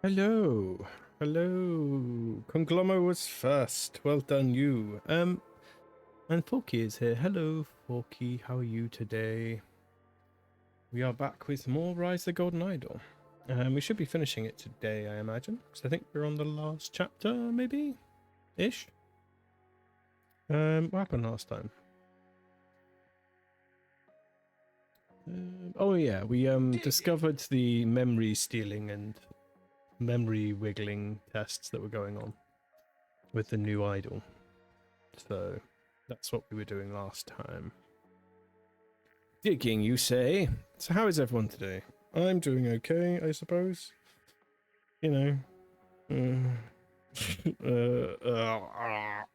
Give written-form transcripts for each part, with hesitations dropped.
Hello. Hello. Conglomo was first. Well done, you. And Forky is here. Hello, Forky. How are you today? We are back with more Rise the Golden Idol. We should be finishing it today, I imagine. Because I think we're on the last chapter, maybe? Ish? What happened last time? Oh yeah, we discovered the memory stealing and memory wiggling tests that were going on with the new idol. So that's what we were doing last time. Digging, you say? So how is everyone today? I'm doing okay, I suppose. You know,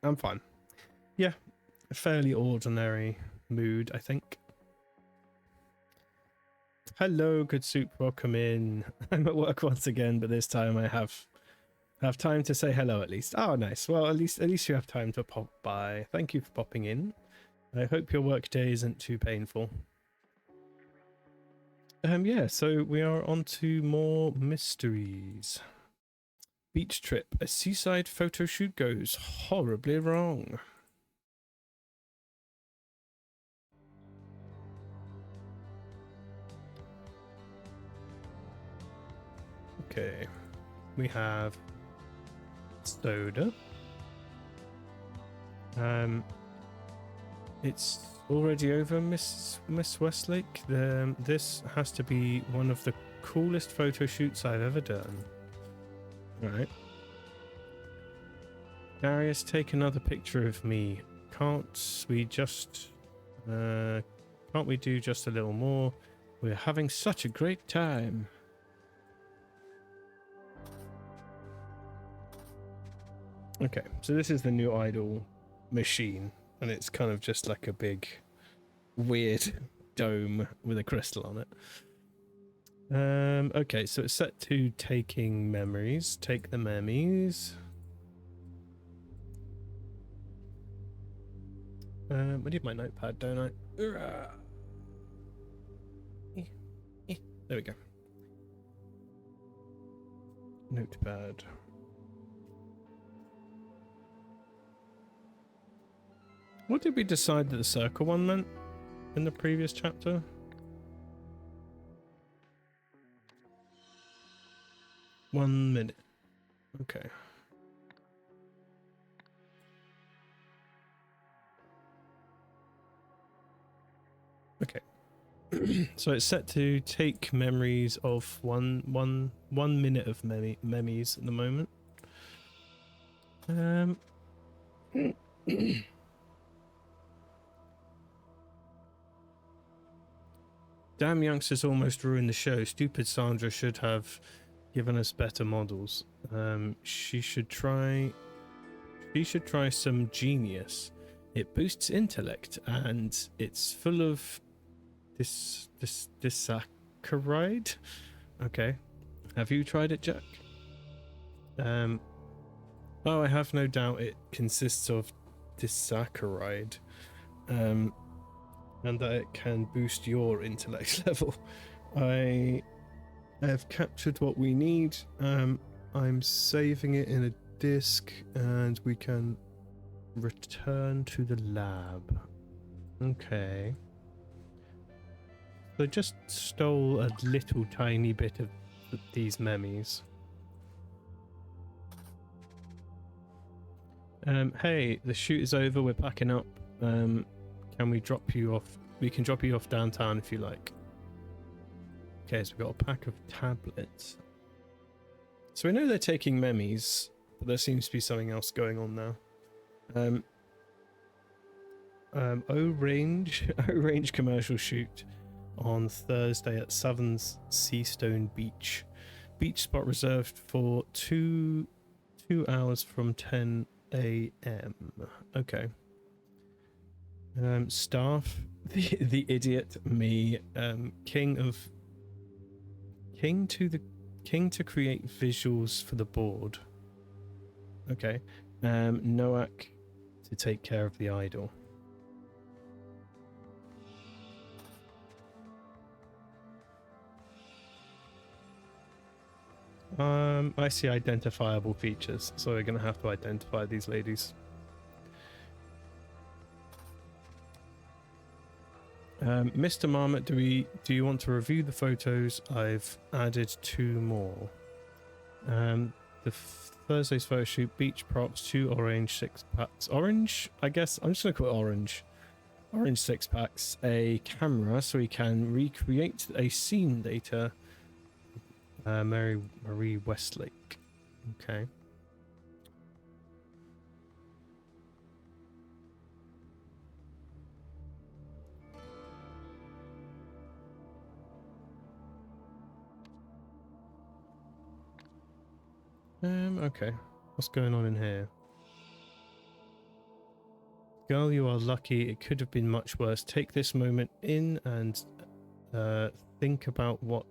I'm fine. Yeah, a fairly ordinary mood, I think. Hello, good soup. Welcome in. I'm at work once again, but this time I have time to say hello at least. Oh, nice. Well, at least you have time to pop by. Thank you for popping in. I hope your work day isn't too painful. Yeah, so we are on to more mysteries. Beach trip. A seaside photo shoot goes horribly wrong. Okay. We have soda. It's already over, Miss Westlake. This has to be one of the coolest photo shoots I've ever done. Alright. Darius, take another picture of me. Can't we just... can't we do just a little more? We're having such a great time. Okay, so this is the new idol machine, and it's kind of just like a big, weird dome with a crystal on it. Okay, so it's set to taking memories. Take the memories. I need my notepad, don't I? There we go. Notepad. What did we decide that the circle one meant in the previous chapter? One minute. Okay. Okay. So it's set to take memories of one minute of memories at the moment. Damn, youngsters almost ruined the show. Stupid Sandra should have given us better models. She should try some genius. It boosts intellect and it's full of this saccharide. Okay. Have you tried it, Jack? Oh, I have no doubt it consists of disaccharide. And that it can boost your intellect level. I have captured what we need. I'm saving it in a disk and we can return to the lab. Okay. So I just stole a little tiny bit of these memes. Hey, the shoot is over. We're packing up. Can we drop you off? We can drop you off downtown if you like. Okay, so we've got a pack of tablets. So we know they're taking memes, but there seems to be something else going on now. O-Range commercial shoot on Thursday at Southern's Seastone Beach. Beach spot reserved for 2 hours from 10 a.m. Okay. Staff, the idiot, me, king to create visuals for the board. Okay. Noak to take care of the idol. I see identifiable features, so we're gonna have to identify these ladies. Mr. Marmot, do you want to review the photos? I've added 2 more. The Thursday's photo shoot, beach props, 2 orange 6-packs. Orange? I guess I'm just gonna call it orange. Orange 6-packs, a camera so we can recreate a scene later. Marie Westlake. Okay. Okay. What's going on in here? Girl, you are lucky. It could have been much worse. Take this moment in and think about what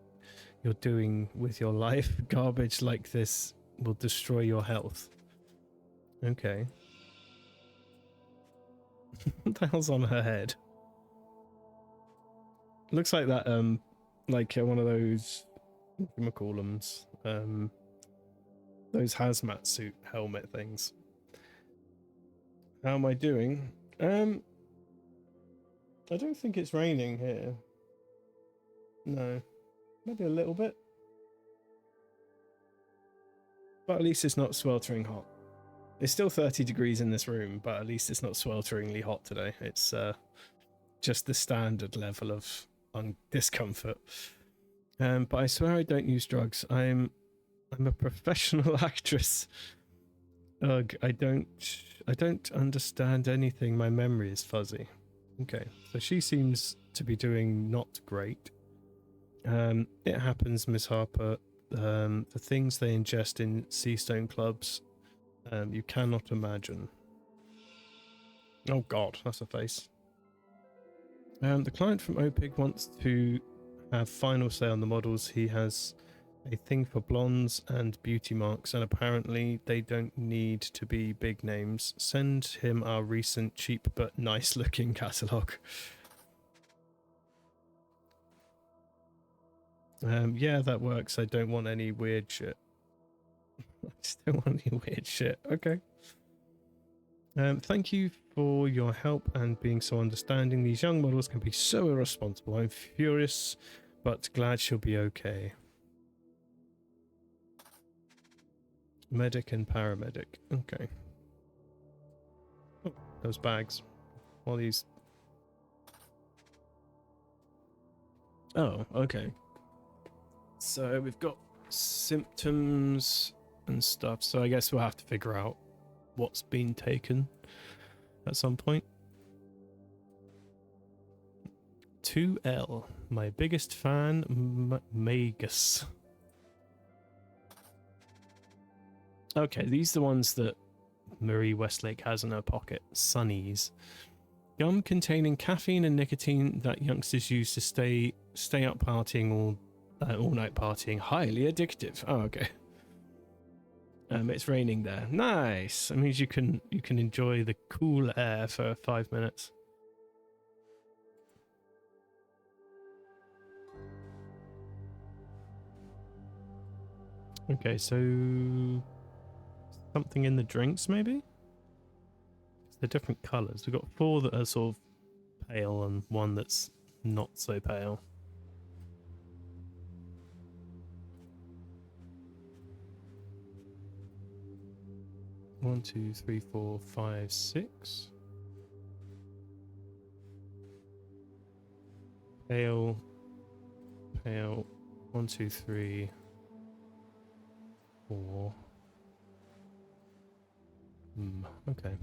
you're doing with your life. Garbage like this will destroy your health. Okay. What the hell's on her head? Looks like that, like one of those, whatchamacallums, those hazmat suit helmet things. How am I doing? I don't think it's raining here. No. Maybe a little bit. But at least it's not sweltering hot. It's still 30 degrees in this room, but at least it's not swelteringly hot today. It's just the standard level of discomfort. But I swear I don't use drugs. I'm a professional actress. Ugh, I don't understand anything. My memory is fuzzy. Okay, so she seems to be doing not great. It happens, Miss Harper. The things they ingest in Seastone clubs, you cannot imagine. Oh god, that's a face. The client from OPIG wants to have final say on the models. He has a thing for blondes and beauty marks, and apparently they don't need to be big names. Send him our recent cheap but nice looking catalogue. Yeah, that works. I don't want any weird shit. I just don't want any weird shit. Okay. Thank you for your help and being so understanding. These young models can be so irresponsible. I'm furious, but glad she'll be okay. Medic and paramedic. Okay. Oh, those bags. All these. Oh, okay. So we've got symptoms and stuff. So I guess we'll have to figure out what's been taken at some point. 2L. My biggest fan, Magus. Okay, these are the ones that Marie Westlake has in her pocket. Sunnies. Gum containing caffeine and nicotine that youngsters use to stay up partying all night partying. Highly addictive. Oh, okay. It's raining there. Nice. That means you can enjoy the cool air for 5 minutes. Okay, so something in the drinks maybe? They're different colours. We've got 4 that are sort of pale and 1 that's not so pale. One, 2, 3, 4, 5, 6. Pale. 1, 2, 3, 4. Okay.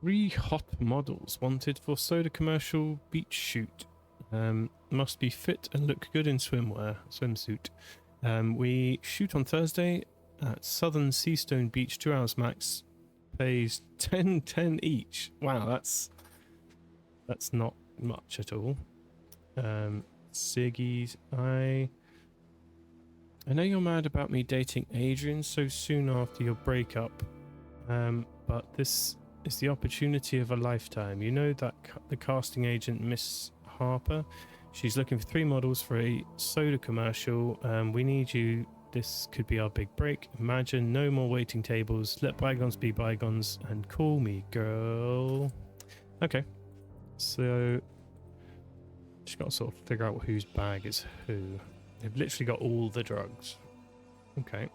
Three hot models wanted for soda commercial beach shoot. Must be fit and look good in swimsuit. We shoot on Thursday at Southern Seastone Beach, 2 hours max. Pays 10 each. Wow, that's not much at all. Siggy's, I know you're mad about me dating Adrian so soon after your breakup. but this is the opportunity of a lifetime. You know that the casting agent, Miss Harper, she's looking for 3 models for a soda commercial. We need you. This could be our big break. Imagine no more waiting tables. Let bygones be bygones and call me girl. Okay, so just got to sort of figure out whose bag is who. They've literally got all the drugs. Okay.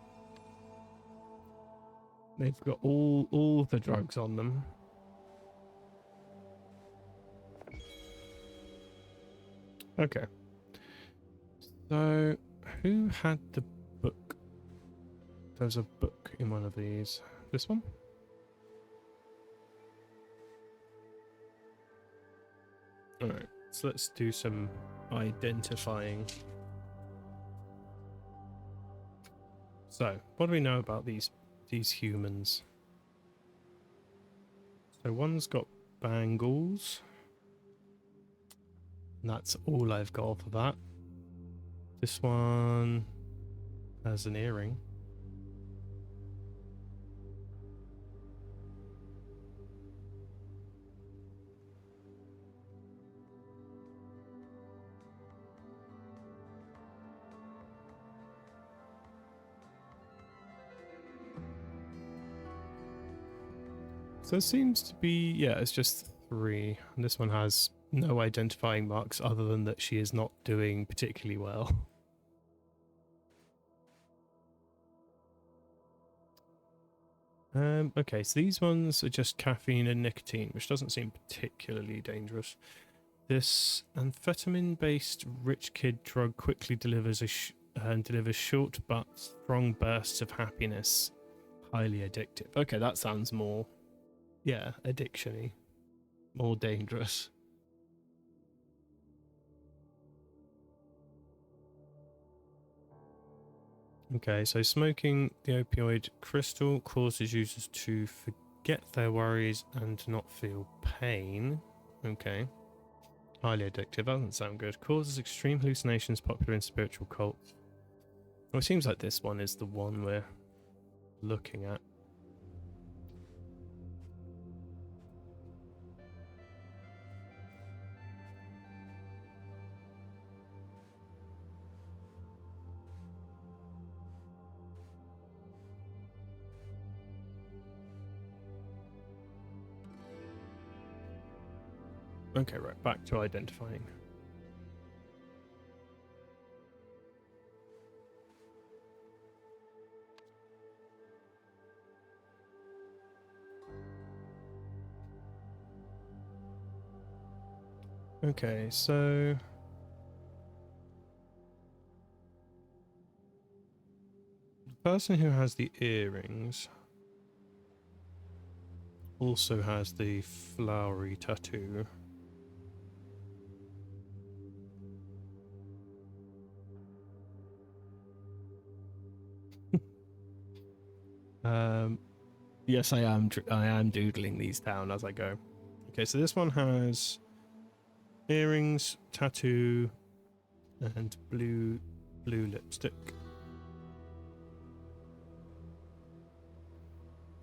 They've got all the drugs on them. Okay. So, who had the book? There's a book in one of these. This one? Alright, so let's do some identifying. So, what do we know about these humans? So one's got bangles. And that's all I've got for that. This one has an earring. So it seems to be, yeah, it's just 3. And this one has no identifying marks other than that she is not doing particularly well. Okay, so these ones are just caffeine and nicotine, which doesn't seem particularly dangerous. This amphetamine-based rich kid drug quickly delivers delivers short but strong bursts of happiness. Highly addictive. Okay, that sounds more, yeah, addiction-y. More dangerous. Okay, so smoking the opioid crystal causes users to forget their worries and not feel pain. Okay. Highly addictive, that doesn't sound good. Causes extreme hallucinations popular in spiritual cults. Well, it seems like this one is the one we're looking at. Okay, right, back to identifying. Okay, so the person who has the earrings also has the flowery tattoo. Yes, I am doodling these down as I go. Okay, so this one has earrings, tattoo, and blue lipstick.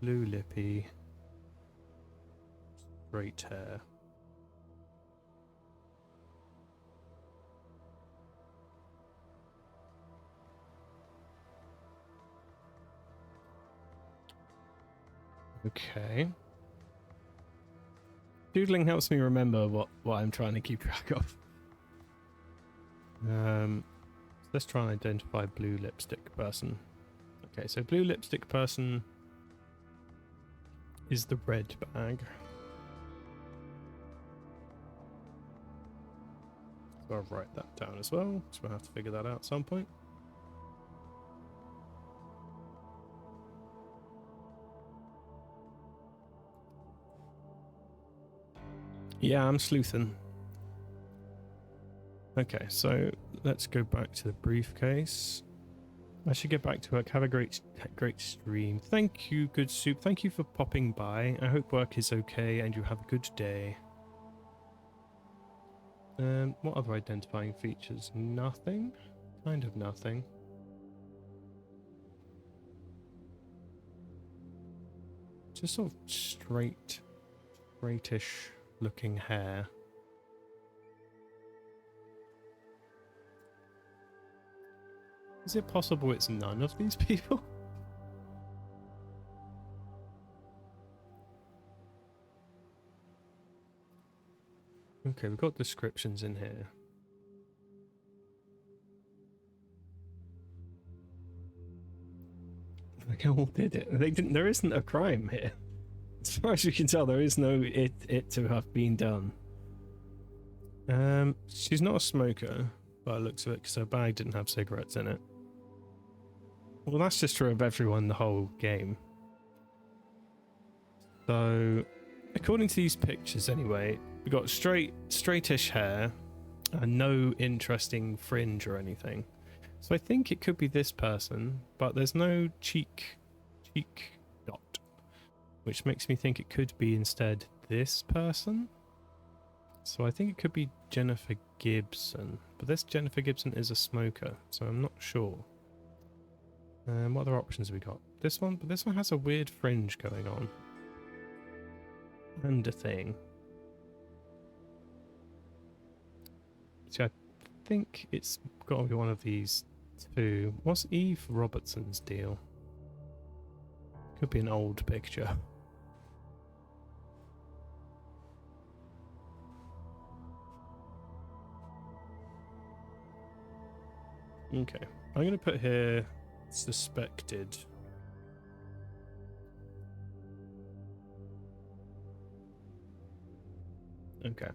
Blue lippy. Straight hair. Okay. Doodling helps me remember what I'm trying to keep track of. Let's try and identify blue lipstick person. Okay, so blue lipstick person is the red bag. So I'll write that down as well, because we'll have to figure that out at some point. Yeah, I'm sleuthing. Okay, so let's go back to the briefcase. I should get back to work. Have a great stream. Thank you, good soup. Thank you for popping by. I hope work is okay and you have a good day. What other identifying features? Nothing? Kind of nothing. just sort of straightish looking hair. Is it possible it's none of these people? Okay, we've got descriptions in here. They all did it. They didn't. There isn't a crime here, as far as you can tell. There is no it to have been done. She's not a smoker, by the looks of it, because her bag didn't have cigarettes in it. Well, that's just true of everyone the whole game. So, according to these pictures, anyway, we got straightish hair, and no interesting fringe or anything. So I think it could be this person, but there's no cheek dot, which makes me think it could be instead this person. So I think it could be Jennifer Gibson, but this Jennifer Gibson is a smoker, so I'm not sure. What other options have we got? This one, but this one has a weird fringe going on. And a thing. So I think it's got to be one of these two. What's Eve Robertson's deal? Could be an old picture. Okay, I'm going to put here suspected. Okay.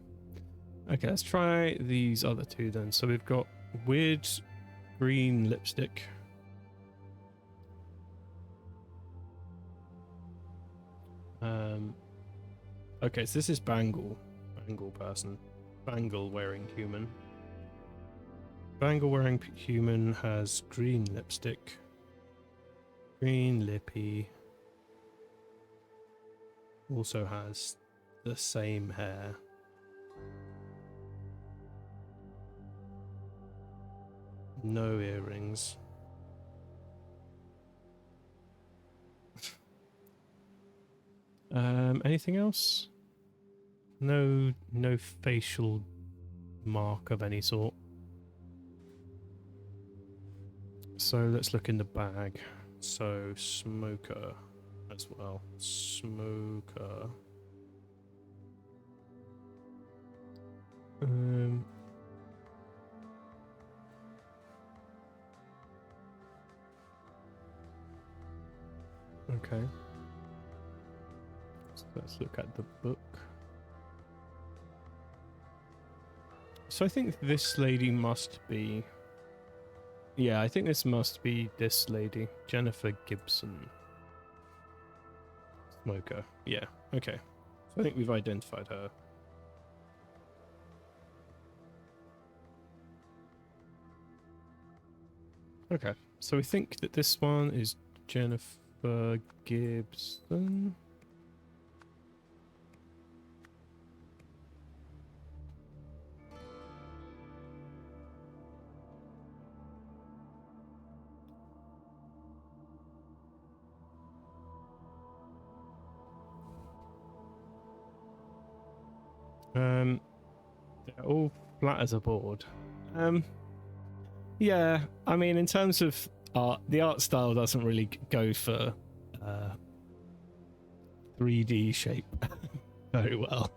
Okay, let's try these other two then. So we've got weird green lipstick. Okay, so this is Bangle person. Bangle wearing human. Bangle wearing human has green lipstick. Green lippy. Also has the same hair. No earrings. Anything else? No facial mark of any sort. So let's look in the bag. So smoker as well. Smoker. Okay. So let's look at the book. So I think this lady must be... Yeah, I think this must be this lady. Jennifer Gibson. Smoker. Yeah, okay. So I think we've identified her. Okay, so we think that this one is Jennifer Gibson. They're all flat as a board. Yeah, I mean, in terms of art, the art style doesn't really go for 3D shape very well.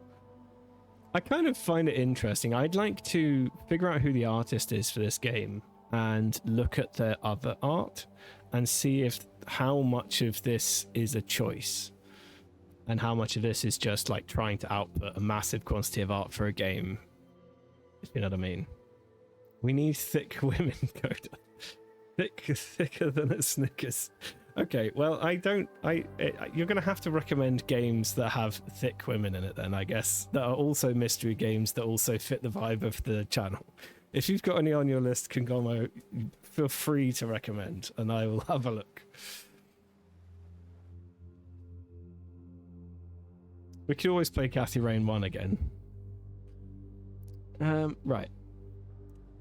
I kind of find it interesting. I'd like to figure out who the artist is for this game and look at their other art and see if how much of this is a choice and how much of this is just like trying to output a massive quantity of art for a game, if you know what I mean. We need thick women, Coda. Thicker than a Snickers. Okay, well, you're going to have to recommend games that have thick women in it then, I guess, that are also mystery games that also fit the vibe of the channel. If you've got any on your list, Kongomo, feel free to recommend, and I will have a look. We could always play Cathy Rain 1 again. Right.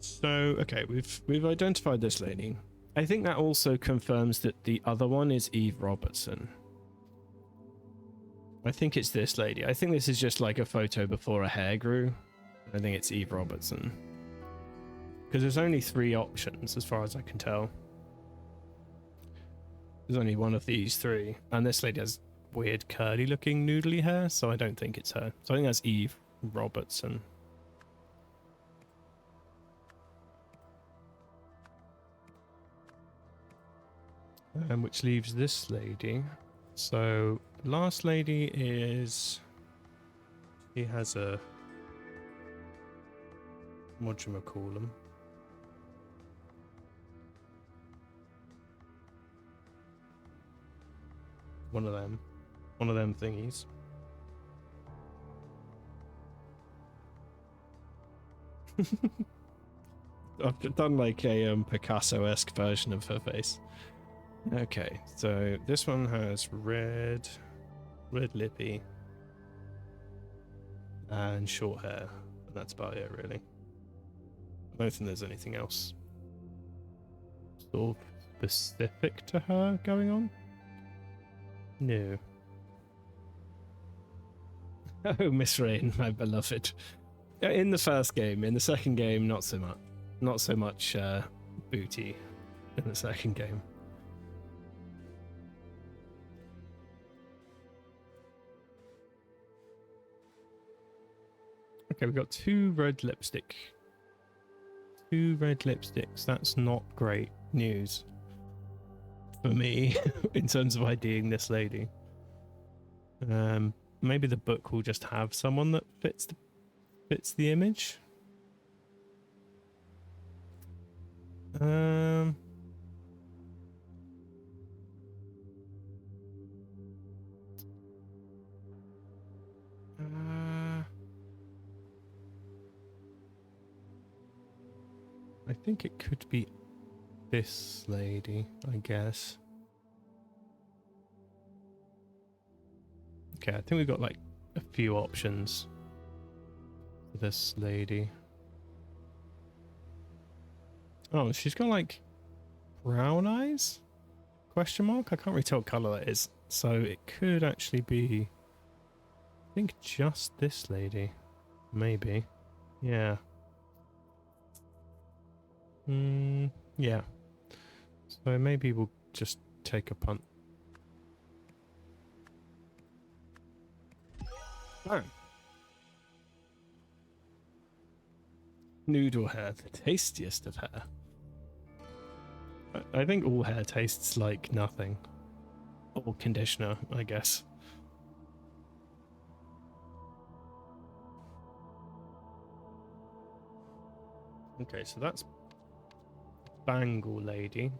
So, okay, we've identified this lady. I think that also confirms that the other one is Eve Robertson. I think it's this lady. I think this is just like a photo before a hair grew. I think it's Eve Robertson. Because there's only 3 options as far as I can tell. There's only one of these 3. And this lady has weird curly looking noodly hair, so I don't think it's her. So I think that's Eve Robertson. Which leaves this lady. So last lady is... He has a... whatchamacallem. One of them thingies. I've done like a Picasso-esque version of her face. Okay, so this one has red lippy, and short hair, and that's about it really. I don't think there's anything else sort of specific to her going on. No. Oh, Miss Rain, my beloved. In the first game, in the second game, not so much. Not so much booty in the second game. Okay, we've got 2 red lipstick. 2 red lipsticks. That's not great news for me in terms of IDing this lady. Maybe the book will just have someone that fits the image. I think it could be this lady, I guess. Okay, I think we've got like a few options for this lady. Oh, she's got like brown eyes? Question mark? I can't really tell what colour that is. So it could actually be, I think, just this lady. Maybe. Yeah. Yeah. So maybe we'll just take a punt. Oh. Noodle hair, the tastiest of hair. I think all hair tastes like nothing. Or conditioner, I guess. Okay, so that's Bangle Lady.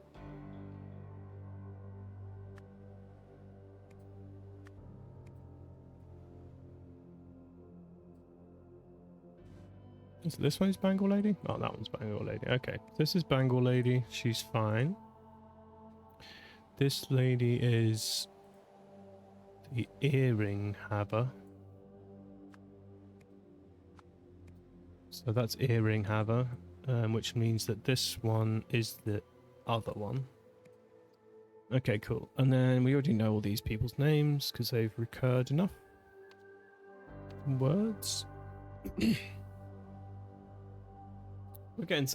So this one's Bangle Lady? Oh, that one's Bangle Lady. Okay, this is Bangle Lady. She's fine. This lady is the Earring Haver. So that's Earring Haver, which means that this one is the other one. Okay, cool. And then we already know all these people's names because they've recurred enough words. We're getting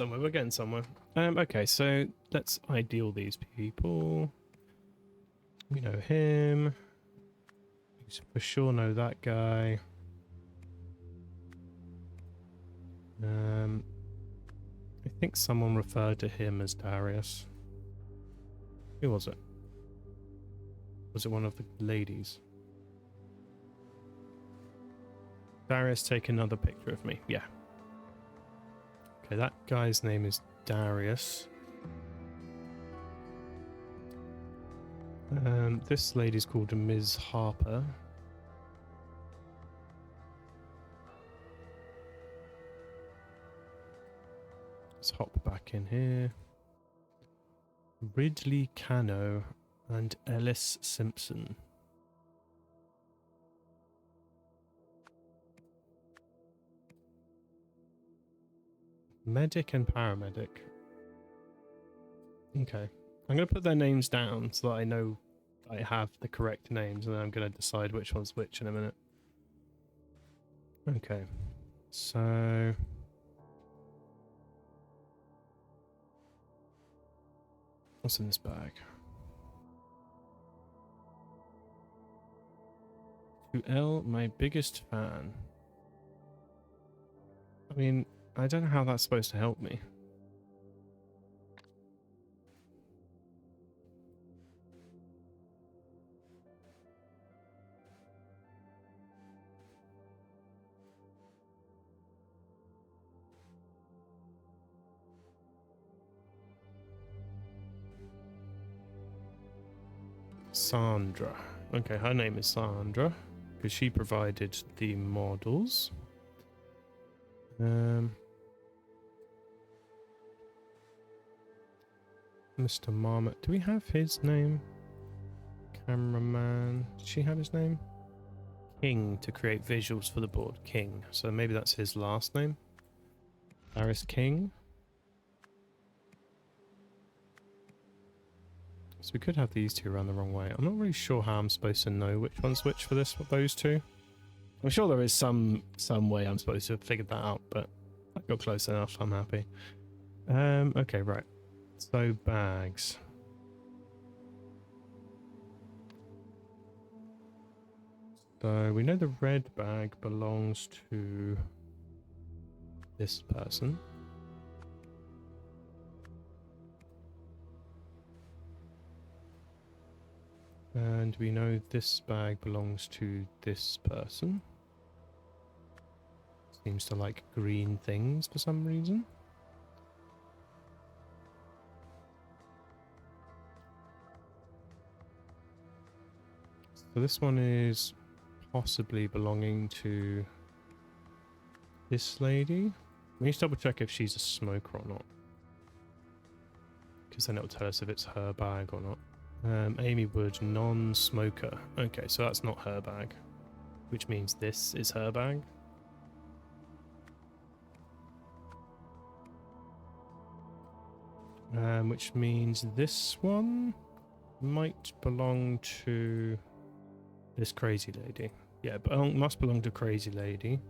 somewhere. Okay, so let's ideal these people. We know him. We for sure know that guy. I think someone referred to him as Darius. Who was it? Was it one of the ladies? Darius, take another picture of me. Yeah. Okay, that guy's name is Darius. This lady's called Ms. Harper. Let's hop back in here. Ridley Cano and Ellis Simpson. Medic and paramedic. Okay. I'm going to put their names down so that I know I have the correct names, and then I'm going to decide which one's which in a minute. Okay, so what's in this bag? To L, my biggest fan. I mean, I don't know how that's supposed to help me. Sandra. Okay, her name is Sandra because she provided the models. Mr. Marmot. Do we have his name? Cameraman. Does she have his name? King to create visuals for the board. King. So maybe that's his last name. Paris King. So we could have these two around the wrong way. I'm not really sure how I'm supposed to know which one's which for those two. I'm sure there is some way I'm supposed to have figured that out, but I got close enough. I'm happy. Okay, right. So bags. So we know the red bag belongs to this person. And we know this bag belongs to this person. Seems to like green things for some reason. So this one is possibly belonging to this lady. We need to double check if she's a smoker or not, because then it'll tell us if it's her bag or not. Amy Wood, non-smoker. Okay, so that's not her bag, which means this is her bag. Which means this one might belong to this crazy lady. Yeah, but must belong to crazy lady.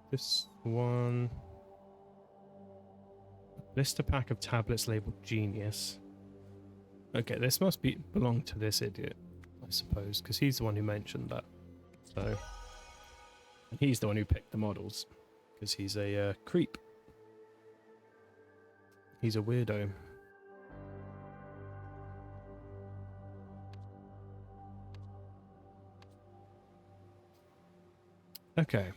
This one. Blister pack of tablets labeled Genius. Okay, this must belong to this idiot, I suppose, because he's the one who mentioned that. So, and he's the one who picked the models, because he's a creep. He's a weirdo. Okay.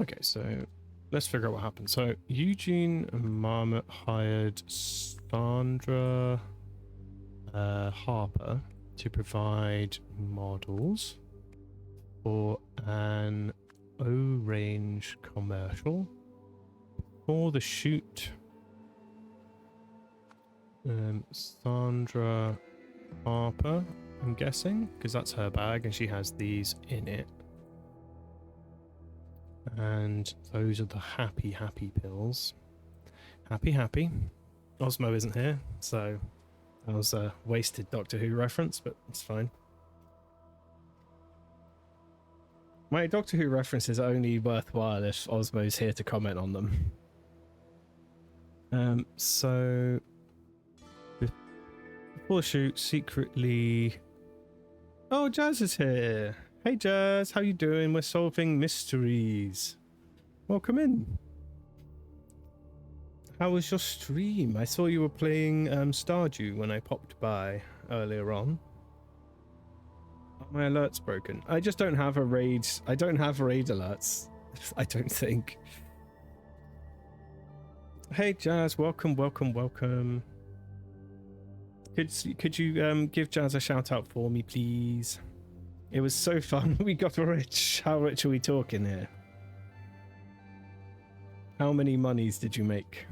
Okay, so let's figure out what happened. So Eugene Marmot hired Sandra Harper to provide models for an O-range commercial for the shoot. Sandra Harper, I'm guessing, because that's her bag and she has these in it. And those are the happy pills. Happy. Osmo isn't here, so that was a wasted Doctor Who reference, but it's fine. My Doctor Who references are only worthwhile if Osmo's here to comment on them. So before the shoot, secretly... Oh, Jazz is here! Hey Jazz, how you doing? We're solving mysteries. Welcome in. How was your stream? I saw you were playing Stardew when I popped by earlier on. Are my alerts broken? I just don't have a raid. I don't have raid alerts. I don't think. Hey Jazz, welcome. Could you give Jazz a shout out for me, please? It was so fun. We got rich. How rich are we talking here? How many monies did you make?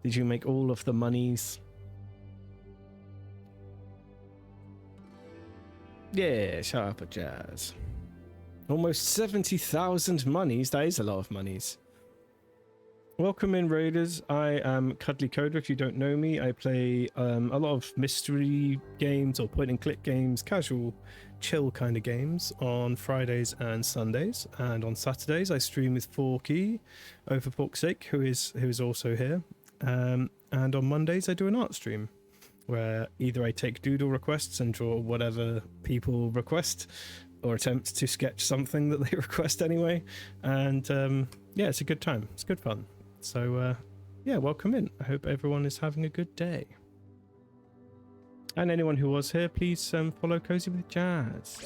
Did you make all of the monies? Yeah, shut up, Jazz. Almost 70,000 monies. That is a lot of monies. Welcome in, Raiders. I am Cuddly Coder. If you don't know me, I play a lot of mystery games or point-and-click games, casual, chill kind of games on Fridays and Sundays. And on Saturdays, I stream with Forky over Pork's sake, who is also here. And on Mondays, I do an art stream where either I take doodle requests and draw whatever people request, or attempt to sketch something that they request anyway. And yeah, it's a good time. It's good fun. So yeah, welcome in. I hope everyone is having a good day. And anyone who was here, please follow Cozy with Jazz,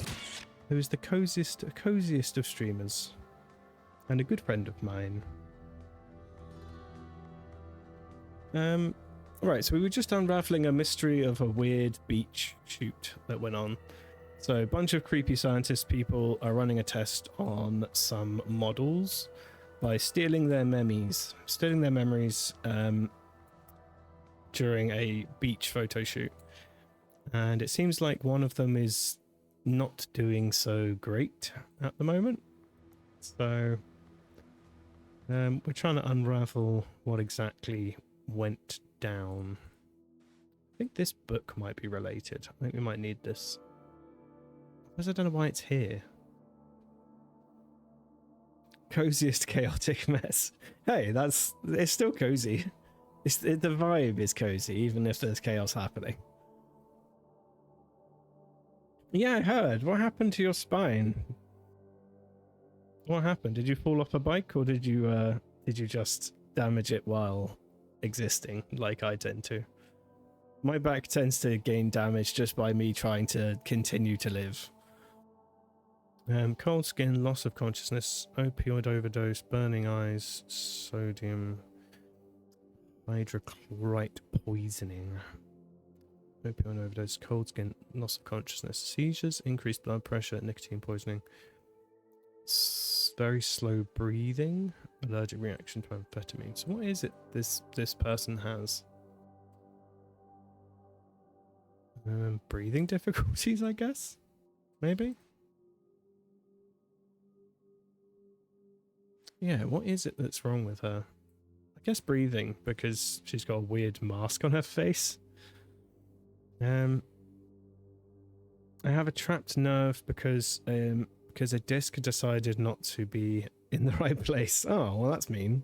who is the coziest of streamers and a good friend of mine. Right, so we were just unraveling a mystery of a weird beach shoot that went on. So a bunch of creepy scientist people are running a test on some models by stealing their memories during a beach photo shoot. And it seems like one of them is not doing so great at the moment. So we're trying to unravel what exactly went down. I think this book might be related. I think we might need this. Because I don't know why it's here. Coziest chaotic mess. Hey, it's still cozy. The vibe is cozy, even if there's chaos happening. Yeah, I heard. What happened to your spine? What happened? Did you fall off a bike, or did you just damage it while existing, like I tend to? My back tends to gain damage just by me trying to continue to live. Cold skin, loss of consciousness, opioid overdose, burning eyes, sodium hydrochlorite poisoning. Opioid overdose, cold skin, loss of consciousness, seizures, increased blood pressure, nicotine poisoning, very slow breathing, allergic reaction to amphetamine. So what is it this person has? Breathing difficulties, I guess? Maybe? Yeah, what is it that's wrong with her? I guess breathing, because she's got a weird mask on her face. I have a trapped nerve because a disc decided not to be in the right place. Oh, well, that's mean.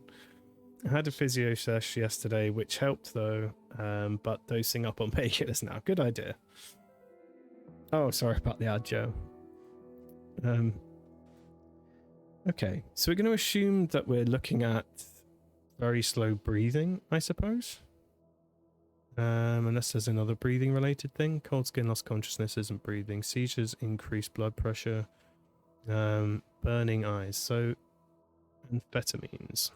I had a physio sesh yesterday, which helped though, but dosing up on painkillers now. Good idea. Oh, sorry about the ad, Joe. Okay, so we're going to assume that we're looking at very slow breathing, I suppose. Unless there's another breathing related thing. Cold skin, lost consciousness isn't breathing. Seizures, increased blood pressure. Burning eyes. So, amphetamines.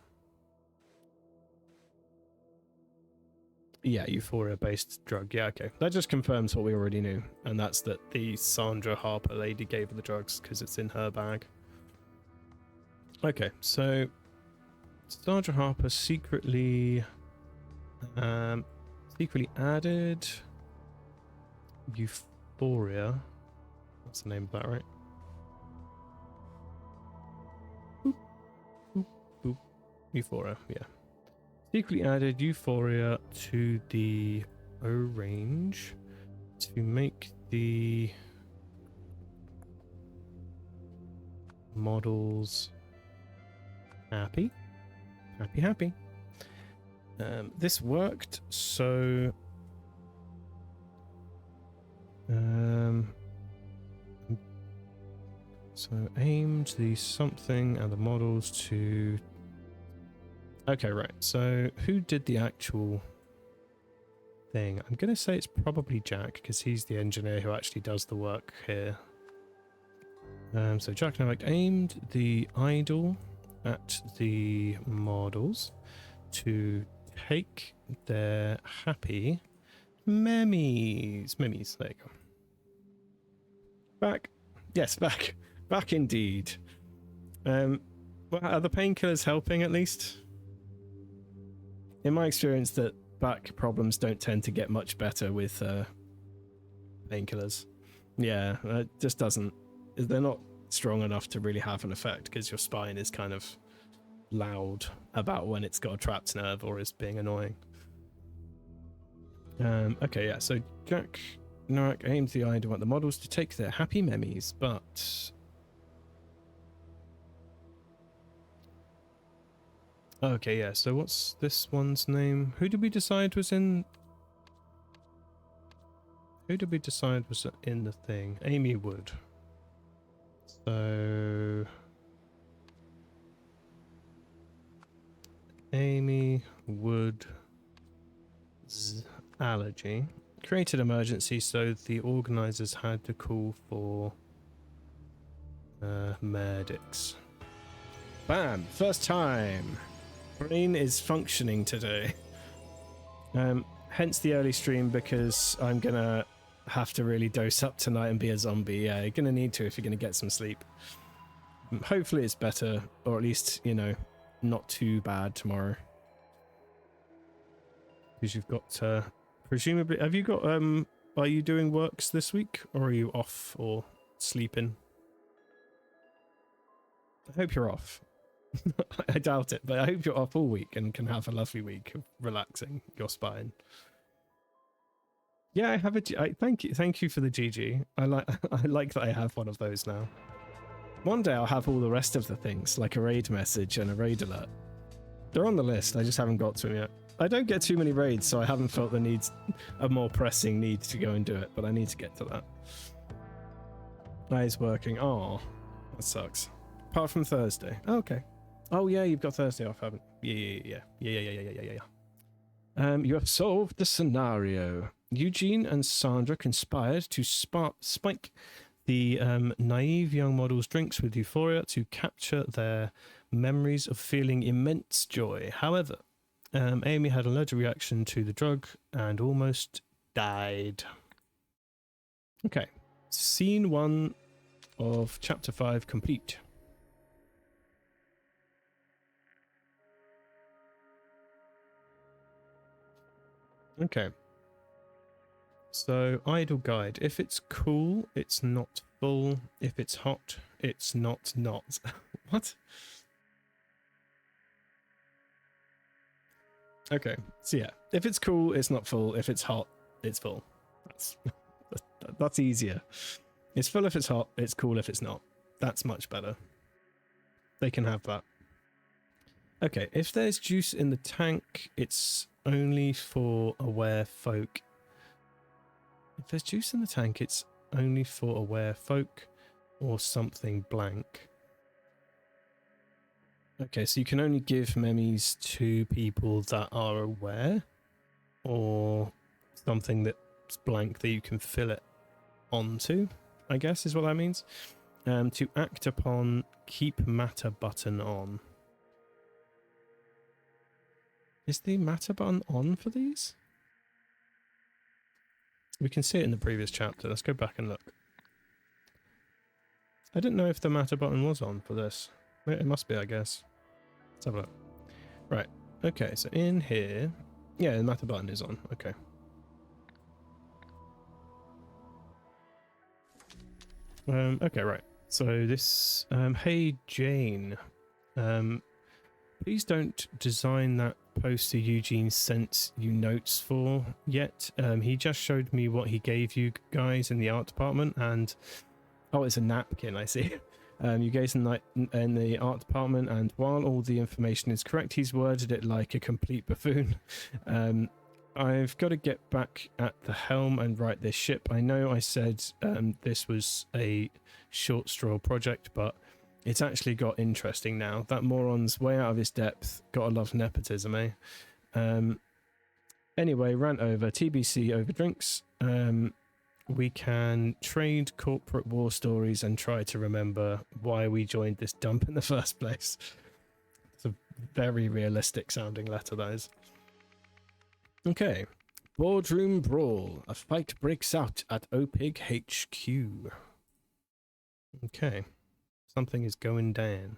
Yeah, euphoria-based drug. Yeah, okay. That just confirms what we already knew. And that's that the Sandra Harper lady gave her the drugs because it's in her bag. Okay, so Sandra Harper secretly added euphoria. What's the name of that, right? Boop, boop, boop. Euphoria, yeah. Secretly added euphoria to the O-range to make the models happy. This worked, so aimed the something and the models to... Okay, right, so who did the actual thing? I'm gonna say it's probably Jack, because he's the engineer who actually does the work here. So Jack Novak aimed the idol at the models to take their happy memes. There you go. Back. Yes, back. Back indeed. Well, are the painkillers helping at least? In my experience, that back problems don't tend to get much better with painkillers. Yeah, it just doesn't. They're not strong enough to really have an effect because your spine is kind of loud about when it's got a trapped nerve or is being annoying. Okay, yeah, so Jack Norak aims the eye to want the models to take their happy memories, but... Okay, yeah, so what's this one's name? Who did we decide was in... Who did we decide was in the thing? Amy Wood. So... Amy Wood... allergy. Created emergency, so the organisers had to call for medics. Bam! First time! Brain is functioning today. Hence the early stream, because I'm gonna have to really dose up tonight and be a zombie. Yeah, you're gonna need to if you're gonna get some sleep. Hopefully it's better, or at least, you know, not too bad tomorrow. Because you've got presumably, have you got are you doing works this week, or are you off or sleeping? I hope you're off. I doubt it, but I hope you're off all week and can have a lovely week of relaxing your spine. Yeah, I have thank you for the GG. I like that I have one of those now. One day I'll have all the rest of the things, like a raid message and a raid alert. They're on the list, I just haven't got to them yet. I don't get too many raids, so I haven't felt the need, a more pressing need to go and do it, but I need to get to that. That is working. Oh, that sucks. Apart from Thursday. Oh, okay. Oh yeah, you've got Thursday off, haven't you? Yeah. You have solved the scenario. Eugene and Sandra conspired to spike the naive young model's drinks with euphoria to capture their memories of feeling immense joy. However, Amy had an allergic reaction to the drug and almost died. Okay, scene 1 of chapter 5 complete. Okay. So, idle guide. If it's cool, it's not full. If it's hot, it's not. What? Okay, so yeah. If it's cool, it's not full. If it's hot, it's full. That's easier. It's full if it's hot, it's cool if it's not. That's much better. They can have that. Okay, if there's juice in the tank, it's only for aware folk. If there's juice in the tank, it's only for aware folk or something blank. Okay, so you can only give memes to people that are aware, or something that's blank that you can fill it onto, I guess is what that means. To act upon, keep matter button on. Is the matter button on for these? We can see it in the previous chapter. Let's go back and look. I didn't know if the matter button was on for this. It must be, I guess. Let's have a look. Right. Okay, so in here... Yeah, the matter button is on. Okay. Okay, right. So this... hey, Jane. Please don't design that poster Eugene sent you notes for yet. He just showed me what he gave you guys in the art department, and... Oh, it's a napkin, I see. You guys in the art department, and while all the information is correct, he's worded it like a complete buffoon. I've got to get back at the helm and right this ship. I know I said this was a short straw project, but it's actually got interesting now. That moron's way out of his depth. Gotta love nepotism, eh? Anyway, rant over. TBC over drinks. We can trade corporate war stories and try to remember why we joined this dump in the first place. It's a very realistic sounding letter, that is. Okay. Boardroom brawl. A fight breaks out at OPIG HQ. Okay. Something is going down.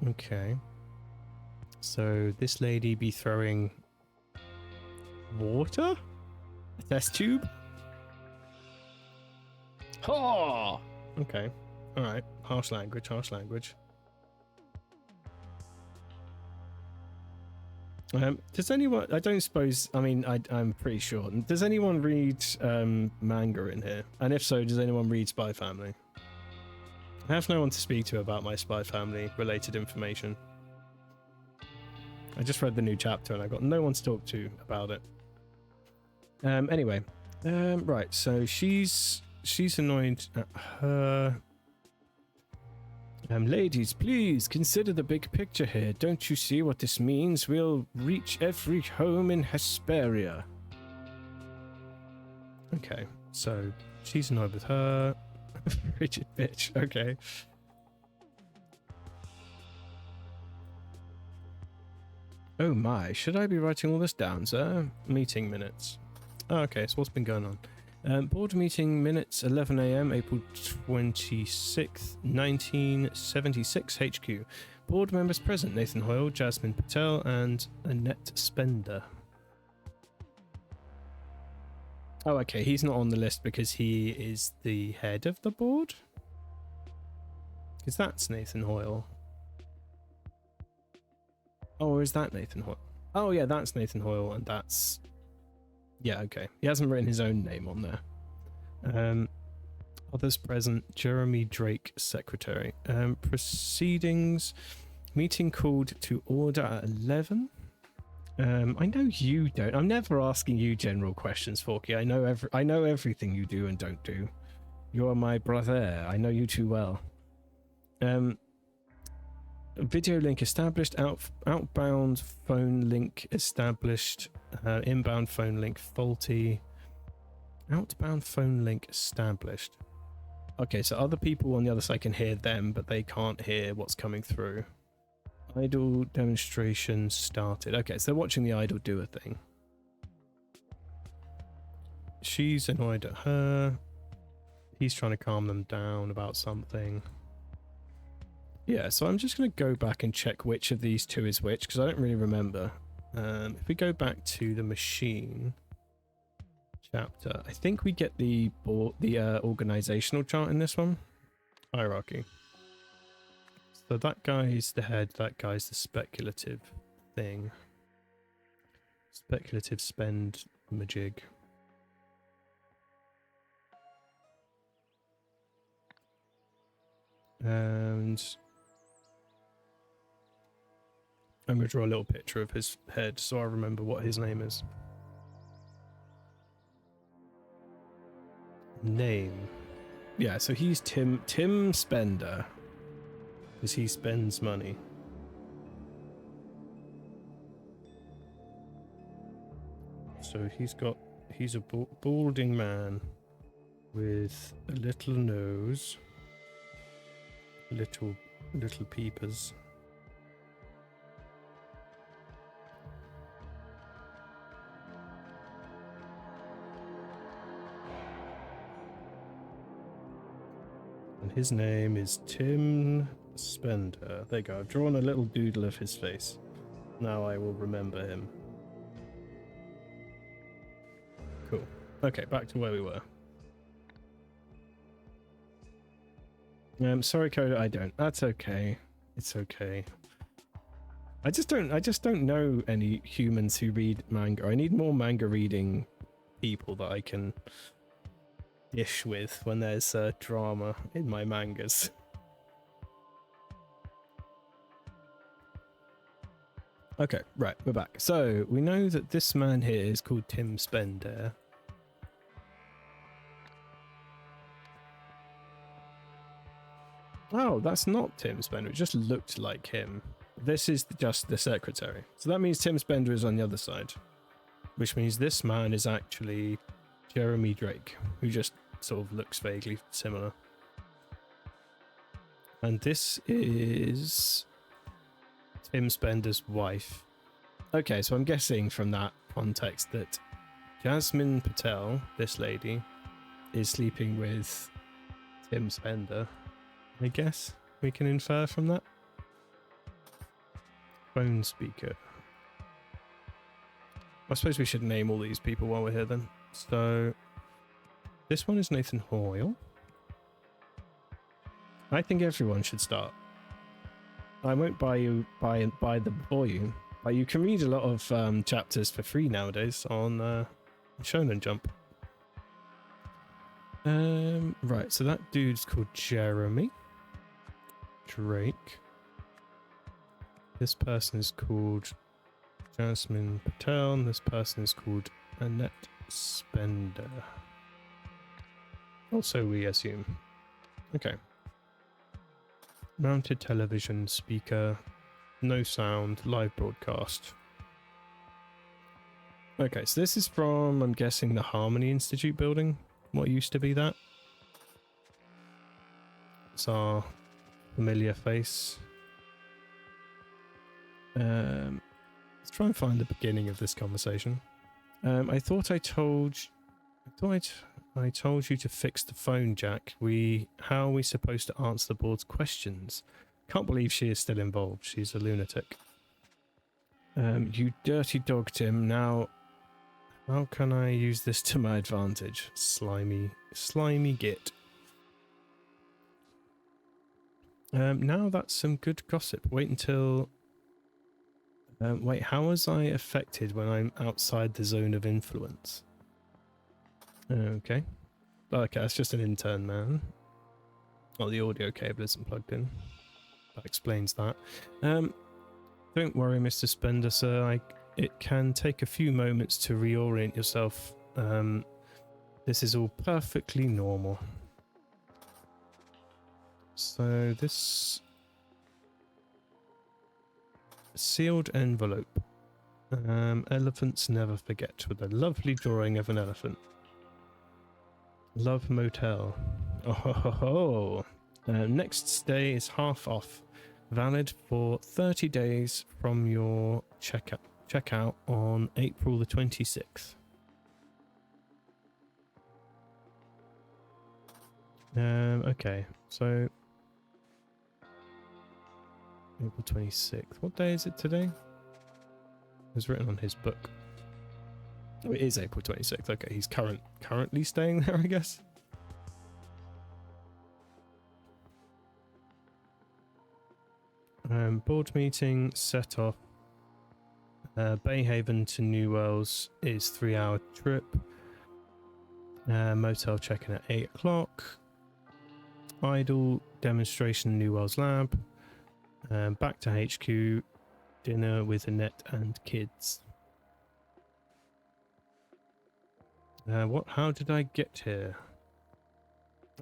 Okay. So this lady be throwing Water? A test tube? Oh! Okay. Alright. Harsh language, harsh language. Does anyone... I don't suppose... I mean, I'm pretty sure. Does anyone read manga in here? And if so, does anyone read Spy Family? I have no one to speak to about my Spy Family related information. I just read the new chapter and I got no one to talk to about it. Anyway. Right, so she's annoyed at her... ladies, please consider the big picture here. Don't you see what this means? We'll reach every home in Hesperia. Okay, so she's annoyed with her. Rigid bitch, okay. Oh my, should I be writing all this down, sir? Meeting minutes. Oh, okay, so what's been going on? Board meeting minutes, 11 AM, April 26th, 1976, HQ. Board members present, Nathan Hoyle, Jasmine Patel, and Annette Spender. Oh, okay, he's not on the list because he is the head of the board? Because that's Nathan Hoyle. Oh, or is that Nathan Hoyle? Oh, yeah, that's Nathan Hoyle, and that's... Yeah, okay. He hasn't written his own name on there. Others present, Jeremy Drake, secretary. Proceedings, meeting called to order at 11. I know you don't. I'm never asking you general questions, Forky. I know everything you do and don't do. You're my brother. I know you too well. Video link established. Outbound phone link established. Inbound phone link faulty. Outbound phone link established. Okay, so other people on the other side can hear them, but they can't hear what's coming through. Idol demonstration started. Okay, so they're watching the idol do a thing. She's annoyed at her. He's trying to calm them down about something. Yeah, so I'm just going to go back and check which of these two is which, because I don't really remember. If we go back to the machine chapter, I think we get the organizational chart in this one. Hierarchy. So that guy's the head, that guy's the speculative thing. Speculative spend majig. And I'm going to draw a little picture of his head so I remember what his name is. Name. Yeah, so he's Tim Spender. Because he spends money. So he's a balding man with a little nose, little peepers. And his name is Tim Spender. There you go. I've drawn a little doodle of his face. Now I will remember him. Cool. Okay, back to where we were. Sorry, Coda, I don't. That's okay. It's okay. I just don't know any humans who read manga. I need more manga reading people that I can dish with when there's drama in my mangas. Okay, right, we're back. So, we know that this man here is called Tim Spender. Oh, that's not Tim Spender. It just looked like him. This is just the secretary. So that means Tim Spender is on the other side. Which means this man is actually Jeremy Drake, who just sort of looks vaguely similar. And this is Tim Spender's wife. Okay, so I'm guessing from that context that Jasmine Patel, this lady, is sleeping with Tim Spender. I guess we can infer from that. Phone speaker. I suppose we should name all these people while we're here then. So this one is Nathan Hoyle. I think everyone should start. I won't buy the volume, but you can read a lot of chapters for free nowadays on Shonen Jump. Right, so that dude's called Jeremy Drake. This person is called Jasmine Patel, and this person is called Annette Spender. Also, we assume. Okay. Mounted television, speaker, no sound, live broadcast. Okay, so this is from, I'm guessing, the Harmony Institute building. What used to be that? It's our familiar face. Let's try and find the beginning of this conversation. I told you to fix the phone, Jack. How are we supposed to answer the board's questions? Can't believe she is still involved. She's a lunatic. You dirty dog, Tim. Now, how can I use this to my advantage? Slimy git. Now that's some good gossip. Wait until... wait, how was I affected when I'm outside the zone of influence? Okay. Okay, that's just an intern, man. Oh, the audio cable isn't plugged in. That explains that. Don't worry, Mr. Spender, sir. It can take a few moments to reorient yourself. This is all perfectly normal. So this... sealed envelope. Elephants never forget, with a lovely drawing of an elephant. Love Motel. Oh ho ho ho. Next stay is half off. Valid for 30 days from your checkout on April the 26th. Okay, so April 26th. What day is it today? It was written on his book. Oh, it is April 26th. Okay, he's currently staying there, I guess. Board meeting set off. Bayhaven to New Wells is 3-hour trip. Motel check-in at 8 o'clock. Idle demonstration New Wells lab. Back to HQ. Dinner with Annette and kids. How did I get here?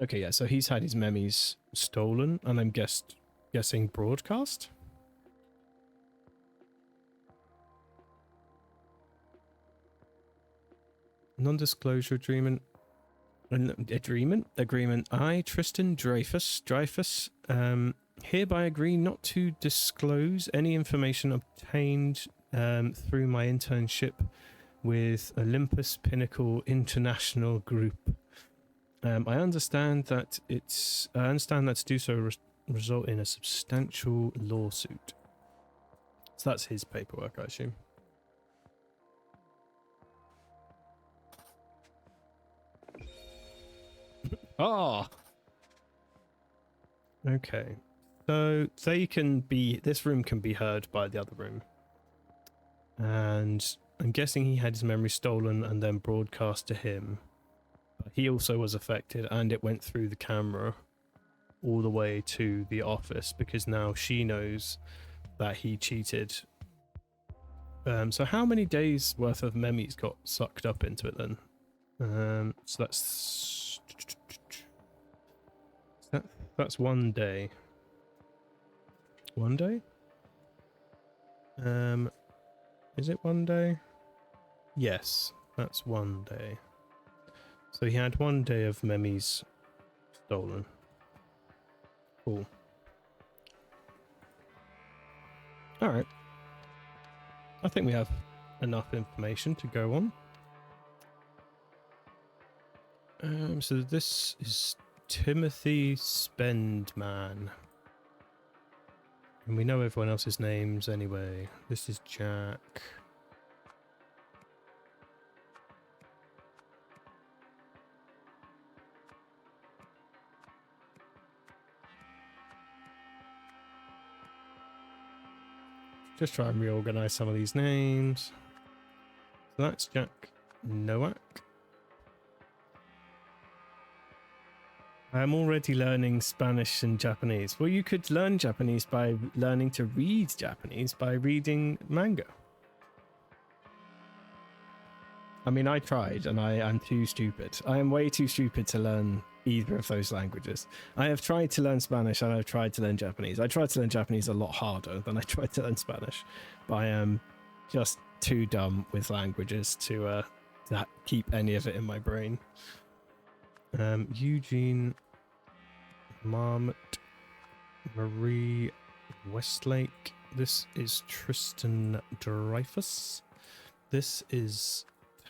Okay, yeah, so he's had his memes stolen, and I'm guessing broadcast? Non-disclosure agreement. Agreement. I, Tristan Dreyfus, hereby agree not to disclose any information obtained through my internship with Olympus Pinnacle International Group. I understand that to do so result in a substantial lawsuit. So that's his paperwork, I assume. Ah. Okay. So this room can be heard by the other room. And I'm guessing he had his memory stolen and then broadcast to him. But he also was affected, and it went through the camera all the way to the office because now she knows that he cheated. So how many days worth of memes got sucked up into it then? So that's 1 day. 1 day? Is it 1 day? Yes, that's 1 day. So he had 1 day of memes stolen. Cool. Alright. I think we have enough information to go on. So this is Timothy Spendman. And we know everyone else's names anyway. This is Jack. Just try and reorganize some of these names. So that's Jack Nowak. I'm already learning Spanish and Japanese. Well, you could learn Japanese by learning to read Japanese by reading manga. I mean, I tried and I am too stupid. I am way too stupid to learn either of those languages. I have tried to learn Spanish and I've tried to learn Japanese. I tried to learn Japanese a lot harder than I tried to learn Spanish. But I am just too dumb with languages to keep any of it in my brain. Eugene Marmot, Marie Westlake. This is Tristan Dreyfus. This is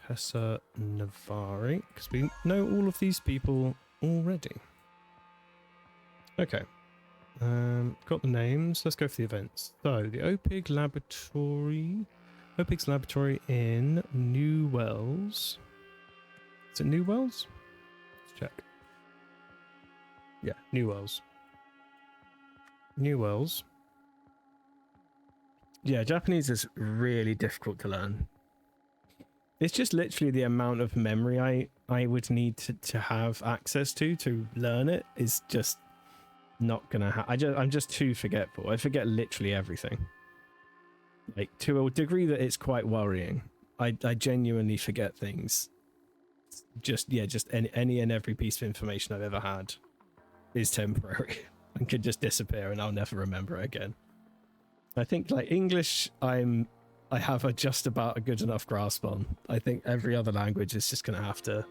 Tessa Navari, because we know all of these people already. Okay. Got the names. Let's go for the events. So, the OPIG Laboratory. OPIG's Laboratory in New Wells. Is it New Wells? Let's check. Yeah, New Wells. New Wells. Yeah, Japanese is really difficult to learn. It's just literally the amount of memory I would need to have access to learn it is just not gonna I'm just too forgetful. I forget literally everything. Like, to a degree that it's quite worrying. I genuinely forget things. Just any and every piece of information I've ever had is temporary and could just disappear and I'll never remember it again. I think, like, English, I have just about a good enough grasp on. I think every other language is just gonna have to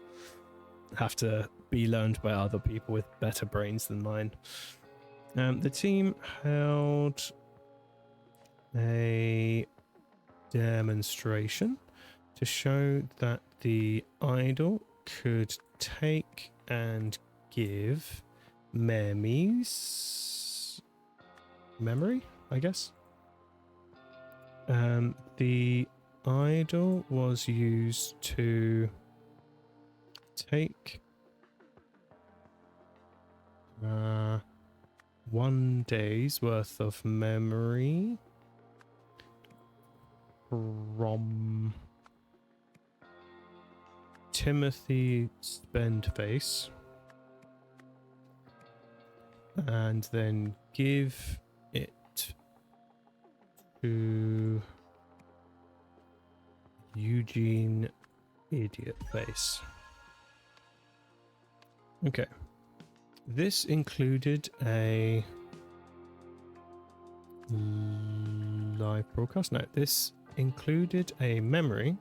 be learned by other people with better brains than mine. The team held a demonstration to show that the idol could take and give memory, I guess. The idol was used to take 1 day's worth of memory from Timothy Spendface and then give it to Eugene Idiotface. Okay. This included a live broadcast. No, this included a memory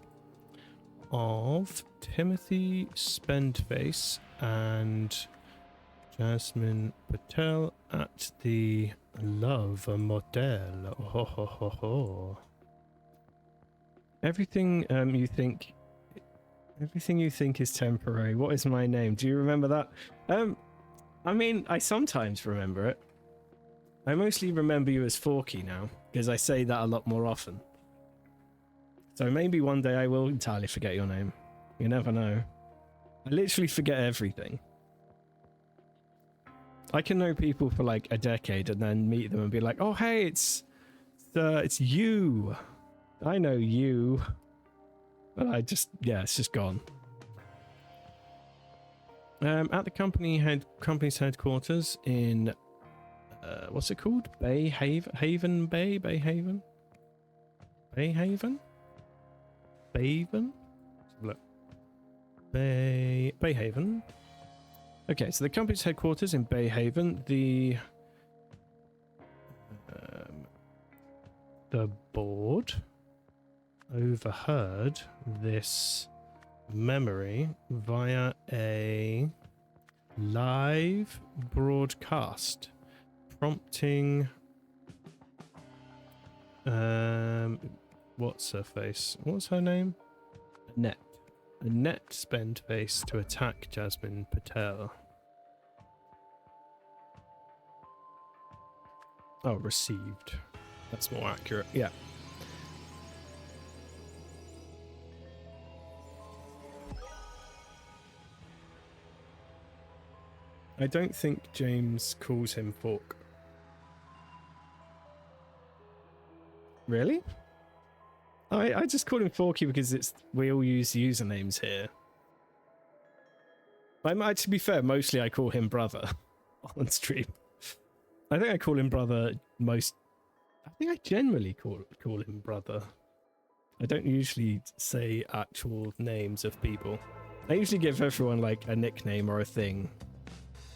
of Timothy Spendface and Jasmine Patel at the Love Motel. Oh, ho, ho, ho. Everything you think is temporary. What is my name? Do you remember that? I mean, I sometimes remember it. I mostly remember you as Forky now, because I say that a lot more often. So maybe one day I will entirely forget your name. You never know. I literally forget everything. I can know people for like a decade and then meet them and be like, oh hey, it's you. I know you. But it's just gone. At the company's headquarters in what's it called? Bayhaven? Look. Bayhaven. Okay, so the company's headquarters in Bayhaven. The board overheard this memory via a live broadcast, prompting what's her face? What's her name? Annette Spendface to attack Jasmine Patel. Oh, received. That's more accurate. Yeah. I don't think James calls him Fork. Really? I just call him Forky because we all use usernames here. To be fair, mostly I call him brother on stream. I think I call him brother I think I generally call him brother. I don't usually say actual names of people. I usually give everyone like a nickname or a thing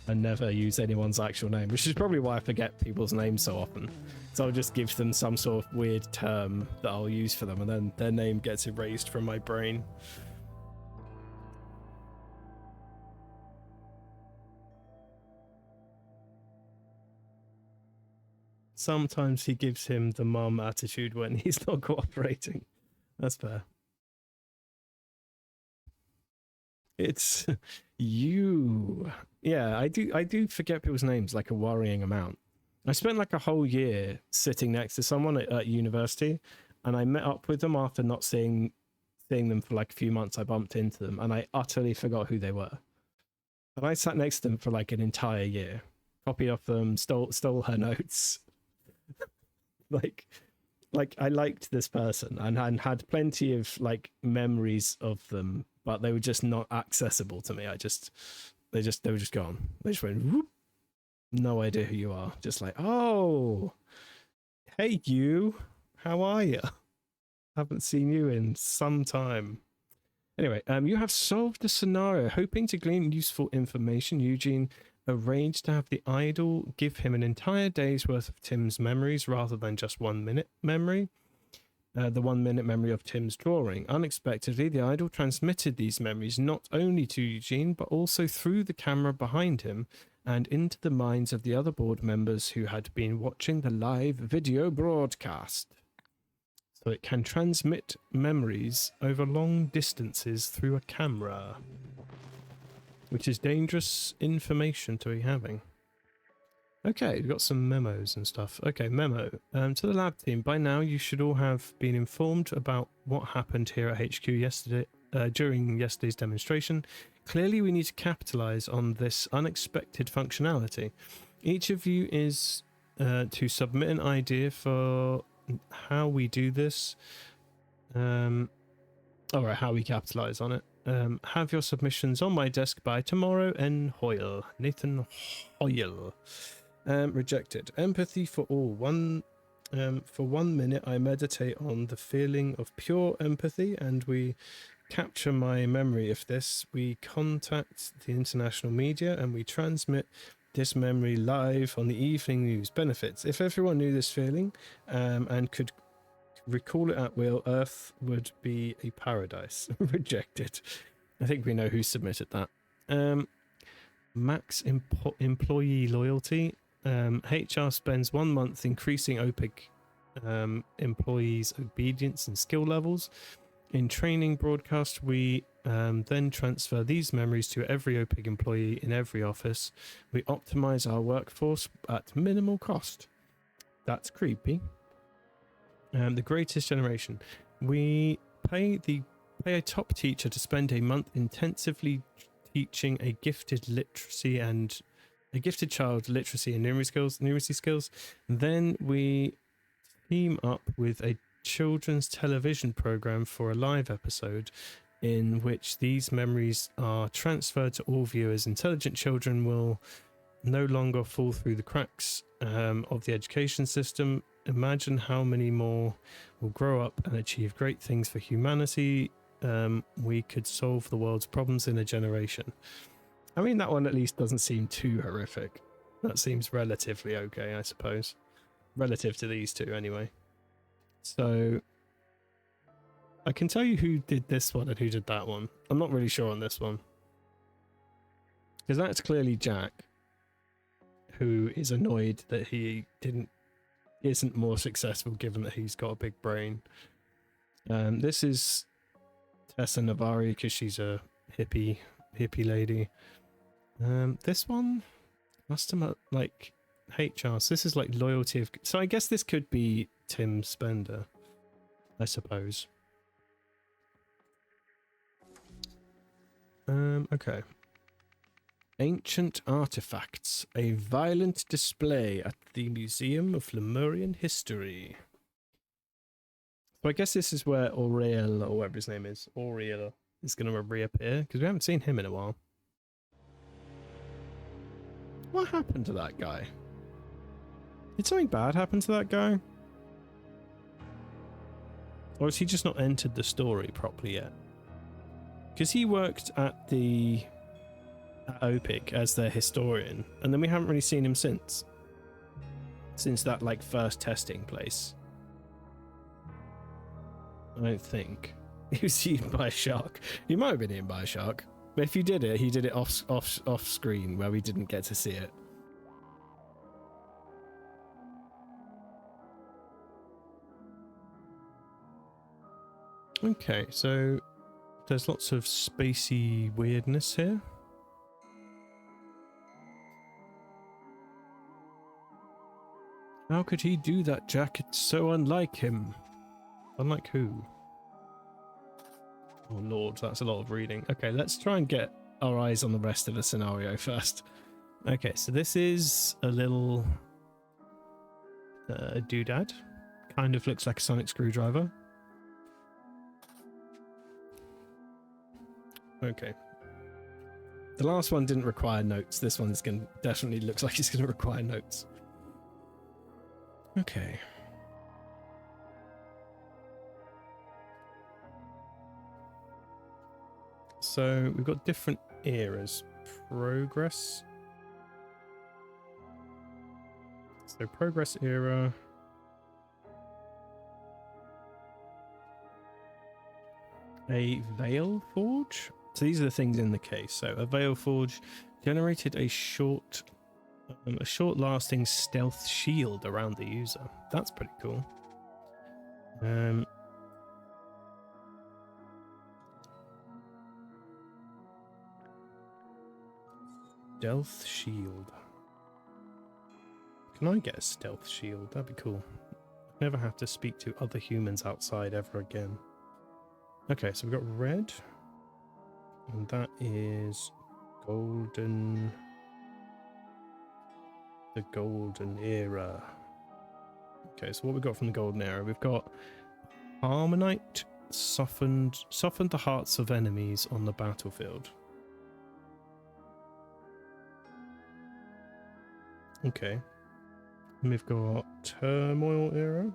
and never use anyone's actual name, which is probably why I forget people's names so often. So I'll just give them some sort of weird term that I'll use for them, and then their name gets erased from my brain. Sometimes he gives him the mum attitude when he's not cooperating. That's fair. It's you. Yeah, I do forget people's names like a worrying amount. I spent like a whole year sitting next to someone at university, and I met up with them after not seeing them for like a few months. I bumped into them and I utterly forgot who they were. And I sat next to them for like an entire year, copied off them, stole her notes. like I liked this person and had plenty of like memories of them, but they were just not accessible to me. They were just gone. They just went whoop. No idea who you are. Just like, oh, hey you, how are you? Haven't seen you in some time. Anyway, you have solved the scenario. Hoping to glean useful information, Eugene arranged to have the idol give him an entire day's worth of Tim's memories rather than just 1 minute memory. The 1 minute memory of Tim's drawing. Unexpectedly, the idol transmitted these memories not only to Eugene, but also through the camera behind him and into the minds of the other board members who had been watching the live video broadcast. So it can transmit memories over long distances through a camera, which is dangerous information to be having. Okay, we've got some memos and stuff. Okay, memo. To the lab team, by now you should all have been informed about what happened here at HQ yesterday during yesterday's demonstration. Clearly, we need to capitalize on this unexpected functionality. Each of you is to submit an idea for how we do this. Alright, how we capitalize on it. Have your submissions on my desk by tomorrow. N. Hoyle. Nathan Hoyle. Rejected. Empathy for all. For 1 minute, I meditate on the feeling of pure empathy, and we capture my memory of this. We contact the international media, and we transmit this memory live on the evening news. Benefits. If everyone knew this feeling and could recall it at will, Earth would be a paradise. Rejected. I think we know who submitted that. Max employee loyalty. HR spends 1 month increasing OPIG employees' obedience and skill levels. In training broadcast, we then transfer these memories to every OPIG employee in every office. We optimize our workforce at minimal cost. That's creepy. The greatest generation. We pay a top teacher to spend a month intensively teaching a gifted child literacy and numeracy skills. Then we team up with a children's television program for a live episode in which these memories are transferred to all viewers. Intelligent children will no longer fall through the cracks of the education system. Imagine how many more will grow up and achieve great things for humanity. We could solve the world's problems in a generation. I mean, that one at least doesn't seem too horrific. That seems relatively okay, I suppose. Relative to these two, anyway. So, I can tell you who did this one and who did that one. I'm not really sure on this one. Because that's clearly Jack, who is annoyed that he isn't more successful given that he's got a big brain. This is Tessa Navari because she's a hippie lady. This one, customer, like HR. So this is like loyalty of. So I guess this could be Tim Spender, I suppose. Okay. Ancient artifacts. A violent display at the Museum of Lemurian History. So I guess this is where Auriel, or whatever his name is, Auriel, is going to reappear, because we haven't seen him in a while. What happened to that guy? Did something bad happen to that guy? Or has he just not entered the story properly yet? Because he worked at OPIC as their historian, and then we haven't really seen him since that like first testing place. I don't think he was eaten by a shark. He might have been eaten by a shark, but if he did it off screen where we didn't get to see it. Okay, so there's lots of spacey weirdness here. How could he do that, Jack? It's so unlike him. Unlike who? Oh lord, that's a lot of reading. Okay, let's try and get our eyes on the rest of the scenario first. Okay, so this is a little doodad. Kind of looks like a sonic screwdriver. Okay. The last one didn't require notes. This one's definitely looks like it's going to require notes. Okay. So we've got different eras. Progress. So progress era. A Veil Forge. So these are the things in the case. So a Veil Forge generated a short-lasting stealth shield around the user. That's pretty cool. Stealth shield. Can I get a stealth shield? That'd be cool. Never have to speak to other humans outside ever again. Okay, so we've got red. And that is golden. The golden era. Okay, so what we've got from the golden era, we've got Harmonite softened the hearts of enemies on the battlefield. Okay. And we've got Turmoil era.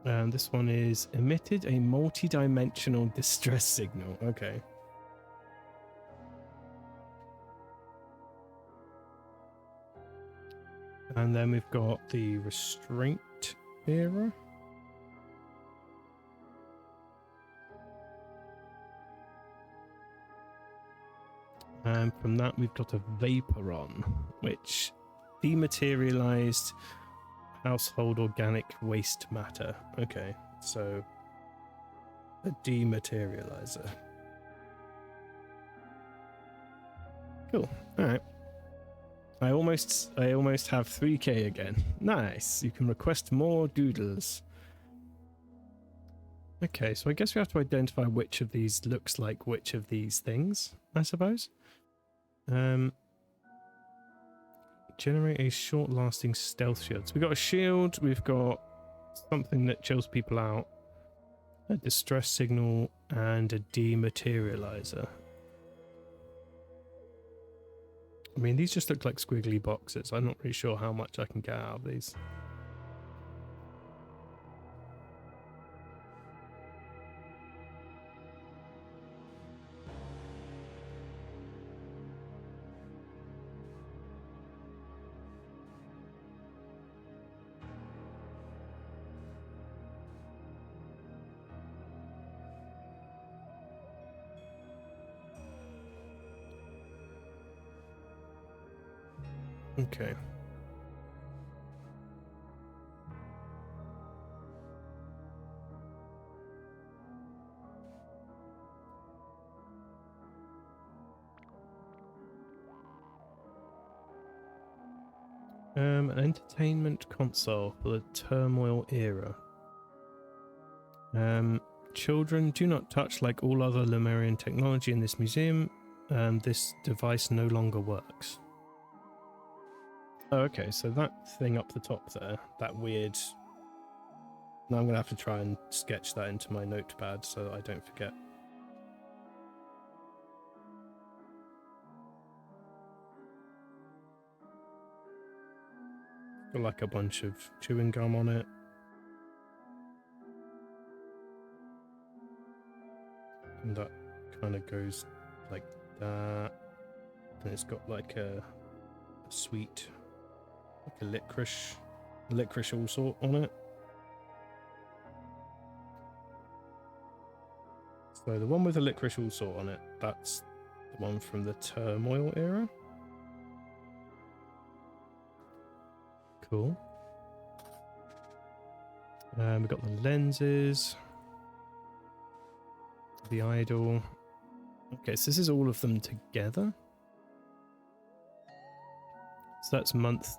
And this one is emitted a multi-dimensional distress signal. Okay. And then we've got the restraint era. And from that we've got a Vaporon, which dematerialized household organic waste matter. Okay, so a dematerializer. Cool. All right. I almost have 3k again. Nice. You can request more doodles. Okay, so I guess we have to identify which of these looks like which of these things, I suppose. Generate a short-lasting stealth shield. So we've got a shield, we've got something that chills people out, a distress signal, and a dematerializer. I mean, these just look like squiggly boxes. I'm not really sure how much I can get out of these. Okay. An entertainment console for the Turmoil era. Children, do not touch. Like all other Lemurian technology in this museum, this device no longer works. Oh, okay, so that thing up the top there, that weird... Now I'm going to have to try and sketch that into my notepad so that I don't forget. Got like a bunch of chewing gum on it. And that kind of goes like that. And it's got like a sweet, like a licorice all sort on it. So the one with the licorice all sort on it, that's the one from the turmoil era. Cool. We've got the lenses, the idol. Okay, so this is all of them together. So that's month,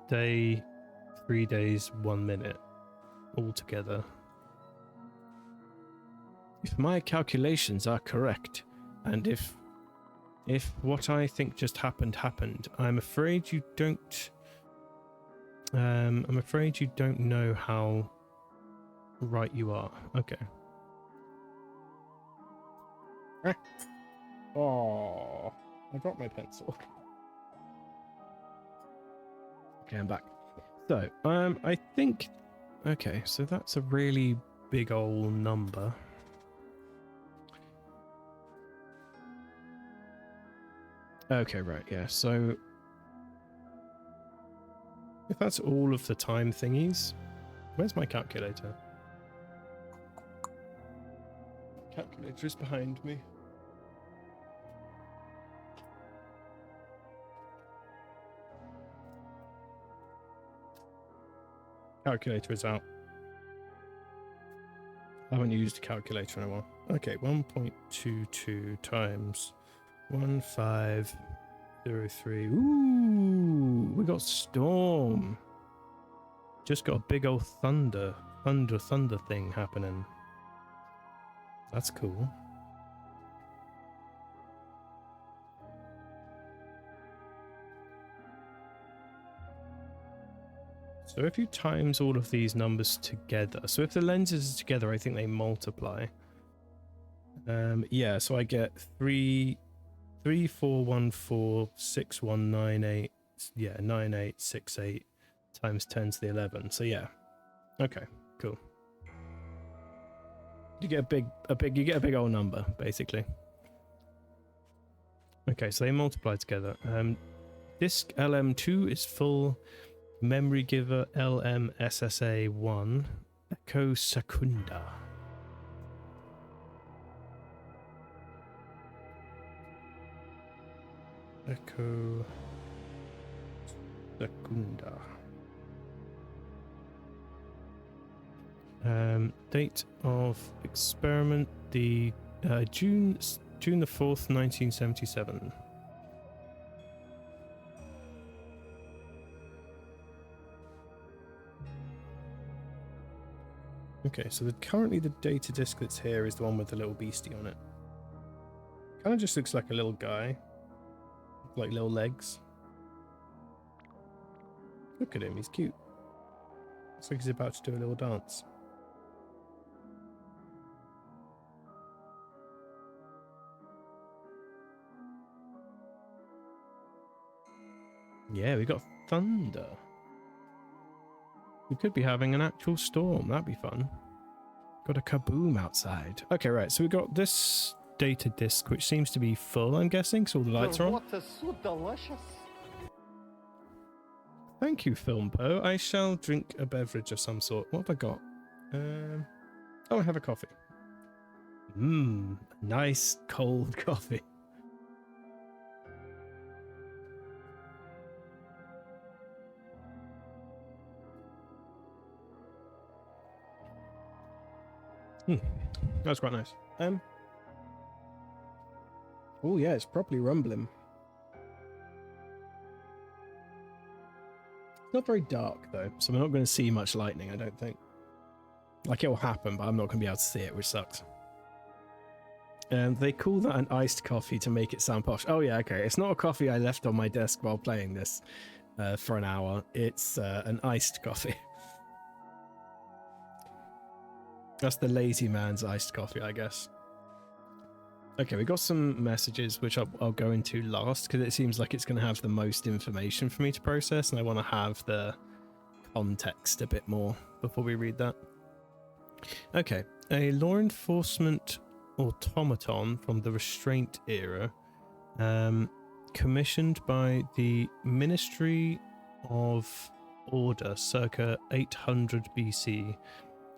day, 3 days, 1 minute, all together. If my calculations are correct, and if what I think just happened, I'm afraid you don't. I'm afraid you don't know how right you are. Okay. Oh, I dropped my pencil. Okay, I'm back. So, I think... Okay, so that's a really big old number. Okay, right, yeah, so... If that's all of the time thingies... Where's my calculator? Calculator is behind me. Calculator is out. I haven't used a calculator in a while. Okay, 1.22 times 1503. Ooh, we got storm. Just got a big old thunder thing happening. That's cool. So if you times all of these numbers together, so if the lenses are together, I think they multiply. Yeah, so I get 3,414,6198. Yeah, 9868 times 10 to the 11. So yeah, okay, cool. You get a big old number basically. Okay, so they multiply together. Disk LM2 is full. Memory giver LMSSA1 Echo Secunda. Echo Secunda. Date of experiment the June the 4th, 1977. Okay, so currently the data disk that's here is the one with the little beastie on it. Kind of just looks like a little guy. Like little legs. Look at him, he's cute. Looks like he's about to do a little dance. Yeah, we got thunder. We could be having an actual storm. That'd be fun. Got a kaboom outside. Okay, right. So we got this data disk, which seems to be full, I'm guessing, so all the lights are on. Thank you, Filmpo. I shall drink a beverage of some sort. What have I got? Oh, I have a coffee. Nice cold coffee. That's quite nice. Oh yeah, it's properly rumbling. It's not very dark though, so we're not going to see much lightning, I don't think. Like, it will happen, but I'm not going to be able to see it, which sucks. They call that an iced coffee to make it sound posh. Oh yeah, okay. It's not a coffee I left on my desk while playing this for an hour. It's an iced coffee. That's the lazy man's iced coffee, I guess. Okay, we got some messages, which I'll go into last, because it seems like it's going to have the most information for me to process, and I want to have the context a bit more before we read that. Okay, a law enforcement automaton from the Restraint era, commissioned by the Ministry of Order circa 800 BC.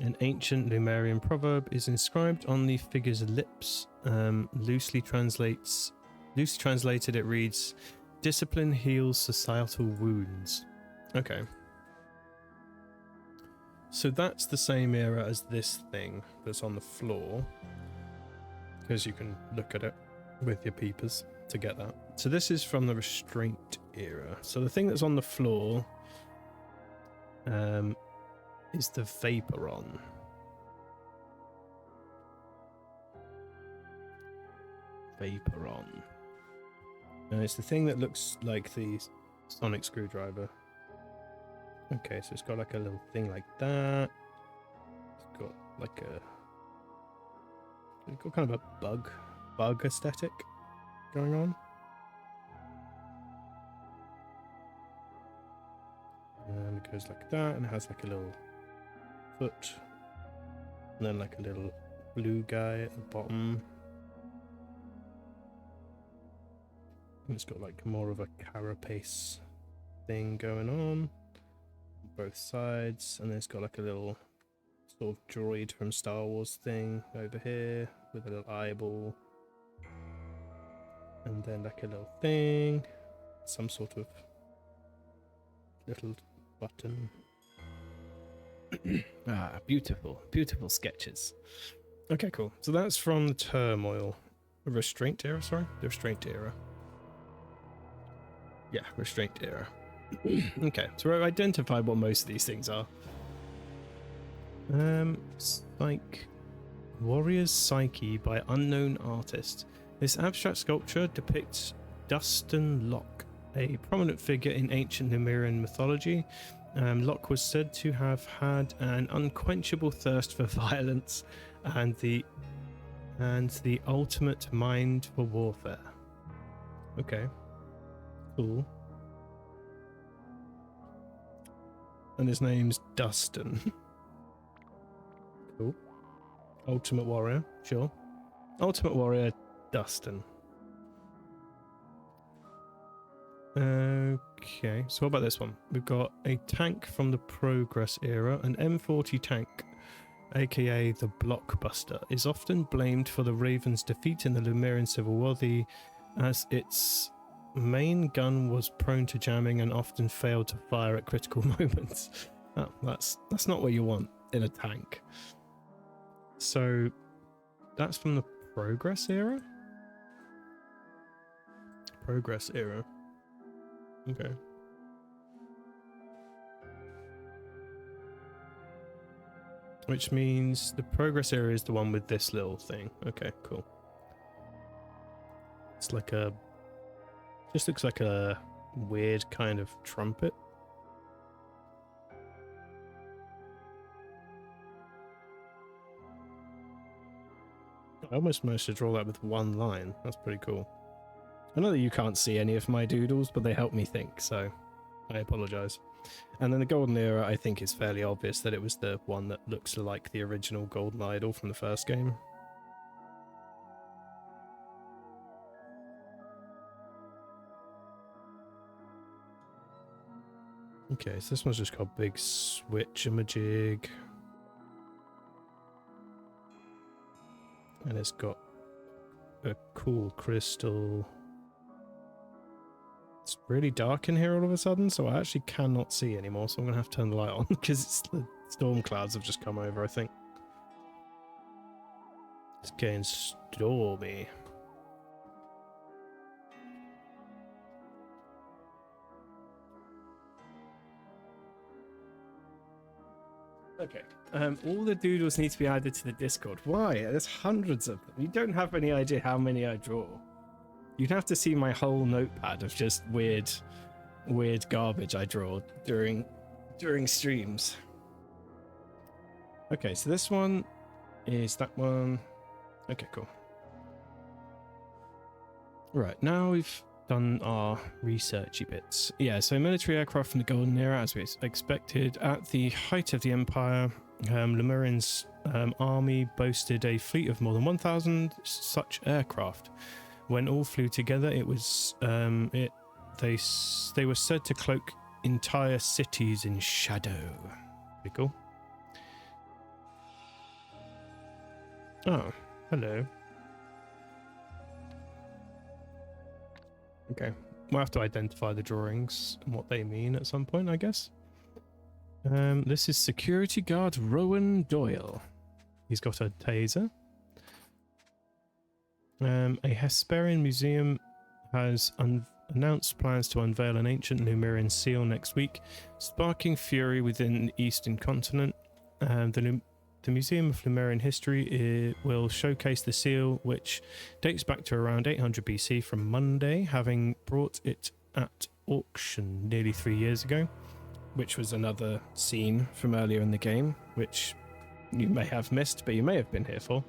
An ancient Lemurian proverb is inscribed on the figure's lips. Loosely translated, it reads, "Discipline heals societal wounds." Okay. So that's the same era as this thing that's on the floor, because you can look at it with your peepers to get that. So this is from the Restraint era. So the thing that's on the floor is the Vaporon. Vaporon. And it's the thing that looks like the sonic screwdriver. Okay, so it's got like a little thing like that. It's got like it's got kind of a bug aesthetic going on. And it goes like that, and it has like a little foot, and then like a little blue guy at the bottom. And it's got like more of a carapace thing going on both sides, and then it's got like a little sort of droid from Star Wars thing over here with a little eyeball, and then like a little thing, some sort of little button. Beautiful sketches. Okay, cool. So that's from the Turmoil Restraint era, sorry? The Restraint era. Yeah, Restraint era. Okay, so I've identified what most of these things are. Like Warrior's Psyche by unknown artist. This abstract sculpture depicts Dustin Locke, a prominent figure in ancient Lemurian mythology. Locke was said to have had an unquenchable thirst for violence and the ultimate mind for warfare. Okay, cool. And his name's Dustin. Cool. Ultimate Warrior, sure. Ultimate Warrior, Dustin. Okay, so what about this one? We've got a tank from the Progress era. An M40 tank, aka the Blockbuster, is often blamed for the Ravens' defeat in the Lemurian Civil War, as its main gun was prone to jamming and often failed to fire at critical moments. Oh, that's not what you want in a tank. So that's from the Progress era? Progress era. Okay. Which means the Progress era is the one with this little thing. Okay, cool. It's like a... just looks like a weird kind of trumpet. I almost managed to draw that with one line. That's pretty cool. I know that you can't see any of my doodles, but they help me think, so I apologise. And then the Golden Era, I think it's fairly obvious that it was the one that looks like the original Golden Idol from the first game. Okay, so this one's just got big switch-a-majig. And it's got a cool crystal. It's really dark in here all of a sudden, so I actually cannot see anymore, so I'm going to have to turn the light on, because the storm clouds have just come over, I think. It's getting stormy. Okay. All the doodles need to be added to the Discord. Why? There's hundreds of them. You don't have any idea how many I draw. You'd have to see my whole notepad of just weird garbage I draw during streams. Okay, so this one is that one. Okay, cool. Right, now we've done our researchy bits. Yeah, so military aircraft from the Golden Era, as we expected. At the height of the Empire, Lemurian's army boasted a fleet of more than 1,000 such aircraft. When all flew together, it was they were said to cloak entire cities in shadow. Pretty cool. Oh, hello. Okay, we'll have to identify the drawings and what they mean at some point, I guess. This is security guard Rowan Doyle. He's got a taser. A Hesperian museum has announced plans to unveil an ancient Lemurian seal next week, sparking fury within the Eastern continent. The Museum of Lemurian History will showcase the seal, which dates back to around 800 BC from Monday, having brought it at auction nearly 3 years ago, which was another scene from earlier in the game, which you may have missed, but you may have been here for.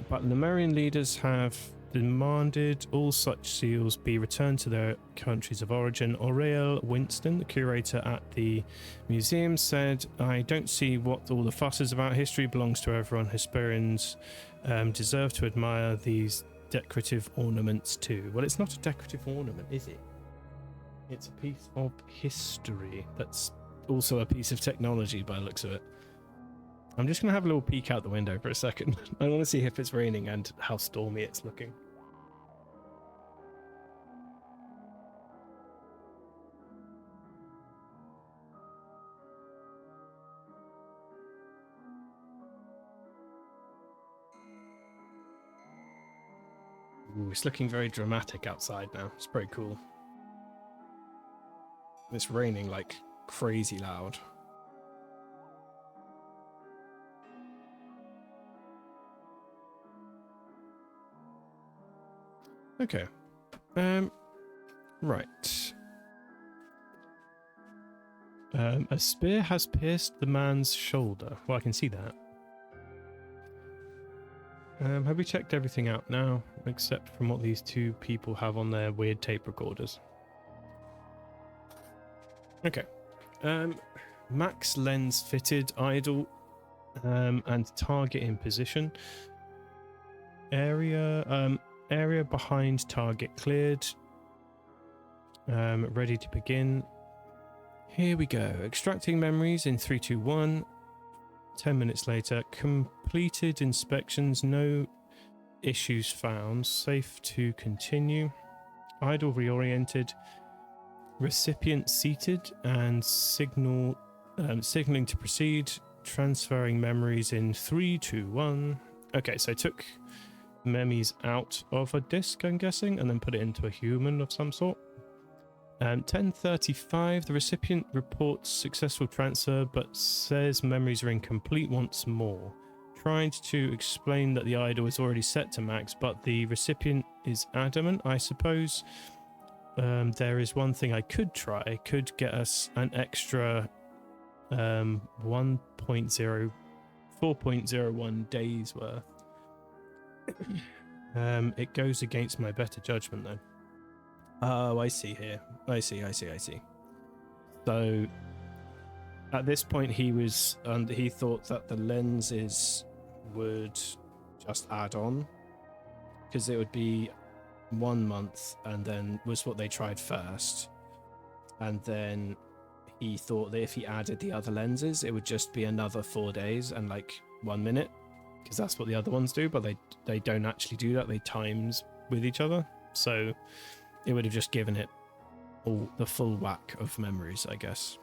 But Lemurian leaders have demanded all such seals be returned to their countries of origin. Aurel Winston, the curator at the museum, said, "I don't see what all the fuss is about. History belongs to everyone. Hesperians deserve to admire these decorative ornaments too." Well, it's not a decorative ornament, is it? It's a piece of history that's also a piece of technology by the looks of it. I'm just going to have a little peek out the window for a second. I want to see if it's raining and how stormy it's looking. Ooh, it's looking very dramatic outside now. It's pretty cool. It's raining like crazy loud. Okay. Right. A spear has pierced the man's shoulder. Well, I can see that. Have we checked everything out now, except from what these two people have on their weird tape recorders? Okay. Max lens fitted, idle, and target in position. Area behind target cleared. Ready to begin. Here we go. Extracting memories in 3, 2, 1. 10 minutes later. Completed inspections. No issues found. Safe to continue. Idle reoriented. Recipient seated and signaling to proceed. Transferring memories in 3, 2, 1. Okay, so I took memes out of a disk, I'm guessing, and then put it into a human of some sort. 10:35, the recipient reports successful transfer but says memories are incomplete once more. Tried to explain that the idle is already set to max, but the recipient is adamant. I suppose there is one thing I could try. I could get us an extra 4.01 days worth. It goes against my better judgment though. Oh, I see here. I see. So at this point he thought that the lenses would just add on, because it would be 1 month, and then was what they tried first, and then he thought that if he added the other lenses it would just be another 4 days and like 1 minute, because that's what the other ones do, but they don't actually do that. They times with each other, so it would have just given it all the full whack of memories, I guess.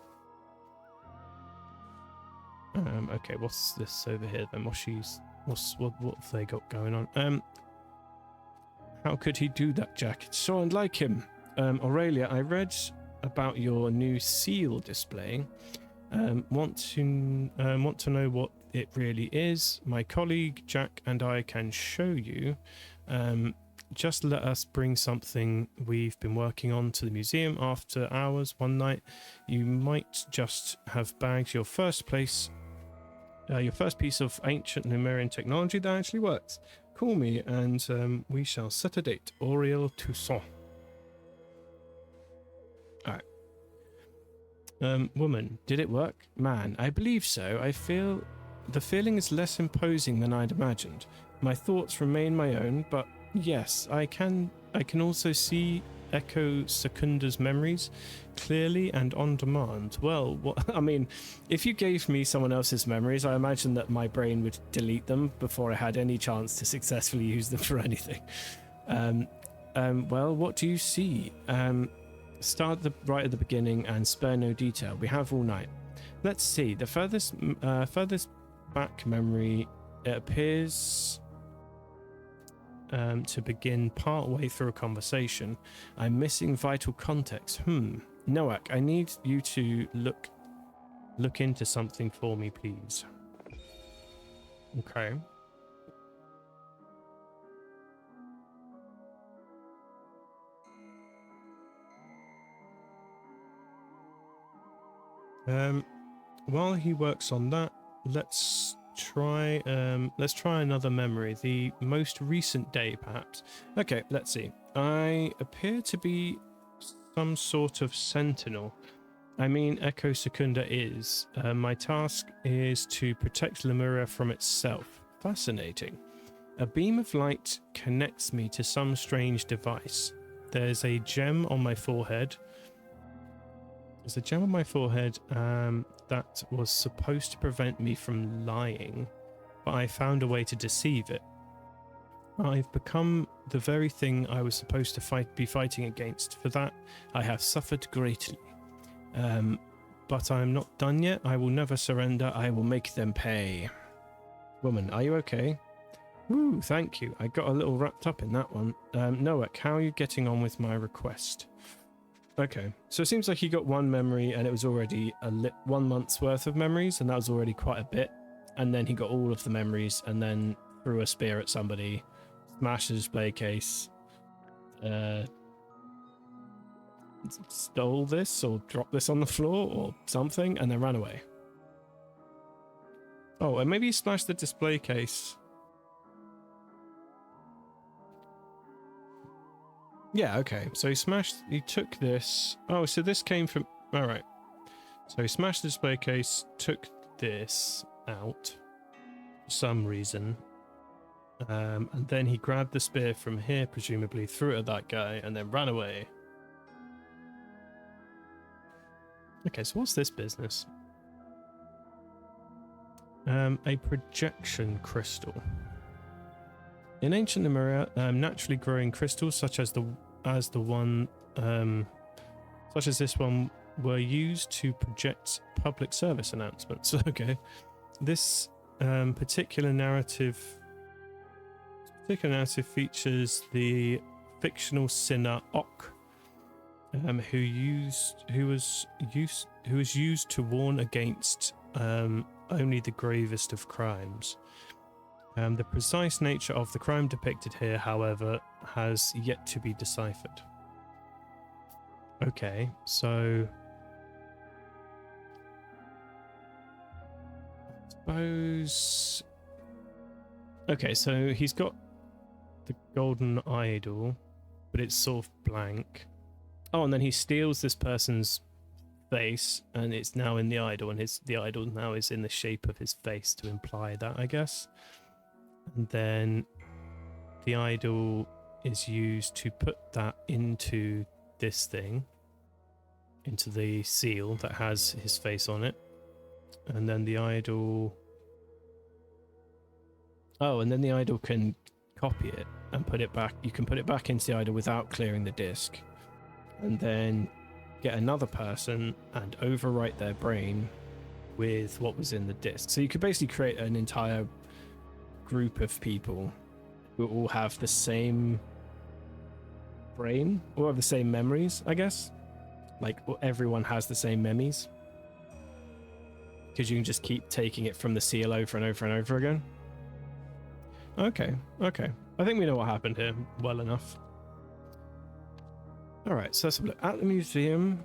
Okay, what's this over here then? What have they got going on? How could he do that, Jack? It's so unlike him. Aurelia, I read about your new seal display. Want to know what it really is? My colleague Jack and I can show you. Just let us bring something we've been working on to the museum after hours one night. You might just have bagged your first piece of ancient Lemurian technology that actually works. Call me and we shall set a date. Auriel Toussaint. Alright. Woman, did it work? Man, I believe so. The feeling is less imposing than I'd imagined. My thoughts remain my own, but yes, I can also see Echo Secunda's memories clearly and on demand. Well, I mean, if you gave me someone else's memories, I imagine that my brain would delete them before I had any chance to successfully use them for anything. Well, what do you see? Start right at the beginning and spare no detail. We have all night. Let's see. The furthest back memory, it appears to begin part way through a conversation. I'm missing vital context. Noak, I need you to look into something for me, please. Okay. While he works on that, let's try another memory. The most recent day, perhaps. Okay, let's see. I appear to be some sort of sentinel. I mean, Echo Secunda is. My task is to protect Lemuria from itself. Fascinating. A beam of light connects me to some strange device. There's a gem on my forehead. There's a gem on my forehead that was supposed to prevent me from lying, but I found a way to deceive it. I've become the very thing I was supposed to be fighting against. For that, I have suffered greatly. But I'm not done yet. I will never surrender. I will make them pay. Woman, are you okay? Woo, thank you. I got a little wrapped up in that one. Noak, how are you getting on with my request? Okay, so it seems like he got one memory and it was already 1 month's worth of memories, and that was already quite a bit. And then he got all of the memories and then threw a spear at somebody, smashed the display case, stole this or dropped this on the floor or something, and then ran away. Oh, and maybe he smashed the display case. Yeah, okay. So he took this. Oh, so this came from... All right. So he smashed the display case, took this out for some reason. And then he grabbed the spear from here, presumably threw it at that guy, and then ran away. Okay, so what's this business? A projection crystal. In ancient Lemuria, naturally growing crystals such as this one were used to project public service announcements. Okay, this particular narrative features the fictional sinner Ok, who was used to warn against only the gravest of crimes. The precise nature of the crime depicted here, however, has yet to be deciphered. Okay, so I suppose... Okay, so he's got the golden idol, but it's sort of blank. Oh, and then he steals this person's face, and it's now in the idol, and the idol now is in the shape of his face to imply that, I guess. And then the idol is used to put that into this thing, into the seal that has his face on it. And then the idol... Oh, and then the idol can copy it and put it back. You can put it back into the idol without clearing the disk. And then get another person and overwrite their brain with what was in the disk. So you could basically create an entire group of people who all have the same brain or have the same memories, I guess. Like everyone has the same memories. Because you can just keep taking it from the seal over and over and over again. Okay, okay. I think we know what happened here well enough. Alright, so let's have a look. At the museum,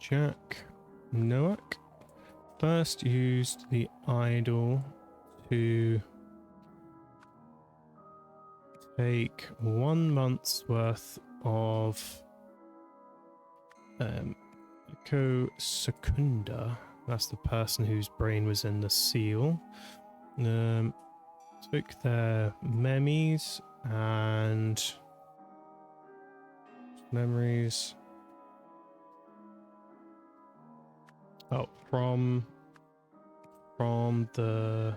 Jack Noack first used the idol to take 1 month's worth of Echo Secunda. That's the person whose brain was in the seal. Took their memories and memories. Oh, from the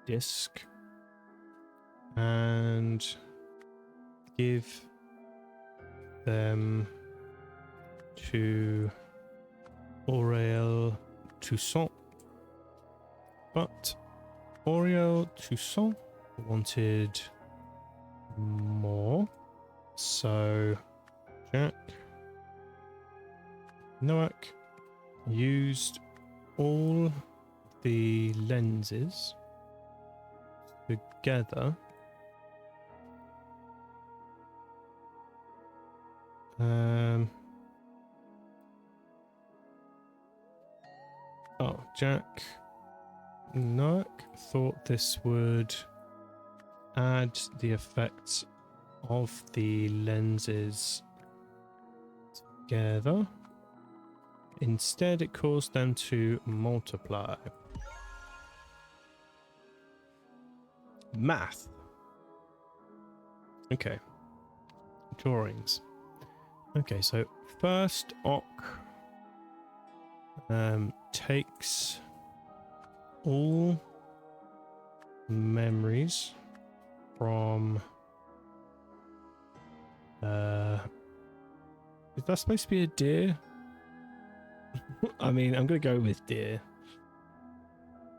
disc and give them to Aurel Toussaint, but Aurel Toussaint wanted more, so Jack Noack used all the lenses together Jack Noack thought this would add the effects of the lenses together. Instead, it caused them to multiply. Math. Okay. Drawings. Okay, so first Ock takes all memories from is that supposed to be a deer? I mean, I'm gonna go with deer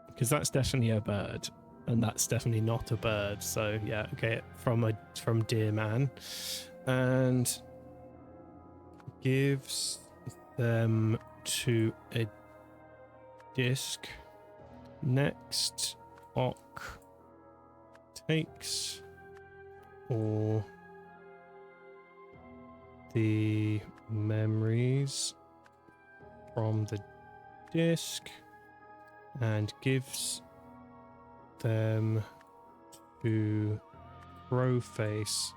because that's definitely a bird and that's definitely not a bird, so yeah, okay, from deer man, and gives them to a disc. Next, Ock takes all the memories from the disc and gives them to Crowface.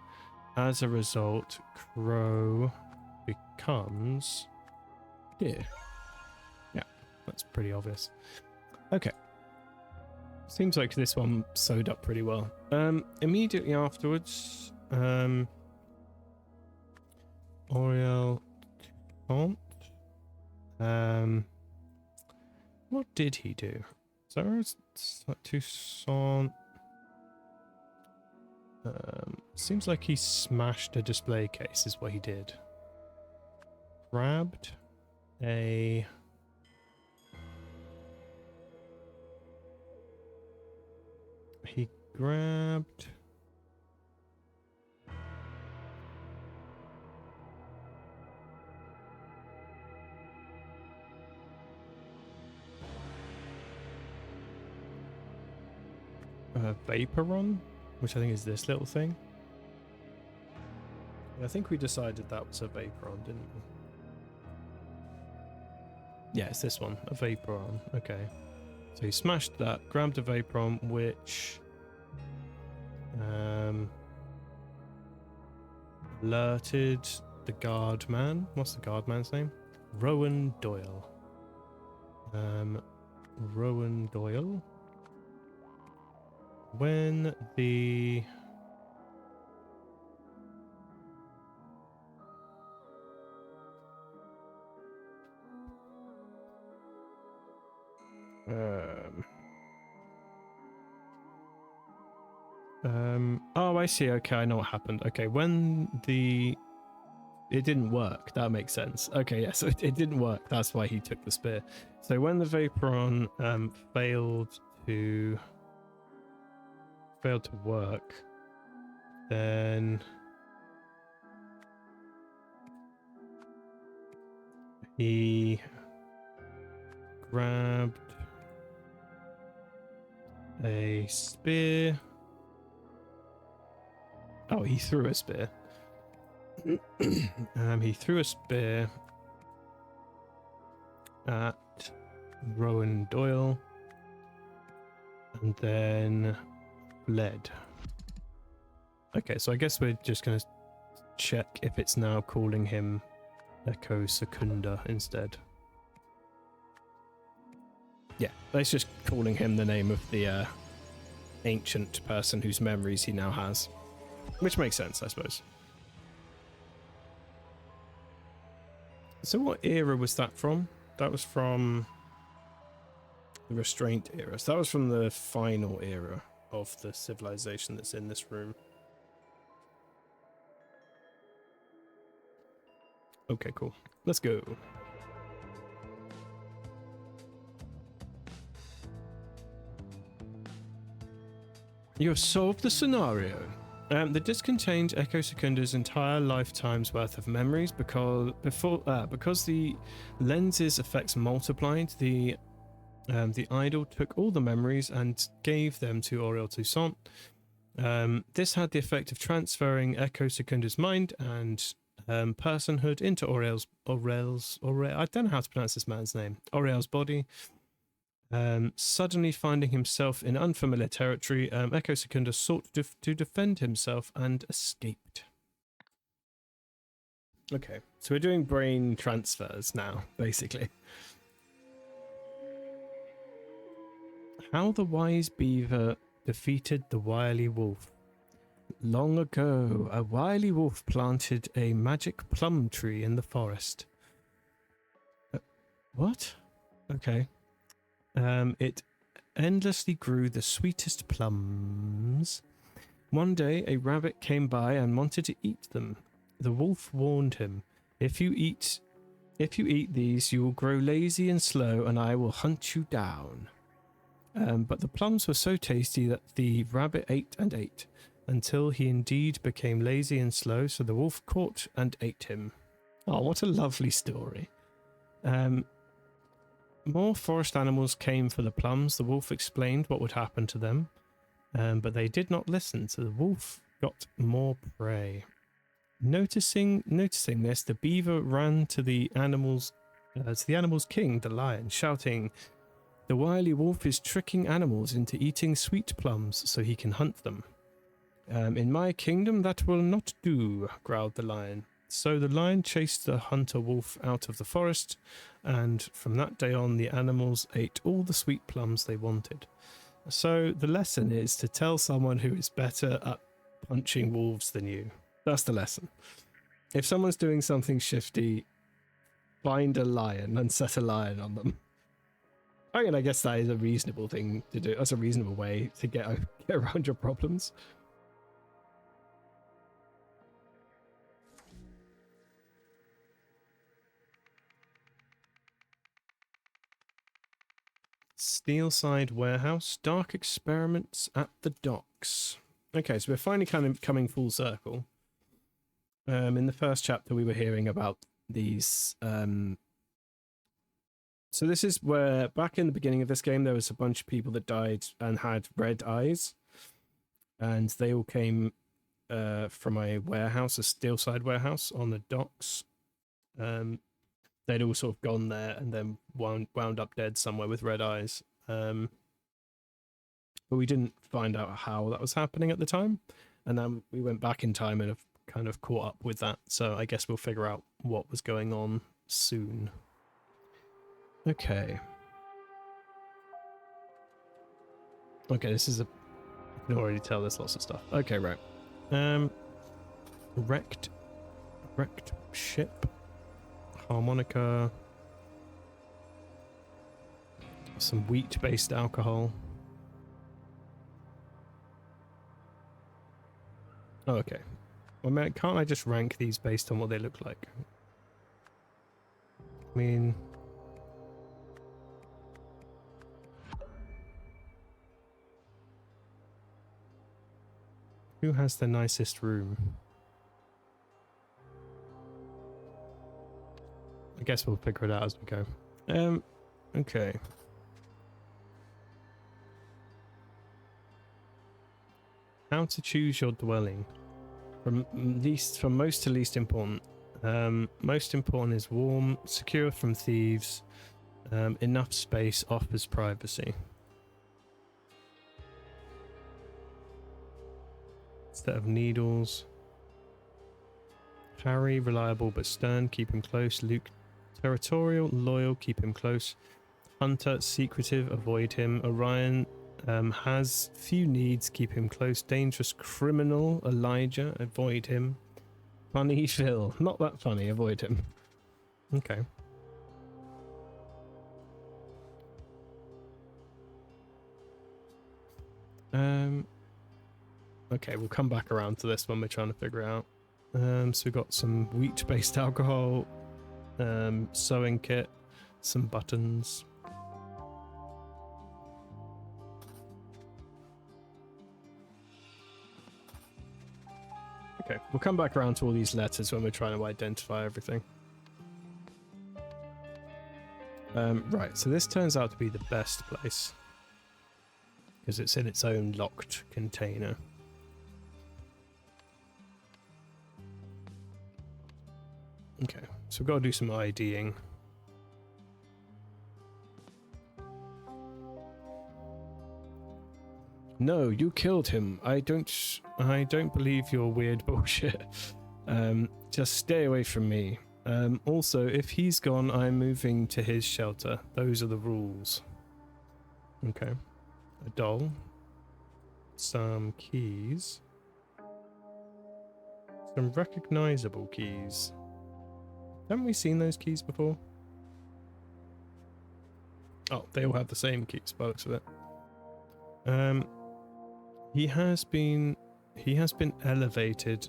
As a result, Crow becomes deer. Yeah, that's pretty obvious. Okay. Seems like this one sewed up pretty well. Immediately afterwards, Aurel Toussaint. What did he do? Toussaint. Seems like he smashed a display case is what he did. Grabbed a Vaporon, which I think is this little thing. I think we decided that was a Vaporon, didn't we? Yeah, it's this one, a Vaporon. Okay. So he smashed that, grabbed a Vaporon, which alerted the guard man. What's the guard man's name? Rowan Doyle. Rowan Doyle. When the oh, I see. Okay, I know what happened. Okay, when it didn't work. That makes sense. Okay, yeah, so it didn't work. That's why he took the spear. So when the Vaporon failed to work, then He grabbed a spear. Oh, he threw a spear. He threw a spear at Rowan Doyle and then fled. Okay, so I guess we're just going to check if it's now calling him Echo Secunda instead. Yeah, it's just calling him the name of the ancient person whose memories he now has. Which makes sense, I suppose. So what era was that from? That was from the Restraint era. So that was from the final era of the civilization that's in this room. Okay, cool. Let's go. You have solved the scenario. The disc contains Echo Secunda's entire lifetime's worth of memories because the lens's effects multiplied. The idol took all the memories and gave them to Aurel Toussaint. This had the effect of transferring Echo Secunda's mind and personhood into Aurel's I don't know how to pronounce this man's name. Aurel's body. Suddenly finding himself in unfamiliar territory, Echo Secunda sought to defend himself and escaped. Okay, so we're doing brain transfers now, basically. How the wise beaver defeated the wily wolf. Long ago, a wily wolf planted a magic plum tree in the forest. What? Okay. It endlessly grew the sweetest plums. One day, a rabbit came by and wanted to eat them. The wolf warned him, If you eat these, you will grow lazy and slow, and I will hunt you down." But the plums were so tasty that the rabbit ate and ate, until he indeed became lazy and slow, so the wolf caught and ate him. Oh, what a lovely story. More forest animals came for the plums. The wolf explained what would happen to them, but they did not listen, so the wolf got more prey. Noticing this, the beaver ran to the animal's king, the lion, shouting, "The wily wolf is tricking animals into eating sweet plums so he can hunt them." "In my kingdom that will not do," growled the lion. So the lion chased the hunter wolf out of the forest, and from that day on, the animals ate all the sweet plums they wanted. So the lesson is to tell someone who is better at punching wolves than you. That's the lesson. If someone's doing something shifty, find a lion and set a lion on them. I mean, I guess that is a reasonable thing to do. That's a reasonable way to get around your problems. Steelside Warehouse, dark experiments at the docks. Okay, so we're finally kind of coming full circle. In the first chapter, we were hearing about these. So this is where, back in the beginning of this game, there was a bunch of people that died and had red eyes, and they all came from a warehouse, a Steelside warehouse on the docks. They'd all sort of gone there and then wound up dead somewhere with red eyes. But we didn't find out how that was happening at the time. And then we went back in time and have kind of caught up with that. So I guess we'll figure out what was going on soon. Okay. Okay, this is I can already tell there's lots of stuff. Okay, right. Wrecked ship. Harmonica. Some wheat-based alcohol. Oh, okay. Well, man, can't I just rank these based on what they look like? I mean... who has the nicest room? guess we'll figure it out as we go. Okay. How to choose your dwelling. From most to least important. Most important is warm, secure from thieves, enough space, offers privacy. Set of needles. Harry, reliable but stern, keep him close. Luke, territorial, loyal, keep him close. Hunter, secretive, avoid him. Orion has few needs, keep him close. Dangerous criminal, Elijah, avoid him. Funny Phil, not that funny, avoid him. Okay. Okay, we'll come back around to this when we're trying to figure it out. So we've got some wheat-based alcohol, sewing kit, some buttons. Okay, we'll come back around to all these letters when we're trying to identify everything. Right, so this turns out to be the best place, because it's in its own locked container. Okay, so we've got to do some IDing. No, you killed him. I don't believe your weird bullshit. Just stay away from me. Also, if he's gone, I'm moving to his shelter. Those are the rules. Okay. A doll. Some keys. Some recognizable keys. Haven't we seen those keys before? Oh, they all have the same keys by the looks of it. He has been elevated.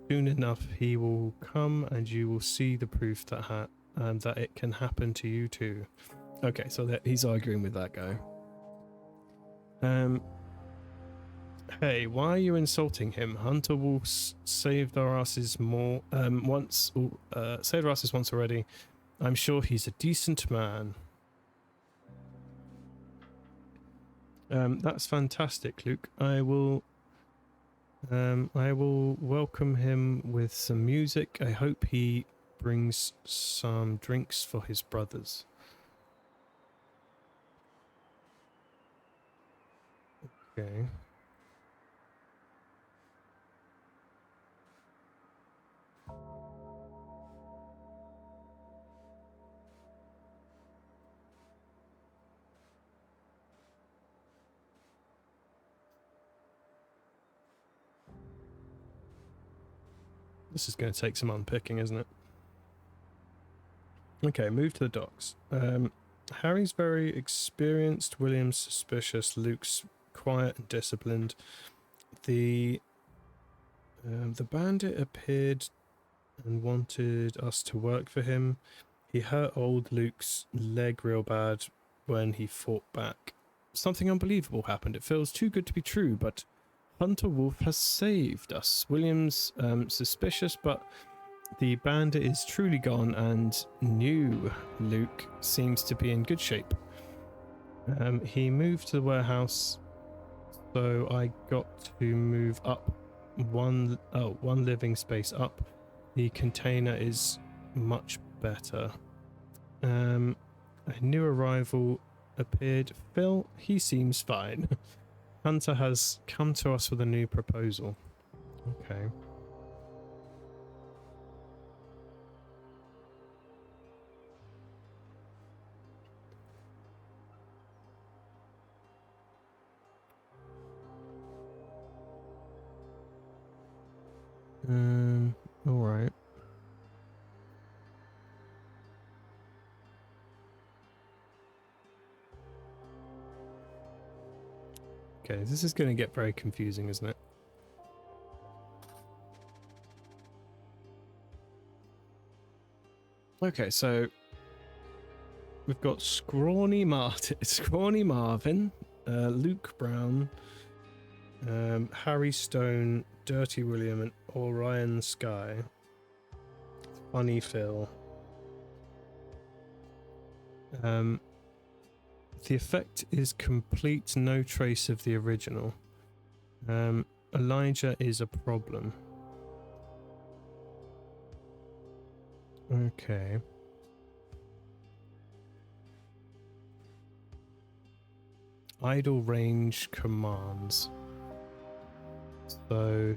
Soon enough, he will come and you will see the proof that that it can happen to you too. Okay, so he's arguing with that guy. Hey, why are you insulting him? Hunter Wolf saved our asses saved our asses once already. I'm sure he's a decent man. That's fantastic, Luke. I will welcome him with some music. I hope he brings some drinks for his brothers. Okay. This is going to take some unpicking, isn't it? Okay, move to the docks. Harry's very experienced, William's suspicious, Luke's quiet and disciplined. The bandit appeared and wanted us to work for him. He hurt old Luke's leg real bad when he fought back. Something unbelievable happened. It feels too good to be true, but Hunter Wolf has saved us. William's suspicious, but the bandit is truly gone, and new Luke seems to be in good shape. He moved to the warehouse, so I got to move up one living space up. The container is much better. A new arrival appeared. Phil, he seems fine. Hunter has come to us with a new proposal. Okay. All right. Okay, this is going to get very confusing, isn't it? Okay, so we've got Scrawny Marvin, Luke Brown, Harry Stone, Dirty William, and Orion Sky. Funny Phil. The effect is complete, no trace of the original. Elijah is a problem. Okay. Idle range commands. So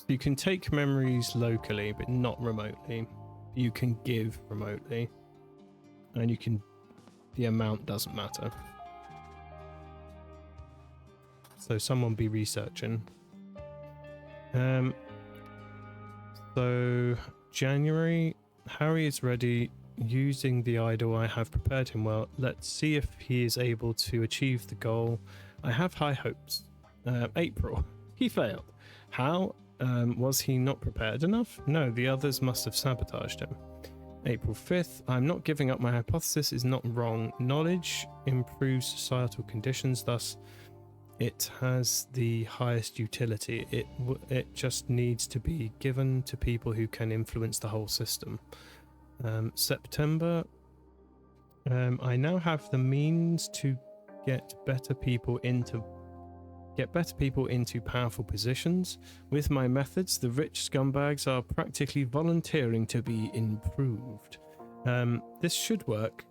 you can take memories locally, but not remotely. You can give remotely, and you can. The amount doesn't matter. So someone be researching. So January, Harry is ready. Using the idol, I have prepared him well. Let's see if he is able to achieve the goal. I have high hopes. April, he failed. How? Was he not prepared enough? No, the others must have sabotaged him. April 5th, I'm not giving up. My hypothesis is not wrong. Knowledge improves societal conditions, thus it has the highest utility. It just needs to be given to people who can influence the whole system. September, I now have the means to get better people into powerful positions. With my methods, the rich scumbags are practically volunteering to be improved. This should work.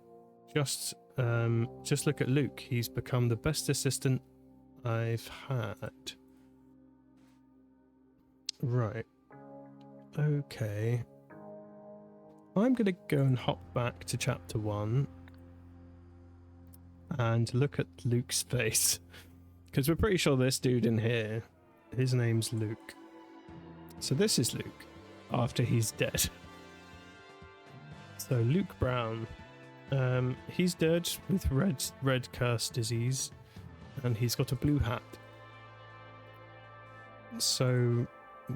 Just look at Luke. He's become the best assistant I've had. Right. Okay. I'm going to go and hop back to chapter 1 and look at Luke's face. Because we're pretty sure this dude in here, his name's Luke. So this is Luke after he's dead. So Luke Brown, he's dead with red curse disease, and he's got a blue hat. So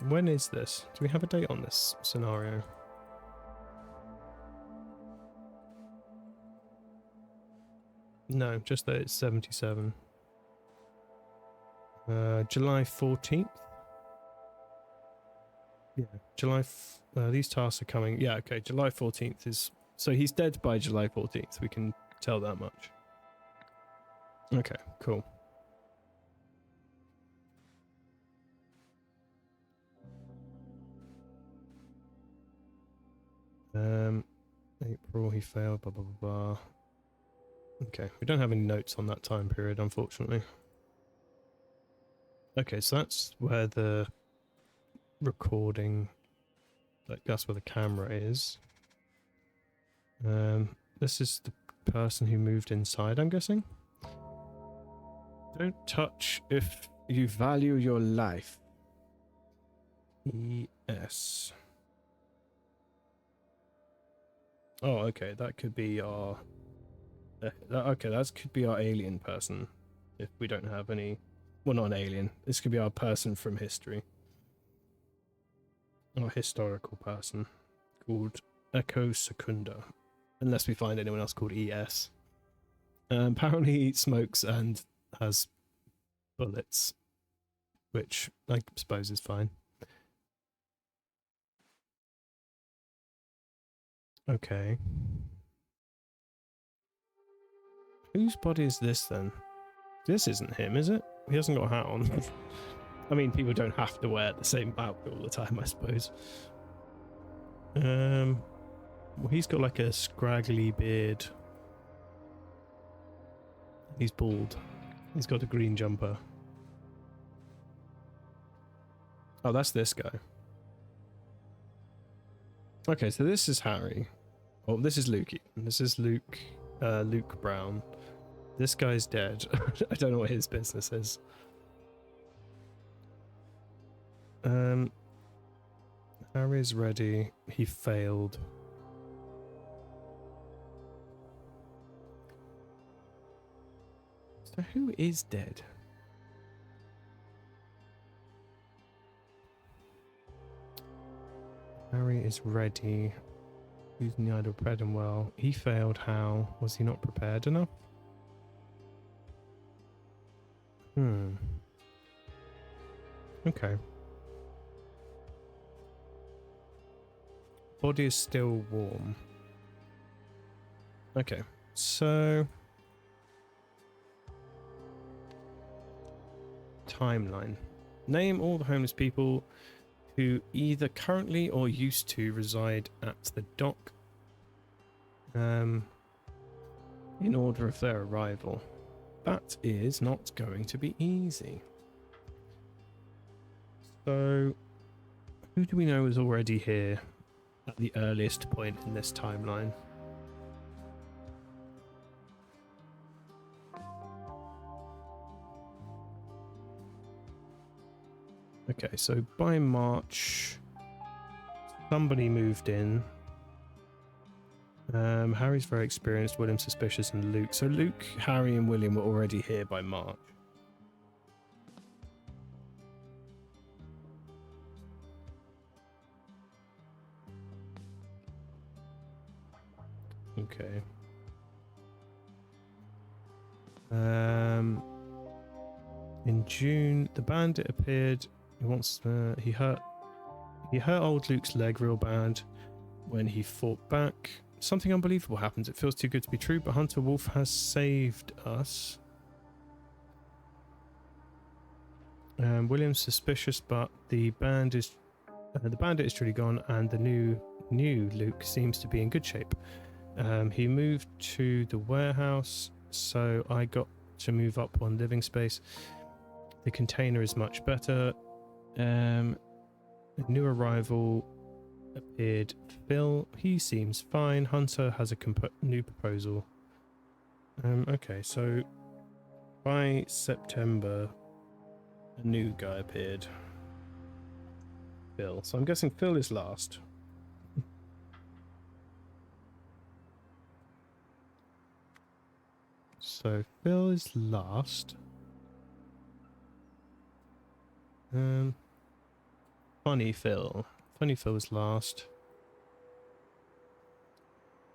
when is this? Do we have a date on this scenario? No, just that it's 77. July 14th. Yeah, these tasks are coming. Yeah, okay, July 14th is... So he's dead by July 14th. We can tell that much. Okay, cool. April, he failed, blah, blah, blah, blah. Okay, we don't have any notes on that time period, unfortunately. Okay, so that's where the recording, like that's where the camera is. This is the person who moved inside, I'm guessing. Don't touch if you value your life. ES. Oh, okay, that could be our... okay, that could be our alien person, if we don't have any... Well, not an alien. This could be our person from history. Our historical person, called Echo Secunda. Unless we find anyone else called ES. Apparently he smokes and has bullets, which I suppose is fine. Okay. Whose body is this then? This isn't him, is it? He hasn't got a hat on. I mean, people don't have to wear the same outfit all the time, I suppose. Well, he's got like a scraggly beard. He's bald. He's got a green jumper. Oh, that's this guy. Okay, so this is Harry. Oh, this is Lukey. This is Luke. Luke Brown. This guy's dead. I don't know what his business is. Harry's ready. He failed. So who is dead? Harry is ready. Using the idol prepared him well. He failed. How? Was he not prepared enough? Okay. Body is still warm. Okay, so timeline. Name all the homeless people who either currently or used to reside at the dock in order of their arrival. That is not going to be easy. So, who do we know is already here at the earliest point in this timeline? Okay, so by March, somebody moved in. Harry's very experienced, William suspicious, and Luke. So Luke, Harry, and William were already here by March. Okay. In June, the bandit appeared. He hurt old Luke's leg real bad when he fought back. Something unbelievable happens. It feels too good to be true, but Hunter Wolf has saved us. William's suspicious, but the bandit is truly gone, and the new Luke seems to be in good shape. He moved to the warehouse, so I got to move up one living space. The container is much better. A new arrival appeared, Phil. He seems fine. Hunter has a new proposal. Okay, so by September, a new guy appeared. Phil. So I'm guessing Phil is last. So Phil is last. Funny Phil. Funny Phil was last.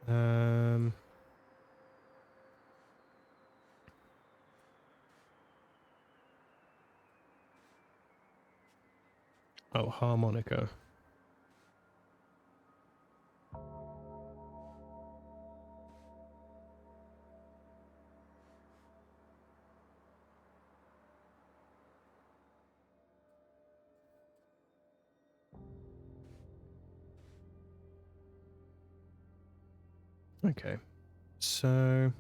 Oh, harmonica. Okay, so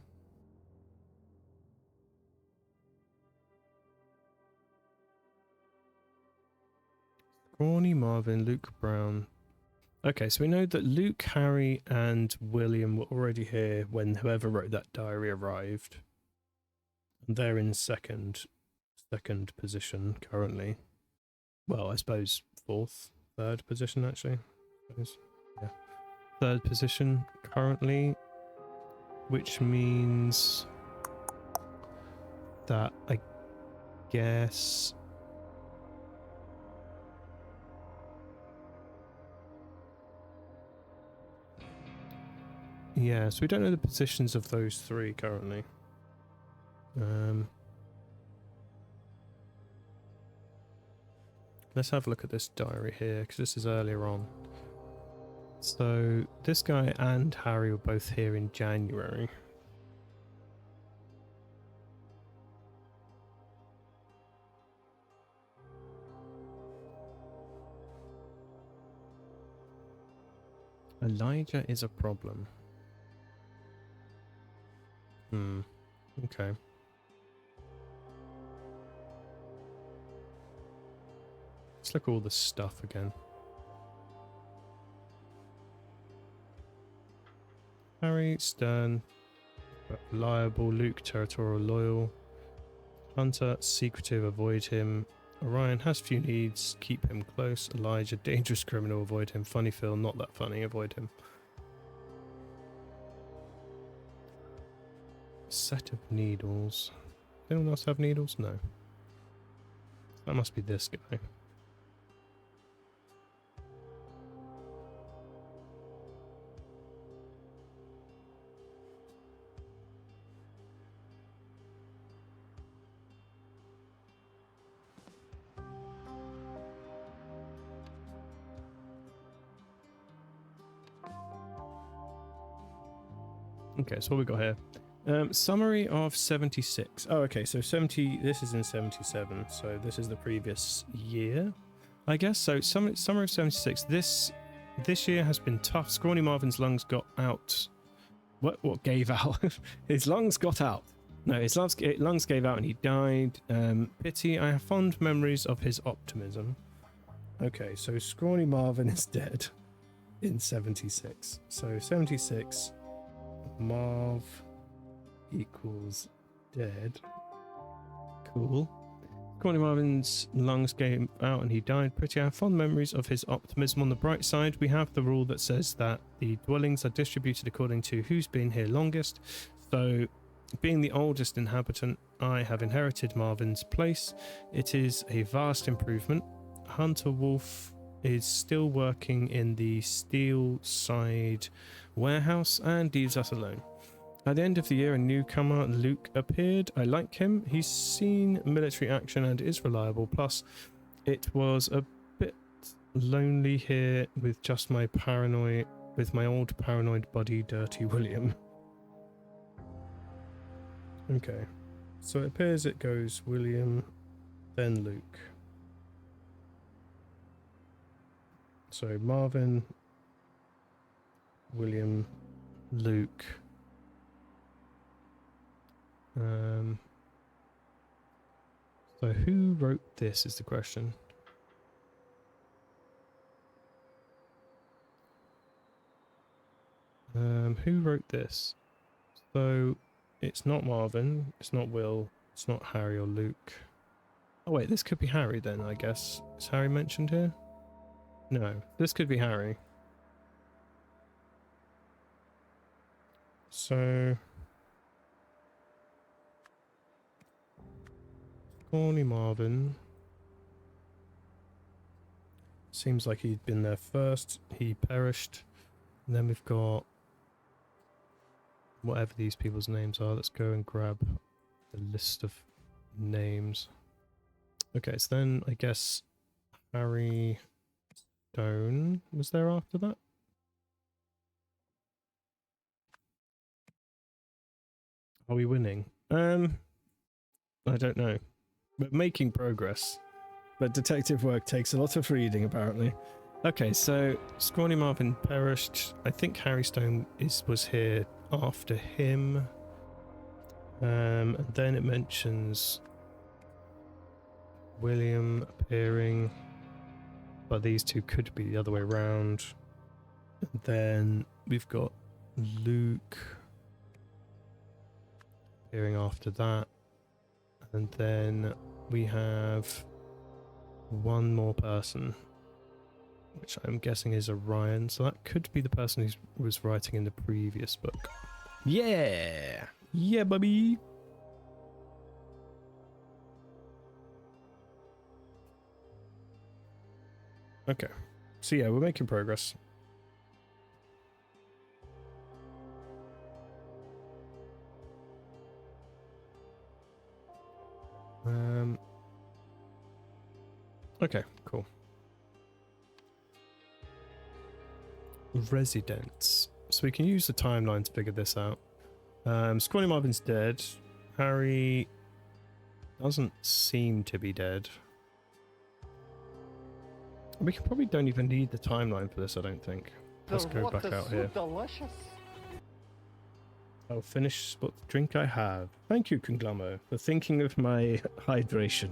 Scrawny, Marvin, Luke Brown. Okay, so we know that Luke, Harry, and William were already here when whoever wrote that diary arrived. And they're in second position currently. Well, I suppose third position actually. Yeah. Third position currently, which means that I guess yeah, so we don't know the positions of those three currently. Let's have a look at this diary here, because this is earlier on. So this guy and Harry were both here in January. Elijah is a problem. Okay. Let's look at all this stuff again. Harry, stern, but reliable. Luke, territorial, loyal. Hunter, secretive, avoid him. Orion has few needs, keep him close. Elijah, dangerous criminal, avoid him. Funny Phil, not that funny, avoid him. Set of needles. Does anyone else have needles? No. That must be this guy. Okay, so what we got here? Summary of 76. Oh, okay, so 70, this is in 77, so this is the previous year, I guess. So summer of 76, this year has been tough. Scrawny Marvin's lungs got out. What gave out? His lungs got out. No, his lungs gave out and he died. Pity, I have fond memories of his optimism. Okay, so Scrawny Marvin is dead in 76. So 76, Marv equals dead. Cool. Scrawny Marvin's lungs gave out and he died. Pretty, I have fond memories of his optimism. On the bright side, we have the rule that says that the dwellings are distributed according to who's been here longest. So, being the oldest inhabitant, I have inherited Marvin's place. It is a vast improvement. Hunter Wolf is still working in the steel side warehouse and leaves us alone. At the end of the year, a newcomer, Luke, appeared. I like him. He's seen military action and is reliable. Plus, it was a bit lonely here with just my old paranoid buddy, Dirty William. Okay, so it appears it goes William, then Luke. So Marvin, William, Luke. So who wrote this is the question. Who wrote this? So it's not Marvin, it's not Will, it's not Harry or Luke. Oh wait, this could be Harry then, I guess. Is Harry mentioned here? No, this could be Harry. So Scrawny Marvin. Seems like he'd been there first. He perished. And then we've got whatever these people's names are. Let's go and grab the list of names. Okay, so then I guess Harry Stone was there after that? Are we winning? I don't know. We're making progress. But detective work takes a lot of reading, apparently. Okay, so Scrawny Marvin perished. I think Harry Stone was here after him. And then it mentions William appearing, but these two could be the other way around. And then we've got Luke appearing after that. And then we have one more person, which I'm guessing is Orion. So that could be the person who was writing in the previous book. Yeah! Yeah, baby! Okay. So yeah, we're making progress. Okay, cool. Residents. So we can use the timeline to figure this out. Scrawny Marvin's dead. Harry doesn't seem to be dead. We probably don't even need the timeline for this, I don't think. Let's go back out here. Delicious. I'll finish what drink I have. Thank you, Conglommo, for thinking of my hydration.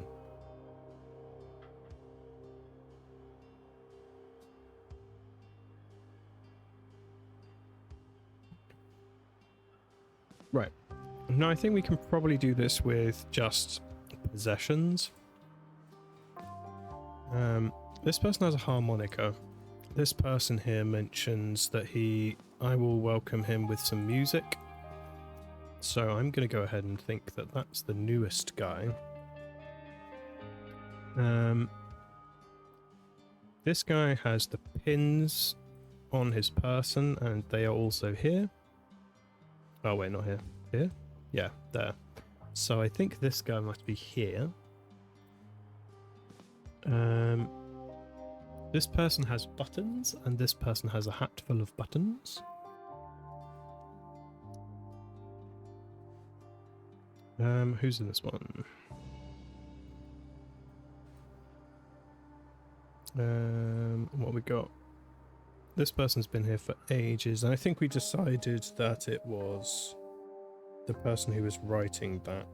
Right. Now I think we can probably do this with just possessions. This person has a harmonica. This person here mentions that I will welcome him with some music. So I'm going to go ahead and think that that's the newest guy. This guy has the pins on his person and they are also here. Oh wait, not here. Here? Yeah, there. So I think this guy must be here. This person has buttons, and this person has a hat full of buttons. Who's in this one? What we got? This person's been here for ages, and I think we decided that it was the person who was writing that.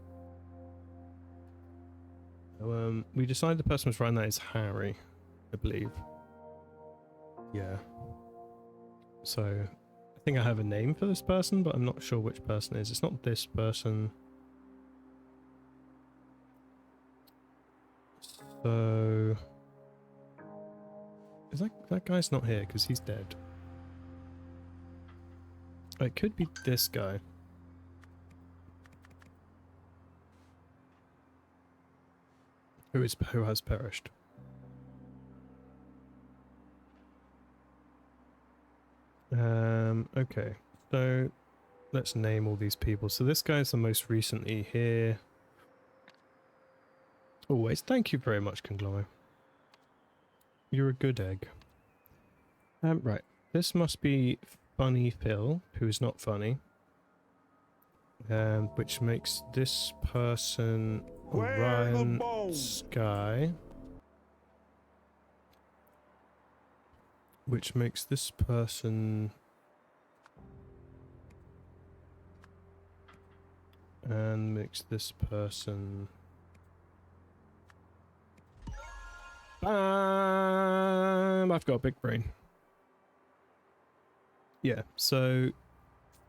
We decided the person who was writing that is Harry, I believe. Yeah. So, I think I have a name for this person, but I'm not sure which person it is. It's not this person. So... Is that guy's not here because he's dead. It could be this guy. Who has perished. Okay. So let's name all these people. So this guy's the most recently here. Always. Thank you very much, Conglomo. You're a good egg. Right. This must be Funny Phil, who is not funny. Which makes this person Orion Sky. Which makes this person... And makes this person... Bam! I've got a big brain. Yeah, so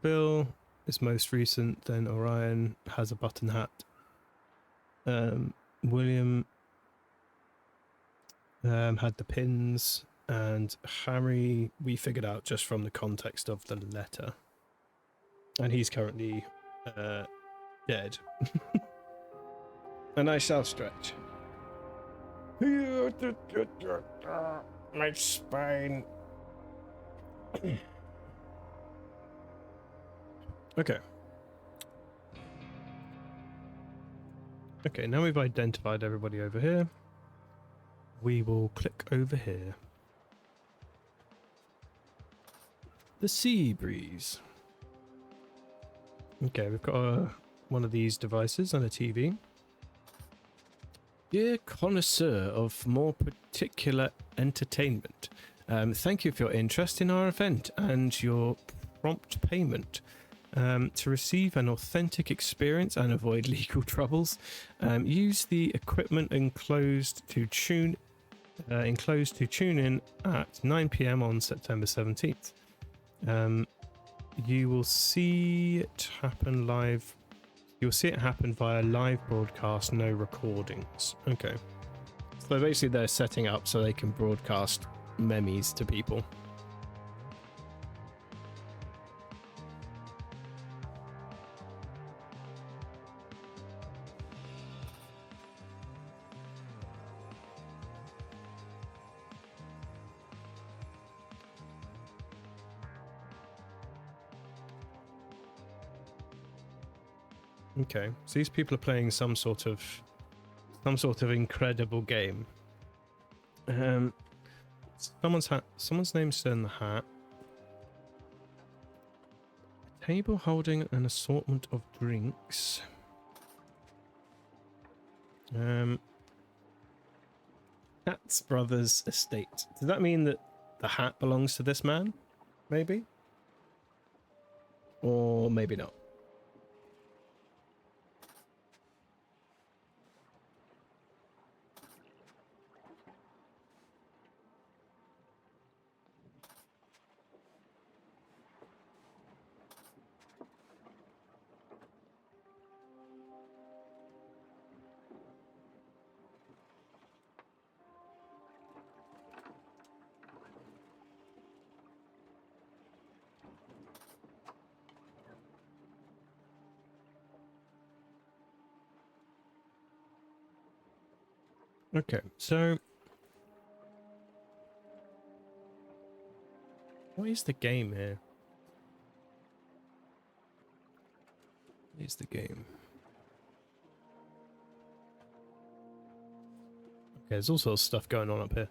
Phil is most recent, then Orion has a button hat. William had the pins, and Harry we figured out just from the context of the letter. And he's currently dead. And I shall stretch. My spine. Okay. Okay, now we've identified everybody over here. We will click over here. The sea breeze. Okay, we've got one of these devices and a TV. Dear connoisseur of more particular entertainment, thank you for your interest in our event and your prompt payment. To receive an authentic experience and avoid legal troubles, use the equipment enclosed to tune in at 9 PM on September 17th. You will see it happen live. You'll see it happen via live broadcast, no recordings. Okay. So basically they're setting up so they can broadcast memes to people. Okay, so these people are playing some sort of incredible game. Someone's name's still in the hat. A table holding an assortment of drinks. Hat's brother's estate. Does that mean that the hat belongs to this man? Maybe? Or maybe not. Okay, so what is the game here? What is the game? Okay, there's all sorts of stuff going on up here.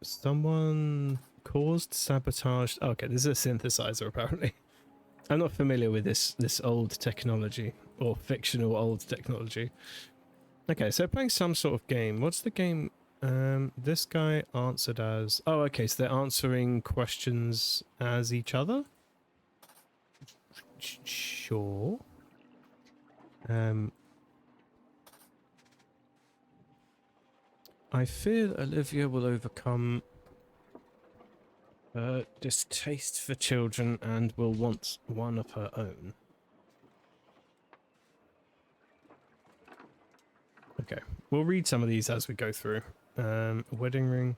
Someone caused sabotage. Oh, okay, this is a synthesizer apparently. I'm not familiar with this old technology or fictional old technology. Okay, so playing some sort of game. What's the game? This guy answered as... Oh, okay, so they're answering questions as each other? Sure. I fear that Olivia will overcome her distaste for children and will want one of her own. Okay, we'll read some of these as we go through. Wedding ring.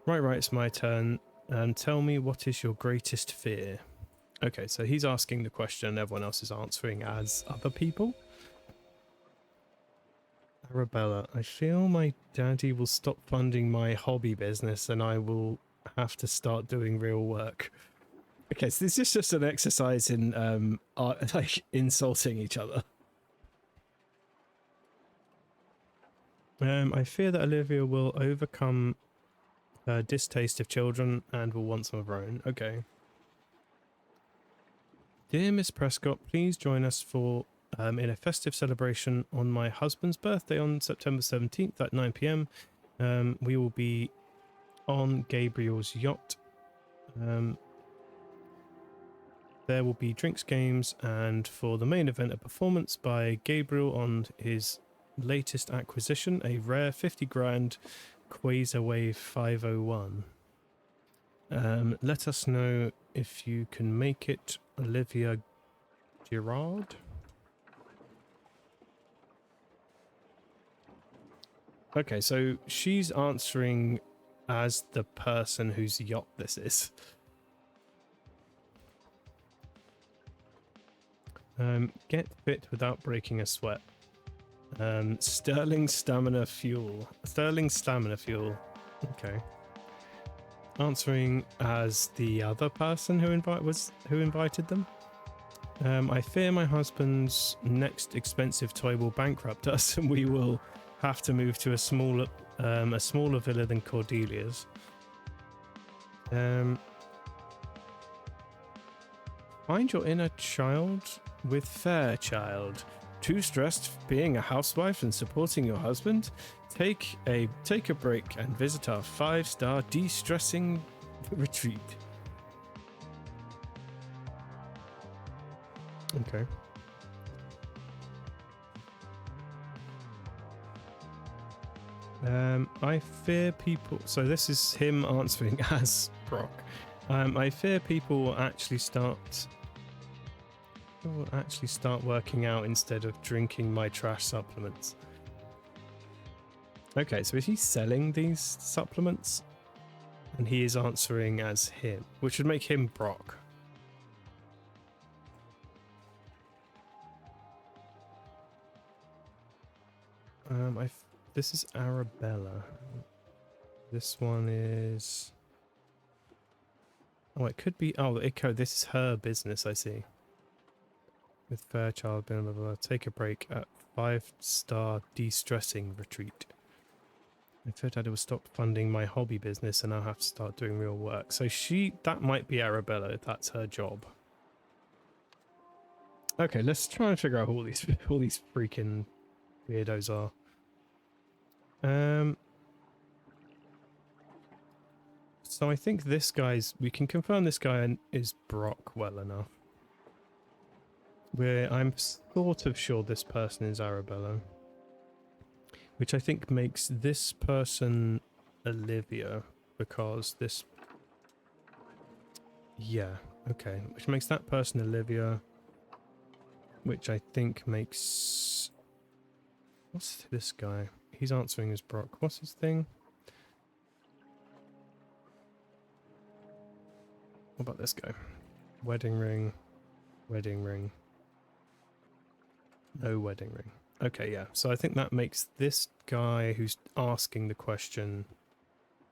Right, it's my turn. Tell me, what is your greatest fear? Okay, so he's asking the question, everyone else is answering as other people. Arabella, I feel my daddy will stop funding my hobby business and I will have to start doing real work. Okay, so this is just an exercise in like insulting each other. I fear that Olivia will overcome her distaste of children and will want some of her own. Okay. Dear Miss Prescott, please join us for in a festive celebration on my husband's birthday on September 17th at 9 p.m. We will be on Gabriel's yacht. There will be drinks, games, and for the main event, a performance by Gabriel on his latest acquisition, a rare 50 grand Quasarwave 501. Let us know if you can make it, Olivia Girard. Okay, so she's answering as the person whose yacht this is. Get fit without breaking a sweat. Sterling stamina fuel. Sterling stamina fuel. Okay. Answering as the other person who invited them. I fear my husband's next expensive toy will bankrupt us, and we will have to move to a smaller villa than Cordelia's. Find your inner child with Fairchild. Too stressed being a housewife and supporting your husband? Take a break and visit our 5-star de-stressing retreat. Okay. I fear people... So this is him answering as Brock. I fear people will actually start working out instead of drinking my trash supplements. Okay, so is he selling these supplements? And he is answering as him, which would make him Brock. This is Arabella. This one is... Oh, it could be... Oh, this is her business, I see. With Fairchild, blah, blah, blah. Take a break at 5-star de-stressing retreat. I thought I would stop funding my hobby business and I'll have to start doing real work. So that might be Arabella, if that's her job. Okay, let's try and figure out who all these freaking weirdos are. So I think this guy's... We can confirm this guy is Brock well enough. I'm sort of sure this person is Arabella. Which I think makes this person Olivia, because this... Yeah, okay. Which makes that person Olivia, which I think makes... What's this guy? He's answering as Brock. What's his thing? What about this guy? Wedding ring. Wedding ring. No wedding ring. Okay, yeah. So I think that makes this guy who's asking the question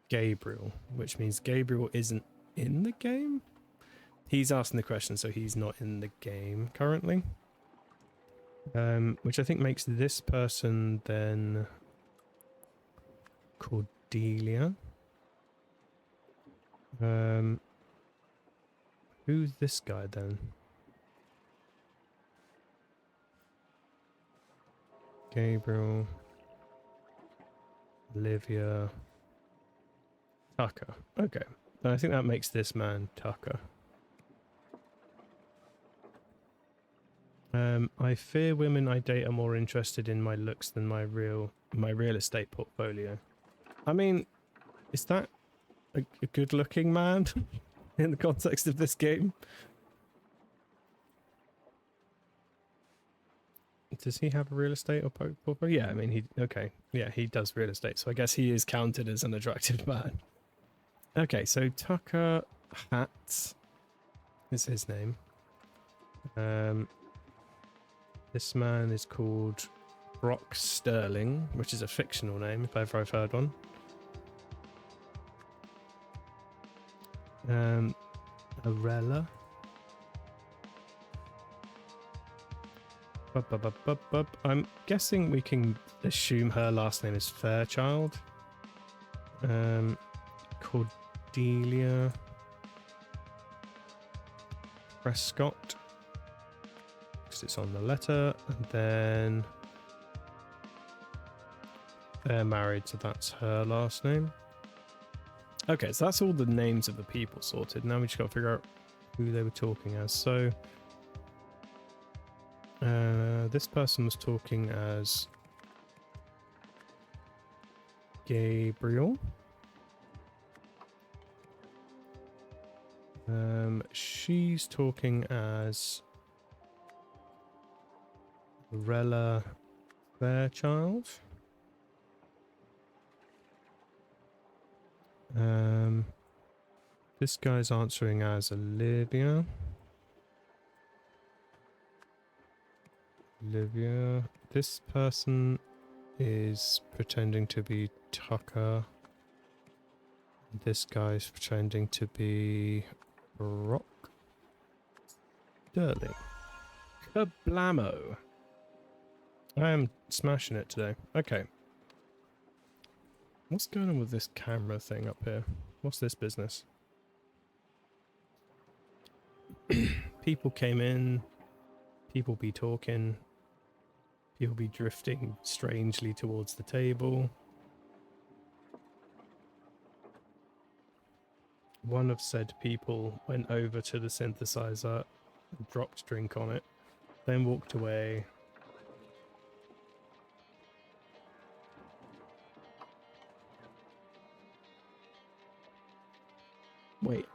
Gabriel, which means Gabriel isn't in the game? He's asking the question, so he's not in the game currently. Which I think makes this person then Cordelia. Who's this guy then? Gabriel, Olivia, Tucker. Okay, and I think that makes this man Tucker. I fear women I date are more interested in my looks than my real estate portfolio. I mean, is that a good-looking man in the context of this game? Does he have a real estate or portfolio? Yeah, I mean, he does real estate, so I guess he is counted as an attractive man. Okay, so Tucker Hat is his name. This man is called Brock Sterling, which is a fictional name, if ever I've heard one. Arella. I'm guessing we can assume her last name is Fairchild. Cordelia Prescott, because it's on the letter, and then they're married, so that's her last name. Okay, so that's all the names of the people sorted. Now we just got to figure out who they were talking as. So this person was talking as Gabriel. She's talking as Rella Fairchild. This guy's answering as Olivia. This person is pretending to be Tucker. This guy's pretending to be Brock Sterling. Kablamo! I am smashing it today. Okay. What's going on with this camera thing up here? What's this business? People came in. People be talking. People be drifting strangely towards the table. One of said people went over to the synthesizer and dropped drink on it, then walked away. Wait,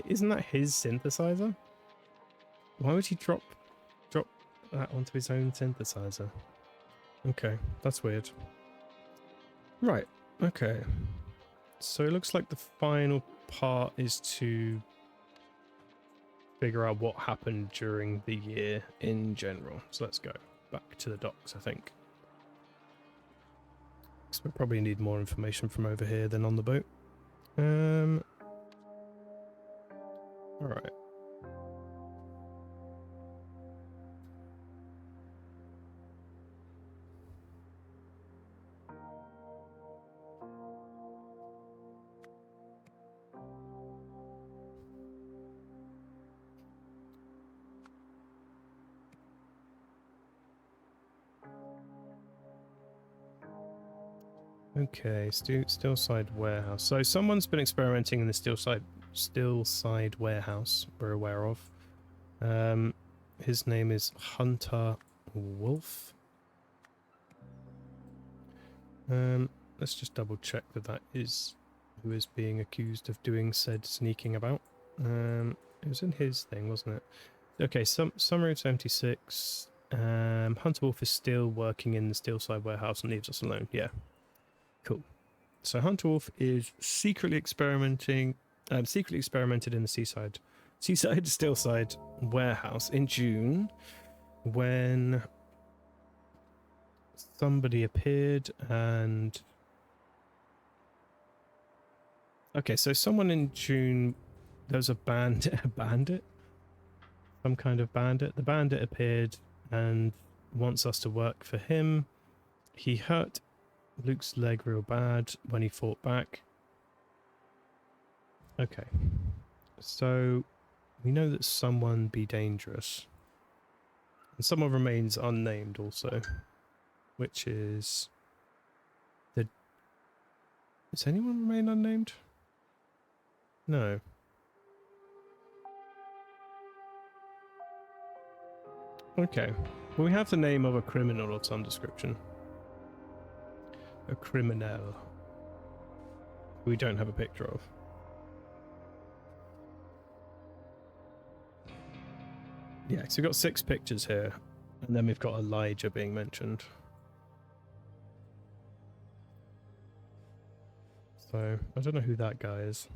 isn't that his synthesizer? Why would he drop that onto his own synthesizer? Okay, that's weird. Right, okay. So it looks like the final part is to figure out what happened during the year in general. So let's go back to the docks, I think. Because we probably need more information from over here than on the boat. Alright. Okay, Stillside Warehouse. So someone's been experimenting in the Stillside Warehouse we're aware of. His name is Hunter Wolf. Let's just double check that is who is being accused of doing said sneaking about. It was in his thing, wasn't it? Okay, Summer of 76. Hunter Wolf is still working in the Stillside Warehouse and leaves us alone. Yeah. Cool. So Hunter Wolf is secretly experimented in the Stillside Warehouse in June, when somebody appeared and... Okay, so someone in June, there was a bandit? Some kind of bandit. The bandit appeared and wants us to work for him. He hurt Luke's leg real bad when he fought back. Okay. So we know that someone be dangerous. And someone remains unnamed also. which is the... Does anyone remain unnamed? No. Okay. Well, we have the name of a criminal of some description. A criminal. We don't have a picture of. Yeah, so we've got 6 pictures here, and then we've got Elijah being mentioned. So, I don't know who that guy is.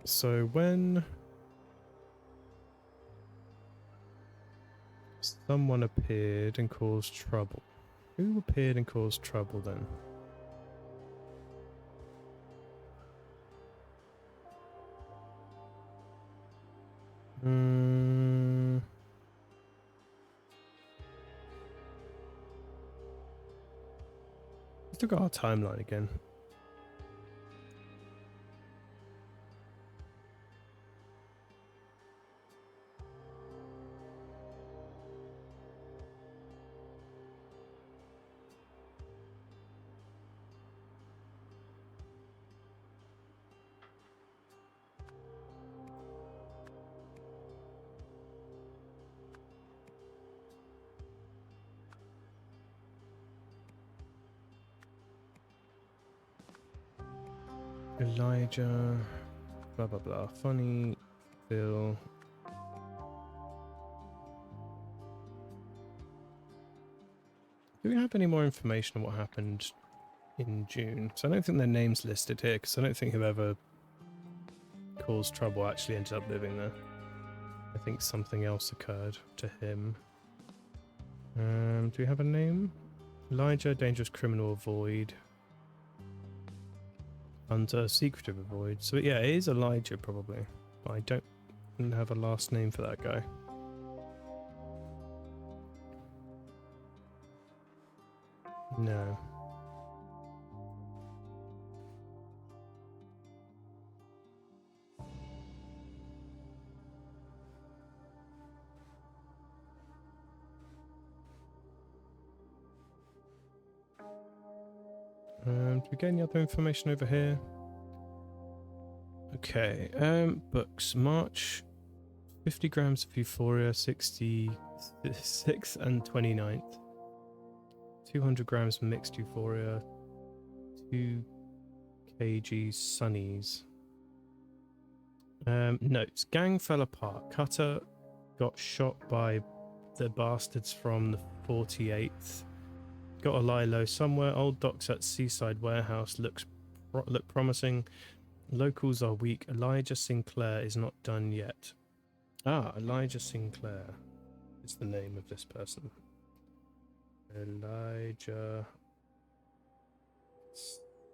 So when someone appeared and caused trouble. Who appeared and caused trouble then? Let's look at our timeline again. Elijah, blah blah blah, funny, Bill. Do we have any more information on what happened in June? So I don't think their name's listed here, because I don't think whoever caused trouble actually ended up living there. I think something else occurred to him. Do we have a name? Elijah, dangerous criminal, avoid. Hunter, secretive, avoid. So yeah, it is Elijah probably. But I don't have a last name for that guy. No. Do we get any other information over here? Okay, books. March, 50 grams of Euphoria, 66 and 29th. 200 grams mixed Euphoria, 2 kg Sunnies. Notes. Gang fell apart. Cutter got shot by the bastards from the 48th. Got a lie low somewhere. Old docks at Seaside Warehouse look promising. Locals are weak. Elijah Sinclair is not done yet. Ah, Elijah Sinclair is the name of this person. Elijah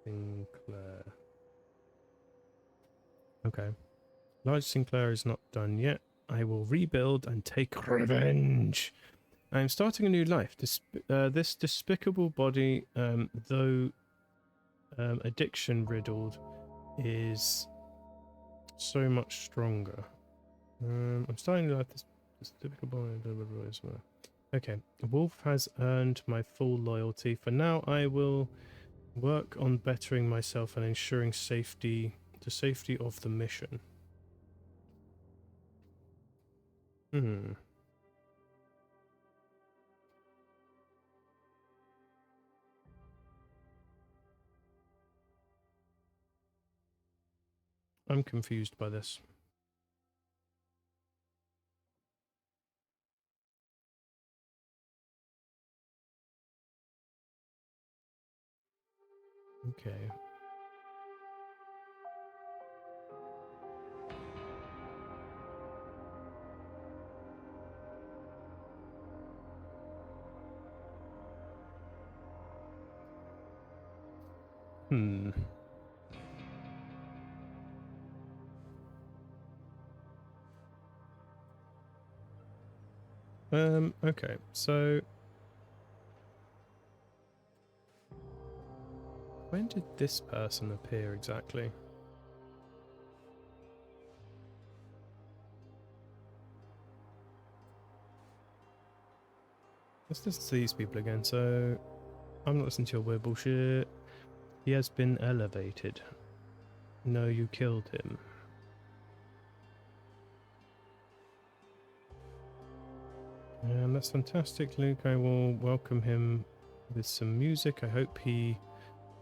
Sinclair. Okay. Elijah Sinclair is not done yet. I will rebuild and take revenge. I am starting a new life. This despicable body, though addiction riddled, is so much stronger. I'm starting to like this despicable body. Okay, Wolf has earned my full loyalty. For now, I will work on bettering myself and ensuring the safety of the mission. I'm confused by this. Okay. Okay, so when did this person appear exactly? Let's listen to these people again. So, I'm not listening to your weird bullshit. He has been elevated. No, you killed him. That's fantastic, Luke. I will welcome him with some music. I hope he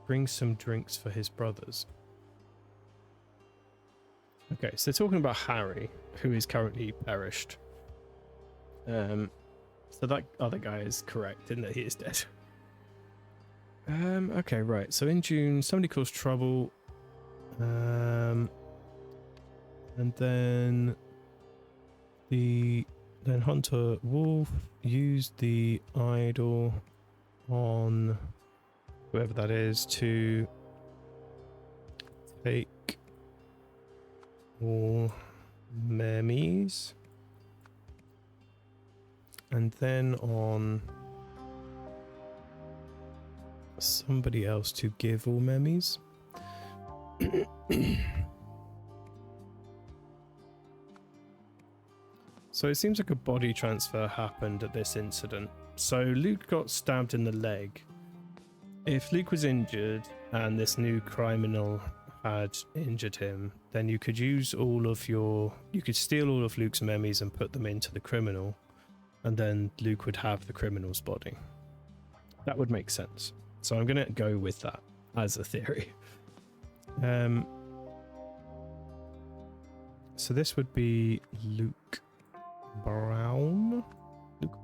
brings some drinks for his brothers. Okay, so talking about Harry, who is currently perished. So that other guy is correct in that he is dead. Okay, right. So in June, somebody caused trouble. And then Hunter Wolf used the idol on whoever that is to take all memes, and then on somebody else to give all memes. So it seems like a body transfer happened at this incident. So Luke got stabbed in the leg. If Luke was injured and this new criminal had injured him, then you could use you could steal all of Luke's memes and put them into the criminal, and then Luke would have the criminal's body. That would make sense. So I'm going to go with that as a theory. So this would be Luke Brown. Luke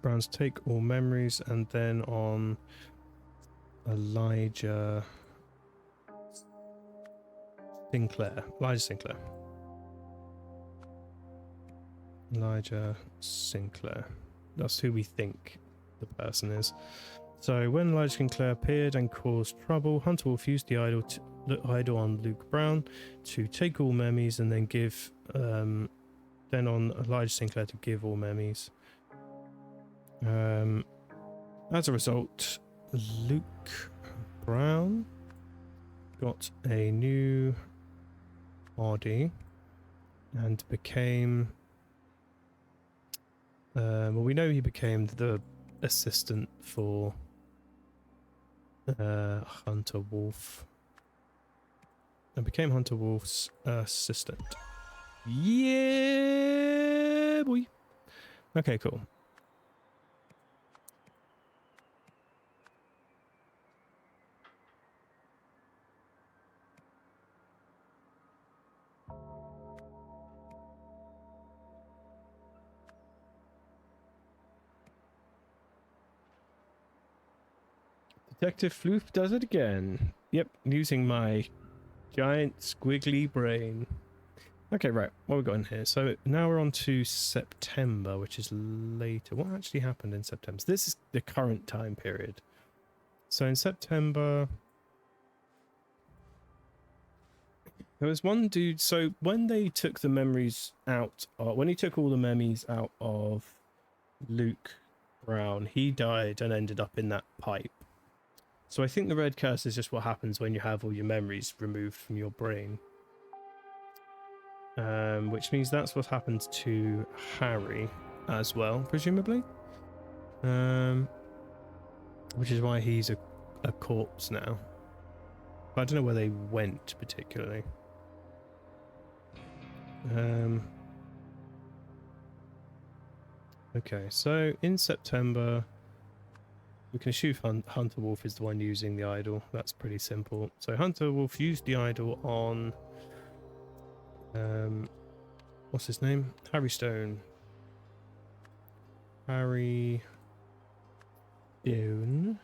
Brown's take all memories, and then on Elijah Sinclair. That's who we think the person is. So when Elijah Sinclair appeared and caused trouble, Hunter Wolf used the idol on Luke Brown to take all memories, and then give then on Elijah Sinclair to give all memories. As a result, Luke Brown got a new body and became well, we know he became the assistant for Hunter Wolf, and became Hunter Wolf's assistant. Yeah, boy. Okay, cool. Detective Floof does it again. Yep, using my giant squiggly brain. Okay, right, what we got in here? So now we're on to September, which is later. What actually happened in September? So this is the current time period. So in September, there was one dude. So when they took the memories out, when he took all the memories out of Luke Brown, he died and ended up in that pipe. So I think the red curse is just what happens when you have all your memories removed from your brain. Which means that's what happened to Harry as well, presumably. Which is why he's a corpse now. But I don't know where they went particularly. Okay, so in September, we can assume Hunter Wolf is the one using the idol. That's pretty simple. So Hunter Wolf used the idol on what's his name? Harry Stone. Harry Stone.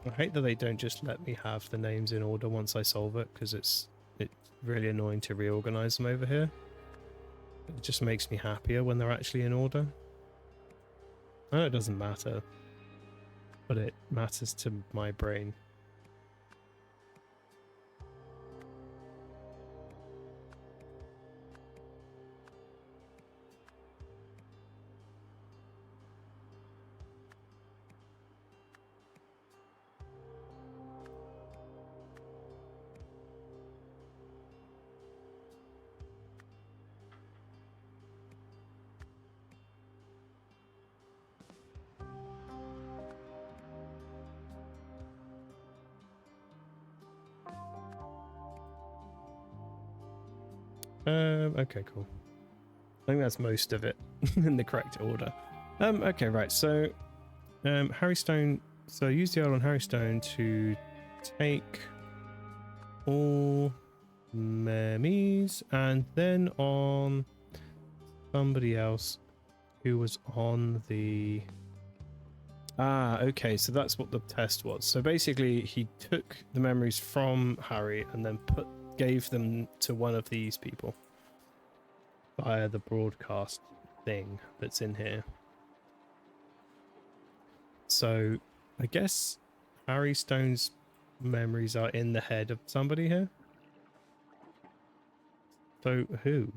I hate that they don't just let me have the names in order once I solve it, because it's really annoying to reorganize them over here. It just makes me happier when they're actually in order. I know it doesn't matter, but it matters to my brain. Okay, cool. I think that's most of it in the correct order. Okay, right. So, Harry Stone. So use the idol on Harry Stone to take all memes, and then on somebody else who was on the. Ah, okay. So that's what the test was. So basically, he took the memories from Harry and then gave them to one of these people via the broadcast thing that's in here. So I guess Harry Stone's memories are in the head of somebody here. So who?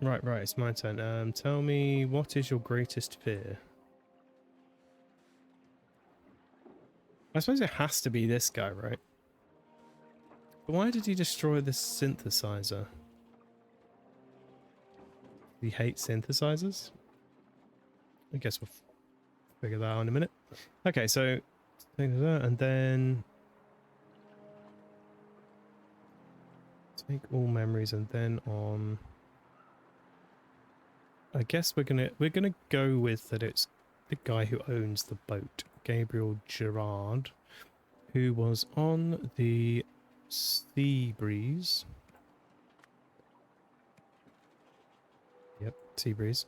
Right, it's my turn. Tell me, what is your greatest fear? I suppose it has to be this guy, right? But why did he destroy the synthesizer? He hates synthesizers? I guess we'll figure that out in a minute. Okay, so and then take all memories, and then on. I guess we're gonna go with that. It's the guy who owns the boat, Gabriel Gerard, who was on the Sea Breeze. Yep, Sea Breeze.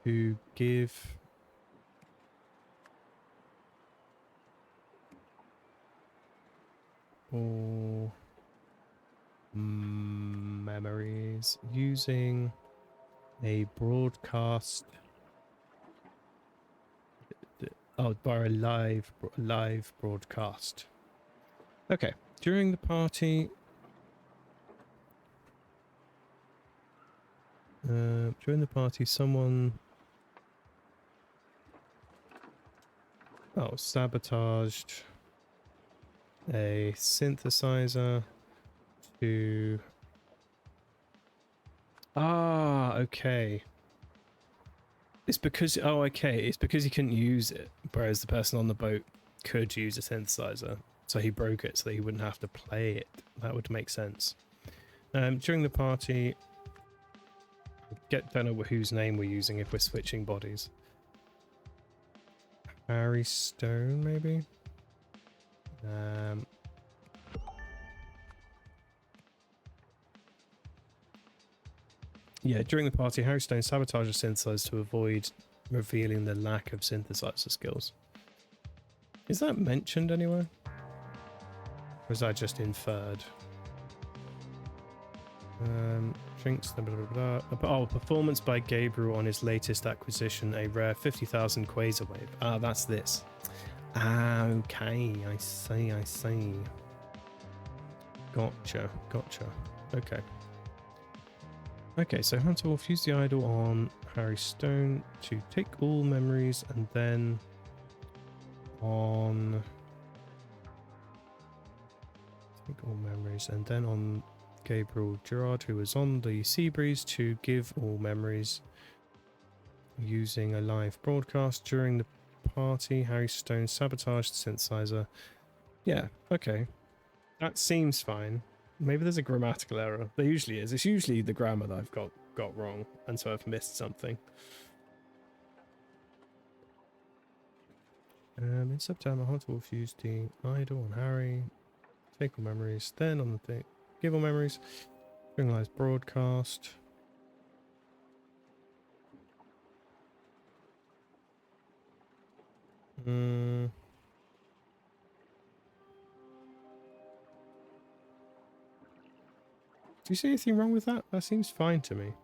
To give all memories using a broadcast. Oh, by a live broadcast. Okay, during the party. During the party, someone. Oh, sabotaged a synthesizer to. Ah, okay. It's because it's because he couldn't use it, whereas the person on the boat could use a synthesizer, so he broke it so that he wouldn't have to play it. That would make sense. During the party, don't know whose name we're using if we're switching bodies. Harry Stone, maybe. Yeah, during the party, Harry Stone sabotaged a synthesizer to avoid revealing the lack of synthesizer skills. Is that mentioned anywhere? Or is that just inferred? Drinks, blah, blah, blah. Oh, performance by Gabriel on his latest acquisition, a rare 50,000 quasar wave. Ah, that's this. Ah, okay, I see. Gotcha. Okay. Okay, so Hunter will fuse the idol on Harry Stone to take all memories, and then on Gabriel Gerard, who was on the Sea Breeze, to give all memories using a live broadcast. During the party, Harry Stone sabotaged the synthesizer. Yeah, okay. That seems fine. Maybe there's a grammatical error. There usually is. It's usually the grammar that I've got wrong, and so I've missed something. In September, Hunter will fuse the idol on Harry, take all memories, then on the thing, give all memories, bring live broadcast. Do you see anything wrong with that? That seems fine to me.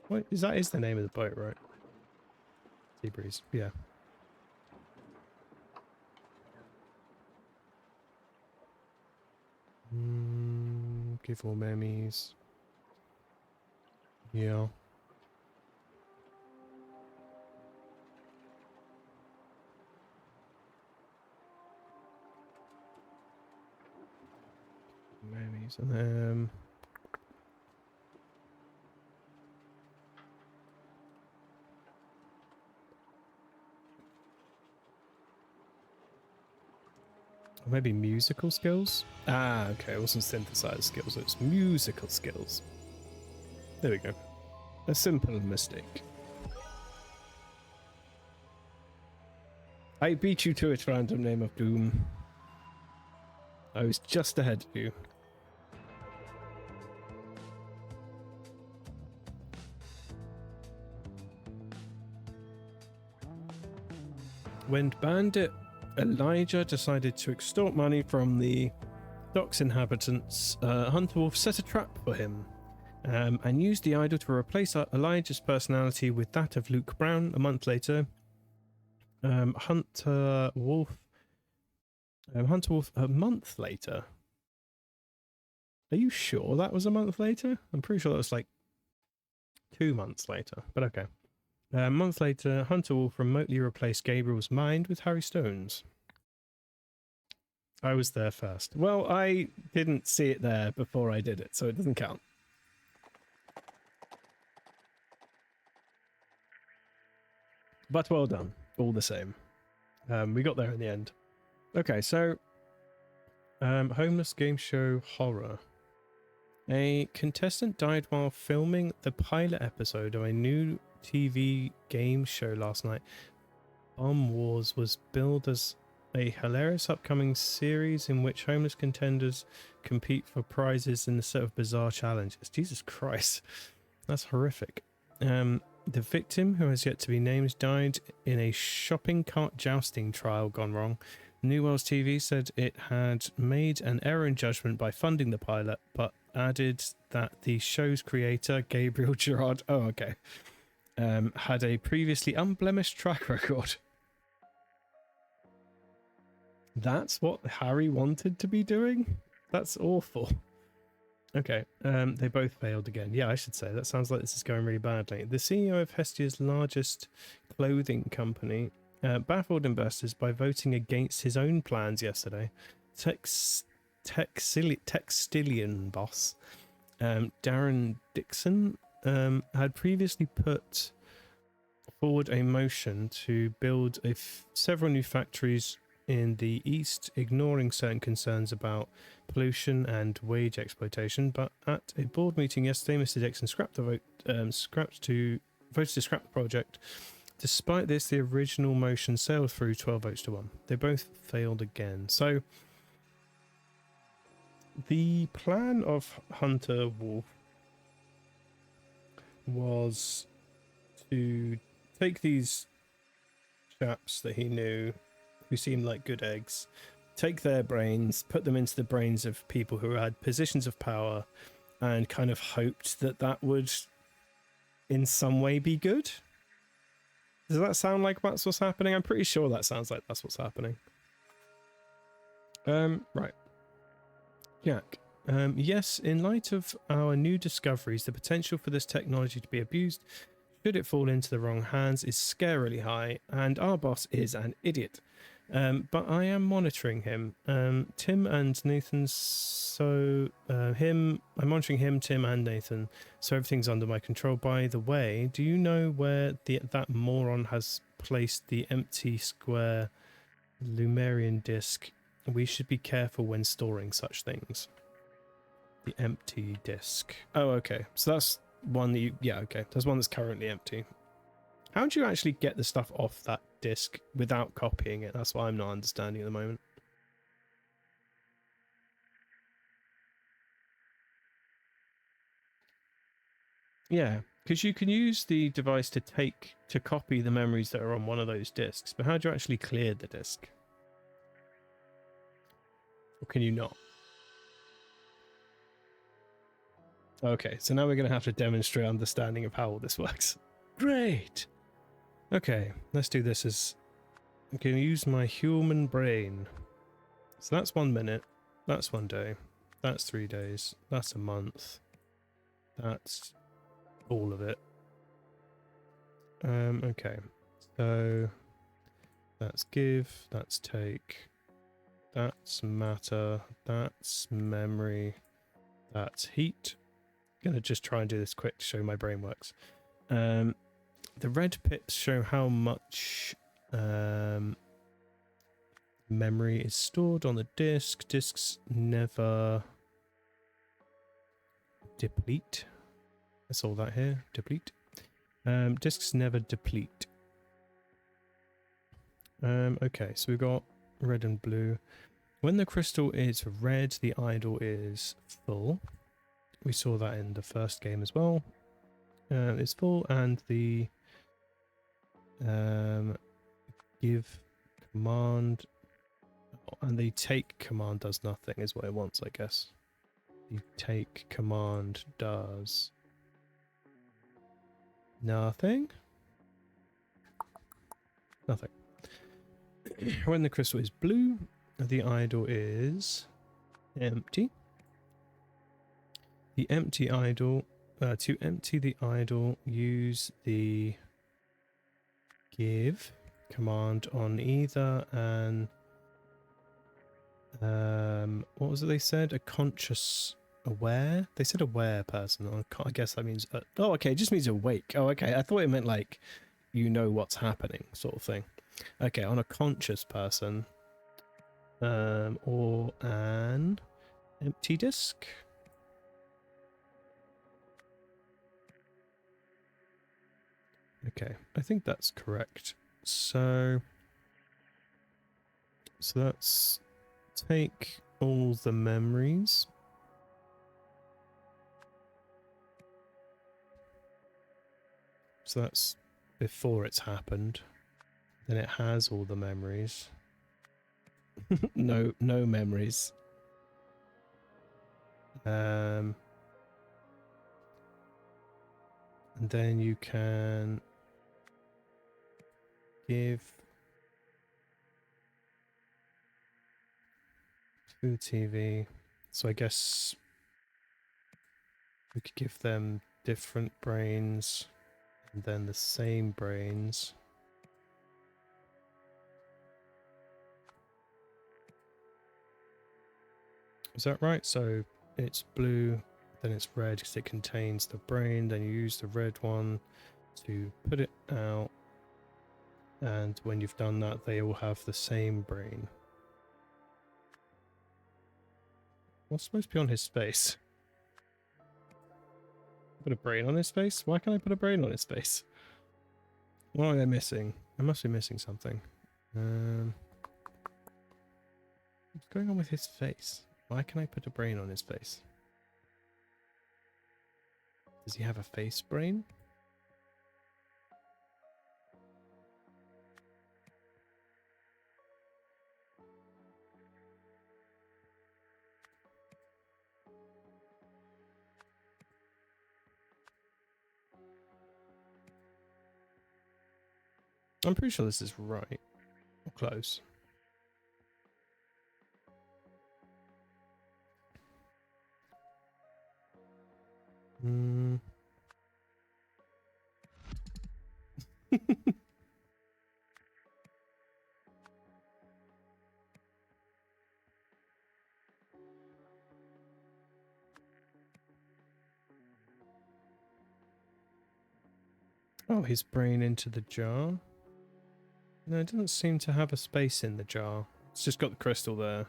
What is that? Is the name of the boat, right? Sea Breeze, yeah. Give all memes. Yeah. Memes and then or maybe musical skills? Ah, okay, it wasn't synthesizer skills, it's musical skills. There we go. A simple mistake. I beat you to its random name of Doom. I was just ahead of you. When Bandit Elijah decided to extort money from the dock's inhabitants, Hunter Wolf set a trap for him and used the idol to replace Elijah's personality with that of Luke Brown. A month later, Hunter Wolf a month later. Are you sure that was a month later? I'm pretty sure that was like 2 months later, but okay. A month later, Hunter Wolf remotely replaced Gabriel's mind with Harry Stone's. I was there first. Well, I didn't see it there before I did it, so it doesn't count. But well done, all the same. We got there in the end. Okay, so homeless game show horror. A contestant died while filming the pilot episode of a new TV game show last night. Bomb Wars was billed as a hilarious upcoming series in which homeless contenders compete for prizes in a set of bizarre challenges. Jesus Christ, that's horrific. The victim, who has yet to be named, died in a shopping cart jousting trial gone wrong. New World's TV said it had made an error in judgment by funding the pilot, but added that the show's creator, Gabriel Gerard, had a previously unblemished track record. That's what Harry wanted to be doing? That's awful. Okay, they both failed again. Yeah, I should say. That sounds like this is going really badly. The CEO of Hestia's largest clothing company baffled investors by voting against his own plans yesterday. Textilian boss Darren Dixon had previously put forward a motion to build several new factories in the East, ignoring certain concerns about pollution and wage exploitation. But at a board meeting yesterday, Mr. Dixon scrapped the vote, voted to scrap the project. Despite this, the original motion sailed through 12 votes to 1. They both failed again. So the plan of Hunter Wolf was to take these chaps that he knew, who seemed like good eggs, take their brains, put them into the brains of people who had positions of power, and kind of hoped that that would in some way be good. Does that sound like that's what's happening? I'm pretty sure that sounds like that's what's happening. Right. Jack. Yes, in light of our new discoveries, the potential for this technology to be abused, should it fall into the wrong hands, is scarily high, and our boss is an idiot. But I am monitoring him. Tim and Nathan, I'm monitoring him, Tim and Nathan, so everything's under my control. By the way, do you know where that moron has placed the empty square Lumerian disc? We should be careful when storing such things. The empty disc. Oh, okay. So that's one that that's one that's currently empty. How do you actually get the stuff off that disc without copying it? That's what I'm not understanding at the moment. Yeah, because you can use the device to copy the memories that are on one of those disks, but how do you actually clear the disk? Or can you not? Okay, so now we're going to have to demonstrate understanding of how all this works. Great! Okay, let's do this as... I'm going to use my human brain. So that's 1 minute, that's 1 day, that's 3 days, that's a month, that's all of it. Okay, so that's give, that's take, that's matter, that's memory, that's heat. I'm gonna just try and do this quick to show my brain works. The red pips show how much memory is stored on the disk. Disks never deplete. That's all that here. Deplete. Disks never deplete. Okay, so we've got red and blue. When the crystal is red, the idle is full. We saw that in the first game as well. It's full, and the give command and the take command does nothing, is what it wants, I guess. The take command does nothing. Nothing. When the crystal is blue, the idle is empty. The empty idle, to empty the idle, use the give command on either an what was it they said? A conscious aware? They said aware person. I guess that means oh, okay, it just means awake. Oh, okay. I thought it meant like you know what's happening, sort of thing. Okay, on a conscious person, or an empty disk. Okay, I think that's correct. So let's take all the memories. So that's before it's happened. Then it has all the memories. no memories. And then you can give food TV. So I guess we could give them different brains and then the same brains. Is that right? So it's blue, then it's red because it contains the brain, then you use the red one to put it out, and when you've done that they all have the same brain. What's supposed to be on his face? Put a brain on his face? Why can't I put a brain on his face? What am I missing? I must be missing something. What's going on with his face? Why can I put a brain on his face? Does he have a face brain? I'm pretty sure this is right. Or close. Oh, his brain into the jar? No, it doesn't seem to have a space in the jar. It's just got the crystal there.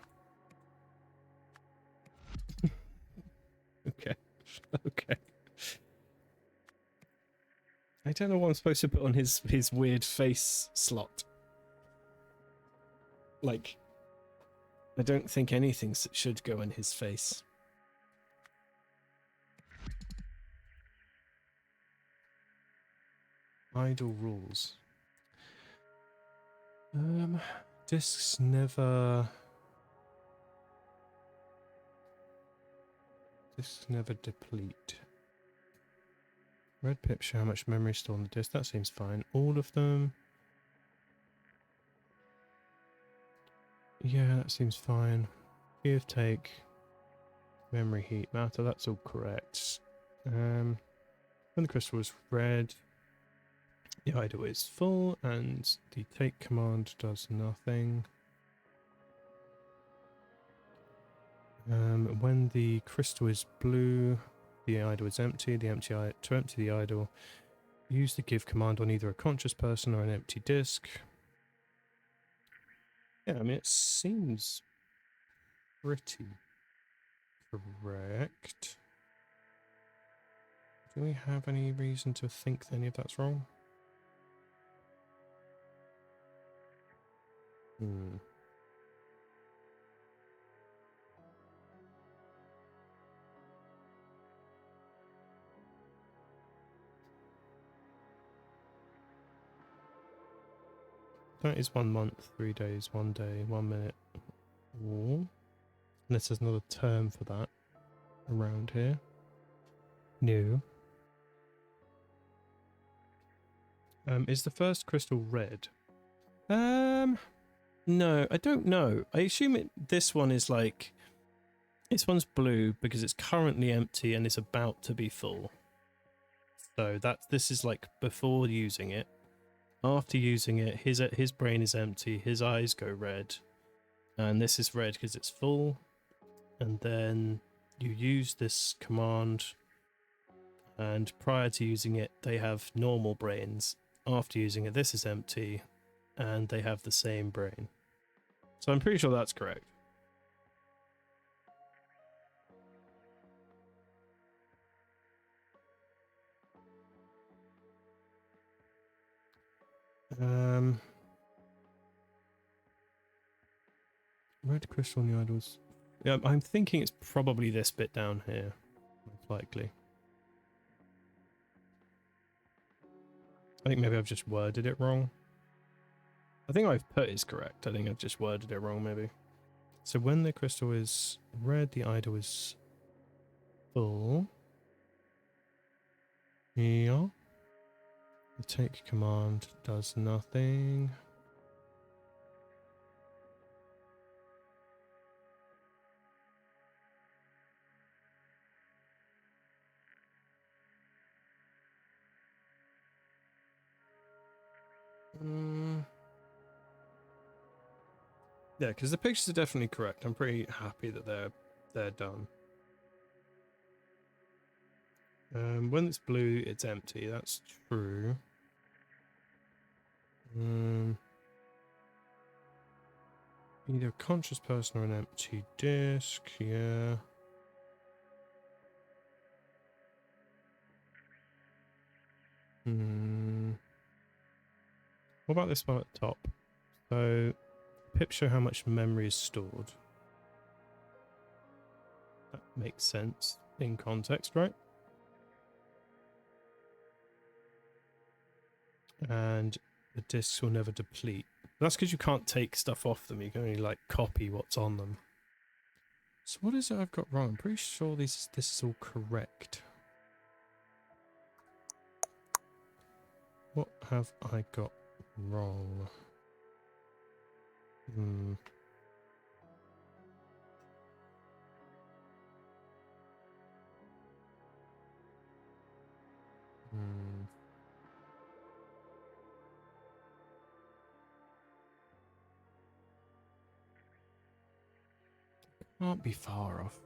Okay. Okay. I don't know what I'm supposed to put on his weird face slot. Like, I don't think anything should go in his face. idle rules. Discs never deplete. Red pips show how much memory is stored on the disk. That seems fine. All of them. Yeah, that seems fine. Give, take, memory, heat, matter. That's all correct. When the crystal is red, the idle is full, and the take command does nothing. When the crystal is blue, the idle is empty. To empty the idle, use the give command on either a conscious person or an empty disk. Yeah, I mean, it seems pretty correct. Do we have any reason to think any of that's wrong? That is 1 month, 3 days, 1 day, 1 minute. Ooh. Unless there's another term for that around here. No. Is the first crystal red? No, I don't know. I assume this one is like... This one's blue because it's currently empty and it's about to be full. So this is like before using it. After using it, his brain is empty, his eyes go red. And this is red because it's full. And then you use this command, and prior to using it, they have normal brains. After using it, this is empty, and they have the same brain. So I'm pretty sure that's correct. Red crystal in the idols. Yeah, I'm thinking it's probably this bit down here, most likely. I think maybe I've just worded it wrong. I think I've put is correct. I think I've just worded it wrong, maybe. So when the crystal is red, the idol is full. Yeah. The take command does nothing. Yeah, because the pictures are definitely correct. I'm pretty happy that they're done. When it's blue, it's empty. That's true. Either a conscious person or an empty disk. Yeah. What about this one at the top? So, pips show how much memory is stored. That makes sense in context, right? And the discs will never deplete. That's because you can't take stuff off them. You can only like copy what's on them. So what is it I've got wrong? I'm pretty sure this is all correct. What have I got wrong? Can't be far off.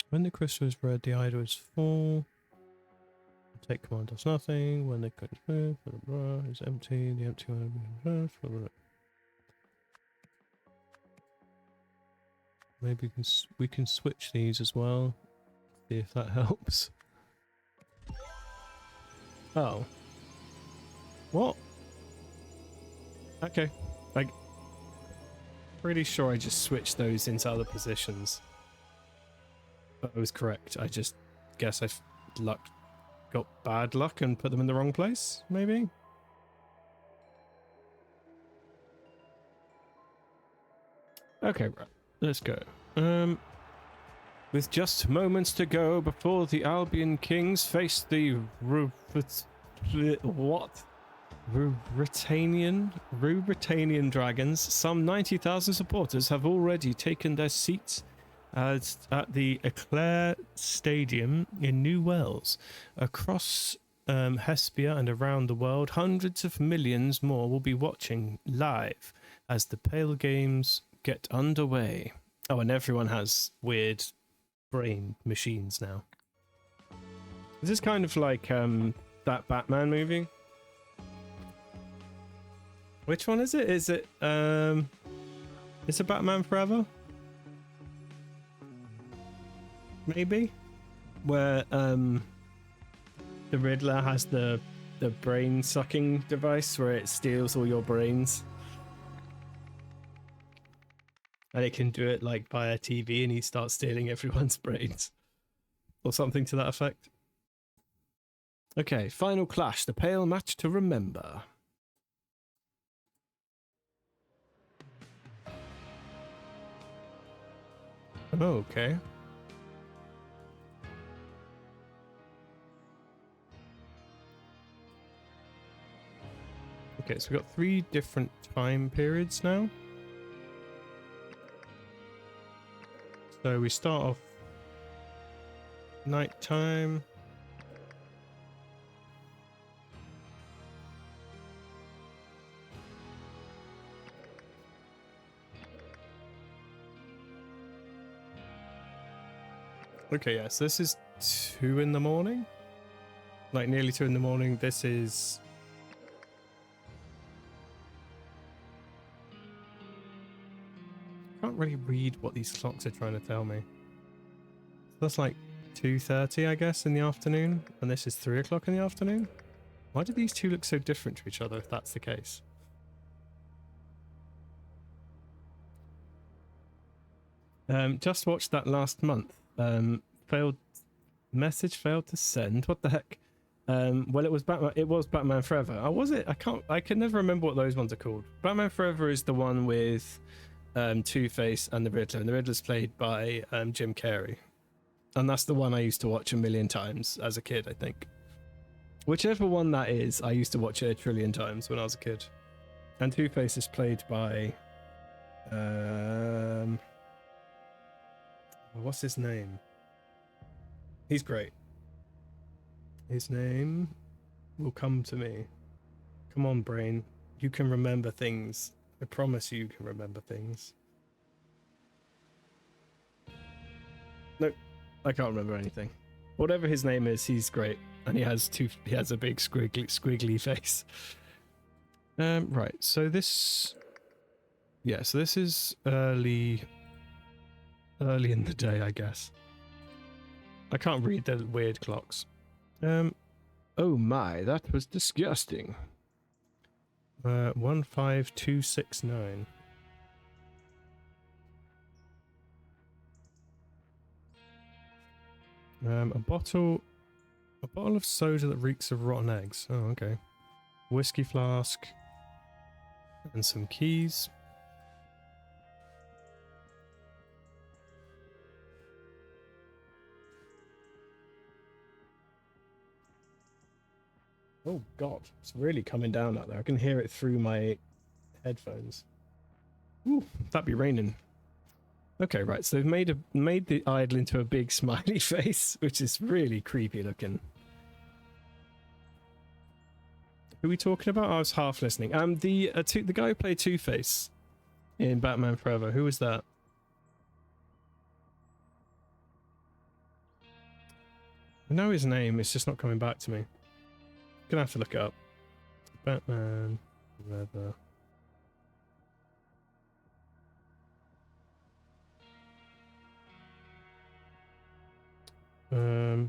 When the crystal is red, the idol is full. Take command does nothing. When they could move, is empty. The empty one. Maybe we can switch these as well. See if that helps. Oh. What? Okay. Like, pretty sure I just switched those into other positions. But I was correct. I just guess I got bad luck and put them in the wrong place, maybe? Okay, right. Let's go. With just moments to go before the Albion Kings face the Ruritanian Dragons, some 90,000 supporters have already taken their seats at the Eclair Stadium in New Wales. Across Hesperia and around the world, hundreds of millions more will be watching live as the Pale Games get underway. Oh, and everyone has weird brain machines now. This is kind of like that Batman movie. Which one is it? Is it it's a Batman Forever? Maybe? Where the Riddler has the brain sucking device where it steals all your brains. And it can do it like via TV and he starts stealing everyone's brains. Or something to that effect. Okay, final clash, the Pale match to remember. Oh, okay. Okay, so we've got 3 different time periods now. So we start off nighttime. Okay, yes, yeah, so this is 2 in the morning. Like nearly 2 in the morning. This is can't really read what these clocks are trying to tell me. So that's like 2:30, I guess, in the afternoon, and this is 3 o'clock in the afternoon. Why do these two look so different to each other if that's the case? Just watched that last month. Failed to send. What the heck? Well, it was Batman. It was Batman Forever. Oh, was it? I can never remember what those ones are called. Batman Forever is the one with Two-Face and the Riddler, and the Riddler's played by Jim Carrey, and that's the one I used to watch a million times as a kid. I think whichever one that is, I used to watch it a trillion times when I was a kid. And Two-Face is played by what's his name? He's great. His name will come to me. Come on, brain. You can remember things. I promise you can remember things. Nope, I can't remember anything. Whatever his name is, he's great, and he has a big squiggly face. Right. So this, yeah. So this is early in the day, I guess. I can't read the weird clocks. Oh my, that was disgusting. 15269. A bottle of soda that reeks of rotten eggs. Oh, okay. Whiskey flask and some keys. Oh god, it's really coming down out there. I can hear it through my headphones. Ooh, that'd be raining. Okay, right, so they've made the idol into a big smiley face, which is really creepy looking. Who are we talking about? I was half listening. The guy who played Two-Face in Batman Forever. Who was that? I know his name, it's just not coming back to me. Gonna have to look it up. Batman Forever.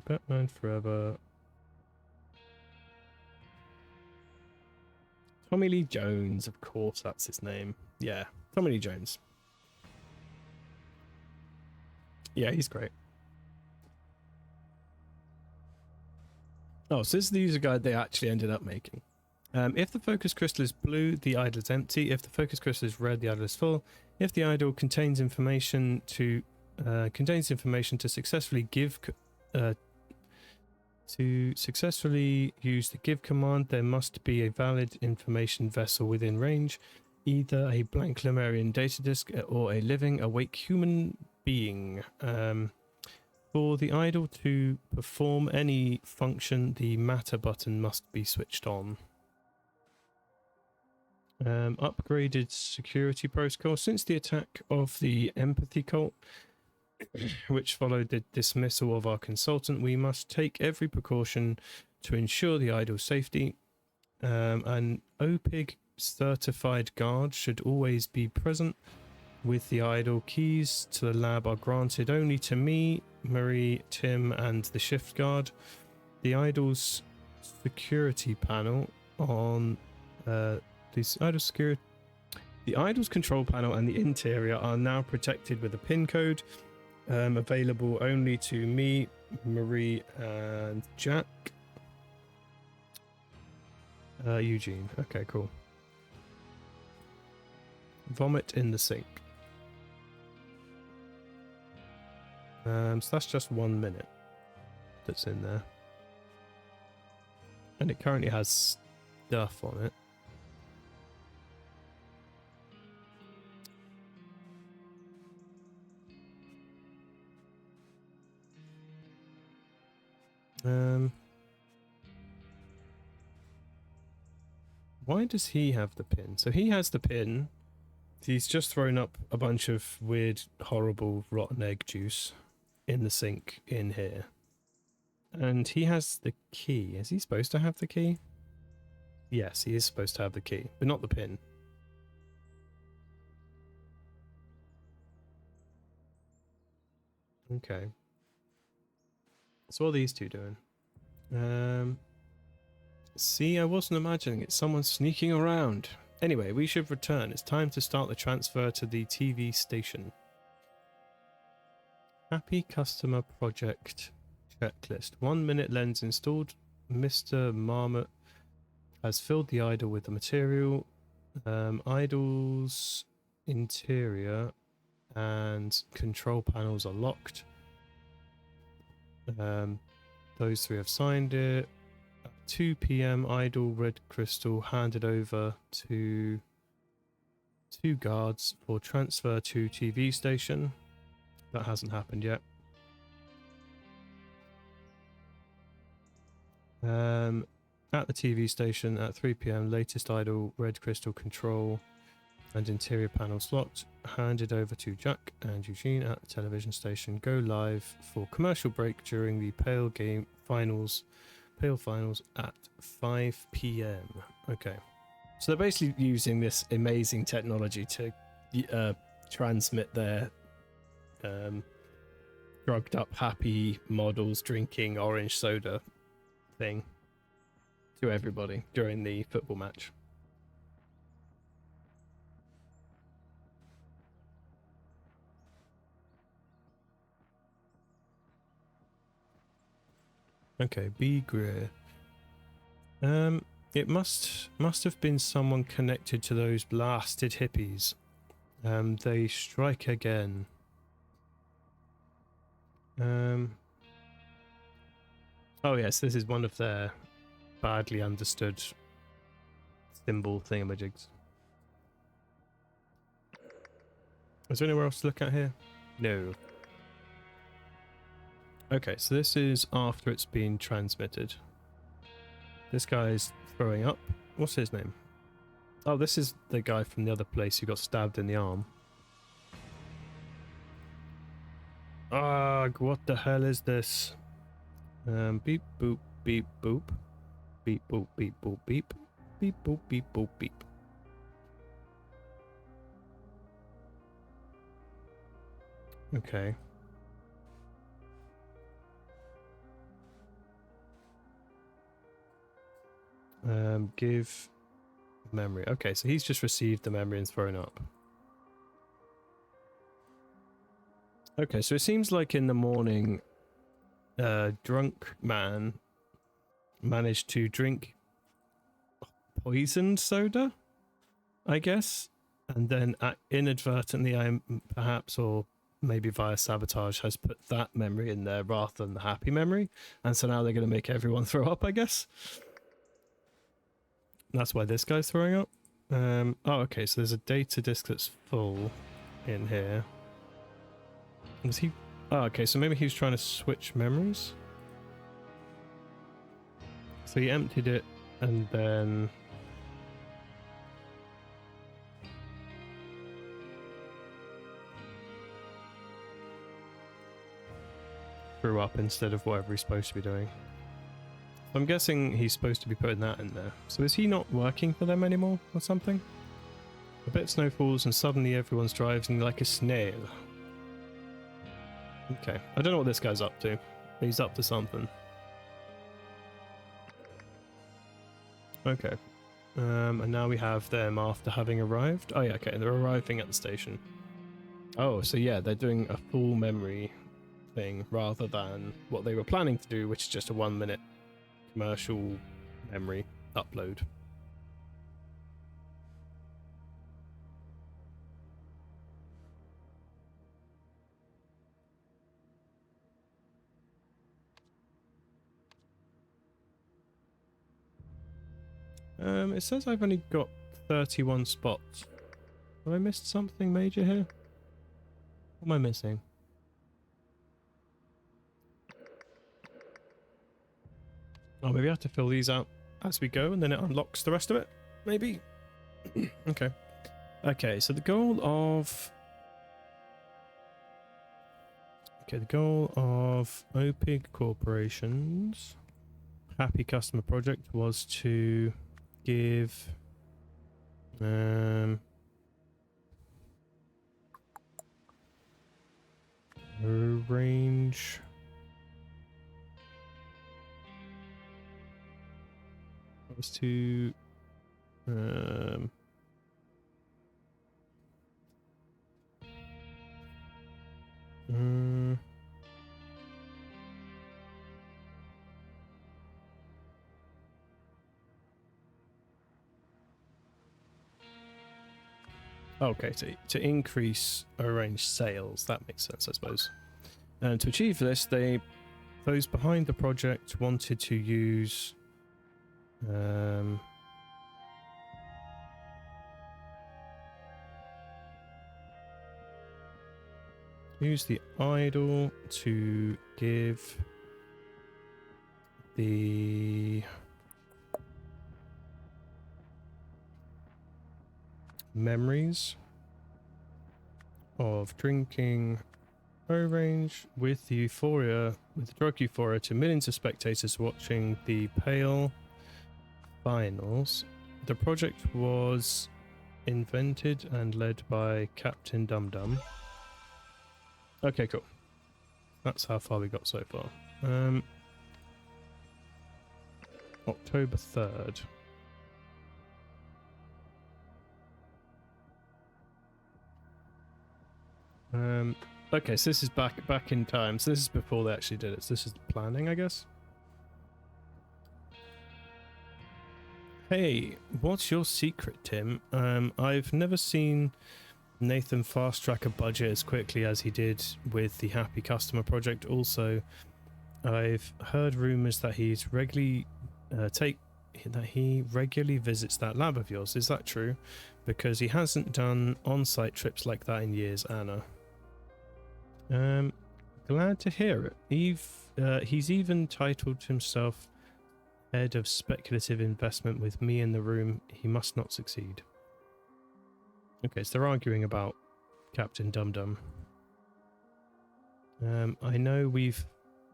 Batman Forever. Tommy Lee Jones, of course, that's his name. Yeah, Tommy Lee Jones. Yeah, he's great. Oh, so this is the user guide they actually ended up making. If the focus crystal is blue, the idol is empty. If the focus crystal is red, the idol is full. If the idol contains information to successfully give use the give command, there must be a valid information vessel within range, either a blank Lemurian data disk or a living, awake human being. For the idol to perform any function, the matter button must be switched on. Upgraded security protocol. Since the attack of the empathy cult, which followed the dismissal of our consultant, we must take every precaution to ensure the idol's safety. An OPIG certified guard should always be present with the idol. Keys to the lab are granted only to me, Marie, Tim, and the shift guard. The idol's security panel on the idol's control panel and the interior are now protected with a PIN code, available only to me, Marie, and Jack. Eugene. Okay, cool. Vomit in the sink. So that's just 1 minute that's in there. And it currently has stuff on it. Why does he have the pin? So he has the pin. He's just thrown up a bunch of weird, horrible, rotten egg juice in the sink in here. And he has the key. Is he supposed to have the key? Yes, he is supposed to have the key, but not the pin. Okay. So what are these two doing? See, I wasn't imagining it. Someone's sneaking around. Anyway, we should return. It's time to start the transfer to the TV station. Happy customer project checklist. 1 minute lens installed. Mr. Marmot has filled the idol with the material. Idol's interior and control panels are locked. Those three have signed it. 2 p.m. idol red crystal handed over to 2 guards for transfer to TV station. That hasn't happened yet. At the TV station at 3 p.m. latest idol red crystal control and interior panels locked. Handed over to Jack and Eugene at the television station. Go live for commercial break during the Pale finals at 5 p.m. Okay, so they're basically using this amazing technology to transmit their drugged up happy models drinking orange soda thing to everybody during the football match. Okay, B. Greer. It must have been someone connected to those blasted hippies. They strike again. Oh yes, this is one of their badly understood symbol thingamajigs. Is there anywhere else to look at here? No. Okay, so this is after it's been transmitted. This guy's throwing up. What's his name? Oh, this is the guy from the other place who got stabbed in the arm. Ugh, what the hell is this? Beep boop, beep boop. Beep, boop, beep, boop, beep. Beep, boop, beep, boop, beep. Okay. Give memory. Okay, so he's just received the memory and thrown up. Okay, so it seems like in the morning, drunk man managed to drink poisoned soda, I guess, and then inadvertently, perhaps, or maybe via sabotage, has put that memory in there rather than the happy memory, and so now they're going to make everyone throw up, I guess. That's why this guy's throwing up. Oh, okay, so there's a data disk that's full in here. Was he... Oh, okay, so maybe he was trying to switch memories? So he emptied it, and then... threw up instead of whatever he's supposed to be doing. I'm guessing he's supposed to be putting that in there. So is he not working for them anymore, or something? A bit of snow falls, and suddenly everyone's driving like a snail. Okay, I don't know what this guy's up to. He's up to something. Okay. And now we have them after having arrived. Oh yeah, okay, they're arriving at the station. Oh, so yeah, they're doing a full memory thing rather than what they were planning to do, which is just a 1-minute commercial memory upload. It says I've only got 31 spots. Have I missed something major here? What am I missing? Oh, maybe I have to fill these out as we go, and then it unlocks the rest of it? Maybe? Okay. Okay, so the goal of... Okay, the goal of OPIG Corporation's Happy Customer Project was to give... a range... was to okay, to increase arranged sales. That makes sense, I suppose. And to achieve this, those behind the project wanted to use use the idol to give the memories of drinking orange with the drug euphoria to millions of spectators watching the Pale Finals. The project was invented and led by Captain Dum Dum. Okay, cool. That's how far we got so far. October 3rd. Okay, so this is back in time. So this is before they actually did it. So this is the planning, I guess. Hey, what's your secret, Tim? I've never seen Nathan fast track a budget as quickly as he did with the Happy Customer Project. Also, I've heard rumors that he regularly visits that lab of yours. Is that true? Because he hasn't done on-site trips like that in years, Anna. Glad to hear it. He's even titled himself head of speculative investment with me in the room. He must not succeed. Okay, so they're arguing about Captain Dum Dum. I know we've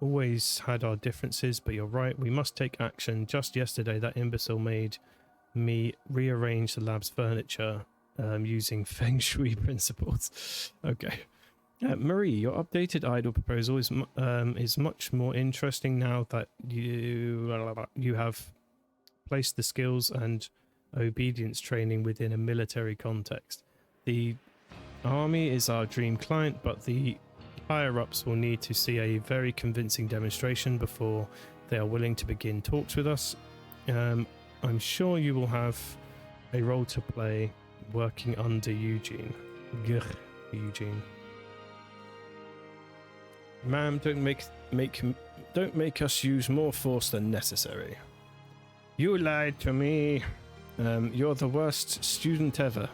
always had our differences, but you're right, we must take action. Just yesterday, that imbecile made me rearrange the lab's furniture using feng shui principles. Okay. Marie, your updated idol proposal is much more interesting now that you have placed the skills and obedience training within a military context. The army is our dream client, but the higher-ups will need to see a very convincing demonstration before they are willing to begin talks with us. I'm sure you will have a role to play working under Eugene. Grr, Eugene. Ma'am, don't make us use more force than necessary. You lied to me. You're the worst student ever.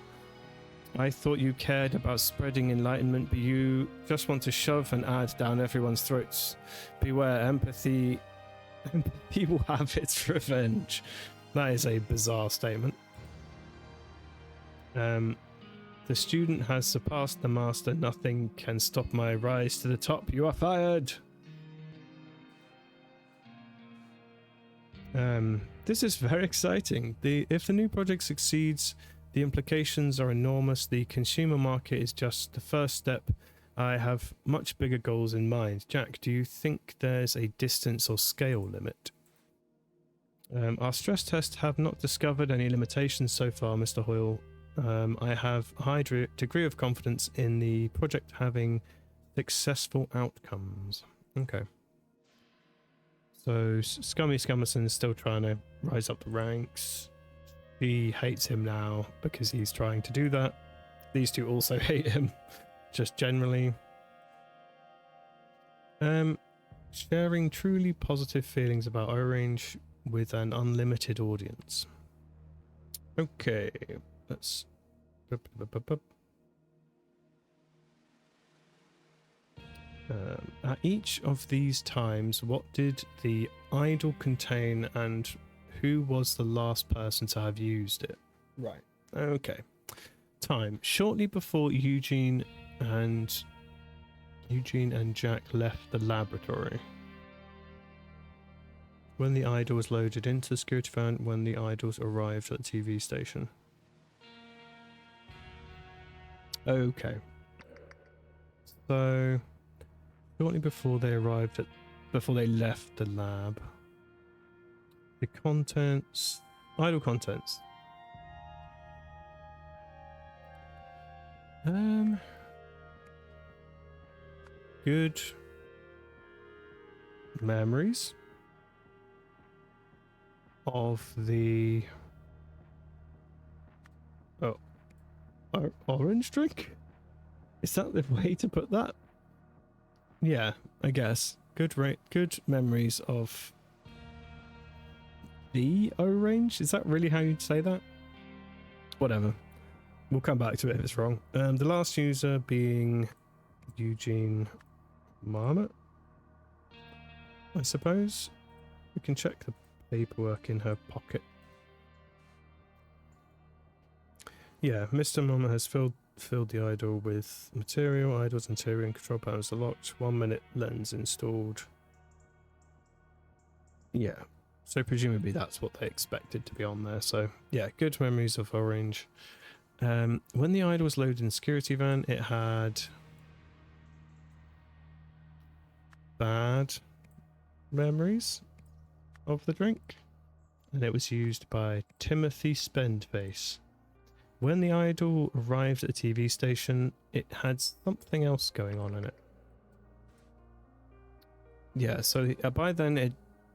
I thought you cared about spreading enlightenment, but you just want to shove and add down everyone's throats. Beware, empathy will have its revenge. That is a bizarre statement. The student has surpassed the master. Nothing can stop my rise to the top. You are fired. This is very exciting. If the new project succeeds, the implications are enormous. The consumer market is just the first step. I have much bigger goals in mind. Jack, do you think there's a distance or scale limit? Our stress tests have not discovered any limitations so far, Mr. Hoyle. I have a high degree of confidence in the project having successful outcomes. Okay. So Scummy Scummerson is still trying to rise up the ranks. She hates him now because he's trying to do that. These two also hate him, just generally. Sharing truly positive feelings about Orange with an unlimited audience. Okay, let's... at each of these times, what did the idol contain and who was the last person to have used it? Right, okay. Time. Shortly before Eugene and Jack left the laboratory. When the idol was loaded into the security van, when the idols arrived at the TV station. Okay. So, shortly before they left the lab. The contents, idle contents. Good memories of the orange drink? Is that the way to put that? Yeah, I guess. Good memories of the orange? Is that really how you'd say that? Whatever. We'll come back to it if it's wrong. The last user being Eugene Marmot, I suppose. We can check the paperwork in her pocket. Yeah, Mr. Marmot has filled the idol with material. Idol's interior and control panels are locked. 1 minute lens installed. Yeah, so presumably that's what they expected to be on there. So yeah, good memories of Orange. When the idol was loaded in the security van, it had bad memories of the drink, and it was used by Timothy Spendface. When the idol arrived at the TV station, it had something else going on in it. Yeah, so by then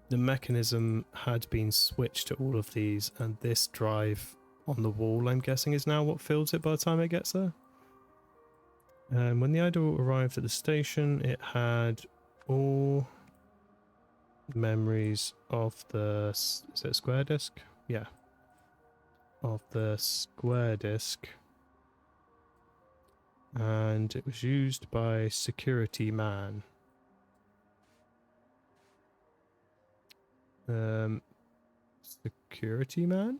the mechanism had been switched to all of these, and this drive on the wall, I'm guessing, is now what fills it by the time it gets there. When the idol arrived at the station, it had all memories of the... is it a square disc? Yeah. Of the square disc. And it was used by Security Man. Security Man?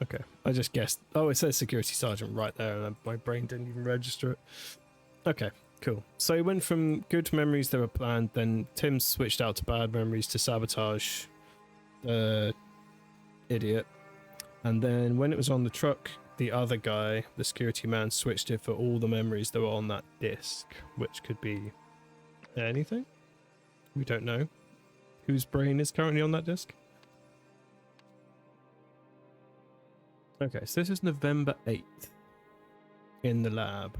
Okay. I just guessed. Oh, it says security sergeant right there, and my brain didn't even register it. Okay, cool. So he went from good memories that were planned, then Tim switched out to bad memories to sabotage the idiot. And then when it was on the truck, the other guy, the security man, switched it for all the memories that were on that disc, which could be anything. We don't know. Whose brain is currently on that disc? Okay, so this is November 8th in the lab.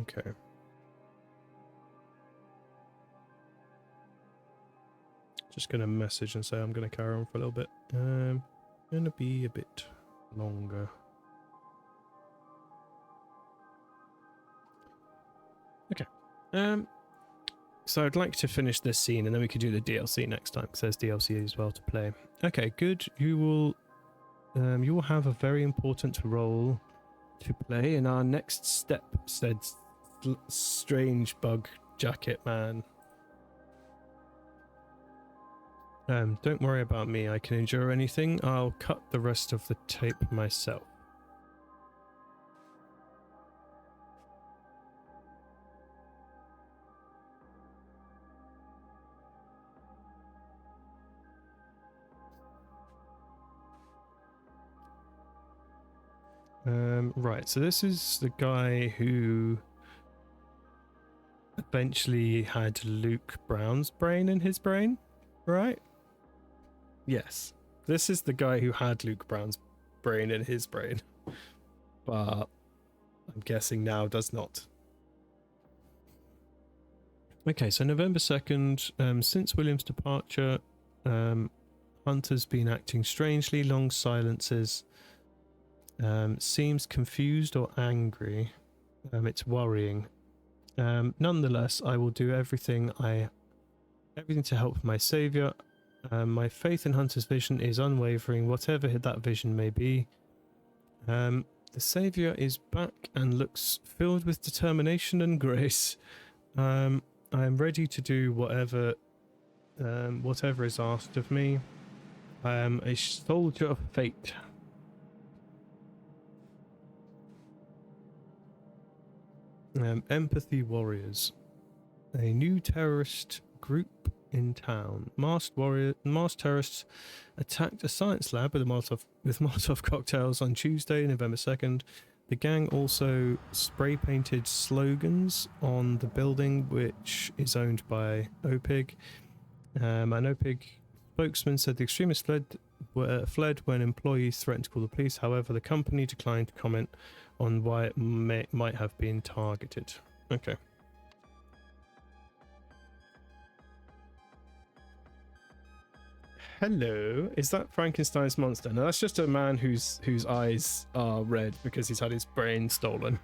Okay. Just going to message and say I'm going to carry on for a little bit. Going to be a bit longer. Okay. So I'd like to finish this scene and then we could do the DLC next time because there's DLC as well to play. Okay, good. You will have a very important role to play in our next step, said strange bug jacket man. Don't worry about me. I can endure anything. I'll cut the rest of the tape myself. Right, so this is the guy who eventually had Luke Brown's brain in his brain, right? Yes. This is the guy who had Luke Brown's brain in his brain, but I'm guessing now does not. Okay, so November 2nd, since William's departure, Hunter's been acting strangely, long silences. Seems confused or angry. It's worrying. Nonetheless, I will do everything to help my savior. My faith in Hunter's vision is unwavering, whatever that vision may be. The savior is back and looks filled with determination and grace. I am ready to do whatever is asked of me. I am a soldier of fate. Empathy Warriors, a new terrorist group in town. Masked terrorists attacked a science lab with Molotov cocktails on Tuesday, November 2nd. The gang also spray painted slogans on the building, which is owned by OPIG. An OPIG spokesman said the extremists fled when employees threatened to call the police. However, the company declined to comment on why it might have been targeted. Okay. Hello, is that Frankenstein's monster? No, that's just a man whose eyes are red because he's had his brain stolen.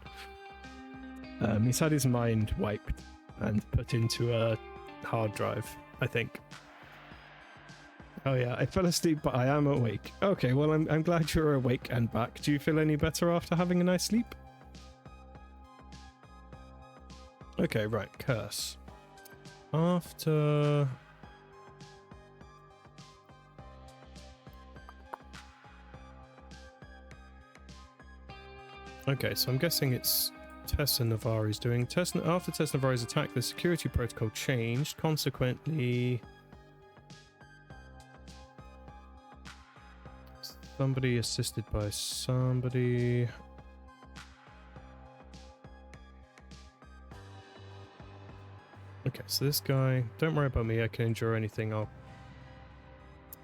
He's had his mind wiped and put into a hard drive, I think. Oh yeah, I fell asleep, but I am awake. Okay, well, I'm glad you're awake and back. Do you feel any better after having a nice sleep? Okay, right, curse. After... Okay, so I'm guessing it's Tessa Navarri's doing. After Tessa Navarri's attack, the security protocol changed. Consequently... somebody assisted by somebody. Okay, so this guy, don't worry about me, I can endure anything. Oh,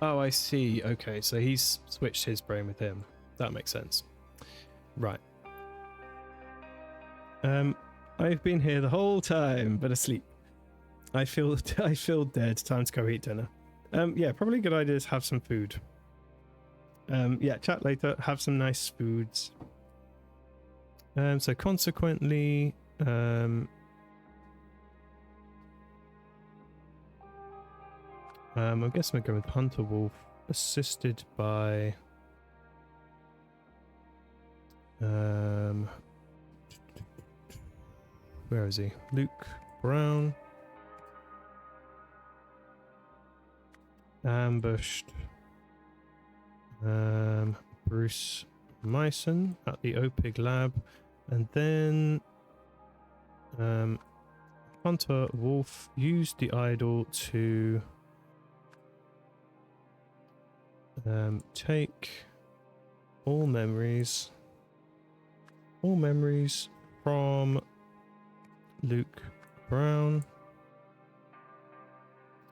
I see. Okay, so he's switched his brain with him. That makes sense. Right. I've been here the whole time, but asleep. I feel dead. Time to go eat dinner. Yeah, probably a good idea to have some food. Yeah, chat later. Have some nice foods. So consequently, I'm guessing we're going with Hunter Wolf, assisted by where is he? Luke Brown. Ambushed Bruce Myson at the OPIG lab, and then Hunter Wolf used the idol to take all memories from Luke Brown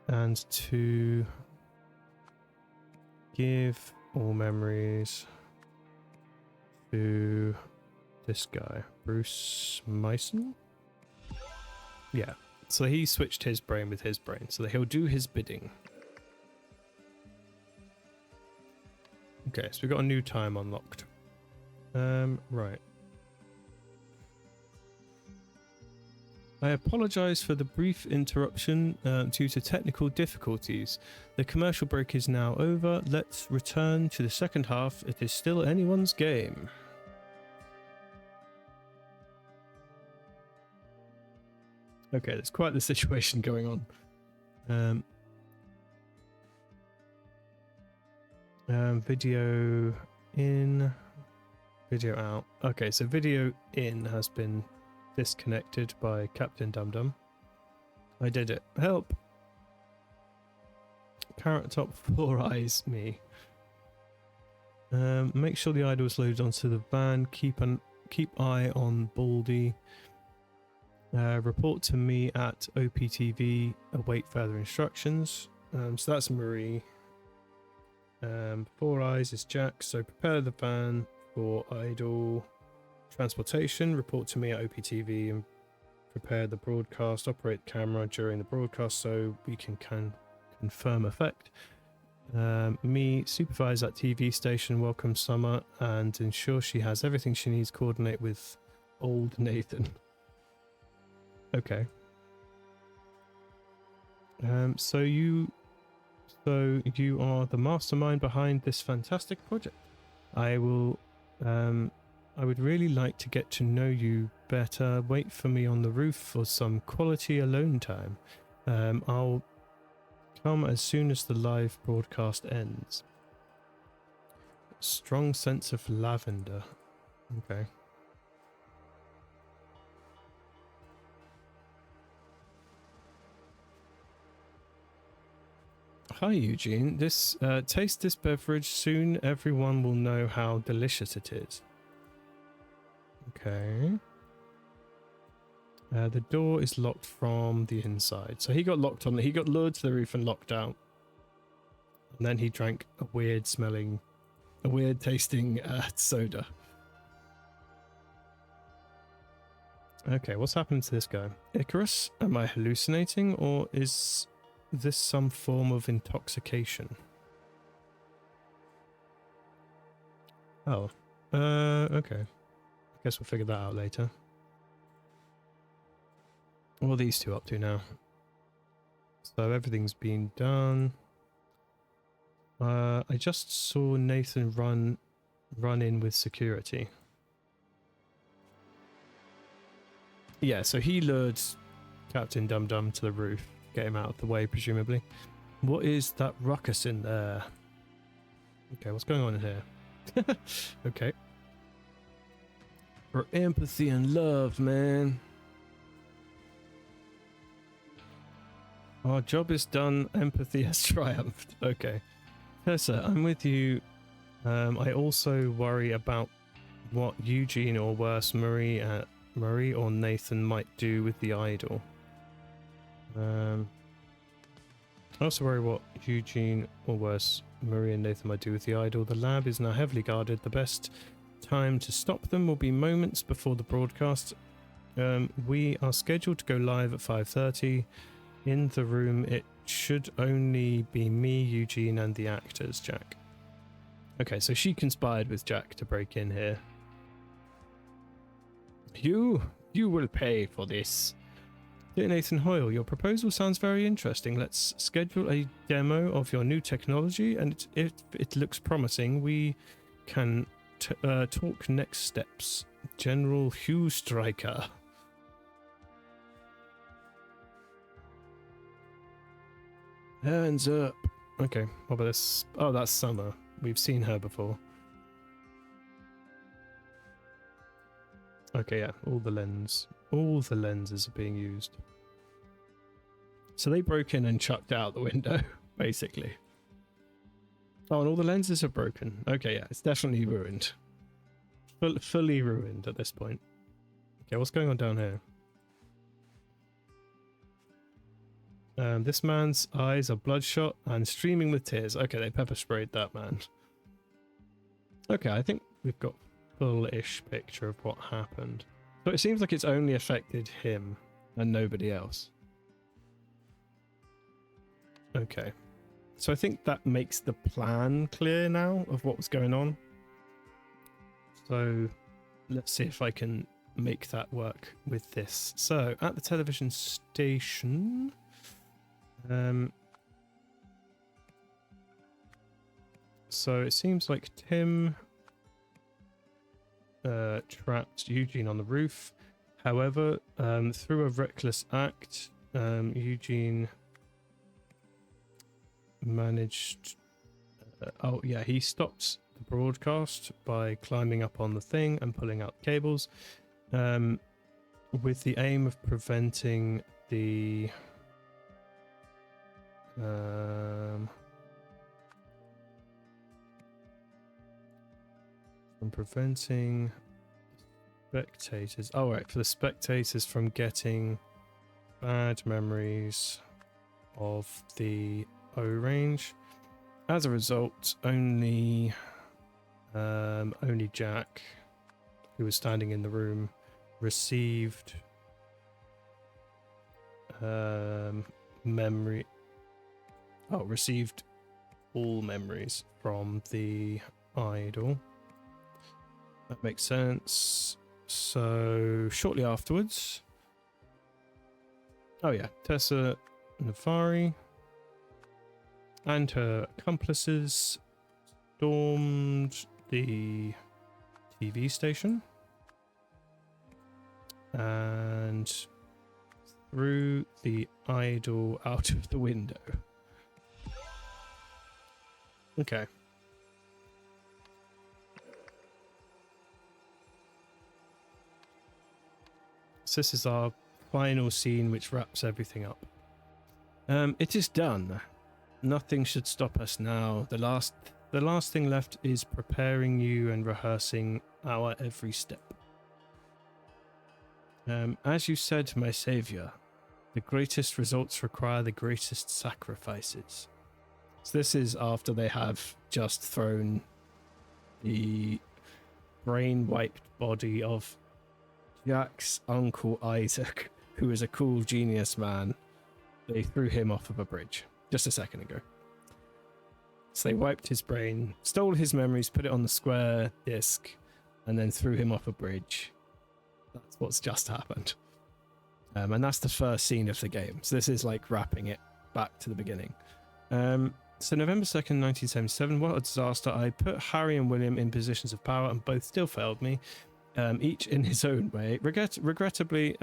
and to give all memories to this guy, Bruce Myson? Yeah, so he switched his brain with his brain, so that he'll do his bidding. Okay, so we've got a new time unlocked. Right. I apologize for the brief interruption due to technical difficulties. The commercial break is now over. Let's return to the second half. It is still anyone's game. Okay, there's quite the situation going on. Video in, video out. Okay, so video in has been disconnected by Captain Dum-Dum. I did it. Help! Carrot Top 4 eyes me. Make sure the idol is loaded onto the van. Keep eye on Baldy. Report to me at OPTV. Await further instructions. So that's Marie. 4 eyes is Jack. So prepare the van for idol transportation. Report to me at OPTV and prepare the broadcast. Operate the camera during the broadcast so we can confirm effect. Me supervise that TV station. Welcome Summer and ensure she has everything she needs. Coordinate with old Nathan. Okay. So you are the mastermind behind this fantastic project. I would really like to get to know you better. Wait for me on the roof for some quality alone time. I'll come as soon as the live broadcast ends. Strong sense of lavender. Okay. Hi Eugene, taste this beverage. Soon everyone will know how delicious it is. Okay. The door is locked from the inside. So he got locked on. He got lured to the roof and locked out. And then he drank a weird tasting soda. Okay, what's happened to this guy? Icarus, am I hallucinating or is this some form of intoxication? Oh, okay. I guess we'll figure that out later. What are these two up to now? So everything's been done. I just saw Nathan run in with security. Yeah, so he lured Captain Dum-Dum to the roof. Get him out of the way, presumably. What is that ruckus in there? Okay, what's going on in here? Okay. For empathy and love, man. Our job is done. Empathy has triumphed. Okay. Tessa, I'm with you. I also worry about what Eugene or worse, Marie or Nathan might do with the idol. I also worry what Eugene or worse, Marie and Nathan might do with the idol. The lab is now heavily guarded. The best time to stop them will be moments before the broadcast. We are scheduled to go live at 5:30. In the room, it should only be me, Eugene, and the actors, Jack. Okay, so she conspired with Jack to break in here. You will pay for this. Dear Nathan Hoyle, your proposal sounds very interesting. Let's schedule a demo of your new technology, and if it looks promising, we can talk next steps. General Hugh Stryker. Hands up. Okay, what about this? Oh, that's Summer. We've seen her before. Okay, yeah, all the lenses are being used. So they broke in and chucked out the window, basically. Oh, and all the lenses are broken. Okay, yeah, it's definitely ruined. Fully ruined at this point. Okay, what's going on down here? This man's eyes are bloodshot and streaming with tears. Okay, they pepper sprayed that man. Okay, I think we've got full-ish picture of what happened. So it seems like it's only affected him and nobody else. Okay. So I think that makes the plan clear now of what was going on. So let's see if I can make that work with this. So at the television station, so it seems like Tim trapped Eugene on the roof. However, through a reckless act, Eugene managed... oh yeah, he stopped the broadcast by climbing up on the thing and pulling out cables, with the aim of preventing the... from preventing spectators... oh right, for the spectators from getting bad memories of the O-range. As a result, only Jack, who was standing in the room, received received all memories from the idol. That makes sense. So shortly afterwards, oh yeah, Tessa Navari and her accomplices stormed the TV station and threw the idol out of the window. Okay. So this is our final scene which wraps everything up. It is done. Nothing should stop us now. The last thing left is preparing you and rehearsing our every step. As you said, my savior, the greatest results require the greatest sacrifices. So this is after they have just thrown the brain-wiped body of Jack's uncle Isaac, who is a cool genius man. They threw him off of a bridge just a second ago. So they wiped his brain, stole his memories, put it on the square disc, and then threw him off a bridge. That's what's just happened. And that's the first scene of the game. So this is like wrapping it back to the beginning. So November 2nd, 1977, what a disaster. I put Harry and William in positions of power and both still failed me, each in his own way. Regrettably,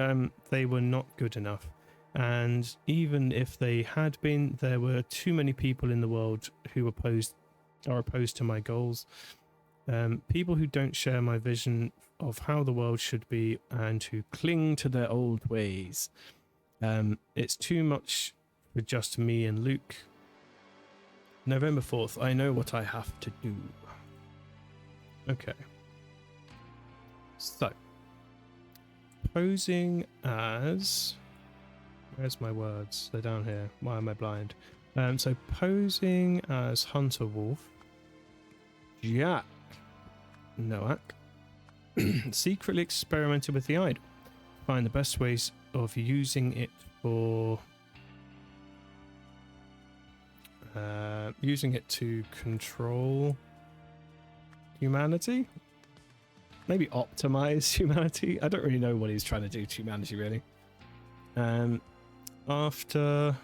they were not good enough. And even if they had been, there were too many people in the world who are opposed to my goals. People who don't share my vision of how the world should be and who cling to their old ways. It's too much for just me and Luke. November 4th, I know what I have to do. Okay. So, posing as... where's my words? They're down here. Why am I blind? So posing as Hunter Wolf, Jack Noack secretly experimented with the idol. Find the best ways of using it for using it to control humanity. Maybe optimize humanity. I don't really know what he's trying to do to humanity, really. After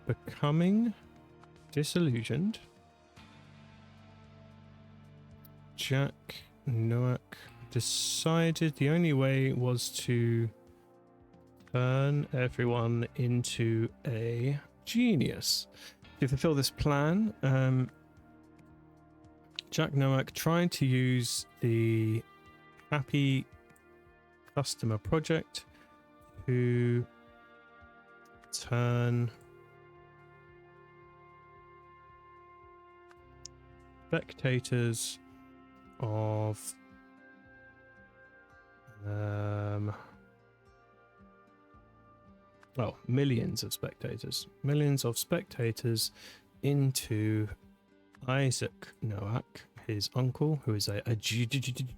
becoming disillusioned, Jack Noack decided the only way was to turn everyone into a genius. To fulfill this plan, Jack Nowak tried to use the Happy Customer Project to turn spectators of millions of spectators into Isaac Nowak, his uncle, who is a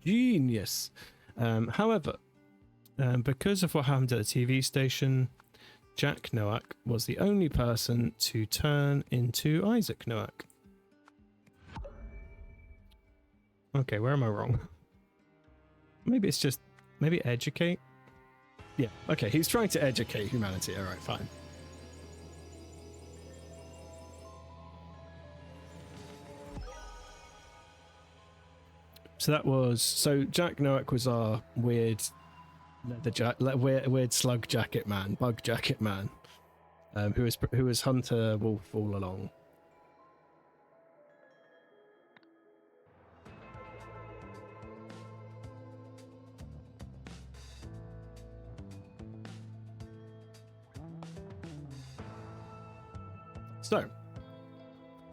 genius. However, because of what happened at the TV station, Jack Nowak was the only person to turn into Isaac Nowak. Okay, where am I wrong? Maybe it's just... maybe educate? Yeah, okay, he's trying to educate humanity. Alright, fine. So that was... so Jack Nowak was our weird slug jacket man, bug jacket man, who was Hunter Wolf all along. So,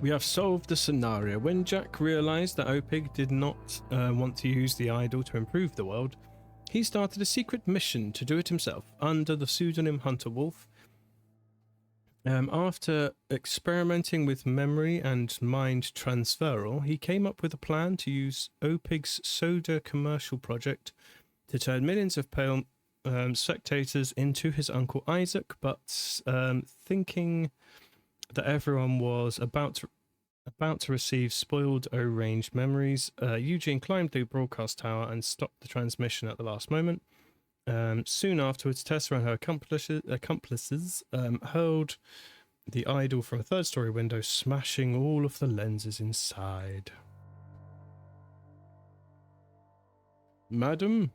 we have solved the scenario. When Jack realized that Opig did not want to use the idol to improve the world, he started a secret mission to do it himself under the pseudonym Hunter Wolf. After experimenting with memory and mind transferal, he came up with a plan to use Opig's soda commercial project to turn millions of pale spectators into his uncle Isaac, but thinking that everyone was about to receive spoiled O-range memories, Eugene climbed the broadcast tower and stopped the transmission at the last moment. Soon afterwards, Tessa and her accomplices hurled the idol from a third-story window, smashing all of the lenses inside. Madam,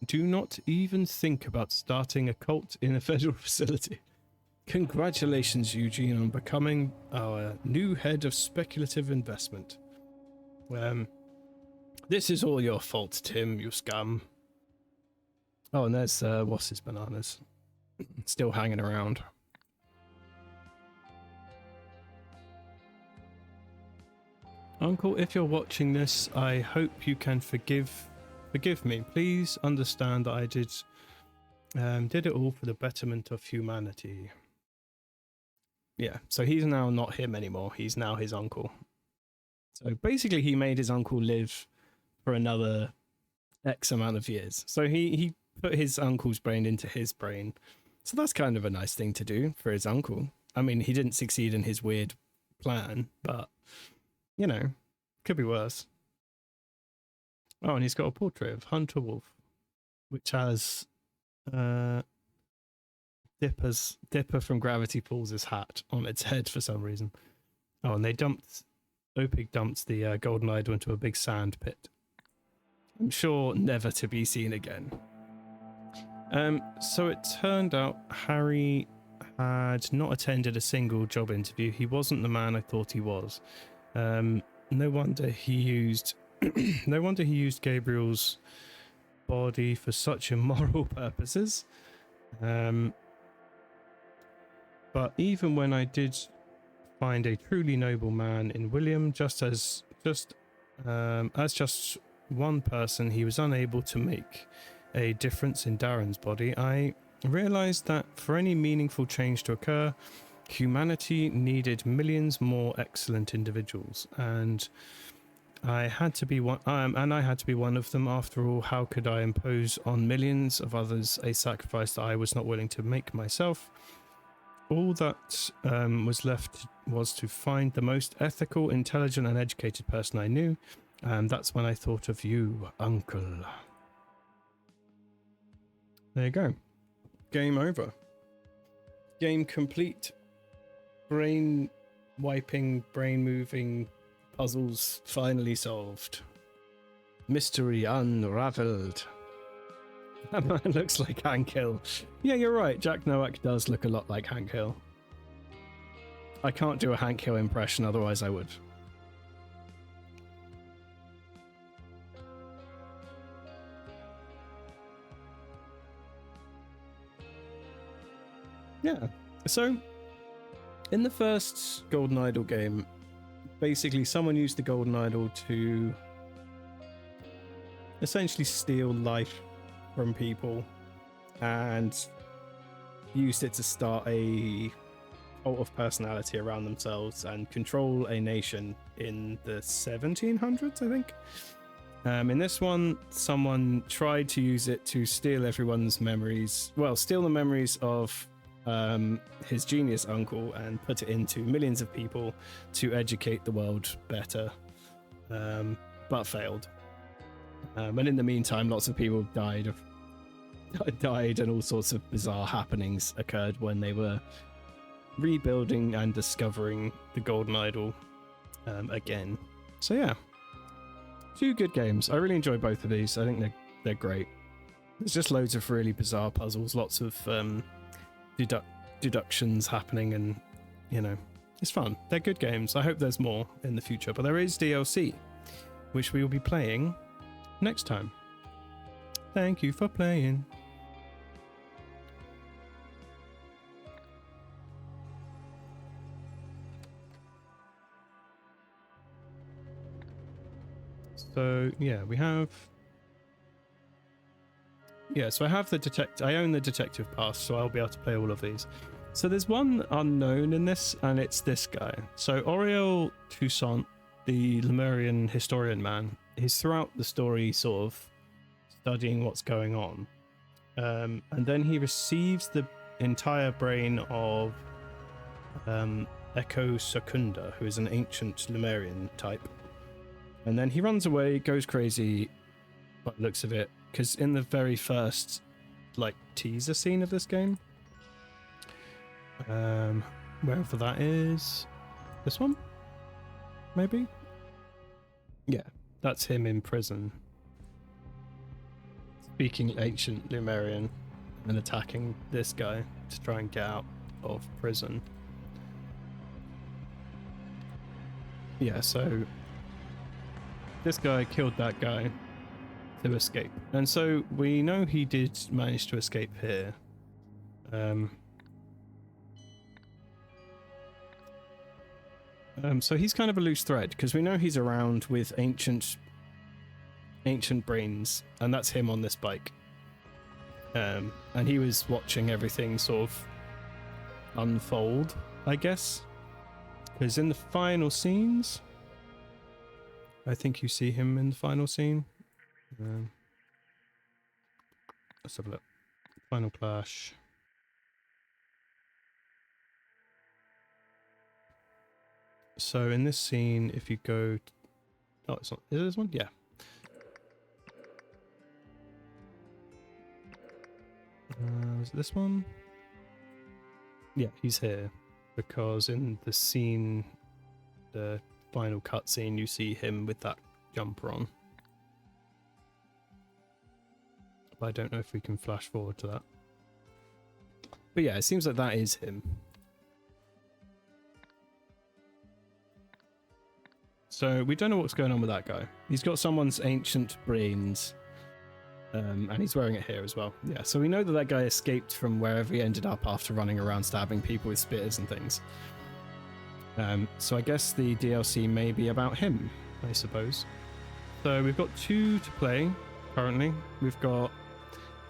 do not even think about starting a cult in a federal facility. Congratulations, Eugene, on becoming our new head of speculative investment. This is all your fault, Tim, you scum. Oh, and there's what's his bananas still hanging around. Uncle, if you're watching this, I hope you can forgive me. Please understand that I did it all for the betterment of humanity. Yeah, so he's now not him anymore. He's now his uncle. So basically, he made his uncle live for another X amount of years. So he put his uncle's brain into his brain. So that's kind of a nice thing to do for his uncle. I mean, he didn't succeed in his weird plan, but, you know, could be worse. Oh, and he's got a portrait of Hunter Wolf, which has Dipper from Gravity Falls' hat on its head for some reason. Oh, and Opig dumped the golden idol into a big sand pit. I'm sure never to be seen again. So it turned out Harry had not attended a single job interview. He wasn't the man I thought he was. No wonder he used Gabriel's body for such immoral purposes. But even when I did find a truly noble man in William, as just one person, he was unable to make a difference in Darren's body. I realized that for any meaningful change to occur, humanity needed millions more excellent individuals, and I had to be one. I had to be one of them. After all, how could I impose on millions of others a sacrifice that I was not willing to make myself? All that was left was to find the most ethical, intelligent, and educated person I knew, and that's when I thought of you, Uncle. There you go. Game over. Game complete. Brain wiping, brain moving puzzles finally solved. Mystery unraveled. That man looks like Hank Hill. Yeah, you're right. Jack Nowak does look a lot like Hank Hill. I can't do a Hank Hill impression, otherwise I would. Yeah. So, in the first Golden Idol game, basically someone used the Golden Idol to essentially steal life from people and used it to start a cult of personality around themselves and control a nation in the 1700s, I think. In this one, someone tried to use it to steal everyone's memories. Well, steal the memories of his genius uncle and put it into millions of people to educate the world better, but failed. And in the meantime, lots of people died and all sorts of bizarre happenings occurred when they were rebuilding and discovering the Golden Idol again. So yeah, two good games. I really enjoy both of these. I think they're great. There's just loads of really bizarre puzzles, lots of deductions happening, and you know, it's fun. They're good games. I hope there's more in the future, but there is DLC, which we will be playing next time. Thank you for playing. So yeah, we have. Yeah, so I have the I own the detective pass, so I'll be able to play all of these. So there's one unknown in this, and it's this guy. So Auriel Toussaint, the Lemurian historian man, he's throughout the story sort of studying what's going on. And then he receives the entire brain of Echo Secunda, who is an ancient Lemurian type. And then he runs away, goes crazy, by the looks of it, because in the very first like teaser scene of this game, wherever that is, this one, maybe? Yeah, that's him in prison, speaking ancient Lemurian and attacking this guy to try and get out of prison. Yeah, so this guy killed that guy to escape, and so we know he did manage to escape here. So he's kind of a loose thread because we know he's around with ancient brains, and that's him on this bike. And he was watching everything sort of unfold, I guess, because in the final scenes, I think you see him in the final scene. Let's have a look. Final clash. So in this scene, if you go... Oh, it's not... Is it this one? Yeah. Is it this one? Yeah, he's here. Because in the scene, the final cutscene, you see him with that jumper on. But I don't know if we can flash forward to that. But yeah, it seems like that is him. So we don't know what's going on with that guy. He's got someone's ancient brains, and he's wearing it here as well. Yeah, so we know that that guy escaped from wherever he ended up after running around stabbing people with spears and things. So I guess the DLC may be about him, I suppose. So we've got 2 to play currently. We've got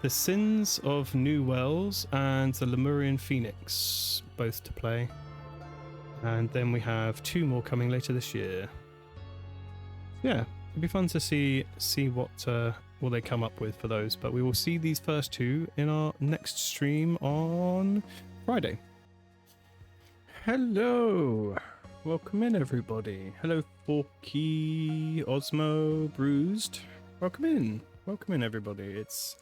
The Sins of New Wells and The Lemurian Phoenix, both to play. And then we have 2 more coming later this year. Yeah, it'd be fun to see what they come up with for those, but we will see these first 2 in our next stream on Friday. Hello, welcome in everybody. Hello Forky, Osmo, Bruised. Welcome in everybody. It's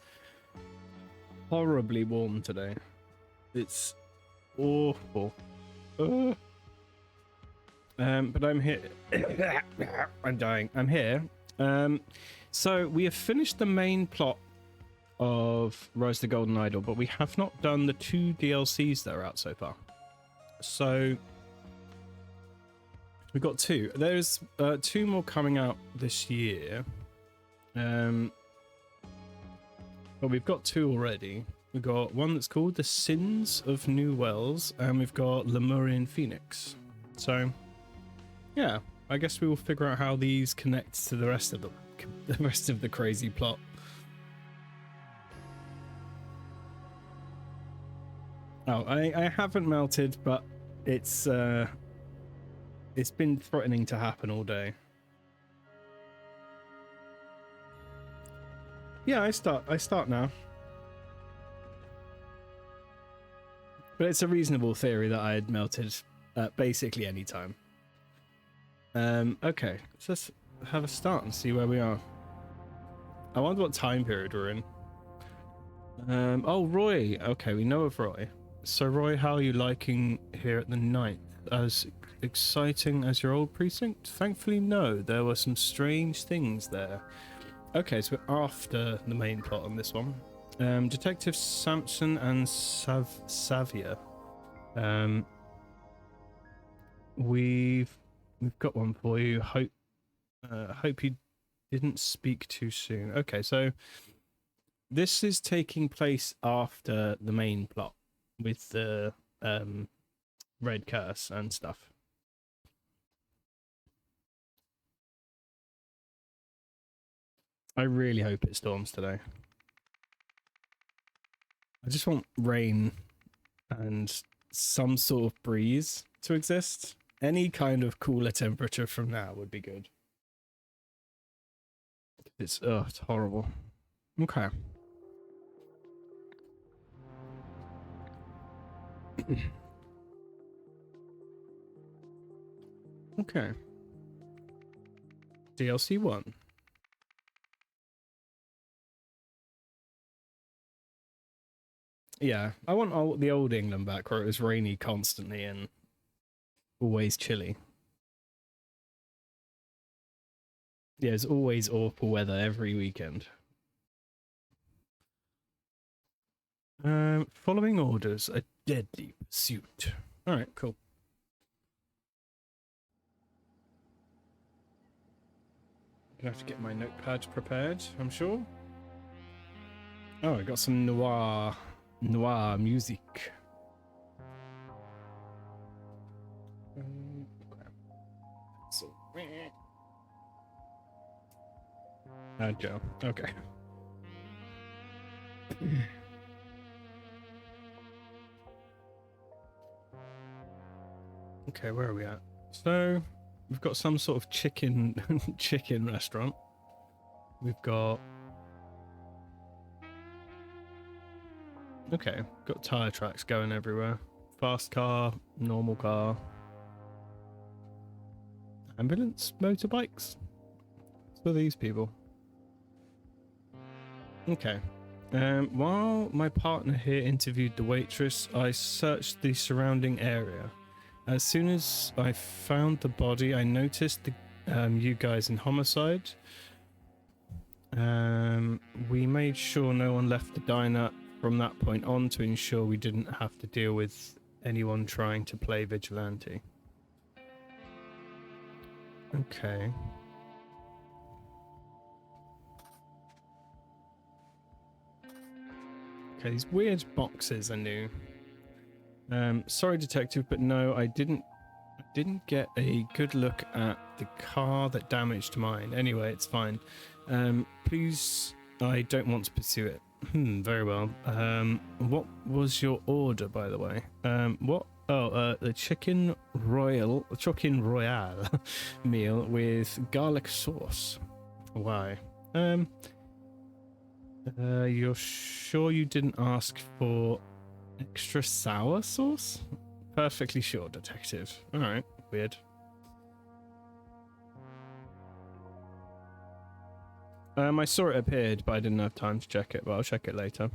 horribly warm today. It's awful. But I'm here. I'm dying. I'm here So we have finished the main plot of Rise of the Golden Idol, but we have not done the 2 DLCs that are out so far. So we've got 2. There's 2 more coming out this year. But we've got 2 already. We've got one that's called The Sins of New Wells, and we've got Lemurian Phoenix. So, yeah, I guess we will figure out how these connect to the rest of the crazy plot. Oh, I haven't melted, but it's been threatening to happen all day. Yeah, I start now. But it's a reasonable theory that I had melted at basically any time. Okay, so let's have a start and see where we are. I wonder what time period we're in. Oh, Roy. Okay, we know of Roy. So, Roy, how are you liking here at the 9th? As exciting as your old precinct? Thankfully, no. There were some strange things there. Okay, so we're after the main plot on this one. Detective Sampson and Savia. We've got one for you. Hope you didn't speak too soon. Okay, so this is taking place after the main plot with the red curse and stuff. I really hope it storms today. I just want rain and some sort of breeze to exist. Any kind of cooler temperature from now would be good. It's horrible. Okay. Okay. DLC 1. Yeah, I want the old England back where it was rainy constantly and always chilly. Yeah, it's always awful weather every weekend. Following orders, a deadly pursuit. Alright, cool. Gonna have to get my notepad prepared, I'm sure. Oh, I got some noir music. So, Joe. Okay. Okay, where are we at? So we've got some sort of chicken restaurant. We've got got tire tracks going everywhere. Fast car, normal car, ambulance, motorbikes. It's for these people. Okay. While my partner here interviewed the waitress, I searched the surrounding area. As soon as I found the body, I noticed you guys in homicide. We made sure no one left the diner from that point on to ensure we didn't have to deal with anyone trying to play vigilante. Okay. Okay, these weird boxes are new. Sorry, detective, but no, I didn't get a good look at the car that damaged mine. Anyway, it's fine. Please, I don't want to pursue it. Very well. What was your order, by the way? What? Oh, the chicken royale meal with garlic sauce. Why? You're sure you didn't ask for extra sour sauce? Perfectly sure, detective. Alright, weird. I saw it appeared, but I didn't have time to check it, but I'll check it later.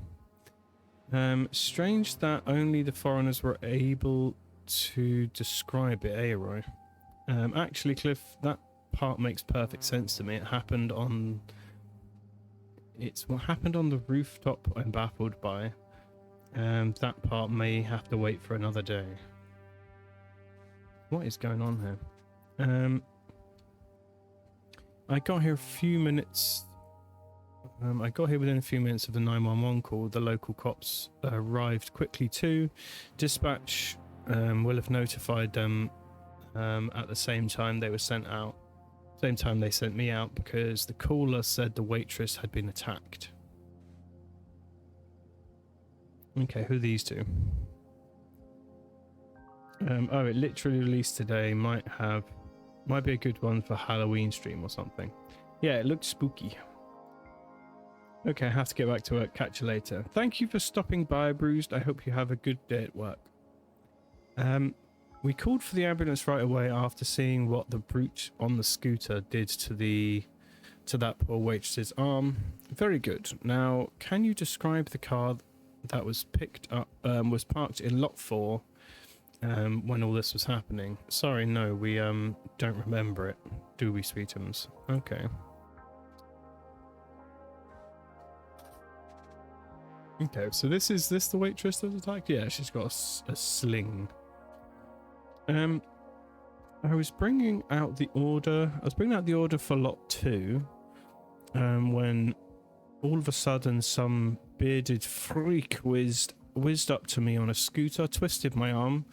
Strange that only the foreigners were able to describe it, eh, Roy? Actually, Cliff, that part makes perfect sense to me. It happened on... It's what happened on the rooftop I'm baffled by. That part may have to wait for another day. What is going on here? I got here a few minutes... I got here within a few minutes of the 911 call. The local cops arrived quickly too. Dispatch will have notified them at the same time they were sent out. Same time they sent me out, because the caller said the waitress had been attacked. Okay, who are these two? Oh, it literally released today. Might be a good one for Halloween stream or something. Yeah, it looked spooky. Okay, I have to get back to work. Catch you later. Thank you for stopping by, Bruised. I hope you have a good day at work. We called for the ambulance right away after seeing what the brute on the scooter did to that poor waitress's arm. Very good. Now, can you describe the car that was was parked in lot 4 when all this was happening? Sorry, no, we don't remember it, do we, Sweetums? Okay. Okay, so this the waitress that was attacked? Yeah, she's got a sling. I was bringing out the order. For lot 2, when all of a sudden some bearded freak whizzed up to me on a scooter, twisted my arm,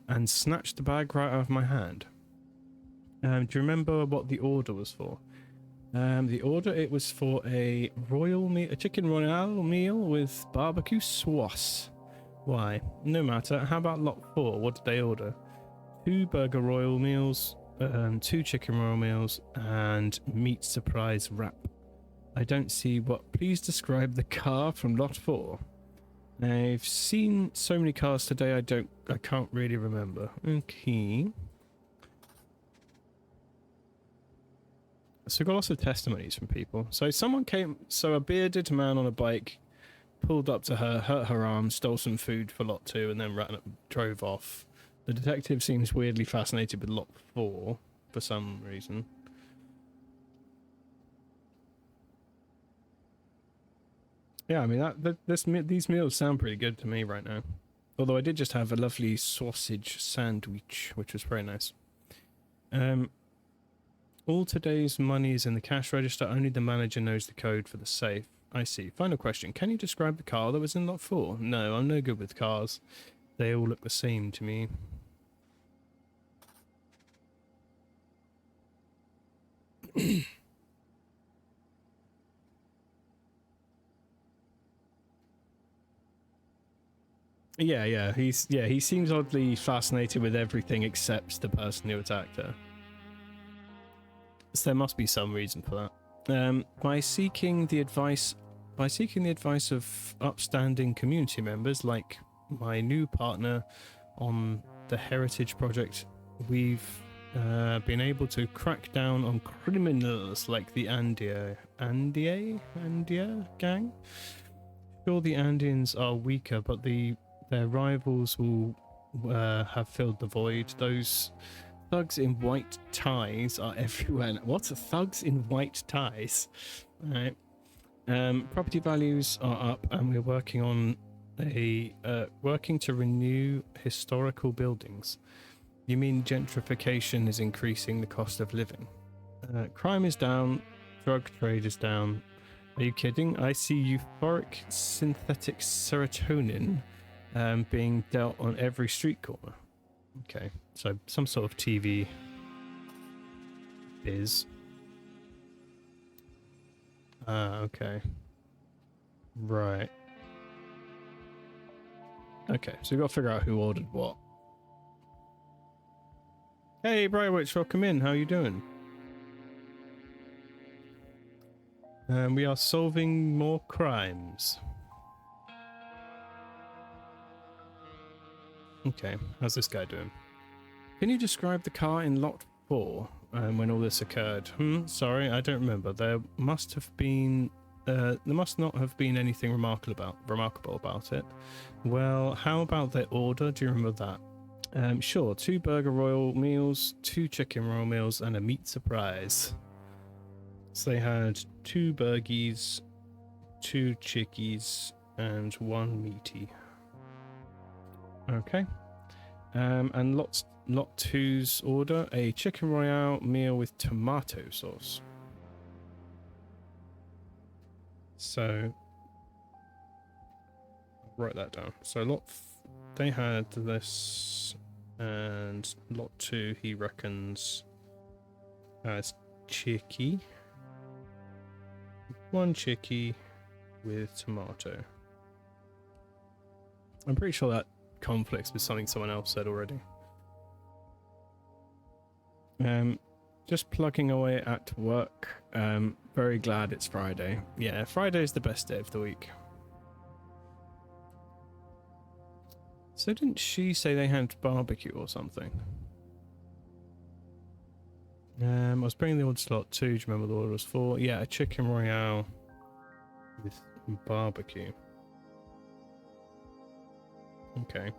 and snatched the bag right out of my hand. Do you remember what the order was for? The order, it was for a chicken royale meal with barbecue sauce. Why? No matter. How about lot 4? What did they order? 2 burger royal meals, 2 chicken royal meals, and meat surprise wrap. I don't see what. Please describe the car from lot 4. I've seen so many cars today, I can't really remember. Okay. So we got lots of testimonies from people. So a bearded man on a bike pulled up to her, hurt her arm, stole some food for lot 2, and then drove off. The detective seems weirdly fascinated with lot 4 for some reason. Yeah, I mean these meals sound pretty good to me right now. Although I did just have a lovely sausage sandwich, which was very nice. All today's money is in the cash register. Only the manager knows the code for the safe. I see. Final question. Can you describe the car that was in lot 4? No, I'm no good with cars. They all look the same to me. Yeah, he seems oddly fascinated with everything except the person who attacked her. So there must be some reason for that. By seeking the advice of upstanding community members like my new partner on the Heritage Project, we've been able to crack down on criminals like the Andia gang. Sure, the Andeans are weaker, but their rivals will have filled the void. Those thugs in white ties are everywhere. What? Thugs in white ties? Alright. Property values are up, and we're working on working to renew historical buildings. You mean gentrification is increasing the cost of living? Crime is down, drug trade is down. Are you kidding? I see euphoric synthetic serotonin being dealt on every street corner. Okay, so some sort of TV biz. Okay. Right. Okay, so we've got to figure out who ordered what. Hey, Brightwitch, welcome in. How you doing? We are solving more crimes. Okay, how's this guy doing? Can you describe the car in lot 4 when all this occurred? Sorry, I don't remember. There must not have been anything remarkable about it. Well, how about their order? Do you remember that? Sure, 2 burger royal meals, 2 chicken royal meals, and a meat surprise. So they had 2 burgies, 2 chickies, and 1 meaty. Okay. And lot 2's order, a chicken royale meal with tomato sauce. So, write that down. So they had this, and lot 2 he reckons has chickie. 1 chickie with tomato. I'm pretty sure that conflicts with something someone else said already. Just plugging away at work. Very glad it's Friday. Yeah, Friday's the best day of the week. So didn't she say they had barbecue or something? I was bringing the order slot 2. Do you remember the order was 4? Yeah, a chicken royale with barbecue. Okay.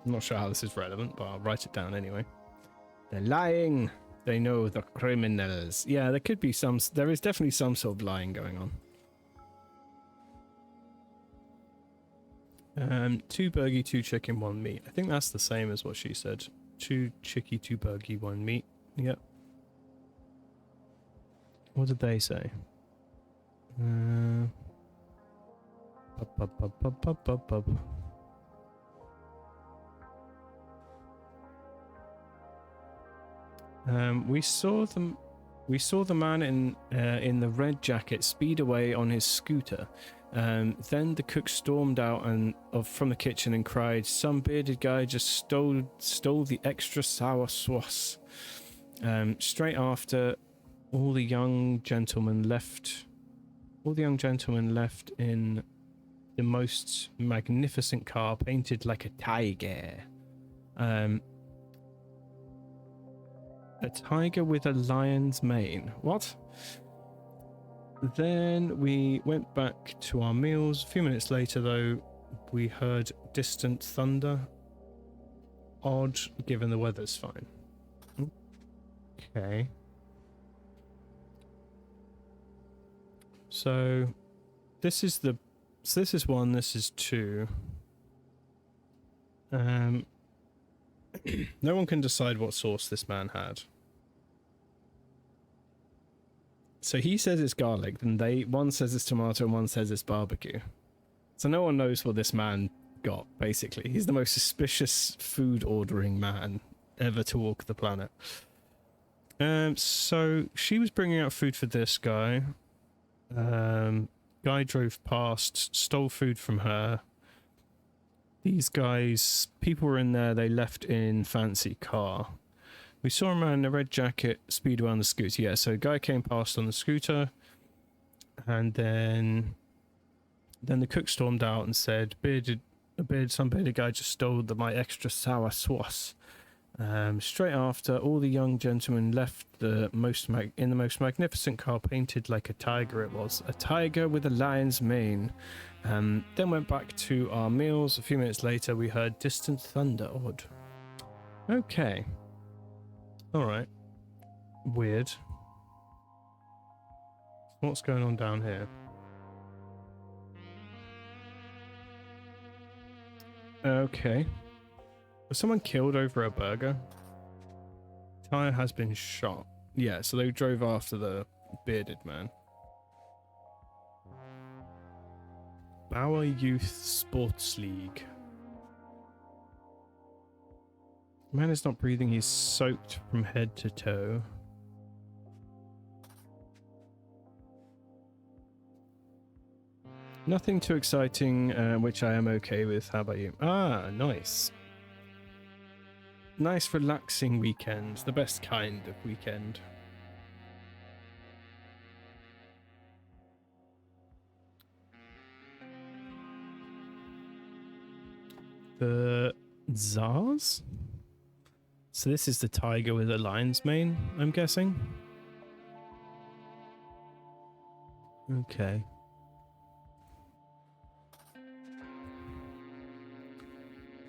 I'm not sure how this is relevant, but I'll write it down anyway. They're lying. They know the criminals. Yeah, there could be some. There is definitely some sort of lying going on. 2 burgie, 2 chicken, 1 meat. I think that's the same as what she said. 2 chickie, 2 burgie, 1 meat. Yep. What did they say? We saw the man in the red jacket speed away on his scooter. Then the cook stormed out from the kitchen and cried, "Some bearded guy just stole the extra sour sauce." Straight after, all the young gentlemen left in the most magnificent car painted like a tiger. A tiger with a lion's mane. What? Then we went back to our meals. A few minutes later, though, we heard distant thunder. Odd, given the weather's fine. Okay. So, this is 1, this is 2. No one can decide what sauce this man had. So he says it's garlic, then one says it's tomato and one says it's barbecue. So no one knows what this man got, basically. He's the most suspicious food ordering man ever to walk the planet. So she was bringing out food for this guy. Guy drove past, stole food from her. These guys, people were in there, they left in fancy car. We saw a man in a red jacket speed around the scooter. Yeah, so a guy came past on the scooter, and then the cook stormed out and said, some bearded guy just stole my extra sour sauce. Straight after, all the young gentlemen left in the most magnificent car painted like a tiger. It was a tiger with a lion's mane. Then went back to our meals. A few minutes later, we heard distant thunder. Odd. Okay. Alright. Weird. What's going on down here? Okay. Was someone killed over a burger? Tire has been shot. Yeah, so they drove after the bearded man. Bauer Youth Sports League. Man is not breathing, he's soaked from head to toe. Nothing too exciting, which I am okay with. How about you? Ah, nice. Nice relaxing weekend. The best kind of weekend. The Zars? So this is the tiger with a lion's mane, I'm guessing? Okay.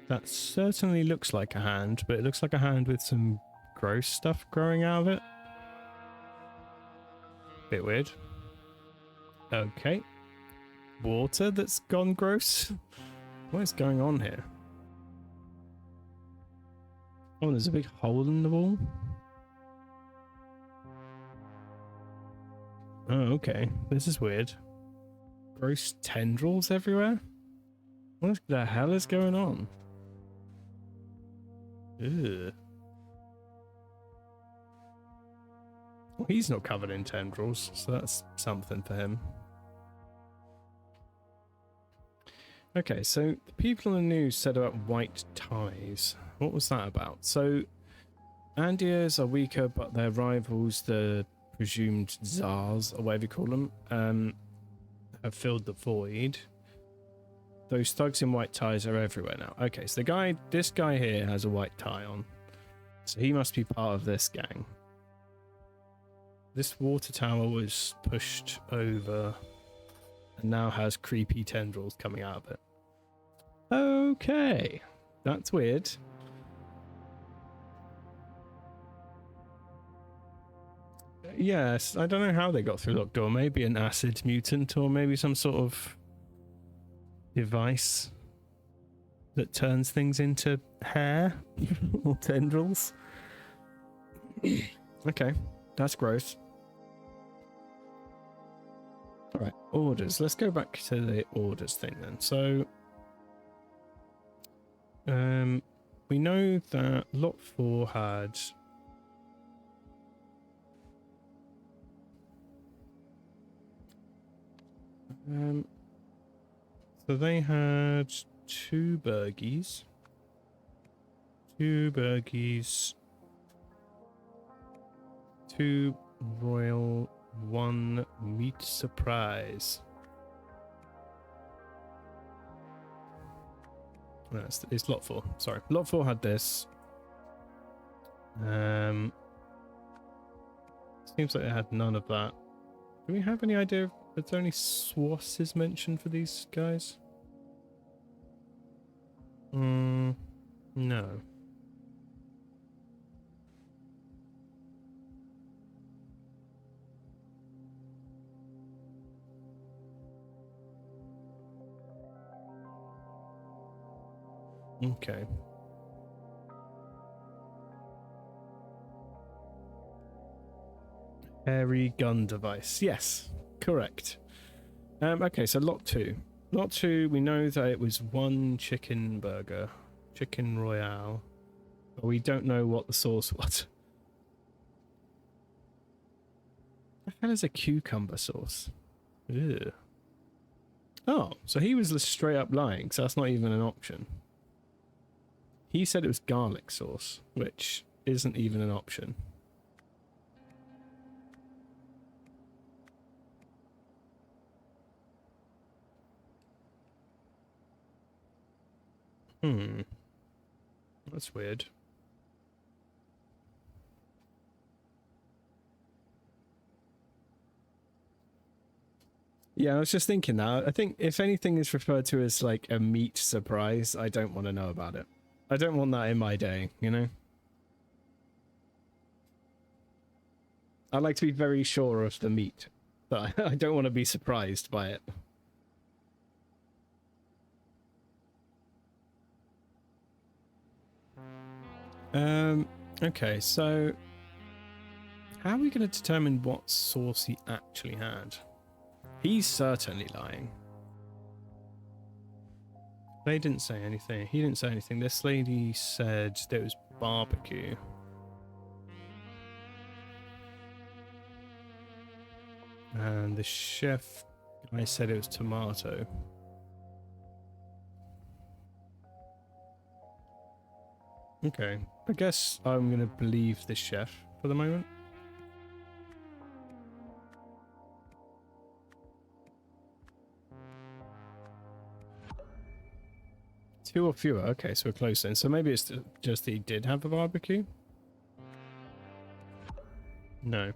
That certainly looks like a hand, but it looks like a hand with some gross stuff growing out of it. Bit weird. Okay. Water that's gone gross. What is going on here? Oh, there's a big hole in the wall. Oh, okay. This is weird. Gross tendrils everywhere? What the hell is going on? Ugh. Well, he's not covered in tendrils, so that's something for him. Okay, so the people on the news said about white ties. What was that about? So, Andias are weaker, but their rivals, the presumed Tsars, or whatever you call them, have filled the void. Those thugs in white ties are everywhere now. Okay, so this guy here has a white tie on. So he must be part of this gang. This water tower was pushed over and now has creepy tendrils coming out of it. Okay, that's weird. Yes, I don't know how they got through locked door. Maybe an acid mutant, or maybe some sort of device that turns things into hair or tendrils. Okay, that's gross. Alright, orders. Let's go back to the orders thing then. So, we know that Lot 4 had... so they had 2 burgies. 2 royal, 1 meat surprise. No, it's Lot 4. Sorry. Lot 4 had this. Seems like they had none of that. Do we have any idea if there's only swasses mentioned for these guys? No. Okay. Hairy gun device. Yes, correct. Okay, so lot 2. Lot 2, we know that it was 1 chicken burger. Chicken Royale. But we don't know what the sauce was. What the hell is a cucumber sauce? Ew. Oh, so he was straight up lying, so that's not even an option. He said it was garlic sauce, which isn't even an option. That's weird. Yeah, I was just thinking that. I think if anything is referred to as like a meat surprise, I don't want to know about it. I don't want that in my day, you know? I like to be very sure of the meat, but I don't want to be surprised by it. Okay, so how are we going to determine what sauce he actually had? He's certainly lying. They didn't say anything. He didn't say anything. This lady said there was barbecue. And the chef guy said it was tomato. Okay, I guess I'm going to believe the chef for the moment. Two or fewer. Okay, so we're close then. So maybe it's just that he did have a barbecue? No.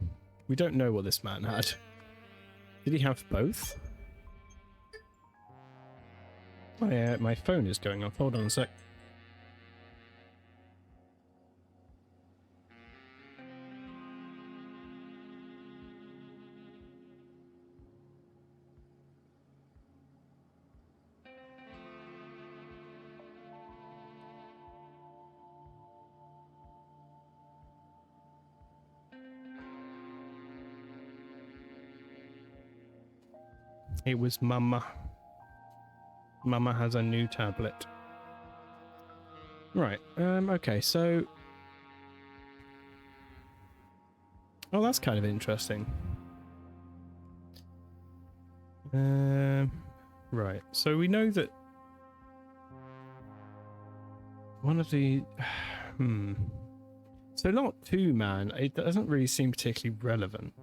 We don't know what this man had. Did he have both? My phone is going off. Hold on a sec. It was Mama. Mama has a new tablet. Right, okay, so... Oh, that's kind of interesting. Right, so we know that one of the... So not two man, it doesn't really seem particularly relevant.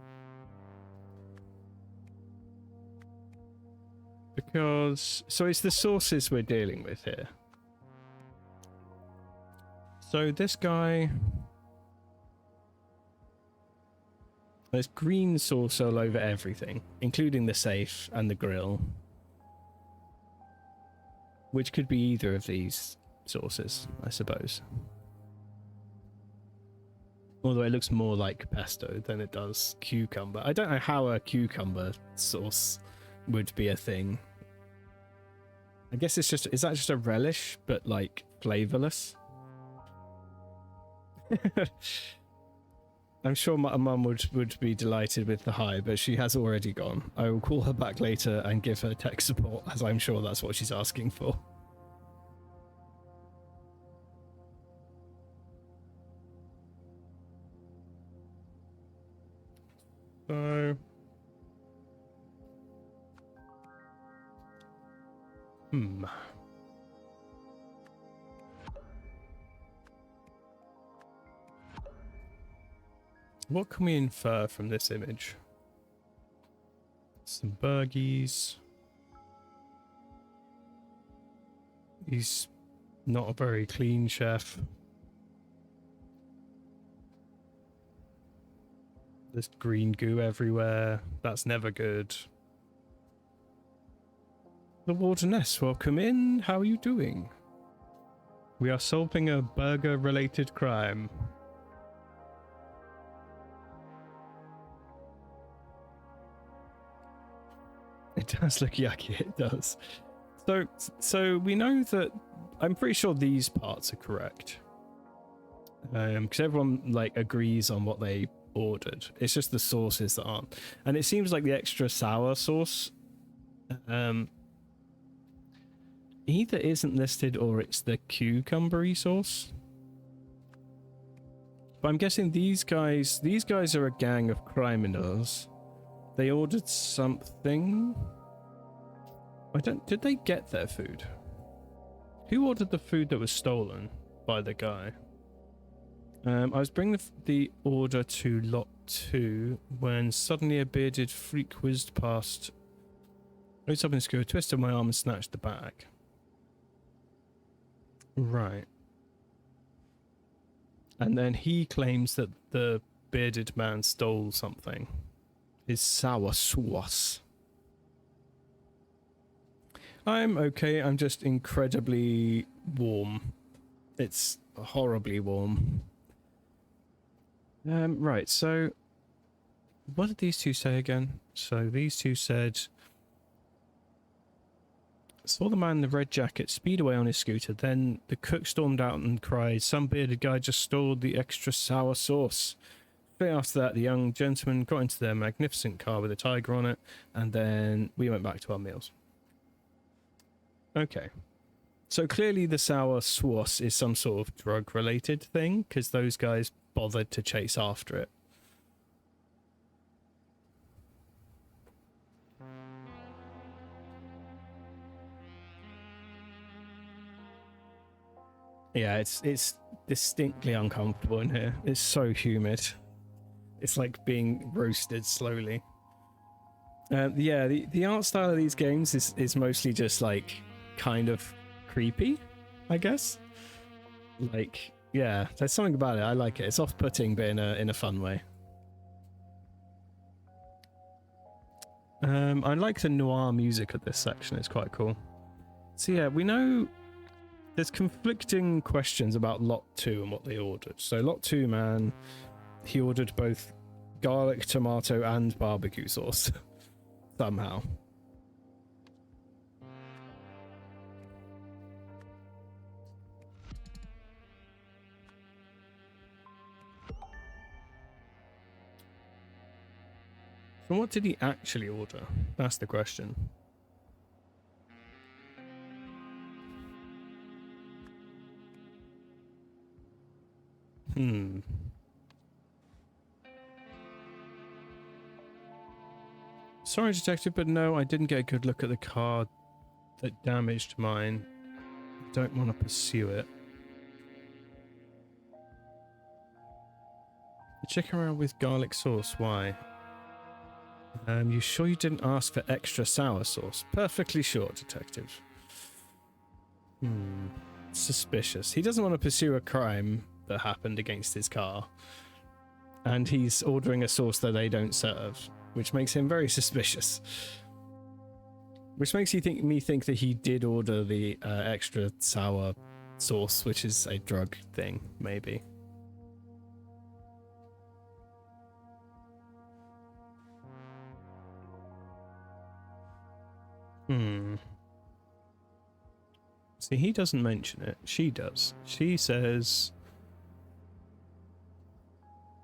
Because... So it's the sources we're dealing with here. So this guy... There's green sauce all over everything, including the safe and the grill. Which could be either of these sauces, I suppose. Although it looks more like pesto than it does cucumber. I don't know how a cucumber sauce would be a thing. I guess it's just... Is that just a relish, but like flavorless? I'm sure my mum would be delighted with the hi, but she has already gone. I will call her back later and give her tech support, as I'm sure that's what she's asking for. So... What can we infer from this image? Some burgies. He's not a very clean chef. There's green goo everywhere. That's never good. The wardeness, welcome in. How are you doing? We are solving a burger-related crime. It does look yucky, it does. So we know that... I'm pretty sure these parts are correct. Because everyone, like, agrees on what they ordered. It's just the sauces that aren't. And it seems like the extra sour sauce... either isn't listed or it's the cucumbery sauce. But I'm guessing these guys are a gang of criminals. They ordered something. Did they get their food? Who ordered the food that was stolen by the guy? I was bringing the order to lot 2 when suddenly a bearded freak whizzed past. I was up in school, twisted my arm and snatched the bag. Right. And then he claims that the bearded man stole something. His sour sauce. I'm okay, I'm just incredibly warm. It's horribly warm. Right, so... What did these two say again? So these two said... Saw the man in the red jacket speed away on his scooter, then the cook stormed out and cried, "Some bearded guy just stole the extra sour sauce." Straight after that, the young gentleman got into their magnificent car with a tiger on it, and then we went back to our meals. Okay. So clearly the sour sauce is some sort of drug-related thing, because those guys bothered to chase after it. Yeah, it's distinctly uncomfortable in here. It's so humid. It's like being roasted slowly. Yeah, the art style of these games is mostly just like kind of creepy, I guess. Like, yeah, there's something about it. I like it. It's off-putting, but in a fun way. I like the noir music of this section. It's quite cool. So yeah, we know there's conflicting questions about Lot 2 and what they ordered. So Lot 2 man, he ordered both garlic, tomato, and barbecue sauce. Somehow. So what did he actually order? That's the question. Sorry, detective, but no, I didn't get a good look at the car that damaged mine. Don't want to pursue it. Chicken around with garlic sauce, why? You sure you didn't ask for extra sour sauce? Perfectly sure, detective. Suspicious. He doesn't want to pursue a crime that happened against his car. And he's ordering a sauce that they don't serve, which makes him very suspicious. Which makes me think that he did order the extra sour sauce, which is a drug thing, maybe. See, he doesn't mention it. She does. She says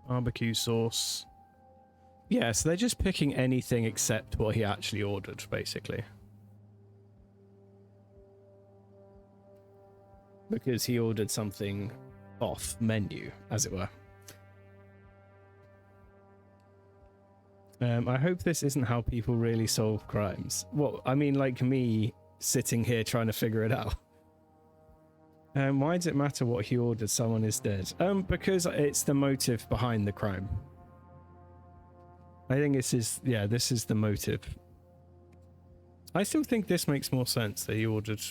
barbecue sauce. Yeah, so they're just picking anything except what he actually ordered, basically. Because he ordered something off menu, as it were. I hope this isn't how people really solve crimes. Well, I mean, like me sitting here trying to figure it out. Why does it matter what he ordered? Someone is dead. Because it's the motive behind the crime. I think this is the motive. I still think this makes more sense that he ordered.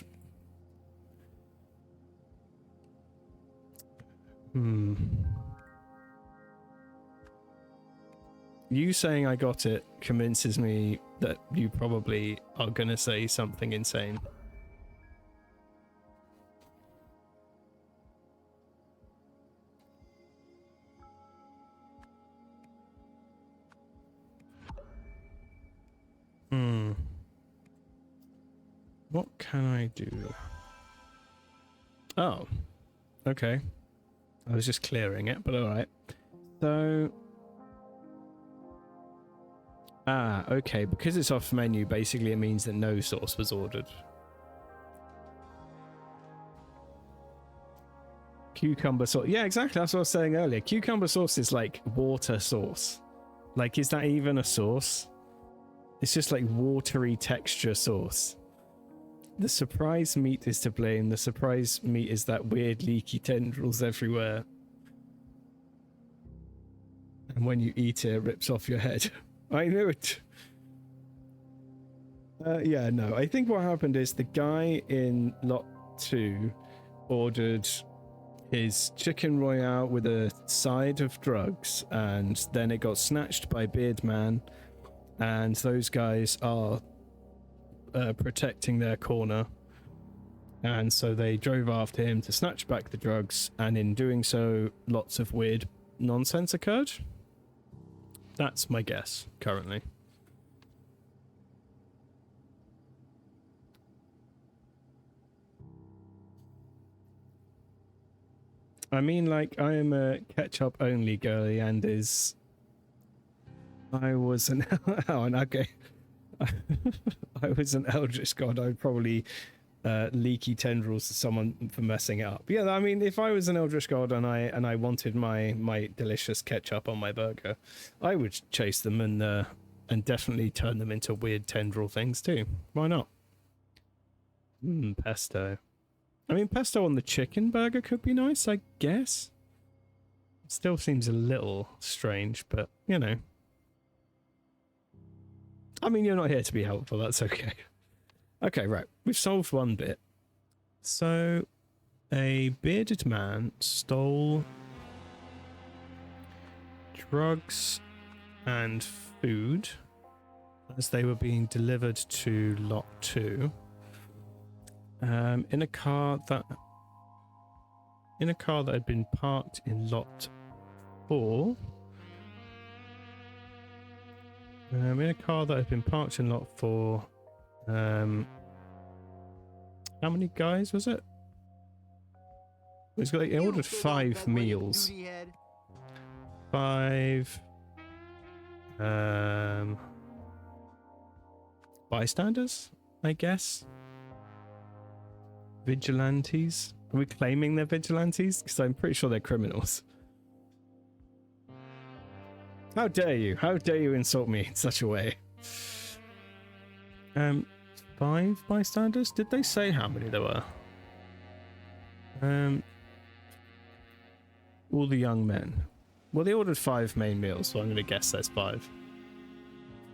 You saying I got it convinces me that you probably are gonna say something insane. What can I do? Oh, okay. I was just clearing it, but alright. So... okay, because it's off menu, basically it means that no sauce was ordered. Cucumber sauce. Yeah, exactly, that's what I was saying earlier. Cucumber sauce is like water sauce. Like, is that even a sauce? It's just like watery texture sauce. The surprise meat is to blame. The surprise meat is that weird leaky tendrils everywhere. And when you eat it, it rips off your head. I knew it. Yeah, no. I think what happened is the guy in lot 2 ordered his chicken royale with a side of drugs, and then it got snatched by Beardman, and those guys are protecting their corner, and so they drove after him to snatch back the drugs, and in doing so, lots of weird nonsense occurred. That's my guess, currently. I mean, like, I am a ketchup-only girly, and I was an... oh, okay. I was an Eldritch God. I'd probably leaky tendrils to someone for messing it up. Yeah, I mean, if I was an Eldritch God and I wanted my delicious ketchup on my burger, I would chase them and definitely turn them into weird tendril things too. Why not? Pesto. I mean, pesto on the chicken burger could be nice, I guess. Still seems a little strange, but you know. I mean, you're not here to be helpful, that's okay. Okay, right. We've solved one bit. So, a bearded man stole drugs and food as they were being delivered to lot 2 in a car that had been parked in lot 4. In a car that had been parked in lot 4. How many guys was it? It's like, it ordered 5 meals. 5 Bystanders, I guess. Vigilantes. Are we claiming they're vigilantes? Because I'm pretty sure they're criminals. How dare you? How dare you insult me in such a way? 5 bystanders? Did they say how many there were? All the young men. Well, they ordered 5 main meals, so I'm going to guess there's 5.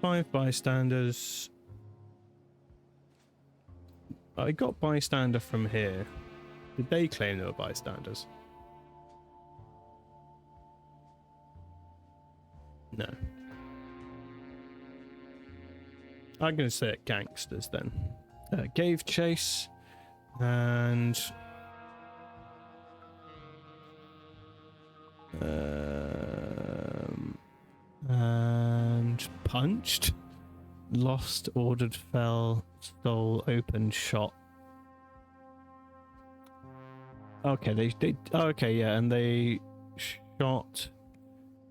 5 bystanders. I got bystander from here. Did they claim they were bystanders? No. I'm going to say it gangsters then. Gave chase and punched, lost, ordered, fell, stole, opened, shot. Okay, they okay, yeah, and they shot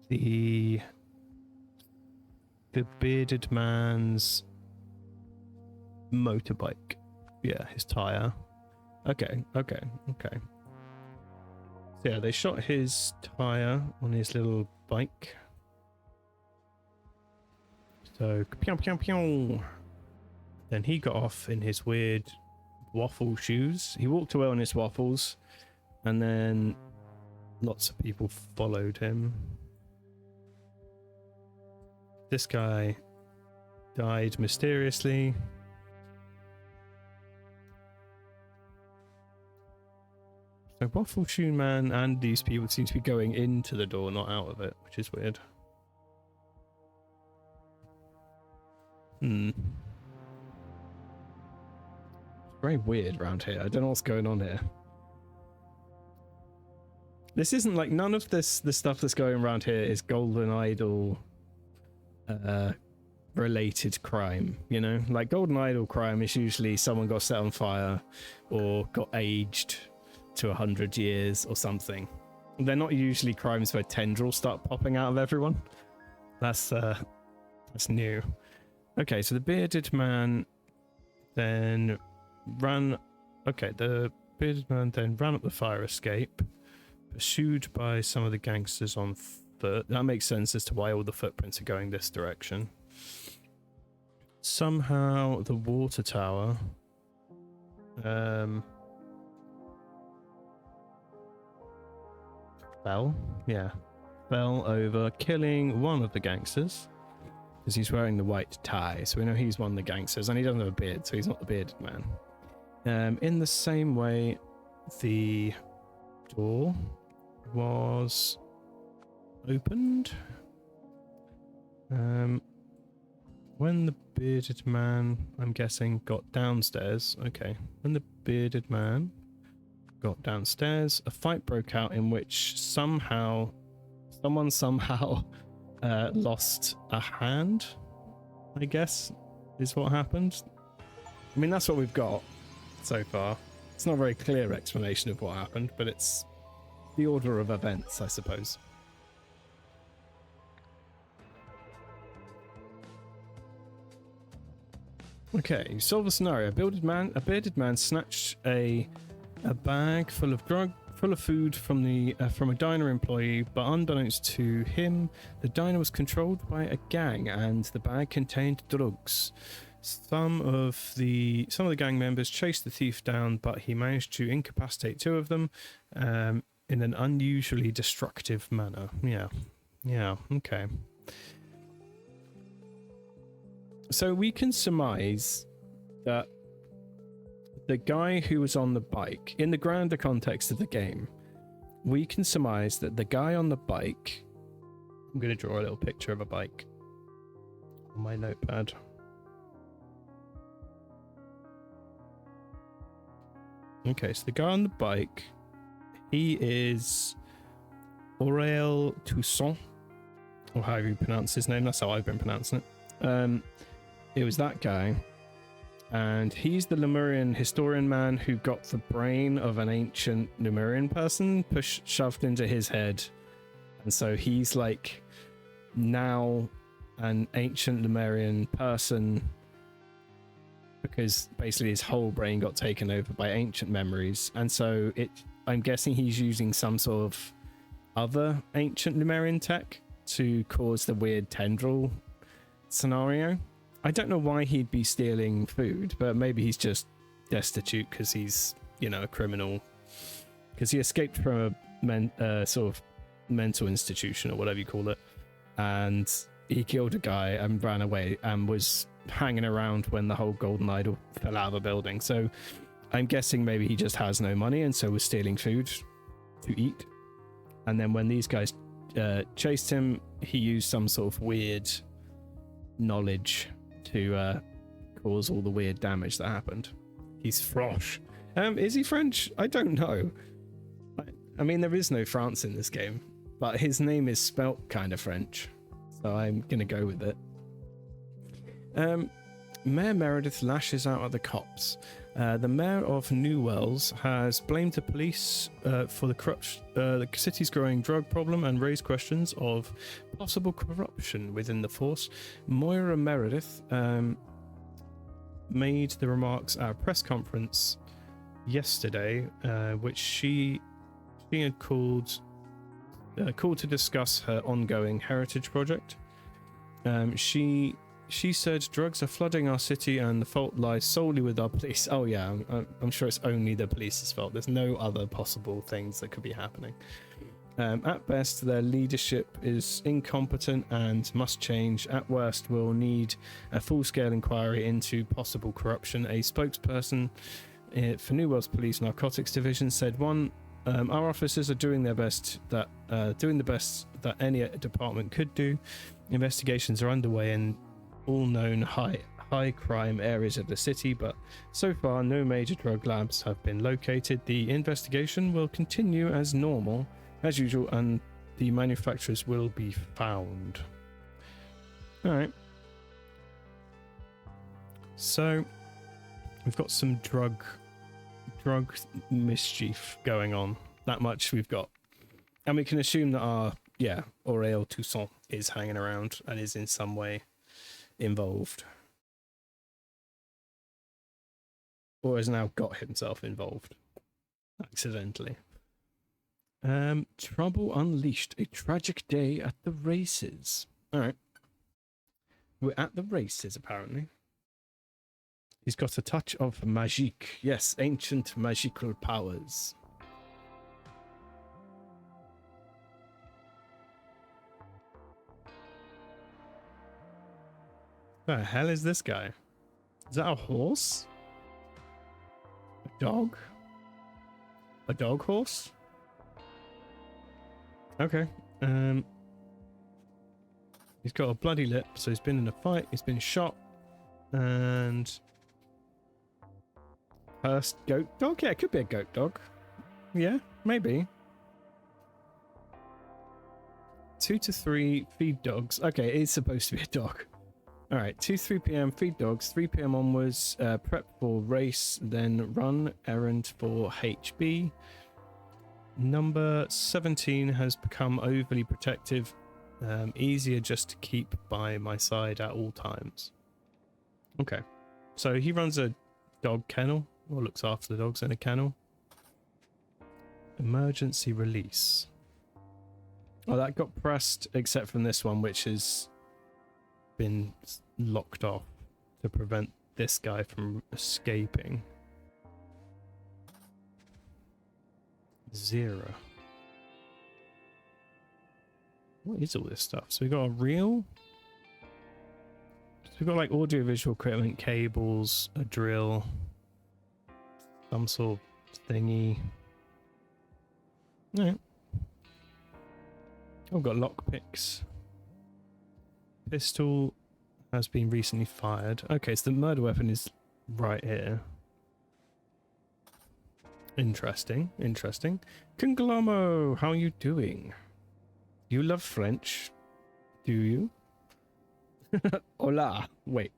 the bearded man's motorbike. Yeah, his tire. Okay. So yeah, they shot his tire on his little bike. So pew pew pew. Then he got off in his weird waffle shoes. He walked away on his waffles, and then lots of people followed him. This guy died mysteriously. So Waffle Shoe Man and these people seem to be going into the door, not out of it, which is weird. It's very weird around here. I don't know what's going on here. This isn't like, none of the stuff that's going around here is Golden Idol related crime, you know? Like Golden Idol crime is usually someone got set on fire or got aged to 100 years or something. They're not usually crimes where tendrils start popping out of everyone. That's new. Okay, so the bearded man then ran. Okay, the bearded man then ran up the fire escape, pursued by some of the gangsters on foot. That makes sense as to why all the footprints are going this direction. Somehow the water tower fell over, killing one of the gangsters because he's wearing the white tie, so we know he's one of the gangsters, and he doesn't have a beard, so he's not the bearded man. In the same way, the door was opened when the bearded man, I'm guessing, got downstairs. Okay, when the bearded man got downstairs, a fight broke out in which someone lost a hand, I guess, is what happened. I mean, that's what we've got so far. It's not a very clear explanation of what happened, but it's the order of events, I suppose. Okay, you solve the scenario. A bearded man snatched a bag full of food from a diner employee, but unbeknownst to him, the diner was controlled by a gang, and the bag contained drugs. Some of the gang members chased the thief down, but he managed to incapacitate 2 of them in an unusually destructive manner. Yeah, okay. So we can surmise that the guy who was on the bike, in the grander context of the game, we can surmise that the guy on the bike, I'm going to draw a little picture of a bike on my notepad. Okay, so the guy on the bike, he is Aurel Toussaint, or however you pronounce his name. That's how I've been pronouncing it. It was that guy, and he's the Lemurian historian man who got the brain of an ancient Lemurian person shoved into his head, and so he's like now an ancient Lemurian person, because basically his whole brain got taken over by ancient memories, and so I'm guessing he's using some sort of other ancient Lemurian tech to cause the weird tendril scenario. I don't know why he'd be stealing food, but maybe he's just destitute because he's, you know, a criminal, because he escaped from a sort of mental institution or whatever you call it, and he killed a guy and ran away and was hanging around when the whole golden idol fell out of the building. So I'm guessing maybe he just has no money and so was stealing food to eat, and then when these guys chased him, he used some sort of weird knowledge to cause all the weird damage that happened. He's French. Is he French? I don't know. I mean, there is no France in this game, but his name is spelt kind of French, so I'm gonna go with it. Mayor Meredith lashes out at the cops. The mayor of New Wells has blamed the police for the city's growing drug problem and raised questions of possible corruption within the force. Moira Meredith made the remarks at a press conference yesterday, which she had called to discuss her ongoing heritage project. She said drugs are flooding our city and the fault lies solely with our police. Oh yeah, I'm sure it's only the police's fault. There's no other possible things that could be happening. At best, their leadership is incompetent and must change. At worst, we'll need a full-scale inquiry into possible corruption. A spokesperson for New World's Police Narcotics Division said, our officers are doing the best that any department could do. Investigations are underway in all known high crime areas of the city, but so far no major drug labs have been located. The investigation will continue as usual, and the manufacturers will be found. All right. So we've got some drug mischief going on. That much we've got, and we can assume that Aurélie Toussaint is hanging around and is in some way involved, or has now got himself involved accidentally. Trouble unleashed, a tragic day at the races. All right, we're at the races apparently. He's got a touch of magique. Yes, ancient magical powers. The hell is this guy? Is that a horse? A dog? A dog horse? Okay. He's got a bloody lip, so he's been in a fight, he's been shot, and first goat dog? Yeah, it could be a goat dog. Yeah, maybe. 2 to 3 feed dogs. Okay, it is supposed to be a dog. Alright, 2-3 p.m. feed dogs, 3 p.m. onwards, prep for race, then run errand for HB. Number 17 has become overly protective, easier just to keep by my side at all times. Okay, so he runs a dog kennel, or looks after the dogs in a kennel. Emergency release. Oh, that got pressed, except from this one, which is been locked off to prevent this guy from escaping. 0. What is all this stuff? So we got a reel. So we've got like audio-visual equipment, cables, a drill, some sort of thingy. Alright. I've got lockpicks. Pistol has been recently fired. Okay, so the murder weapon is right here. Interesting, interesting. Conglomo, how are you doing? You love French, do you? Hola. Wait.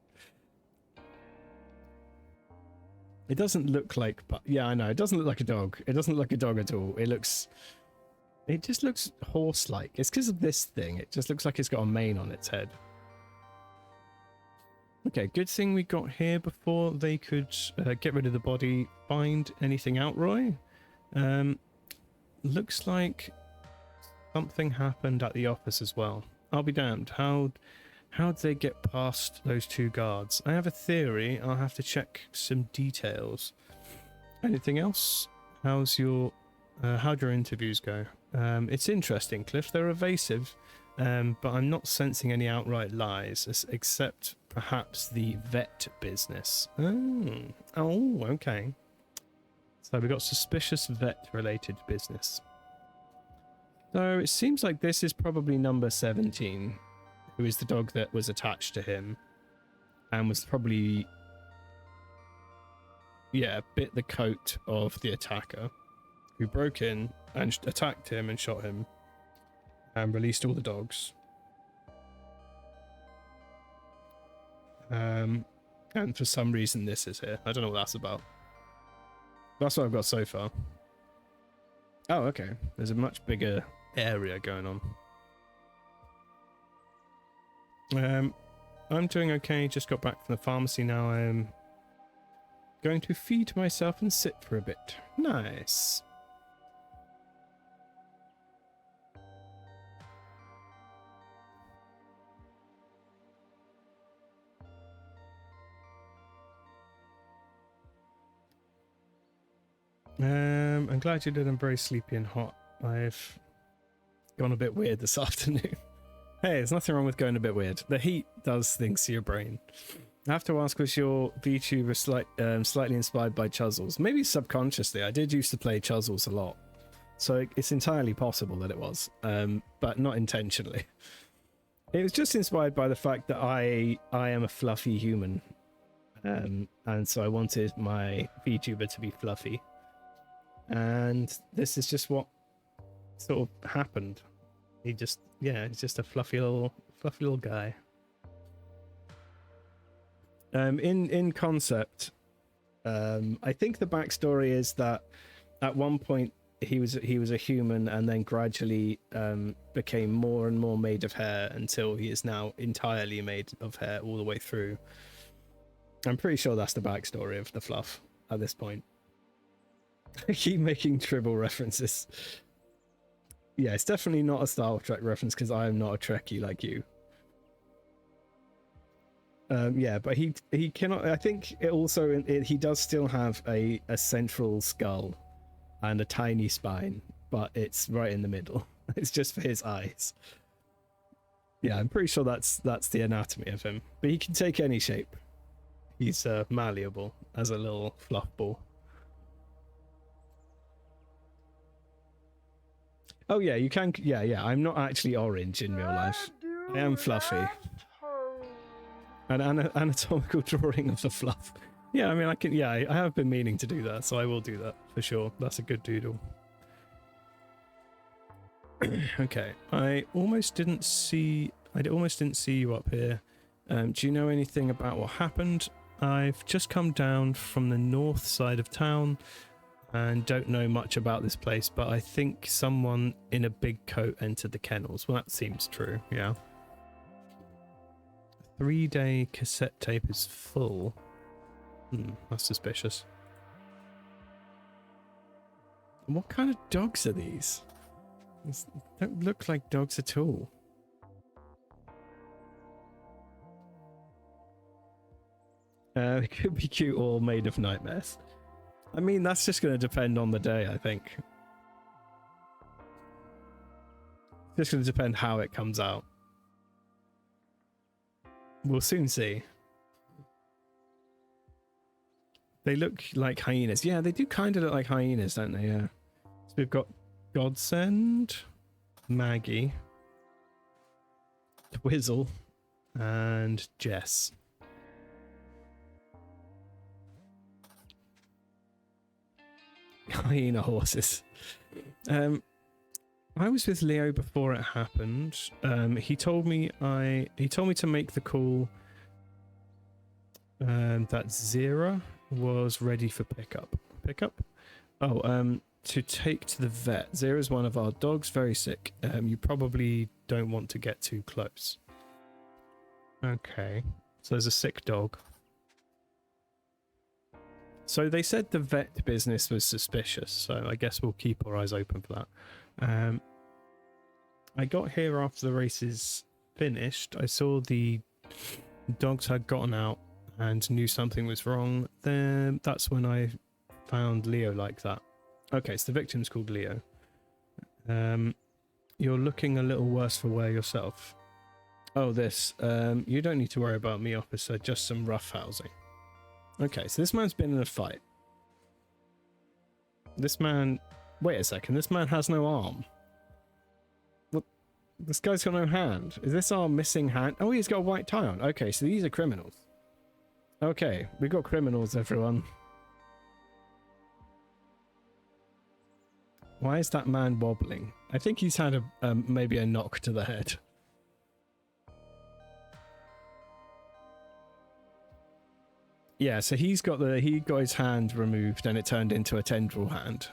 It doesn't look like... Yeah, I know. It doesn't look like a dog. It doesn't look like a dog at all. It just looks horse-like. It's because of this thing. It just looks like it's got a mane on its head. Okay, good thing we got here before they could get rid of the body, find anything out, Roy. Looks like something happened at the office as well. I'll be damned. How'd they get past those two guards? I have a theory. I'll have to check some details. Anything else? How'd your interviews go? It's interesting, Cliff. They're evasive, but I'm not sensing any outright lies, except perhaps the vet business. Oh, okay. So we got suspicious vet-related business. So it seems like this is probably number 17, who is the dog that was attached to him, and was probably, yeah, bit the coat of the attacker, who broke in and attacked him and shot him, and released all the dogs. And for some reason this is here. I don't know what that's about. That's what I've got so far. Oh, okay. There's a much bigger area going on. I'm doing okay. Just got back from the pharmacy now. I'm going to feed myself and sit for a bit. Nice. I'm glad you did. I'm very sleepy and hot. I've gone a bit weird this afternoon. Hey, there's nothing wrong with going a bit weird. The heat does things to your brain. I have to ask, was your VTuber slightly inspired by Chuzzles? Maybe subconsciously. I did used to play Chuzzles a lot, so it's entirely possible that it was, but not intentionally. It was just inspired by the fact that I am a fluffy human, and so I wanted my VTuber to be fluffy. And this is just what sort of happened. He just, yeah, he's just a fluffy little guy. In concept, I think the backstory is that at one point he was a human, and then gradually became more and more made of hair until he is now entirely made of hair all the way through. I'm pretty sure that's the backstory of the fluff at this point. I keep making Tribble references. Yeah, it's definitely not a Star Trek reference because I am not a Trekkie like you. Yeah, but he cannot. I think it also he does still have a central skull and a tiny spine, but it's right in the middle. It's just for his eyes. Yeah, I'm pretty sure that's the anatomy of him. But he can take any shape. He's malleable as a little fluff ball. Oh yeah, you can. Yeah. I'm not actually orange in real life. I am fluffy. An anatomical drawing of the fluff. Yeah, I mean, I can. Yeah, I have been meaning to do that, so I will do that for sure. That's a good doodle. Okay, I almost didn't see you up here. Do you know anything about what happened? I've just come down from the north side of town and don't know much about this place, but I think someone in a big coat entered the kennels. Well, that seems true, yeah. 3-day cassette tape is full. That's suspicious. What kind of dogs are these? These don't look like dogs at all. They could be cute or made of nightmares. I mean, that's just going to depend on the day, I think. It's just going to depend how it comes out. We'll soon see. They look like hyenas. Yeah, they do kind of look like hyenas, don't they? Yeah. So we've got Godsend, Maggie, Twizzle, and Jess. Hyena horses. I was with Leo before it happened. He told me to make the call that Zira was ready for pickup. Oh, to take to the vet. Zira's one of our dogs, very sick. You probably don't want to get too close. Okay. So there's a sick dog. So they said the vet business was suspicious, so I guess we'll keep our eyes open for that. I got here after the races finished. I saw the dogs had gotten out and knew something was wrong. Then that's when I found Leo like that. Okay, so the victim's called Leo. You're looking a little worse for wear yourself. Oh, this. You don't need to worry about me, officer. Just some roughhousing. Okay, so this man's been in a fight. This man... Wait a second. This man has no arm. What? This guy's got no hand. Is this our missing hand? Oh, he's got a white tie on. Okay, so these are criminals. Okay, we've got criminals, everyone. Why is that man wobbling? I think he's had a maybe a knock to the head. Yeah, so he got his hand removed and it turned into a tendril hand.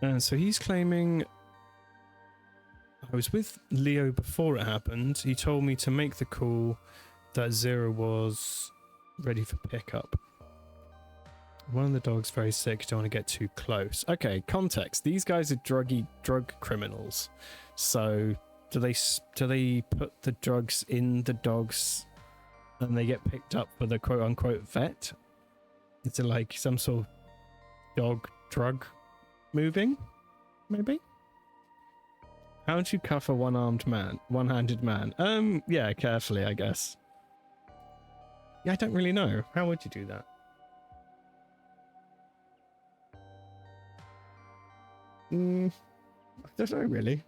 And so he's claiming I was with Leo before it happened. He told me to make the call that Zero was ready for pickup. One of the dogs very sick, don't want to get too close. Okay, context. These guys are drug criminals. So do they put the drugs in the dogs and they get picked up for the quote unquote vet? Is it like some sort of dog drug moving? Maybe? How would you cuff a one-handed man? Yeah, carefully, I guess. Yeah, I don't really know. How would you do that? I don't know, really.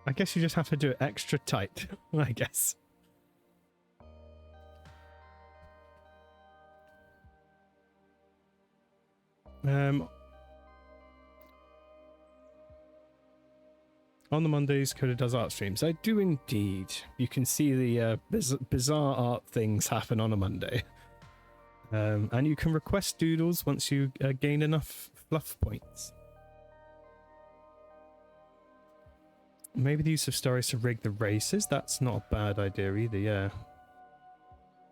I guess you just have to do it extra tight, I guess. On the Mondays, Coda does art streams. I do indeed. You can see the bizarre art things happen on a Monday. And you can request doodles once you gain enough fluff points. Maybe the use of stories to rig the races. That's not a bad idea either, yeah.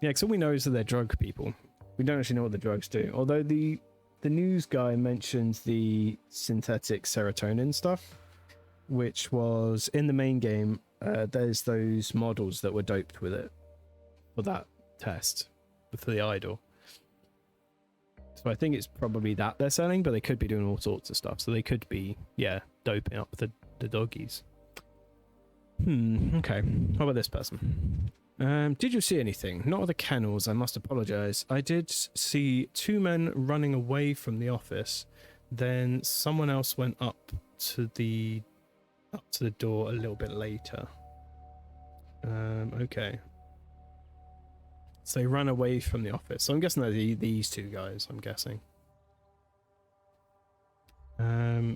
Yeah, because all we know is that they're drug people. We don't actually know what the drugs do. Although the news guy mentions the synthetic serotonin stuff, which was in the main game. There's those models that were doped with it for that test, for the idol. So I think it's probably that they're selling, but they could be doing all sorts of stuff. So they could be, yeah, doping up the doggies. Okay. How about this person? Did you see anything? Not with the kennels, I must apologize. I did see two men running away from the office. Then someone else went up to the door a little bit later. Okay. So they ran away from the office. So I'm guessing they're these two guys, I'm guessing.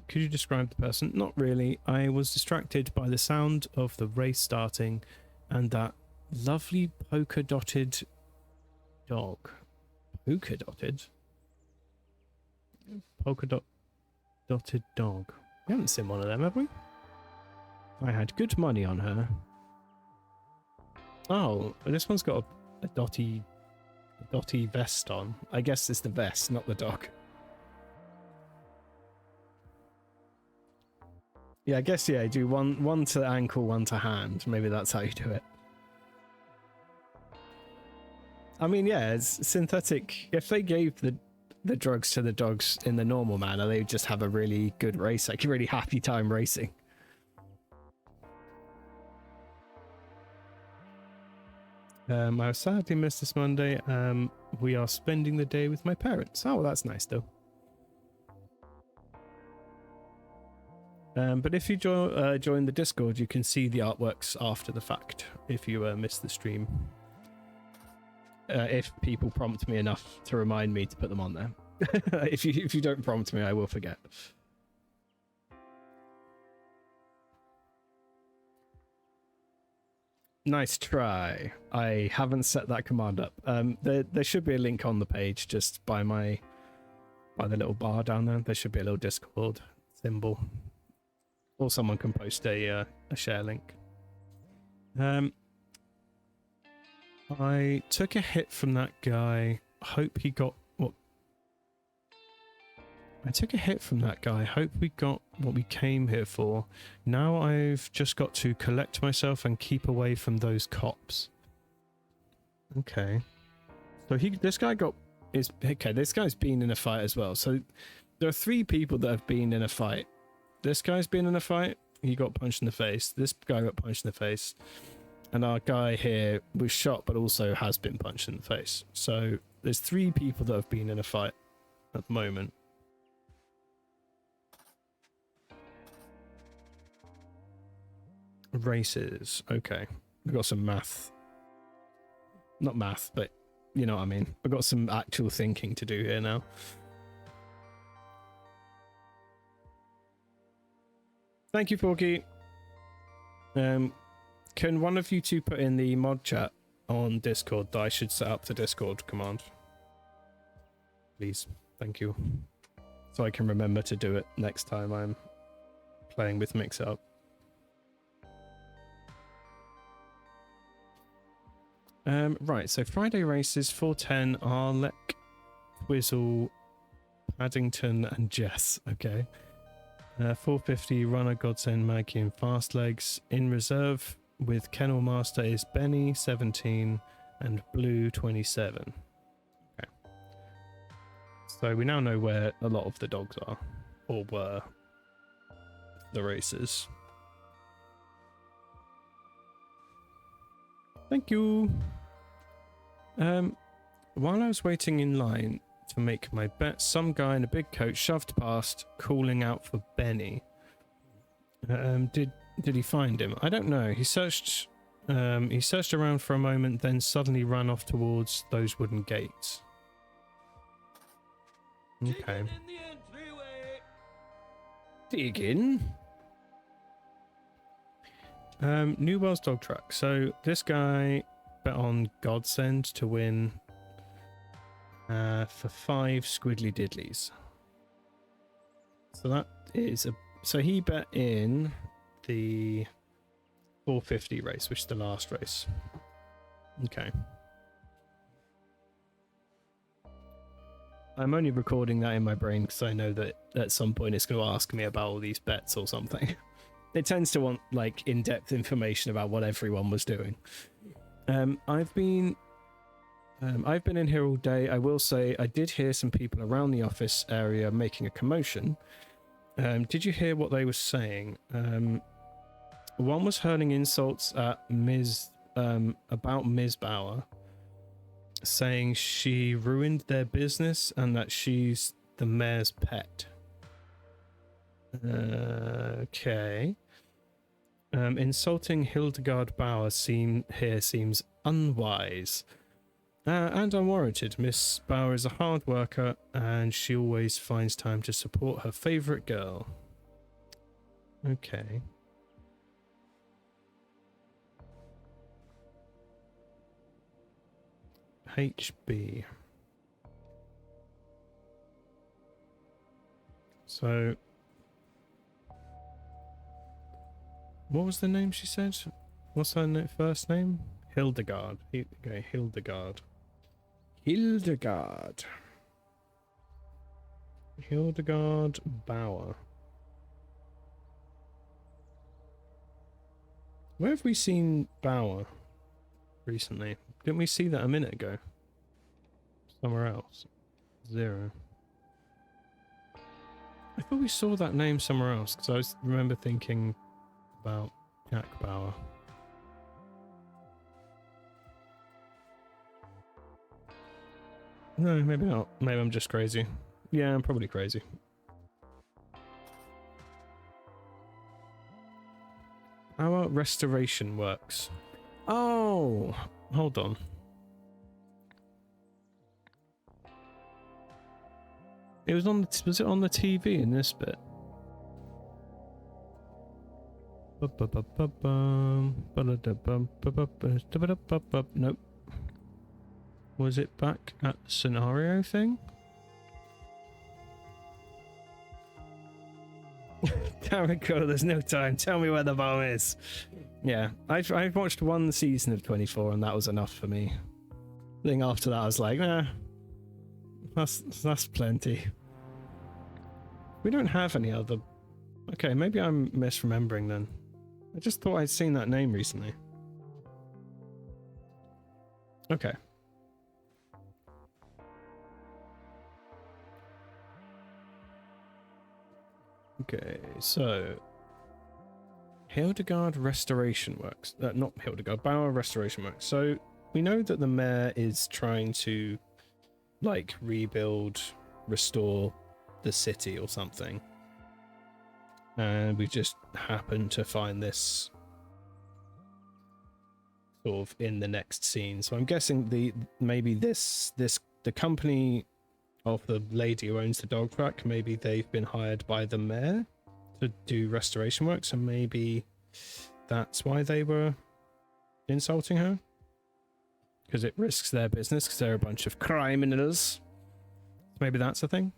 Could you describe the person? Not really. I was distracted by the sound of the race starting and that lovely polka-dotted dog. Polka-dotted? Polka-dotted dog. We haven't seen one of them, have we? I had good money on her. Oh, this one's got a dotty vest on. I guess it's the vest, not the dog. Yeah, I guess, yeah, do one to ankle, one to hand. Maybe that's how you do it. I mean, yeah, it's synthetic. If they gave the drugs to the dogs in the normal manner, they would just have a really good race, like a really happy time racing. I sadly missed this Monday. We are spending the day with my parents. Oh, well, that's nice, though. But if you join the Discord, you can see the artworks after the fact if you missed the stream. If people prompt me enough to remind me to put them on there. If you don't prompt me, I will forget. Nice try. I haven't set that command up. There should be a link on the page just by the little bar down there. There should be a little Discord symbol. Or someone can post a share link. Um, I took a hit from that guy. Hope he got what... I took a hit from that guy. Hope we got what we came here for. Now I've just got to collect myself and keep away from those cops. Okay. So this guy got... Okay, this guy's been in a fight as well. So there are 3 people that have been in a fight. This guy's been in a fight. He got punched in the face. This guy got punched in the face. And our guy here was shot, but also has been punched in the face. So there's 3 people that have been in a fight at the moment. Races. Okay. We've got some math. Not math, but you know what I mean. We've got some actual thinking to do here now. Thank you, Porky. Can one of you two put in the mod chat on Discord that I should set up the Discord command? Please. Thank you. So I can remember to do it next time I'm playing with Mix-Up. Right, so Friday races, 410, Arlec, Twizzle, Paddington, and Jess. Okay. 450, Runner, Godsend, Maggie, and Fast Legs. In reserve with Kennel Master is Benny, 17, and Blue, 27. Okay. So we now know where a lot of the dogs are, or were, the races. Thank you. While I was waiting in line to make my bet, some guy in a big coat shoved past, calling out for Benny. Did he find him? I don't know. He searched around for a moment, then suddenly ran off towards those wooden gates. Okay. Dig in. New Wells dog track. So this guy bet on Godsend to win for 5 squiddly diddlies. So that is so he bet in the 450 race, which is the last race. Okay. I'm only recording that in my brain because I know that at some point it's going to ask me about all these bets or something. It tends to want like in-depth information about what everyone was doing. I've been in here all day. I will say I did hear some people around the office area making a commotion. Did you hear what they were saying? One was hurling insults at about Ms. Bauer, saying she ruined their business and that she's the mayor's pet. Okay. Insulting Hildegard Bauer seems unwise and unwarranted. Miss Bauer is a hard worker and she always finds time to support her favourite girl. Okay. HB. So, what was the name she said? What's her first name? Hildegard. Okay, Hildegard. Hildegard Bauer. Where have we seen Bauer recently? Didn't we see that a minute ago? Somewhere else. 0. I thought we saw that name somewhere else because I remember thinking about Jack Bauer. No, maybe not. Maybe I'm just crazy. Yeah, I'm probably crazy. Our restoration works. Oh, hold on. It was on. Was it on the TV in this bit? Nope. Was it back at the scenario thing? Damn it, girl, there's no time. Tell me where the bomb is. Yeah, I've watched one season of 24 and that was enough for me. I think after that I was like, nah, that's plenty. We don't have any other... Okay, maybe I'm misremembering then. I just thought I'd seen that name recently. Okay. Okay, so... Hildegard Restoration Works. Not Hildegard, Bauer Restoration Works. So, we know that the mayor is trying to, like, rebuild, restore the city or something. And we just happen to find this sort of in the next scene. So I'm guessing the company of the lady who owns the dog track, maybe they've been hired by the mayor to do restoration work, so maybe that's why they were insulting her, because it risks their business because they're a bunch of criminals. Maybe that's a thing.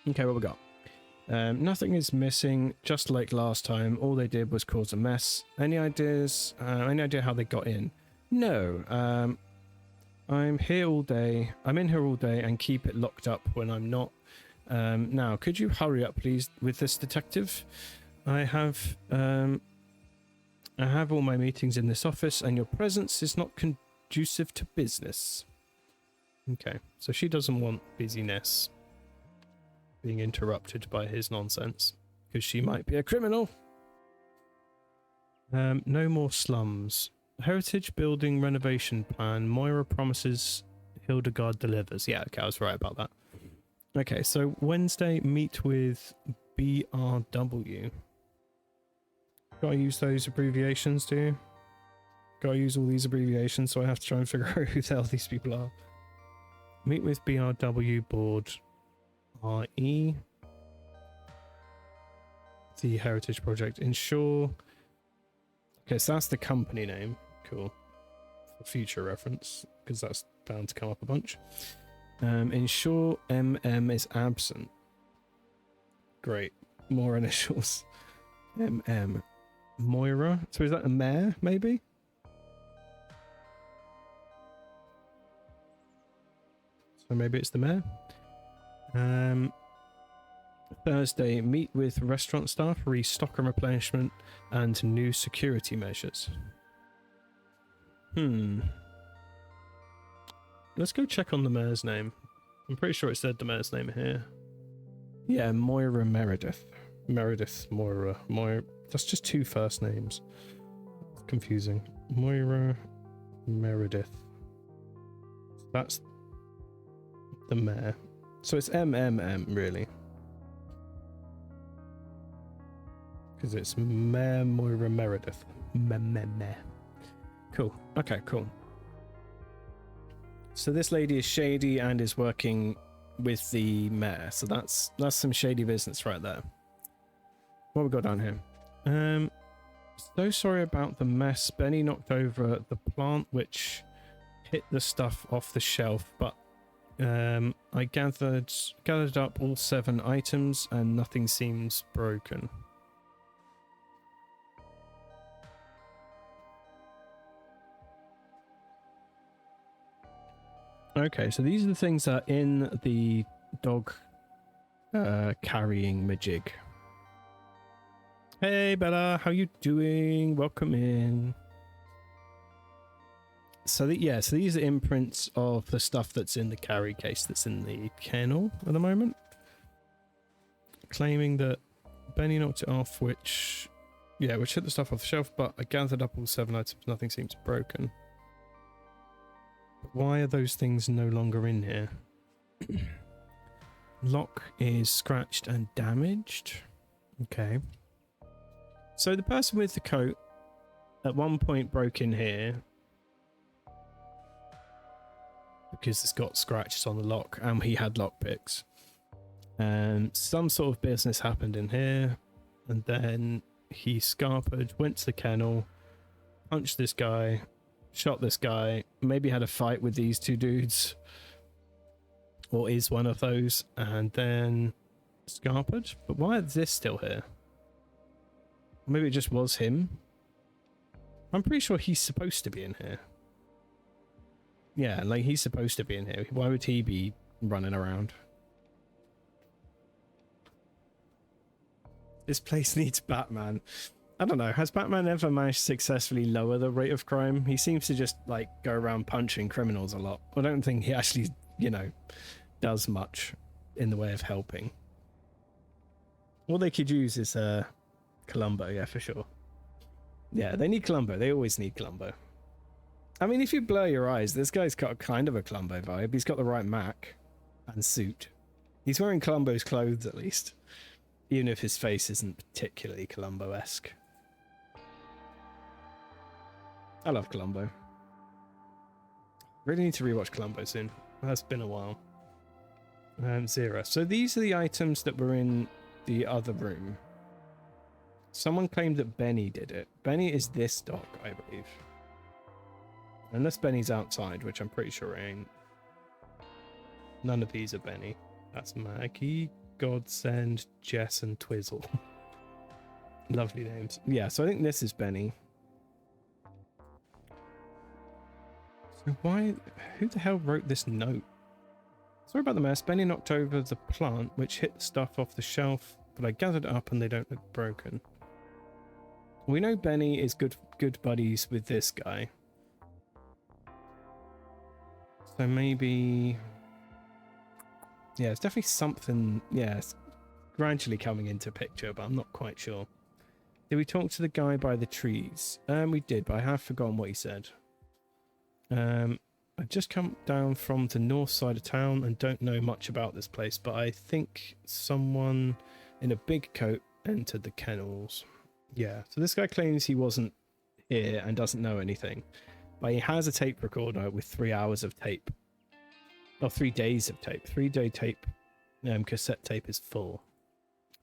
Okay, what we got? Nothing is missing, just like last time. All they did was cause a mess. Any ideas? Any idea how they got in? No. I'm here all day. I'm in here all day and keep it locked up when I'm not. Now, could you hurry up, please, with this detective? I have all my meetings in this office, and your presence is not conducive to business. Okay, so she doesn't want busyness being interrupted by his nonsense, because she might be a criminal. No more slums. Heritage building renovation plan. Moira promises, Hildegard delivers. Yeah, okay, I was right about that. Okay, so Wednesday, meet with BRW. Gotta use those abbreviations, do you? Gotta use all these abbreviations, so I have to try and figure out who the hell these people are. Meet with BRW board RE. The Heritage Project. Ensure. Okay, so that's the company name. Cool. For future reference, because that's bound to come up a bunch. Ensure MM is absent. Great. More initials. MM. Moira. So is that a mayor, maybe? So maybe it's the mayor. Thursday, meet with restaurant staff, restock and replenishment, and new security measures. Let's go check on the mayor's name. I'm pretty sure it said the mayor's name here. Yeah, Moira Meredith. Meredith, Moira. That's just two first names. It's confusing. Moira Meredith. That's the mayor. So it's MMM, really. Because it's Mayor Moira Meredith. Meh. Cool. Okay, cool. So this lady is shady and is working with the mayor. So that's some shady business right there. What we got down here? So sorry about the mess. Benny knocked over the plant, which hit the stuff off the shelf, but I gathered up all 7 items and nothing seems broken. Okay, so these are the things that are in the dog carrying majig. Hey Bella, how you doing? Welcome in. So so these are imprints of the stuff that's in the carry case that's in the kennel at the moment. Claiming that Benny knocked it off, which hit the stuff off the shelf, but I gathered up all 7 items, nothing seems broken. Why are those things no longer in here? Lock is scratched and damaged. Okay. So the person with the coat at one point broke in here because it's got scratches on the lock and he had lockpicks. Some sort of business happened in here, and then he scarpered, went to the kennel, punched this guy, shot this guy, maybe had a fight with these 2 dudes, or is one of those, and then Scarpered? But why is this still here? Maybe it just was him? I'm pretty sure he's supposed to be in here. Yeah, like he's supposed to be in here. Why would he be running around? This place needs Batman. I don't know, has Batman ever managed to successfully lower the rate of crime? He seems to just, like, go around punching criminals a lot. I don't think he actually, you know, does much in the way of helping. All they could use is, Columbo, yeah, for sure. Yeah, they need Columbo. They always need Columbo. I mean, if you blur your eyes, this guy's got kind of a Columbo vibe. He's got the right Mac and suit. He's wearing Columbo's clothes, at least. Even if his face isn't particularly Columbo-esque. I love Columbo. Really need to rewatch Columbo soon. That's been a while. Zero. So these are the items that were in the other room. Someone claimed that Benny did it. Benny is this dog, I believe. Unless Benny's outside, which I'm pretty sure ain't. None of these are Benny. That's Maggie, Godsend, Jess, and Twizzle. Lovely names. Yeah, so I think this is Benny. So why... Who the hell wrote this note? Sorry about the mess. Benny knocked over the plant, which hit the stuff off the shelf, but I gathered it up and they don't look broken. We know Benny is good buddies with this guy. So maybe... Yeah, it's definitely something... Yeah, it's gradually coming into picture, but I'm not quite sure. Did we talk to the guy by the trees? We did, but I have forgotten what he said. I've just come down from the north side of town and don't know much about this place, but I think someone in a big coat entered the kennels. Yeah, so this guy claims he wasn't here and doesn't know anything, but he has a tape recorder with 3 hours of tape. Or 3 days of tape. 3-day tape. Cassette tape is full.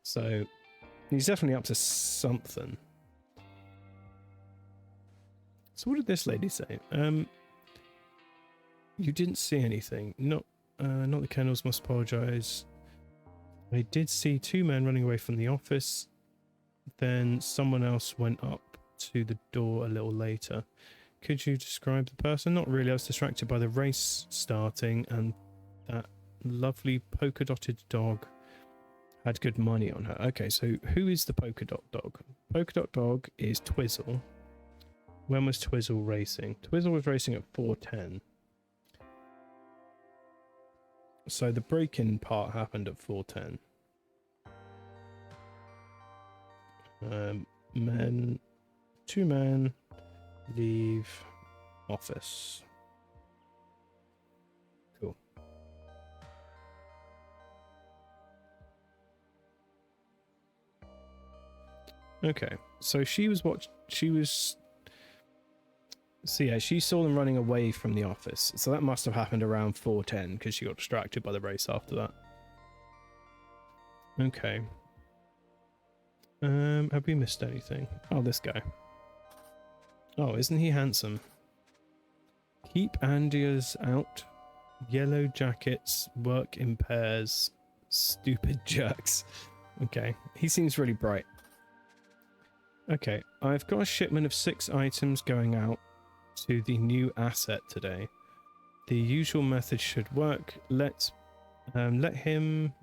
So he's definitely up to something. So what did this lady say? You didn't see anything. Not the kennels, must apologize. I did see 2 men running away from the office. Then someone else went up to the door a little later. Could you describe the person? Not really. I was distracted by the race starting, and that lovely polka dotted dog had good money on her. Okay, so who is the polka dot dog? Polka dot dog is Twizzle. When was Twizzle racing? Twizzle was racing at 4:10. So the break-in part happened at 4:10. Men, 2 men leave office. Cool. Okay, so she was so yeah, she saw them running away from the office. So that must have happened around 4:10 because she got distracted by the race after that. Okay. Have we missed anything? Oh, this guy. Oh, isn't he handsome? Keep Andias out. Yellow jackets, work in pairs, stupid jerks. Okay, he seems really bright. Okay, I've got a shipment of 6 items going out to the new asset today. The usual method should work. Let him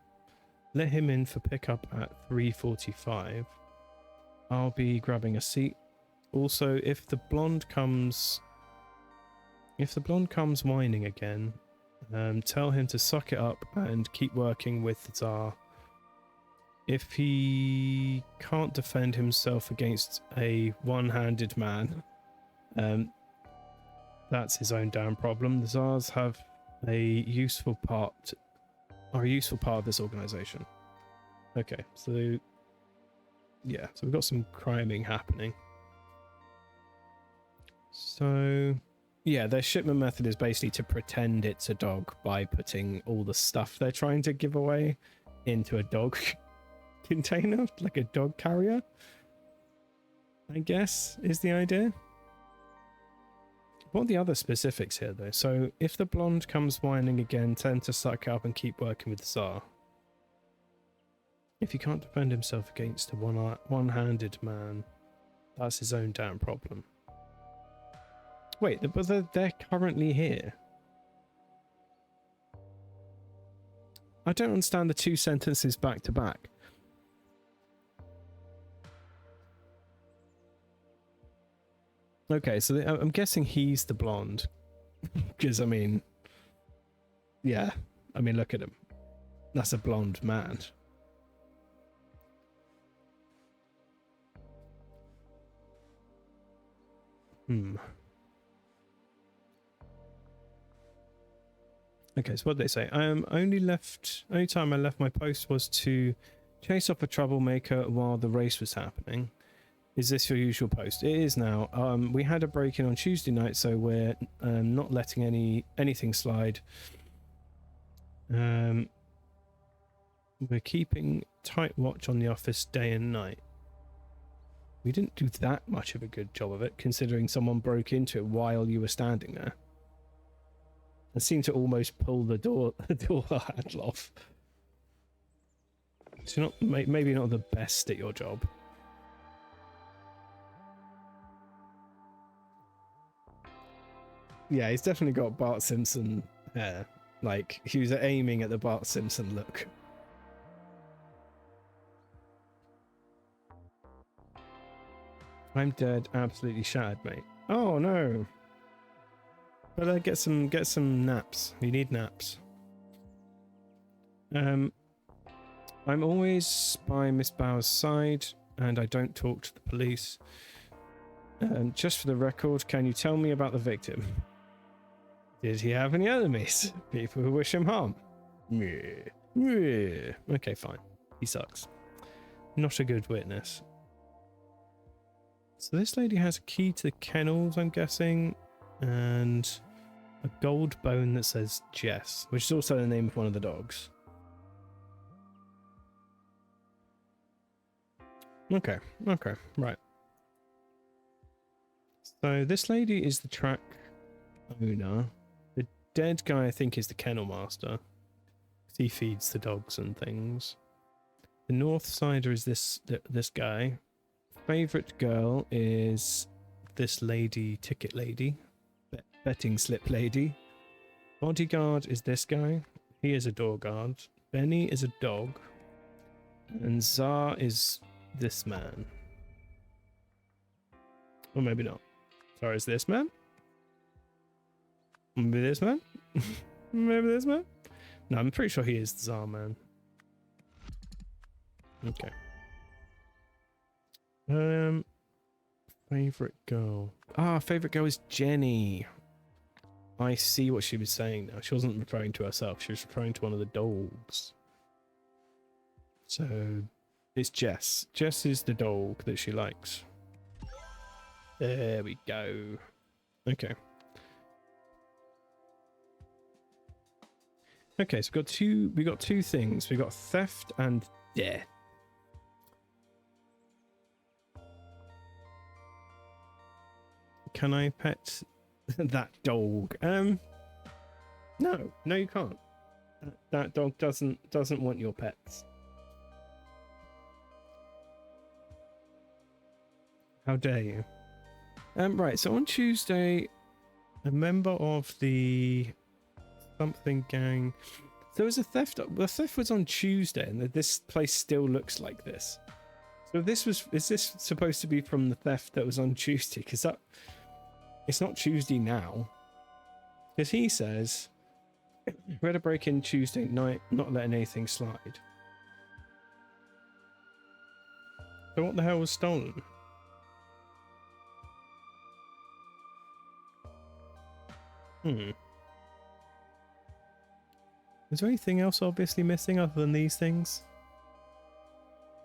in for pickup at 3:45. I'll be grabbing a seat. Also, if the blonde comes whining again, tell him to suck it up and keep working with the Tsar. If he can't defend himself against a one-handed man, that's his own damn problem. The Tsars have a useful part of this organization. Okay, so yeah, so we've got some criming happening. So yeah, their shipment method is basically to pretend it's a dog by putting all the stuff they're trying to give away into a dog container, like a dog carrier, I guess, is the idea. What are the other specifics here, though? So, if the blonde comes whining again, tell him to suck up and keep working with the Tsar. If he can't defend himself against a one-handed man, that's his own damn problem. Wait, but they're currently here. I don't understand the two sentences back to back. Okay, so I'm guessing he's the blonde. Because, I mean... Yeah. I mean, look at him. That's a blonde man. Okay, so what did they say? Only time I left my post was to chase off a troublemaker while the race was happening. Is this your usual post? It is now. We had a break-in on Tuesday night, so we're not letting anything slide. We're keeping tight watch on the office day and night. We didn't do that much of a good job of it, considering someone broke into it while you were standing there. And seemed to almost pull the door handle off. So you're not, maybe not the best at your job. Yeah, he's definitely got Bart Simpson hair. Like, he was aiming at the Bart Simpson look. I'm dead, absolutely shattered, mate. Oh no. Better get some naps. You need naps. I'm always by Miss Bauer's side, and I don't talk to the police. Just for the record, can you tell me about the victim? Did he have any enemies? People who wish him harm? Yeah. Okay, fine. He sucks. Not a good witness. So this lady has a key to the kennels, I'm guessing, and a gold bone that says Jess, which is also the name of one of the dogs. Okay, right. So this lady is the track owner. The dead guy, I think, is the kennel master. He feeds the dogs and things. The North Sider is this guy. Favorite girl is this lady, ticket lady, betting slip lady. Bodyguard is this guy. He is a door guard. Benny is a dog. And Czar is this man. Or maybe not. Czar is this man? Maybe this man? Maybe this man? No, I'm pretty sure he is the Czar man. Okay. Favorite girl. Favorite girl is Jenny. I see what she was saying now. She wasn't referring to herself. She was referring to one of the dogs. So, it's Jess. Jess is the dog that she likes. There we go. Okay. Okay, so we got two things. We got theft and death. Can I pet that dog? No, you can't. That dog doesn't want your pets. How dare you? Right, so on Tuesday, a member of the something gang. There was a theft. The theft was on Tuesday, and this place still looks like this. So is this supposed to be from the theft that was on Tuesday? Because it's not Tuesday now. Because he says we had a break-in Tuesday night, not letting anything slide. So what the hell was stolen? Is there anything else obviously missing other than these things?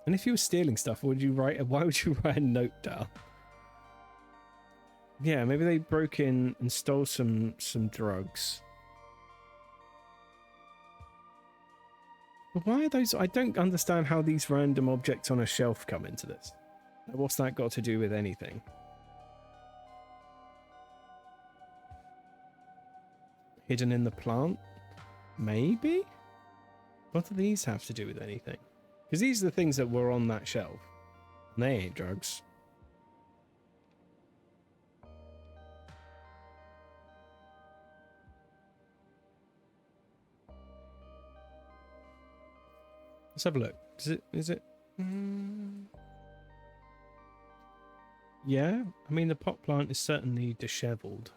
And if you were stealing stuff, why would you write a note down? Yeah, maybe they broke in and stole some drugs. But why are those? I don't understand how these random objects on a shelf come into this. What's that got to do with anything? Hidden in the plant? Maybe? What do these have to do with anything? Because these are the things that were on that shelf. And they ain't drugs. Let's have a look. Is it? Yeah, I mean the pot plant is certainly dishevelled,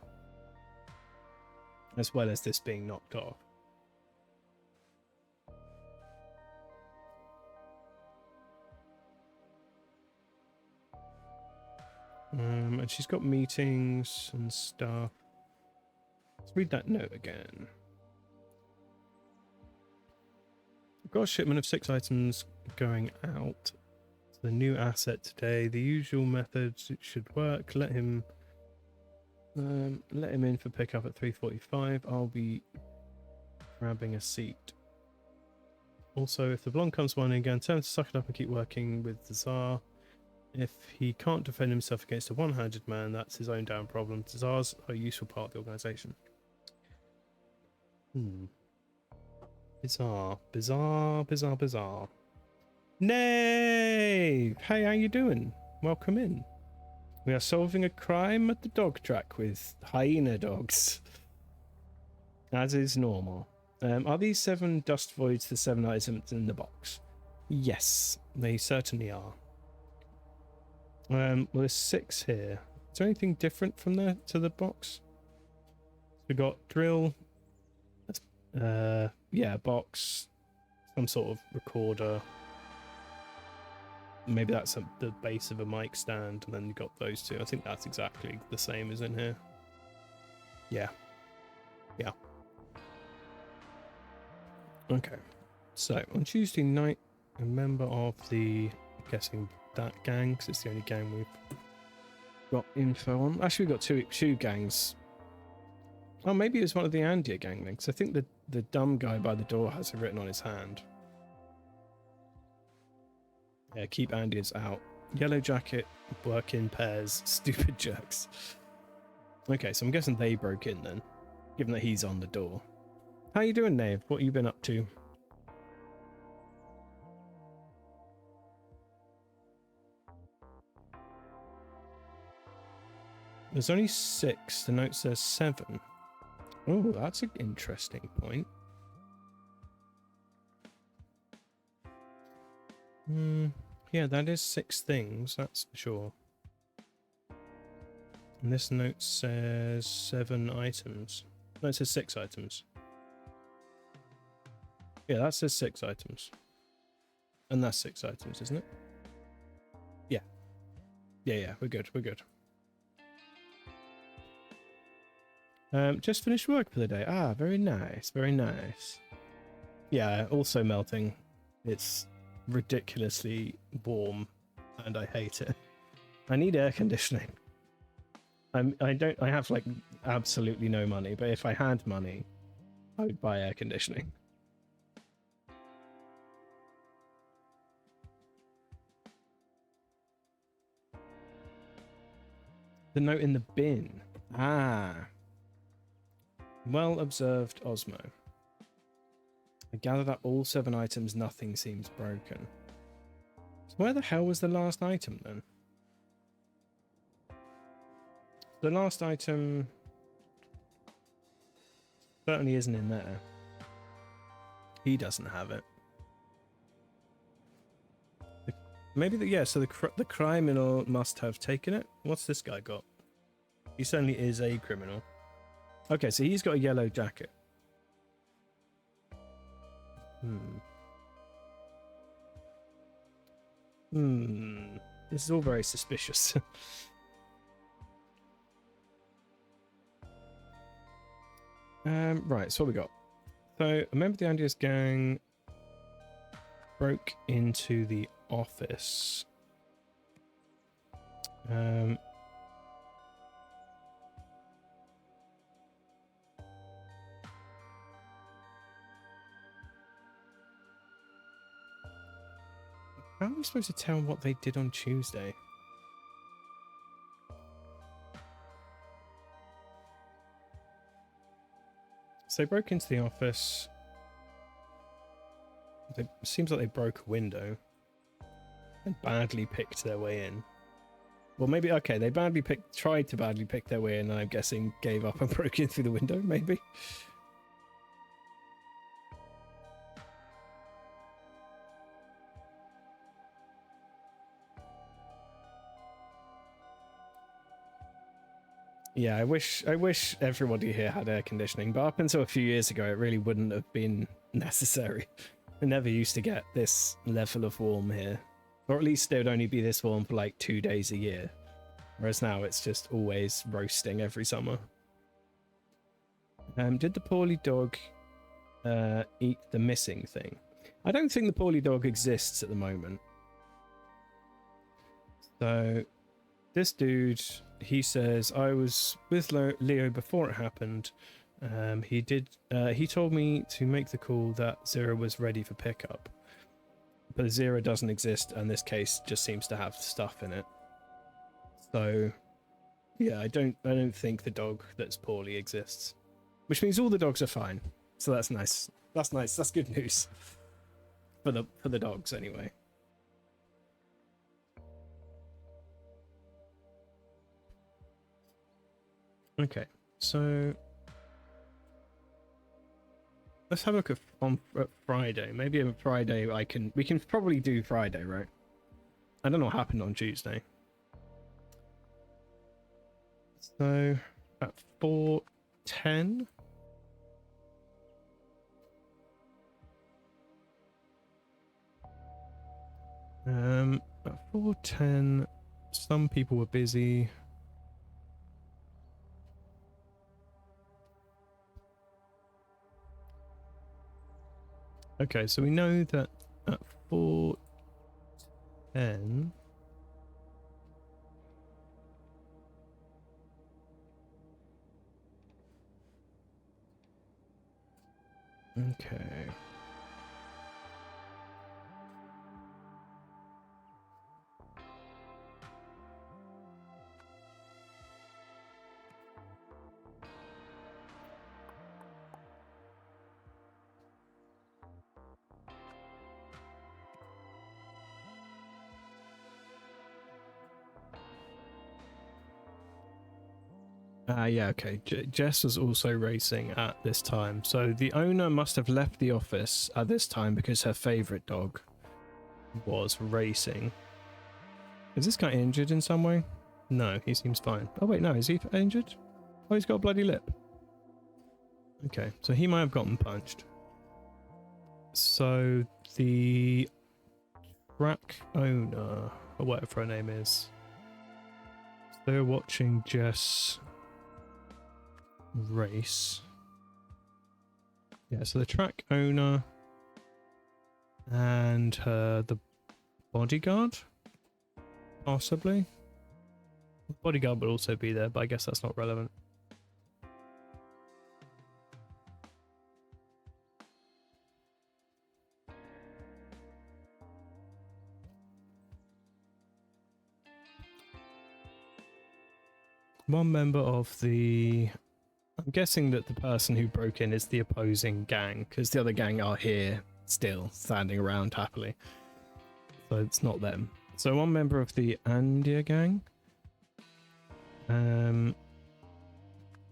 as well as this being knocked off. And she's got meetings and stuff. Let's read that note again. We've got a shipment of 6 items going out. It's the new asset today. The usual methods, it should work. Let him in for pickup at 3:45. I'll be grabbing a seat. Also, if the blonde comes running again, tell him to suck it up and keep working with the Tsar. If he can't defend himself against a one-handed man, that's his own damn problem. Tsars are a useful part of the organisation. Bizarre. Nay! Hey, how you doing? Welcome in. We are solving a crime at the dog track with hyena dogs. As is normal. Are these 7 dust voids the 7 items in the box? Yes, they certainly are. Well, there's 6 here. Is there anything different from there to the box? We got drill. Yeah, box. Some sort of recorder. Maybe that's the base of a mic stand, and then you got those 2. I think that's exactly the same as in here. Yeah. Yeah. Okay. So, on Tuesday night, a member of the, I'm guessing that gang, because it's the only gang we've got info on. Actually, we've got two gangs. Oh, maybe it was one of the Andia gang then, because I think the dumb guy by the door has it written on his hand. Yeah, keep Andians out. Yellow jacket, work in pairs, stupid jerks. Okay, so I'm guessing they broke in then, given that he's on the door. How you doing, Nave? What have you been up to? There's only 6. The note says 7. Oh, that's an interesting point. Yeah, that is 6 things, that's for sure. And this note says 7 items. No, it says 6 items. Yeah, that says 6 items. And that's 6 items, isn't it? Yeah. Yeah, we're good, we're good. Just finished work for the day. Ah, very nice, very nice. Yeah, also melting. It's ridiculously warm, and I hate it. I need air conditioning. I have like absolutely no money, but if I had money, I would buy air conditioning. The note in the bin. Ah. Well observed, Osmo. I gathered up all 7 items, nothing seems broken. So where the hell was the last item then? The last item certainly isn't in there. He doesn't have it. So the criminal must have taken it. What's this guy got? He certainly is a criminal. Okay, so he's got a yellow jacket. This is all very suspicious. Right, so what we got? So, a member of the Andius gang broke into the office. How are we supposed to tell what they did on Tuesday? So they broke into the office. It seems like they broke a window and badly picked their way in. Well, maybe, okay, they tried to badly pick their way in, and I'm guessing gave up and broke in through the window, maybe? Yeah, I wish everybody here had air conditioning, but up until a few years ago, it really wouldn't have been necessary. I never used to get this level of warm here. Or at least it would only be this warm for like 2 days a year. Whereas now it's just always roasting every summer. Did the poorly dog eat the missing thing? I don't think the poorly dog exists at the moment. So this dude, he says, I was with Leo before it happened. He told me to make the call that Zero was ready for pickup. But Zero doesn't exist, and this case just seems to have stuff in it. So yeah, I don't think the dog that's poorly exists. Which means all the dogs are fine. So that's nice. That's nice. That's good news. For the dogs anyway. Okay, so let's have a look at Friday. Maybe on Friday we can probably do Friday, right? I don't know what happened on Tuesday. So at 4:10. At 4:10, some people were busy. Okay, so we know that at 4:10... Okay. Yeah, okay. Jess was also racing at this time. So the owner must have left the office at this time because her favorite dog was racing. Is this guy injured in some way? No, he seems fine. Oh wait, no, is he injured? Oh, he's got a bloody lip. Okay, so he might have gotten punched. So the track owner, or whatever her name is, they're watching Jess race. Yeah, so the track owner and the bodyguard, possibly. The bodyguard would also be there, but I guess that's not relevant. One member of the... I'm guessing that the person who broke in is the opposing gang, because the other gang are here still, standing around happily. So it's not them. So one member of the Andia gang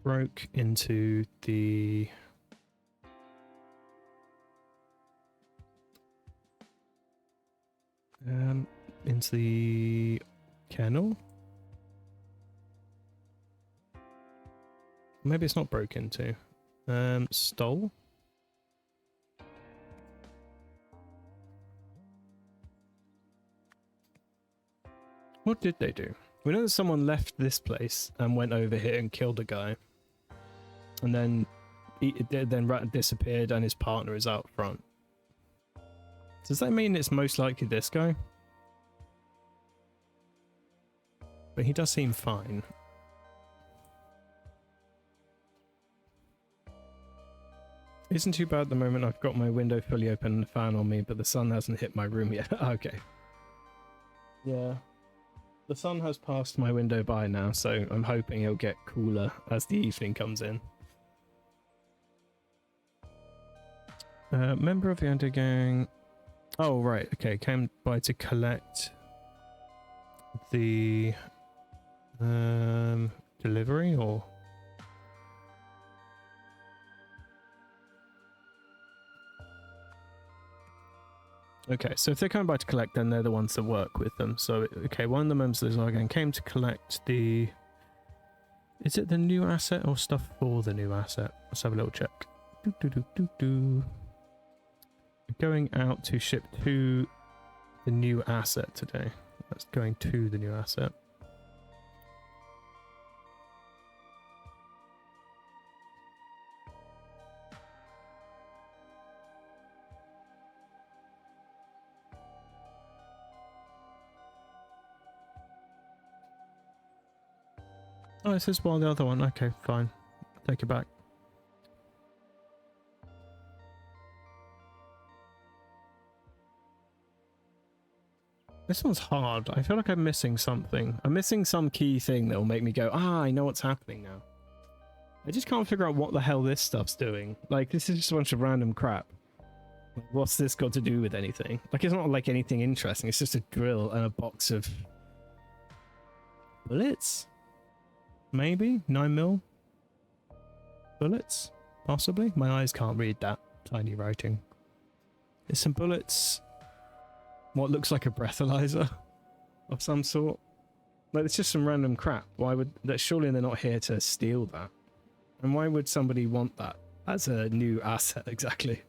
broke into the... into the kennel? Maybe it's not broke into. Stole? What did they do? We know that someone left this place and went over here and killed a guy. And then then disappeared and his partner is out front. Does that mean it's most likely this guy? But he does seem fine. Isn't too bad at the moment. I've got my window fully open and the fan on me, but the sun hasn't hit my room yet. Okay. Yeah. The sun has passed my window by now, so I'm hoping it'll get cooler as the evening comes in. Member of the Under Gang Oh, right. Okay, came by to collect the delivery or... Okay, so if they're coming by to collect, then they're the ones that work with them. So, okay, one of the members of the Zygon came to collect the... Is it the new asset or stuff for the new asset? Let's have a little check. Going out to ship to the new asset today. That's going to the new asset. Oh, this is one the other one. Okay, fine. Take it back. This one's hard. I feel like I'm missing something. I'm missing some key thing that will make me go, ah, I know what's happening now. I just can't figure out what the hell this stuff's doing. Like, this is just a bunch of random crap. Like, what's this got to do with anything? Like, it's not like anything interesting. It's just a drill and a box of bullets? Maybe? 9mm? Bullets? Possibly? My eyes can't read that tiny writing. There's some bullets. What looks like a breathalyzer of some sort. Like, it's just some random crap. Why would that? Surely they're not here to steal that. And why would somebody want that as a new asset exactly?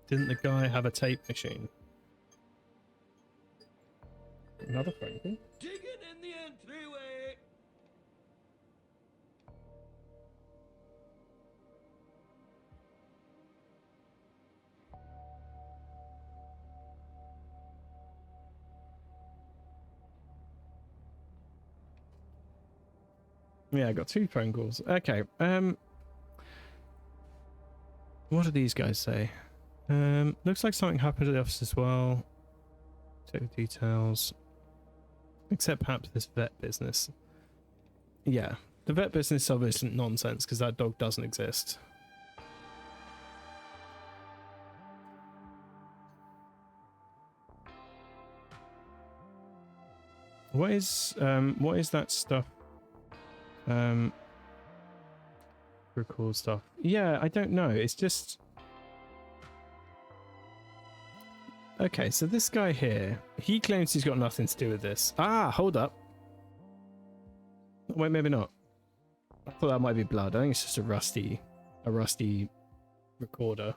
Didn't the guy have a tape machine? Another phone call? Digging in the entryway. Yeah, I got 2 phone calls. Okay, what do these guys say? Looks like something happened at the office as well. Check the details. Except perhaps this vet business. Yeah, the vet business is nonsense because that dog doesn't exist. What is that stuff? Record stuff. Yeah, I don't know. It's just... Okay, so this guy here, he claims he's got nothing to do with this. Ah, hold up. Wait, maybe not. I thought that might be blood. I think it's just a rusty recorder.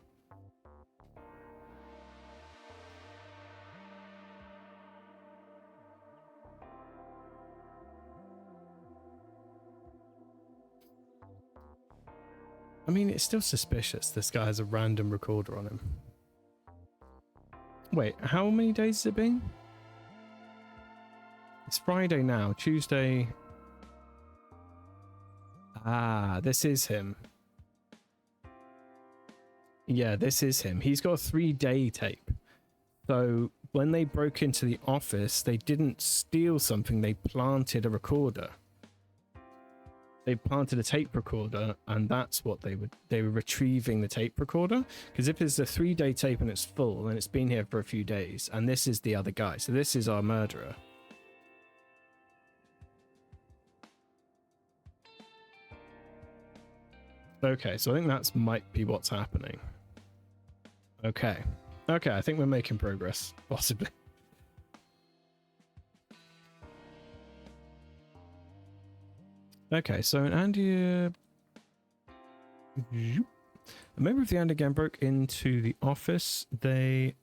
I mean, it's still suspicious. This guy has a random recorder on him. Wait, how many days has it been? It's Friday now. Tuesday. Ah, this is him. Yeah, this is him. He's got a 3-day tape. So when they broke into the office, they didn't steal something. They planted a recorder. They planted a tape recorder, and that's what they were retrieving the tape recorder. Because if it's a 3-day tape and it's full, then it's been here for a few days, and this is the other guy. So this is our murderer. Okay, so I think that's might be what's happening. Okay. Okay, I think we're making progress, possibly. Okay, so an Andy... A member of the Andy gang broke into the office. They...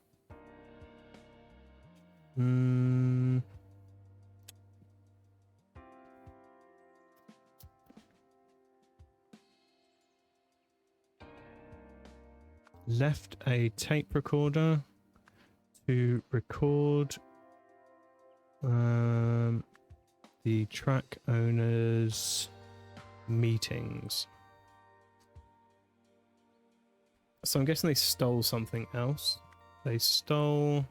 left a tape recorder to record the track owners' meetings. So I'm guessing they stole something else. They stole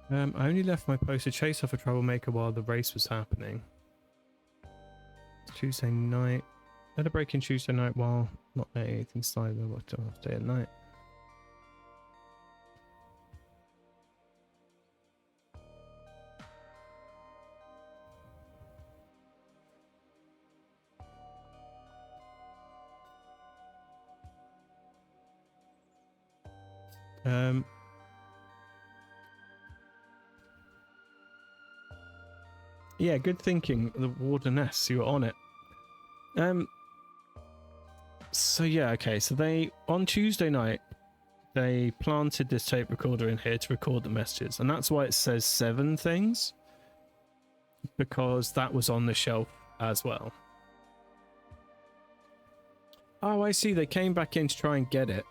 I only left my post to chase off a troublemaker while the race was happening. It's Tuesday night. Let a break in Tuesday night while not letting anything slide. What day at night? Yeah, good thinking, the Wardeness, you were on it. So yeah, okay, so they, on Tuesday night, they planted this tape recorder in here to record the messages, and that's why it says 7 things, because that was on the shelf as well. Oh, I see, they came back in to try and get it.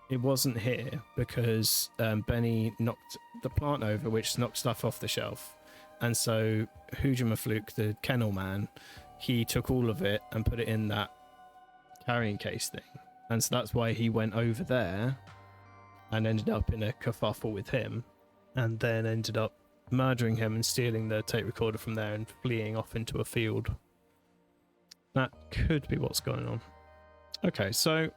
It wasn't here because Benny knocked the plant over, which knocked stuff off the shelf. And so Hoojamafluke, the kennel man, he took all of it and put it in that carrying case thing. And so that's why he went over there and ended up in a kerfuffle with him, and then ended up murdering him and stealing the tape recorder from there and fleeing off into a field. That could be what's going on. Okay, so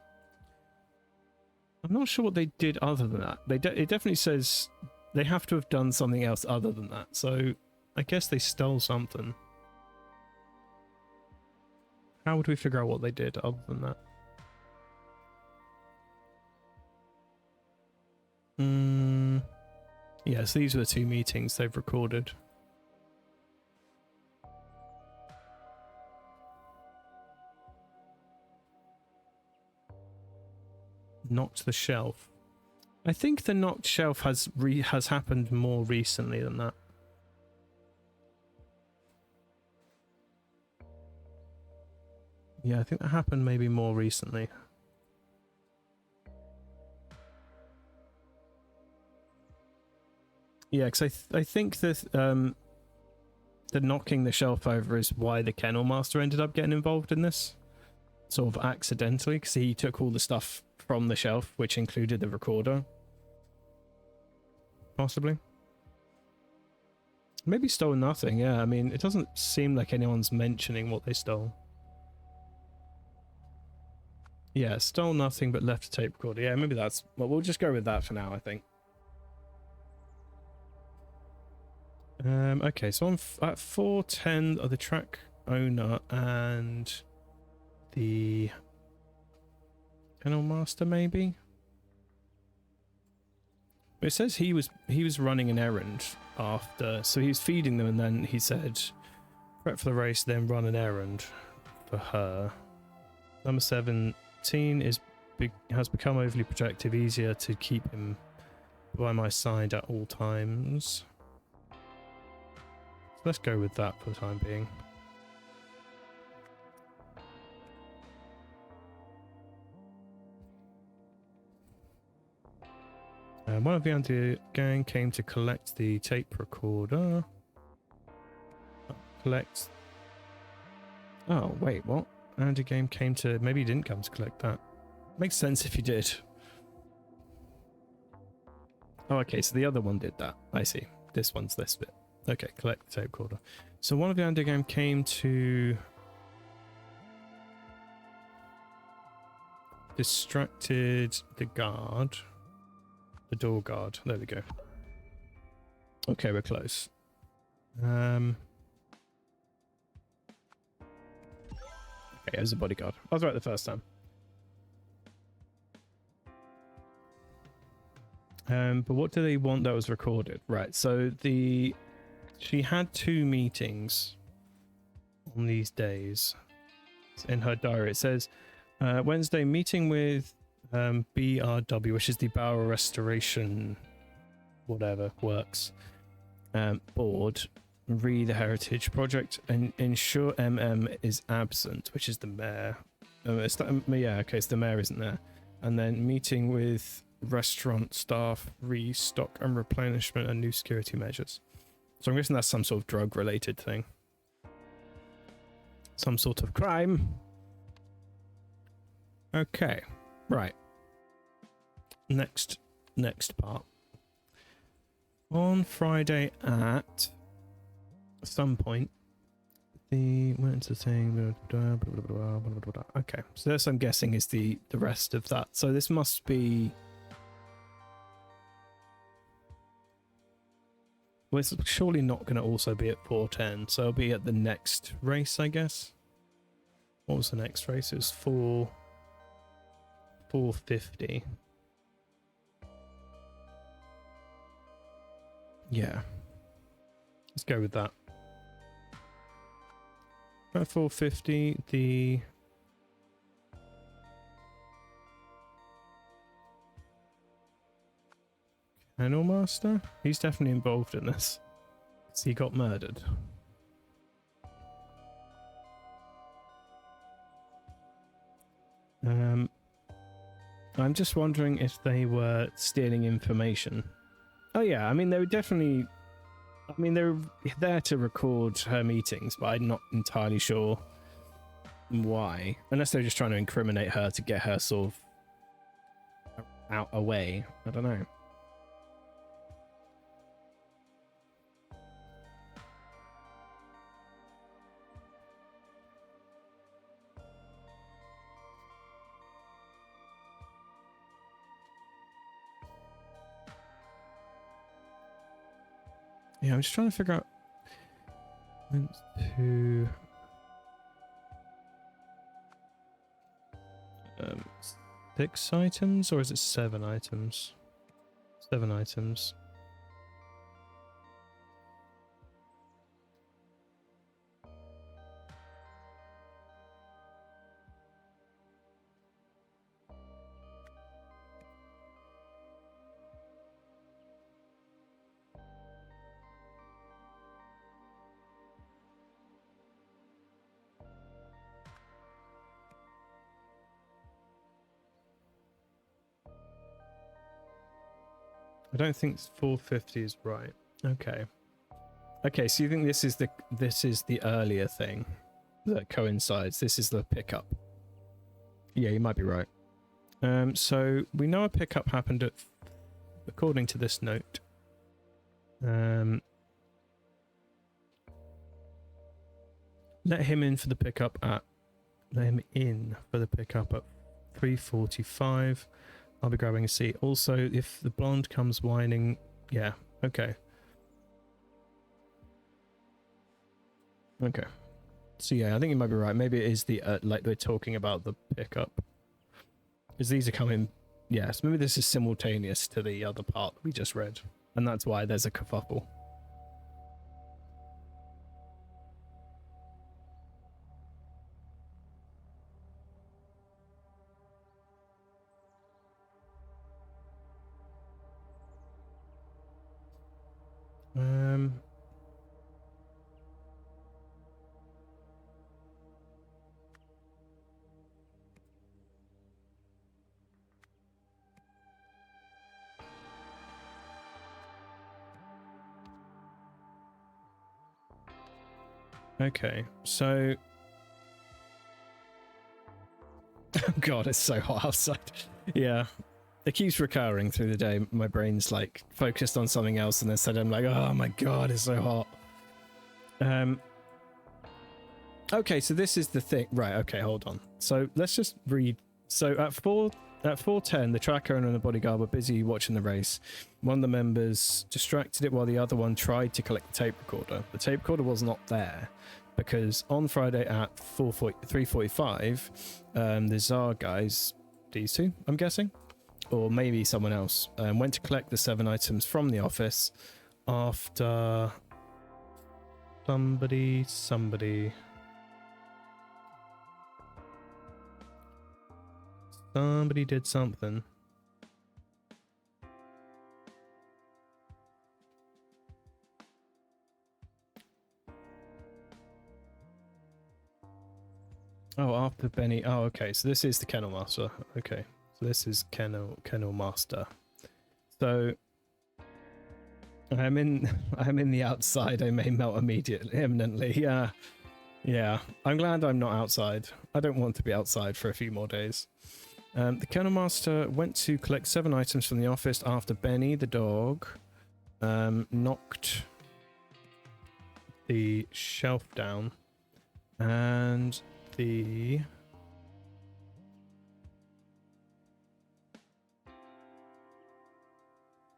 I'm not sure what they did other than that. It definitely says they have to have done something else other than that. So I guess they stole something. How would we figure out what they did other than that? Yes, these were the 2 meetings they've recorded. Knocked the shelf. I think the knocked shelf has happened more recently than that. Yeah, I think that happened maybe more recently. Yeah, because I think that the knocking the shelf over is why the kennel master ended up getting involved in this. Sort of accidentally, because he took all the stuff from the shelf, which included the recorder. Possibly. Maybe stole nothing, yeah. I mean, it doesn't seem like anyone's mentioning what they stole. Yeah, stole nothing but left a tape recorder. Yeah, maybe that's... Well, we'll just go with that for now, I think. Okay, so on at 410 are the track owner and the kennel master, maybe? It says he was running an errand after, so he was feeding them, and then he said, prep for the race, then run an errand for her. Number 17 has become overly protective, easier to keep him by my side at all times. So let's go with that for the time being. One of the anti-gang came to collect the tape recorder. Collect... Oh, wait, what? Anti-game came to... Maybe he didn't come to collect that. Makes sense if he did. Oh, okay, so the other one did that. I see. This one's this bit. Okay, collect the tape recorder. So one of the anti-game came to... distracted the guard. The door guard. There we go. Okay, we're close. Okay, as a bodyguard. I was right the first time. But what do they want that was recorded? Right, so she had 2 meetings on these days. In her diary it says Wednesday meeting with BRW, which is the Bower Restoration whatever works board, re the Heritage Project, and ensure is absent, which is the mayor. Yeah, okay, so the mayor isn't there. And then meeting with restaurant staff, restock and replenishment and new security measures. So I'm guessing that's some sort of drug related thing, some sort of crime. Okay, right. Next part. On Friday at some point, the what's the thing? Okay, so this I'm guessing is the rest of that. So this must be. Well, it's surely not going to also be at 4:10, so it'll be at the next race, I guess. What was the next race? It was 4:50. Yeah. Let's go with that. At 4:50, the Kennel Master? He's definitely involved in this. So he got murdered. I'm just wondering if they were stealing information. Oh yeah, I mean they were definitely. I mean they were there to record her meetings, but I'm not entirely sure why. Unless they're just trying to incriminate her to get her sort of out away. I don't know. Yeah, I'm just trying to figure out. 1, 2. 6 items, or is it 7 items? 7 items. I don't think 450 is right. Okay. Okay, so you think this is the earlier thing that coincides. This is the pickup. Yeah, you might be right. So we know a pickup happened at, according to this note. Let him in for the pickup at 3:45. I'll be grabbing a seat. Also, if the blonde comes whining, yeah, okay. Okay. So yeah, I think you might be right. Maybe it is the like they're talking about the pickup. Because these are coming, yes, maybe this is simultaneous to the other part we just read. And that's why there's a kerfuffle. Okay, so oh god, it's so hot outside. Yeah, it keeps recurring through the day. My brain's like focused on something else, and then suddenly I'm like, oh my god, it's so hot. Okay, so this is the thing, right? Okay, hold on. So let's just read. So at 4:10, the tracker and the bodyguard were busy watching the race. One of the members distracted it while the other one tried to collect the tape recorder. The tape recorder was not there because on Friday at 3:45, the Tsar guys, these two, I'm guessing, or maybe someone else, went to collect the 7 items from the office after somebody did something. Oh, after Benny. Oh, okay. So this is the Kennel Master. Okay. So this is Kennel Master. So I'm in the outside. I may melt imminently. Yeah. Yeah. I'm glad I'm not outside. I don't want to be outside for a few more days. The Kennel Master went to collect 7 items from the office after Benny, the dog, knocked the shelf down, and the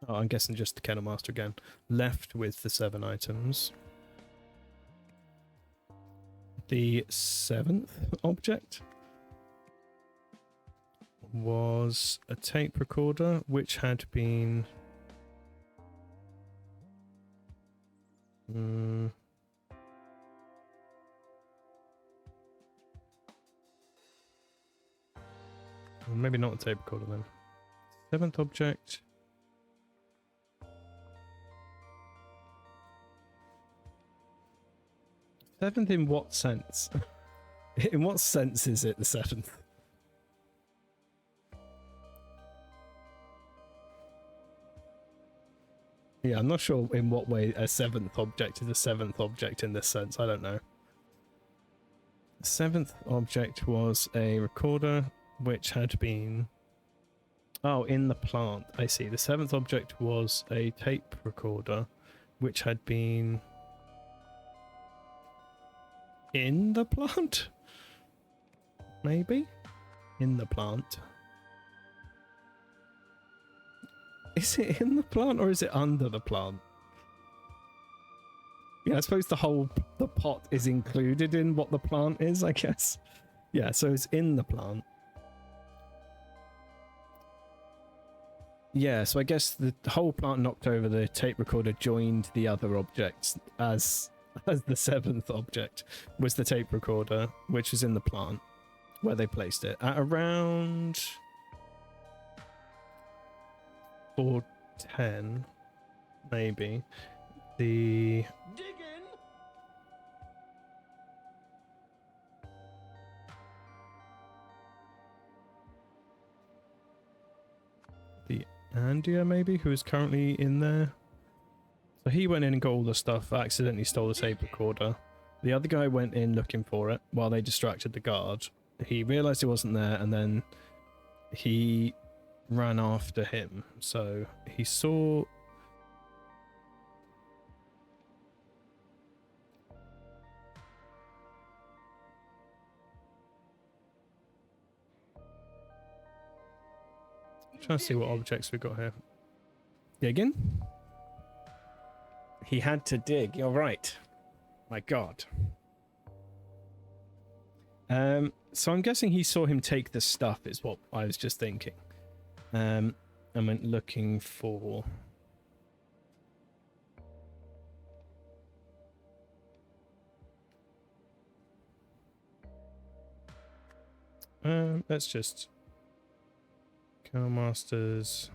I'm guessing just the Kennel Master again, left with the 7 items. The 7th object was a tape recorder which had been maybe not a tape recorder then. 7th object. Seventh in what sense? In what sense is it the 7th? Yeah, I'm not sure in what way a 7th object is a 7th object in this sense. I don't know. The 7th object was a recorder which had been... Oh, in the plant. I see. The 7th object was a tape recorder which had been... in the plant? Maybe? In the plant. Is it in the plant or is it under the plant? Yeah, I suppose the pot is included in what the plant is, I guess. Yeah, so it's in the plant. Yeah, so I guess the whole plant knocked over, the tape recorder joined the other objects as the 7th object was the tape recorder, which was in the plant where they placed it at around 4:10, maybe. The Andia, maybe, who is currently in there. So he went in and got all the stuff, accidentally stole the tape recorder. The other guy went in looking for it while they distracted the guard. He realized it wasn't there, and then he ran after him. So he saw... Trying to see what objects we got here. Digging? He had to dig. You're right. My God. So I'm guessing he saw him take the stuff, is what I was just thinking. I went looking for... let's just... Kennel Masters...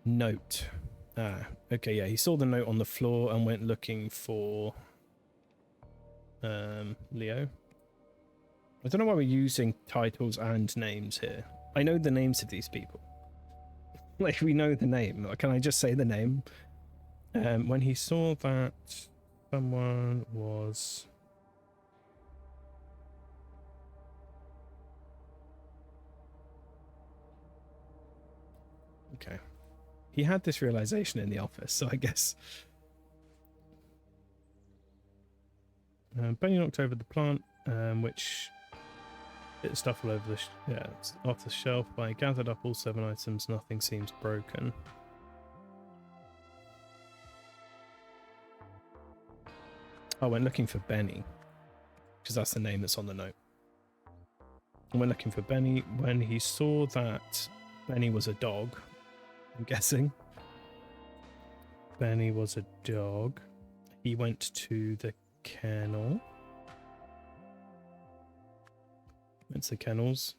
Note. Okay, yeah, he saw the note on the floor and went looking for Leo. I don't know why we're using titles and names here. I know the names of these people. Like, we know the name. Can I just say the name? When he saw that someone was... Okay. He had this realization in the office, so I guess... Benny knocked over the plant, which bit of stuff all over the off the shelf. I gathered up all 7 items. Nothing seems broken. I went looking for Benny, because that's the name that's on the note. I went looking for Benny when he saw that Benny was a dog. I'm guessing Benny was a dog. He went to the kennel. Went to the kennels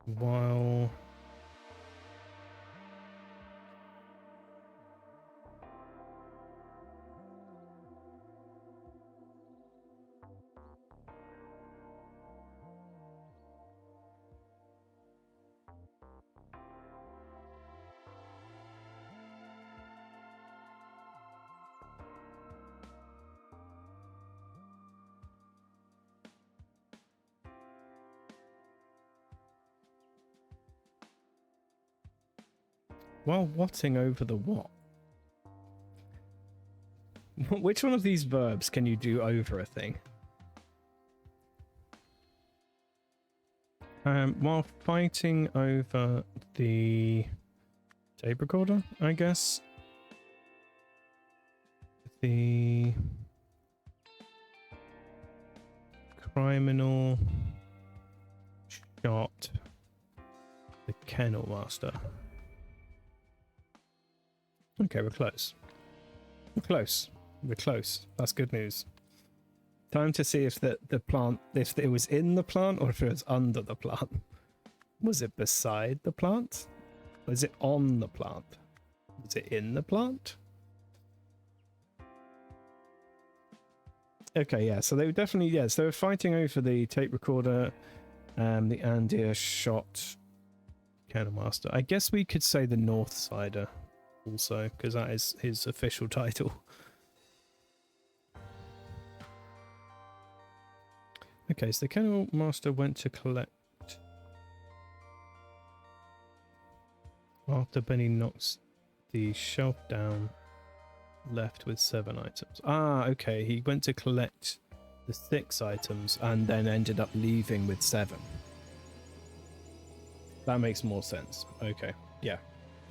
while... while watting over the what? Which one of these verbs can you do over a thing? While fighting over the tape recorder, I guess. The criminal shot the kennel master. Okay, we're close. We're close. We're close. That's good news. Time to see if the plant, if it was in the plant or if it was under the plant. Was it beside the plant? Was it on the plant? Was it in the plant? Okay, yeah, so they were definitely, yes, they were fighting over the tape recorder, the Andir shot Kennel Master. I guess we could say the North Sider also, because that is his official title. Okay, so the Kennel Master went to collect after Benny knocks the shelf down, left with 7 items. Ah, okay, he went to collect the 6 items and then ended up leaving with 7. That makes more sense. Okay, yeah.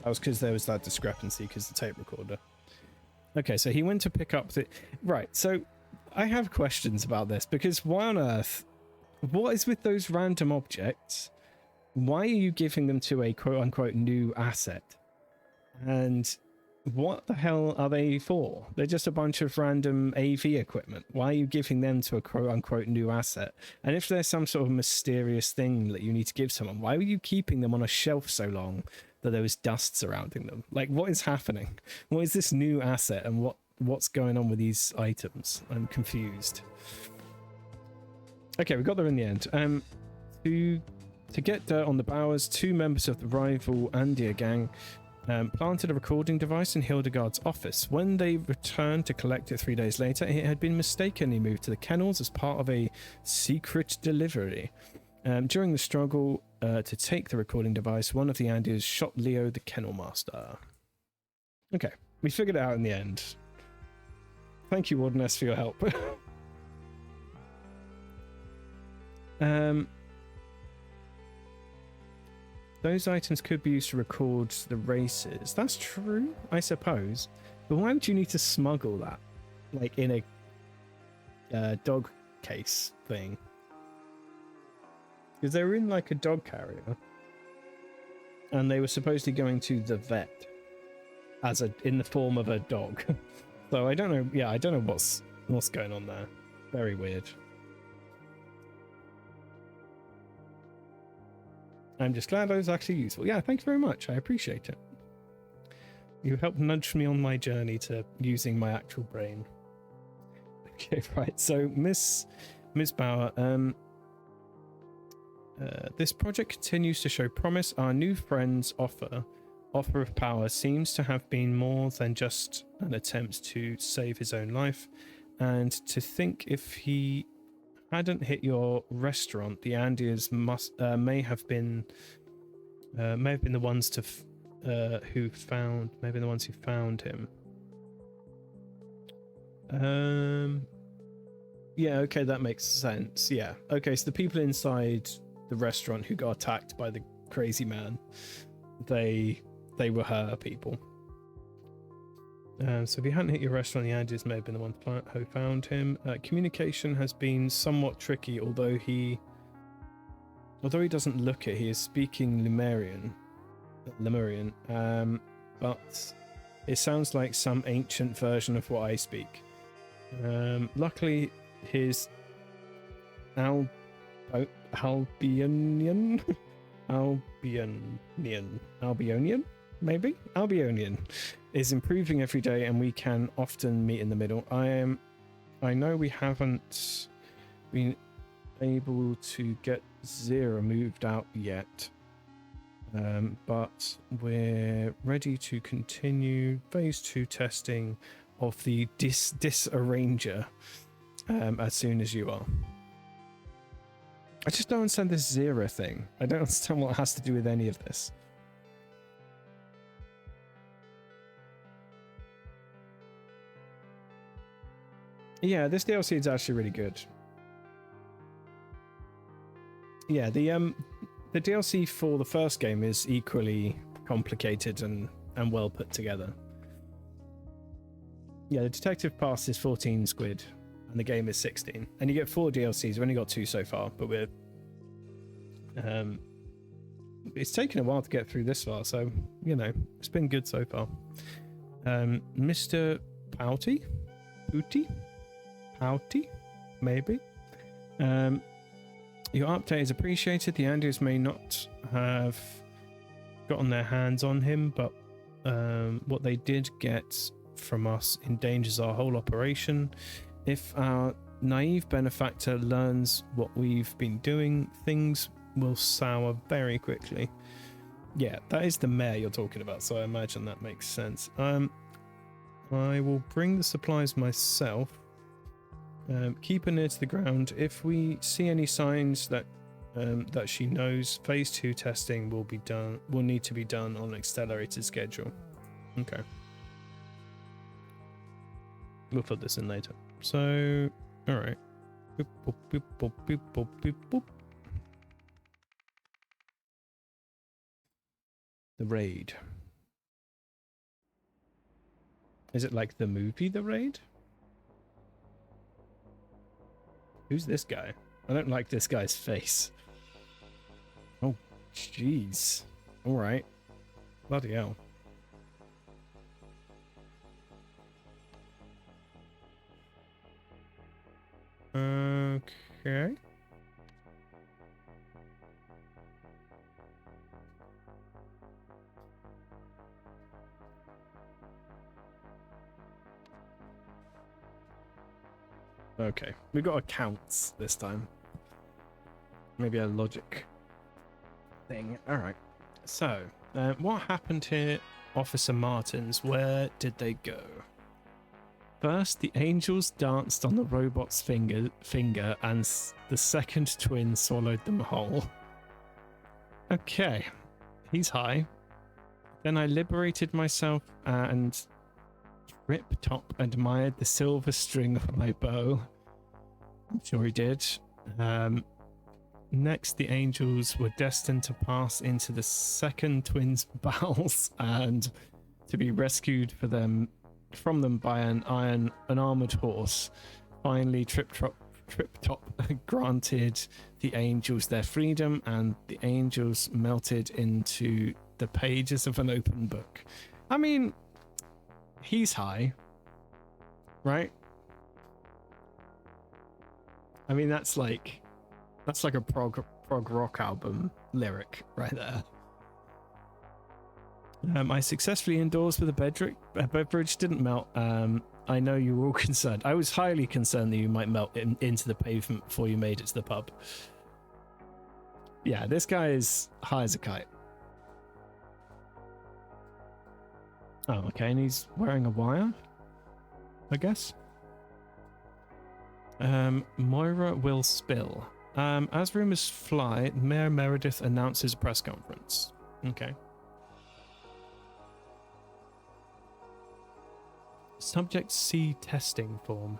That was because there was that discrepancy because the tape recorder. Okay, so he went to pick up the... Right, so I have questions about this because why on earth... What is with those random objects? Why are you giving them to a quote-unquote new asset? And what the hell are they for? They're just a bunch of random AV equipment. Why are you giving them to a quote-unquote new asset? And if there's some sort of mysterious thing that you need to give someone, why were you keeping them on a shelf so long that there was dust surrounding them? Like, what is happening? What is this new asset and what's going on with these items? I'm confused. Okay, we got there in the end. To get dirt on the Bowers, 2 members of the rival Andir gang planted a recording device in Hildegard's office. When they returned to collect it 3 days later, it had been mistakenly moved to the kennels as part of a secret delivery. During the struggle to take the recording device, one of the Andirs shot Leo, the kennel master. Okay, we figured it out in the end. Thank you, Warden S, for your help. Those items could be used to record the races. That's true, I suppose. But why would you need to smuggle that? Like in a dog case thing? Because they were in like a dog carrier. And they were supposedly going to the vet. In the form of a dog. So I don't know. Yeah, I don't know what's going on there. Very weird. I'm just glad I was actually useful. Yeah, thank you very much. I appreciate it. You helped nudge me on my journey to using my actual brain. Okay, right. So, Miss Bauer, this project continues to show promise. Our new friend's offer of power seems to have been more than just an attempt to save his own life. And to think if he hadn't hit your restaurant, the Andirs may have been the ones who found him. Yeah, okay, that makes sense. Yeah, okay, so the people inside the restaurant who got attacked by the crazy man, they were her people. So if he hadn't hit your restaurant, the Andirs may have been the ones who found him. Communication has been somewhat tricky, although he doesn't look it. He is speaking Lemurian, but it sounds like some ancient version of what I speak. Luckily, his Albionian, maybe Albionian, is improving every day, and we can often meet in the middle. I know we haven't been able to get Zera moved out yet, but we're ready to continue phase 2 testing of the disarranger as soon as you are. I just don't understand this Zera thing. I don't understand what it has to do with any of this. Yeah, this DLC is actually really good. Yeah, the DLC for the first game is equally complicated and well put together. Yeah, the detective pass is 14 squid, and the game is 16. And you get 4 DLCs. We've only got 2 so far, but we're it's taken a while to get through this far, so you know it's been good so far. Mr. Pouty, maybe. Your update is appreciated. The Andes may not have gotten their hands on him, but what they did get from us endangers our whole operation. If our naive benefactor learns what we've been doing, things will sour very quickly. Yeah, that is the mayor you're talking about, so I imagine that makes sense. I will bring the supplies myself. Keep her near to the ground. If we see any signs that that she knows, phase 2 testing will need to be done on an accelerated schedule. Okay. We'll put this in later. So, alright. Boop, boop, boop, boop, boop, boop, boop, boop. The Raid. Is it like the movie The Raid? Who's this guy? I don't like this guy's face. Oh, jeez. Alright. Bloody hell. Okay. Okay, we got accounts this time. Maybe a logic thing. All right. So, what happened here, Officer Martins? Where did they go? First, the angels danced on the robot's finger, and the second twin swallowed them whole. Okay, he's high. Then I liberated myself and Rip Top admired the silver string of my bow. I'm sure he did. Next, the angels were destined to pass into the second twin's bowels and to be rescued from them by an armored horse. Finally, Trip Top granted the angels their freedom, and the angels melted into the pages of an open book. I mean, he's high, right? I mean, that's like a prog rock album lyric right there. I successfully endorsed with a beverage didn't melt. I know you were all concerned. I was highly concerned that you might melt into the pavement before you made it to the pub. Yeah, this guy is high as a kite. Oh, okay, and he's wearing a wire, I guess. Moira will spill. As rumors fly, Mayor Meredith announces a press conference. Okay. Subject C testing form.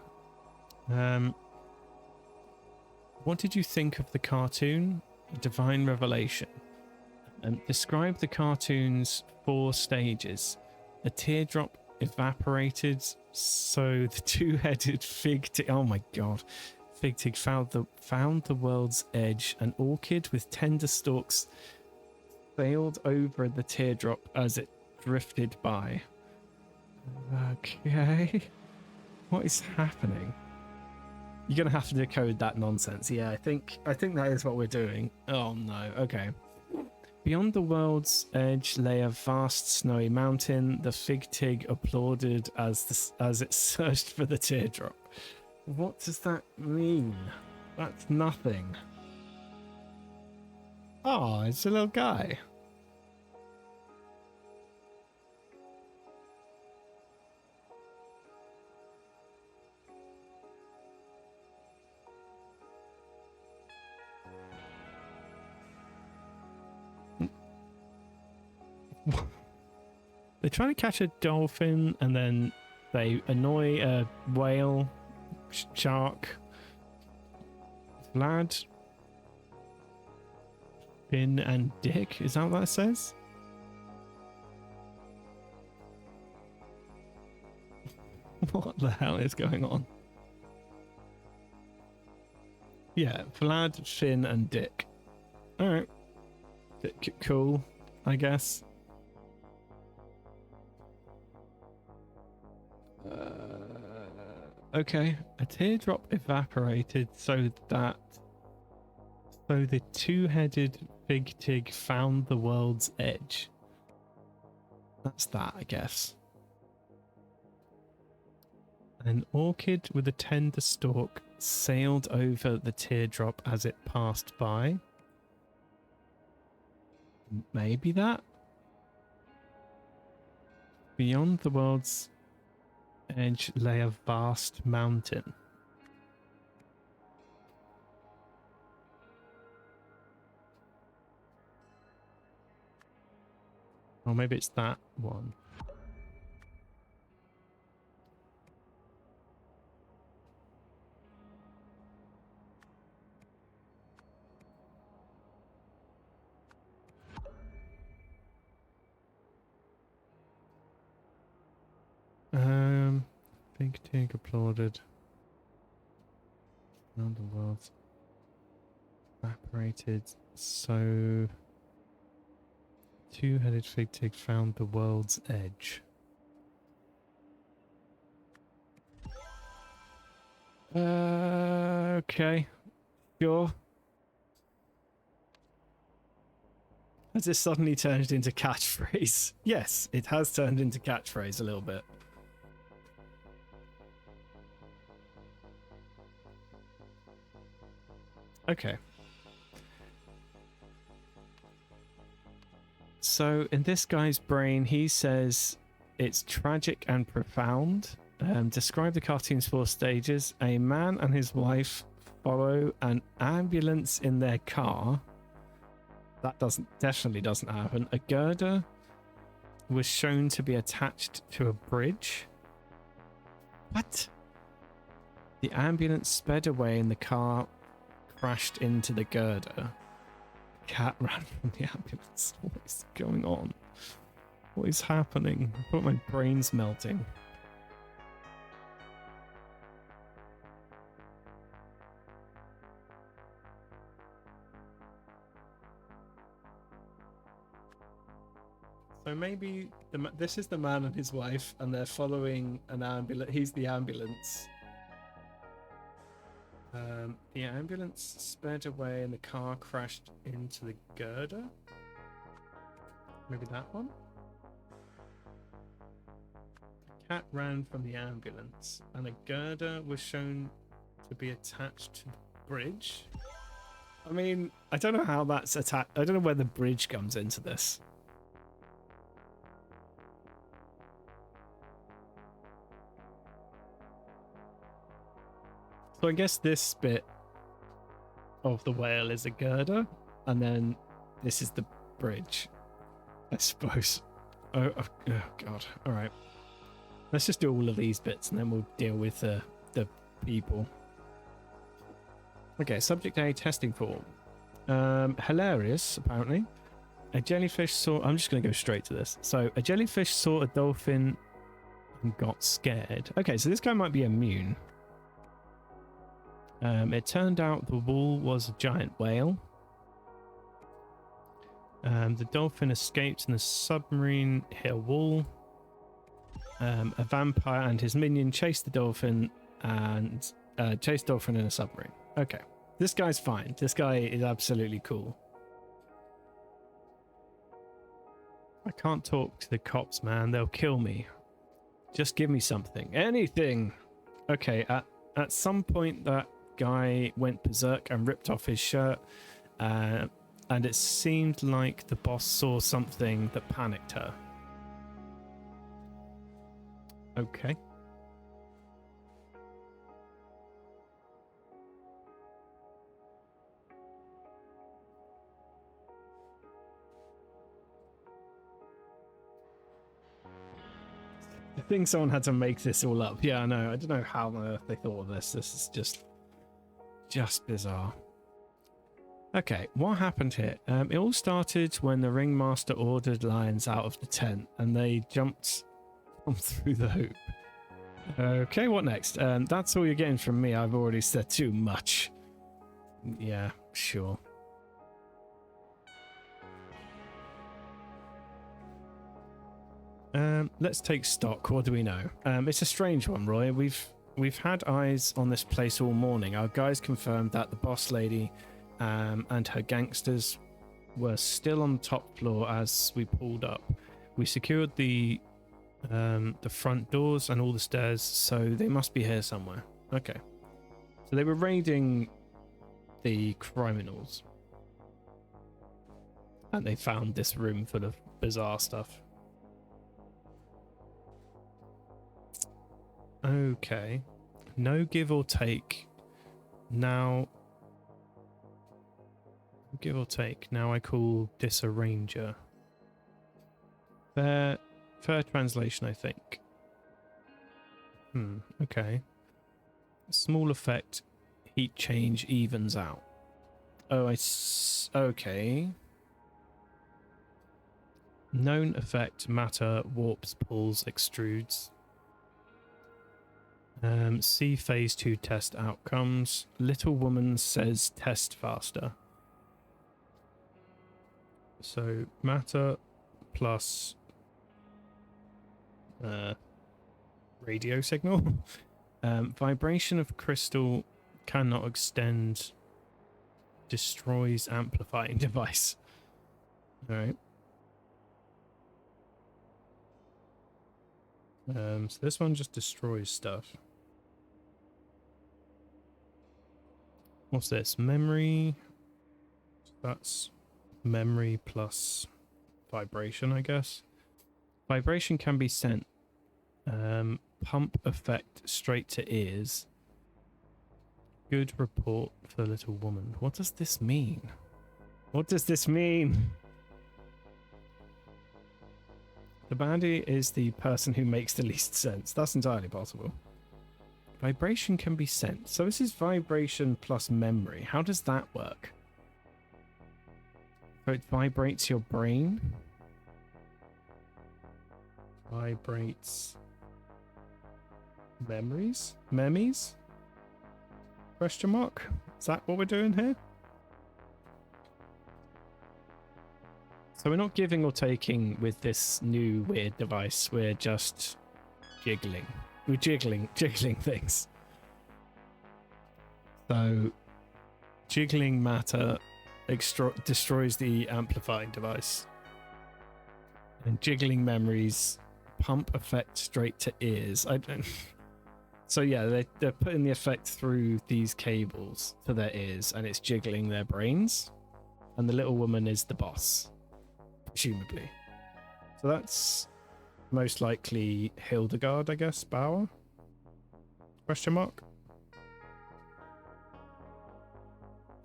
What did you think of the cartoon? Divine Revelation. Describe the cartoon's 4 stages. A teardrop evaporated, so the two-headed fig-tig... Oh my god. Fig-tig found the world's edge. An orchid with tender stalks sailed over the teardrop as it drifted by. Okay. What is happening? You're gonna have to decode that nonsense. Yeah, I think that is what we're doing. Oh no. Okay. Beyond the world's edge lay a vast snowy mountain. The fig-tig applauded as it searched for the teardrop. What does that mean? That's nothing. Oh, it's a little guy. They're trying to catch a dolphin and then they annoy a whale shark. Vlad, Finn, and Dick. Is that what that says? What the hell is going on? Yeah, Vlad, Finn, and Dick. Alright. Cool, I guess. Okay, a teardrop evaporated so the two-headed Big Tig found the world's edge. That's that, I guess. An orchid with a tender stalk sailed over the teardrop as it passed by. Maybe that? Beyond the world's edge lay a vast mountain. Or maybe it's that one. Big Tig applauded. Around the world evaporated, so two-headed Big Tig found the world's edge. Okay. Sure. Has this suddenly turned into catchphrase? Yes, it has turned into catchphrase a little bit. Okay. So in this guy's brain, he says it's tragic and profound. Describe the cartoon's 4 stages. A man and his wife follow an ambulance in their car. That definitely doesn't happen. A girder was shown to be attached to a bridge. What? The ambulance sped away and the car crashed into the girder. Cat ran from the ambulance. What is going on? What is happening? I thought my brain's melting. So maybe this is the man and his wife, and they're following an ambulance. He's the ambulance. The ambulance sped away and the car crashed into the girder. Maybe that one? A cat ran from the ambulance and a girder was shown to be attached to the bridge. I mean, I don't know how that's attached. I don't know where the bridge comes into this. So I guess this bit of the whale is a girder, and then this is the bridge, I suppose. Oh God. All right. Let's just do all of these bits, and then we'll deal with the people. Okay, subject A, testing form. Hilarious, apparently. A jellyfish saw... I'm just going to go straight to this. So, a jellyfish saw a dolphin and got scared. Okay, so this guy might be immune. It turned out the wall was a giant whale. The dolphin escaped and the submarine hit a wall. A vampire and his minion chased the dolphin and chased dolphin in a submarine. Okay, this guy's fine. This guy is absolutely cool. I can't talk to the cops, man. They'll kill me. Just give me something. Anything. Okay, at some point that guy went berserk and ripped off his shirt, and it seemed like the boss saw something that panicked her. Okay. think someone had to make this all up. Yeah, I know. I don't know how on earth they thought of this. This is just bizarre. Okay, what happened here? It all started when the ringmaster ordered lions out of the tent and they jumped through the hoop. Okay, what next? That's all you're getting from me. I've already said too much. Yeah, sure. Let's take stock. What do we know? It's a strange one, Roy. We've had eyes on this place all morning. Our guys confirmed that the boss lady and her gangsters were still on the top floor as we pulled up. We secured the front doors and all the stairs, so they must be here somewhere. Okay. So they were raiding the criminals. And they found this room full of bizarre stuff. Okay. No give or take. Now... Give or take. Now I call this a ranger. Fair translation, I think. Okay. Small effect. Heat change evens out. Oh, okay. Known effect. Matter warps, pulls, extrudes. See phase 2 test outcomes. Little woman says test faster. So matter plus radio signal. Vibration of crystal cannot extend. Destroys amplifying device. All right. So this one just destroys stuff. What's this? Memory. That's memory plus vibration, I guess. Vibration can be sent. Pump effect straight to ears. Good report for little woman. What does this mean? What does this mean? The baddie is the person who makes the least sense. That's entirely possible. Vibration can be sent. So this is vibration plus memory. How does that work? So it vibrates your brain? Vibrates memories? Memies? Question mark? Is that what we're doing here? So we're not giving or taking with this new weird device. We're just jiggling. We're jiggling things. So jiggling matter destroys the amplifying device. And jiggling memories pump effect straight to ears. I don't... So yeah, they're putting the effect through these cables to their ears, and it's jiggling their brains. And the little woman is the boss, presumably. So that's most likely Hildegard, I guess. Bauer? Question mark?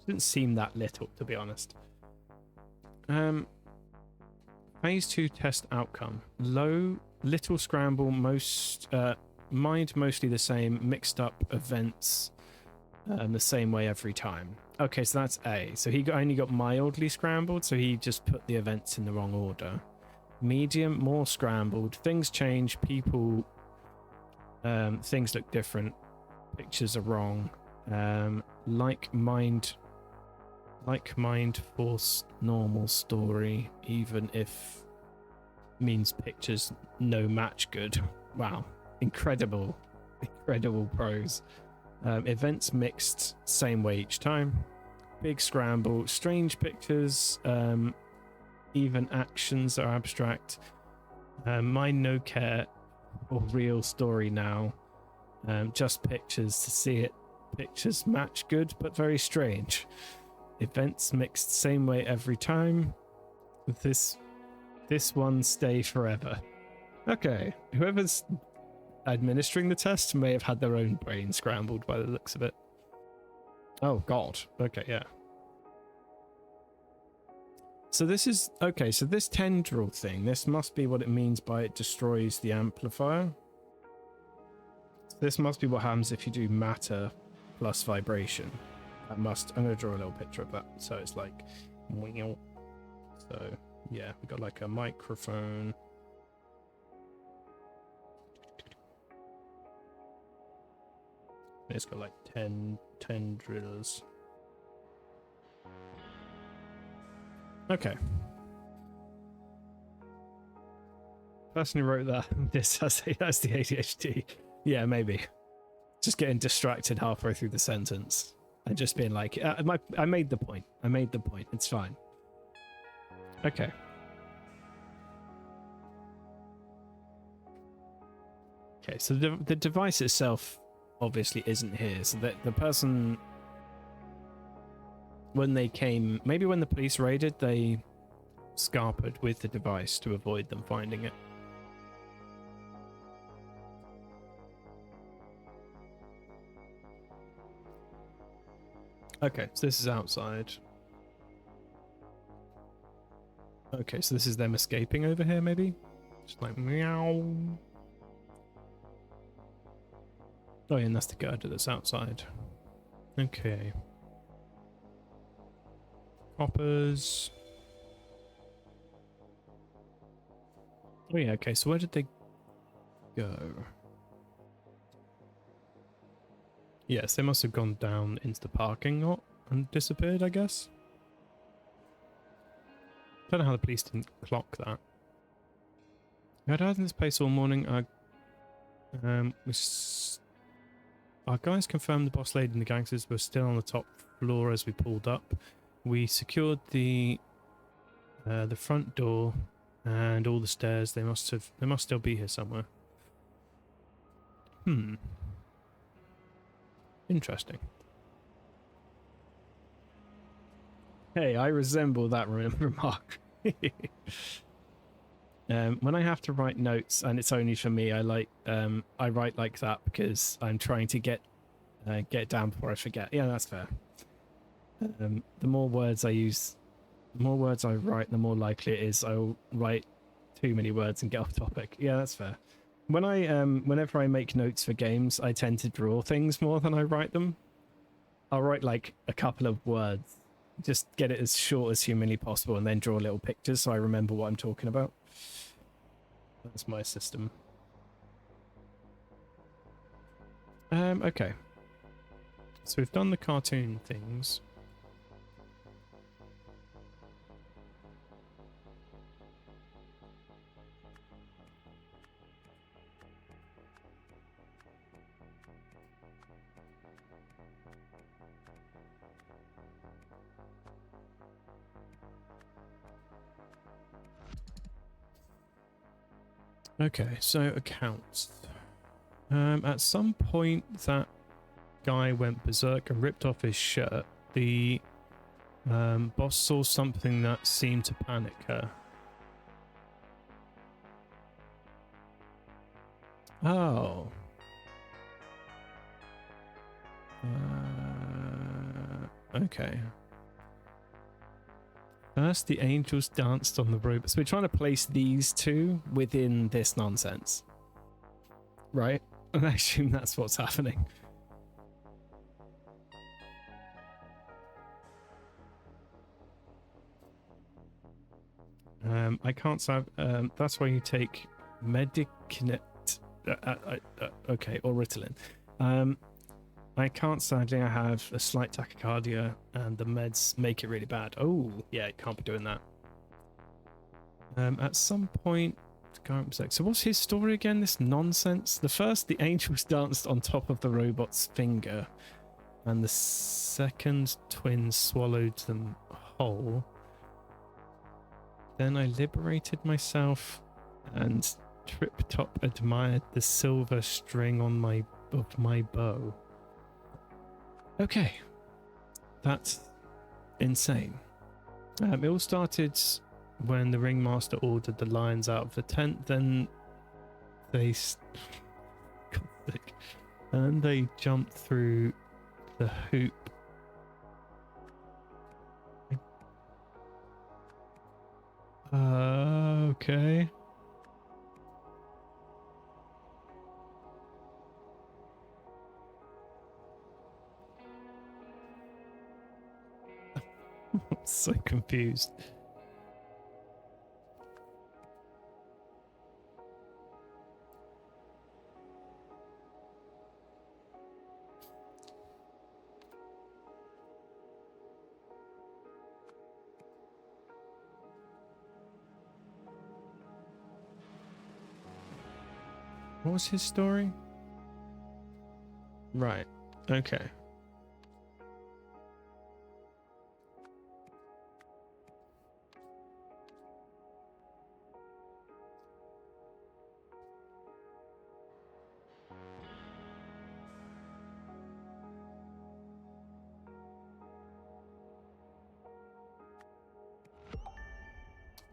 Didn't seem that little, to be honest. Phase 2 test outcome. Low, little scramble, mind mostly the same, mixed up events the same way every time. Okay, so that's A. So he only got mildly scrambled, so he just put the events in the wrong order. Medium, more scrambled. Things change, people, things look different. Pictures are wrong. Like mind force normal story, even if means pictures no match good. Wow. Incredible prose. Events mixed, same way each time. Big scramble, strange pictures, even actions are abstract. Mind no care or real story now. Just pictures to see it. Pictures match good, but very strange. Events mixed same way every time. This one stay forever. Okay, whoever's administering the test may have had their own brain scrambled by the looks of it. Oh god. Okay, yeah. So this is okay, so this tendril thing, this must be what it means by it destroys the amplifier. This must be what happens if you do matter plus vibration. I'm going to draw a little picture of that. So it's like, so yeah, we've got like a microphone. It's got like 10 drillers. Okay. Person who wrote that, this has the ADHD. Yeah, maybe. Just getting distracted halfway through the sentence and just being like, I made the point. I made the point. It's fine. Okay. Okay, so the device itself obviously isn't here. So that the person, when they came, maybe when the police raided, they scarpered with the device to avoid them finding it. Okay, so this is outside. Okay, so this is them escaping over here, maybe? Just like, meow. Oh, yeah, and that's the girder that's outside. Okay. Hoppers. Oh, yeah, okay, so where did they go? Yes, they must have gone down into the parking lot and disappeared, I guess. Don't know how the police didn't clock that. We had eyes in this place all morning. Our guys confirmed the boss lady and the gangsters were still on the top floor as we pulled up. We secured the front door and all the stairs. They must still be here somewhere. Interesting. Hey, I resemble that remark. When I have to write notes and it's only for me, I write like that because I'm trying to get down before I forget. Yeah, that's fair. The more words I use, the more words I write, the more likely it is I'll write too many words and get off topic. Yeah, that's fair. When whenever I make notes for games, I tend to draw things more than I write them. I'll write like a couple of words, just get it as short as humanly possible, and then draw little pictures so I remember what I'm talking about. That's my system. Okay. So we've done the cartoon things. Okay, so accounts. At some point that guy went berserk and ripped off his shirt. The boss saw something that seemed to panic her. Oh. Okay. First, the angels danced on the robots. We're trying to place these two within this nonsense. Right? And I assume that's what's happening. I can't say. That's why you take Medikinet. Okay, or Ritalin. I can't sadly. I have a slight tachycardia, and the meds make it really bad. Oh, yeah, you can't be doing that. At some point, so what's his story again? This nonsense. The first, the angels danced on top of the robot's finger, and the second, twins swallowed them whole. Then I liberated myself, and Trip Top admired the silver string on my bow. Okay, that's insane. It all started when the ringmaster ordered the lions out of the tent. Then they and they jumped through the hoop. Okay. So confused. What was his story? Right. Okay.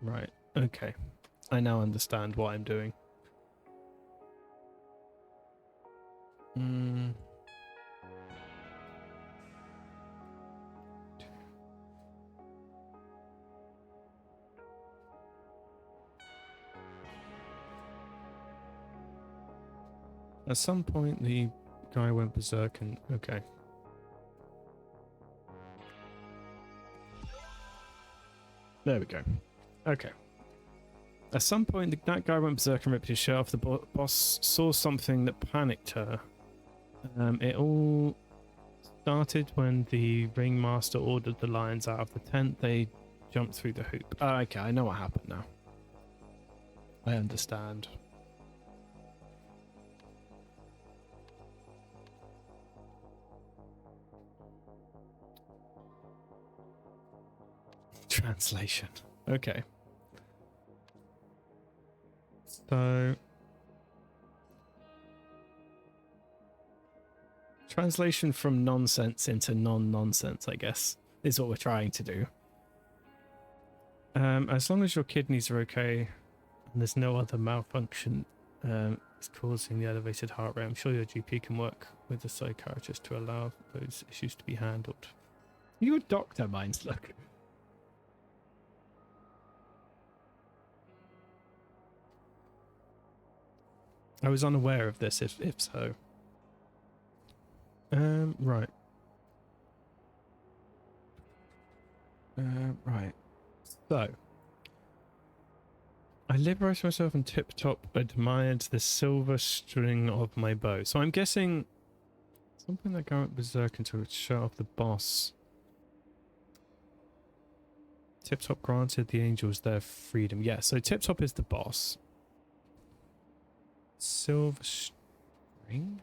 Right. Okay. I now understand what I'm doing. Hmm. At some point, the guy went berserk and... Okay. There we go. Okay. At some point, that guy went berserk and ripped his shirt off. The boss saw something that panicked her. It all started when the ringmaster ordered the lions out of the tent. They jumped through the hoop. Oh, okay, I know what happened now. I understand. Translation. Okay. So... translation from nonsense into non-nonsense, I guess, is what we're trying to do. As long as your kidneys are okay and there's no other malfunction it's causing the elevated heart rate, I'm sure your GP can work with the psychiatrist to allow those issues to be handled. You're a doctor, Mindsluck. I was unaware of this, if so. Right. Right. So, I liberated myself and Tip-Top admired the silver string of my bow. So I'm guessing something that went berserk until it shut off the boss. Tip-Top granted the angels their freedom. Yeah, so Tip-Top is the boss. Silver string?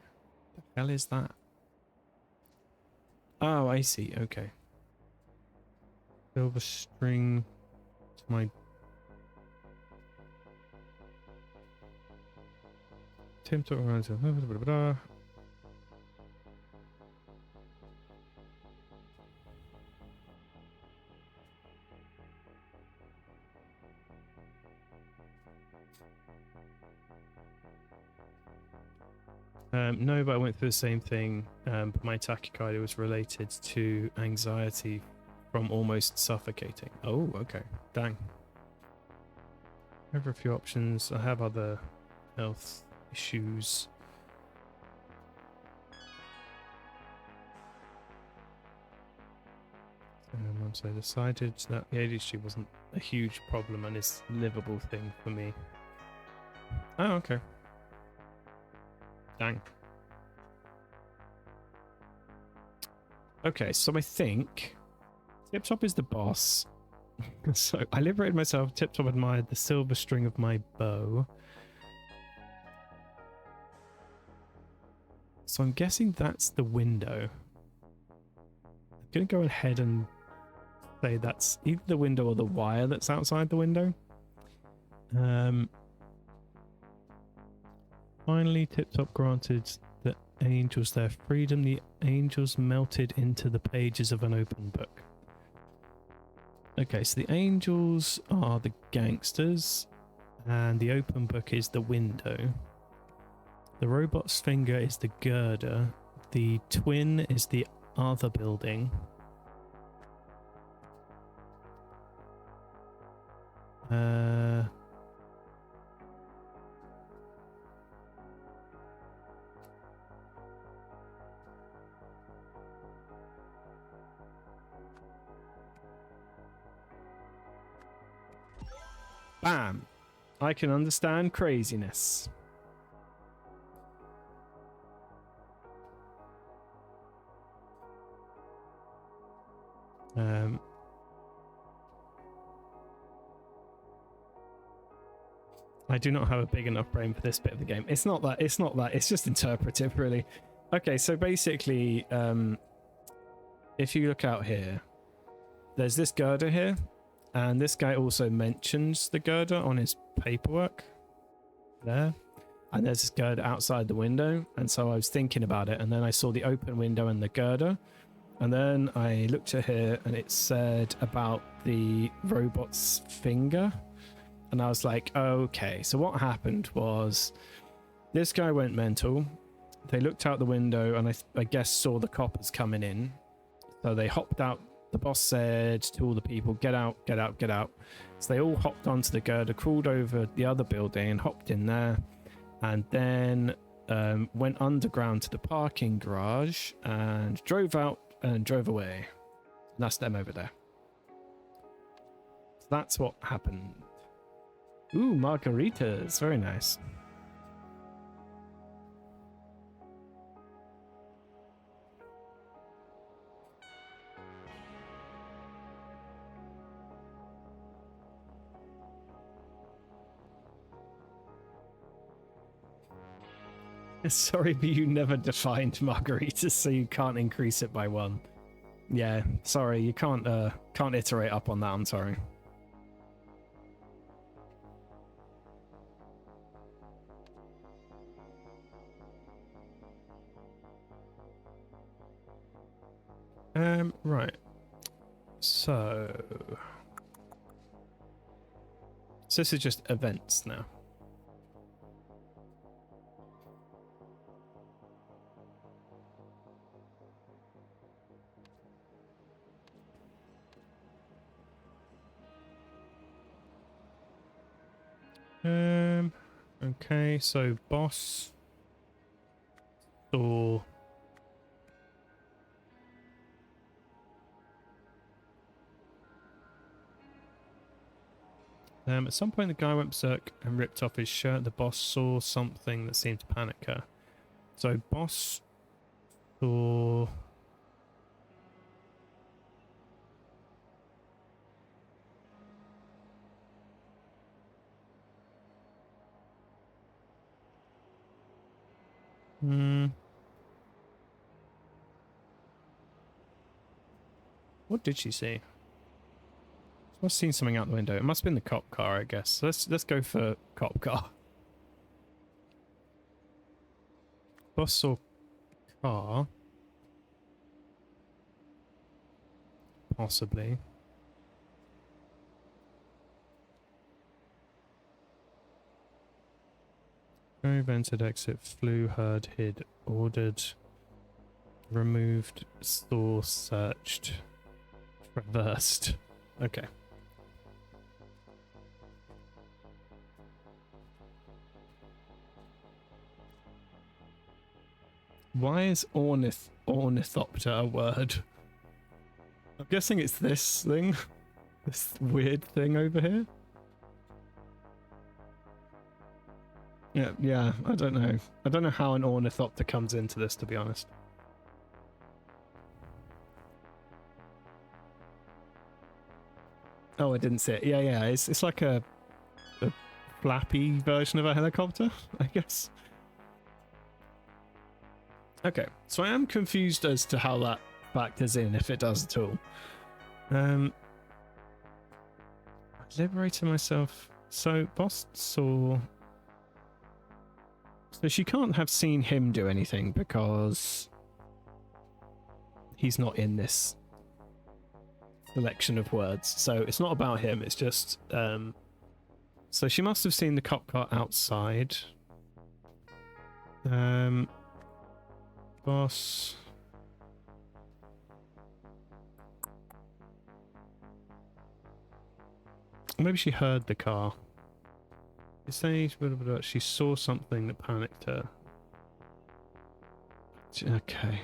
The hell is that? Oh, I see. Okay. Silver string to my... Tip-Top granted... no, but I went through the same thing. But my tachycardia was related to anxiety from almost suffocating. Oh, okay. Dang. I have a few options. I have other health issues. Once I decided that the ADHD wasn't a huge problem and is a livable thing for me. Oh, okay. Dang. Okay, so I think Tip-Top is the boss. So I liberated myself. Tip-Top admired the silver string of my bow. So I'm guessing that's the window. I'm going to go ahead and say that's either the window or the wire that's outside the window. Finally, Tip-Top granted the angels their freedom. The angels melted into the pages of an open book. Okay, so the angels are the gangsters, and the open book is the window. The robot's finger is the girder. The twin is the other building. Bam! I can understand craziness. I do not have a big enough brain for this bit of the game. It's not that. It's just interpretive, really. Okay, so basically, if you look out here, there's this girder here, and this guy also mentions the girder on his paperwork there. And there's this girder outside the window, and so I was thinking about it, and then I saw the open window and the girder, and then I looked at here, and it said about the robot's finger. And I was like, okay, so what happened was this guy went mental. They looked out the window and I guess saw the coppers coming in. So they hopped out. The boss said to all the people, get out, get out, get out. So they all hopped onto the girder, crawled over the other building and hopped in there. And then went underground to the parking garage and drove out and drove away. And that's them over there. So that's what happened. Ooh, margaritas. Very nice. Sorry, but you never defined margaritas, so you can't increase it by 1. Yeah, sorry, you can't iterate up on that, I'm sorry. Right. So this is just events now. Okay, so boss saw at some point the guy went berserk and ripped off his shirt. The boss saw something that seemed to panic her. So boss saw what did she see? I must have seen something out the window. It must have been the cop car, I guess. So let's go for cop car. Boss saw car. Possibly. Drove, entered, exit, flew, heard, hid, ordered, removed, saw, searched, reversed. Okay. Why is ornithopter a word? I'm guessing it's this thing. This weird thing over here. Yeah, I don't know. I don't know how an ornithopter comes into this, to be honest. Oh, I didn't see it. Yeah. It's like a flappy version of a helicopter, I guess. Okay, so I am confused as to how that factors in, if it does at all. I liberated myself. So boss saw. So she can't have seen him do anything because he's not in this selection of words. So it's not about him, it's just so she must have seen the cop car outside. Boss. Maybe she heard the car. It's saying she saw something that panicked her. Okay.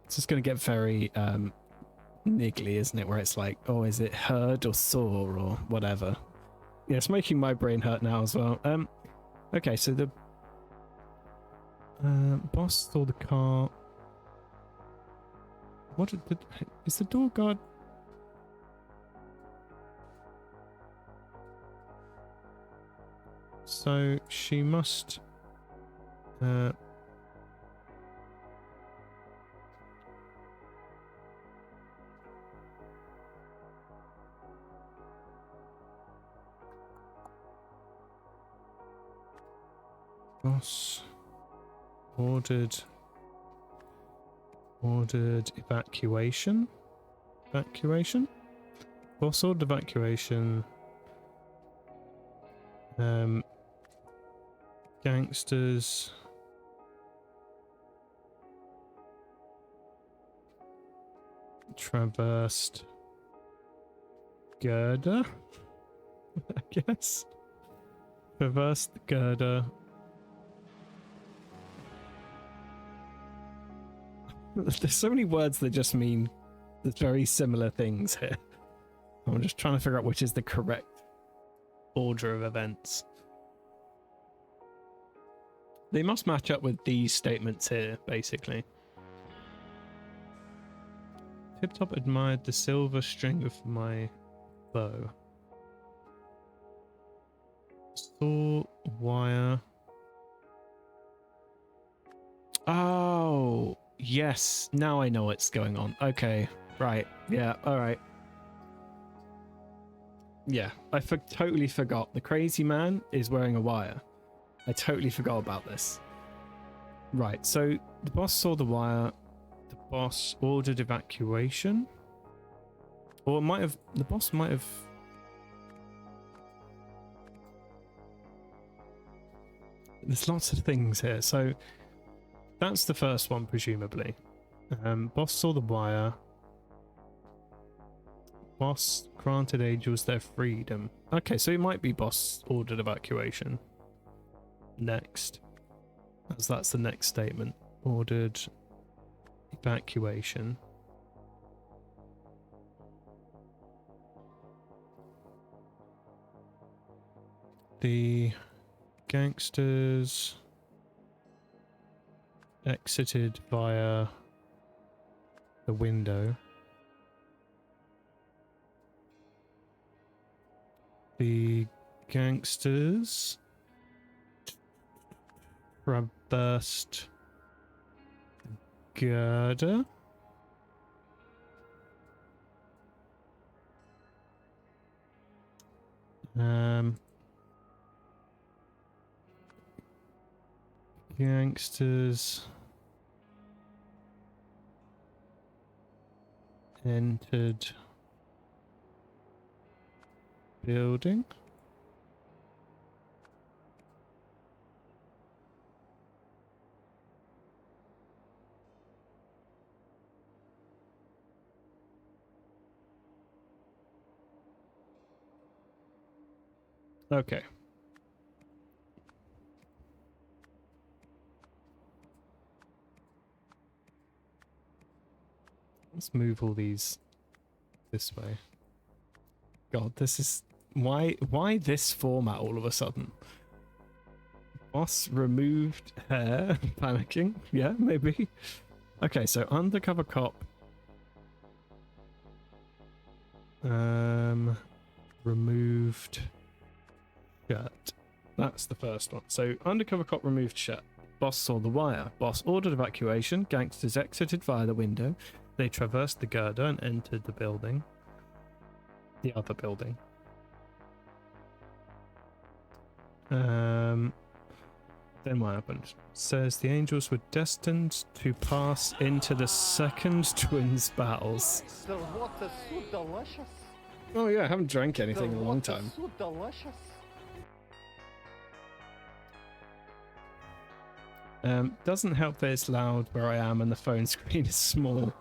This is going to get very niggly, isn't it? Where it's like, oh, is it heard or saw or whatever? Yeah, it's making my brain hurt now as well. Okay, so the boss saw the car. What is the door guard? So she must. Boss ordered evacuation. Boss ordered evacuation. Gangsters traversed girder, I guess. Traversed the girder. There's so many words that just mean very similar things here. I'm just trying to figure out which is the correct order of events. They must match up with these statements here, basically. Tip Top admired the silver string of my bow. Saw wire. Oh, yes. Now I know what's going on. Okay, right. Yeah, all right. Yeah, I totally forgot. The crazy man is wearing a wire. I totally forgot about this. Right, so the boss saw the wire. The boss ordered evacuation. Or it might have... The boss might have... There's lots of things here. So that's the first one, presumably. Boss saw the wire. Boss granted angels their freedom. Okay, so it might be boss ordered evacuation. Next. As that's the next statement. Ordered evacuation. The gangsters exited via the window. The gangsters traversed girder. Gangsters entered building. Okay. Let's move all these this way. God, this is... Why this format all of a sudden? Boss removed hair. Panicking. Yeah, maybe. Okay, so undercover cop. Removed shirt. That's the first one. So undercover cop removed shirt. Boss saw the wire. Boss ordered evacuation. Gangsters exited via the window. They traversed the girder and entered the building. The other building. Then what happened? Says the angels were destined to pass into the second twins battles. The water's so delicious. Oh yeah, I haven't drank anything in a long time. So delicious. Doesn't help that it's loud where I am and the phone screen is small.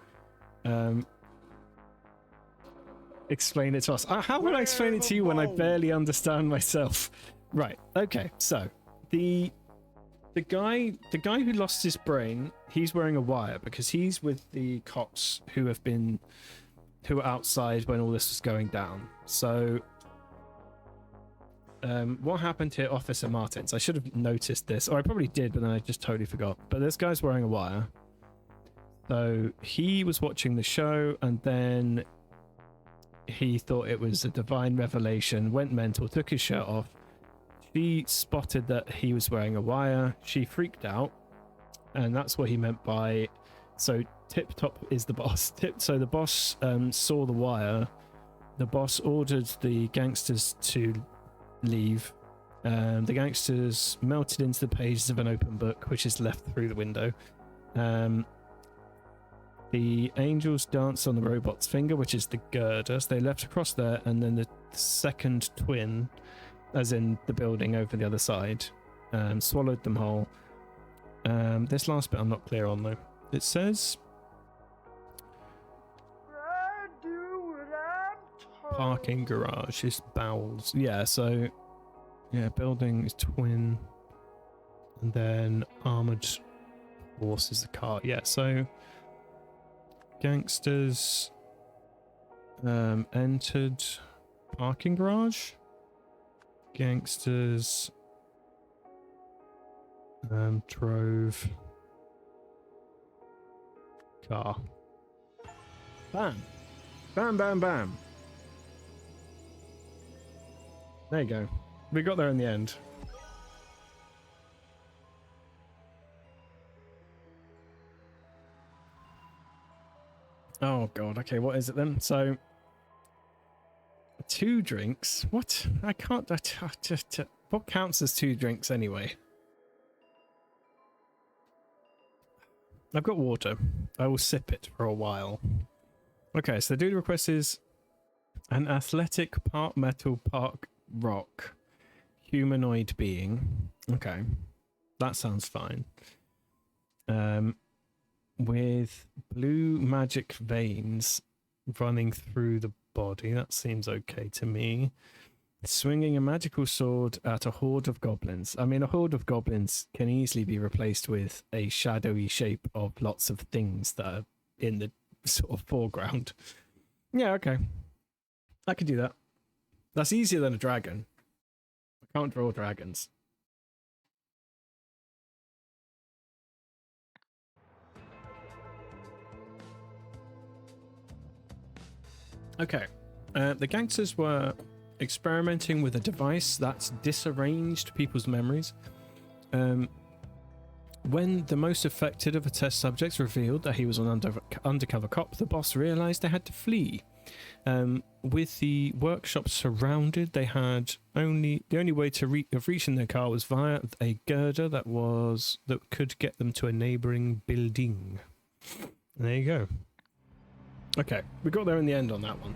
Explain it to us. How would I explain it to you when I barely understand myself? Right. Okay. So the guy who lost his brain, he's wearing a wire because he's with the cops who were outside when all this was going down. So what happened to Officer Martins? I should have noticed this, or I probably did, but then I just totally forgot. But this guy's wearing a wire. So he was watching the show, and then he thought it was a divine revelation, went mental, took his shirt off. She spotted that he was wearing a wire. She freaked out, and that's what he meant by... So Tip Top is the boss. So the boss saw the wire. The boss ordered the gangsters to leave. The gangsters melted into the pages of an open book, which is left through the window. The angels danced on the robot's finger, which is the girder. So they left across there, and then the second twin, as in the building over the other side, swallowed them whole. This last bit I'm not clear on, though. It says... Parking garage is bowels. Yeah, so... Yeah, building is twin. And then armored horse is the car. Yeah, so... Gangsters... entered... Parking garage? Gangsters... drove... car. Bam! Bam, bam, bam! There you go. We got there in the end. Oh god, okay, what is it then? So... 2 drinks? What? I can't... what counts as 2 drinks anyway? I've got water. I will sip it for a while. Okay, so the dude request is an athletic, part metal, part rock humanoid being. Okay, that sounds fine. With blue magic veins running through the body. That seems okay to me. Swinging a magical sword at a horde of goblins. I mean, a horde of goblins can easily be replaced with a shadowy shape of lots of things that are in the sort of foreground. Yeah, okay. I could do that. That's easier than a dragon. I can't draw dragons. Okay. The gangsters were experimenting with a device that's disarranged people's memories. When the most affected of the test subjects revealed that he was an undercover cop, the boss realized they had to flee. With the workshop surrounded, they had the only way of reaching their car was via a girder that could get them to a neighboring building. There you go. Okay, we got there in the end on that one.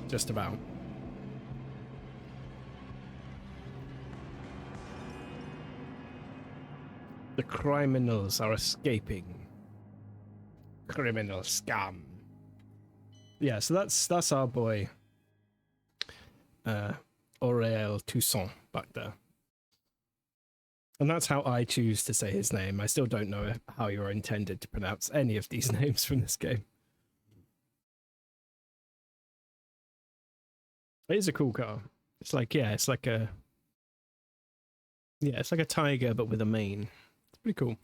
Just about. The criminals are escaping. Criminal scum. Yeah, so that's our boy Aurel Toussaint back there. And that's how I choose to say his name. I still don't know how you're intended to pronounce any of these names from this game. It is a cool car. It's like, yeah, it's like a tiger, but with a mane. It's pretty cool.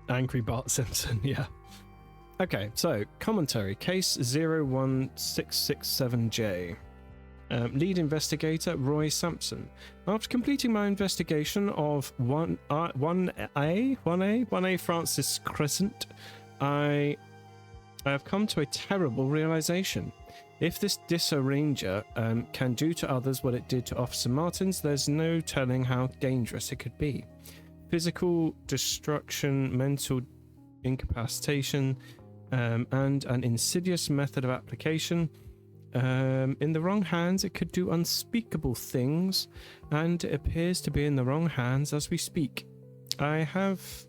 Angry Bart Simpson, yeah. Okay, so commentary. Case 01667J. Lead investigator Roy Sampson. After completing my investigation of 1A Francis Crescent, I have come to a terrible realization. If this disarranger can do to others what it did to Officer Martins, there's no telling how dangerous it could be. Physical destruction, mental incapacitation, and an insidious method of application. In the wrong hands, it could do unspeakable things, and it appears to be in the wrong hands as we speak. I have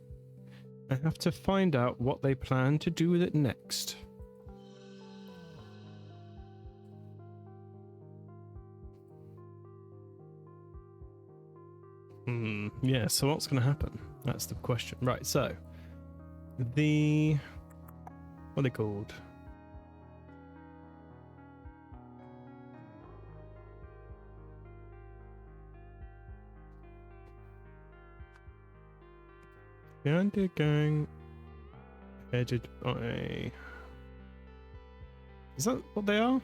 to find out what they plan to do with it next. Yeah, so what's going to happen? That's the question. Right, so the what are they called? The Andia gang headed by... Is that what they are?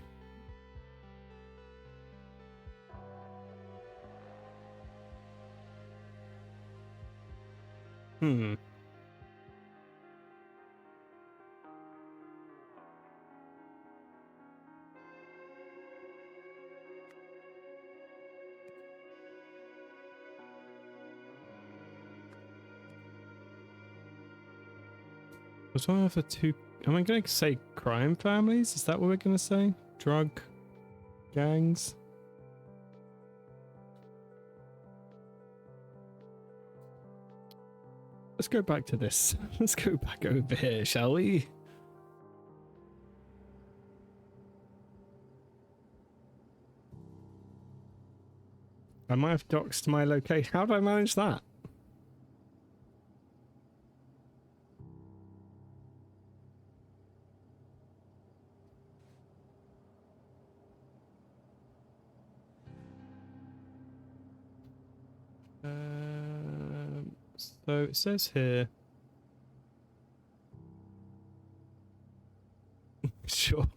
Hmm. Was one of the two... Am I going to say crime families? Is that what we're going to say? Drug gangs? Let's go back to this. Let's go back over here, shall we? I might have doxed my location. How did I manage that? So it says here... Sure.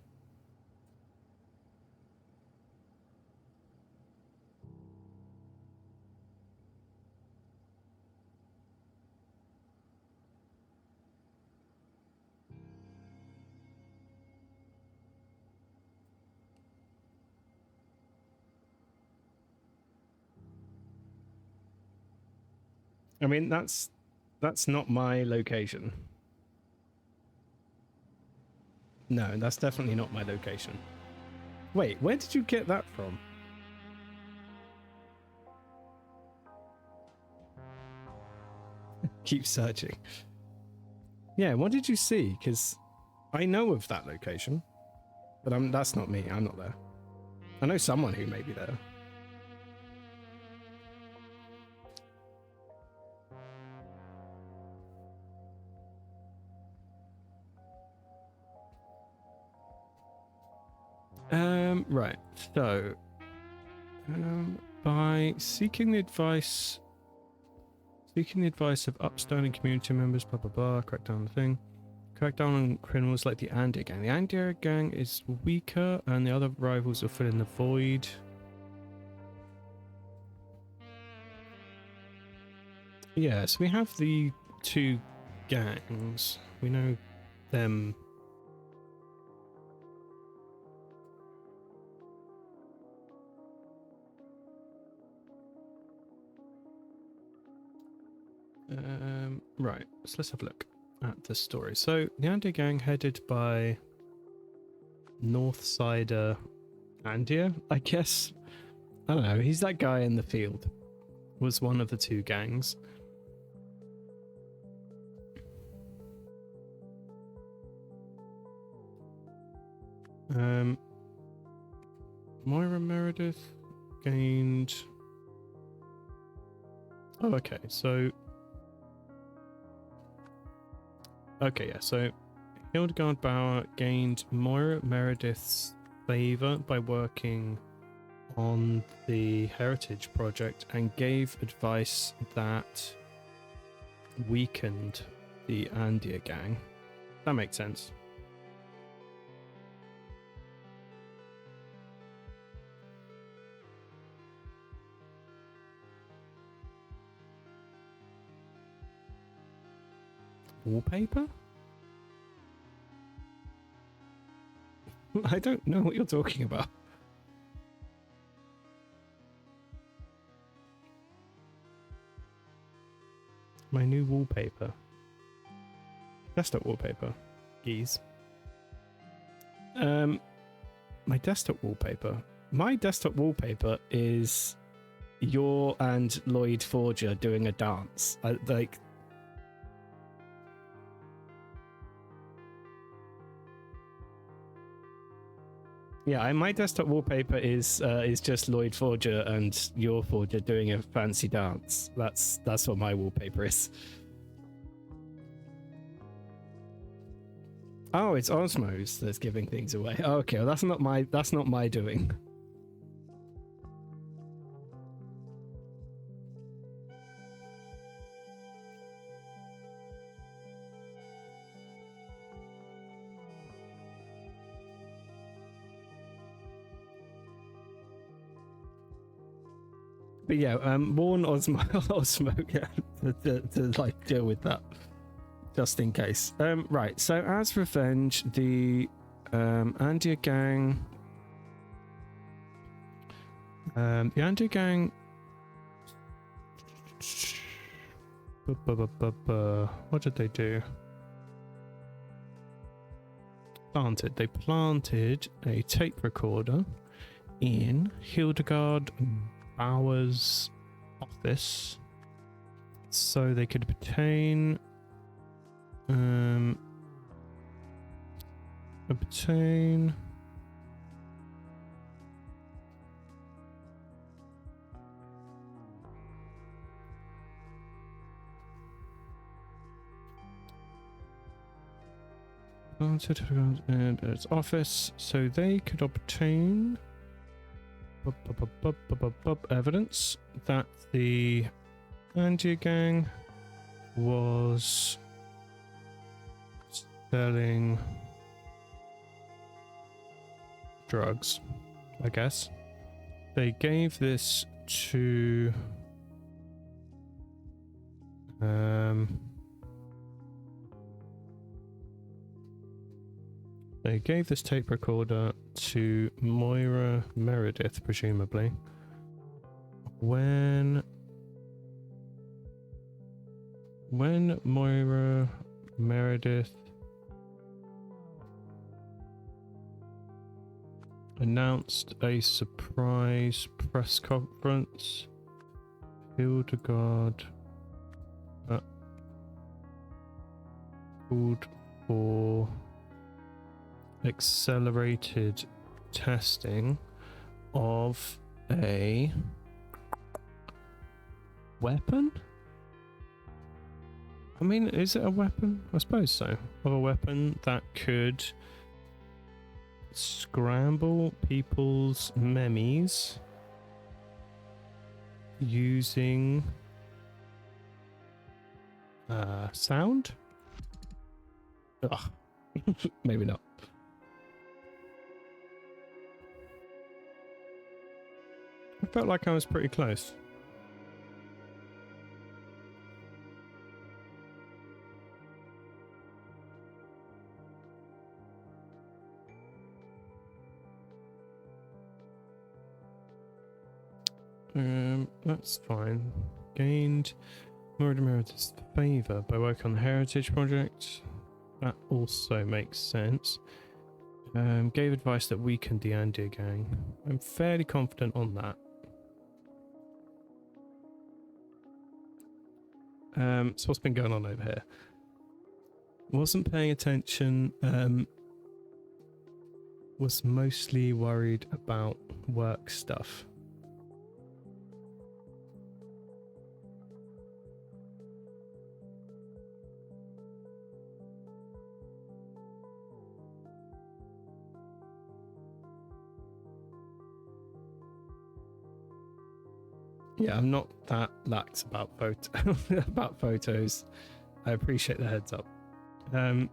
I mean, that's not my location. No, that's definitely not my location. Wait, where did you get that from? Keep searching. Yeah, what did you see? Because I know of that location, but that's not me. I'm not there. I know someone who may be there. Right. So, by seeking the advice of upstanding community members, blah blah blah, crack down on the thing. Crack down on criminals like the Andia gang. The Andia gang is weaker, and the other rivals will fill in the void. Yeah, so we have the two gangs. We know them. Right, so let's have a look at the story. So the Andia gang headed by Northsider Andia, I guess. I don't know, he's that guy in the field. Was one of the two gangs. Moira Meredith gained... Oh, okay, so... Okay, yeah, so Hildegard Bauer gained Moira Meredith's favour by working on the Heritage Project and gave advice that weakened the Andia gang. That makes sense. Wallpaper? I don't know what you're talking about. My new wallpaper. Desktop wallpaper. Geez. My desktop wallpaper. My desktop wallpaper is your and Lloyd Forger doing a dance. Like... Yeah, my desktop wallpaper is just Lloyd Forger and your Forger doing a fancy dance. That's what my wallpaper is. Oh, it's Osmos that's giving things away. Oh, okay, well, that's not my doing. But yeah, warn Osmo yeah, to like deal with that, just in case. Right. So as revenge, the Andia gang, the Andia gang. What did they do? They planted a tape recorder in Hildegard Bauer's office so they could obtain and its office so they could obtain evidence that the Angia gang was selling drugs, I guess. They gave this to they gave this tape recorder to Moira Meredith, presumably. When Moira Meredith announced a surprise press conference, Hildegard called for accelerated testing of a weapon? I mean, is it a weapon? I suppose so. Of a weapon that could scramble people's memes using sound? Ugh. Maybe not. I felt like I was pretty close. That's fine. Gained Moira Meredith's favour by working on the Heritage Project. That also makes sense. Gave advice that weakened the Andia gang. I'm fairly confident on that. So what's been going on over here? Wasn't paying attention. Was mostly worried about work stuff. Yeah, I'm not that lax about about photos. I appreciate the heads up. I'm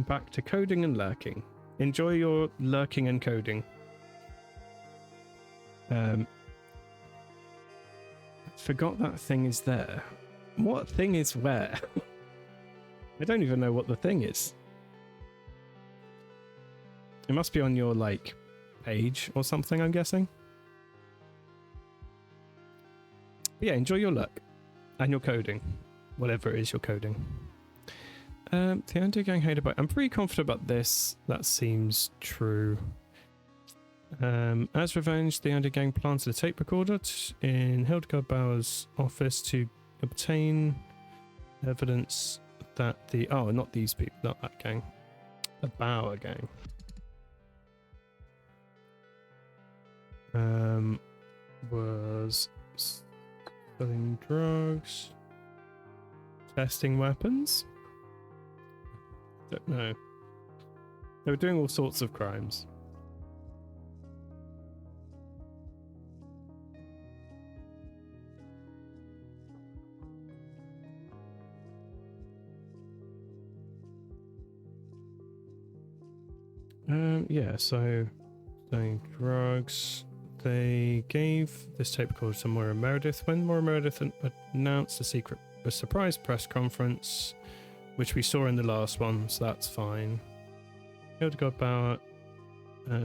back to coding and lurking. Enjoy your lurking and coding. Forgot that thing is there. What thing is where? I don't even know what the thing is. It must be on your like page or something, I'm guessing. But yeah, enjoy your luck and your coding, whatever it is you're coding. The Andia gang hated by. I'm pretty confident about this. That seems true. As revenge, the Andia gang planted a tape recorder in Hildegard Bauer's office to obtain evidence that the not these people, not that gang, the Bauer gang. was selling drugs, testing weapons. Don't know. They were doing all sorts of crimes. Yeah, so selling drugs. They gave this tape recorder to Moira Meredith. When Moira Meredith announced a surprise press conference, which we saw in the last one, so that's fine. Hildegard Bauer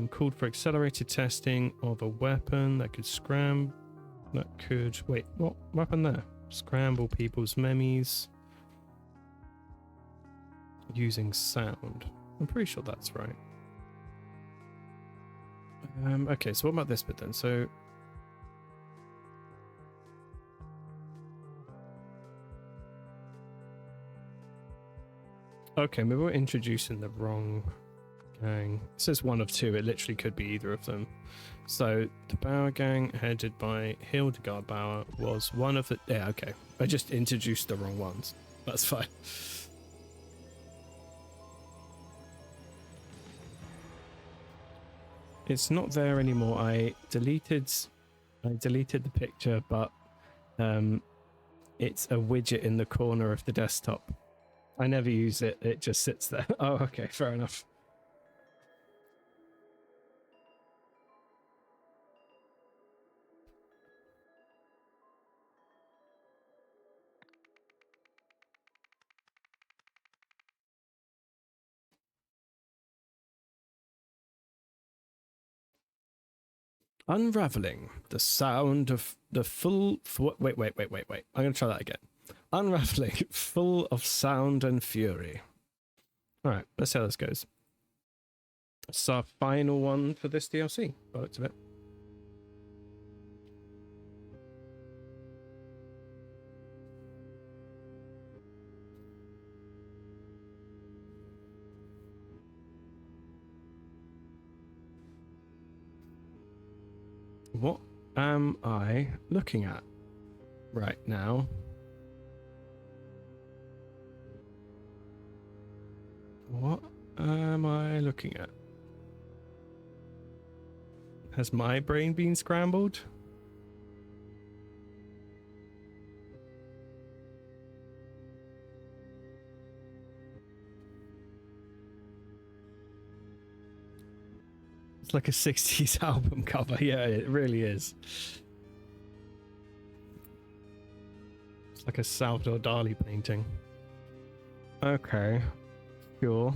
called for accelerated testing of a weapon that could wait, what weapon there? Scramble people's memories using sound. I'm pretty sure that's right. Okay, so what about this bit then? So okay, maybe we're introducing the wrong gang. It says one of two, it literally could be either of them. So the Bauer gang, headed by Hildegard Bauer, was one of the... Yeah, okay. I just introduced the wrong ones. That's fine. It's not there anymore. I deleted the picture, but it's a widget in the corner of the desktop. I never use it. It just sits there. Oh, okay, fair enough. Unraveling the sound of the full... Wait. I'm going to try that again. Unraveling, full of sound and fury. Alright, let's see how this goes. It's our final one for this DLC, by the looks of it. What am I looking at right now? What am I looking at? Has my brain been scrambled? It's like a 60s album cover. Yeah, it really is. It's like a Salvador Dali painting. Okay. Sure.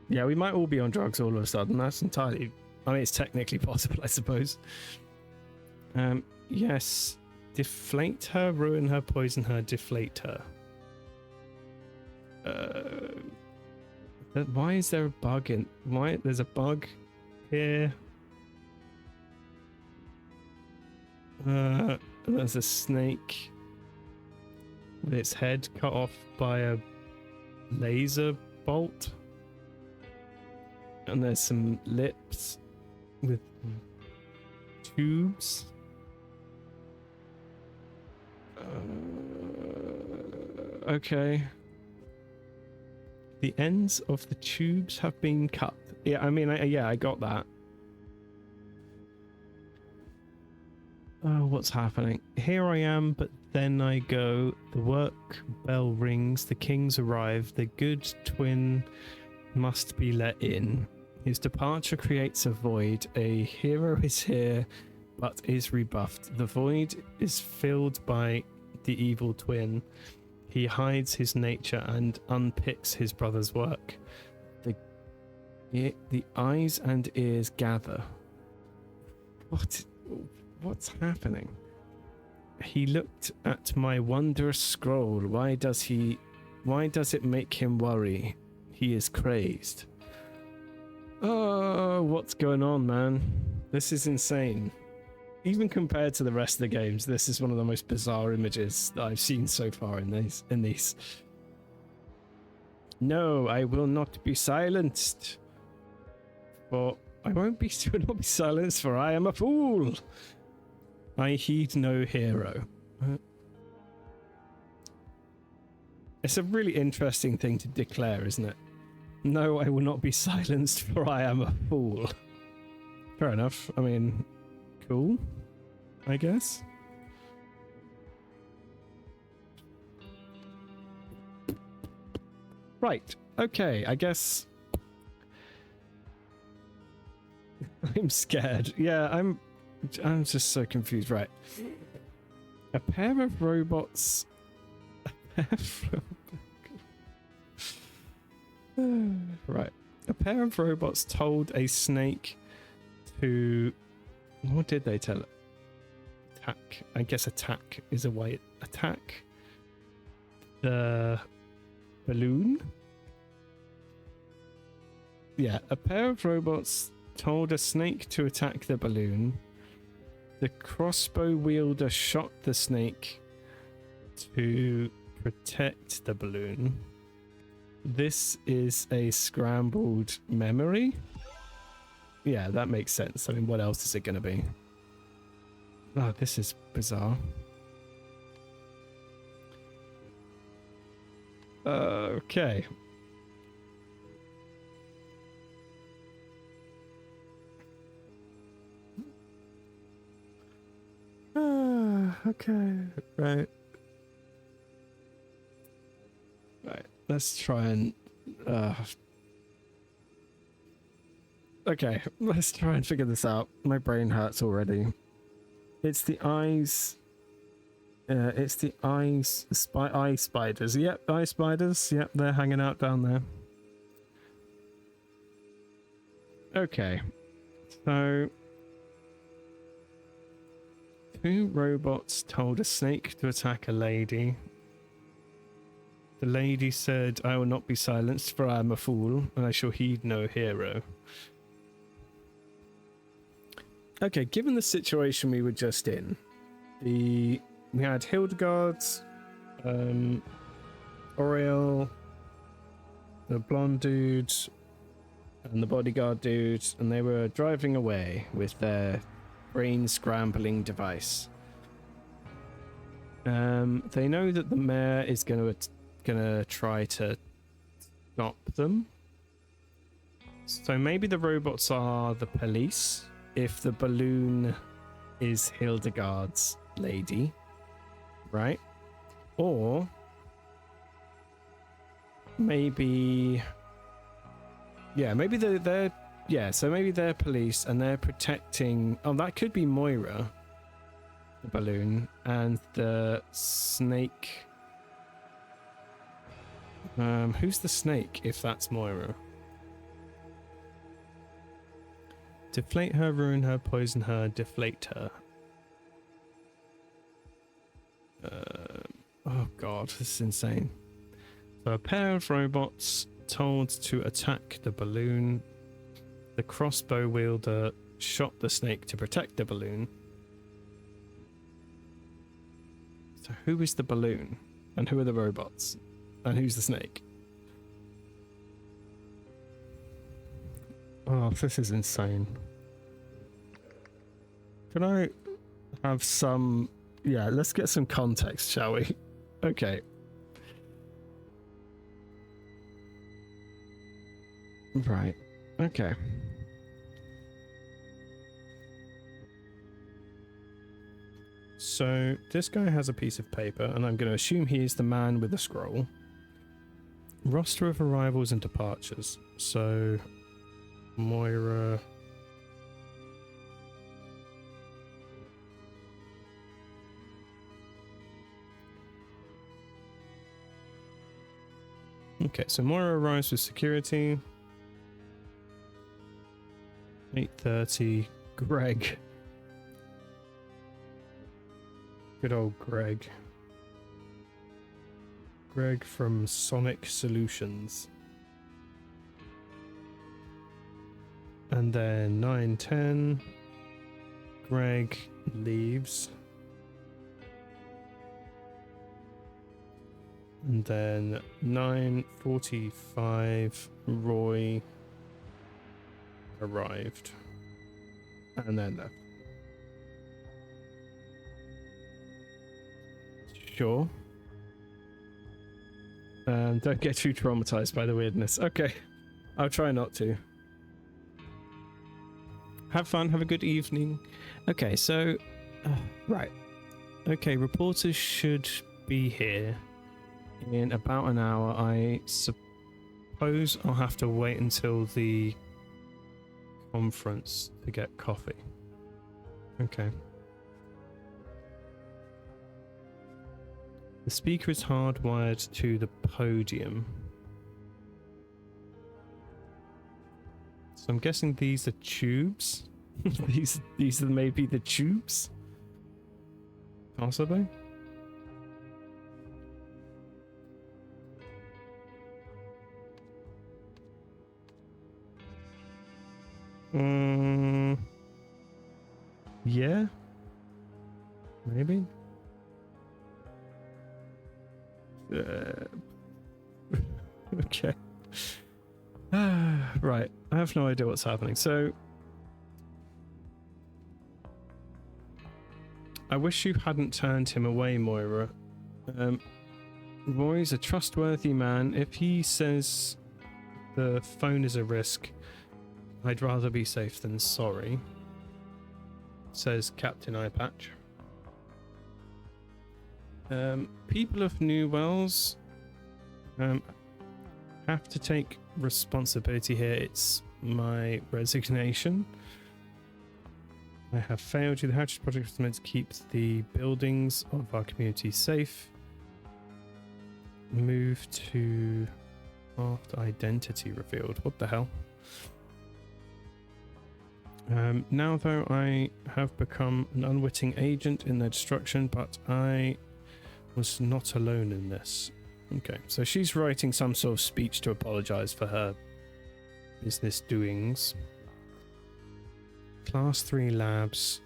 Yeah, we might all be on drugs all of a sudden. That's entirely... I mean, it's technically possible, I suppose. Yes. Deflate her, ruin her, poison her, deflate her. Why is there a bug in... Why? There's a bug here. There's a snake with its head cut off by a laser bolt. And there's some lips with tubes. Okay. The ends of the tubes have been cut. Yeah, I mean, I got that. Oh, what's happening? Here I am, but then I go. The work bell rings. The kings arrive. The good twin must be let in. His departure creates a void. A hero is here, but is rebuffed. The void is filled by the evil twin. He hides his nature and unpicks his brother's work. The eyes and ears gather. What's happening? He looked at my wondrous scroll. Why does it make him worry? He is crazed. Oh, what's going on, man? This is insane. Even compared to the rest of the games, this is one of the most bizarre images that I've seen so far in these. No, I will not be silenced. For I won't be will not be silenced, for I am a fool. I heed no hero. It's a really interesting thing to declare, isn't it? No, I will not be silenced, for I am a fool. Fair enough. I mean, cool, I guess. Right. Okay, I guess... I'm scared. Yeah, I'm just so confused. Right. A pair of robots... Right. A pair of robots told a snake to... What did they tell it? Attack. I guess attack is a way... Attack the balloon? Yeah, a pair of robots told a snake to attack the balloon. The crossbow wielder shot the snake to protect the balloon. This is a scrambled memory. Yeah, that makes sense. I mean, what else is it going to be? Oh, this is bizarre. Okay. Okay. Right. Right. Let's try and... Okay, let's try and figure this out. My brain hurts already. It's the eyes... it's the eyes... eye spiders. Yep, eye spiders. Yep, they're hanging out down there. Okay. So... Two robots told a snake to attack a lady. The lady said, I will not be silenced, for I am a fool, and I shall heed no hero. Okay, given the situation we were just in, we had Hildegard's, Oriel, the blonde dude, and the bodyguard dude, and they were driving away with their brain scrambling device. They know that the mayor is gonna try to stop them. So maybe the robots are the police if the balloon is Hildegard's lady, right? Or maybe, yeah, maybe they're yeah, so maybe they're police and they're protecting... Oh, that could be Moira, the balloon, and the snake... who's the snake, if that's Moira? Deflate her, ruin her, poison her, deflate her. Oh god, this is insane. So a pair of robots told to attack the balloon. The crossbow wielder shot the snake to protect the balloon. So who is the balloon? And who are the robots? And who's the snake? Oh, this is insane. Can I have some... Yeah, let's get some context, shall we? Okay. Right. Okay. So this guy has a piece of paper, and I'm going to assume he is the man with the scroll. Roster of arrivals and departures. So Moira... Okay, so Moira arrives with security. 8:30. Greg. Good old Greg. Greg from Sonic Solutions. And then 9:10. Greg leaves. And then 9:45. Roy arrived. And then left. Sure. Don't get too traumatized by the weirdness. Okay. I'll try not to. Have fun. Have a good evening. Okay, so... right. Okay, reporters should be here in about an hour. I suppose I'll have to wait until the conference to get coffee. Okay. The speaker is hardwired to the podium. So I'm guessing these are tubes. these are maybe the tubes. Possibly. Yeah. Maybe. Okay. Right. I have no idea what's happening. So I wish you hadn't turned him away, Moira. Roy's a trustworthy man. If he says the phone is a risk, I'd rather be safe than sorry, says Captain Eyepatch. People of New Wells have to take responsibility here. It's my resignation. I have failed you. The Hatchet Project is meant to keep the buildings of our community safe. Move to after identity revealed. What the hell? Now though, I have become an unwitting agent in their destruction, but I was not alone in this. Okay, so she's writing some sort of speech to apologize for her business doings. Class 3 labs.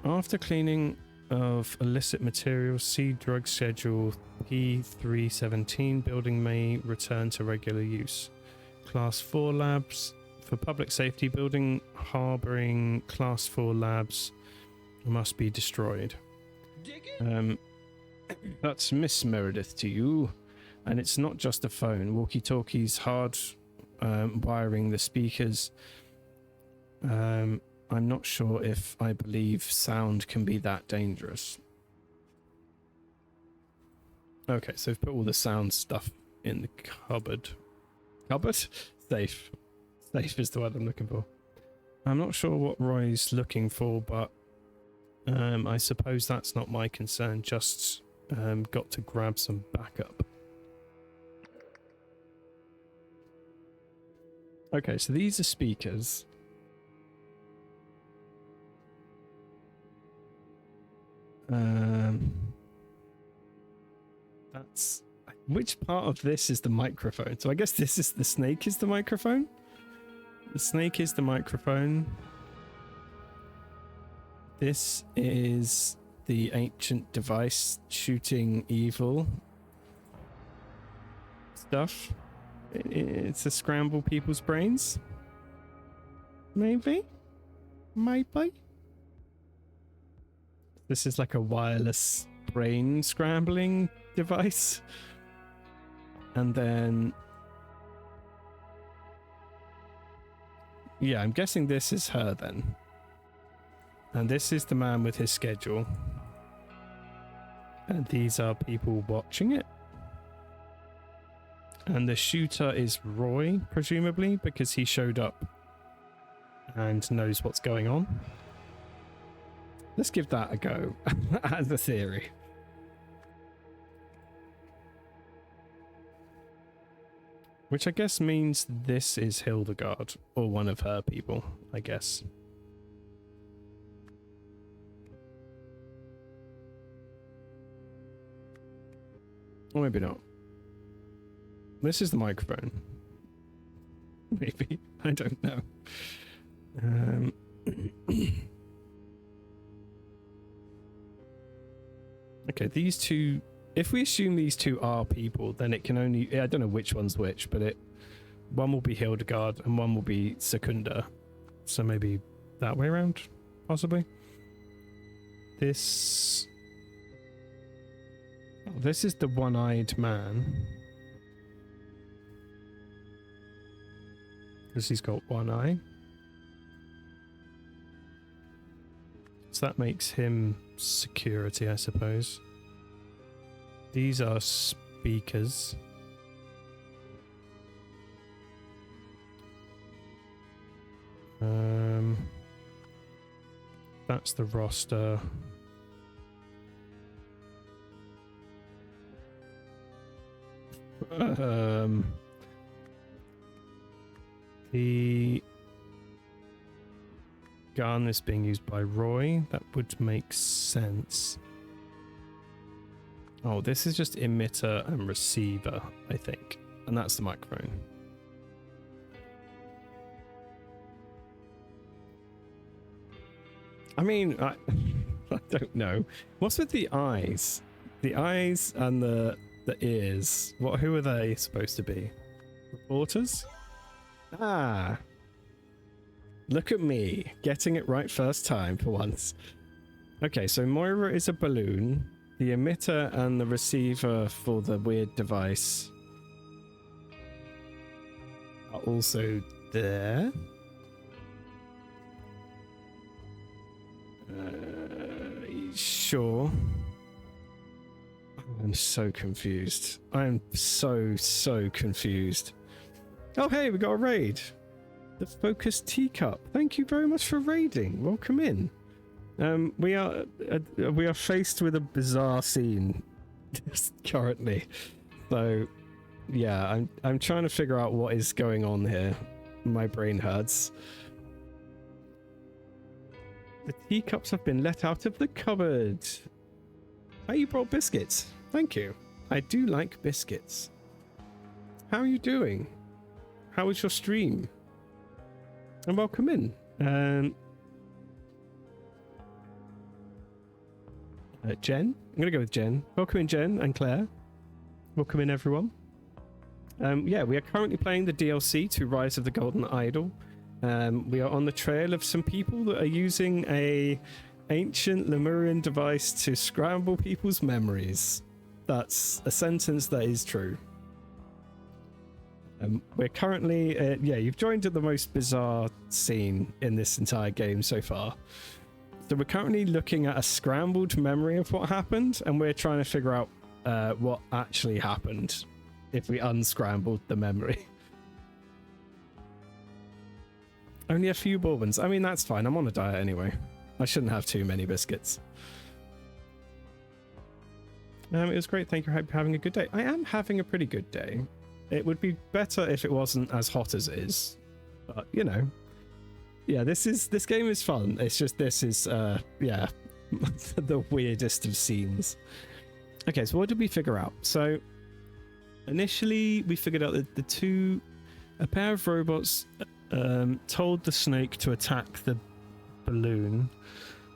After cleaning of illicit materials, see drug schedule P317. Building may return to regular use. Class 4 labs. For public safety, building harboring Class 4 labs must be destroyed. That's Miss Meredith to you. And it's not just a phone. Walkie-talkies, hard wiring the speakers. I'm not sure if I believe sound can be that dangerous. Okay, so we've put all the sound stuff in the cupboard. Cupboard? Safe. Safe is the word I'm looking for. I'm not sure what Roy's looking for, but I suppose that's not my concern. Just got to grab some backup. Okay, so these are speakers. That's... which part of this is the microphone? So I guess this is the snake is the microphone? The snake is the microphone. This is the ancient device shooting evil stuff. It's to scramble people's brains. Maybe? Maybe? This is like a wireless brain scrambling device. And then... yeah, I'm guessing this is her then. And this is the man with his schedule. And these are people watching it. And the shooter is Roy, presumably, because he showed up and knows what's going on. Let's give that a go as a theory. Which I guess means this is Hildegard, or one of her people, I guess. Or maybe not. This is the microphone. Maybe. I don't know. Okay, these two... if we assume these two are people, then it can only... I don't know which one's which, but it One will be Hildegard and one will be Secunda. So maybe that way around, possibly. This is the one-eyed man. Because he's got one eye. So that makes him security, I suppose. These are speakers. That's the roster. The gun is being used by Roy. That would make sense. Oh, this is just emitter and receiver, I think. And that's the microphone. I mean, I don't know. What's with the eyes? The eyes and the ears. Who are they supposed to be? Reporters? Ah. Look at me, getting it right first time for once. Okay, so Moira is a balloon. The emitter and the receiver for the weird device are also there. Sure. I'm so confused. I'm so confused. Oh, hey, we got a raid. The Focused Teacup. Thank you very much for raiding. Welcome in. We are faced with a bizarre scene currently. So, yeah, I'm trying to figure out what is going on here. My brain hurts. The teacups have been let out of the cupboard. Oh, you brought biscuits. Thank you. I do like biscuits. How are you doing? How was your stream? And welcome in. Jen? I'm going to go with Jen. Welcome in, Jen and Claire. Welcome in, everyone. Yeah, we are currently playing the DLC to Rise of the Golden Idol. We are on the trail of some people that are using a ancient Lemurian device to scramble people's memories. That's a sentence that is true. We're currently, yeah, you've joined at the most bizarre scene in this entire game so far. So we're currently looking at a scrambled memory of what happened, and we're trying to figure out what actually happened if we unscrambled the memory. Only a few bourbons. I mean, that's fine. I'm on a diet anyway. I shouldn't have too many biscuits. It was great. Thank you for having a good day. I am having a pretty good day. It would be better if it wasn't as hot as it is. But, you know. Yeah, this game is fun. It's just this is, yeah, the weirdest of scenes. Okay, so what did we figure out? So, initially, we figured out that a pair of robots told the snake to attack the balloon,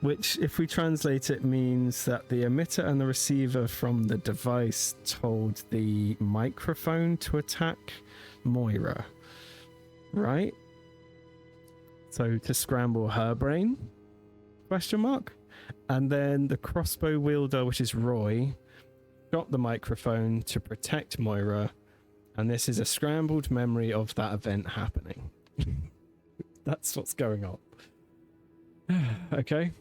which, if we translate it, means that the emitter and the receiver from the device told the microphone to attack Moira, right? So to scramble her brain? Question mark. And then the crossbow wielder, which is Roy, shot the microphone to protect Moira, and this is a scrambled memory of that event happening. That's what's going on. Okay.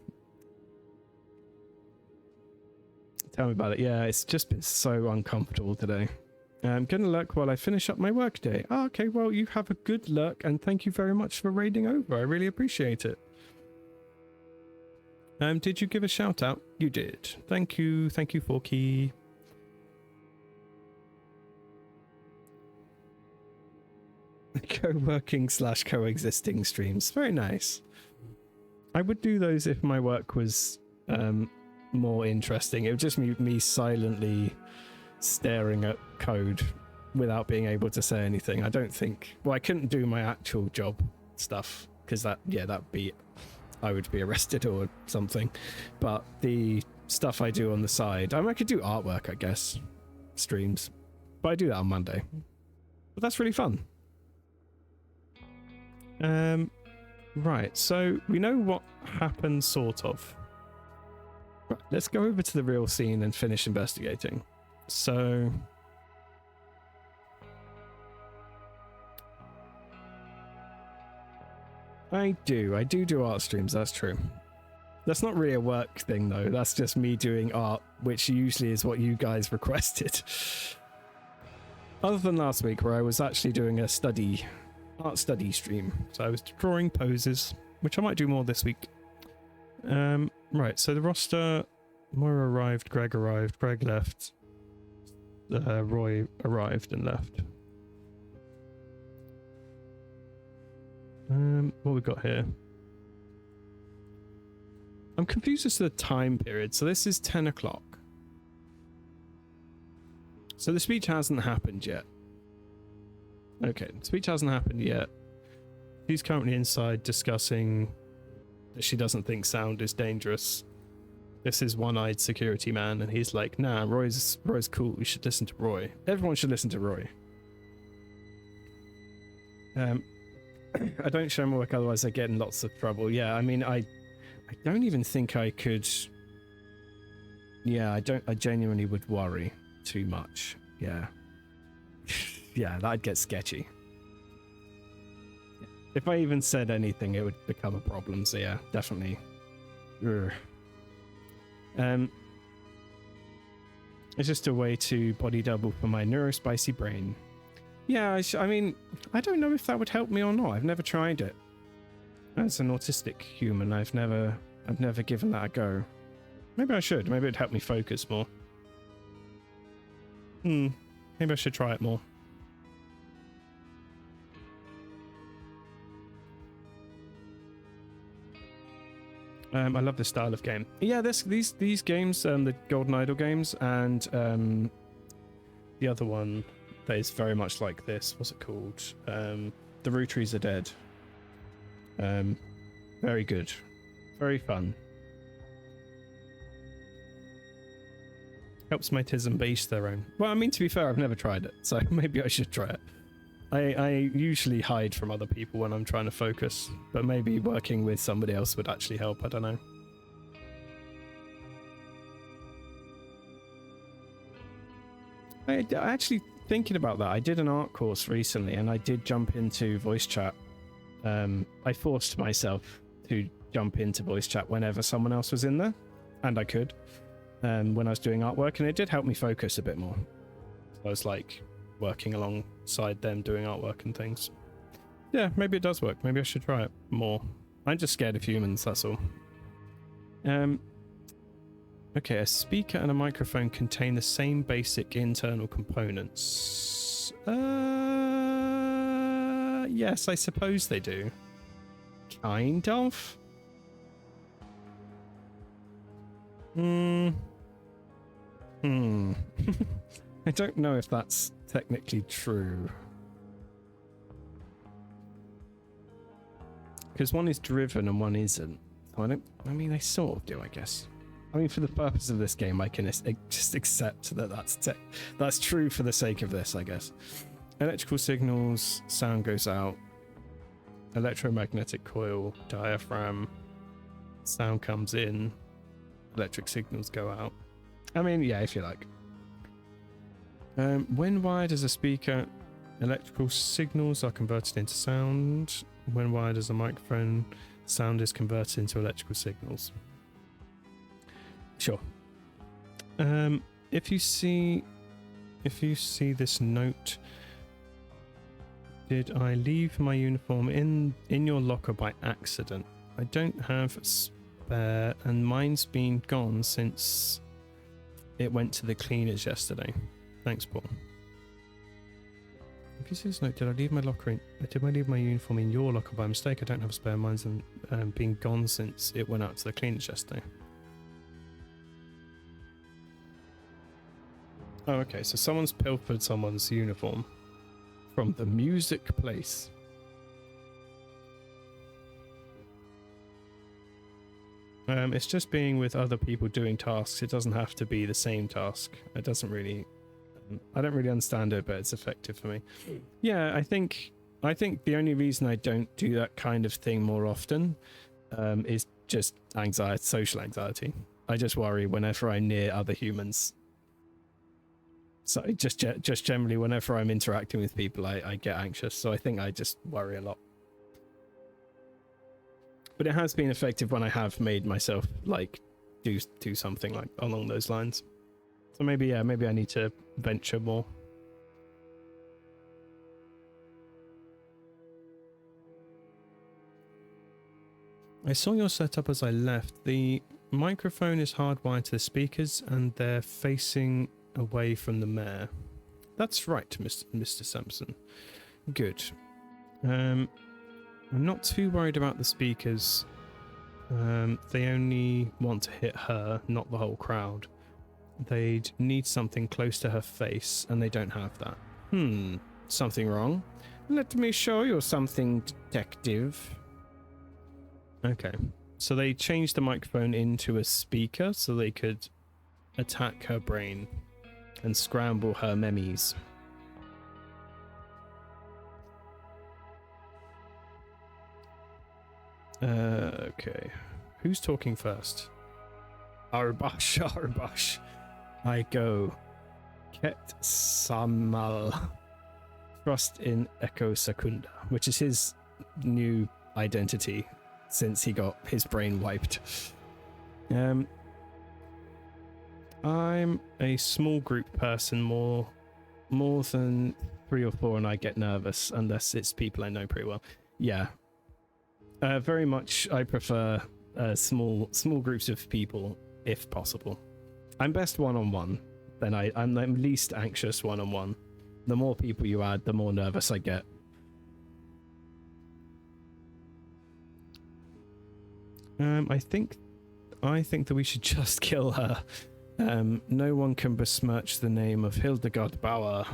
Tell me about it. Yeah, it's just been so uncomfortable today. I'm gonna lurk while I finish up my workday. Oh, okay, well, you have a good lurk, and thank you very much for raiding over. I really appreciate it. Did you give a shout out? You did. Thank you, Forky. Co-working / coexisting streams. Very nice. I would do those if my work was more interesting. It would just be me silently staring at code without being able to say anything. I don't think... Well, I couldn't do my actual job stuff because I would be arrested or something. But the stuff I do on the side, I could do artwork, I guess, streams. But I do that on Monday. But that's really fun. Right, so we know what happened, sort of. Right, let's go over to the real scene and finish investigating. So... I do art streams, that's true. That's not really a work thing though, that's just me doing art, which usually is what you guys requested. Other than last week where I was actually doing a art study stream. So I was drawing poses, which I might do more this week. Right, so the roster, Moira arrived, Greg left, Roy arrived and left. What we got here? I'm confused as to the time period. So this is 10 o'clock. So the speech hasn't happened yet. Okay, the speech hasn't happened yet. She's currently inside discussing that she doesn't think sound is dangerous. This is one-eyed security man, and he's like, nah, Roy's cool. We should listen to Roy. Everyone should listen to Roy. I don't show my work, otherwise I get in lots of trouble. Yeah, I mean, I don't even think I could... Yeah, I genuinely would worry too much. Yeah. Yeah, that'd get sketchy. If I even said anything, it would become a problem, so yeah, definitely. Ugh. It's just a way to body double for my neurospicy brain. Yeah, I mean, I don't know if that would help me or not. I've never tried it. As an autistic human, I've never given that a go. Maybe I should. Maybe it'd help me focus more. Maybe I should try it more. I love this style of game. Yeah, these games, the Golden Idol games, and the other one that is very much like this. What's it called? The Rue Trees Are Dead. Very good. Very fun. Helps my tism base their own. Well, I mean, to be fair, I've never tried it, so maybe I should try it. I usually hide from other people when I'm trying to focus, but maybe working with somebody else would actually help, I don't know. I actually, thinking about that, I did an art course recently and I did jump into voice chat. I forced myself to jump into voice chat whenever someone else was in there, and I could, when I was doing artwork, and it did help me focus a bit more. I was like working alongside them doing artwork and things. Yeah, maybe it does work. Maybe I should try it more. I'm just scared of humans, that's all. Okay, a speaker and a microphone contain the same basic internal components. Yes, I suppose they do. Kind of. I don't know if that's technically true. Because one is driven and one isn't. So I mean, they sort of do, I guess. I mean, for the purpose of this game, I can just accept that that's true for the sake of this, I guess. Electrical signals, sound goes out. Electromagnetic coil, diaphragm, sound comes in. Electric signals go out. I mean, yeah, if you like. When wired as a speaker, electrical signals are converted into sound. When wired as a microphone, sound is converted into electrical signals. Sure. If you see this note, did I leave my uniform in your locker by accident? I don't have a spare, and mine's been gone since it went to the cleaners yesterday. Thanks, Paul. If you see this note, did I leave my uniform in your locker by mistake? I don't have a spare. Mine's been gone since it went out to the cleaners yesterday. Oh, okay, so someone's pilfered someone's uniform from the music place. It's just being with other people doing tasks. It doesn't have to be the same task. It doesn't really... I don't really understand it, but it's effective for me. Yeah, I think I think the only reason I don't do that kind of thing more often is just anxiety, social anxiety. I just worry whenever I'm near other humans. So just generally, whenever I'm interacting with people, I get anxious. So I think I just worry a lot. But it has been effective when I have made myself like do something like along those lines. So maybe I need to venture more. I saw your setup as I left. The microphone is hardwired to the speakers and they're facing away from the mayor. That's right, Mr. Sampson. Good. I'm not too worried about the speakers. They only want to hit her, not the whole crowd. They'd need something close to her face, and they don't have that. Something wrong? Let me show you something, detective. Okay, so they changed the microphone into a speaker so they could attack her brain and scramble her memes. Okay. Who's talking first? Arbash. I go. Ket Samal. Trust in Echo Secunda, which is his new identity since he got his brain wiped. I'm a small group person, more than 3 or 4, and I get nervous unless it's people I know pretty well. Yeah. Very much I prefer small groups of people if possible. I'm best one-on-one, then I'm least anxious one-on-one. The more people you add, the more nervous I get. I think that we should just kill her. No one can besmirch the name of Hildegard Bauer.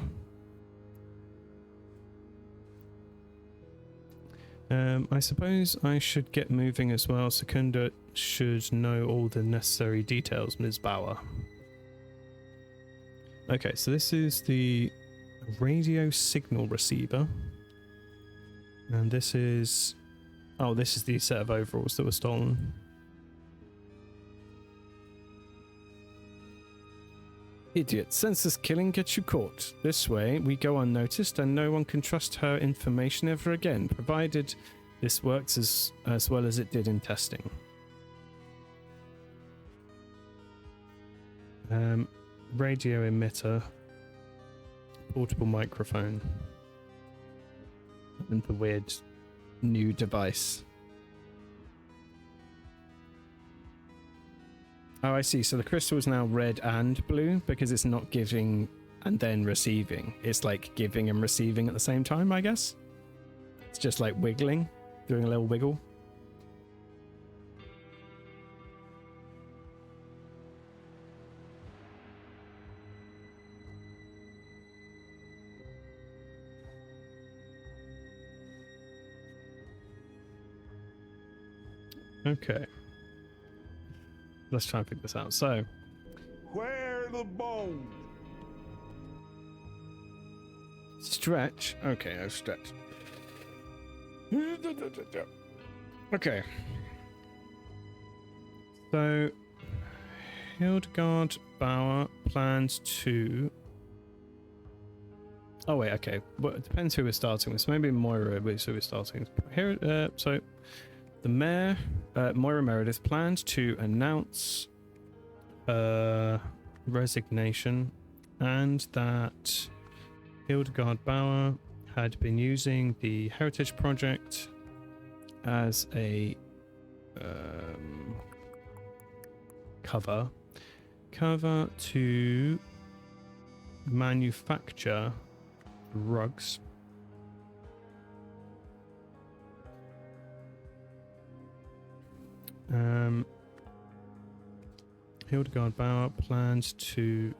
I suppose I should get moving as well. Secunda should know all the necessary details, Ms. Bauer. Okay, so this is the radio signal receiver. And this is... Oh, this is the set of overalls that were stolen. Idiot, senseless killing gets you caught. This way, we go unnoticed and no one can trust her information ever again, provided this works as well as it did in testing. Radio emitter, portable microphone, and the weird new device. Oh, I see. So the crystal is now red and blue because it's not giving and then receiving. It's like giving and receiving at the same time, I guess. It's just like wiggling, doing a little wiggle. Okay. Let's try and figure this out. So, where the bone? Stretch. Okay, I've stretched. Okay. So, Hildegard Bauer plans to... Oh, wait, okay. Well, it depends who we're starting with. So maybe Moira is who we're starting with. Here, so... The mayor, Moira Meredith, planned to announce resignation and that Hildegard Bauer had been using the Heritage Project as a cover to manufacture rugs. Hildegard Bauer plans to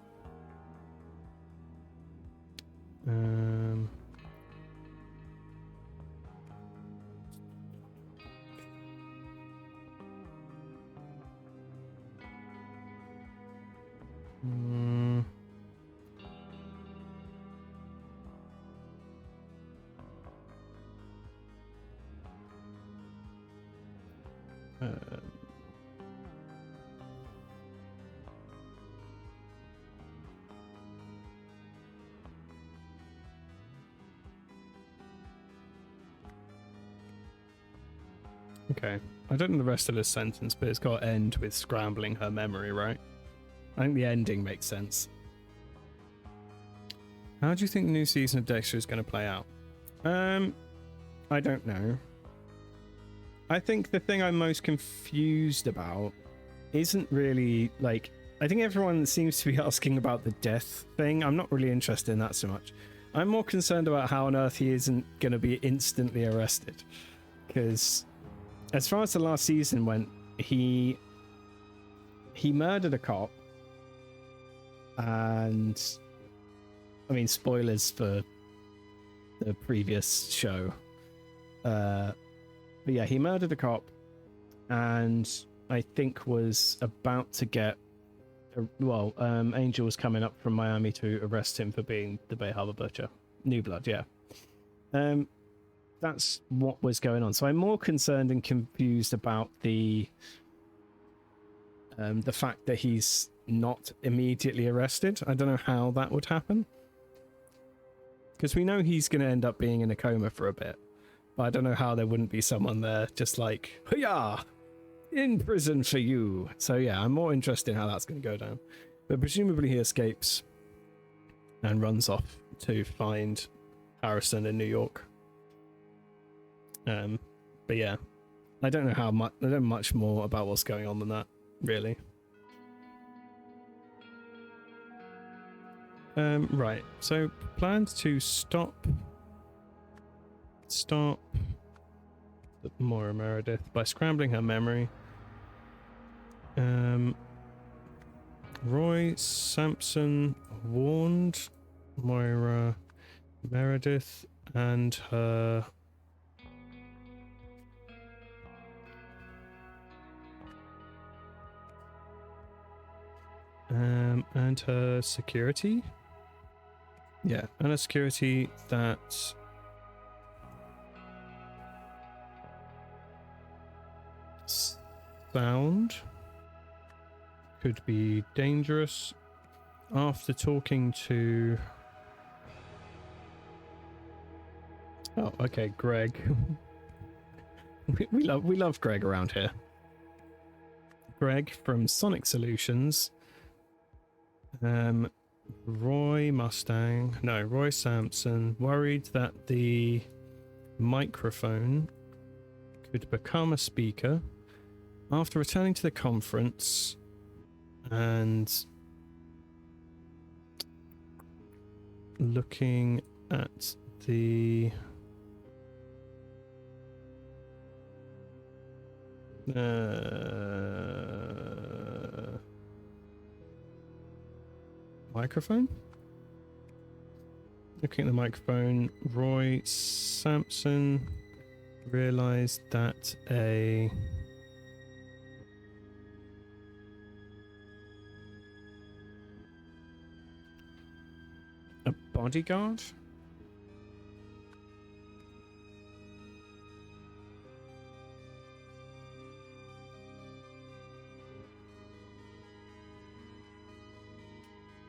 Okay. I don't know the rest of this sentence, but it's got to end with scrambling her memory, right? I think the ending makes sense. How do you think the new season of Dexter is going to play out? I don't know. I think the thing I'm most confused about isn't really, like, I think everyone seems to be asking about the death thing. I'm not really interested in that so much. I'm more concerned about how on earth he isn't going to be instantly arrested. Because as far as the last season went, he murdered a cop. And I mean, spoilers for the previous show. But yeah, he murdered a cop and I think was about to get... Angel was coming up from Miami to arrest him for being the Bay Harbor Butcher. New Blood, yeah. That's what was going on. So I'm more concerned and confused about the fact that he's not immediately arrested. I don't know how that would happen. Because we know he's going to end up being in a coma for a bit. But I don't know how there wouldn't be someone there just like, "Hoo-yah! In prison for you." So yeah, I'm more interested in how that's going to go down. But presumably he escapes and runs off to find Harrison in New York. But yeah, I don't know how much. I don't know much more about what's going on than that, really. Right. So plans to stop Moira Meredith by scrambling her memory. Roy Sampson warned Moira Meredith and her security. Yeah, and a security that sound could be dangerous. After talking to... Oh, okay, Greg. we love Greg around here. Greg from Sonic Solutions. Roy Sampson worried that the microphone could become a speaker after returning to the conference and looking at the microphone. Looking at the microphone, Roy Sampson realized that a bodyguard?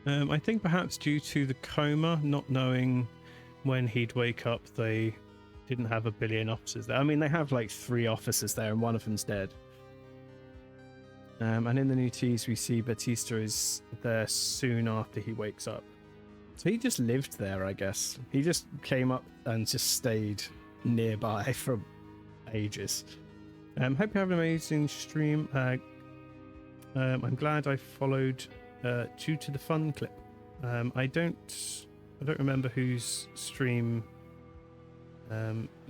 I think perhaps due to the coma, not knowing when he'd wake up, they didn't have a billion officers there. I mean, they have like 3 officers there and one of them's dead. And in the new tease, we see Batista is there soon after he wakes up. So he just lived there, I guess. He just came up and just stayed nearby for ages. Hope you have an amazing stream. I'm glad I followed due to the fun clip. I don't remember whose stream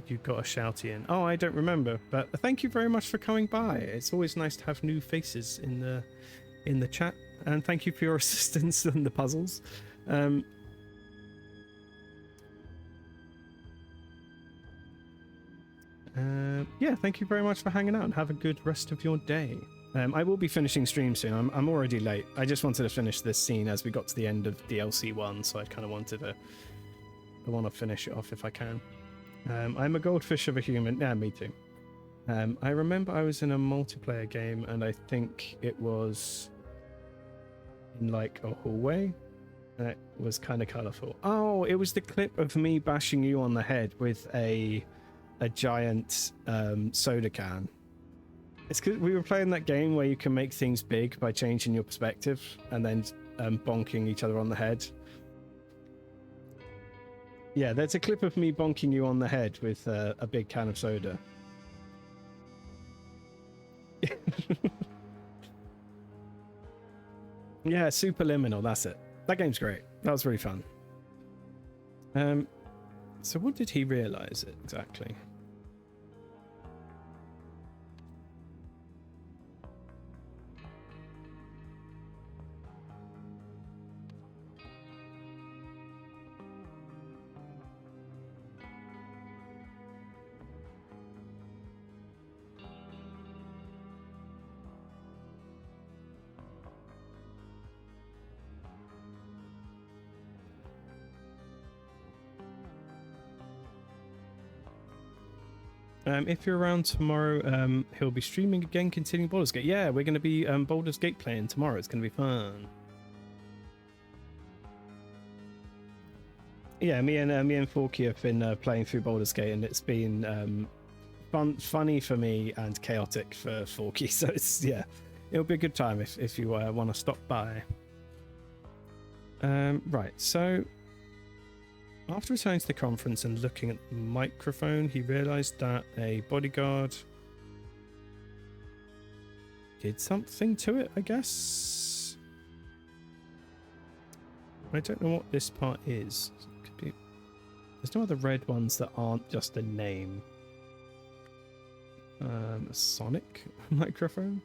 you got a shouty in. Oh, I don't remember. But thank you very much for coming by. It's always nice to have new faces in the chat. And thank you for your assistance on the puzzles. Yeah, thank you very much for hanging out and have a good rest of your day. I will be finishing stream soon. I'm already late. I just wanted to finish this scene as we got to the end of DLC 1, so I kind of wanted to... I want to finish it off if I can. I'm a goldfish of a human. Yeah, me too. I remember I was in a multiplayer game, and I think it was in like a hallway, and it was kind of colourful. Oh, it was the clip of me bashing you on the head with a giant soda can. It's because we were playing that game where you can make things big by changing your perspective and then bonking each other on the head. Yeah, there's a clip of me bonking you on the head with a big can of soda. Yeah, Superliminal, that's it. That game's great. That was really fun. So what did he realize it exactly? If you're around tomorrow, he'll be streaming again, continuing Baldur's Gate. Yeah, we're going to be Baldur's Gate playing tomorrow. It's going to be fun. Yeah, me and Forky have been playing through Baldur's Gate, and it's been funny for me and chaotic for Forky. So it's it'll be a good time if you want to stop by. Right, so after returning to the conference and looking at the microphone, he realized that a bodyguard did something to it, I guess. I don't know what this part is. It could be... There's no other red ones that aren't just a name. A sonic microphone?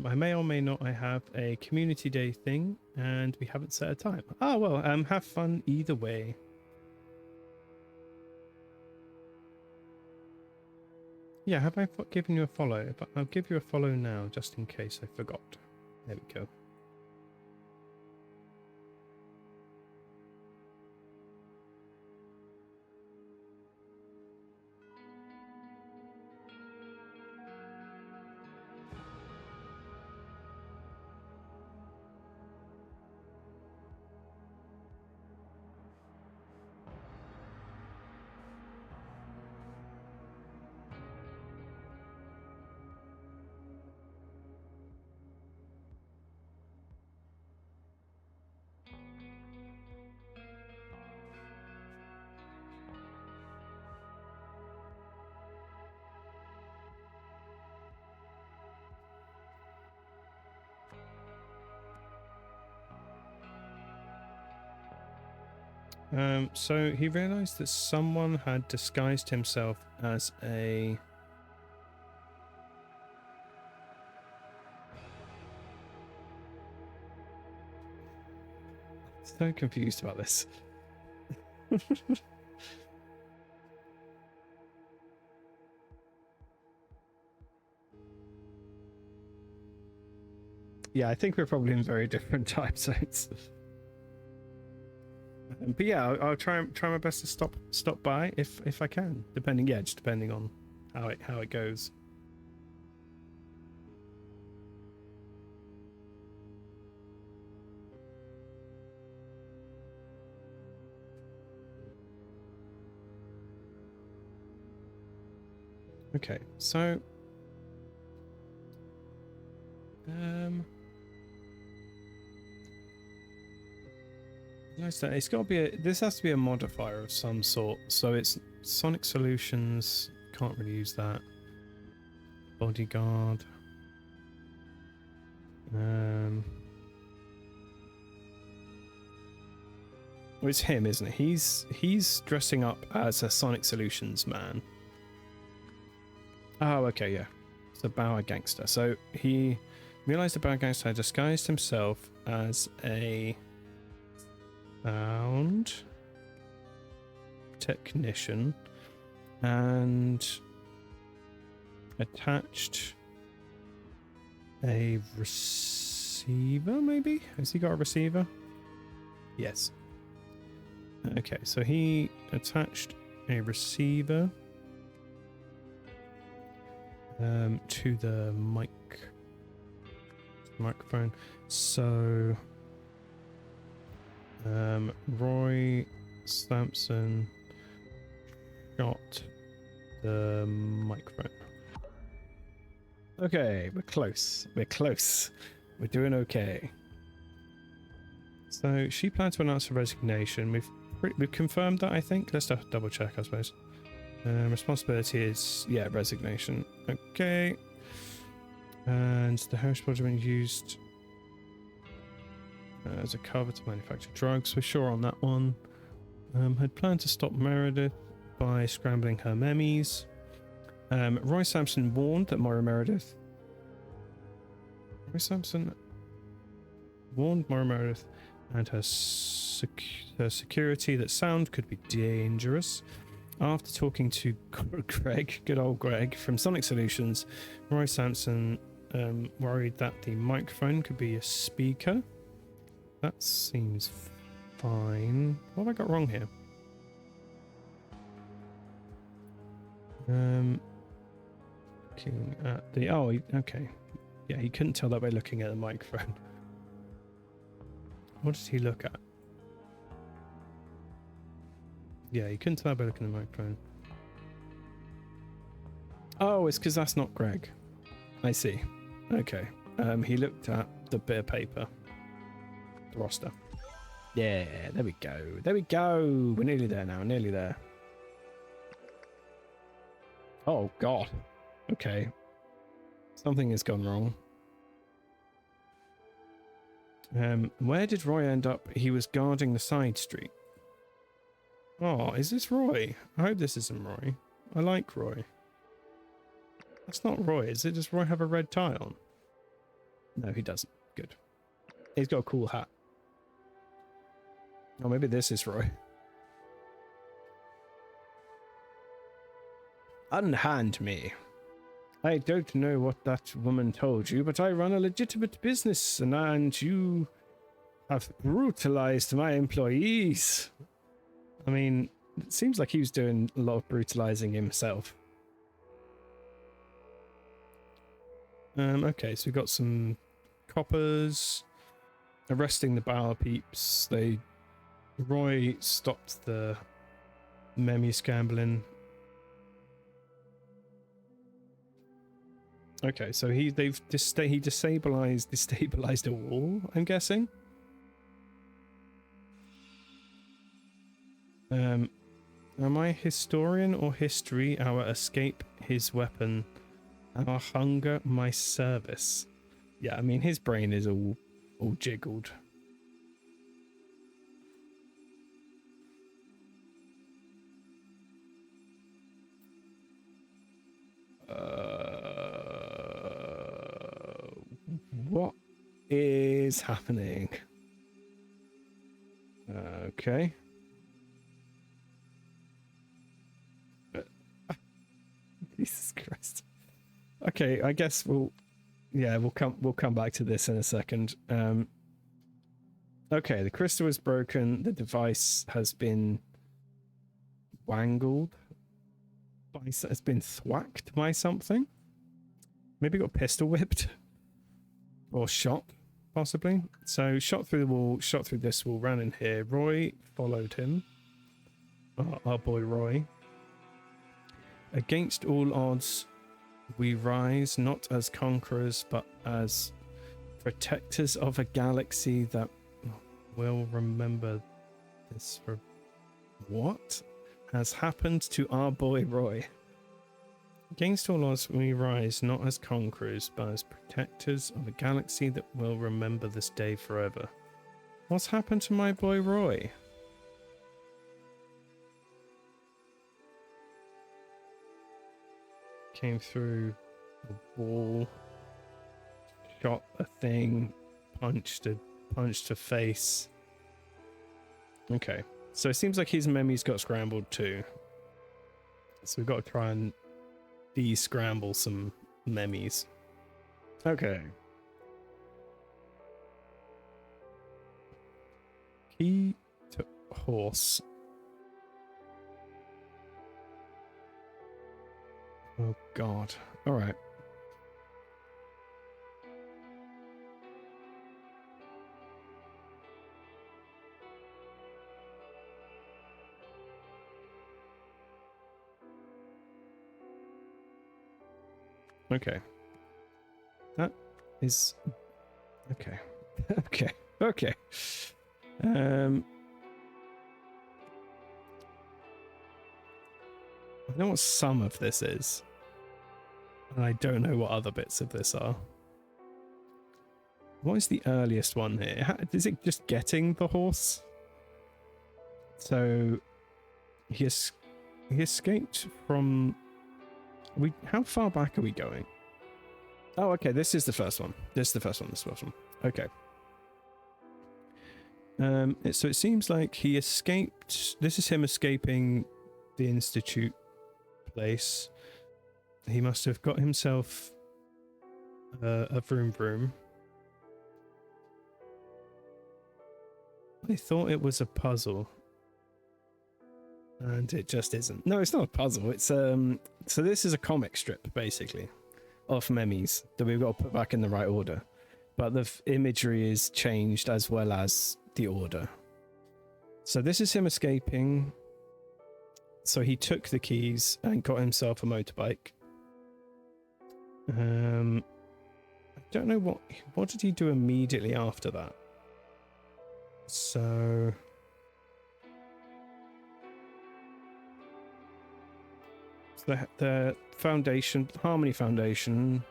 I may or may not I have a community day thing, and we haven't set a time. Ah, well, have fun either way. Yeah, have I given you a follow? But I'll give you a follow now, just in case I forgot. There we go. So he realized that someone had disguised himself as a... So confused about this. Yeah, I think we're probably in very different time zones. But yeah, I'll try my best to stop by if I can, just depending on how it goes. Okay, so it's got to be this has to be a modifier of some sort. So it's Sonic Solutions. Can't really use that. Bodyguard. Well, it's him, isn't it? He's dressing up as a Sonic Solutions man. Oh, okay, yeah. It's a Bauer gangster. So he realized the Bauer gangster had disguised himself as a sound technician and attached a receiver, maybe? Has he got a receiver? Yes. Okay, so he attached a receiver to the microphone. So Roy Sampson got the microphone. Okay, we're close. We're close. We're doing okay. So she planned to announce her resignation. We've confirmed that, I think. Let's double check, I suppose. Responsibility is, yeah, resignation. Okay. And the Harris Regiment used as a cover to manufacture drugs. We're sure on that one. Had planned to stop Meredith by scrambling her memes. Roy Sampson warned that Moira Meredith... Roy Sampson warned Moira Meredith and her security that sound could be dangerous. After talking to Greg, good old Greg, from Sonic Solutions, Roy Sampson worried that the microphone could be a speaker. That seems fine. What have I got wrong here? Looking at the... Oh, okay. Yeah, he couldn't tell that by looking at the microphone. What did he look at? Yeah, you couldn't tell by looking at the microphone. Oh, it's because that's not Greg. I see. Okay. He looked at the bit of paper. The roster. Yeah, there we go. There we go. We're nearly there now. Nearly there. Oh, God. Okay. Something has gone wrong. Where did Roy end up? He was guarding the side street. Oh, is this Roy? I hope this isn't Roy. I like Roy. That's not Roy, is it? Does Roy have a red tie on? No, he doesn't. Good. He's got a cool hat. Oh, maybe this is Roy. Unhand me. I don't know what that woman told you, but I run a legitimate business, and you have brutalized my employees. I mean, it seems like he was doing a lot of brutalizing himself. Okay, so we've got some coppers arresting the Bauer peeps. Roy stopped the Memi scambling. Okay, so he destabilized a wall, I'm guessing. Am I historian or history? Our escape, his weapon. Our hunger, my service. Yeah, I mean, his brain is all jiggled. What is happening? Okay. Jesus Christ. Okay, I guess we'll come back to this in a second. Okay, the crystal is broken. The device has been wangled. Has been thwacked by something. Maybe got pistol whipped. Or shot, possibly. So shot through the wall, shot through this wall, ran in here. Roy followed him. Our boy Roy. Against all odds, we rise not as conquerors, but as protectors of a galaxy that will remember this for... What has happened to our boy Roy? Against all odds, we rise not as conquerors, but as protectors of a galaxy that will remember this day forever. What's happened to my boy Roy? Came through a wall, shot a thing, punched a face. Okay, so it seems like his memories got scrambled too. So we've got to try and de-scramble some memes. Okay. Key to horse. Oh god. Alright. Okay. That is okay. Okay. Okay. I know what some of this is. And I don't know what other bits of this are. What is the earliest one here? Is it just getting the horse? So he escaped from. How far back are we going? Oh, okay. This is the first one. This is the first one. This is the first one. Okay. So it seems like he escaped. This is him escaping the institute place. He must have got himself a vroom vroom. I thought it was a puzzle, and it just isn't. No, it's not a puzzle. It's so this is a comic strip basically of memes that we've got to put back in the right order, but the imagery is changed as well as the order. So this is him escaping. So he took the keys and got himself a motorbike. I don't know what did he do immediately after that. So the foundation, Harmony Foundation.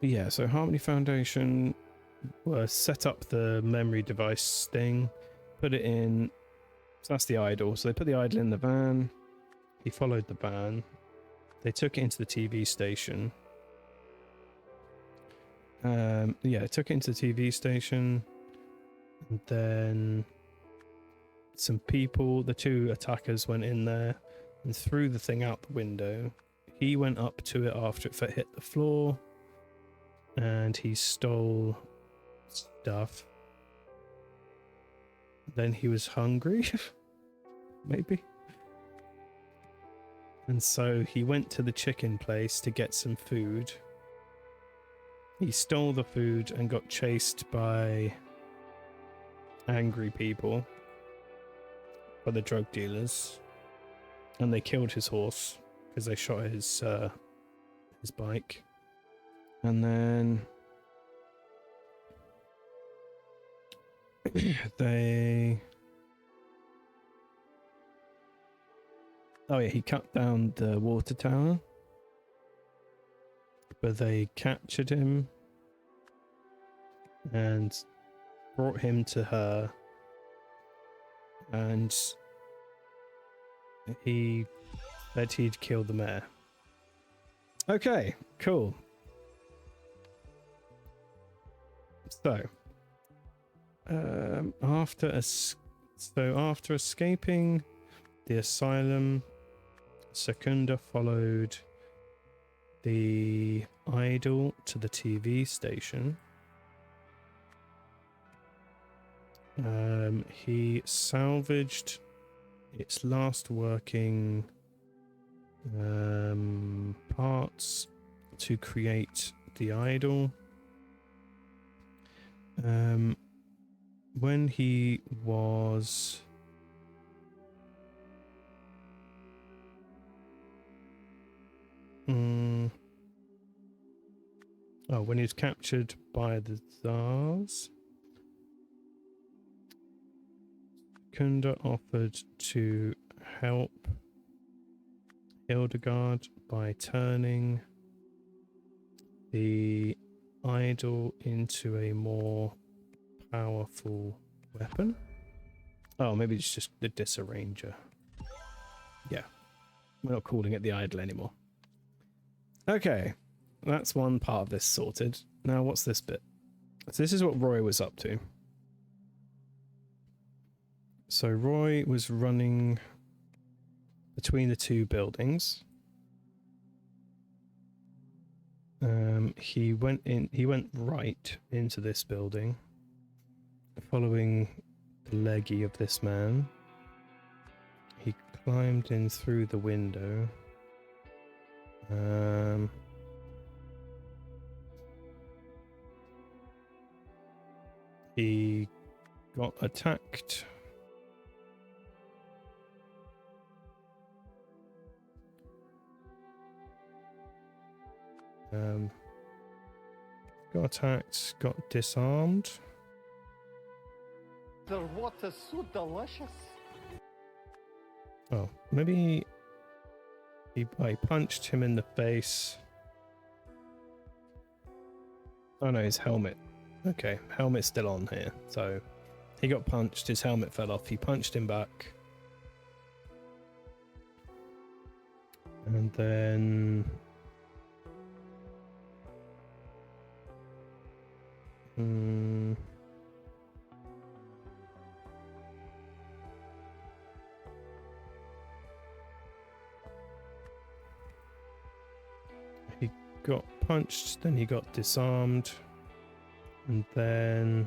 Yeah, so Harmony Foundation set up the memory device thing, put it in. So that's the idol. So they put the idol in the van. He followed the van. They took it into the TV station. Yeah, took it into the TV station. And then some people, the two attackers, went in there and threw the thing out the window. He went up to it after it hit the floor. And he stole stuff. Then he was hungry. Maybe. And so he went to the chicken place to get some food. He stole the food and got chased by angry people, by the drug dealers, and they killed his horse because they shot his bike. And then he cut down the water tower, but they captured him and brought him to her, and he said he'd kill the mayor. Okay, cool. So after escaping the asylum, Secunda followed the idol to the TV station. He salvaged its last working parts to create the idol. When he was when he was captured by the Tsars, Kunda offered to help Hildegard by turning the idol into a more powerful weapon. Oh, maybe it's just the disarranger. Yeah. We're not calling it the idol anymore. Okay, that's one part of this sorted. Now what's this bit? So this is what Roy was up to. So Roy was running between the two buildings. He went right into this building, following the leggy of this man. He climbed in through the window. He got attacked. Got attacked, got disarmed. The water's so delicious. Oh, maybe I punched him in the face. Oh no, his helmet. Okay, helmet's still on here. So he got punched, his helmet fell off, he punched him back. And then... He got punched, then he got disarmed, and then...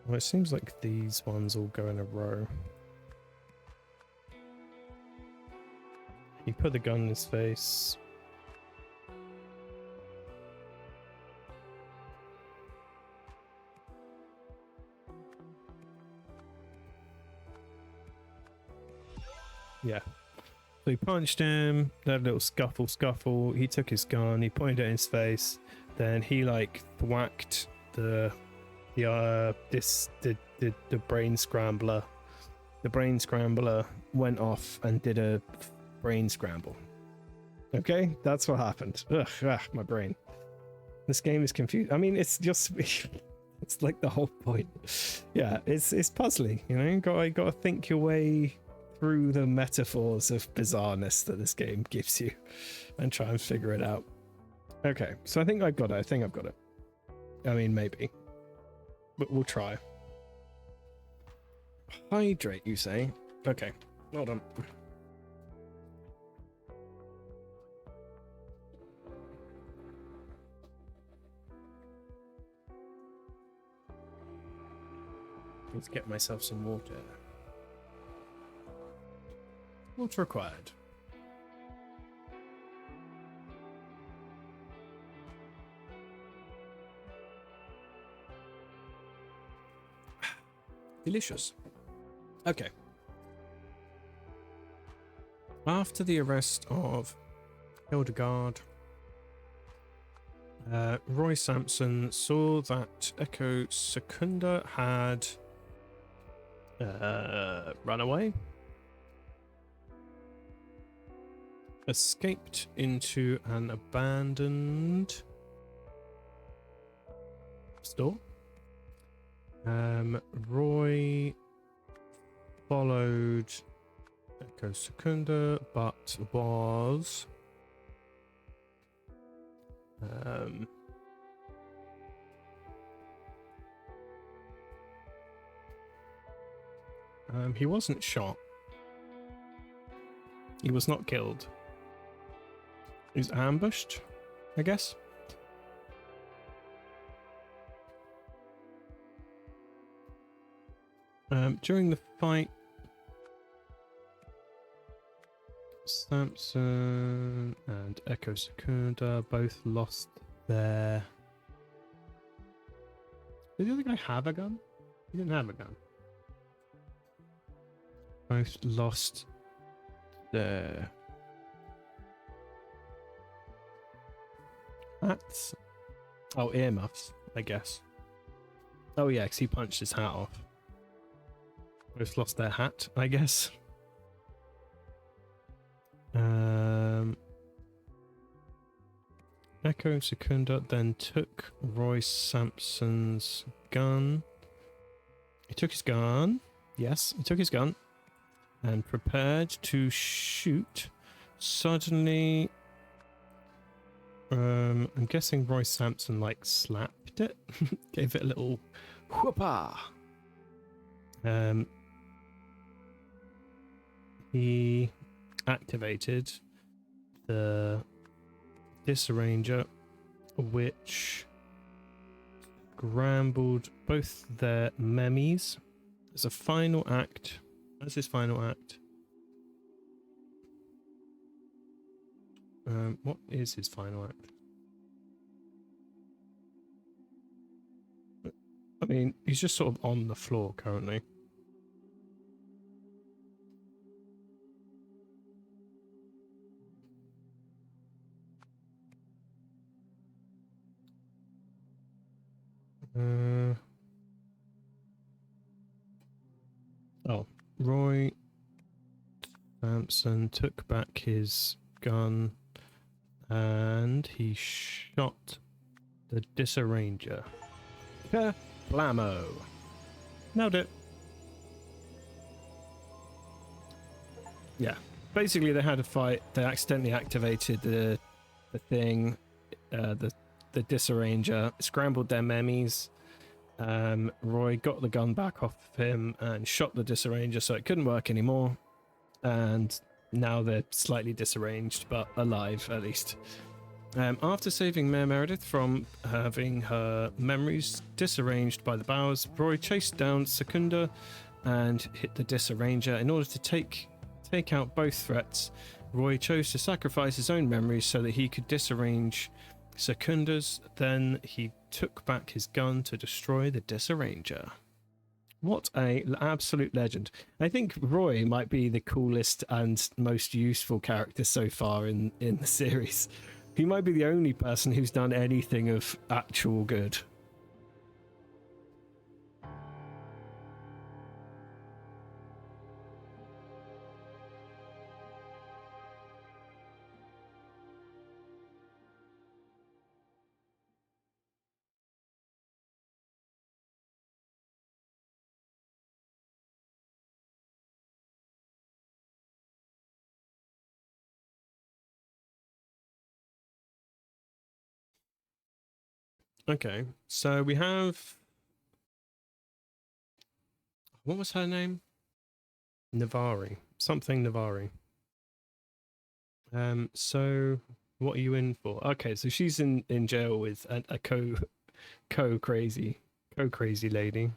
Well, it seems like these ones all go in a row. He put the gun in his face. Yeah. So he punched him, they had a little scuffle. He took his gun, he pointed it in his face, then he like whacked the brain scrambler. The brain scrambler went off and did a brain scramble. Okay, that's what happened. Ugh, my brain. This game is confused. I mean, it's just it's like the whole point. Yeah, it's puzzling, you know. Gotta think your way through the metaphors of bizarreness that this game gives you and try and figure it out. Okay, so I think I've got it. I mean, maybe, but we'll try. Hydrate, you say? Okay, hold on. Let's get myself some water. Water required. Delicious. Okay. After the arrest of Hildegard, Roy Sampson saw that Echo Secunda had run away, escaped into an abandoned store. Roy followed Echo Secunda, but was he wasn't shot. He was not killed. He was ambushed, I guess. During the fight, Samson and Echo Secunda both lost their... Did the other guy have a gun? He didn't have a gun. Both lost their hats. Oh, earmuffs, I guess. Oh yeah, because he punched his hat off. Both lost their hat, I guess. Echo Secunda then took Roy Sampson's gun. He took his gun. Yes, he took his gun and prepared to shoot. Suddenly, I'm guessing Roy Sampson like slapped it, gave it a little whoopah. He activated the Disarranger, which scrambled both their memes. As a final act, as his final act. What is his final act? I mean, he's just sort of on the floor currently. Roy Sampson took back his gun and he shot the Disarranger. Blammo! Nailed it. Yeah. Basically, they had a fight. They accidentally activated the thing, the Disarranger, scrambled their memes. Roy got the gun back off of him and shot the Disarranger, so it couldn't work anymore. And now they're slightly disarranged, but alive at least. After saving Mayor Meredith from having her memories disarranged by the Bowers, Roy chased down Secunda and hit the Disarranger. In order to take out both threats, Roy chose to sacrifice his own memories so that he could disarrange Secunda's. Then he took back his gun to destroy the Disarranger. What a absolute legend. I think Roy might be the coolest and most useful character so far in the series. He might be the only person who's done anything of actual good. Okay, so we have... What was her name? Navari. Something Navari. So what are you in for? Okay, so she's in jail with a crazy lady.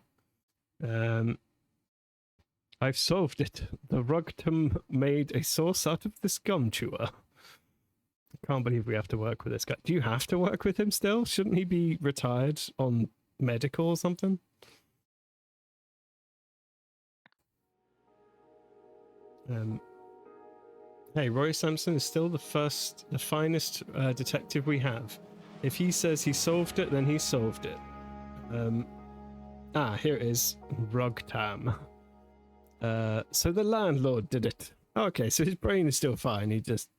I've solved it. The Rugtum made a sauce out of this gum chewer. I can't believe we have to work with this guy. Do you have to work with him still? Shouldn't he be retired on medical or something? Hey, Roy Sampson is still the finest detective we have. If he says he solved it, then he solved it. Here it is. Rugtam. So the landlord did it. Okay, so his brain is still fine. He just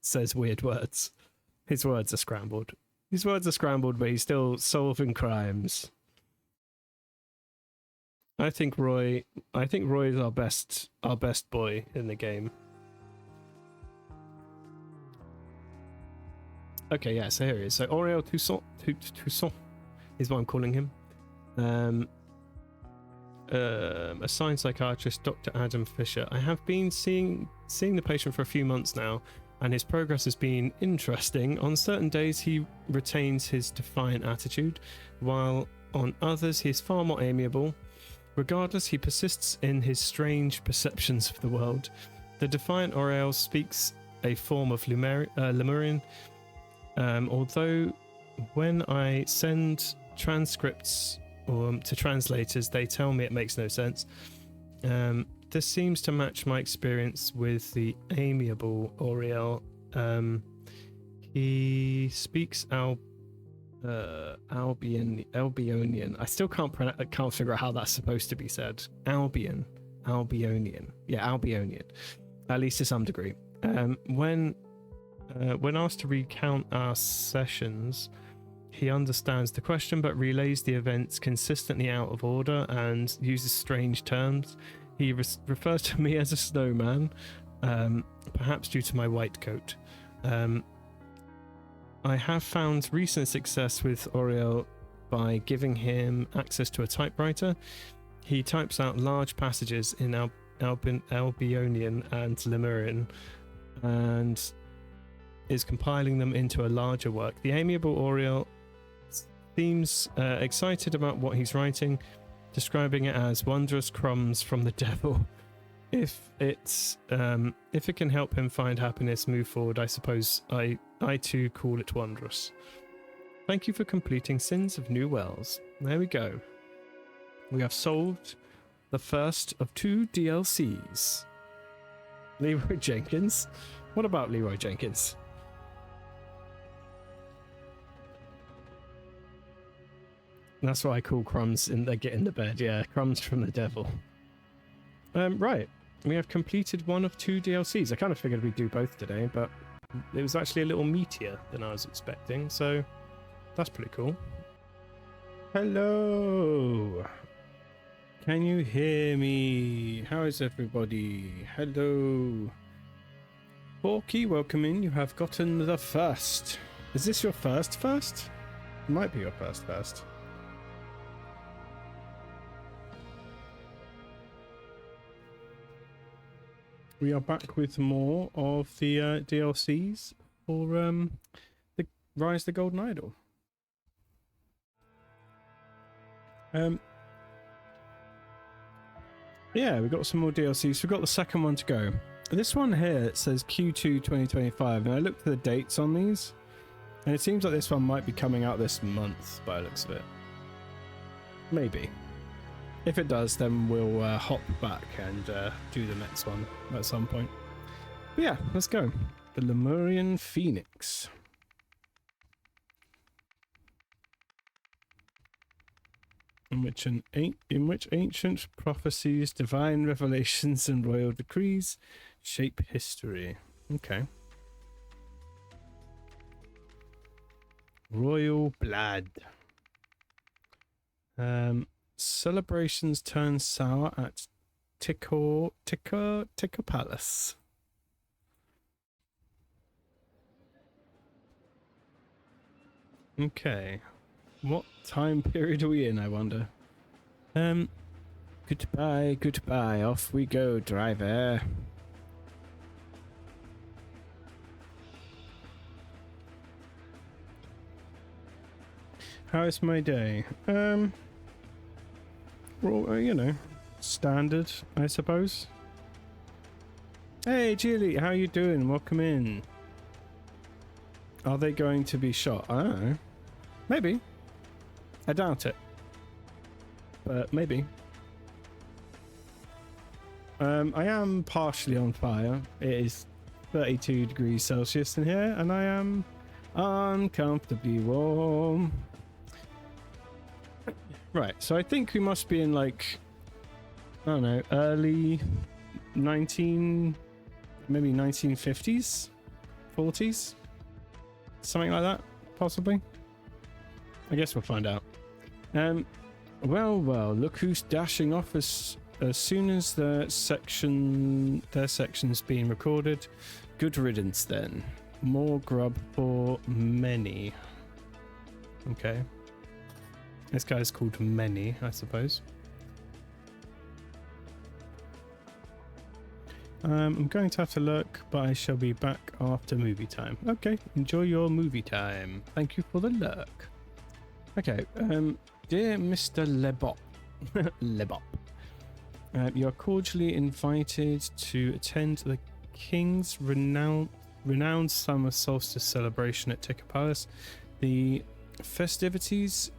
says weird words. His words are scrambled. But he's still solving crimes. I think Roy is our best boy in the game. Okay, yeah, so here he is. So Auriel Toussaint is what I'm calling him. Assigned psychiatrist Dr. Adam Fisher. I have been seeing the patient for a few months now, and his progress has been interesting. On certain days he retains his defiant attitude, while on others he is far more amiable. Regardless, he persists in his strange perceptions of the world. The defiant Auriel speaks a form of Lemurian, although when I send transcripts to translators, they tell me it makes no sense. This seems to match my experience with the amiable Auriel. He speaks Albionian. I still can't figure out how that's supposed to be said. Albionian. Yeah, Albionian. At least to some degree. When When asked to recount our sessions, he understands the question but relays the events consistently out of order and uses strange terms. He refers to me as a snowman, perhaps due to my white coat. I have found recent success with Oriel by giving him access to a typewriter. He types out large passages in Albionian and Lemurian and is compiling them into a larger work. The amiable Oriel seems excited about what he's writing, describing it as wondrous crumbs from the devil. If it can help him find happiness, move forward, I suppose I too call it wondrous. Thank you for completing Sins of New Wells. There we go. We have solved the first of 2 DLCs. Leroy Jenkins? What about Leroy Jenkins? That's what I call crumbs in the get in the bed. Yeah, crumbs from the devil. Right. We have completed one of 2 DLCs. I kind of figured we'd do both today, but it was actually a little meatier than I was expecting, so that's pretty cool. Hello. Can you hear me? How is everybody? Hello. Forky, welcome in. You have gotten the first. Is this your first? It might be your first. We are back with more of the DLCs for the Rise the Golden Idol. Yeah, we've got some more DLCs. We've got the second one to go. This one here, it says Q2 2025, and I looked at the dates on these, and it seems like this one might be coming out this month by the looks of it. Maybe. If it does, then we'll hop back and do the next one at some point. But yeah, let's go. The Lemurian Phoenix. In which ancient prophecies, divine revelations, and royal decrees shape history. Okay. Royal blood. Celebrations turn sour at Tikka Palace. Okay. What time period are we in, I wonder? Goodbye. Off we go, driver. How is my day? Well, you know, standard, I suppose. Hey, Julie, how you doing? Welcome in. Are they going to be shot? I don't know. Maybe. I doubt it. But maybe. I am partially on fire. It is 32 degrees Celsius in here, and I am uncomfortably warm. Right, so I think we must be in, like, I don't know, early maybe 1950s? 40s? Something like that, possibly? I guess we'll find out. Well, look who's dashing off as soon as their section's being recorded. Good riddance then. More grub for many. Okay. This guy's called Many, I suppose. I'm going to have to look, but I shall be back after movie time. Okay, enjoy your movie time. Thank you for the look. Okay, dear Mr. Lebop, you are cordially invited to attend the King's renowned summer solstice celebration at Tikka Palace. The festivities,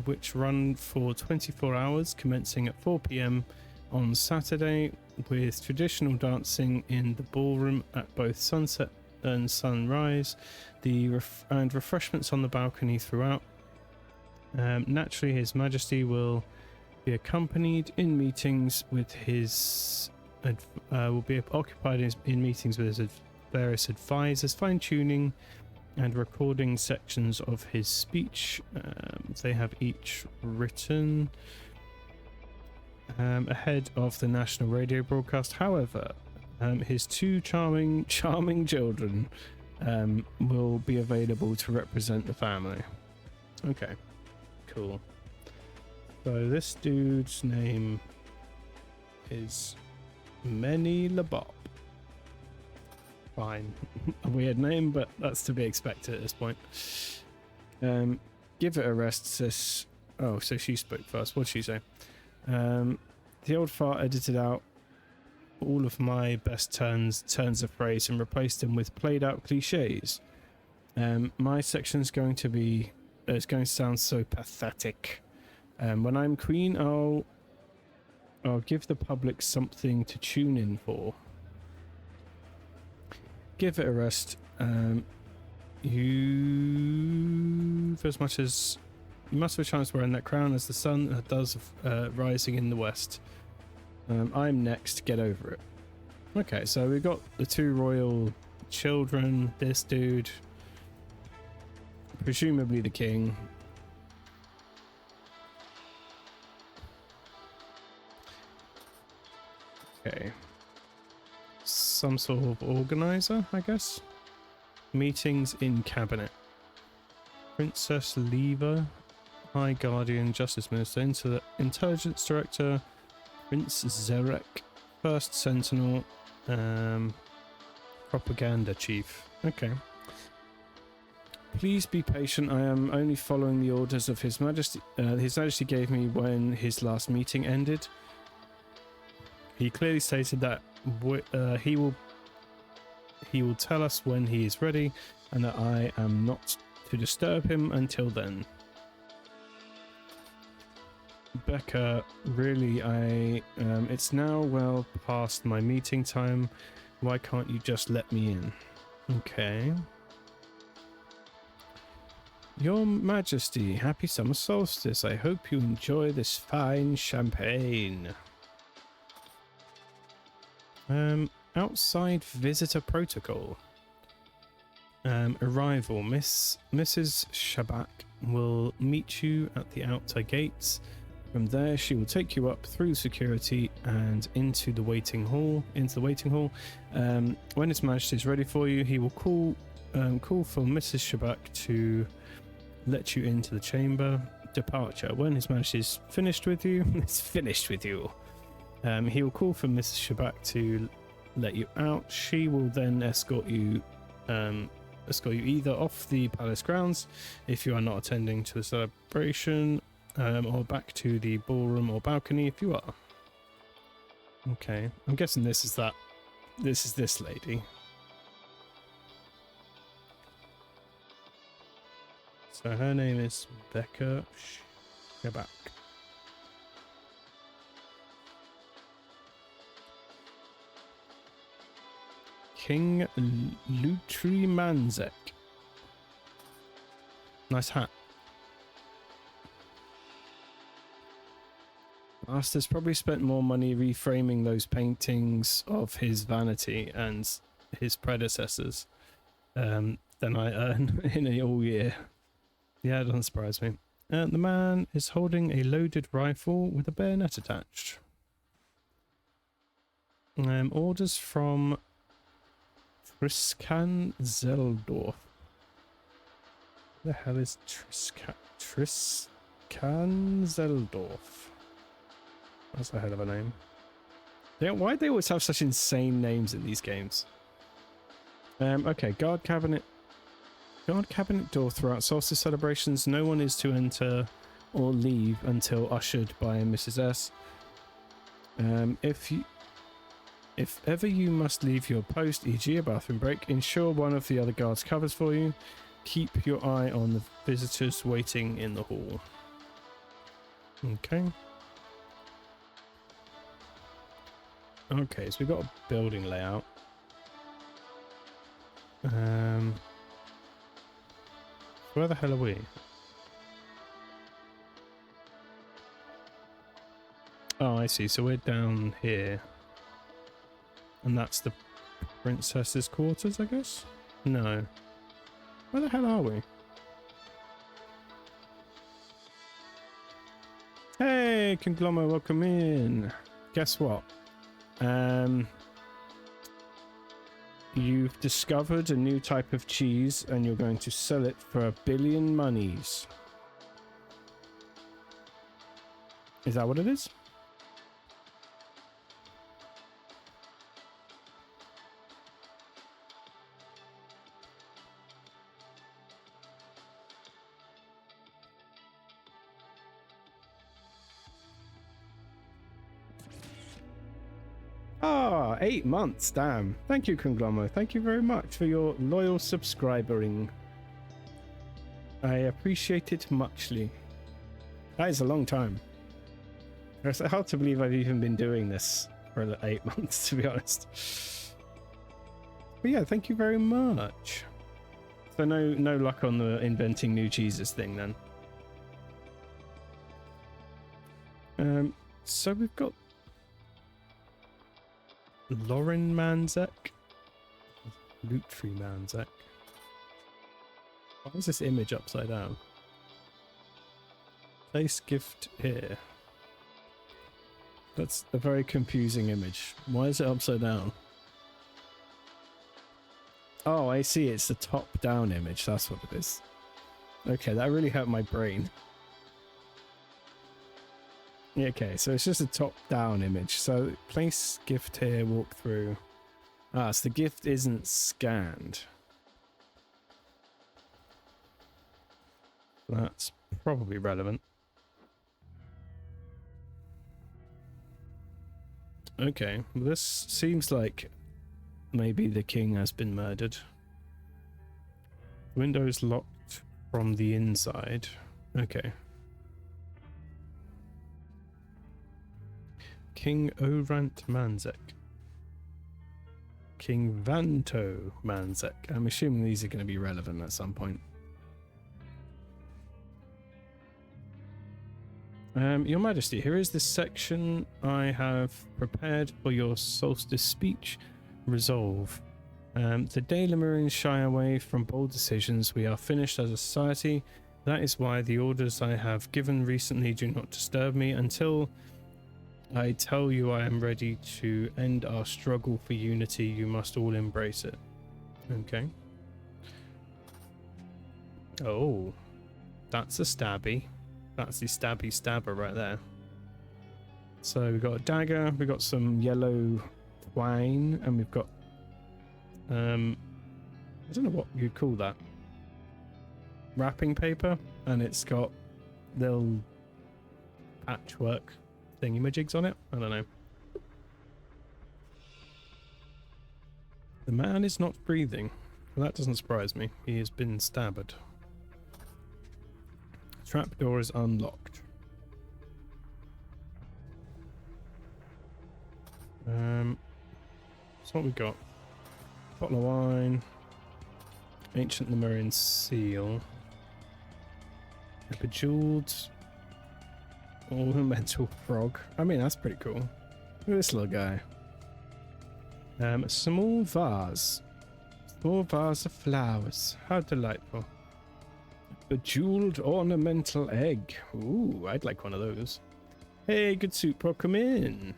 which run for 24 hours, commencing at 4 p.m. on Saturday, with traditional dancing in the ballroom at both sunset and sunrise, and refreshments on the balcony throughout. Naturally, His Majesty will be accompanied in meetings with his will be occupied in meetings with his various advisors, fine-tuning and recording sections of his speech. They have each written ahead of the national radio broadcast. However, his two charming children will be available to represent the family. Okay, cool. So this dude's name is Many Labop. Fine. A weird name, but that's to be expected at this point. Give it a rest, sis. Oh, so she spoke first. What'd she say? The old fart edited out all of my best turns of phrase and replaced them with played out cliches. My section's going to sound so pathetic. When I'm queen, I'll give the public something to tune in for. Give it a rest. You must have a chance wearing that crown as the sun does rising in the west. I'm next. Get over it. Okay, so we've got the two royal children. This dude, presumably the king. Okay. Some sort of organizer, I guess. Meetings in cabinet. Princess Lever, High Guardian, Justice Minister, Intelligence Director, Prince Zerek, First Sentinel, Propaganda Chief. Okay. Please be patient. I am only following the orders of His Majesty. His Majesty gave me when his last meeting ended. He clearly stated that he will tell us when he is ready, and that I am not to disturb him until then. Becca, really, it's now well past my meeting time. Why can't you just let me in? Okay. Your Majesty, happy summer solstice. I hope you enjoy this fine champagne. Outside visitor protocol. Arrival. Mrs. Shabak will meet you at the outer gates. From there, she will take you up through security and into the waiting hall. When His Majesty is ready for you, he will call for Mrs. Shabak to let you into the chamber. Departure. When His Majesty is finished with you, he will call for Mrs. Shabak to let you out. She will then escort you either off the palace grounds if you are not attending to the celebration, or back to the ballroom or balcony if you are. Okay, I'm guessing this is this lady. So her name is Becca Shabak. King Lutri Manzek. Nice hat. Master's probably spent more money reframing those paintings of his vanity and his predecessors than I earn in a all year. Yeah, it doesn't surprise me. The man is holding a loaded rifle with a bayonet attached. Orders from Triskan Zeldorf. The hell is Triskan Zeldorf? That's a hell of a name. Why do they always have such insane names in these games? Okay, guard cabinet door throughout solstice celebrations. No one is to enter or leave until ushered by Mrs. S. If ever you must leave your post, e.g. a bathroom break, ensure one of the other guards covers for you. Keep your eye on the visitors waiting in the hall. Okay. Okay, so we've got a building layout. Where the hell are we? Oh, I see. So we're down here. And that's the princess's quarters, I guess? No. Where the hell are we? Hey, Conglomerate, welcome in. Guess what? You've discovered a new type of cheese and you're going to sell it for 1 billion monies. Is that what it is? Ah, 8 months, damn. Thank you, Conglomerate. Thank you very much for your loyal subscribering. I appreciate it muchly. That is a long time. It's hard to believe I've even been doing this for 8 months, to be honest. But yeah, thank you very much. So no luck on the inventing new cheeses thing then. So we've got Lauren Manzek, Lutry Manzek. Why is this image upside down? Place gift here. That's a very confusing image. Why is it upside down? Oh, I see. It's the top-down image. That's what it is. Okay, that really hurt my brain. Yeah, okay, so it's just a top-down image. So, place gift here, walk through. Ah, so the gift isn't scanned. That's probably relevant. Okay, well, this seems like maybe the king has been murdered. Windows locked from the inside. Okay. King Orant Manzek. King Vanto Manzek. I'm assuming these are going to be relevant at some point. Your Majesty, here is the section I have prepared for your solstice speech. Resolve. Today Lemurians shy away from bold decisions. We are finished as a society. That is why the orders I have given recently do not disturb me until I tell you I am ready to end our struggle for unity. You must all embrace it. Okay. Oh, that's a stabby. That's the stabby stabber right there. So we've got a dagger, we've got some yellow twine, and we've got I don't know what you'd call that. Wrapping paper, and it's got little patchwork thingamajigs on it. I don't know. The man is not breathing. Well, that doesn't surprise me. He has been stabbed. Trapdoor is unlocked. So what we got? Bottle of wine. Ancient Lemurian seal. A bejeweled ornamental frog. I mean, that's pretty cool. Look at this little guy. A small vase. Small vase of flowers. How delightful. Bejeweled ornamental egg. Ooh, I'd like one of those. Hey, good suit pro, come in.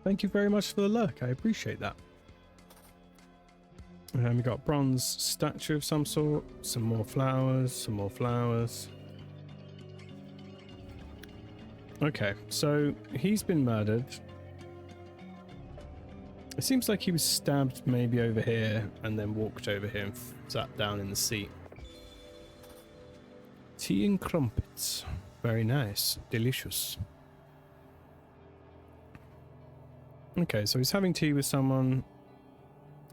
Thank you very much for the luck. I appreciate that. We got a bronze statue of some sort. Some more flowers. Some more flowers. Okay, so he's been murdered. It seems like he was stabbed maybe over here and then walked over here and sat down in the seat. Tea and crumpets. Very nice. Delicious. Okay, so he's having tea with someone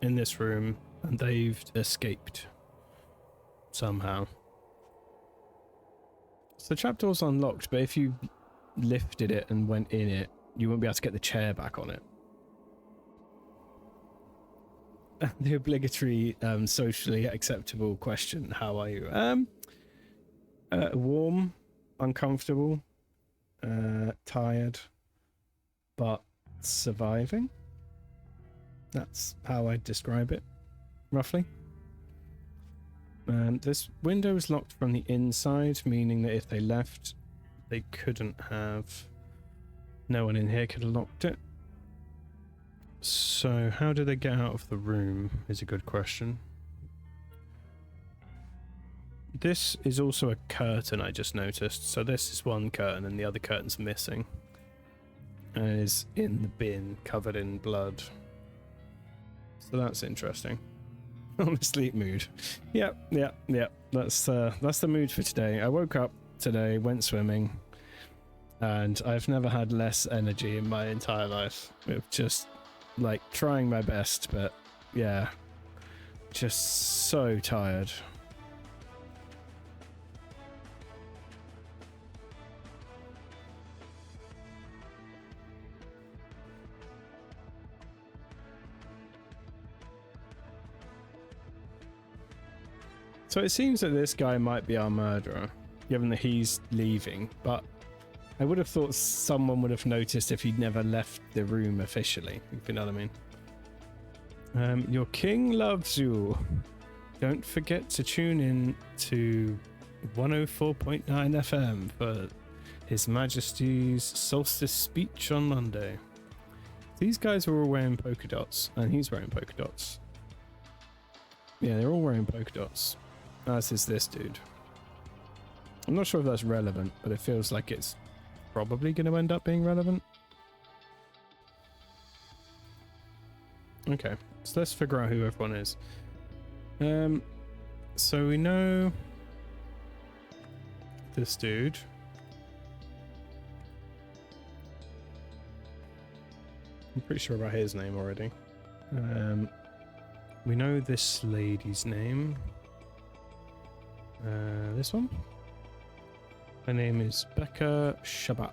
in this room and they've escaped somehow. So the trapdoor's unlocked, but if you lifted it and went in it, you won't be able to get the chair back on it. The obligatory socially acceptable question, how are you? Warm, uncomfortable, tired, but surviving. That's how I describe it, roughly. This window is locked from the inside, meaning that if they left, they couldn't have... No one in here could have locked it. So how did they get out of the room is a good question. This is also a curtain I just noticed. So this is one curtain and the other curtain's missing. And is in the bin, covered in blood. So that's interesting. On a sleep mood. Yep. That's the mood for today. I woke up today, went swimming, and I've never had less energy in my entire life. With just like trying my best, but yeah, just so tired. So it seems that this guy might be our murderer, given that he's leaving, but I would have thought someone would have noticed if he'd never left the room officially, if you know what I mean. Your king loves you. Don't forget to tune in to 104.9 FM for His Majesty's Solstice speech on Monday. These guys are all wearing polka dots, and he's wearing polka dots. Yeah, they're all wearing polka dots. As is this dude. I'm not sure if that's relevant, but it feels like it's probably going to end up being relevant. Okay, so let's figure out who everyone is. So we know this dude. I'm pretty sure about his name already. We know this lady's name. This one? Her name is Becca Shabak.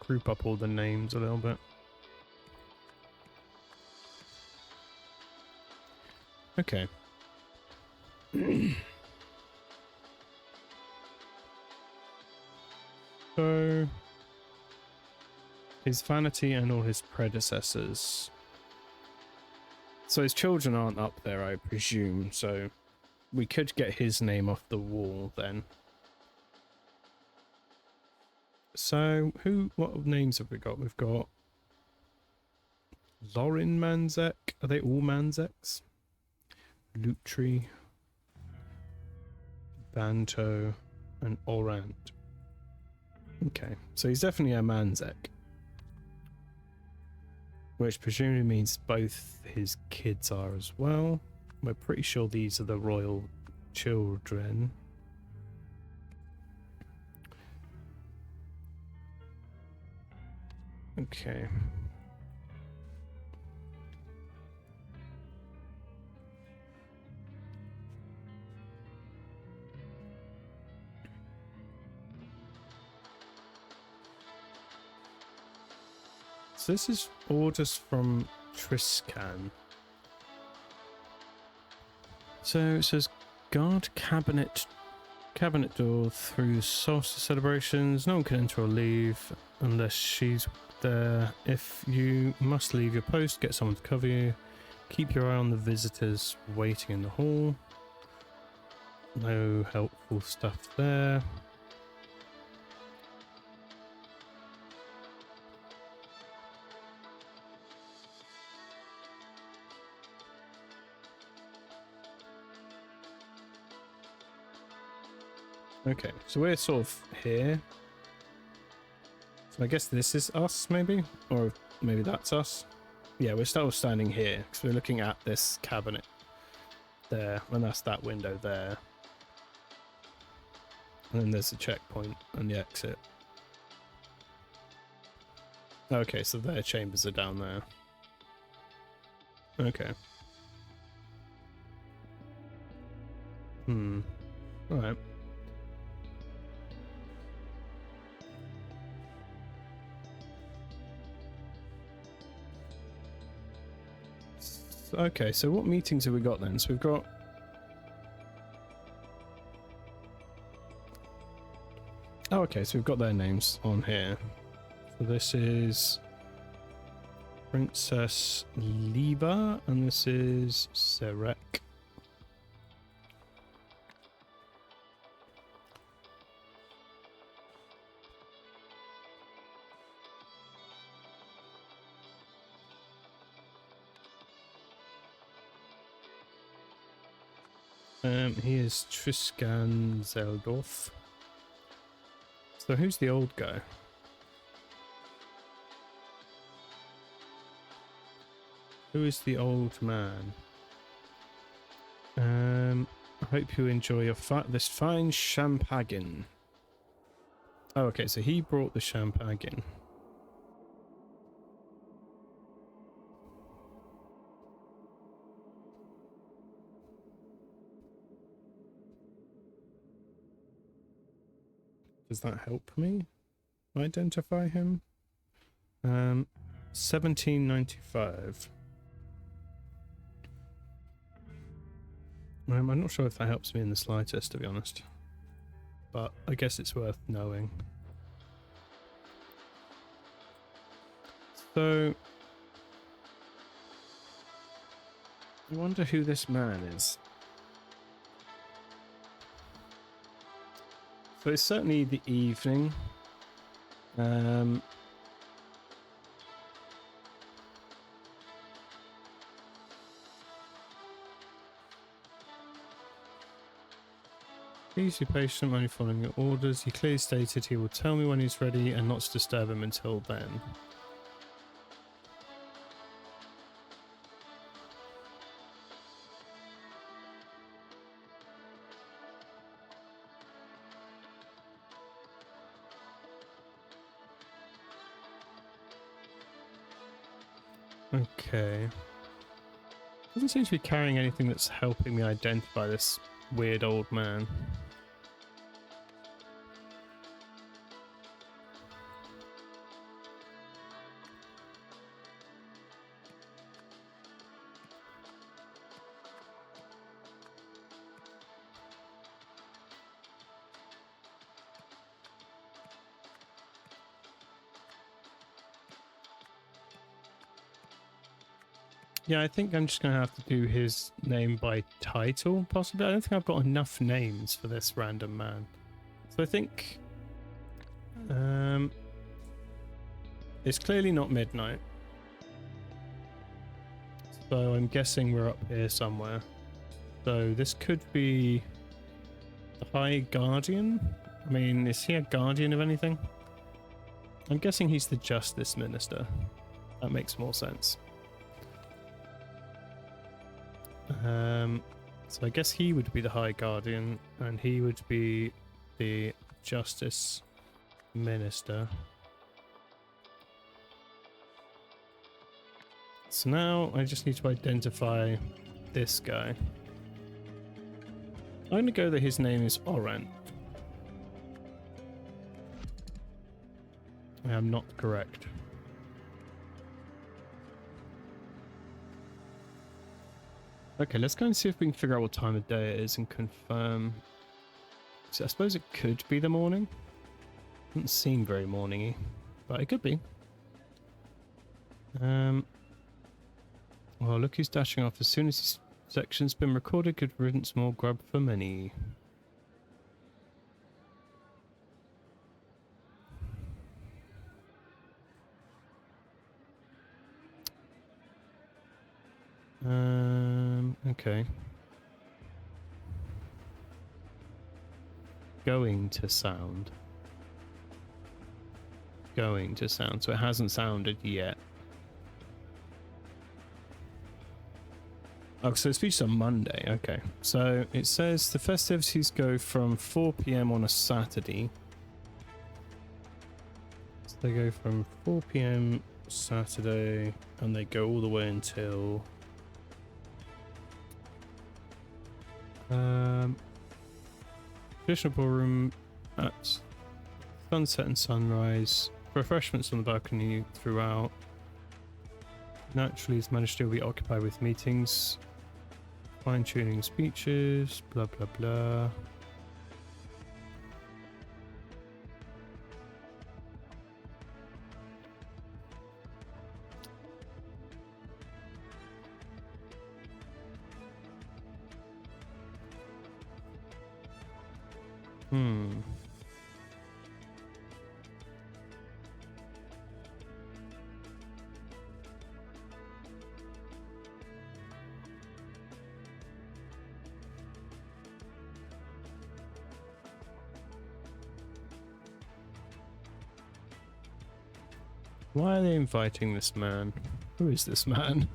Group up all the names a little bit. Okay. So, his vanity and all his predecessors. So his children aren't up there, I presume, so we could get his name off the wall then. So, what names have we got? We've got Lauren Manzek. Are they all Manzeks? Lutri, Banto, and Orant. Okay, so he's definitely a Manzek. Which presumably means both his kids are as well. We're pretty sure these are the royal children. Okay. So this is orders from Triscan. So it says guard cabinet door through solstice celebrations. No one can enter or leave unless she's there. If you must leave your post, get someone to cover you. Keep your eye on the visitors waiting in the hall. No helpful stuff there. Okay, so we're sort of here. So I guess this is us, maybe? Or maybe that's us. Yeah, we're still standing here, because we're looking at this cabinet there, and that's that window there. And then there's the checkpoint and the exit. Okay, so their chambers are down there. Okay. Alright. Okay, so what meetings have we got then? So we've got... Oh, okay, so we've got their names on here. So this is Princess Liba, and this is Serek. He is Triskan Zeldorf. So who's the old guy? Who is the old man? I hope you enjoy your this fine champagne. Oh, okay, so he brought the champagne. Does that help me identify him? 1795. I'm not sure if that helps me in the slightest, to be honest. But I guess it's worth knowing. So... I wonder who this man is. So it's certainly the evening. Please be patient when you're following your orders. He clearly stated he will tell me when he's ready and not to disturb him until then. Okay. Doesn't seem to be carrying anything that's helping me identify this weird old man. Yeah, I think I'm just going to have to do his name by title, possibly. I don't think I've got enough names for this random man. So I think... it's clearly not midnight. So I'm guessing we're up here somewhere. So this could be the High Guardian? I mean, is he a guardian of anything? I'm guessing he's the Justice Minister. That makes more sense. So I guess he would be the High Guardian, and he would be the Justice Minister. So now I just need to identify this guy. I'm going to go that his name is Orant. I am not correct. Okay, let's go and see if we can figure out what time of day it is and confirm. So I suppose it could be the morning. Doesn't seem very morning-y, but it could be. Well, look who's dashing off. As soon as this section's been recorded, good riddance, more grub for many. Okay. Going to sound. Going to sound. So it hasn't sounded yet. Oh, so it's featured on Monday. Okay. So it says the festivities go from 4 PM on a Saturday. So they go from 4 PM Saturday and they go all the way until... traditional ballroom at sunset and sunrise. Refreshments on the balcony throughout. naturally has managed to be occupied with meetings, fine-tuning speeches, blah blah blah. Why are they inviting this man? Who is this man?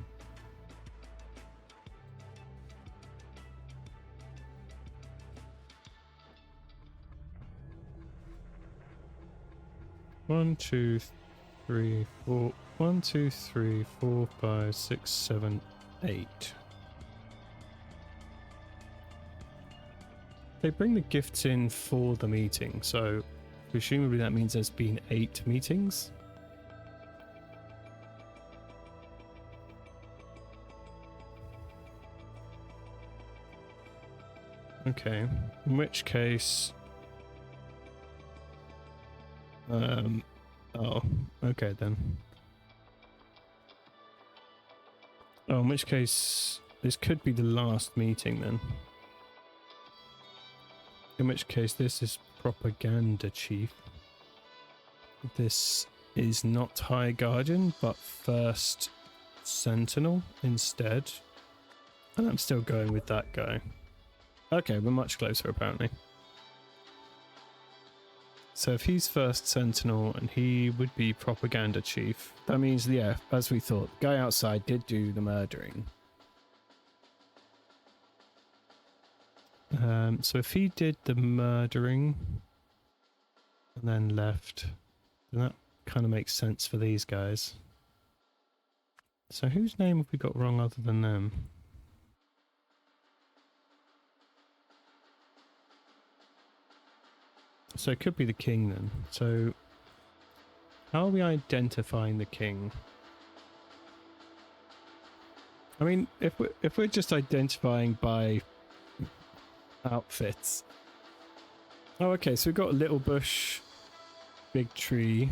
One, two, three, four. 1, 2, 3, 4, 5, 6, 7, 8. They bring the gifts in for the meeting, so presumably that means there's been 8 meetings. Okay, in which case... oh, okay then. Oh, in which case, this could be the last meeting then. In which case, this is Propaganda Chief. This is not High Guardian, but First Sentinel instead. And I'm still going with that guy. Okay, we're much closer apparently. So if he's First Sentinel and he would be Propaganda Chief, that means, yeah, as we thought, the guy outside did do the murdering. So if he did the murdering and then left, then that kind of makes sense for these guys. So whose name have we got wrong other than them? So it could be the king then. So how are we identifying the king? I mean, if we're just identifying by outfits. Oh, okay. So we've got a little bush, big tree,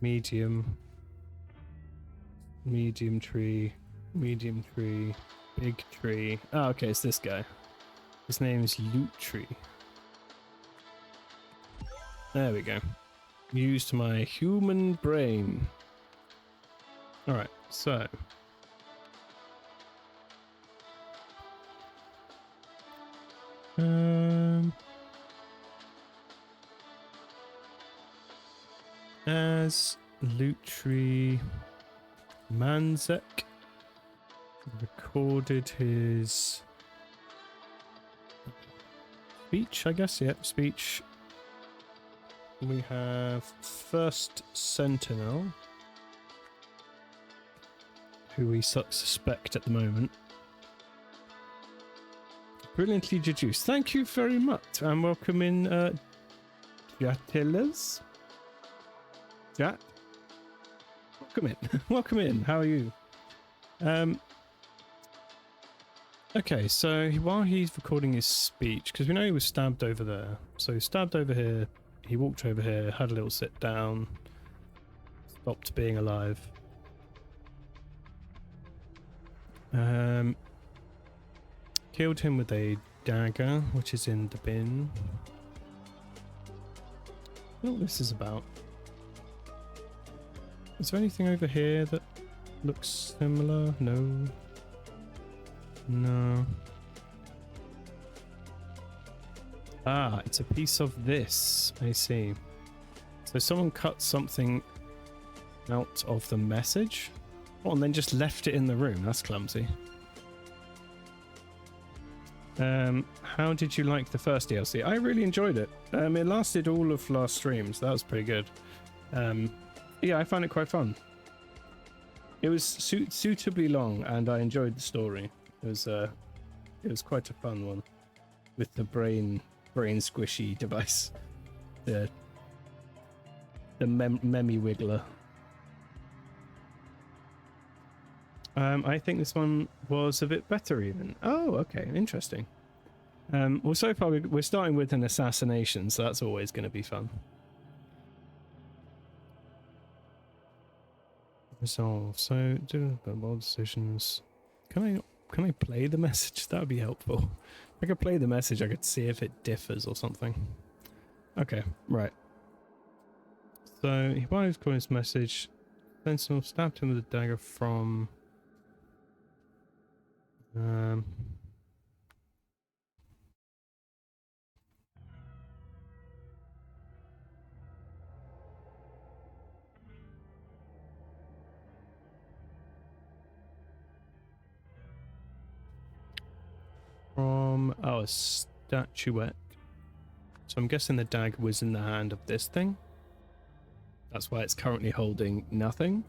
medium tree, medium tree, big tree. Oh, okay. It's this guy. His name is Loot Tree. There we go. Used my human brain. Alright, so. As Loot Tree Manzek recorded his speech, I guess, yep, speech. We have First Sentinel, who we suspect at the moment. Brilliantly deduced. Thank you very much, and welcome in, Jatilas. Jat? Welcome in. Welcome in. How are you? Okay, so while he's recording his speech, because we know he was stabbed over there, so he stabbed over here. He walked over here, had a little sit down, stopped being alive. Killed him with a dagger, which is in the bin. I don't know what this is about. Is there anything over here that looks similar? No. No. Ah, it's a piece of this. I see. So someone cut something out of the message? Oh, and then just left it in the room. That's clumsy. How did you like the first DLC? I really enjoyed it. It lasted all of last stream, so that was pretty good. Yeah, I found it quite fun. It was suitably long, and I enjoyed the story. It was quite a fun one with the brain squishy device, the memmy wiggler. I think this one was a bit better even. Oh, okay, interesting. Well, so far we're starting with an assassination, so that's always going to be fun. Resolve. So, do bold decisions. Can I play the message? That would be helpful. If I could play the message, I could see if it differs or something. Okay, right. So he wanted to call his message. Sentinel stabbed him with a dagger from. A statuette. So I'm guessing the dagger was in the hand of this thing. That's why it's currently holding nothing.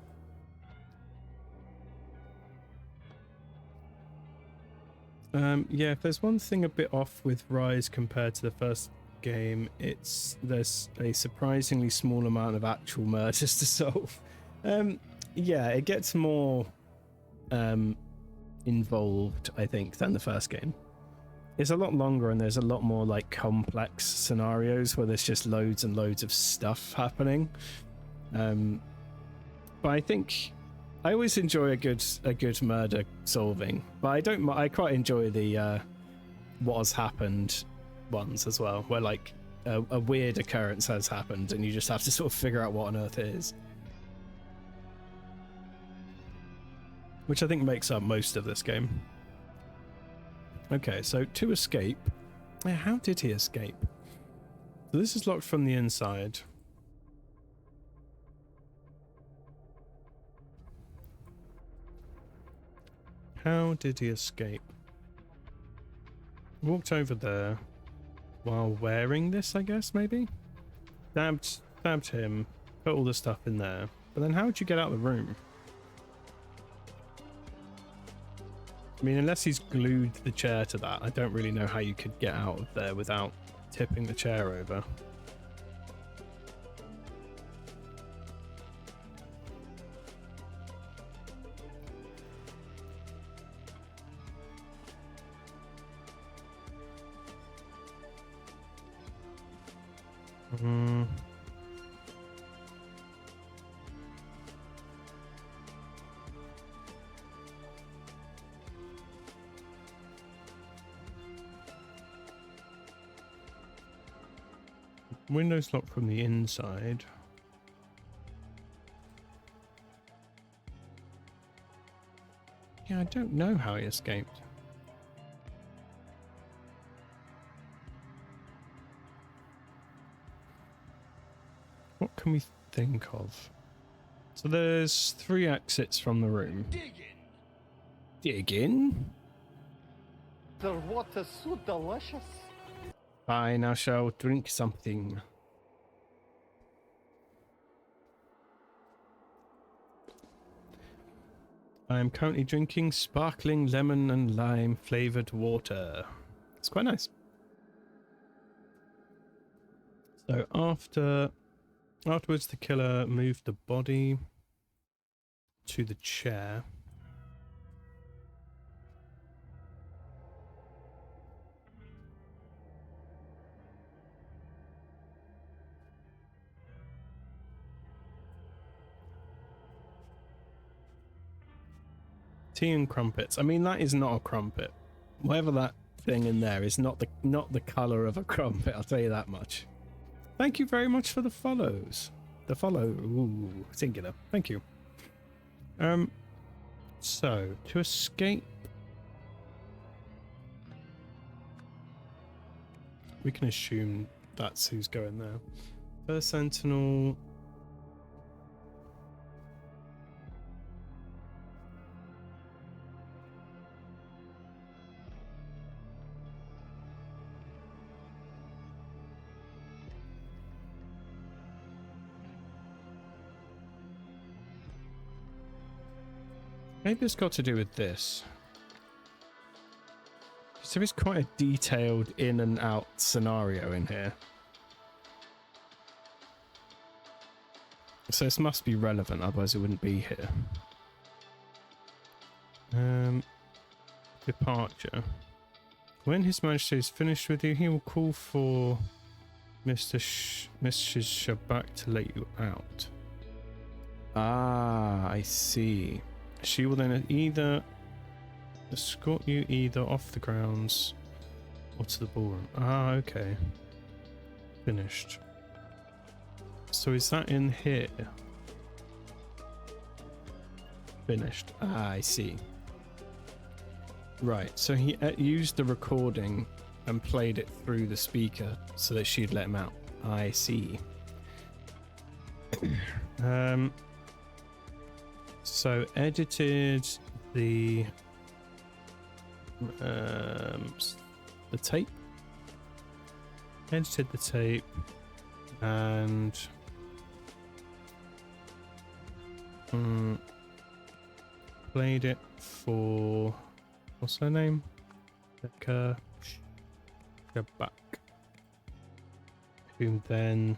Yeah, if there's one thing a bit off with Rise compared to the first game, there's a surprisingly small amount of actual murders to solve. Yeah, it gets more involved, I think, than the first game. It's a lot longer and there's a lot more like complex scenarios where there's just loads and loads of stuff happening. But I think I always enjoy a good murder solving, but I quite enjoy the what has happened ones as well, where like a weird occurrence has happened and you just have to sort of figure out what on earth it is. Which I think makes up most of this game. Okay, so to escape. How did he escape? So this is locked from the inside. How did he escape? Walked over there while wearing this, I guess, maybe? Stabbed him, put all the stuff in there. But then how would you get out of the room? I mean, unless he's glued the chair to that, I don't really know how you could get out of there without tipping the chair over. Windows locked from the inside. Yeah, I don't know how he escaped. What can we think of? So there's 3 exits from the room. Dig in? The water's so delicious. Fine, I shall drink something. I am currently drinking sparkling lemon and lime flavored water. It's quite nice. So afterwards the killer moved the body to the chair. Tea and crumpets. I mean, that is not a crumpet. Whatever that thing in there is not the color of a crumpet, I'll tell you that much. Thank you very much for the follows. The follow, ooh, singular. Thank you. So to escape, we can assume that's who's going there. First Sentinel. Maybe it's got to do with this. So it's quite a detailed in and out scenario in here. So this must be relevant, otherwise it wouldn't be here. Departure. When His Majesty is finished with you, he will call for Mrs. Shabak to let you out. Ah, I see. She will then either escort you either off the grounds or to the ballroom. Ah, okay. Finished. So is that in here? Finished. Ah, I see. Right, so he used the recording and played it through the speaker so that she'd let him out. I see. So edited the tape. Edited the tape and played it for, what's her name? Becca Shabak, who then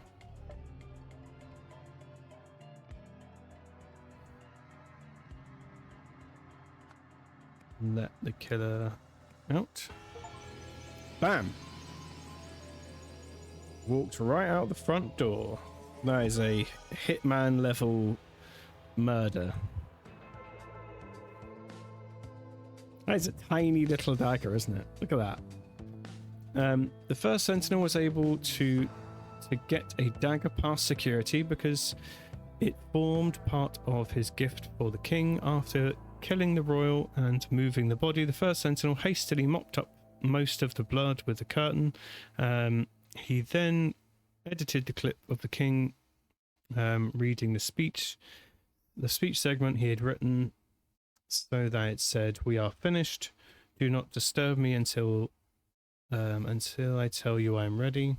let the killer out. Bam! Walked right out the front door. That is a Hitman level murder. That is a tiny little dagger, isn't it? Look at that. The first sentinel was able to get a dagger past security because it formed part of his gift for the king. After killing the royal and moving the body, the first sentinel hastily mopped up most of the blood with a curtain. He then edited the clip of the king reading the speech segment he had written, so that it said, "We are finished. Do not disturb me until I tell you I am ready."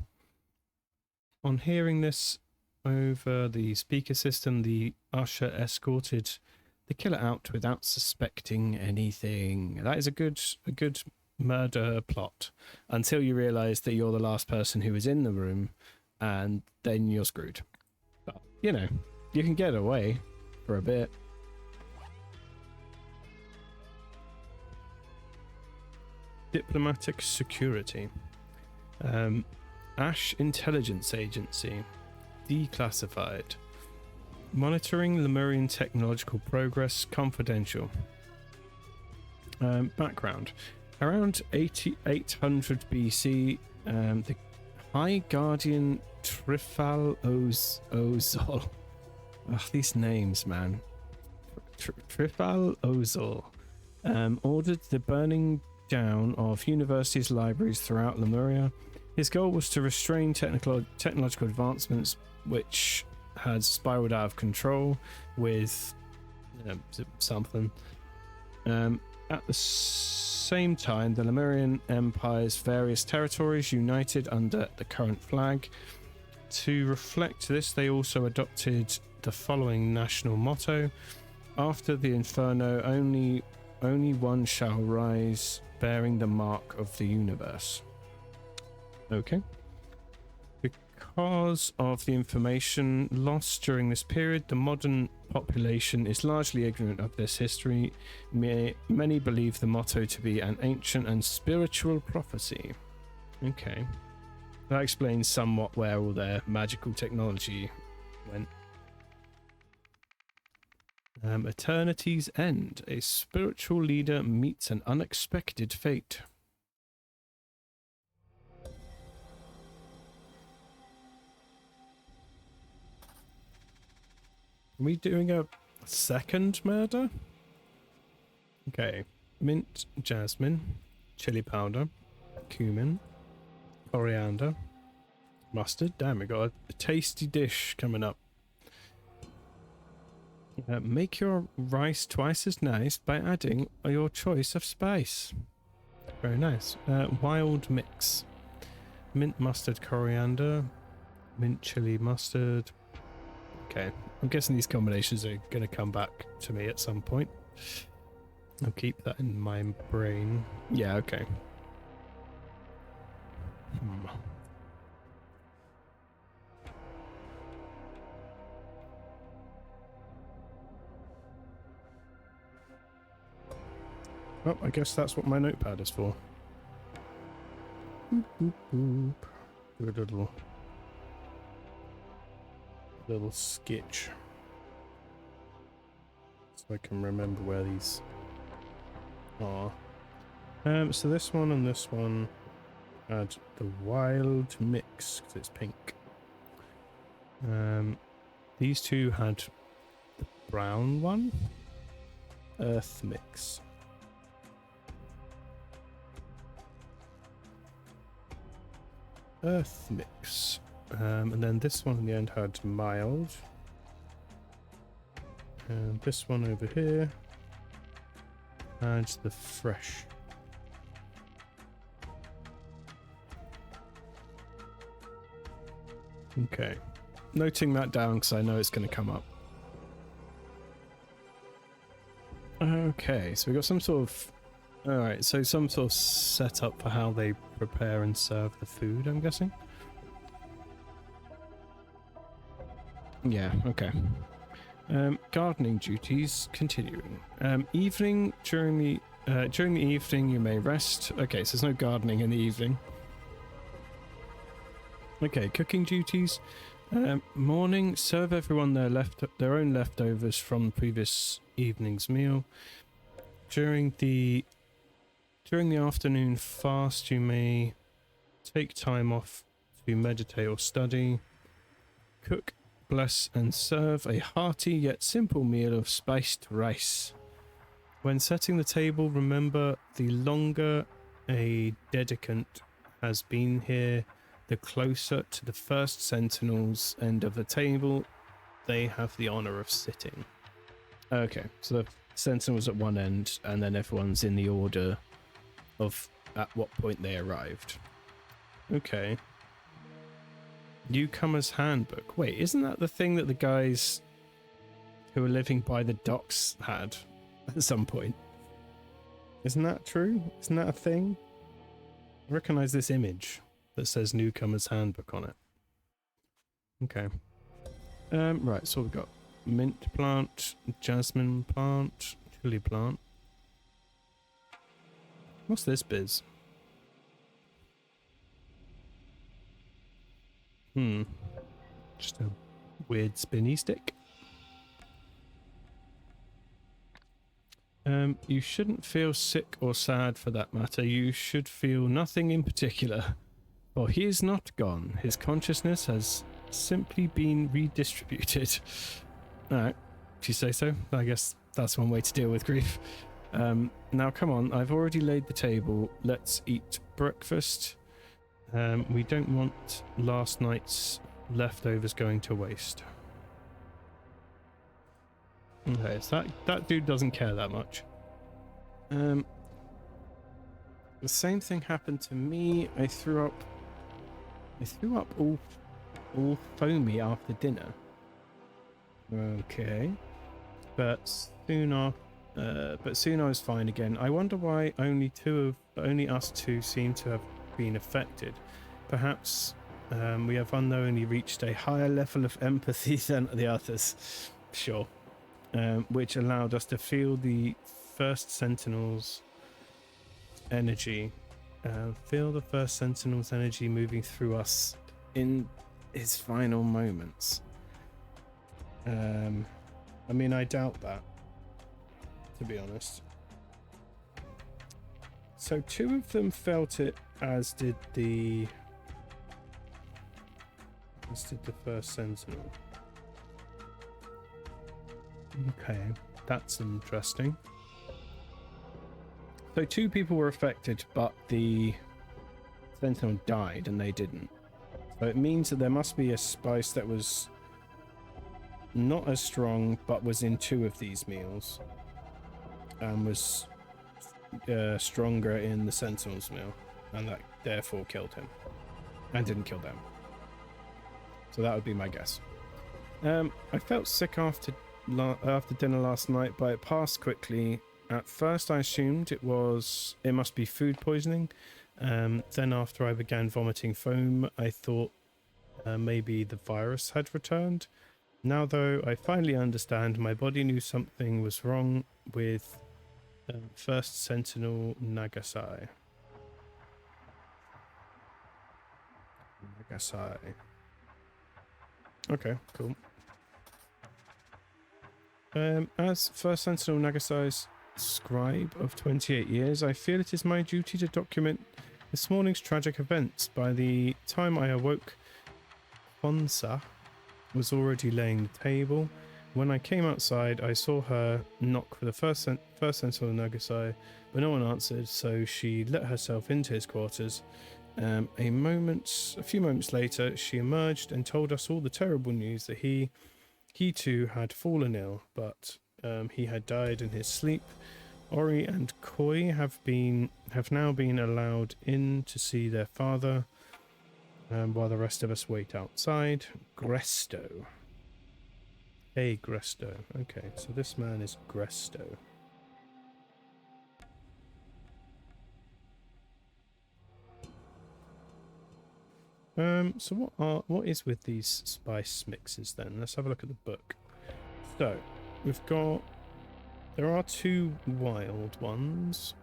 On hearing this over the speaker system, the usher escorted the killer out without suspecting anything. That is a good murder plot until you realise that you're the last person who was in the room, and then you're screwed. But you know, you can get away for a bit. Diplomatic security. Ash Intelligence Agency. Declassified. Monitoring Lemurian technological progress. Confidential. Background. Around 8800 BC, the High Guardian Trifal Ozol. Ugh, these names, man. Trifal Ozol ordered the burning down of universities, libraries throughout Lemuria. His goal was to restrain technological advancements which had spiraled out of control with something. At the same time, the Lemurian Empire's various territories united under the current flag. To reflect this, they also adopted the following national motto: "After the inferno, only one shall rise, bearing the mark of the universe." Okay. Because of the information lost during this period, the modern population is largely ignorant of this history. Many believe the motto to be an ancient and spiritual prophecy. Okay. That explains somewhat where all their magical technology went. Eternity's End. A spiritual leader meets an unexpected fate. Are we doing a second murder? Okay. Mint, jasmine, chili powder, cumin, coriander, mustard. Damn, we got a tasty dish coming up. Make your rice twice as nice by adding your choice of spice. Very nice. Wild mix. Mint, mustard, coriander, mint, chili, mustard. Okay. I'm guessing these combinations are going to come back to me at some point. I'll keep that in my brain. Yeah, okay. Oh, I guess that's what my notepad is for. Boop, boop, boop. Do a little sketch. So I can remember where these are. So this one and this one had the wild mix, because it's pink. These two had the brown one. Earth mix. Earth mix. And then this one in the end had mild. And this one over here had the fresh. Okay. Noting that down because I know it's going to come up. Okay, so we got some sort of... Alright, so some sort of setup for how they prepare and serve the food, I'm guessing? Yeah, okay. Gardening duties continuing. Evening, during the evening you may rest. Okay, so there's no gardening in the evening. Okay, cooking duties. Morning, serve everyone their own leftovers from the previous evening's meal. During the afternoon fast, you may take time off to meditate or study. Cook, bless, and serve a hearty yet simple meal of spiced rice. When setting the table, remember the longer a dedicant has been here, the closer to the first sentinel's end of the table they have the honor of sitting. Okay, so the sentinel's at one end, and then everyone's in the order of at what point they arrived. Okay. Newcomer's Handbook. Wait, isn't that the thing that the guys who were living by the docks had at some point? Isn't that true? Isn't that a thing? I recognize this image that says Newcomer's Handbook on it. Okay. Right, so we've got mint plant, jasmine plant, chili plant. What's this biz? Just a weird spinny stick. You shouldn't feel sick or sad for that matter. You should feel nothing in particular. For he is not gone. His consciousness has simply been redistributed. Alright, if you say so. I guess that's one way to deal with grief. Now come on, I've already laid the table. Let's eat breakfast. We don't want last night's leftovers going to waste. Okay, so that dude doesn't care that much. The same thing happened to me. I threw up all foamy after dinner. Okay, but soon I was fine again. I wonder why only us two seem to have been affected. Perhaps we have unknowingly reached a higher level of empathy than the others. Sure. Which allowed us to feel the first Sentinel's energy. Feel the first Sentinel's energy moving through us in his final moments. I mean, I doubt that, to be honest. So 2 of them felt it, as did the first Sentinel. Okay, that's interesting. So 2 people were affected, but the Sentinel died and they didn't. So it means that there must be a spice that was not as strong, but was in 2 of these meals, and was stronger in the Sentinel's meal, and that therefore killed him, and didn't kill them. So that would be my guess. I felt sick after dinner last night, but it passed quickly. At first I assumed it must be food poisoning. Then after I began vomiting foam, I thought maybe the virus had returned. Now though, I finally understand. My body knew something was wrong with First Sentinel Nagasai. Nagasai. Okay, cool. As First Sentinel Nagasai's scribe of 28 years, I feel it is my duty to document this morning's tragic events. By the time I awoke, Fonsa was already laying the table. When I came outside, I saw her knock for the first Sentinel Nagasai, but no one answered, so she let herself into his quarters. A few moments later, she emerged and told us all the terrible news that he too had fallen ill, but he had died in his sleep. Ori and Koi have now been allowed in to see their father, while the rest of us wait outside. Gresto. Hey, Gresto. Okay, so this man is Gresto. So what is with these spice mixes then? Let's have a look at the book. So, there are 2 wild ones.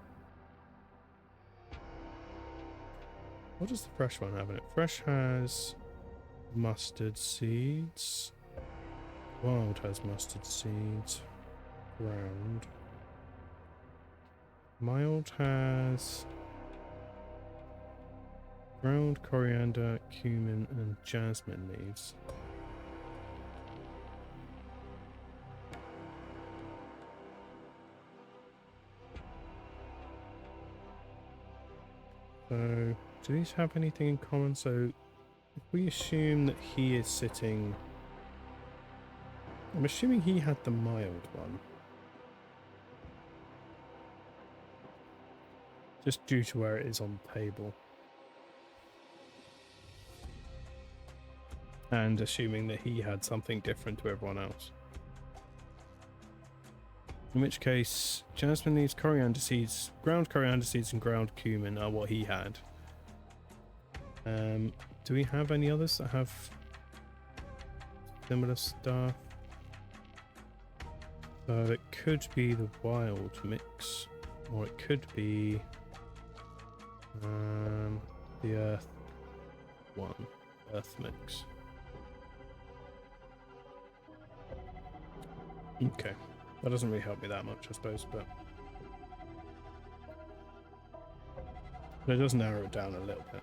What does the fresh one have in it? Fresh has mustard seeds. Wild has mustard seeds. Ground. Mild has ground coriander, cumin, and jasmine leaves. So, do these have anything in common? So, if we assume that he is sitting... I'm assuming he had the mild one. Just due to where it is on the table. And assuming that he had something different to everyone else. In which case, jasmine leaves, coriander seeds, ground coriander seeds and ground cumin are what he had. Do we have any others that have similar stuff? So it could be the wild mix, or it could be the earth mix. Okay, that doesn't really help me that much, I suppose, but it does narrow it down a little bit.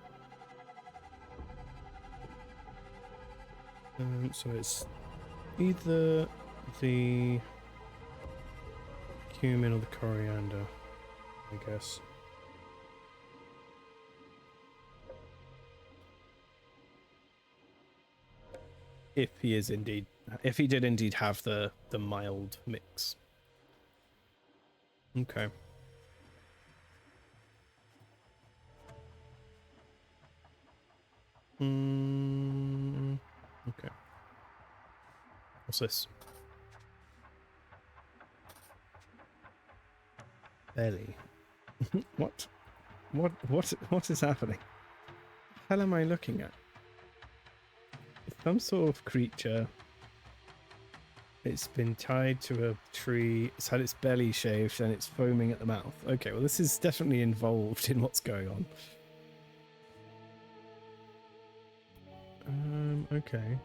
So it's either the cumin or the coriander, I guess. If he did indeed have the mild mix. Okay. Okay. What's this? Belly. What? What is happening? What the hell am I looking at? Some sort of creature. It's been tied to a tree. It's had its belly shaved and it's foaming at the mouth. Okay, well this is definitely involved in what's going on. Okay.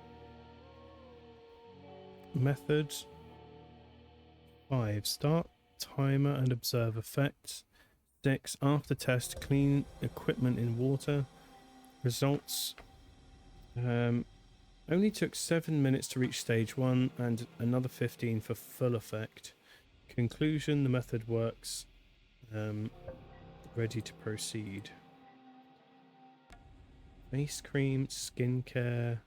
Method 5. Start timer and observe effects. 6. After test, clean equipment in water. Results. Only took 7 minutes to reach stage 1 and another 15 for full effect. Conclusion, the method works. Ready to proceed. Face cream, skincare,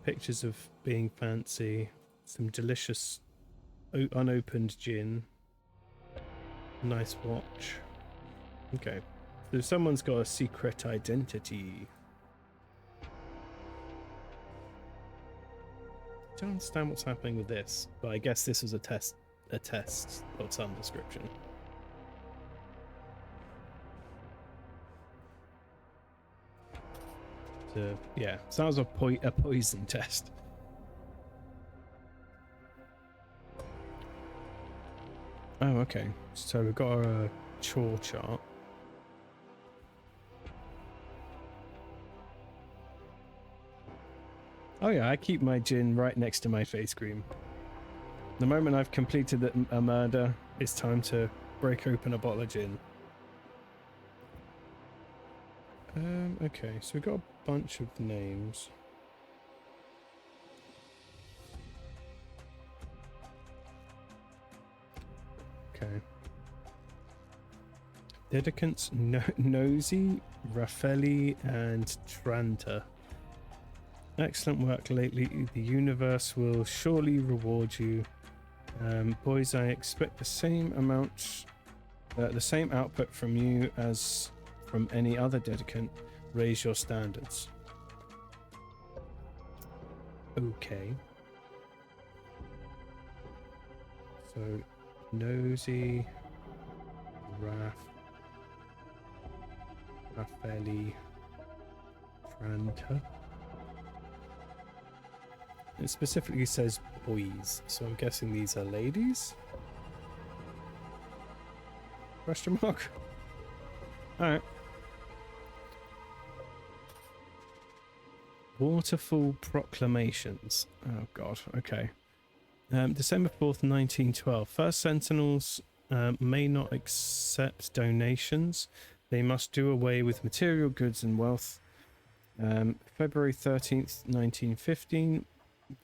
pictures of being fancy, some delicious unopened gin, nice watch. Okay, so someone's got a secret identity. I don't understand what's happening with this, but I guess this was a test of some description. So, yeah, sounds a poison test. Oh, okay. So we've got a chore chart. Oh yeah, I keep my gin right next to my face cream. The moment I've completed a murder, it's time to break open a bottle of gin. Okay, so we've got a bunch of names. Okay. Dedicants Nosy, Raffaelli, and Tranta. Excellent work lately. The universe will surely reward you. Boys, I expect the same amount, the same output from you as from any other dedicant. Raise your standards. Okay. So, Nosy, Raffaelli, Tranta. It specifically says boys, so I'm guessing these are ladies? Question mark? Alright. Waterfall Proclamations. Oh god, okay. December 4th, 1912. First Sentinels may not accept donations. They must do away with material goods and wealth. February 13th, 1915.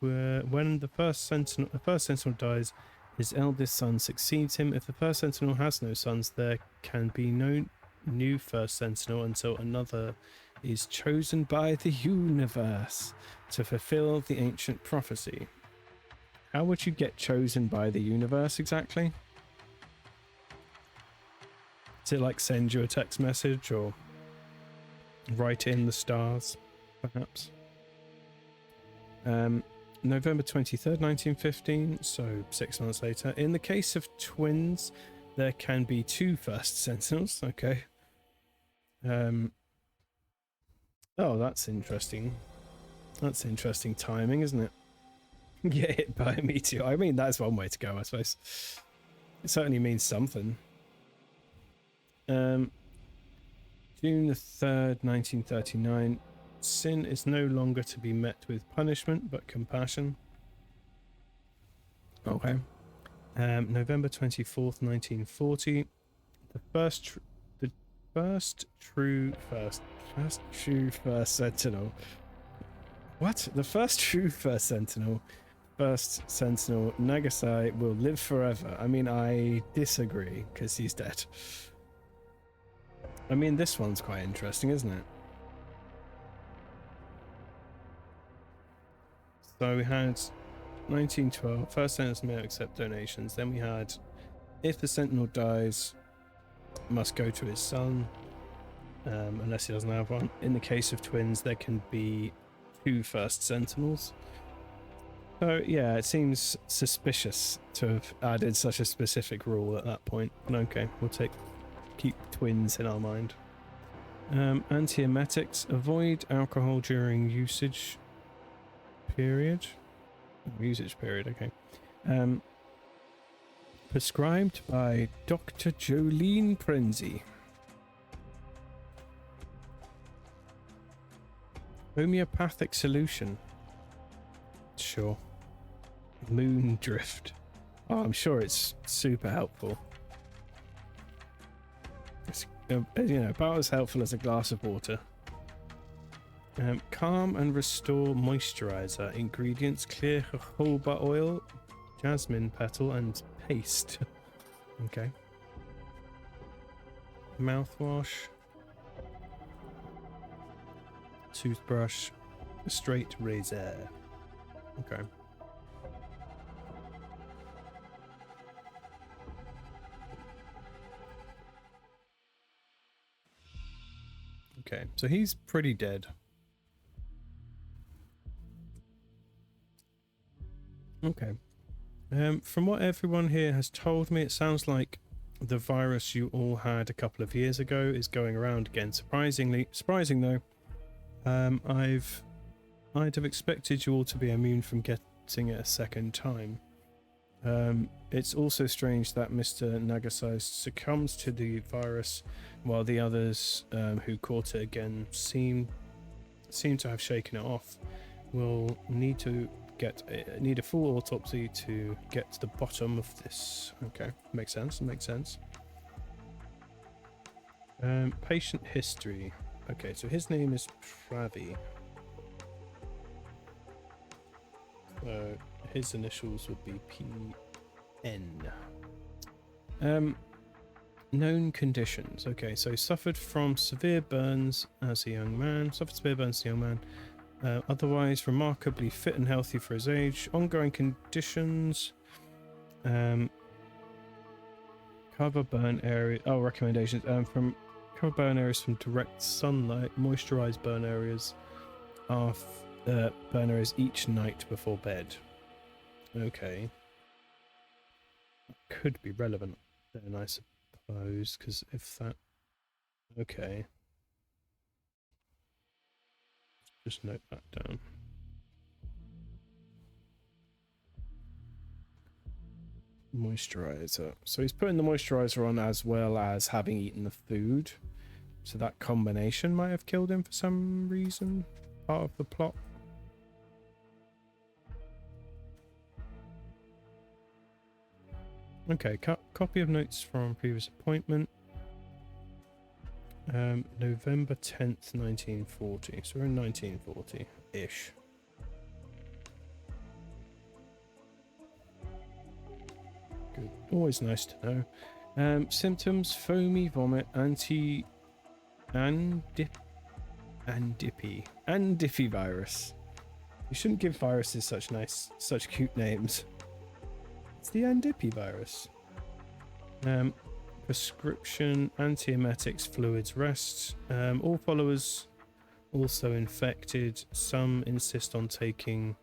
When the first sentinel dies, his eldest son succeeds him. If the first sentinel has no sons, there can be no new first sentinel until another is chosen by the universe to fulfill the ancient prophecy. How would you get chosen by the universe exactly? Is it like send you a text message or write in the stars, perhaps? November 23rd, 1915, so 6 months later. In the case of twins, there can be two first sentinels. Okay. Oh, that's interesting. That's interesting timing, isn't it? Get hit by a meteor. I mean, that's one way to go, I suppose. It certainly means something. June the 3rd, 1939. Sin is no longer to be met with punishment, but compassion. Okay. November 24th, 1940. The first true sentinel. What? The first true first sentinel, Nagasai, will live forever. I mean, I disagree, because he's dead. I mean, this one's quite interesting, isn't it? So we had 1912, first sentinels may accept donations. Then we had, if the sentinel dies, must go to his son, unless he doesn't have one. In the case of twins, there can be two first sentinels. So yeah, it seems suspicious to have added such a specific rule at that point. Okay, we'll keep twins in our mind. Antiemetics, avoid alcohol during usage period. Okay. Prescribed by Dr. Jolene Prenzy. Homeopathic solution. Sure. Moon drift. Oh, I'm sure it's super helpful. It's, about as helpful as a glass of water. Calm and restore moisturizer. Ingredients: clear jojoba oil, jasmine petal, and paste. Okay. Mouthwash. Toothbrush. A straight razor. Okay. Okay, so he's pretty dead. Okay. From what everyone here has told me, it sounds like the virus you all had a couple of years ago is going around again. Surprising though. I'd have expected you all to be immune from getting it a second time. It's also strange that Mr. Nagasai succumbs to the virus, while the others who caught it again seem to have shaken it off. We'll need a full autopsy to get to the bottom of this. Okay, makes sense. Patient history. Okay, so his name is Pravi. His initials would be PN. Known conditions. Okay, so suffered severe burns as a young man. Otherwise remarkably fit and healthy for his age. Ongoing conditions. Cover burn area. Oh, recommendations. From cover burn areas from direct sunlight. Moisturize burn areas. Burn areas each night before bed. Okay. Could be relevant then, I suppose, because if that... Okay. Just note that down. Moisturizer. So he's putting the moisturizer on as well as having eaten the food. So that combination might have killed him for some reason. Part of the plot. Okay, copy of notes from previous appointment. November 10th, 1940. So we're in 1940-ish. Good. Always nice to know. Symptoms: foamy vomit, Andipy virus. You shouldn't give viruses such cute names. It's the Andipy virus. Prescription: antiemetics, fluids, rest. All followers also infected. Some insist on taking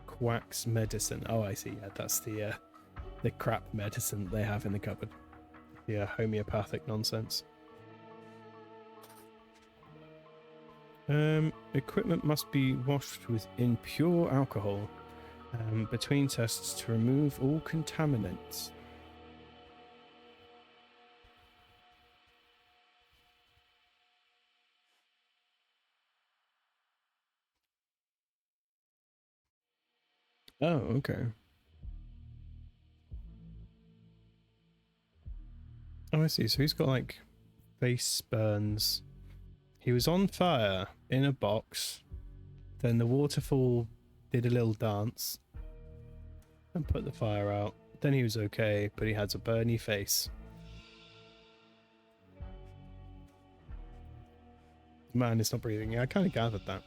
Quack's medicine. Oh, I see. Yeah, that's the crap medicine they have in the cupboard. Yeah, homeopathic nonsense. Equipment must be washed in pure alcohol between tests to remove all contaminants. Oh, okay. Oh, I see. So he's got like face burns. He was on fire in a box. Then the waterfall did a little dance and put the fire out. Then he was okay, but he had a burny face. The man is not breathing. Yeah, I kind of gathered that.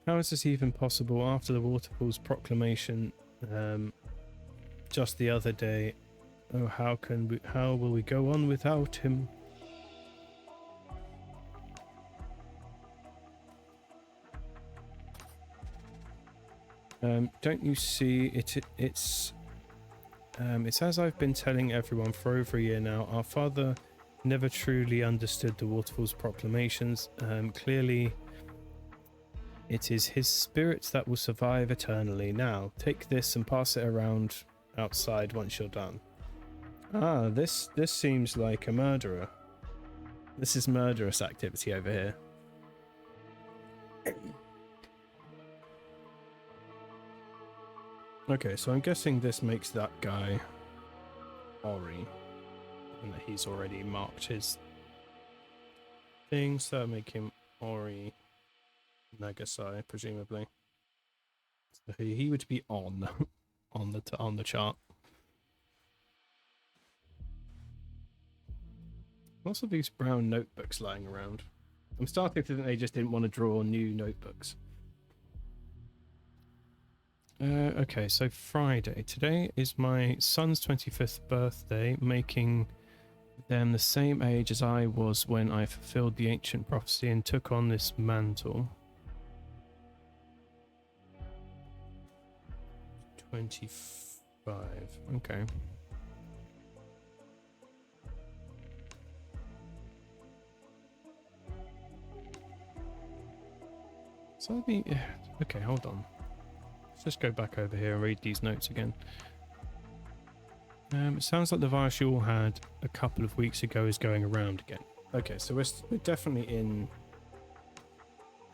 How is this even possible after the waterfall's proclamation just the other day? Oh, how will we go on without him? Don't you see it's as I've been telling everyone for over a year now. Our father never truly understood the waterfall's proclamations. Clearly it is his spirit that will survive eternally. Now take this and pass it around outside once you're done. Ah, this seems like a murderer. This is murderous activity over here. Okay, so I'm guessing this makes that guy Ori, and that he's already marked his thing, so that'll make him Ori Nagasai, presumably. So he would be on the chart. Lots of these brown notebooks lying around. I'm starting to think they just didn't want to draw new notebooks. Okay, so Friday. Today is my son's 25th birthday, making them the same age as I was when I fulfilled the ancient prophecy and took on this mantle. 25. Okay. So let me... Okay, hold on. just go back over here and read these notes again. It sounds like the virus you all had a couple of weeks ago is going around again. Okay, so we're definitely in...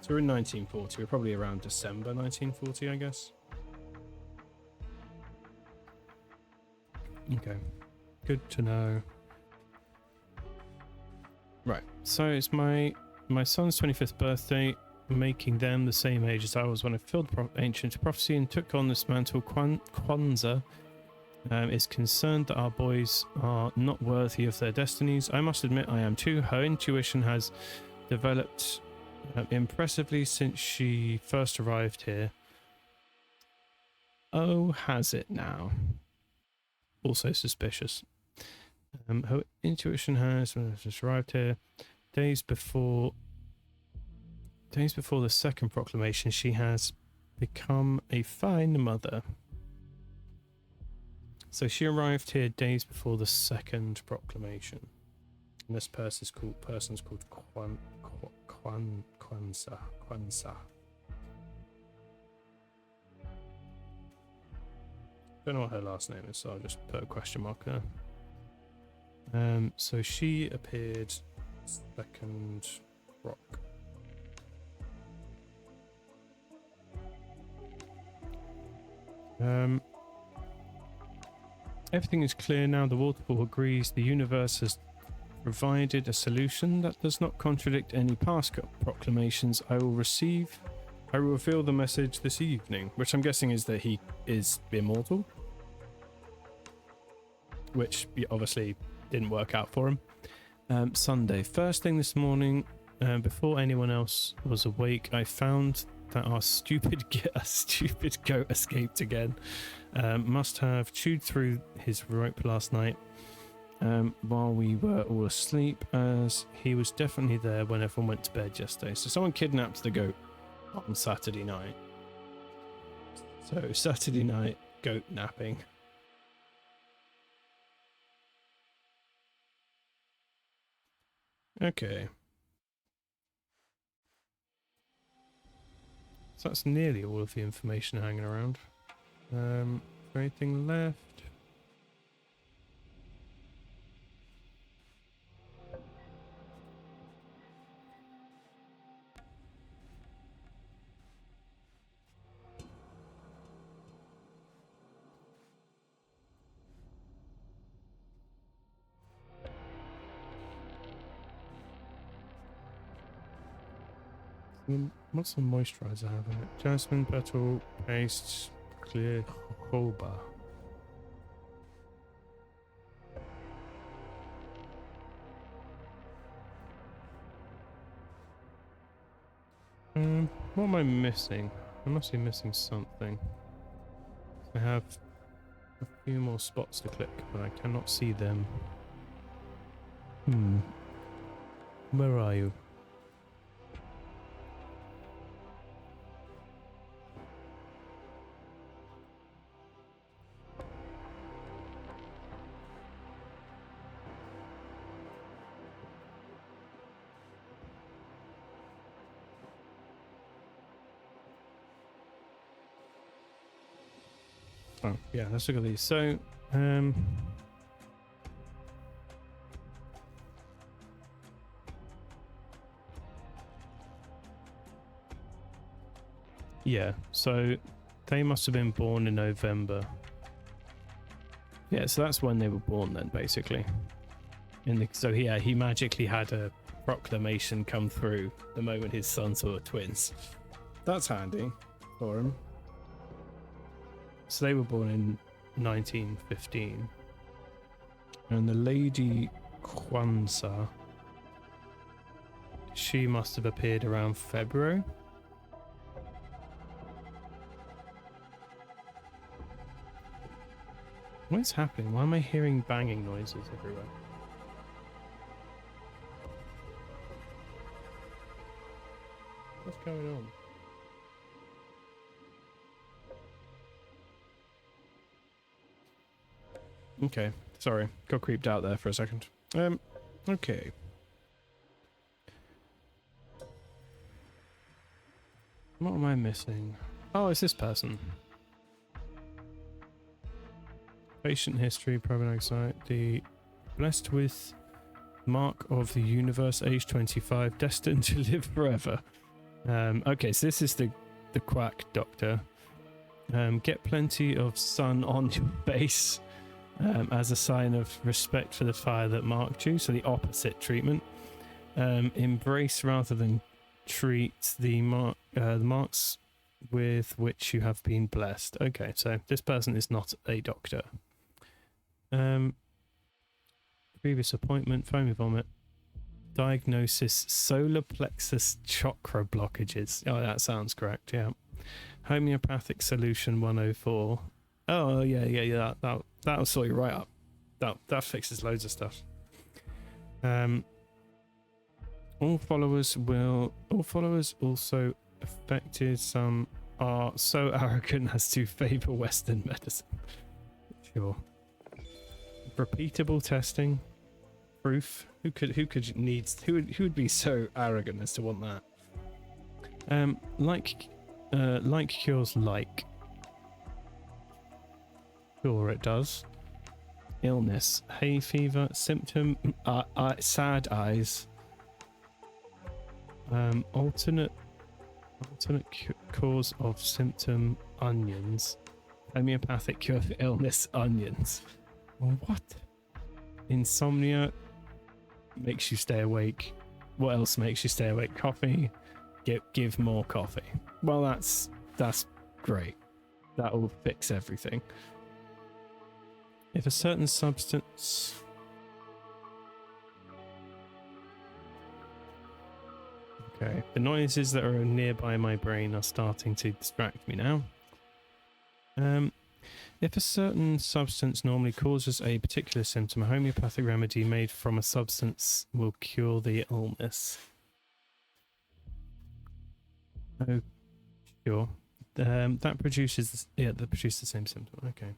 So we're in 1940. We're probably around December 1940, I guess. Okay, good to know. Right, so it's my son's 25th birthday, making them the same age as I was when I fulfilled ancient prophecy and took on this mantle. Kwanzaa is concerned that our boys are not worthy of their destinies. I must admit I am too. Her intuition has developed impressively since she first arrived here. Oh, has it now? Also suspicious. Her intuition has just arrived here days before the second proclamation. She has become a fine mother. So she arrived here days before the second proclamation. And this person's called Kwanzaa. Don't know what her last name is, so I'll just put a question mark there. So she appeared second rock. Everything is clear now. The waterfall agrees the universe has provided a solution that does not contradict any past proclamations. I will reveal the message this evening, which I'm guessing is that he is immortal, which obviously didn't work out for him. Sunday, first thing this morning, before anyone else was awake, I found that our stupid goat escaped again. Must have chewed through his rope last night while we were all asleep, as he was definitely there when everyone went to bed yesterday. So someone kidnapped the goat on Saturday night. So Saturday night, goat napping. Okay. So that's nearly all of the information hanging around. Anything left? What's the moisturizer have in it? Jasmine petal paste, clear jojoba. What am I missing? I must be missing something. I have a few more spots to click, but I cannot see them. Where are you? Oh, yeah, let's look at these. So, yeah, so they must have been born in November. Yeah, so that's when they were born then, basically. So yeah, he magically had a proclamation come through the moment his sons were twins. That's handy for him. So they were born in 1915. And the Lady Kwanzaa, she must have appeared around February. What's happening? Why am I hearing banging noises everywhere? What's going on? Okay, sorry. Got creeped out there for a second. Okay. What am I missing? Oh, it's this person. Patient history, private anxiety, blessed with mark of the universe, age 25, destined to live forever. Okay, so this is the quack doctor. Get plenty of sun on your face as a sign of respect for the fire that marked you. So the opposite treatment. Embrace rather than treat the marks with which you have been blessed. Okay, so this person is not a doctor. Previous appointment, foamy vomit. Diagnosis, solar plexus chakra blockages. Oh, that sounds correct, yeah. Homeopathic solution 104. Oh, yeah. That'll sort you right up. That fixes loads of stuff. All followers also affected. Some are so arrogant as to favor Western medicine. Sure. Repeatable testing. Proof. Who would be so arrogant as to want that? Like cures like. Sure, it does. Illness, hay fever, symptom, sad eyes. Alternate cause of symptom, onions. Homeopathic cure for illness, onions. What? Insomnia makes you stay awake. What else makes you stay awake? Coffee. Give more coffee. Well, that's great. That will fix everything. If a certain substance okay, the noises that are nearby my brain are starting to distract me now. If a certain substance normally causes a particular symptom, a homeopathic remedy made from a substance will cure the illness. Oh, sure. That produces the same symptom. Okay.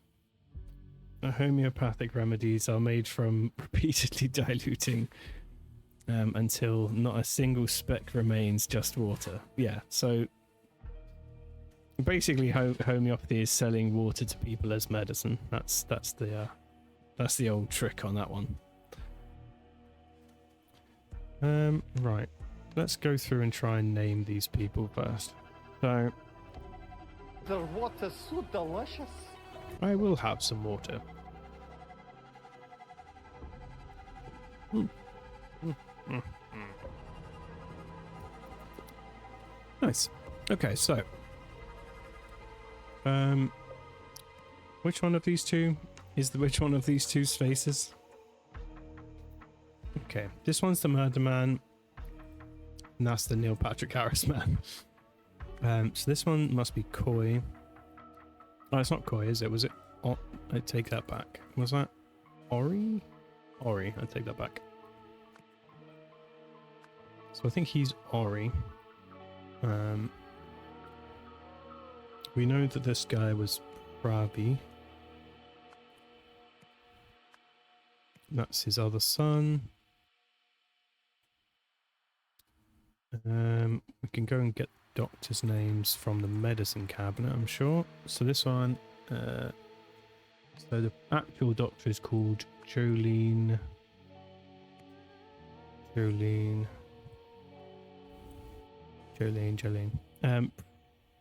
The homeopathic remedies are made from repeatedly diluting until not a single speck remains, just water. Yeah, so basically homeopathy is selling water to people as medicine. That's the old trick on that one. Right. Let's go through and try and name these people first. So The water's so delicious. I will have some water. Nice. Okay, so which one of these two is which one of these two's faces? Okay, this one's the murder man, and that's the Neil Patrick Harris man. So this one must be Coy. Oh, it's not Coy, is it? Was it? Oh, I take that back. Was that Ori? Ori, I take that back. So I think he's Ori. We know that this guy was Prabi. That's his other son. We can go and get doctors' names from the medicine cabinet, I'm sure. So this one, so the actual doctor is called Jolene.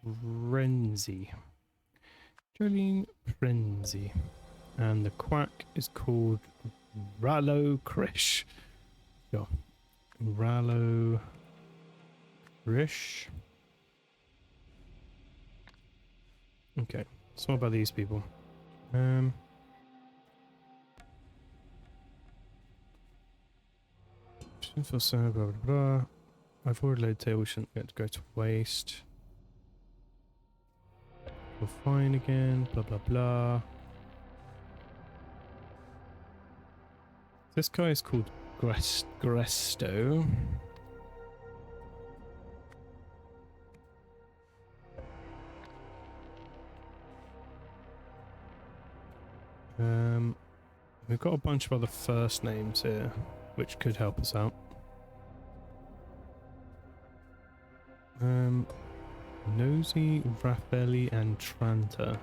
Prenzi. Jolene Prenzi. And the quack is called Rallo Krish. Sure. Rallo Krish. Okay. So what about these people? Blah, blah, blah. I've already loaded tail, we shouldn't get to go to waste. We're fine again, blah blah blah. This guy is called Gresto. We've got a bunch of other first names here, which could help us out. Nosy, Raffaelli, and Tranta.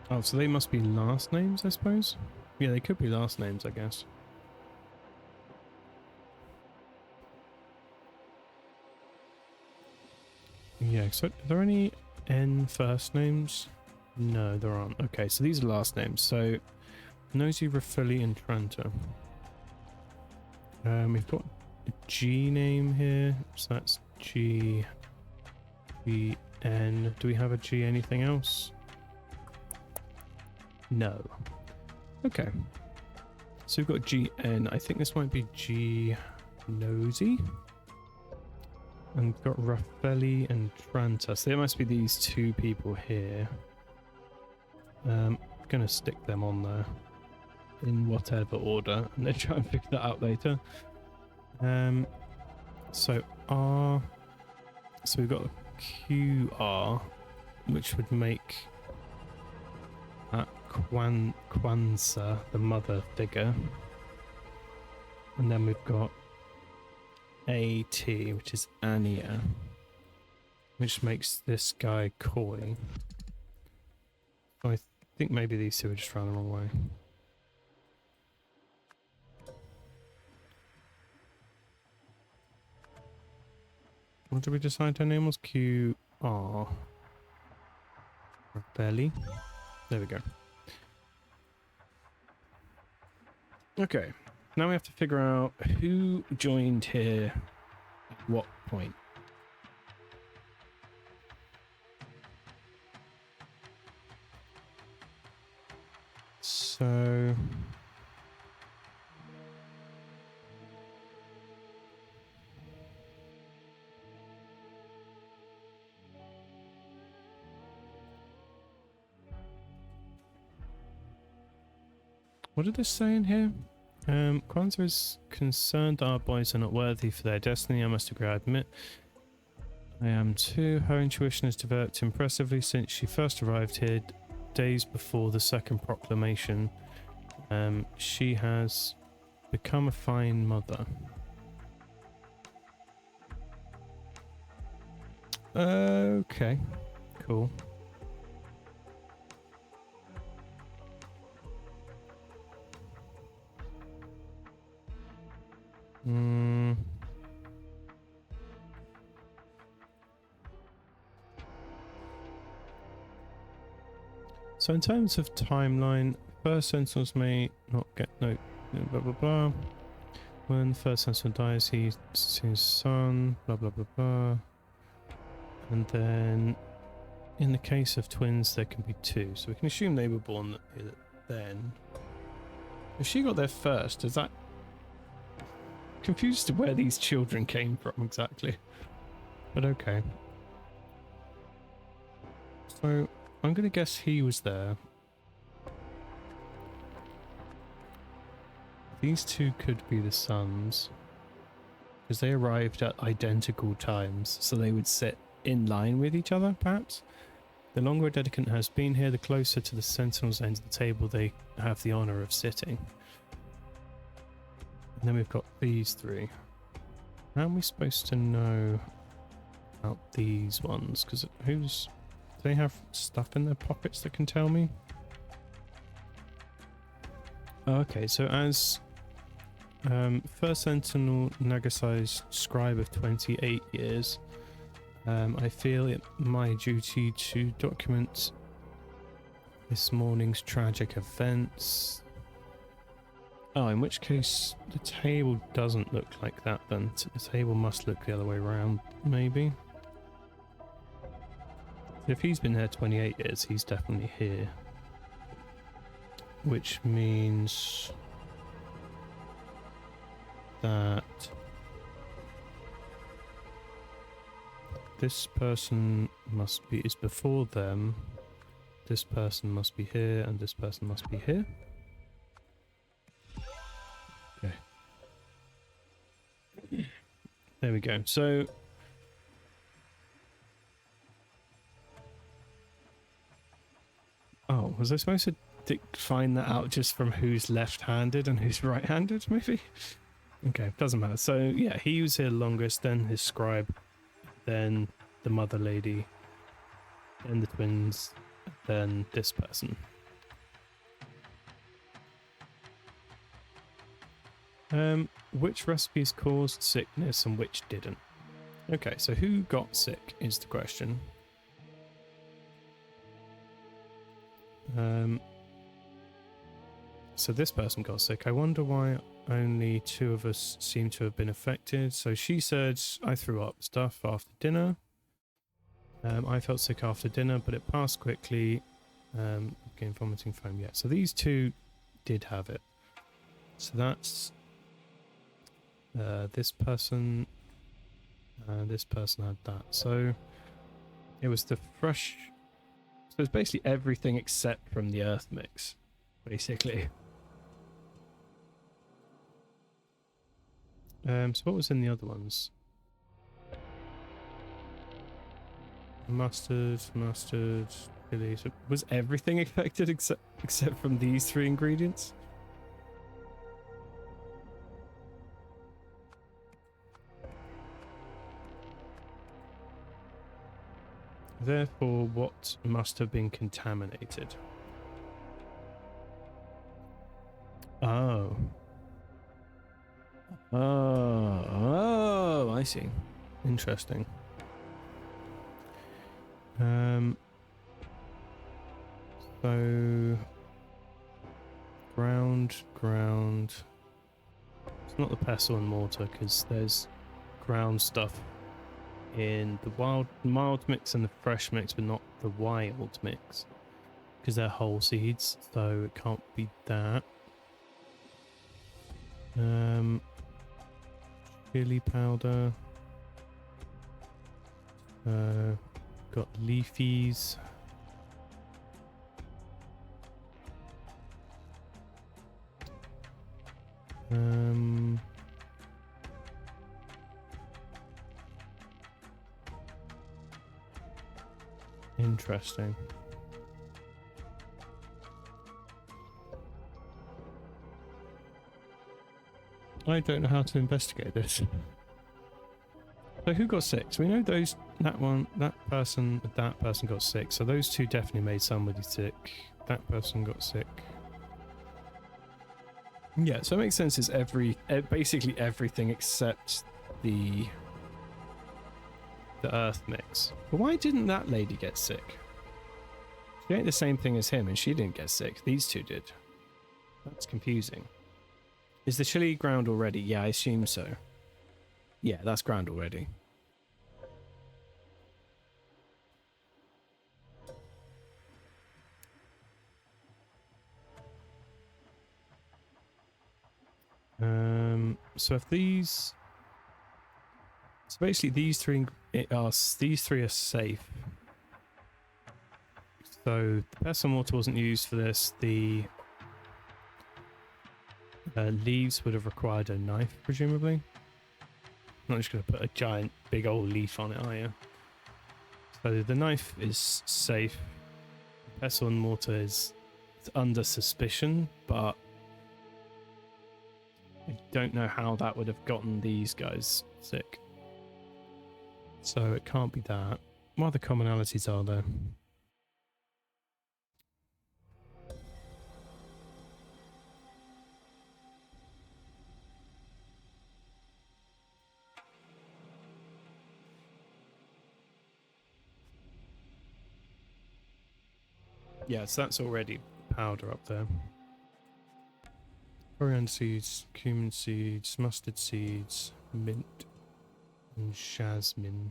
Oh, so they must be last names, I suppose? Yeah, they could be last names, I guess. Yeah, so are there any N first names? No, there aren't. Okay, so these are last names. So, Nosy, Rafili, and Tranta. We've got a G name here, so that's G, B, N. Do we have a G anything else? No. Okay. So we've got GN. I think this might be G Nosy. And we've got Raffaelli and Tranta. So there must be these two people here. I'm gonna stick them on there in whatever order, and then try and figure that out later. So R. So we've got QR, which would make Kwanzaa the mother figure, and then we've got AT, which is Ania, which makes this guy Koi. So I think maybe these two are just running the wrong way. What did we decide her name was? QR. Belly. There we go. Okay. Now we have to figure out who joined here at what point. So... what did this say in here? Kwanzaa is concerned our boys are not worthy for their destiny. I must agree, I admit. I am too. Her intuition has developed impressively since she first arrived here days before the second proclamation. She has become a fine mother. Okay, cool. So in terms of timeline, first Sentinels may not get no blah blah blah. When the first Sentinel dies, he sees his son, blah blah blah blah. And then in the case of twins there can be two. So we can assume they were born then. If she got there first, is that confused to where these children came from exactly? But okay. So I'm gonna guess he was there. These two could be the sons, because they arrived at identical times, so they would sit in line with each other, perhaps. The longer a dedicant has been here, the closer to the Sentinel's end of the table they have the honour of sitting. And then we've got these three. How are we supposed to know about these ones? Because who's... do they have stuff in their pockets that can tell me? Okay, so as First Sentinel Nagasai's scribe of 28 years, I feel it my duty to document this morning's tragic events. Oh, in which case the table doesn't look like that then. The table must look the other way around, maybe. If he's been there 28 years, he's definitely here. Which means that this person is before them, this person must be here, and this person must be here. Okay. There we go. So oh, was I supposed to find that out just from who's left-handed and who's right-handed, maybe? Okay, doesn't matter. So yeah, he was here longest, then his scribe, then the mother lady, then the twins, then this person. Which recipes caused sickness and which didn't? Okay, so who got sick is the question. So this person got sick. I wonder why only 2 of us seem to have been affected. So she said, I threw up stuff after dinner. I felt sick after dinner, but it passed quickly. Again, vomiting foam. Yeah, so these 2 did have it. So that's this person and this person had that. So it was the fresh. So it's basically everything except from the earth mix, basically. So what was in the other ones? Mustard, chili. So was everything affected except from these 3 ingredients? Therefore, what must have been contaminated? Oh. Oh, I see. Interesting. So ground. It's not the pestle and mortar because there's ground stuff in the mild mix and the fresh mix, but not the wild mix because they're whole seeds, so it can't be that. Chili powder. Got leafies. Interesting. I don't know how to investigate this. So who got sick? So we know that person got sick. So those 2 definitely made somebody sick. That person got sick. Yeah, so it makes sense. It's basically everything except the earth mix. But why didn't that lady get sick? She ate the same thing as him and she didn't get sick. These 2 did. That's confusing. Is the chili ground already? Yeah, I assume so. Yeah, that's ground already. So if these, so basically these 3 are safe. So the pestle mortar wasn't used for this. The leaves would have required a knife, presumably. Not just going to put a giant, big old leaf on it, are you? So the knife is safe. The pestle and mortar is under suspicion, but I don't know how that would have gotten these guys sick. So it can't be that. What other commonalities are there? Yeah, so that's already powder up there. Coriander seeds, cumin seeds, mustard seeds, mint, and jasmine.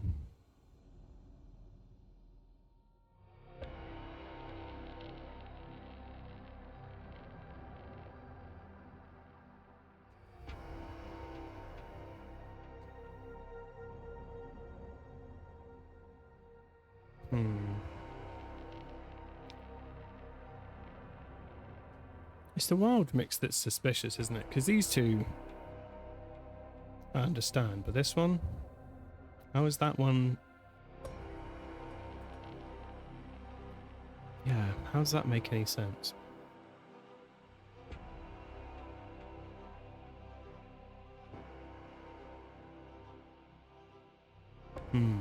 It's the wild mix that's suspicious, isn't it? Because these 2, I understand, but this one? How is that one? Yeah, how does that make any sense? You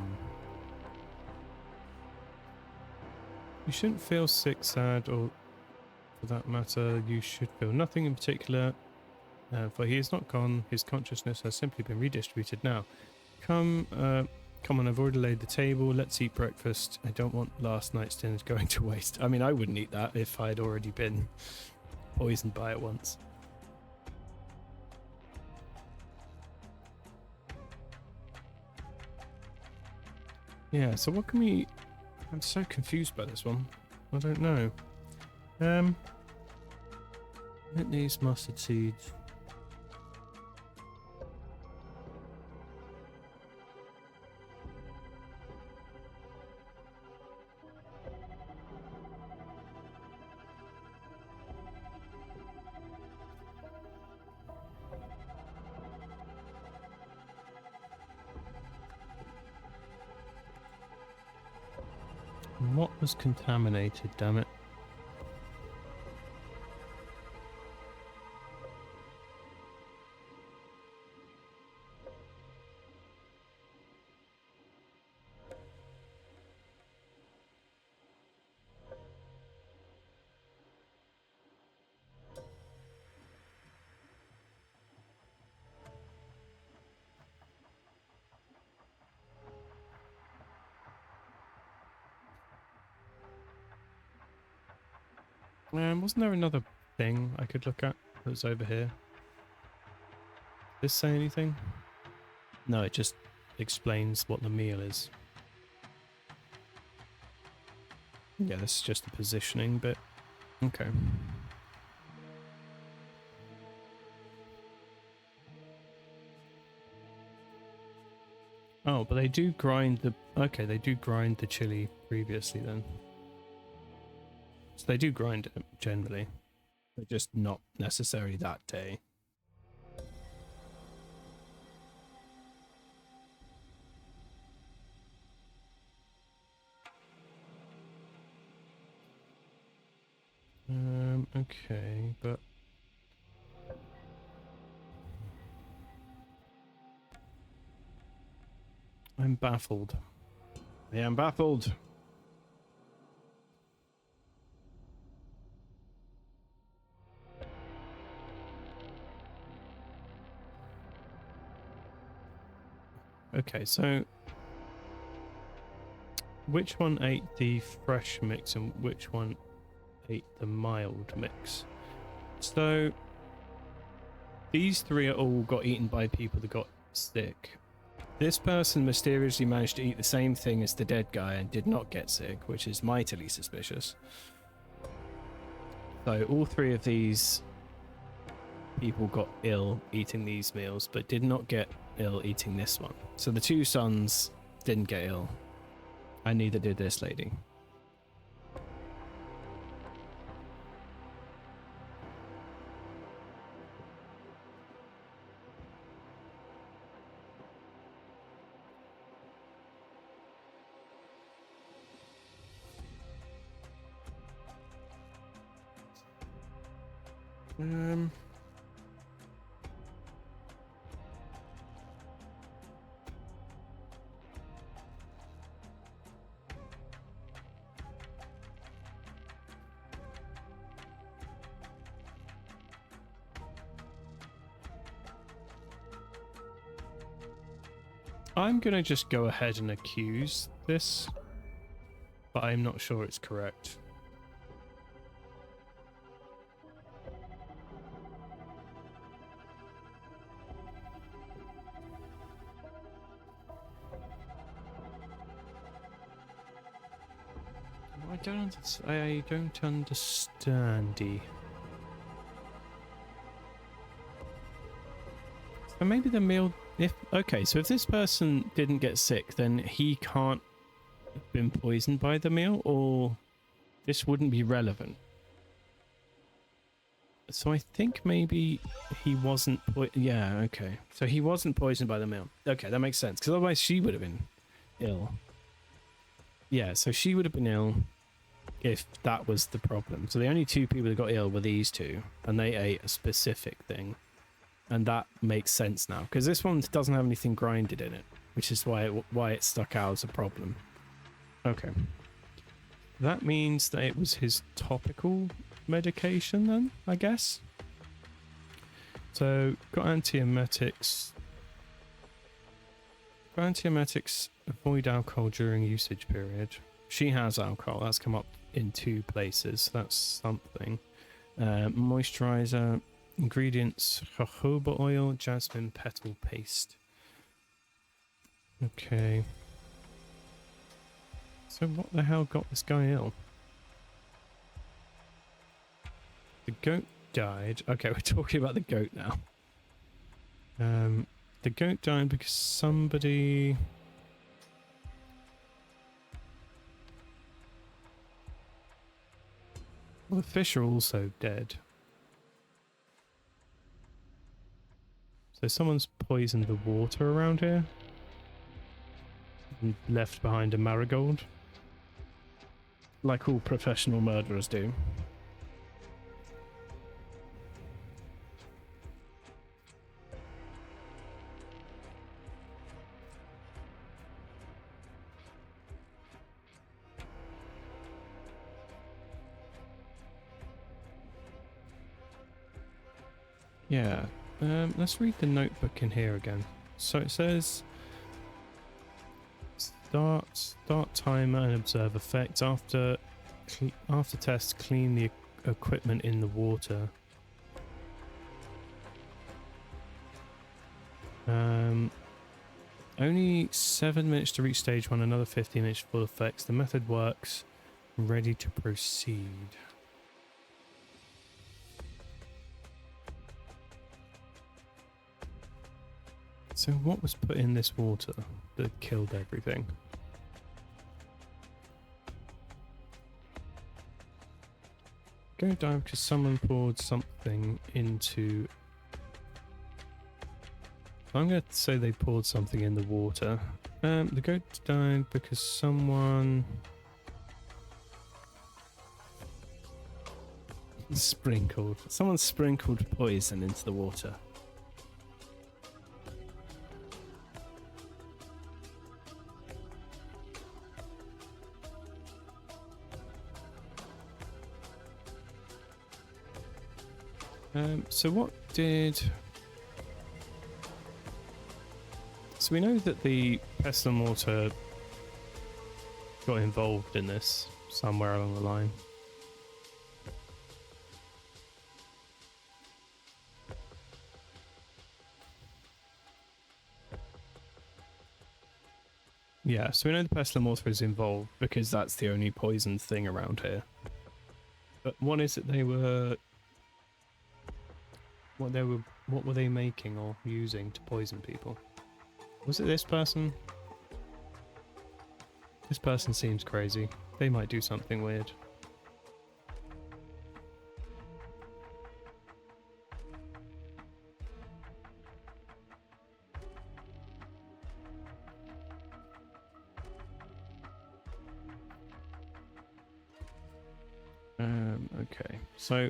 shouldn't feel sick, sad, or for that matter, you should feel nothing in particular. For he is not gone, his consciousness has simply been redistributed now. Come, come on, I've already laid the table, let's eat breakfast. I don't want last night's dinner going to waste. I mean, I wouldn't eat that if I had already been poisoned by it once. Yeah, so what can we... I'm so confused by this one. I don't know. It needs mustard seeds. What was contaminated, damn it? Wasn't there another thing I could look at that was over here? Does this say anything? No, it just explains what the meal is. Yeah, this is just the positioning bit. Okay. Oh, but they do grind the... Okay, they do grind the chili previously then. So they do grind it generally. But just not necessarily that day. Okay, but... I'm baffled. I am baffled. Okay, so which one ate the fresh mix and which one ate the mild mix? So these three are all got eaten by people that got sick. This person mysteriously managed to eat the same thing as the dead guy and did not get sick, which is mightily suspicious. So all three of these people got ill eating these meals, but did not get ill eating this one. So the two sons didn't get ill, and neither did this lady. I'm gonna just go ahead and accuse this, but I'm not sure it's correct. I don't understand. So maybe the meal... So if this person didn't get sick, then he can't have been poisoned by the meal, or this wouldn't be relevant. So I think maybe he wasn't... Yeah, okay. So he wasn't poisoned by the meal. Okay, that makes sense, because otherwise she would have been ill. Yeah, so she would have been ill if that was the problem. So the only two people who got ill were these two, and they ate a specific thing. And that makes sense now, because this one doesn't have anything grinded in it, which is why it stuck out as a problem. Okay. That means that it was his topical medication then, I guess. So, got antiemetics. For antiemetics, avoid alcohol during usage period. She has alcohol. That's come up in 2 places. That's something. Moisturizer. Ingredients: jojoba oil, jasmine petal paste. Okay. So what the hell got this guy ill? The goat died. Okay, we're talking about the goat now. The goat died because somebody... Well, the fish are also dead. So someone's poisoned the water around here. And left behind a marigold. Like all professional murderers do. Yeah, let's read the notebook in here again. So it says start timer and observe effects. After test, clean the equipment in the water. Only 7 minutes to reach stage 1, another 15 minutes full effects. The method works. Ready to proceed. So what was put in this water that killed everything? Go down because someone poured something into... I'm going to say they poured something in the water. The goat died because someone... Someone sprinkled poison into the water. So what did... So we know that the pestle and mortar got involved in this somewhere along the line. Yeah, so we know the pestle and mortar is involved because that's the only poisoned thing around here. But what is it they were... What were they making or using to poison people? Was it this person? This person seems crazy. They might do something weird. Okay, so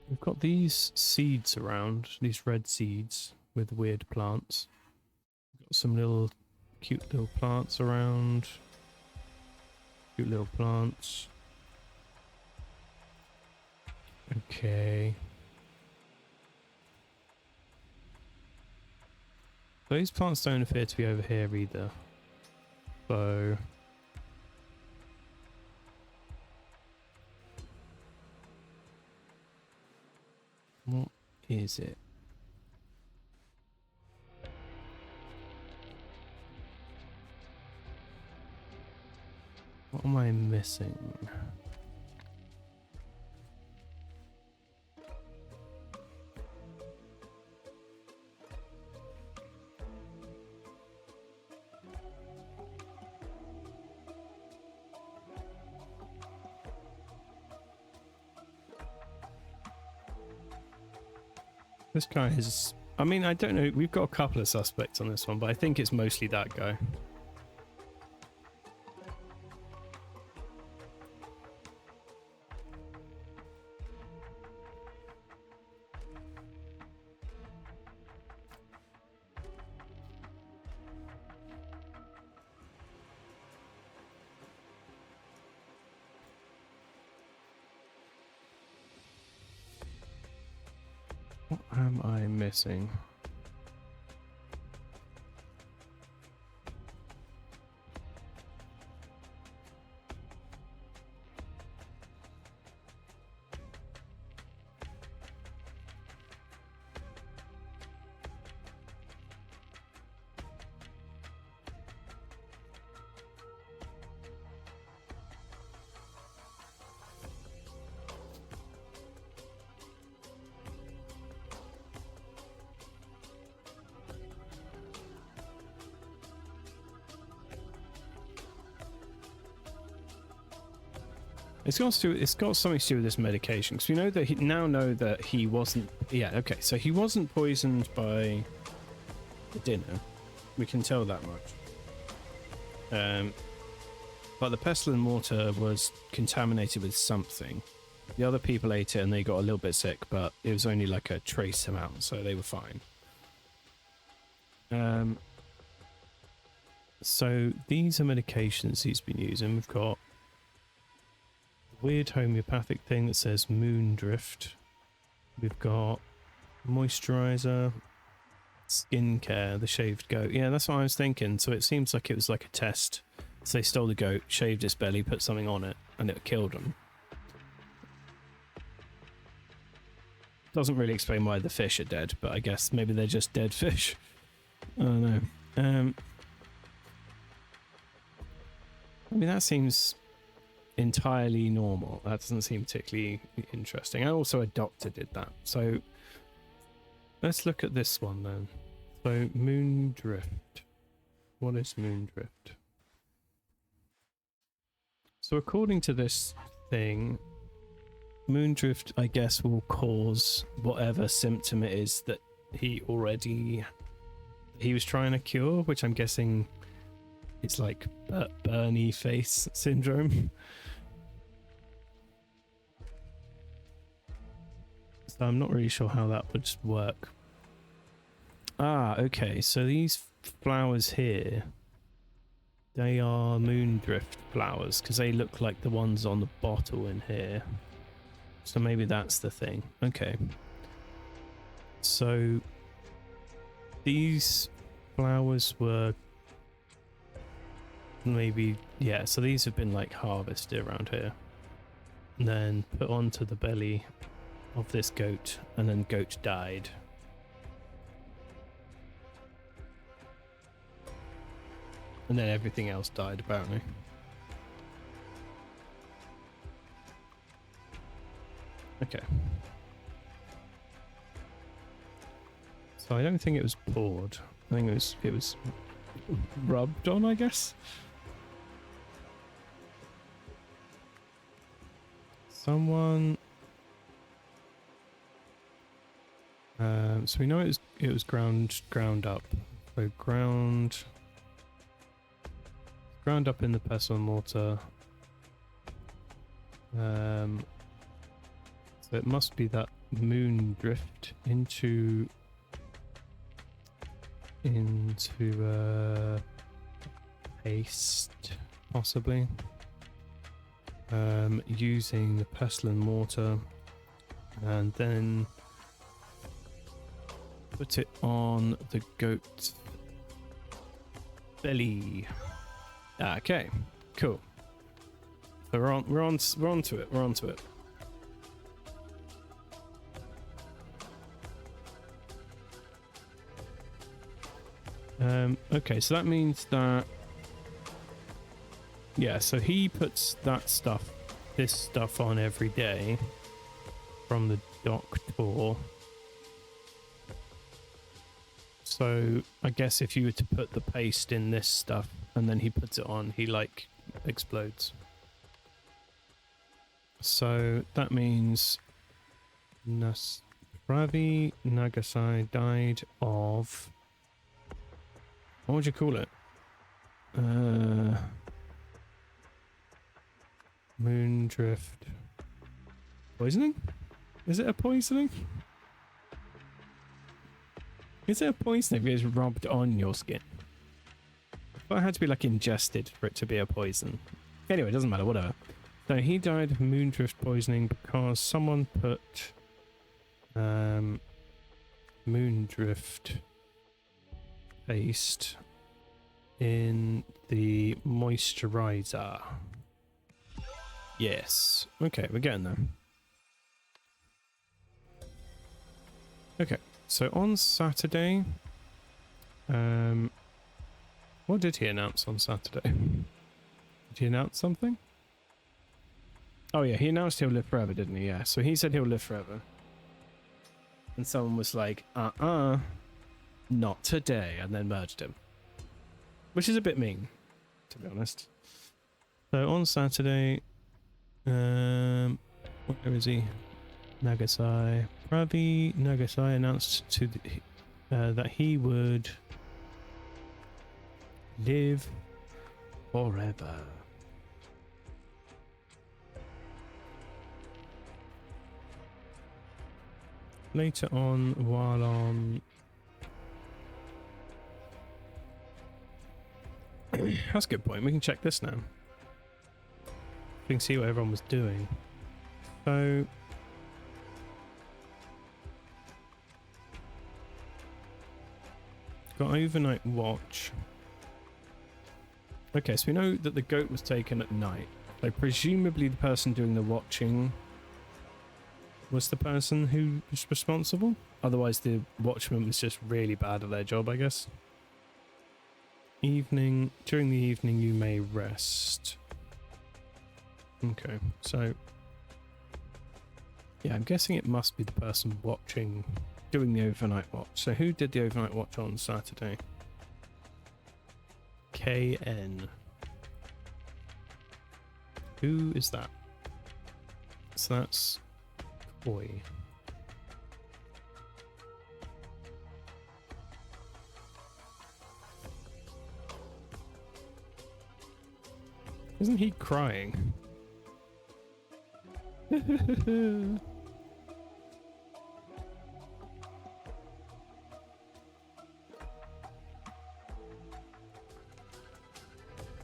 we've got these seeds around, these red seeds with weird plants. Got some little cute little plants around. Cute little plants. Okay. Those plants don't appear to be over here either. So... what is it? What am I missing? This guy is... I mean, I don't know. We've got a couple of suspects on this one, but I think it's mostly that guy. What am I missing? It's got something to do with this medication, because we know that now know that he wasn't. Yeah, okay, so he wasn't poisoned by the dinner. We can tell that much. But the pestle and mortar was contaminated with something. The other people ate it and they got a little bit sick, but it was only like a trace amount, so they were fine. So these are medications he's been using. We've got weird homeopathic thing that says Moondrift. We've got moisturizer, skincare, the shaved goat. Yeah, that's what I was thinking. So it seems like it was like a test. So they stole the goat, shaved its belly, put something on it, and it killed him. Doesn't really explain why the fish are dead, but I guess maybe they're just dead fish. I don't know. I mean, that seems entirely normal. That doesn't seem particularly interesting. And also a doctor did that. So let's look at this one then. So Moondrift. What is Moondrift? So according to this thing, Moondrift, I guess, will cause whatever symptom it is that he was trying to cure, which I'm guessing it's like Bernie face syndrome. So I'm not really sure how that would work. Ah, okay, so these flowers here, they are Moondrift flowers, because they look like the ones on the bottle in here. So maybe that's the thing. Okay. So these flowers were maybe, yeah, so these have been like harvested around here. And then put onto the belly of this goat, and then goat died. And then everything else died, apparently. Okay. So I don't think it was poured. I think it was rubbed on, I guess. Someone. So we know it was ground up. So ground up in the pestle and mortar. So it must be that Moondrift into paste, possibly. Using the pestle and mortar, and then put it on the goat's belly. Okay, cool. So we're onto it. We're onto it. Okay, so that means that, yeah, so he puts this stuff on every day from the doctor. So I guess if you were to put the paste in this stuff and then he puts it on, he like explodes. So that means Ravi Nagasai died of, what would you call it? Moondrift poisoning? Is it a poisoning? Is it a poisoning if it's rubbed on your skin? But it had to be like ingested for it to be a poison. Anyway, it doesn't matter, whatever. So he died of Moondrift poisoning because someone put Moondrift paste in the moisturizer. Yes. Okay, we're getting there. Okay, so on Saturday, what did he announce on Saturday? Did he announce something? Oh yeah, he announced he'll live forever, didn't he? Yeah, so he said he'll live forever. And someone was like, not today, and then merged him. Which is a bit mean, to be honest. So on Saturday, where is he? Nagasai. Ravi Nagasai announced to that he would live forever. Later on, while on... That's a good point. We can check this now. We can see what everyone was doing. So... got overnight watch. Okay, so we know that the goat was taken at night. So presumably the person doing the watching was the person who was responsible. Otherwise the watchman was just really bad at their job, I guess. Evening. During the evening you may rest. Okay, so... yeah, I'm guessing it must be the person watching... doing the overnight watch. So who did the overnight watch on Saturday? KN. Who is that? So that's Koi. Isn't he crying?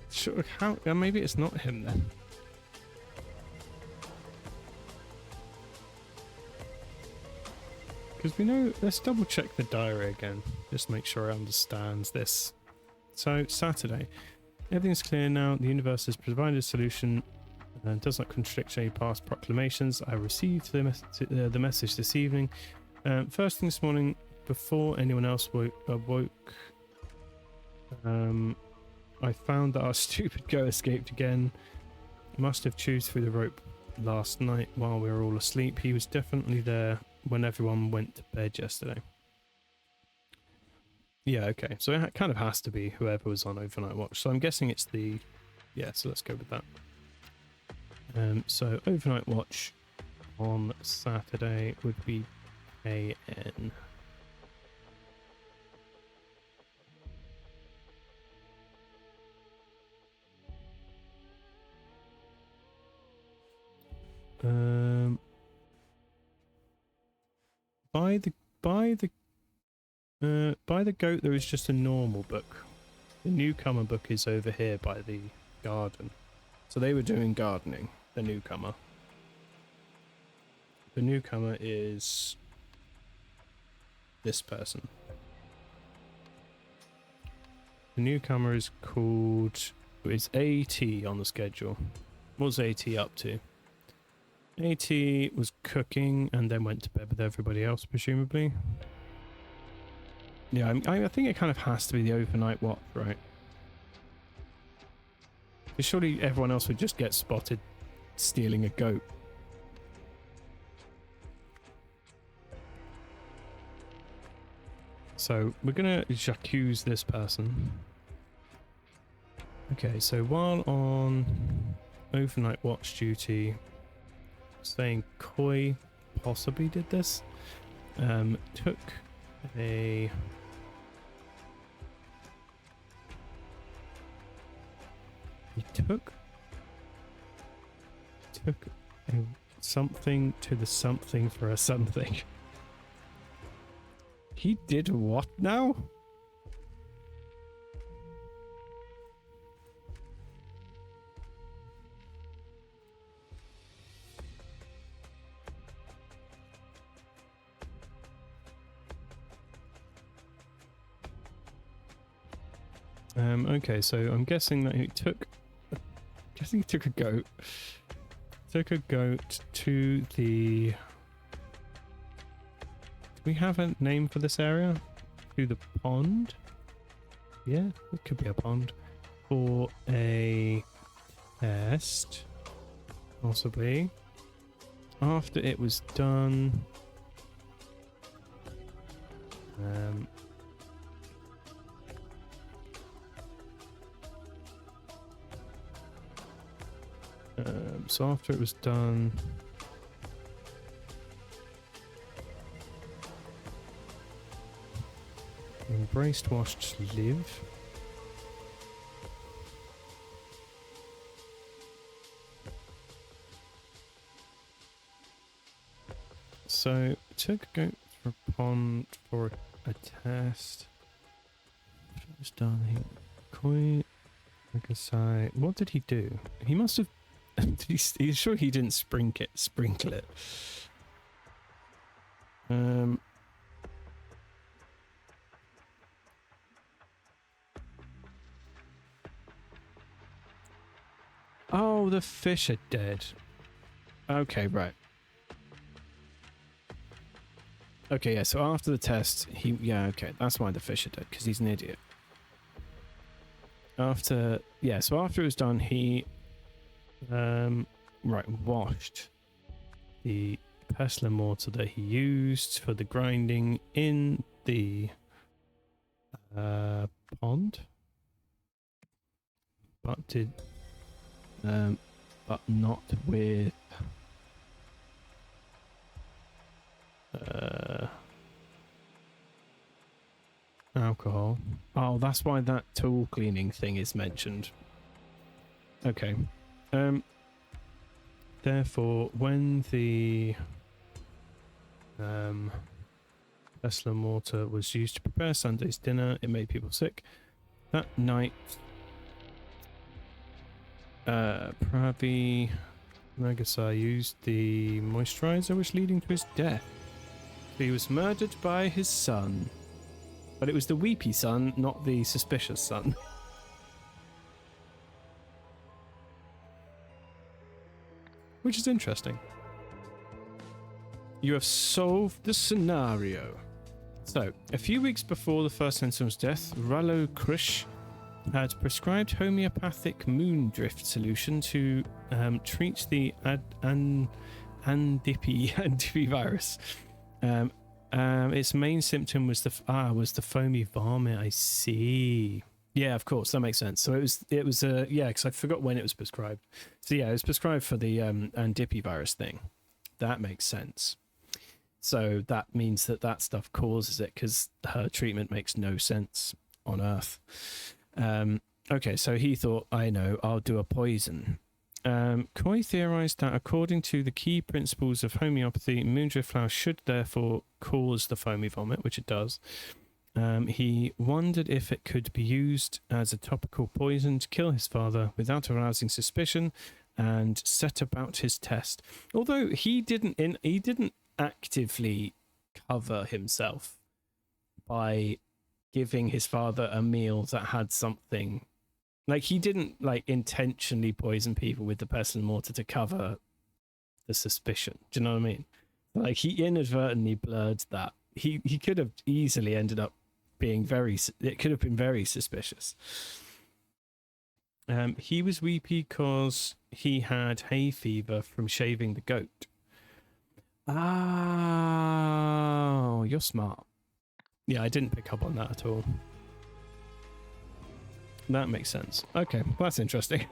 Sure, how? Maybe it's not him then. Because we know, let's double check the diary again, just to make sure I understand this. So, Saturday. Everything's clear now. The universe has provided a solution and does not contradict any past proclamations. I received the message this evening. First thing this morning, before anyone else awoke, I found that our stupid goat escaped again. Must have chewed through the rope last night while we were all asleep. He was definitely there when everyone went to bed yesterday. Yeah, okay. So it kind of has to be whoever was on overnight watch. So I'm guessing it's the... yeah, so let's go with that. So overnight watch on Saturday would be AN. By the goat there is just a normal book. The newcomer book is over here by the garden. So they were doing gardening, the newcomer. The newcomer is this person. The newcomer is called... it's AT on the schedule. What's AT up to? AT was cooking and then went to bed with everybody else, presumably. Yeah, I think it kind of has to be the overnight watch, right? Because surely everyone else would just get spotted stealing a goat. So we're gonna j'accuse this person. Okay, so while on overnight watch duty, saying Koi possibly did this, took a... he took a something to the something for a something. He did what now? Okay, so I'm guessing that he took a goat. Took a goat to the... Do we have a name for this area? To the pond? Yeah, it could be a pond. For a test. Possibly. After it was done... so after it was done... Embraced, washed, live. So, took a goat for a pond for a test. It was done. Koi, Nagasai. What did he do? He must have. He's sure he didn't sprinkle it. Oh, the fish are dead. Okay, right. Okay, yeah, so after the test, yeah, okay, that's why the fish are dead, because he's an idiot. So after it was done, he, washed the pestle and mortar that he used for the grinding in the, pond. But not with... alcohol. Oh, that's why that tool cleaning thing is mentioned. Okay. Therefore, when the pestle and mortar was used to prepare Sunday's dinner, it made people sick. That night, Pravi Nagasai used the moisturizer, which leading to his death. He was murdered by his son. But it was the weepy son, not the suspicious son. Which is interesting. You have solved the scenario. So, a few weeks before the first Senson's death, Rallo Krish had prescribed homeopathic moon drift solution to treat the Andipi virus. Its main symptom was the foamy vomit. I see. Yeah, of course, that makes sense. So it was because I forgot when it was prescribed. So yeah, it was prescribed for the Andipi virus thing. That makes sense. So that means that stuff causes it, because her treatment makes no sense on Earth. Okay, so he thought, I know, I'll do a poison. Koi theorized that according to the key principles of homeopathy, moondrift flower should therefore cause the foamy vomit, which it does. He wondered if it could be used as a topical poison to kill his father without arousing suspicion, and set about his test. Although he didn't actively cover himself by giving his father a meal that had something. Like, he didn't intentionally poison people with the pestle and mortar to cover the suspicion. Do you know what I mean? Like, he inadvertently blurred that. He could have easily ended up being it could have been very suspicious. He was weepy because he had hay fever from shaving the goat. Oh, you're smart. Yeah, I didn't pick up on that at all. That makes sense. Okay, well, that's interesting.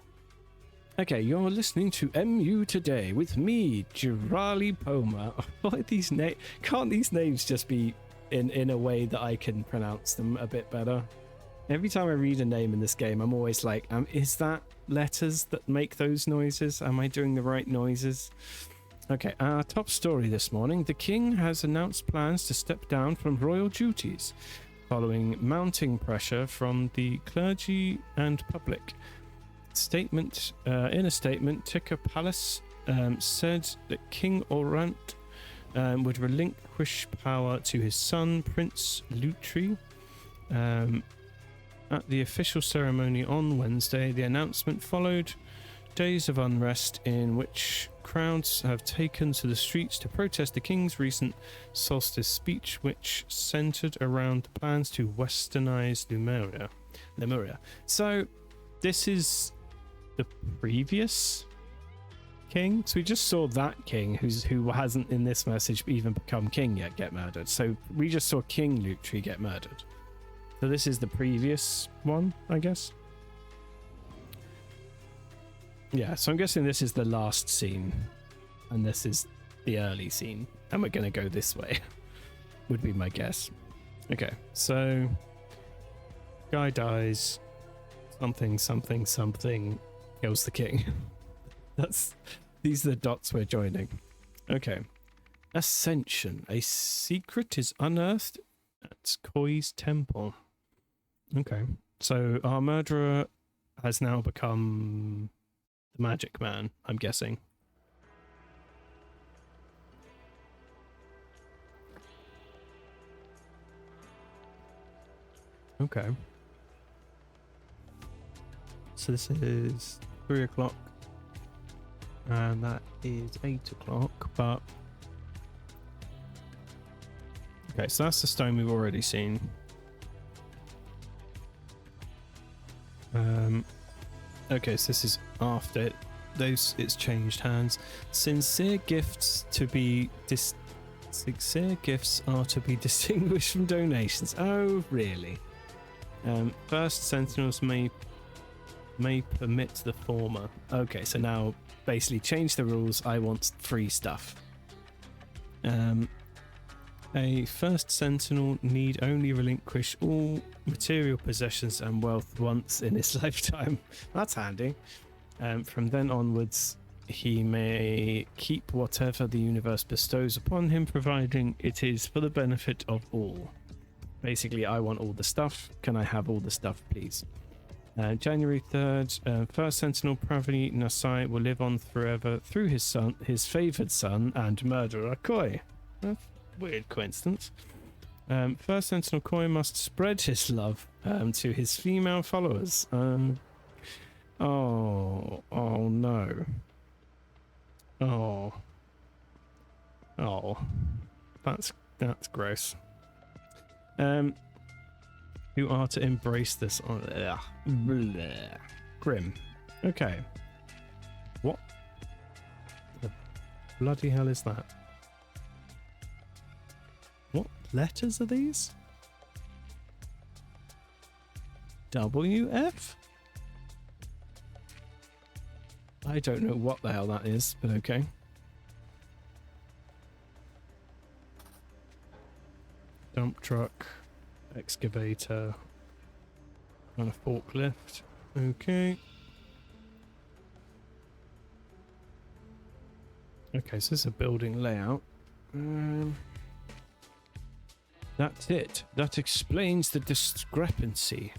Okay, you're listening to MU Today with me, Jirali Poma. What these names? Can't these names just be in a way that I can pronounce them a bit better? Every time I read a name in this game, I'm always like, is that letters that make those noises? Am I doing the right noises? Okay, our top story this morning. The king has announced plans to step down from royal duties following mounting pressure from the clergy and public. In a statement, Tikka Palace said that King Orant would relinquish power to his son, Prince Lutri, At the official ceremony on Wednesday, the announcement followed days of unrest in which crowds have taken to the streets to protest the king's recent solstice speech, which centered around the plans to westernize Lemuria. So this is the previous king. So we just saw that king who hasn't in this message even become king yet get murdered. So we just saw King Lutri get murdered. So this is the previous one, I guess. Yeah, so I'm guessing this is the last scene, and this is the early scene, and we're going to go this way, would be my guess. Okay, so guy dies, something kills the king. These are the dots we're joining. Okay, Ascension. A secret is unearthed at Koi's temple. Okay, so our murderer has now become the magic man, I'm guessing. Okay. So this is 3 o'clock. And that is 8 o'clock, but... Okay, so that's the stone we've already seen. Okay, so this is after it's changed hands. Sincere gifts are to be distinguished from donations. Oh, really? First sentinels may permit the former. Okay, so now basically change the rules. I want free stuff. A first sentinel need only relinquish all material possessions and wealth once in his lifetime. That's handy. From then onwards, he may keep whatever the universe bestows upon him, providing it is for the benefit of all. Basically, I want all the stuff. Can I have all the stuff, please? January 3rd, first sentinel Pravani Nasai will live on forever through his son, his favoured son, and murderer Koi. Weird coincidence. First sentinel Koi must spread his love to his female followers. Oh no. Oh, that's gross. Who are to embrace this? Grim. Okay. What the bloody hell is that? What letters are these? WF? I don't know what the hell that is, but okay. Dump truck, excavator, and a forklift. Okay. Okay, so this is a building layout. That's it. That explains the discrepancy.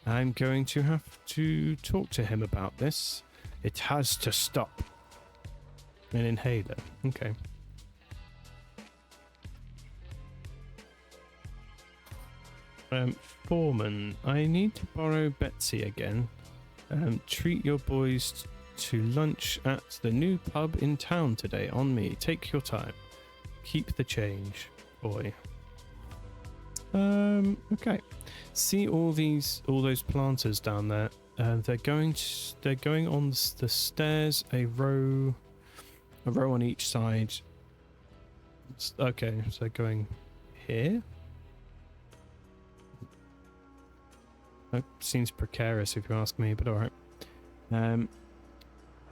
I'm going to have to talk to him about this. It has to stop. An inhaler. Okay. Foreman, I need to borrow Betsy again. Treat your boys to lunch at the new pub in town today. On me. Take your time. Keep the change, boy. Okay. See all those planters down there. They're going on the stairs, a row on each side. Okay, so they're going here. That seems precarious if you ask me, but alright.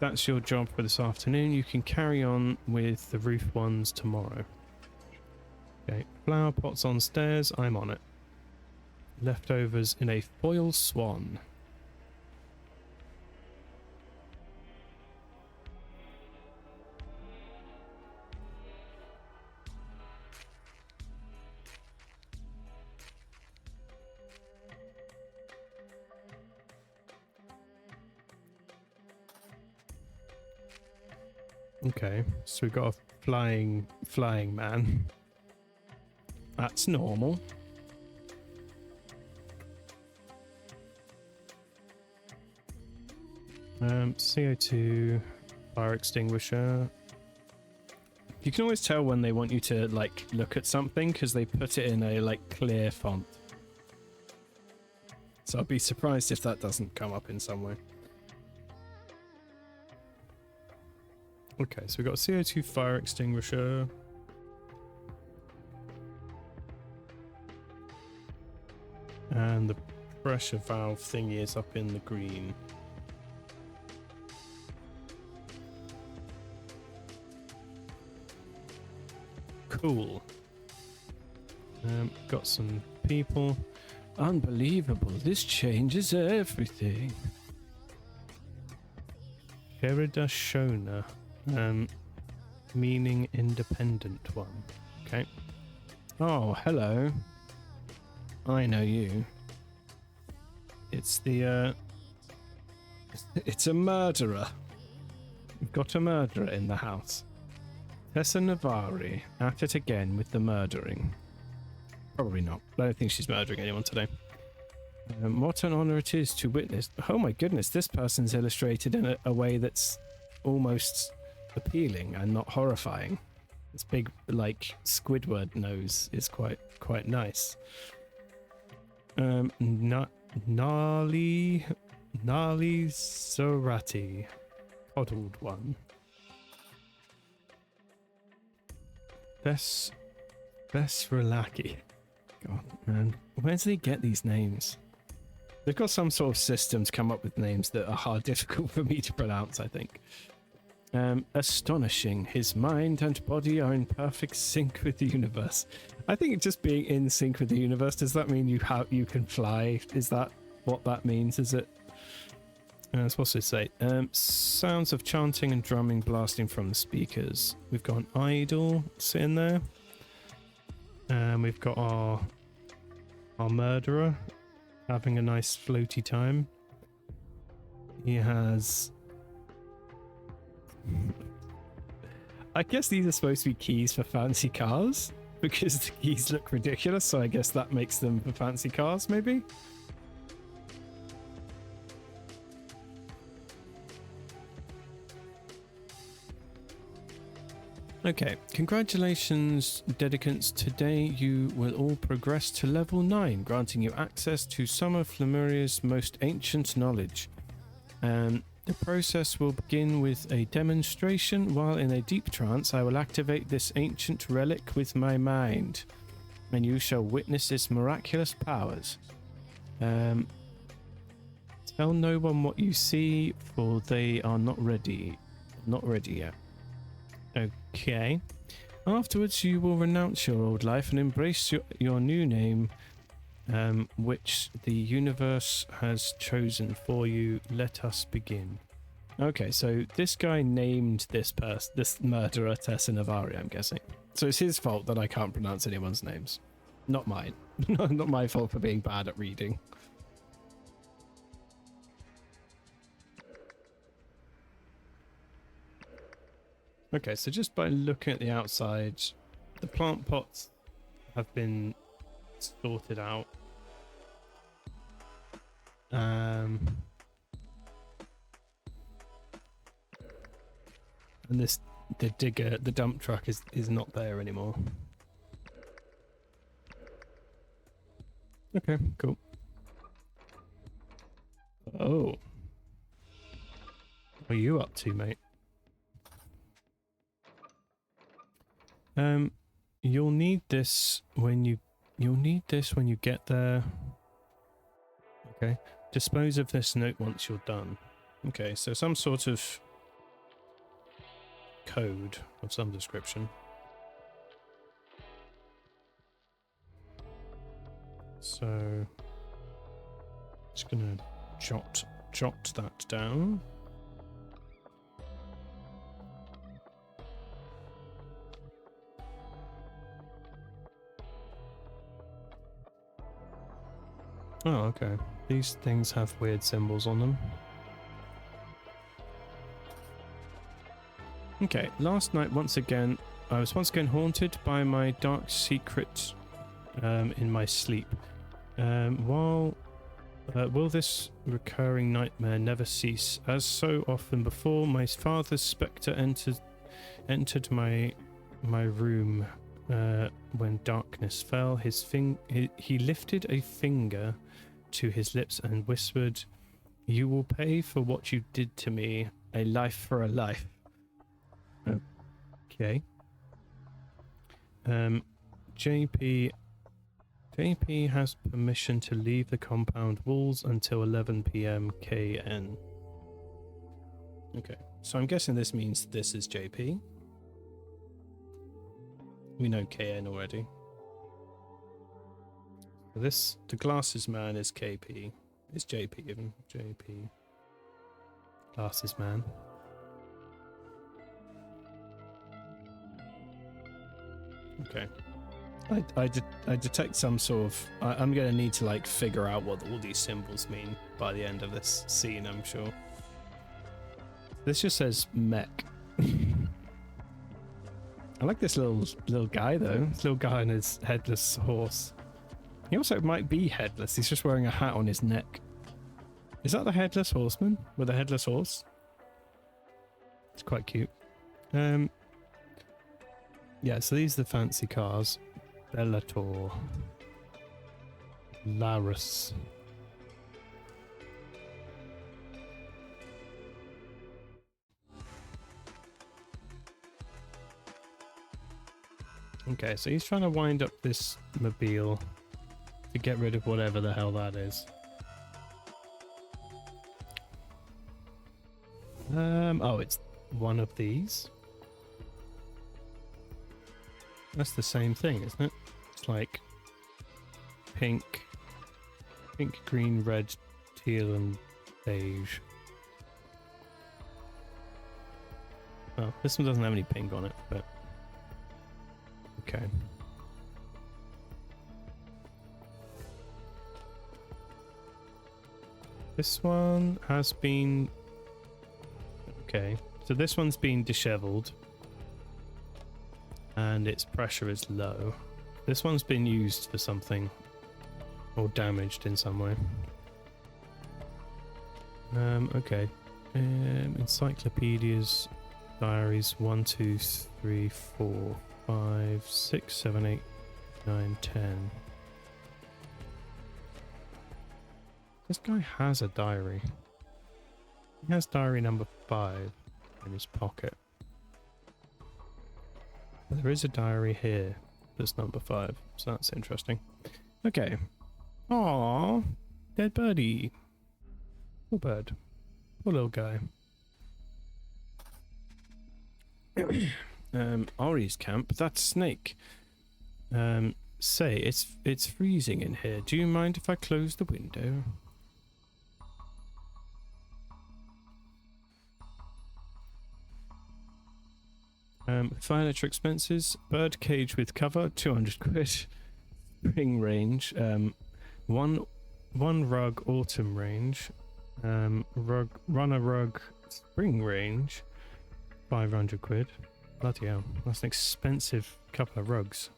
That's your job for this afternoon. You can carry on with the roof ones tomorrow. Okay, flower pots on stairs. I'm on it. Leftovers in a foil swan. Okay, so we've got a flying man. That's normal. CO2 fire extinguisher. You can always tell when they want you to like look at something because they put it in a like clear font. So I'll be surprised if that doesn't come up in some way. Okay, so we've got a CO2 fire extinguisher. And the pressure valve thingy is up in the green. Cool. Got some people. Unbelievable, this changes everything. Sherida Shona. Meaning independent one. Okay. Oh, hello. I know you. It's the, it's a murderer. We've got a murderer in the house. Tessa Navari, at it again with the murdering. Probably not. I don't think she's murdering anyone today. What an honor it is to witness. Oh my goodness, this person's illustrated in a way that's almost appealing and not horrifying. This big, like, Squidward nose is quite nice. Gnarly Sorati. Coddled one. Vesrelaki. God, man. Where do they get these names? They've got some sort of system to come up with names that are difficult for me to pronounce, I think. Astonishing. His mind and body are in perfect sync with the universe. I think just being in sync with the universe, does that mean you can fly? Is that what that means? Is it? What's it say? Sounds of chanting and drumming blasting from the speakers. We've got an idol sitting there. We've got our murderer having a nice floaty time. He has... I guess these are supposed to be keys for fancy cars, because the keys look ridiculous, so I guess that makes them for fancy cars, maybe? Okay, congratulations, dedicants. Today you will all progress to level 9, granting you access to some of Flamuria's most ancient knowledge. The process will begin with a demonstration. While in a deep trance, I will activate this ancient relic with my mind, and you shall witness its miraculous powers. Tell no one what you see, for they are not ready. Not ready yet. Okay. Afterwards, you will renounce your old life and embrace your new name, which the universe has chosen for you. Let us begin. Okay, so this guy named this murderer Tessa Navari, I'm guessing. So it's his fault that I can't pronounce anyone's names. Not mine. Not my fault for being bad at reading. Okay, so just by looking at the outside, the plant pots have been sorted out. And the dump truck is not there anymore. Okay, cool. Oh. What are you up to, mate? You'll need this when you get there. Okay. Dispose of this note once you're done. Okay, so some sort of code of some description. So just gonna jot that down. Oh, okay. These things have weird symbols on them. Okay, last night I was once again haunted by my dark secret in my sleep. While Will this recurring nightmare never cease? As so often before, my father's spectre entered my room when darkness fell. He lifted a finger to his lips and whispered, "You will pay for what you did to me. A life for a life." Okay. JP has permission to leave the compound walls until 11 p.m. KN. Okay, so I'm guessing this means this is JP. We know KN already. The glasses man is KP. It's JP even. JP. Glasses man. Okay. I detect some sort of... I'm going to need to like figure out what all these symbols mean by the end of this scene, I'm sure. This just says mech. I like this little guy though. This little guy on his headless horse. He also might be headless. He's just wearing a hat on his neck. Is that the headless horseman with a headless horse? It's quite cute. Yeah, so these are the fancy cars. Bellator. Larus. Okay, so he's trying to wind up this mobile to get rid of whatever the hell that is. Oh, it's one of these. That's the same thing, isn't it? It's like pink, green, red, teal, and beige. Oh, this one doesn't have any pink on it, but okay. This one has been... Okay, so this one's been disheveled. And its pressure is low. This one's been used for something. Or damaged in some way. Okay. Encyclopedias, diaries, 1, 2, 3, 4, 5, 6, 7, 8, 9, 10. This guy has a diary. He has diary number 5 in his pocket. There is a diary here that's number 5, so that's interesting. Okay. Aww, dead birdie. Poor bird. Poor little guy. Ari's camp. That's Snake. Say, it's freezing in here. Do you mind if I close the window? Furniture expenses. Bird cage with cover, 200 quid. Spring range. One rug autumn range. Runner rug spring range, 500 quid. Bloody hell, that's an expensive couple of rugs.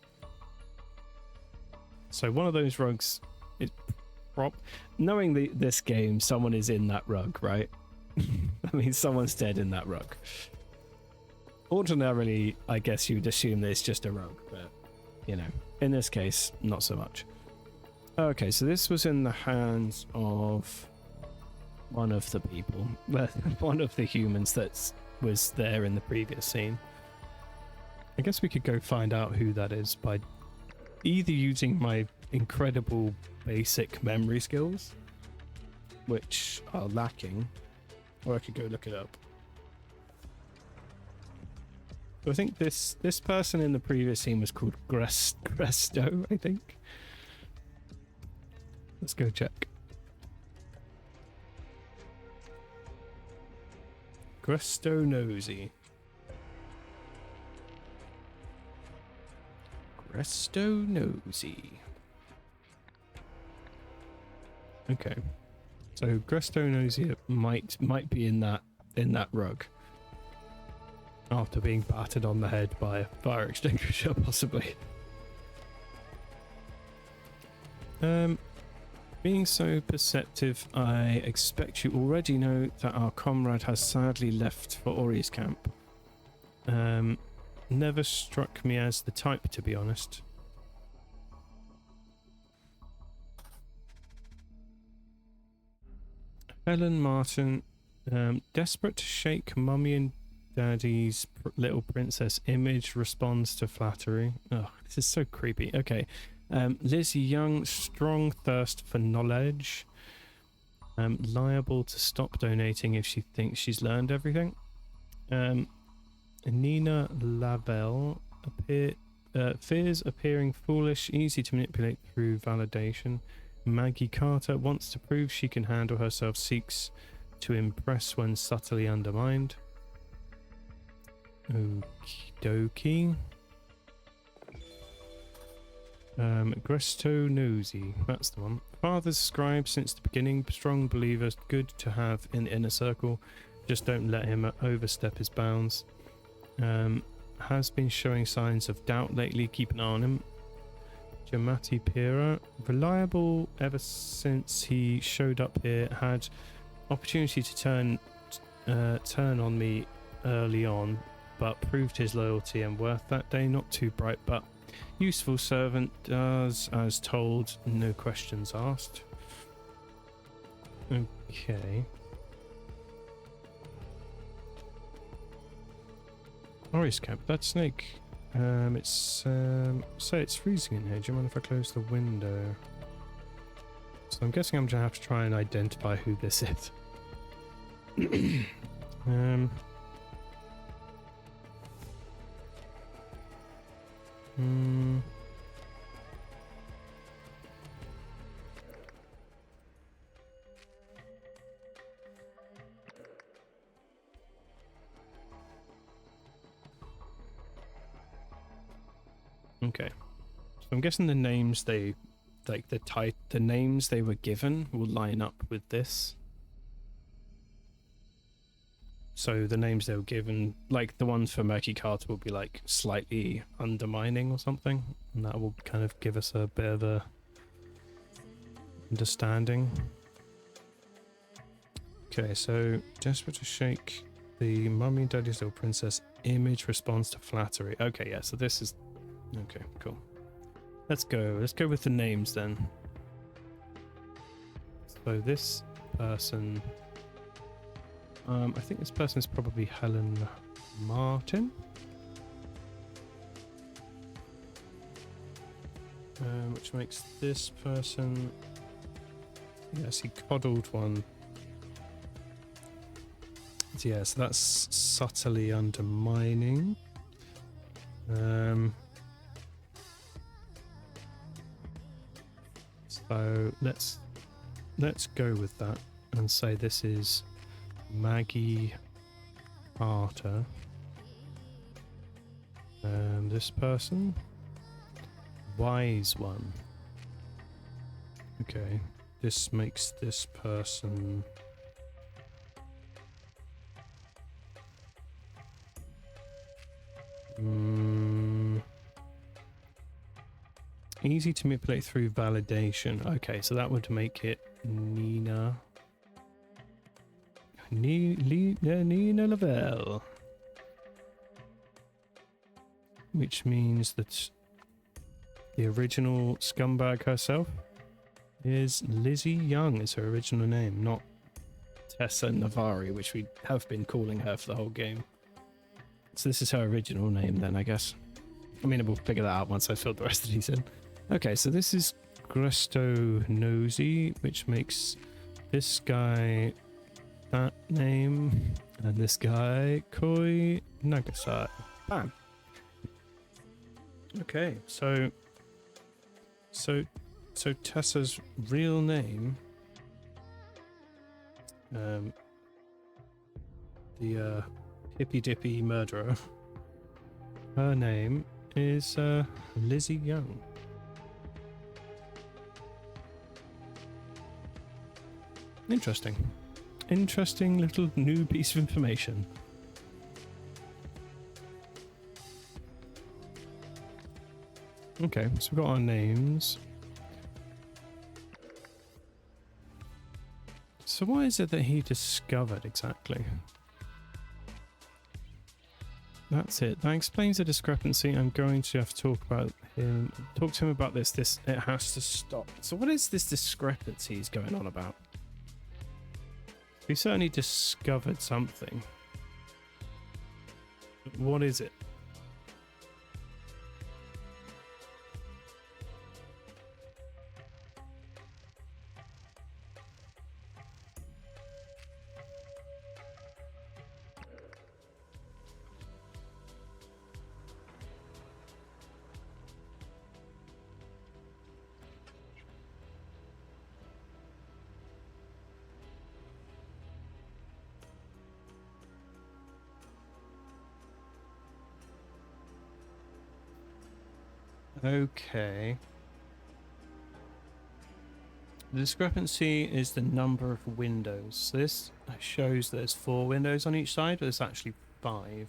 So one of those rugs is knowing this game, someone is in that rug, right? I mean, someone's dead in that rug. Ordinarily, I guess you'd assume that it's just a rug, but you know, in this case, not so much. Okay, so this was in the hands of one of the people, one of the humans that was there in the previous scene. I guess we could go find out who that is by either using my incredible basic memory skills, which are lacking, or I could go look it up. I think this person in the previous scene was called Gresto, I think. Let's go check. Gresto Nosy. Gresto Nosy. Okay. So Gresto Nosy might be in that rug. After being battered on the head by a fire extinguisher, possibly. Being so perceptive, I expect you already know that our comrade has sadly left for Ori's camp. Never struck me as the type, to be honest. Helen Martin, desperate to shake Mummy and Daddy's little princess image, responds to flattery. Oh, this is so creepy. Okay. Lizzie Young, strong thirst for knowledge. Liable to stop donating if she thinks she's learned everything. Nina Lavelle, fears appearing foolish, easy to manipulate through validation. Maggie Carter wants to prove she can handle herself, seeks to impress when subtly undermined. Okie dokie. Gresto Nosy, that's the one. Father's scribe since the beginning, strong believer, good to have in the inner circle. Just don't let him overstep his bounds. Has been showing signs of doubt lately, keep an eye on him. Jamati Pira, reliable ever since he showed up here, had opportunity to turn on me early on, but proved his loyalty and worth that day. Not too bright, but useful servant, does as told, no questions asked. Okay. Ori's camp, that snake. It's freezing in here. Do you mind if I close the window? So I'm guessing I'm gonna have to try and identify who this is. Okay. So I'm guessing the names the names they were given will line up with this. So the names they were given, like the ones for Maggie Carter, will be like slightly undermining or something, and that will kind of give us a bit of a understanding. Okay, so desperate to shake the Mummy and Daddy's Little Princess image, responds to flattery. Okay, yeah, so this is okay, cool. Let's go with the names then. So this person, I think this person is probably Helen Martin. Which makes this person, yes, he coddled one. Yeah, so that's subtly undermining. So let's go with that and say this is Maggie Carter. This person, wise one. Okay, this makes this person easy to manipulate through validation. Okay, so that would make it Nina Lavelle. Which means that the original scumbag herself is Lizzie Young, is her original name, not Tessa Navari, which we have been calling her for the whole game. So this is her original name then, I guess. I mean, we'll figure that out once I fill the rest of these in. Okay, so this is Gresto Nosy, which makes this guy that name, and this guy Koi Nagasai. Bam. Okay, so Tessa's real name, the hippy dippy murderer, her name is Lizzie Young. Interesting little new piece of information. Okay, so we've got our names. So what is it that he discovered exactly? That's it. That explains the discrepancy. I'm going to have to talk to him about this. It has to stop. So what is this discrepancy he's going on about? He certainly discovered something. What is it? Okay. The discrepancy is the number of windows. So this shows there's 4 windows on each side, but it's actually 5.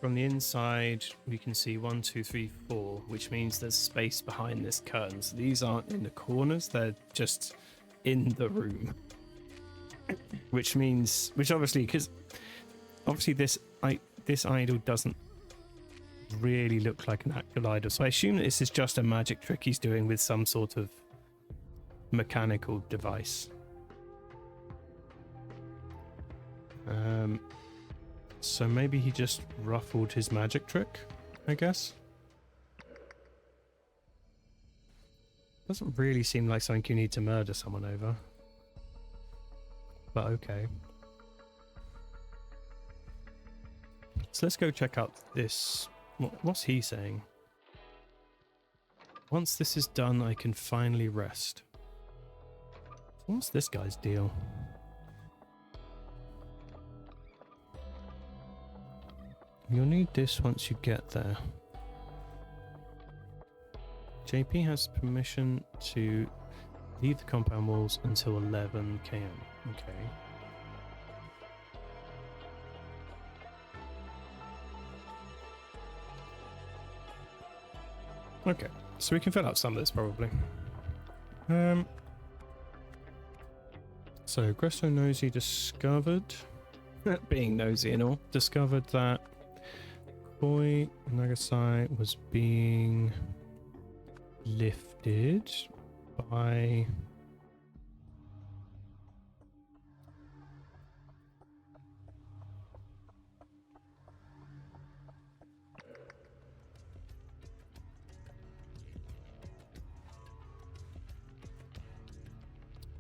From the inside, we can see 1, 2, 3, 4, which means there's space behind this curtain. So these aren't in the corners, they're just in the room. Which obviously, because obviously this idol doesn't really look like an actual idol. So I assume that this is just a magic trick he's doing with some sort of mechanical device. So maybe he just ruffled his magic trick, I guess. Doesn't really seem like something you need to murder someone over. But okay. So let's go check out this. What's he saying? Once this is done, I can finally rest. What's this guy's deal? You'll need this once you get there. JP has permission to leave the compound walls until 11 km. Okay. Okay, so we can fill out some of this probably. So Gresto Nosy discovered, being nosy and all, discovered that Koi Nagasai was being lifted by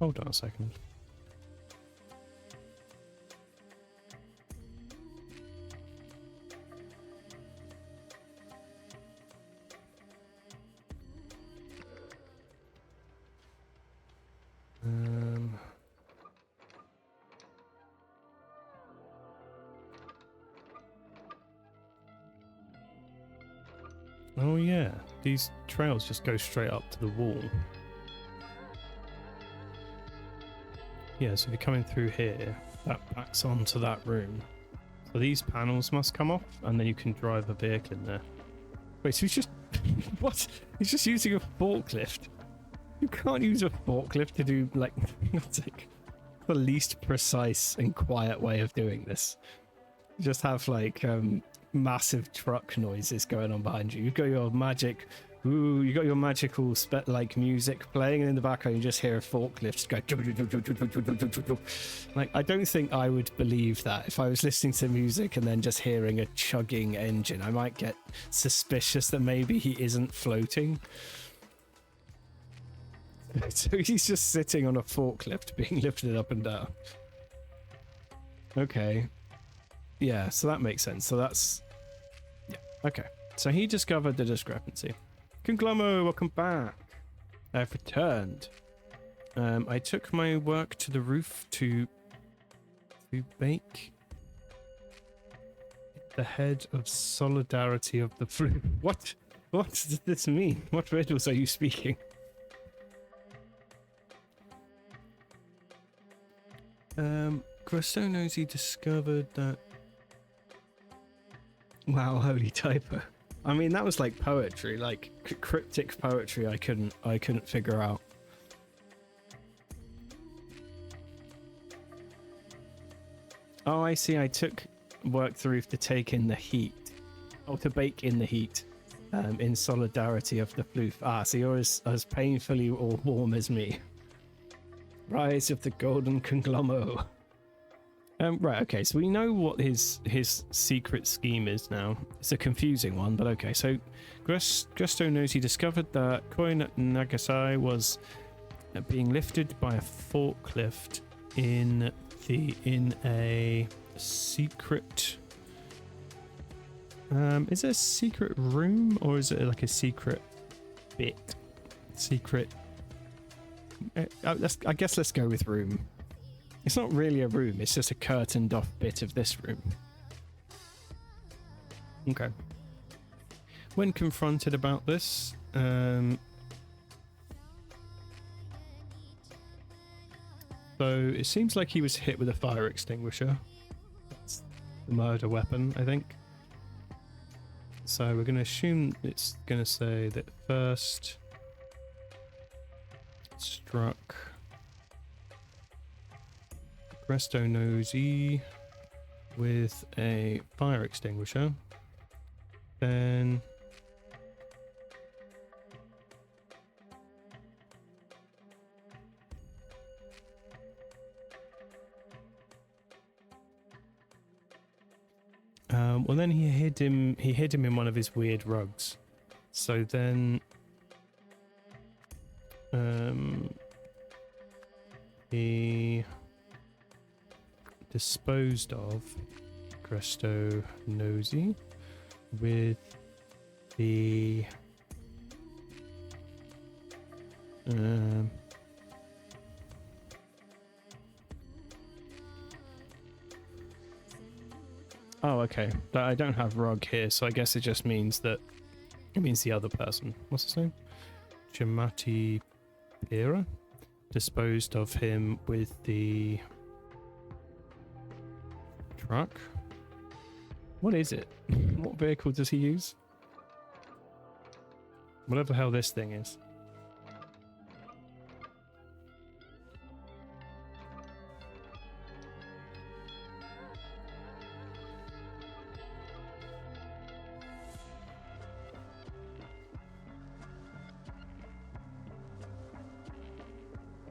hold on a second. Oh yeah, these trails just go straight up to the wall. Yeah, so if you're coming through here, that backs onto that room. So these panels must come off, and then you can drive a vehicle in there. Wait, so he's just... what? He's just using a forklift? You can't use a forklift to do, like... It's like the least precise and quiet way of doing this. You just have, like, massive truck noises going on behind you. You've got your magic... Ooh, you got your magical like music playing, and in the background you just hear a forklift go. Like, I don't think I would believe that if I was listening to music and then just hearing a chugging engine. I might get suspicious that maybe he isn't floating. So he's just sitting on a forklift being lifted up and down. Okay. Yeah, so that makes sense. So that's... yeah, okay. So he discovered the discrepancy. Conglomo, welcome back. I've returned. I took my work to the roof to bake the head of solidarity of the flu. What? What does this mean? What riddles are you speaking? Gresto Nosy discovered that... Wow, holy typo. I mean, that was like poetry, like cryptic poetry. I couldn't figure out. Oh, I see. I took work through to take in the heat. Or to bake in the heat. In solidarity of the floof. Ah, so you're as painfully or warm as me. Rise of the Golden Conglomo. Right, okay, so we know what his secret scheme is now. It's a confusing one, but okay. So Gresto knows he discovered that Koi Nagasai was being lifted by a forklift in a secret. Is it a secret room or is it like a secret bit? Secret. I guess let's go with room. It's not really a room, it's just a curtained off bit of this room. Okay. When confronted about this, so it seems like he was hit with a fire extinguisher. That's the murder weapon, I think. So we're going to assume it's going to say that first struck Presto Nosy with a fire extinguisher. Then well, then he hid him in one of his weird rugs. So then he disposed of Cresto Nosy with the oh, okay. I don't have rug here, so I guess it just means that it means the other person. What's his name? Chamati Pira disposed of him with the truck. What is it? What vehicle does he use? Whatever the hell this thing is.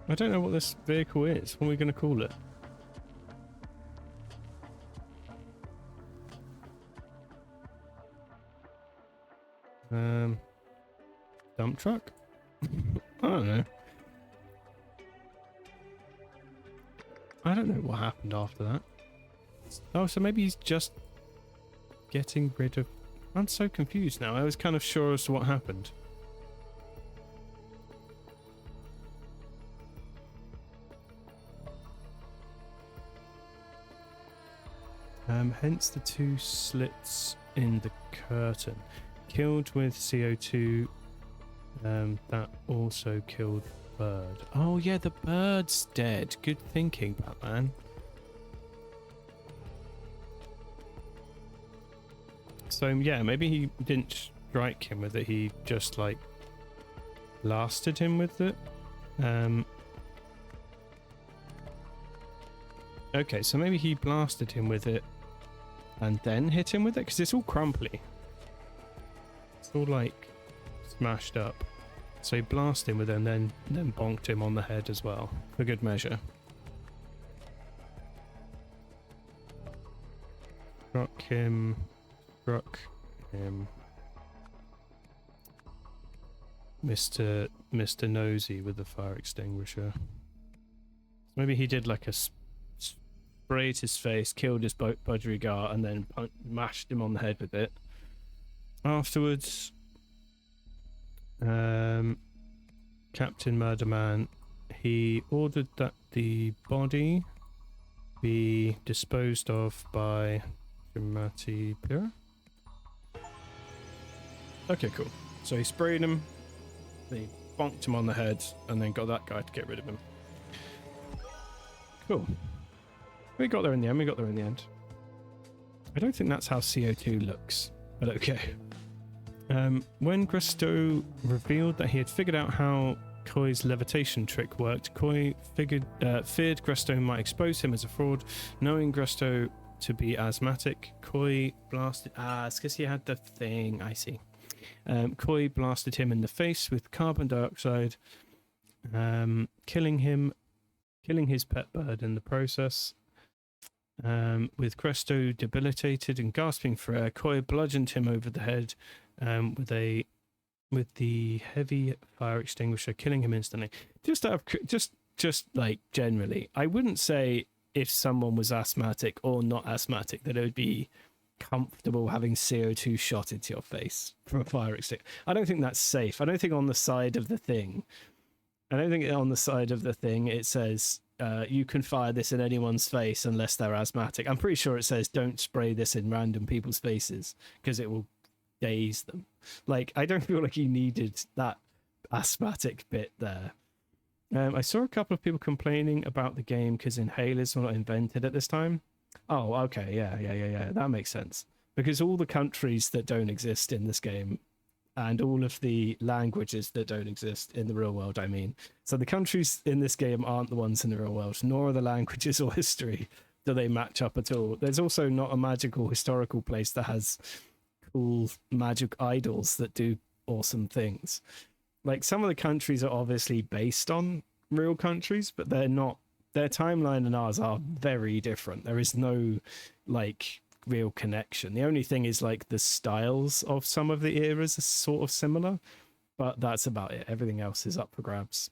I don't know what this vehicle is. What are we going to call it? Dump truck? I don't know. I don't know what happened after that. Oh, so maybe he's just getting rid of... I'm so confused now. I was kind of sure as to what happened. Hence the two slits in the curtain. Killed with CO2. That also killed the bird. Oh yeah, the bird's dead. Good thinking, Batman. So yeah, maybe he didn't strike him with it. He just like blasted him with it. Okay, so maybe he blasted him with it and then hit him with it, because it's all crumply. It's all like smashed up. So he blasted him with it and then bonked him on the head as well, for good measure. Struck him. Mr. Nosy with the fire extinguisher. Maybe he did like a sprayed his face, killed his budgerigar, and then mashed him on the head with it. Afterwards, Captain Murderman, he ordered that the body be disposed of by Jimati Pira. Okay, cool. So he sprayed him, he bonked him on the head, and then got that guy to get rid of him. Cool. We got there in the end. I don't think that's how CO2 looks, but okay. When Gresto revealed that he had figured out how Koi's levitation trick worked. Koi feared Gresto might expose him as a fraud. Knowing Gresto to be asthmatic, Koi blasted... it's because he had the thing, I see. Koi blasted him in the face with carbon dioxide, killing his pet bird in the process. With Gresto debilitated and gasping for air, Koi bludgeoned him over the head with the heavy fire extinguisher, killing him instantly. Just like generally, I wouldn't say if someone was asthmatic or not asthmatic that it would be comfortable having CO2 shot into your face from a fire extinguisher. I don't think that's safe. I don't think on the side of the thing it says you can fire this in anyone's face unless they're asthmatic. I'm pretty sure it says don't spray this in random people's faces because it will daze them. Like, I don't feel like you needed that asthmatic bit there. I saw a couple of people complaining about the game because inhalers were not invented at this time. Oh, okay, yeah, that makes sense. Because all the countries that don't exist in this game and all of the languages that don't exist in the real world, I mean. So the countries in this game aren't the ones in the real world, nor are the languages or history do they match up at all. There's also not a magical historical place that has cool magic idols that do awesome things. Like, some of the countries are obviously based on real countries, but they're not. Their timeline and ours are very different. There is no like real connection. The only thing is like the styles of some of the eras are sort of similar, but that's about it. Everything else is up for grabs.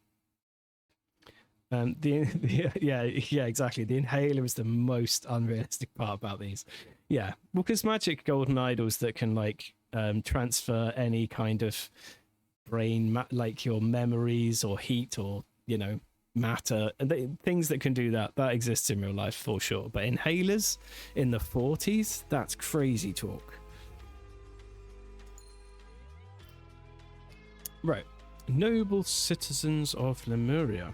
Yeah, exactly. The inhaler is the most unrealistic part about these. Yeah, well, because magic golden idols that can like transfer any kind of brain, like your memories or heat or, you know, matter, things that can do that exists in real life for sure. But inhalers in the 40s, that's crazy talk. Right, noble citizens of Lemuria.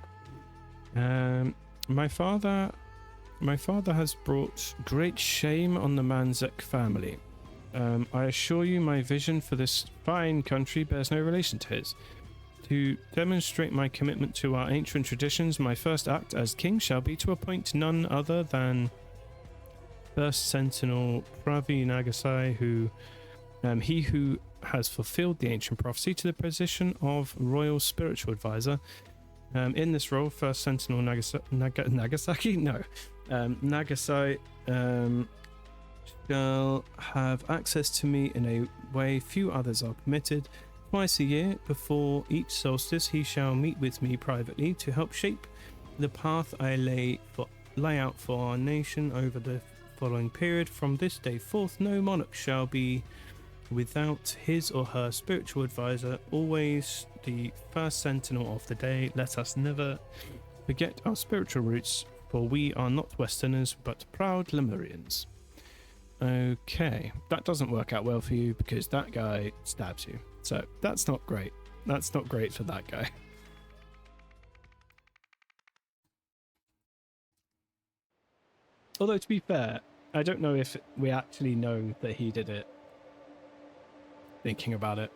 My father has brought great shame on the Manzek family. I assure you my vision for this fine country bears no relation to his. To demonstrate my commitment to our ancient traditions, my first act as king shall be to appoint none other than First Sentinel Pravi Nagasai, he who has fulfilled the ancient prophecy, to the position of Royal Spiritual Advisor. In this role, First Sentinel Nagasai shall have access to me in a way few others are permitted. Twice a year, before each solstice, he shall meet with me privately to help shape the path I lay out for our nation over the following period. From this day forth, no monarch shall be without his or her spiritual advisor, always the first sentinel of the day. Let us never forget our spiritual roots, for we are not Westerners, but proud Lemurians. Okay, that doesn't work out well for you because that guy stabs you. So that's not great. That's not great for that guy. Although, to be fair, I don't know if we actually know that he did it. Thinking about it.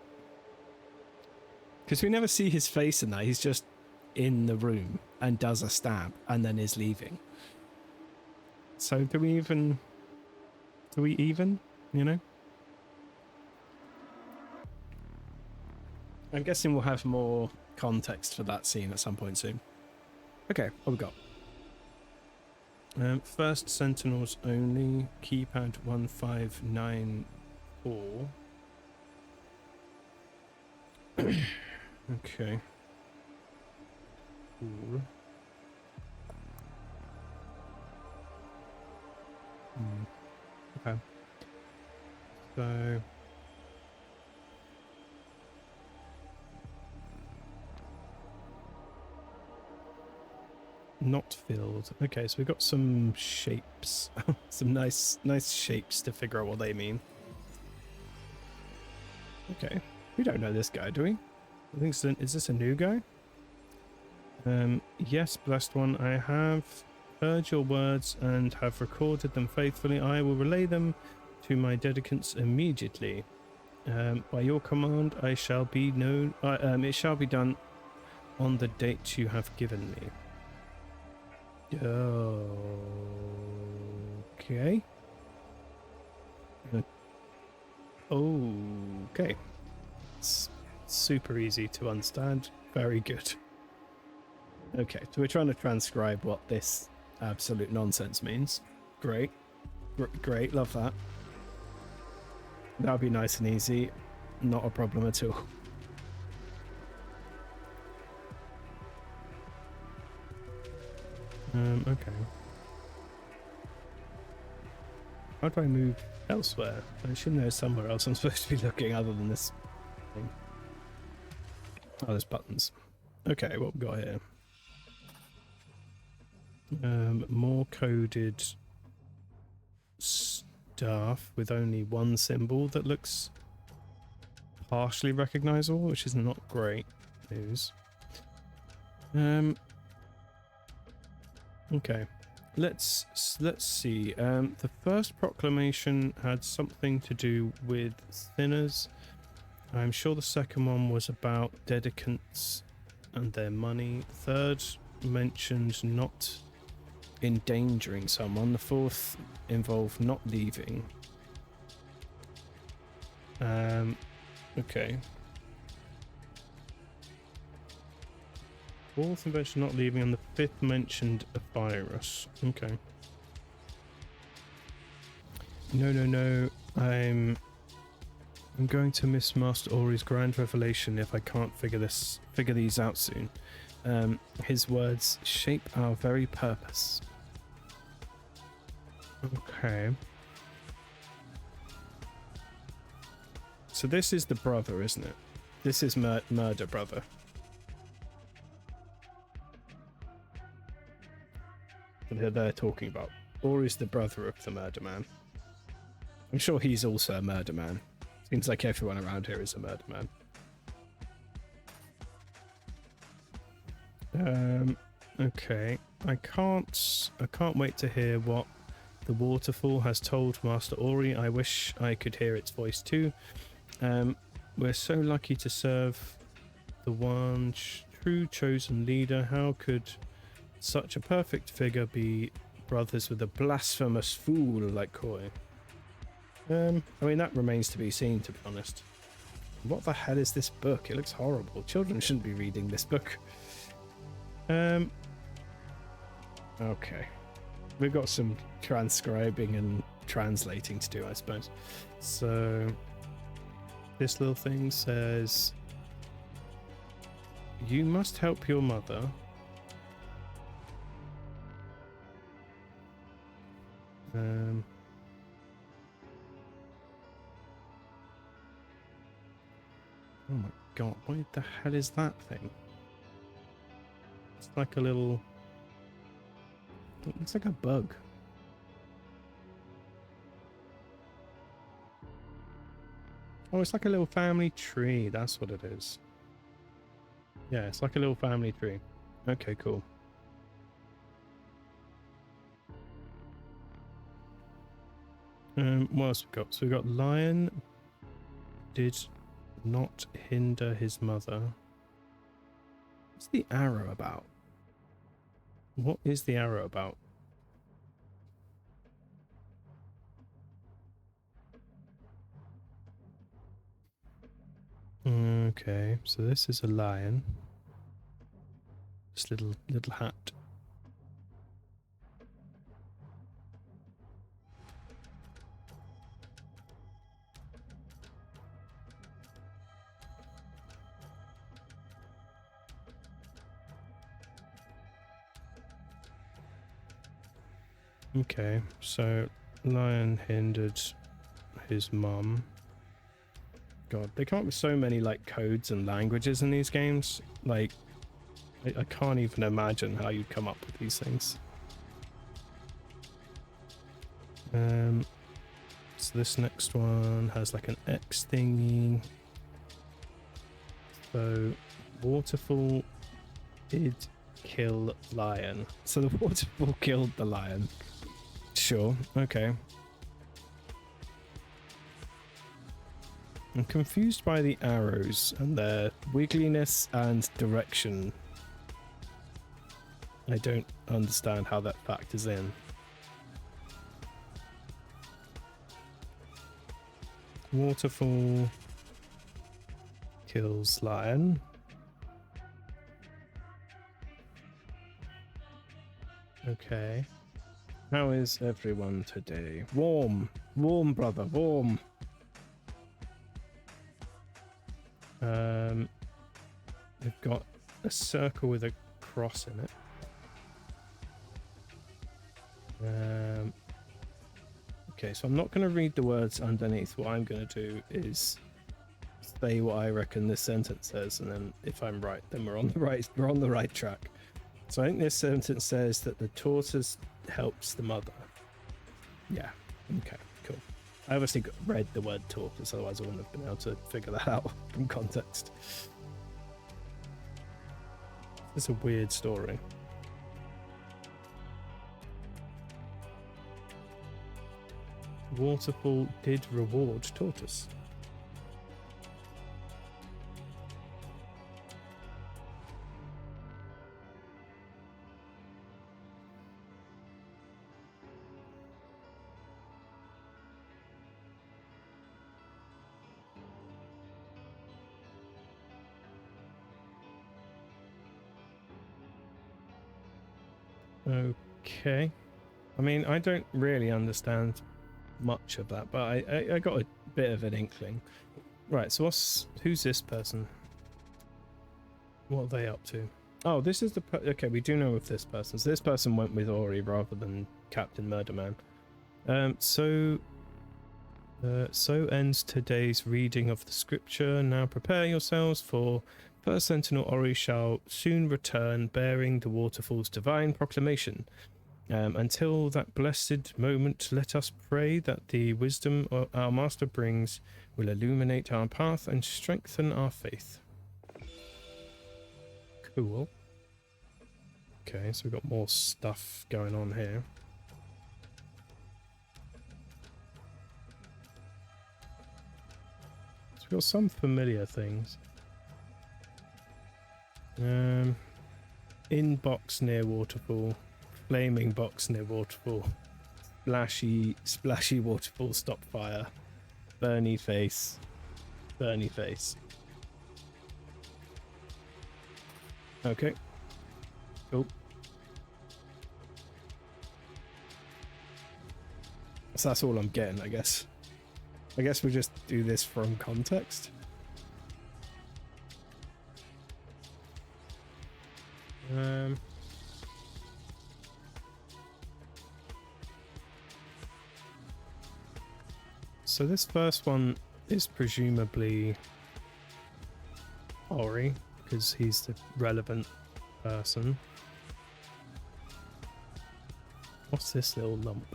Because we never see his face in that. He's just in the room and does a stab and then is leaving. So do we even, you know? I'm guessing we'll have more context for that scene at some point soon. Okay, what we got? First Sentinels only, keypad 1594. Okay. Cool. Okay. So... not filled. Okay, so we've got some shapes. Some nice shapes to figure out what they mean. Okay. We don't know this guy, do we? I think so. Is this a new guy? Yes, blessed one. I have heard your words and have recorded them faithfully. I will relay them to my dedicants immediately. By your command, I shall be known. It shall be done. on the date you have given me. Okay. Okay. It's super easy to understand. Very good. Okay, so we're trying to transcribe what this absolute nonsense means. Great. Great, love that. That'll be nice and easy. Not a problem at all. Okay. How do I move elsewhere? I assume there's somewhere else I'm supposed to be looking other than this thing. Oh, there's buttons. Okay, what we got here? More coded stuff with only one symbol that looks partially recognizable, which is not great news. Okay, let's see. The first proclamation had something to do with sinners. I'm sure the second one was about dedicants and their money. Third mentioned not endangering someone. The fourth involved not leaving. Okay. Fourth mentioned not leaving, and the fifth mentioned a virus. Okay. No. I'm going to miss Master Ori's grand revelation if I can't figure these out soon. His words shape our very purpose. Okay. So this is the brother, isn't it? This is murder brother. That they're talking about. Or is the brother of the murder man? I'm sure he's also a murder man. Seems like everyone around here is a murder man. Okay. I can't wait to hear what the waterfall has told Master Ori. I wish I could hear its voice too. We're so lucky to serve the one true chosen leader. How could such a perfect figure be brothers with a blasphemous fool like Koi? I mean, that remains to be seen, to be honest. What the hell is this book? It looks horrible. Children shouldn't be reading this book. Okay. We've got some transcribing and translating to do, I suppose. So this little thing says, you must help your mother. Oh my god, what the hell is that thing? It's like a little... It's like a bug. Oh, it's like a little family tree. That's what it is. Yeah, it's like a little family tree. Okay, cool. What else we got? So we got Lion did not hinder his mother. What's the arrow about? What is the arrow about? Okay, so this is a lion. This little hat. Okay, so lion hindered his mum. God, they come up with so many like codes and languages in these games. Like, I can't even imagine how you'd come up with these things. So this next one has like an X thingy. So waterfall did kill lion. So the waterfall killed the lion. Sure, okay. I'm confused by the arrows and their wiggliness and direction I don't understand how that factors in. Waterfall kills lion. Okay. How is everyone today? Warm. Warm, brother. Warm. We've got a circle with a cross in it. Okay, so I'm not going to read the words underneath. What I'm going to do is say what I reckon this sentence says, and then if I'm right, then we're on the right track. So I think this sentence says that the tortoise helps the mother. Yeah. Okay. Cool. I obviously read the word tortoise, otherwise I wouldn't have been able to figure that out from context. It's a weird story. Waterfall did reward tortoise. Okay. I mean, I don't really understand much of that, but I got a bit of an inkling. Right, so who's this person? What are they up to? Oh, this is the okay, we do know of this person. So this person went with Ori rather than Captain Murderman. So ends today's reading of the scripture. Now prepare yourselves, for First Sentinel Ori shall soon return, bearing the waterfall's divine proclamation. Until that blessed moment, let us pray that the wisdom our master brings will illuminate our path and strengthen our faith. Cool. Okay, so we've got more stuff going on here. So we've got some familiar things. In box near waterfall. Flaming box near waterfall. Splashy waterfall, stop fire. Burny face. Burny face. Okay. Cool. So that's all I'm getting, I guess. I guess we'll just do this from context. So this first one is presumably Ori, because he's the relevant person. What's this little lump?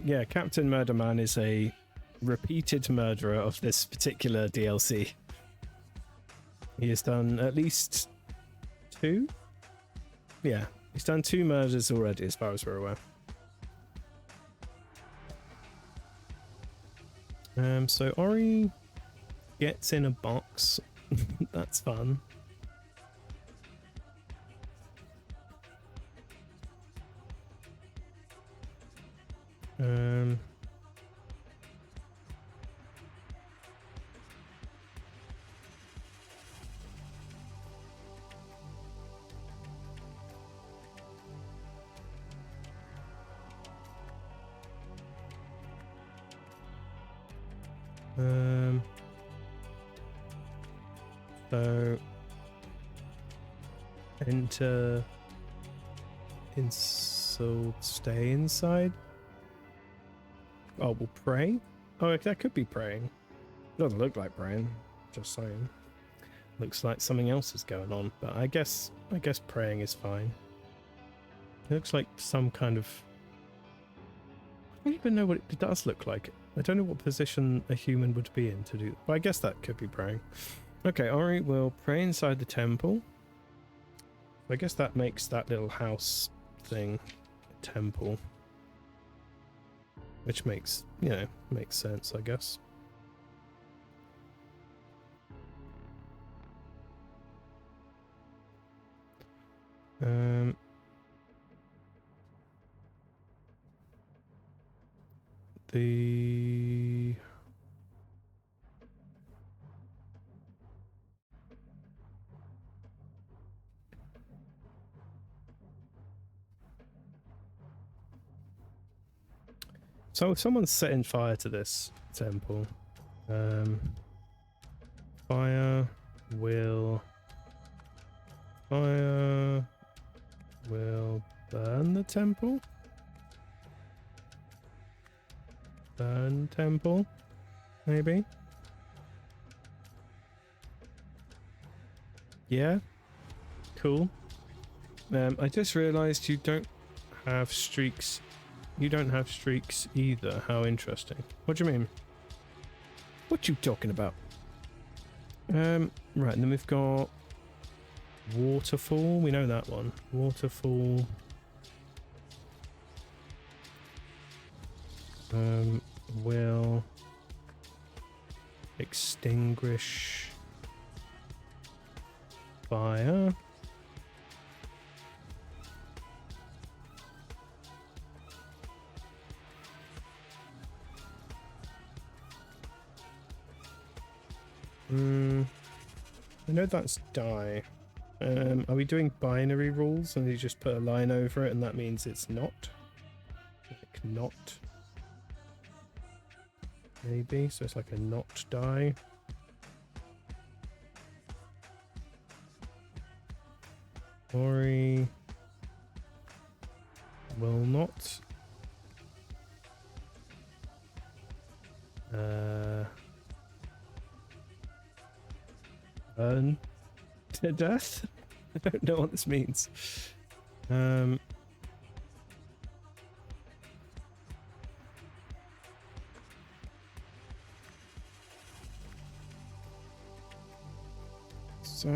Yeah, Captain Murderman is a repeated murderer of this particular DLC. He has done at least 2? Yeah, he's done 2 murders already, as far as we're aware. So Ori gets in a box. That's fun. So enter insult, stay inside. Oh, we'll pray. Oh, that could be praying. Doesn't look like praying. Just saying. Looks like something else is going on, but I guess praying is fine. It looks like some kind of. I don't even know what it does look like. I don't know what position a human would be in to do. But I guess that could be praying. Okay, Ori will pray inside the temple. I guess that makes that little house thing a temple. Which makes, makes sense, I guess. Um, the so if someone's setting fire to this temple, fire will fire will burn the temple. Burn temple, maybe. Yeah, cool. I just realized you don't have streaks. You don't have streaks either. How interesting. What do you mean? What you talking about? Right, and then we've got waterfall. We know that one. Waterfall. Will extinguish fire. I know that's die. Are we doing binary rules and you just put a line over it and that means it's not? Like not. Maybe, so it's like a not die. Ori will not. Burn to death? I don't know what this means. So,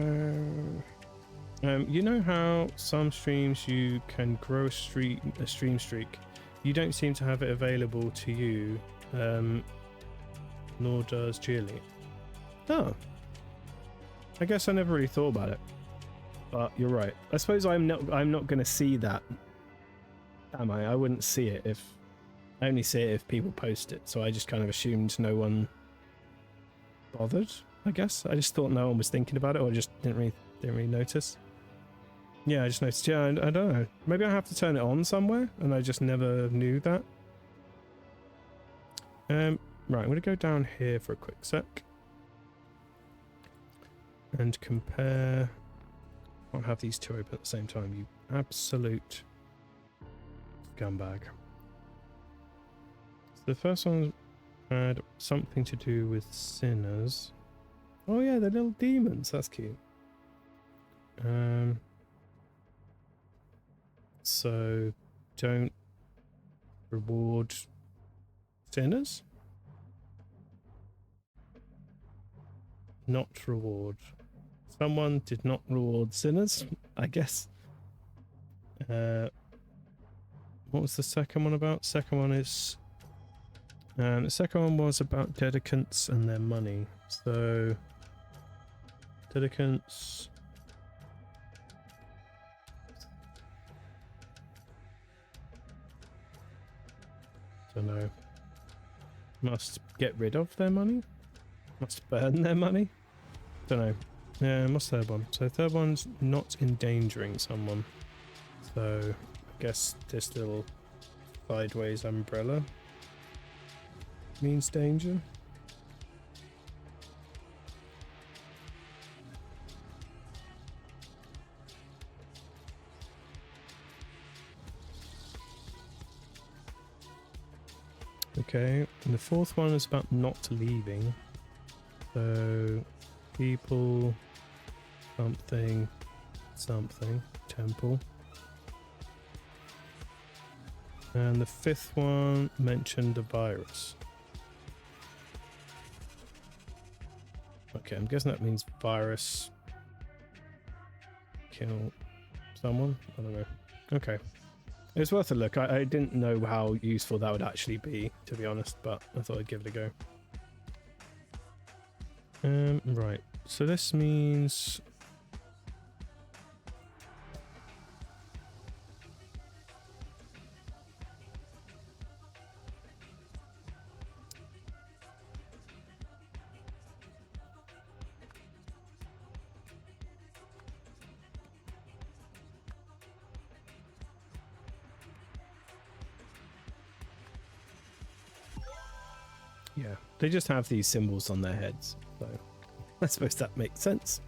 you know how some streams you can grow a stream streak? You don't seem to have it available to you, nor does Jilly. Oh. I guess I never really thought about it. But you're right. I suppose I'm not going to see that. Am I? I wouldn't see it if... I only see it if people post it, so I just kind of assumed no one bothered, I guess. I just thought no one was thinking about it, or just didn't really notice. Yeah, I just noticed. Yeah, I don't know. Maybe I have to turn it on somewhere, and I just never knew that. Right, I'm going to go down here for a quick sec. And compare... I can't have these two open at the same time, you absolute scumbag. So the first one had something to do with sinners. Oh yeah, they're little demons, that's cute. So don't reward sinners? Not reward. Someone did not reward sinners, I guess. What was the second one about? Second one is... the second one was about dedicants and their money. So... Dedicants... Don't know. Must get rid of their money? Must burn their money? Don't know. Yeah, what's the third one? So third one's not endangering someone. So I guess this little sideways umbrella means danger. Okay, and the fourth one is about not leaving. So people, something, something, temple. And the fifth one mentioned the virus. Okay, I'm guessing that means virus kill someone. I don't know. Okay. It was worth a look. I didn't know how useful that would actually be, to be honest, but I thought I'd give it a go. Right. So this means... Yeah, they just have these symbols on their heads, so I suppose that makes sense.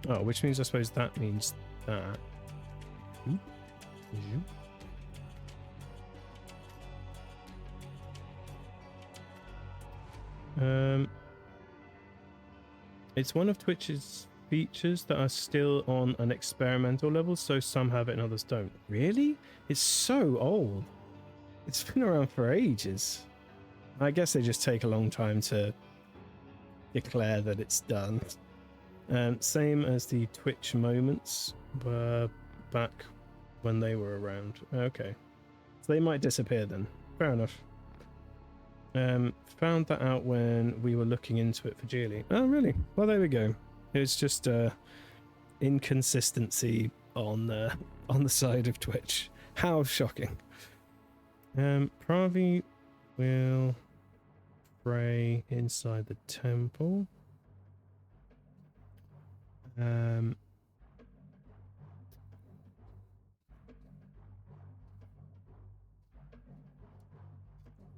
Oh, which means I suppose that means that. Oop. Zoop. It's one of Twitch's features that are still on an experimental level, so some have it and others don't. Really? It's so old. It's been around for ages. I guess they just take a long time to declare that it's done. Same as the Twitch moments were back when they were around. Okay. So they might disappear then. Fair enough. Found that out when we were looking into it for Geely. Oh, really? Well, there we go. It's just inconsistency on the side of Twitch. How shocking. Pravi will pray inside the temple.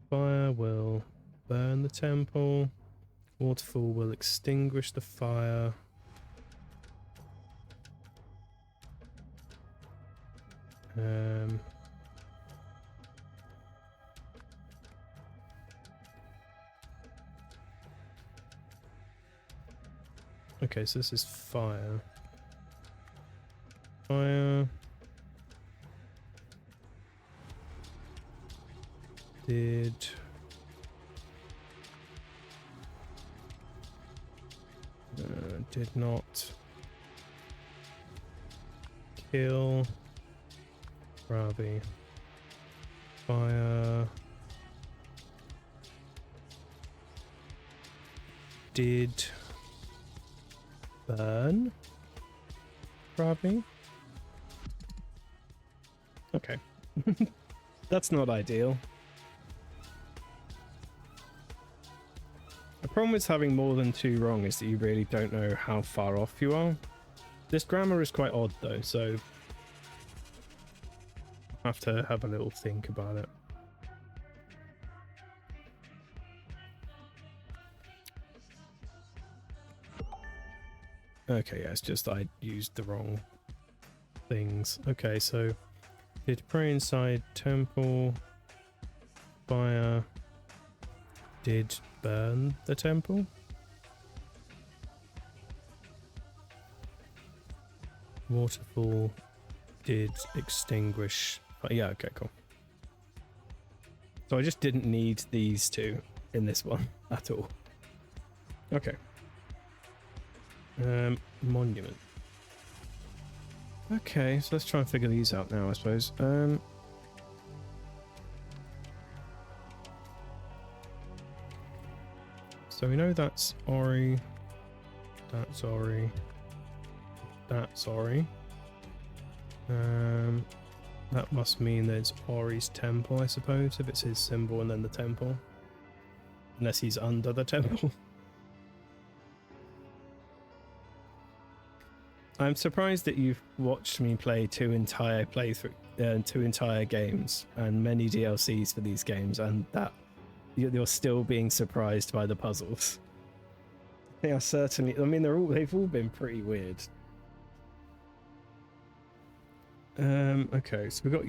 Fire will burn the temple. Waterfall will extinguish the fire. Okay, so this is fire. Fire. Did not kill Ravi. Fire did burn Ravi. Okay. That's not ideal. The problem with having more than 2 wrong is that you really don't know how far off you are. This grammar is quite odd though, so I have to have a little think about it. Okay, yeah, it's just I used the wrong things. Okay, so did pray inside temple, fire did burn the temple. Waterfall did extinguish. Yeah, okay, cool. So I just didn't need these two in this one at all. Okay. Monument. Okay, so let's try and figure these out now, I suppose. So we know that's Ori. That's Ori. That's Ori. That must mean there's Ori's temple, I suppose, if it's his symbol and then the temple. Unless he's under the temple. I'm surprised that you've watched me play 2 entire games and many DLCs for these games, and that you're still being surprised by the puzzles. They are certainly. I mean, they've all been pretty weird. Okay, so we got.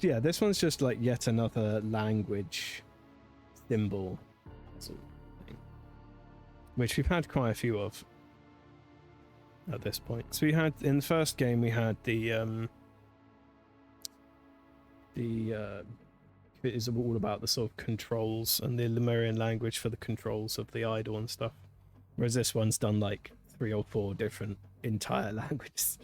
Yeah, this one's just like yet another language symbol puzzle thing, which we've had quite a few of at this point. So we had in the first game we had it is all about the sort of controls and the Lemurian language for the controls of the idol and stuff, whereas this one's done like 3 or 4 different entire languages.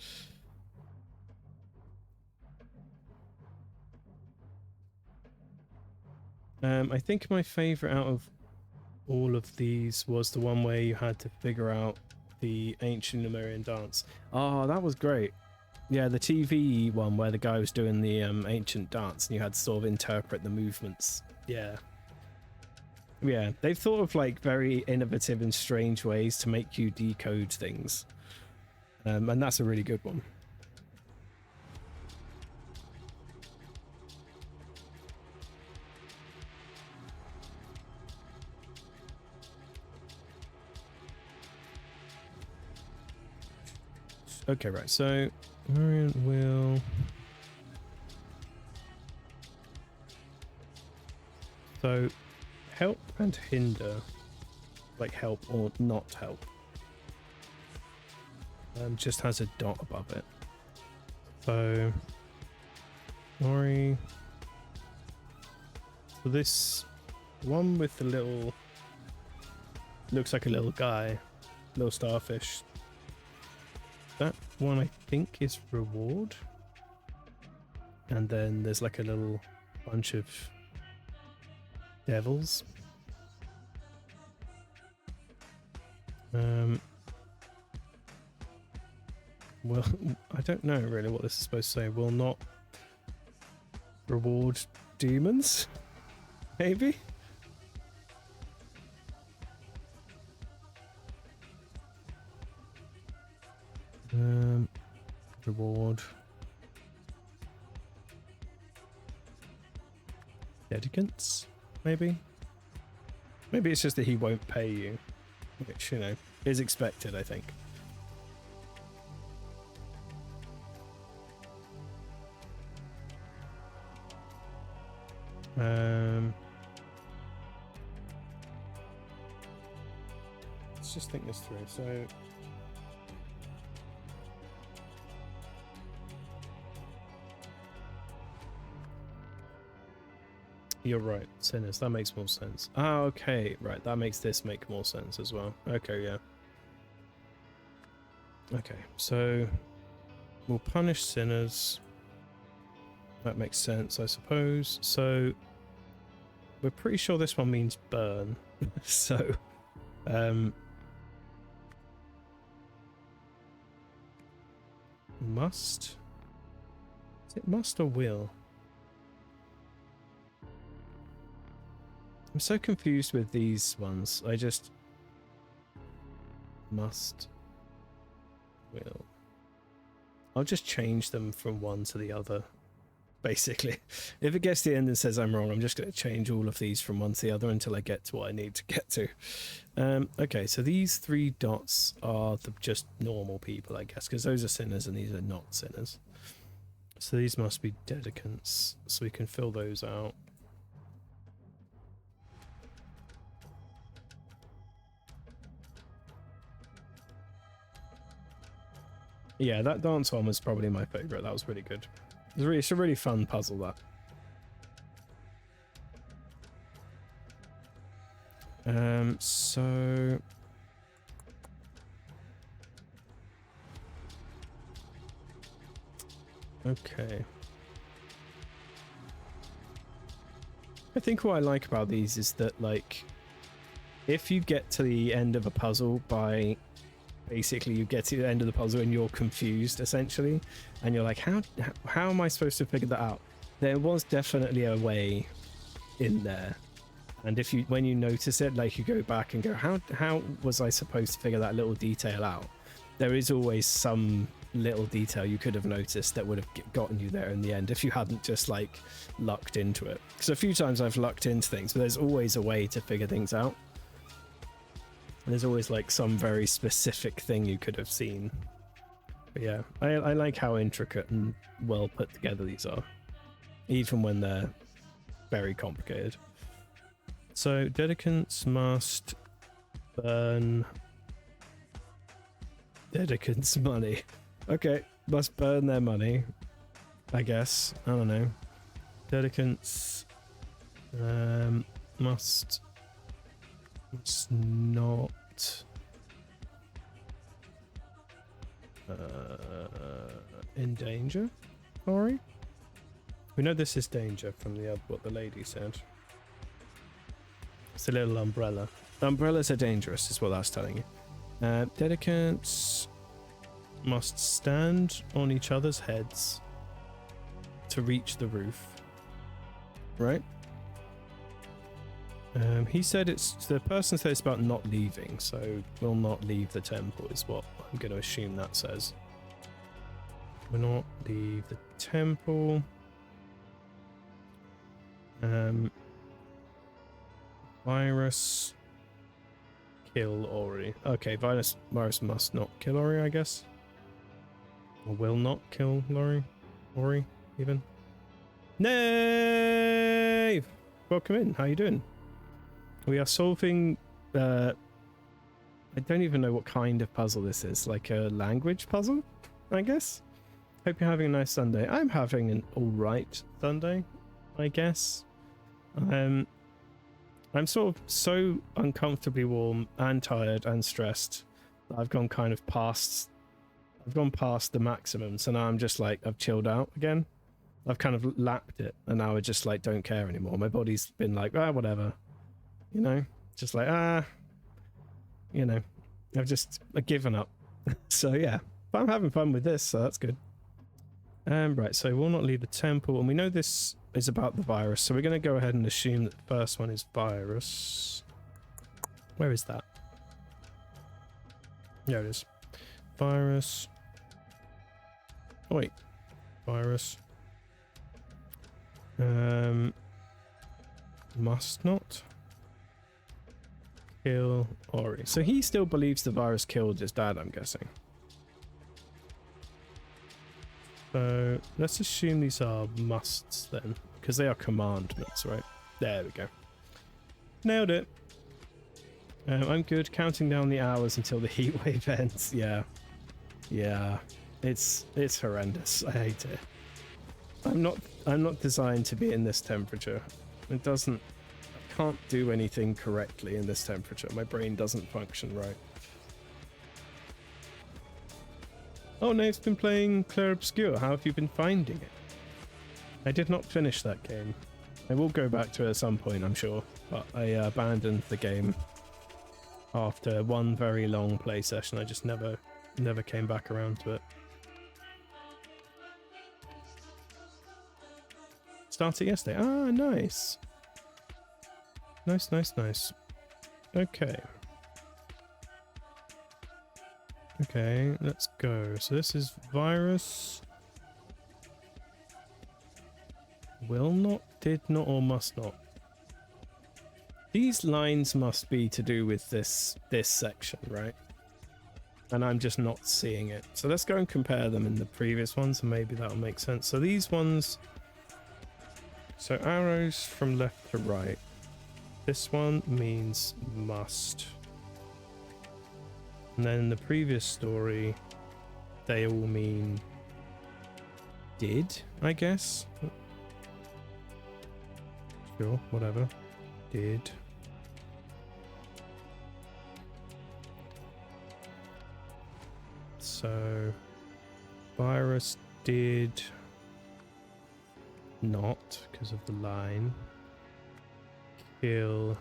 I think my favorite out of all of these was the one where you had to figure out the ancient Lemurian dance. Oh, that was great. Yeah, the TV one where the guy was doing the ancient dance and you had to sort of interpret the movements. Yeah. Yeah, they've thought of like very innovative and strange ways to make you decode things. And that's a really good one. Okay, right. So Marion will. So help and hinder, like help or not help, just has a dot above it. So Ori. So this one with the little, looks like a little guy, little starfish. That one I think is reward. And then there's like a little bunch of devils. Well, I don't know really what this is supposed to say. Will not reward demons? Maybe? Reward. Dedicants? Maybe? Maybe it's just that he won't pay you. Which, you know, is expected, I think. Let's just think this through. So you're right, sinners. That makes more sense. Ah, okay, right. That makes this make more sense as well. Okay, yeah. Okay, so we'll punish sinners. That makes sense, I suppose. So we're pretty sure this one means burn. So, must? Is it must or will? I'm so confused with these ones. I just must, will. I'll just change them from one to the other, basically. If it gets to the end and says I'm wrong, I'm just going to change all of these from one to the other until I get to what I need to get to. Okay, so these three dots are just normal people, I guess, because those are sinners and these are not sinners. So these must be dedicants, so we can fill those out. Yeah, that dance one was probably my favorite. That was really good. It's a really fun puzzle, that. So okay. I think what I like about these is that, like, if you get to the end of a puzzle by basically you get to the end of the puzzle and you're confused essentially, and you're like, how am I supposed to figure that out? There was definitely a way in there, and if you, when you notice it, like, you go back and go, how was I supposed to figure that little detail out? There is always some little detail you could have noticed that would have gotten you there in the end if you hadn't just, like, lucked into it. Because a few times I've lucked into things, but there's always a way to figure things out. There's always, like, some very specific thing you could have seen. But yeah, I like how intricate and well put together these are, even when they're very complicated. So dedicants must burn dedicants' money. Okay, must burn their money, I guess. I don't know. Dedicants must not in danger. Ori? We know this is danger from the what the lady said. It's a little umbrella. Umbrellas are dangerous, is what that's telling you. Dedicants must stand on each other's heads to reach the roof. Right? He said the person said it's about not leaving, so will not leave the temple is what I'm going to assume that says. Will not leave the temple. Virus kill Ori. Okay, virus must not kill Ori, I guess. Or will not kill Ori, even. Nave! Welcome in. How you doing? We are solving... I don't even know what kind of puzzle this is. Like a language puzzle, I guess? Hope you're having a nice Sunday. I'm having an alright Sunday, I guess. I'm sort of so uncomfortably warm and tired and stressed that I've gone kind of past... I've gone past the maximum, so now I'm just like, I've chilled out again. I've kind of lapped it, and now I just like don't care anymore. My body's been like, whatever. You know? Just like, you know, I've given up. So yeah, but I'm having fun with this, so that's good. Right, so we'll not leave the temple, and we know this is about the virus, so we're going to go ahead and assume that the first one is virus. Where is that? There it is. Virus. Oh, wait. Virus. Must not kill Ori. So he still believes the virus killed his dad, I'm guessing. So let's assume these are musts then, because they are commandments, right? There we go. Nailed it. I'm good. Counting down the hours until the heat wave ends. Yeah. Yeah. It's horrendous. I hate it. I'm not designed to be in this temperature. It doesn't... I can't do anything correctly in this temperature. My brain doesn't function right. Oh, Nave's been playing Clair Obscur. How have you been finding it? I did not finish that game. I will go back to it at some point, I'm sure. But I abandoned the game after one very long play session. I just never came back around to it. Started yesterday. Ah, nice. Nice. Okay. Okay, let's go. So this is virus. Will not, did not, or must not. These lines must be to do with this section, right? And I'm just not seeing it. So let's go and compare them in the previous ones, and maybe that'll make sense. So these ones... So arrows from left to right. This one means must. And then in the previous story, they all mean did, I guess. Sure, whatever. Did. So, virus did not, because of the line, kill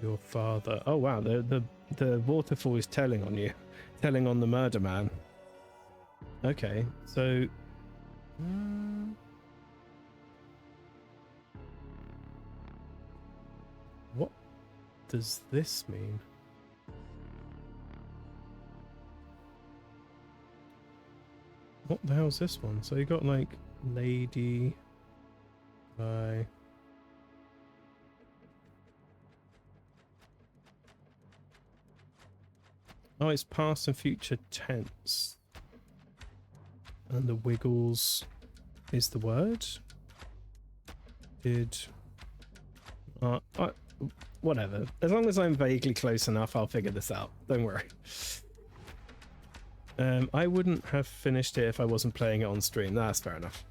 your father. Oh wow, the waterfall is telling on you, telling on the murder man. Okay, so what does this mean? What the hell is this one? So you got like lady, guy. Oh, it's past and future tense. And the wiggles is the word. Did whatever. As long as I'm vaguely close enough, I'll figure this out. Don't worry. I wouldn't have finished it if I wasn't playing it on stream. That's fair enough.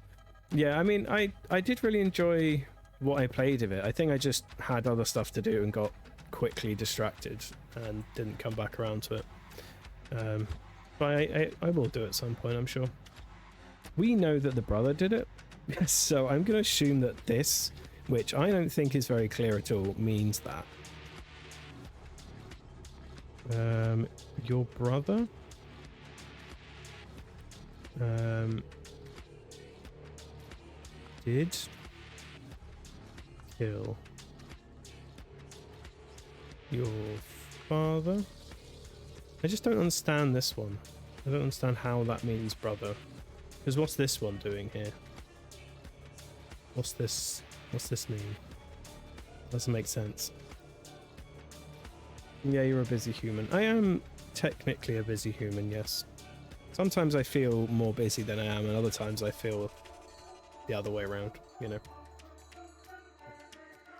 Yeah, I mean, I did really enjoy what I played of it. I think I just had other stuff to do and got quickly distracted and didn't come back around to it. But I will do it at some point, I'm sure. We know that the brother did it, so I'm going to assume that this, which I don't think is very clear at all, means that. Your brother? Did kill your father? I just don't understand this one. I don't understand how that means brother. Because what's this one doing here? What's this mean? Doesn't make sense. Yeah, you're a busy human. I am technically a busy human, yes. Sometimes I feel more busy than I am, and other times I feel the other way around, you know.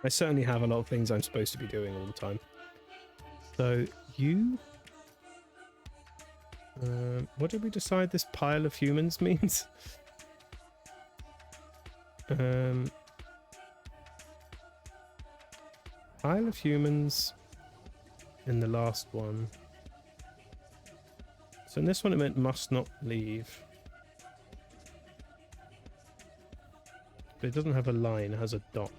I certainly have a lot of things I'm supposed to be doing all the time. So, you... what did we decide this pile of humans means? Pile of humans in the last one. So in this one it meant must not leave. But it doesn't have a line, it has a dot.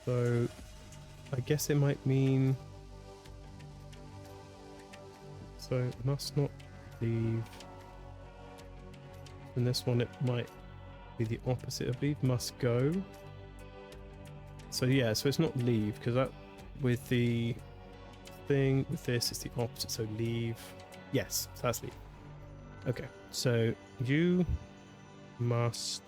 So I guess it might mean... So must not leave. In this one it might be the opposite of leave, must go. So yeah, so it's not leave, because that with the thing with this is the opposite, so leave. Yes, so that's leave. Okay, so you must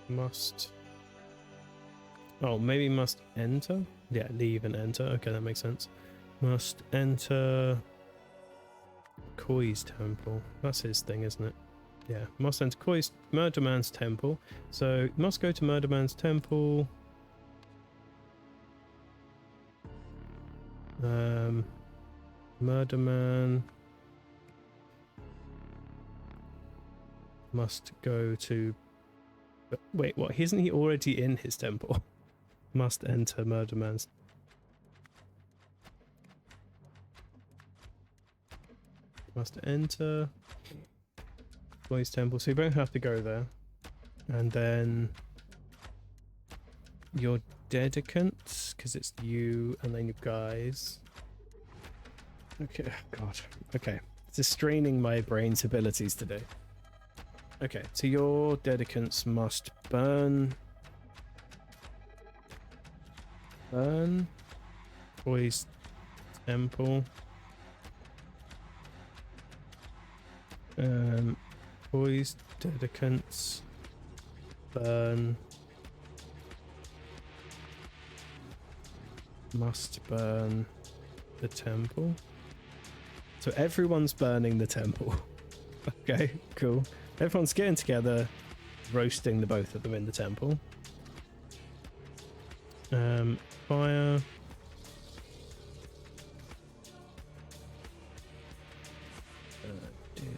must maybe must enter. Yeah, leave and enter. Okay, that makes sense. Must enter Koi's temple. That's his thing, isn't it? Yeah, must enter Koi's Murder Man's temple. So must go to Murder Man's temple. Murder Man must go to... Wait, what? Isn't he already in his temple? Must enter Murder Man's... Must enter Koi's temple. So you both have to go there. And then your dedicants, because it's you and then you guys. Okay, God. Okay. This is straining my brain's abilities today. Okay, so your dedicants must burn Koi's temple. Koi's dedicants must burn the temple. So everyone's burning the temple. Okay, cool. Everyone's getting together, roasting the both of them in the temple. Fire.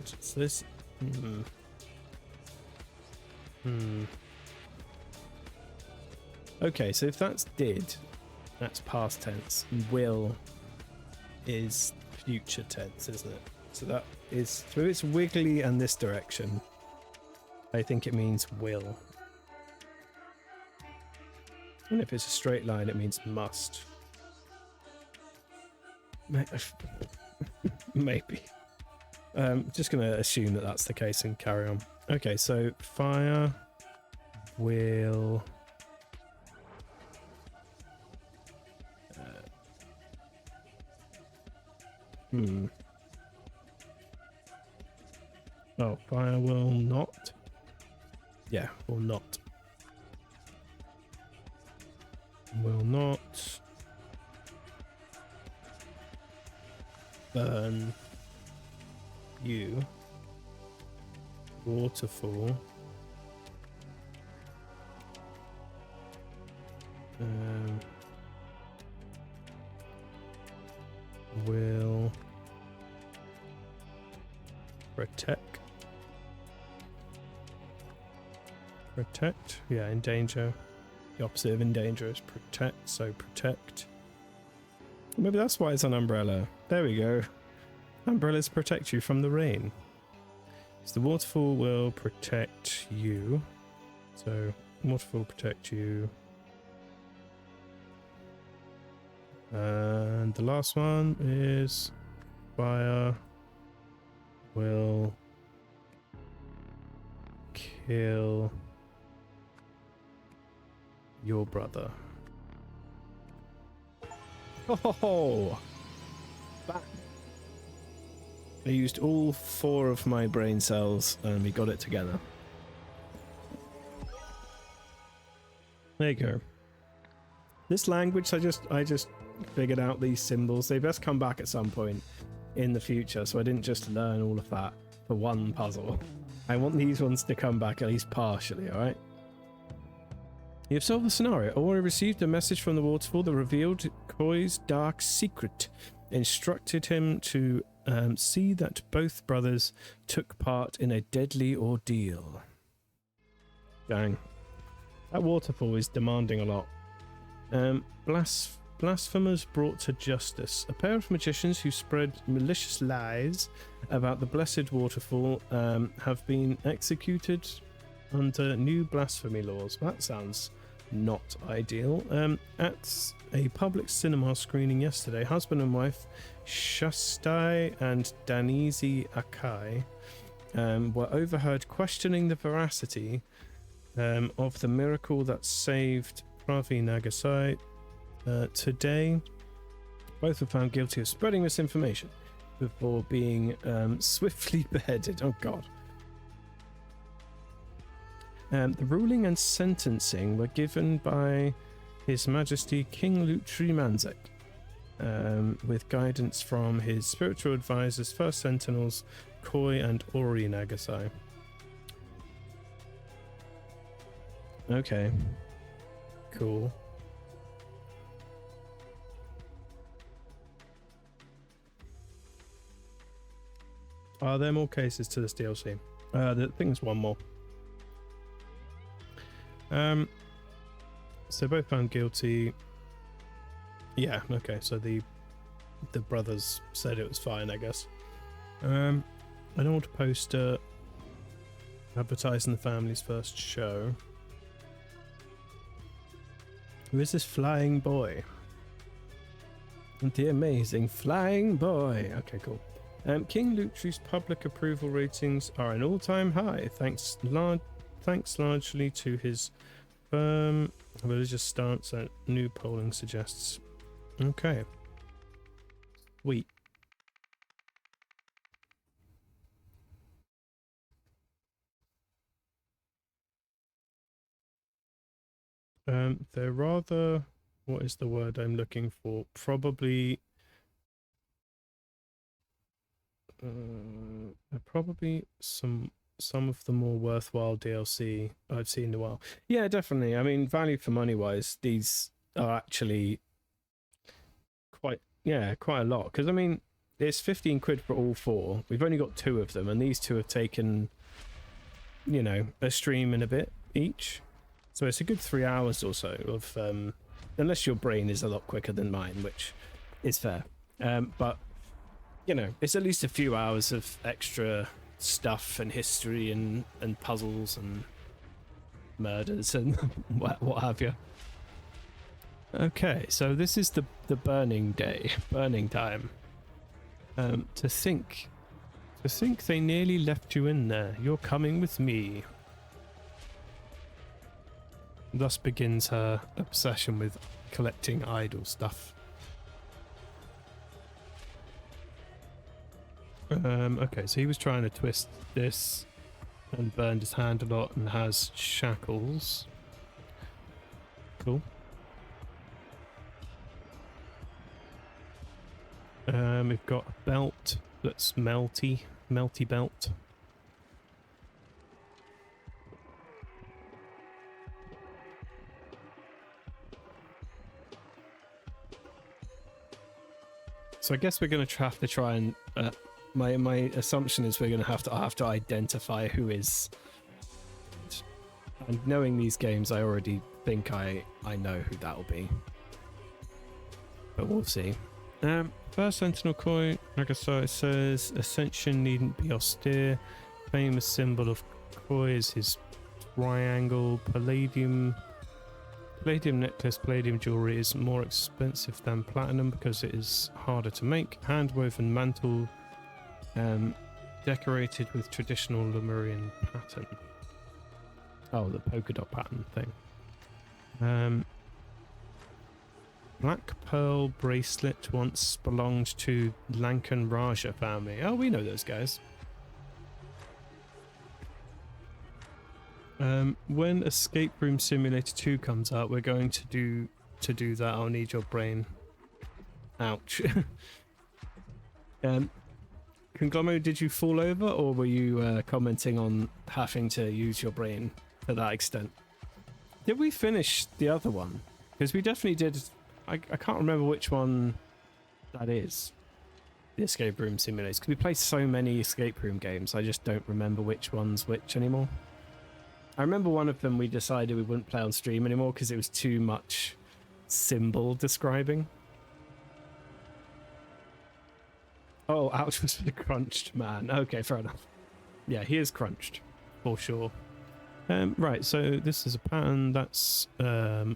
It's this. Okay, so if that's did, that's past tense. Will is future tense, isn't it? So that is through its wiggly and this direction. I think it means will. And if it's a straight line, it means must. Maybe. Just going to assume that that's the case and carry on. Okay, so fire will... Oh, fire will not. Yeah, will not. Will not burn you. Waterfall. Will protect. Protect? Yeah, endanger. The opposite of endanger is protect, so protect. Maybe that's why it's an umbrella. There we go. Umbrellas protect you from the rain. So the waterfall will protect you. So waterfall protect you. And the last one is fire will kill your brother. Oh! Bam. I used all 4 of my brain cells and we got it together. There you go. This language, I just figured out these symbols. They best come back at some point in the future, so I didn't just learn all of that for one puzzle. I want these ones to come back at least partially, alright? You've solved the scenario. Ori received a message from the waterfall that revealed Koi's dark secret, instructed him to see that both brothers took part in a deadly ordeal. Dang. That waterfall is demanding a lot. Blasphemers brought to justice. A pair of magicians who spread malicious lies about the blessed waterfall have been executed under new blasphemy laws. That sounds not ideal. At a public cinema screening yesterday, husband and wife Shastai and Danizi Akai were overheard questioning the veracity of the miracle that saved Pravi Nagasai. Today, both were found guilty of spreading misinformation before being swiftly beheaded. Oh God. The ruling and sentencing were given by His Majesty King Lutri Manzek, with guidance from his spiritual advisors, First Sentinels, Koi and Ori Nagasai. Okay. Cool. Are there more cases to this DLC? I think there's one more. So both found guilty. Yeah, okay, so the brothers said it was fine, I guess. An old poster advertising the family's first show. Who is this flying boy? The amazing flying boy. Okay, cool. King Lutri's public approval ratings are an all-time high, thanks largely to his firm religious stance that new polling suggests. Okay. Sweet. They're rather... What is the word I'm looking for? Probably... probably some of the more worthwhile DLC I've seen in a while. Yeah, definitely. I mean, value for money wise, these are actually quite a lot. Because I mean, it's 15 quid for all 4. We've only got 2 of them, and these 2 have taken, you know, a stream and a bit each. So it's a good 3 hours or so of, unless your brain is a lot quicker than mine, which is fair. But you know, it's at least a few hours of extra stuff and history and puzzles and murders and what have you. Okay, so this is the burning time. To think they nearly left you in there. You're coming with me. Thus begins her obsession with collecting idol stuff. Okay, so he was trying to twist this and burned his hand a lot and has shackles. Cool. We've got a belt that's melty belt. So I guess we're going to have to try and... my assumption is we're going to have to identify who is... And knowing these games, I already think I know who that'll be. But we'll see. First Sentinel Koi, Nagasai says, Ascension needn't be austere. Famous symbol of Koi is his triangle. Palladium necklace, palladium jewelry is more expensive than platinum because it is harder to make. Hand-woven mantle, decorated with traditional Lemurian pattern. Oh, the polka dot pattern thing. Black Pearl bracelet once belonged to Lankan Raja family. Oh, we know those guys. When Escape Room Simulator 2 comes out, we're going to do that. I'll need your brain. Ouch. Conglomerate, did you fall over, or were you commenting on having to use your brain to that extent? Did we finish the other one? Because we definitely did. I can't remember which one that is. The Escape Room Simulators. Because we play so many escape room games, I just don't remember which one's which anymore. I remember one of them we decided we wouldn't play on stream anymore because it was too much symbol describing. Oh, ouch was the crunched man. Okay, fair enough. Yeah, he is crunched, for sure. Right, so this is a pattern. That's a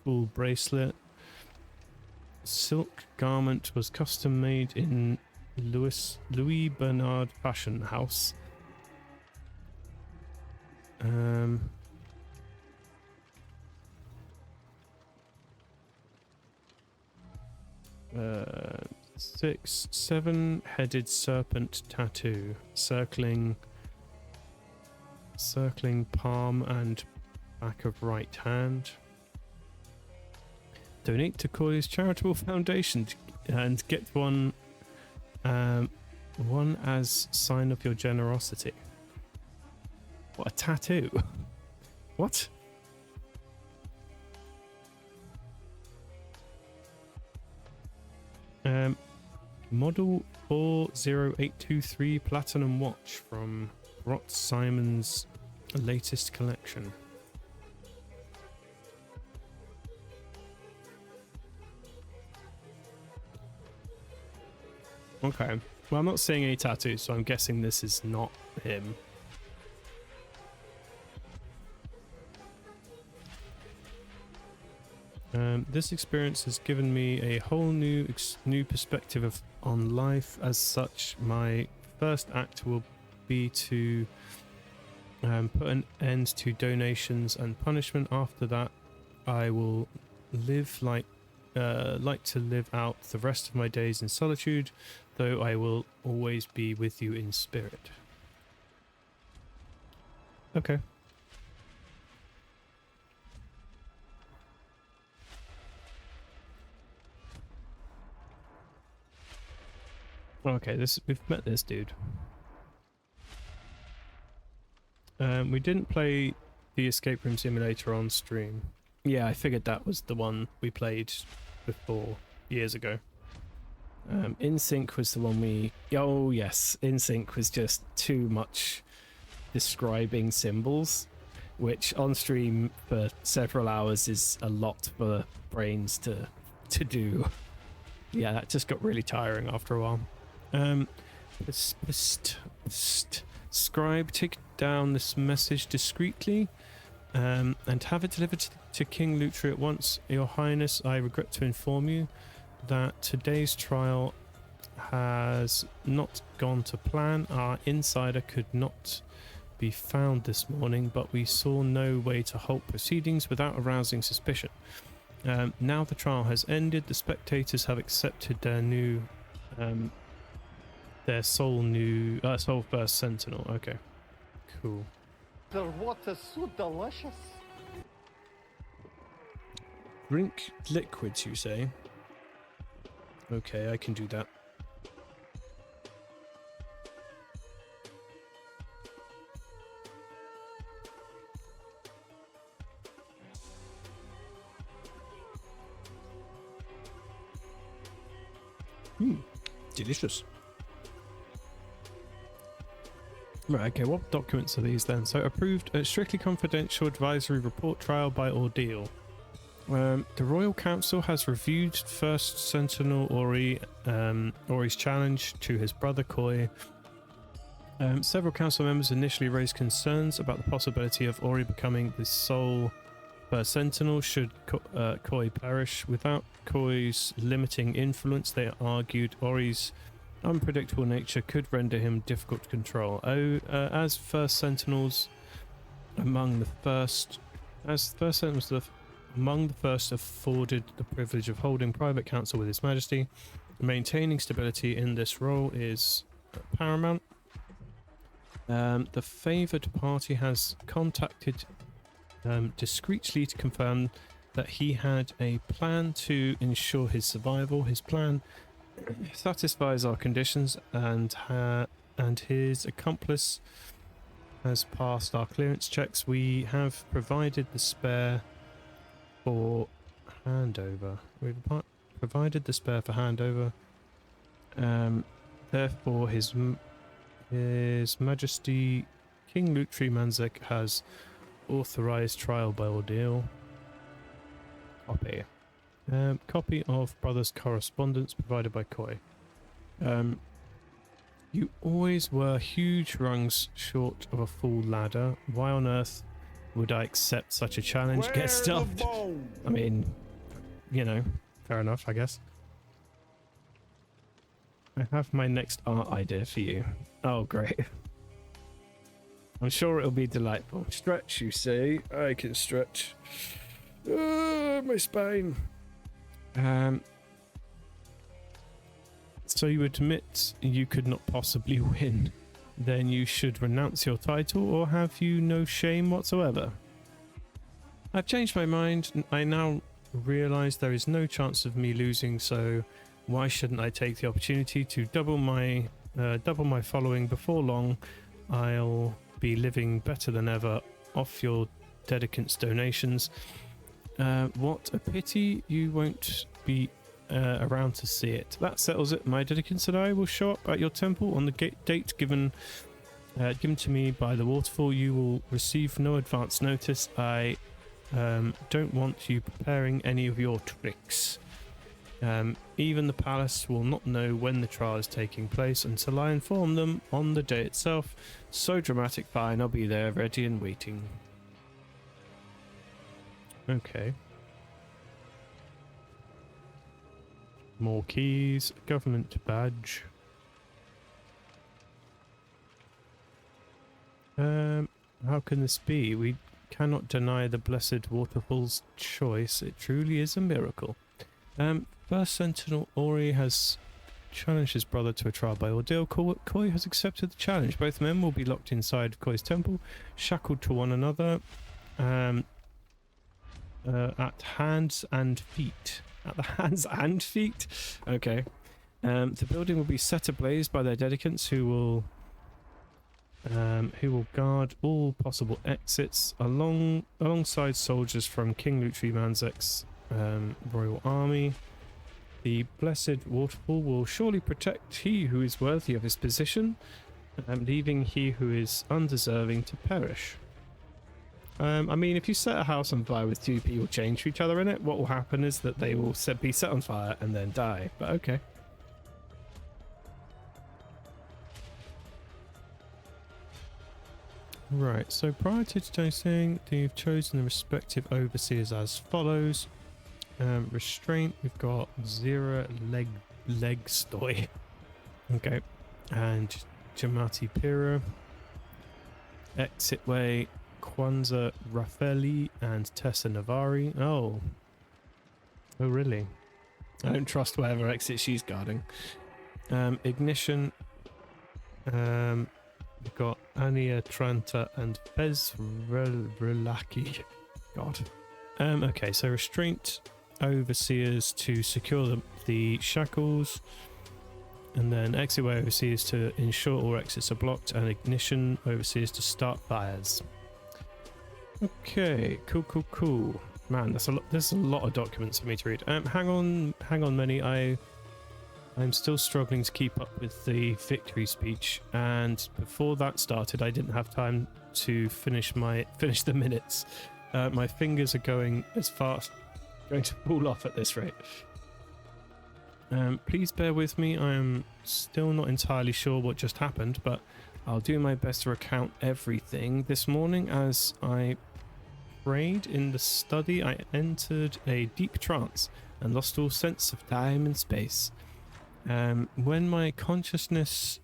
cool bracelet. Silk garment was custom made in Louis Bernard Fashion House. Seven-headed serpent tattoo, circling palm and back of right hand. Donate to Koi's charitable foundation and get one as sign of your generosity. What, a tattoo? What? Model 40823 Platinum Watch from Rot Simon's latest collection. Okay. Well, I'm not seeing any tattoos, so I'm guessing this is not him. This experience has given me a whole new perspective on life. As such, my first act will be to put an end to donations and punishment. After that, I will live like to live out the rest of my days in solitude, though I will always be with you in spirit. Okay. Okay, we've met this dude. We didn't play the Escape Room Simulator on stream. Yeah, I figured that was the one we played before, years ago. InSync was the one we... Oh yes, InSync was just too much describing symbols, which on stream for several hours is a lot for brains to do. Yeah, that just got really tiring after a while. Scribe, take down this message discreetly and have it delivered to King Lutri at once. Your Highness, I regret to inform you that today's trial has not gone to plan. Our insider could not be found this morning, but we saw no way to halt proceedings without arousing suspicion. Now the trial has ended, the spectators have accepted their sole first sentinel. Okay, cool. The water's so delicious. Drink liquids, you say? Okay, I can do that. Delicious. Right, okay, what documents are these then? So approved strictly confidential advisory report trial by ordeal. The Royal Council has reviewed First Sentinel Ori's challenge to his brother Koi. Several council members initially raised concerns about the possibility of Ori becoming the sole First Sentinel should Koi perish. Without Koi's limiting influence, they argued Ori's unpredictable nature could render him difficult to control. As First Sentinels, among the first afforded the privilege of holding private counsel with His Majesty. Maintaining stability in this role is paramount. The favoured party has contacted discreetly to confirm that he had a plan to ensure his survival. His plan satisfies our conditions, and his accomplice has passed our clearance checks. We have provided the spare for handover. We've provided the spare for handover. Therefore, His Majesty King Lutri Manzek has authorized trial by ordeal. Copy. Copy of brother's correspondence provided by Koi. You always were huge rungs short of a full ladder. Why on earth would I accept such a challenge? Get Where the stuffed. bones? I mean, you know, fair enough, I guess. I have my next art idea for you. Oh, great. I'm sure it'll be delightful. Stretch, you say? I can stretch. My spine. So you admit you could not possibly win. Then you should renounce your title, or have you no shame whatsoever? I've changed my mind. I now realise there is no chance of me losing, so why shouldn't I take the opportunity to double my following? Before long, I'll be living better than ever off your dedicants' donations. What a pity you won't be around to see it. That settles it. My dedicants and I will show up at your temple on the date given to me by the waterfall. You will receive no advance notice. I don't want you preparing any of your tricks. Even the palace will not know when the trial is taking place until I inform them on the day itself. So dramatic. Fine, I'll be there ready and waiting. Okay. More keys. Government badge. How can this be? We cannot deny the blessed waterfall's choice. It truly is a miracle. First Sentinel Ori has challenged his brother to a trial by ordeal. Koi has accepted the challenge. Both men will be locked inside Koi's temple, shackled to one another, at hands and feet. At the hands and feet? Okay. The building will be set ablaze by their dedicants, who will guard all possible exits alongside soldiers from King Lutri Manzek's royal army. The blessed waterfall will surely protect he who is worthy of his position, leaving he who is undeserving to perish. I mean, if you set a house on fire with two people chained to each other in it, what will happen is that they will be set on fire and then die. But okay. Right, so prior to today's thing, they've chosen the respective overseers as follows. Restraint, we've got Zira leg stoy. Okay. And Jamati Pira. Exit way, Kwanzaa Raffaelli and Tessa Navari. Oh, really? I don't trust whatever exit she's guarding. Ignition. We've got Ania Tranta and Fez Relaki. God. Okay, so restraint overseers to secure the shackles, and then exit way overseers to ensure all exits are blocked, and ignition overseers to start fires. Okay, cool. Man, there's a lot of documents for me to read. Hang on, Many. I'm still struggling to keep up with the victory speech, and before that started, I didn't have time to finish the minutes. My fingers are going to fall off at this rate. Please bear with me. I am still not entirely sure what just happened, but I'll do my best to recount everything. This morning, as I prayed in the study, I entered a deep trance and lost all sense of time and space. When my consciousness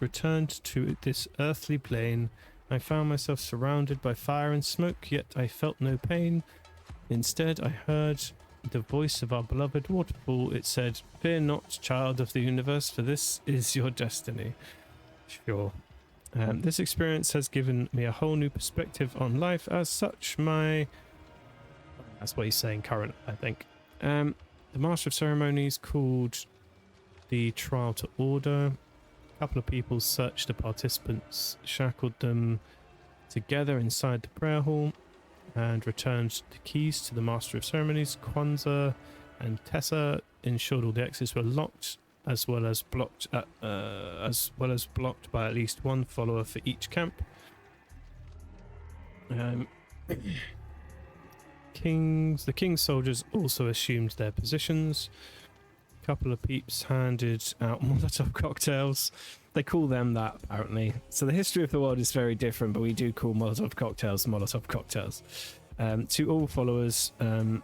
returned to this earthly plane, I found myself surrounded by fire and smoke, yet I felt no pain. Instead, I heard the voice of our beloved waterfall. It said, "Fear not, child of the universe, for this is your destiny." Sure. This experience has given me a whole new perspective on life. As such, that's what he's saying current, I think. The Master of Ceremonies called the trial to order. A couple of people searched the participants, shackled them together inside the prayer hall, and returned the keys to the Master of Ceremonies. Kwanzaa and Tessa ensured all the exits were locked, as well as blocked by at least one follower for each camp. The king's soldiers also assumed their positions. A couple of peeps handed out Molotov cocktails. They call them that, apparently. So the history of the world is very different, but we do call Molotov cocktails. To all followers from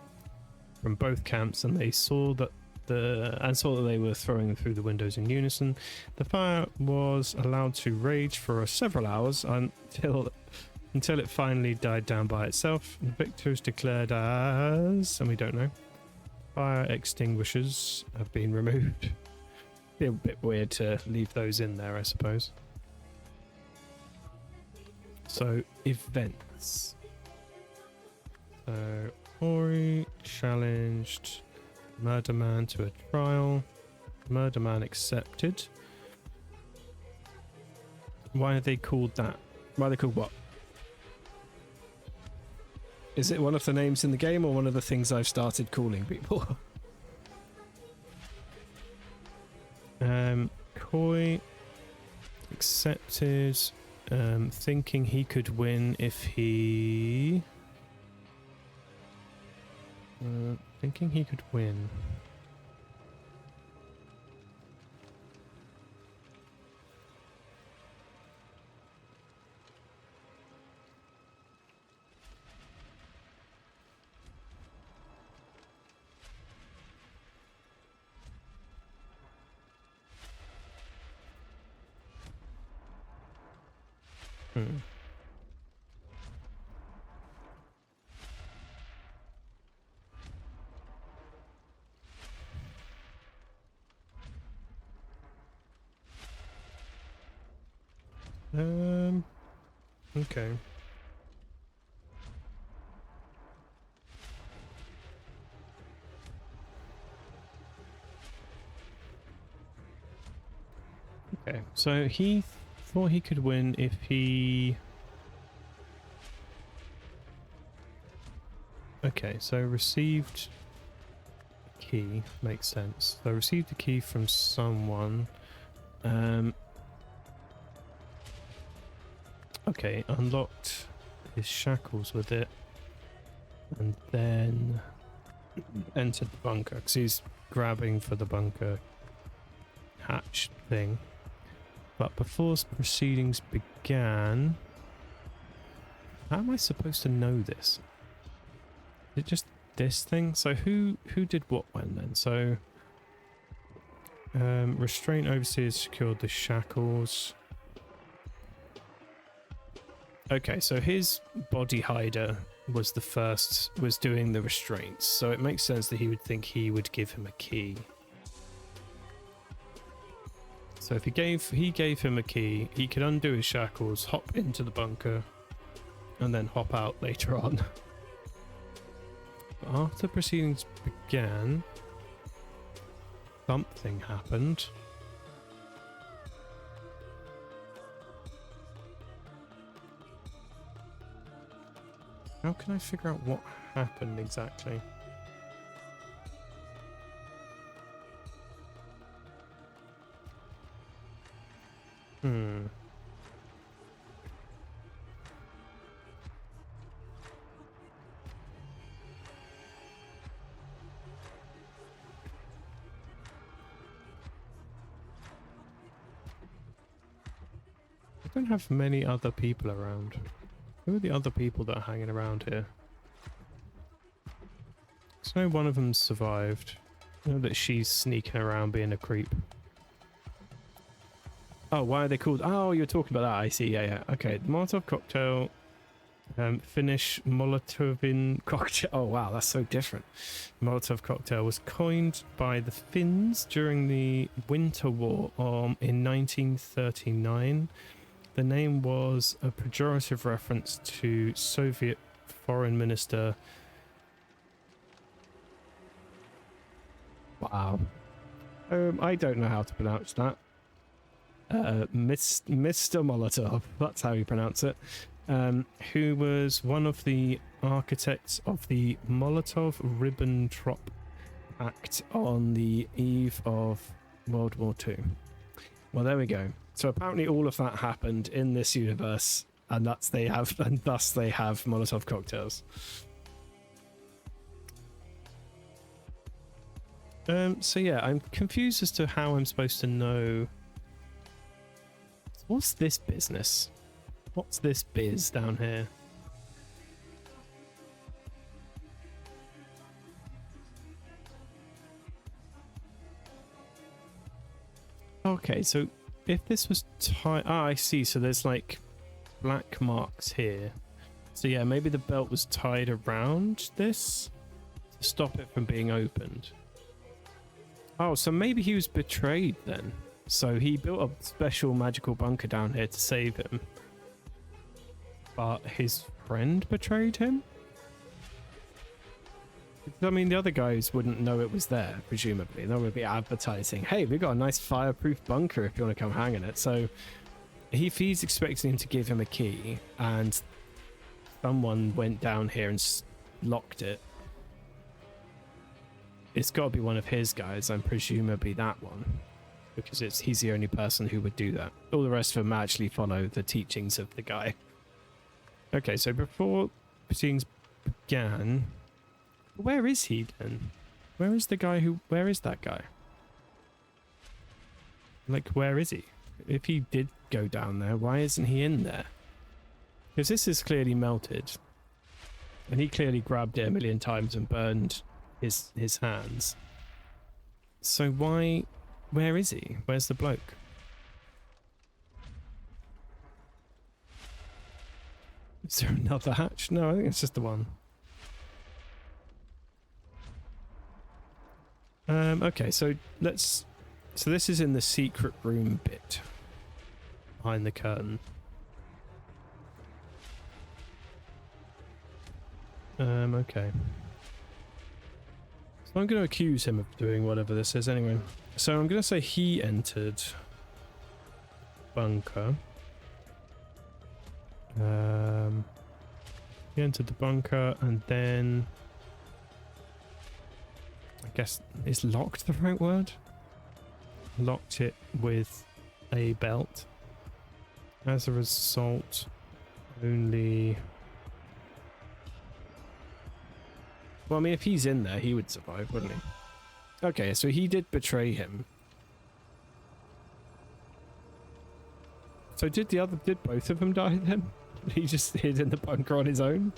both camps, and they saw that they were throwing them through the windows in unison. The fire was allowed to rage for several hours until it finally died down by itself. The victors declared as, and we don't know, fire extinguishers have been removed. Be a bit weird to leave those in there, I suppose. So, events. So, Ori challenged Murder Man to a trial. Murder Man accepted. Why are they called that? Why are they called what? Is it one of the names in the game or one of the things I've started calling people? Koi accepted, thinking he could win if he... thinking he could win. Okay. Okay, so he thought he could win if he... Okay, so received key, makes sense. So received the key from someone. Okay, unlocked his shackles with it, and then entered the bunker, because he's grabbing for the bunker hatch thing. But before proceedings began... How am I supposed to know this? Is it just this thing? So who did what when then? So... restraint overseers secured the shackles. Okay, so his body hider was doing the restraints, so it makes sense that he would think he would give him a key. So if he gave him a key, he could undo his shackles, hop into the bunker, and then hop out later on. But after proceedings began, something happened. How can I figure out what happened exactly? I don't have many other people around. Who are the other people that are hanging around here? I know one of them survived. I know that she's sneaking around being a creep. Oh, why are they called? Oh, you're talking about that. I see. Yeah, yeah. Okay. The Molotov cocktail, Finnish Molotovin cocktail. Oh, wow. That's so different. Molotov cocktail was coined by the Finns during the Winter War in 1939. The name was a pejorative reference to Soviet Foreign Minister. Wow. I don't know how to pronounce that. Mr. Molotov, that's how you pronounce it, who was one of the architects of the Molotov-Ribbentrop Pact on the eve of World War II. Well, there we go. So apparently all of that happened in this universe, and thus they have Molotov cocktails. So yeah, I'm confused as to how I'm supposed to know. What's this business? What's this biz down here? Okay, so if this was tied... Ah, I see. So there's like black marks here. So yeah, maybe the belt was tied around this to stop it from being opened. Oh, so maybe he was betrayed then. So he built a special magical bunker down here to save him. But his friend betrayed him? I mean, the other guys wouldn't know it was there, presumably. They would be advertising, hey, we got a nice fireproof bunker if you want to come hang in it. So if he's expecting him to give him a key and someone went down here and locked it, it's got to be one of his guys, and presumably that one. Because he's the only person who would do that. All the rest of them actually follow the teachings of the guy. Okay, so before proceedings began, where is he then? Where is that guy? Like, where is he? If he did go down there, why isn't he in there? Because this is clearly melted. And he clearly grabbed it a million times and burned his hands. So where is he? Where's the bloke? Is there another hatch? No, I think it's just the one. Okay, so this is in the secret room bit behind the curtain. Okay. So I'm going to accuse him of doing whatever this is anyway. So I'm going to say he entered bunker. He entered the bunker and then... I guess, is locked the right word? Locked it with a belt. As a result, only... Well, I mean, if he's in there, he would survive, wouldn't he? Okay, so he did betray him. So did both of them die then? He just hid in the bunker on his own?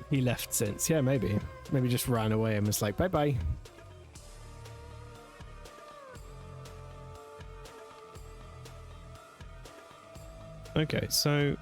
He left since. Yeah, maybe. Maybe just ran away and was like, bye-bye. Okay, so...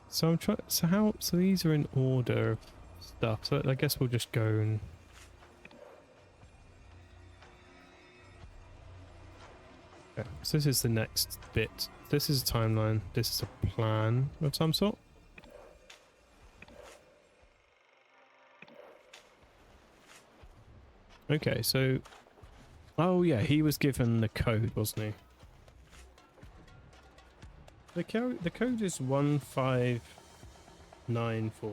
So I'm trying. So these are in order of stuff. So I guess we'll just go and. Okay, so this is the next bit. This is a timeline. This is a plan of some sort. Okay, so. Oh yeah, he was given the code, wasn't he? The code is 1594.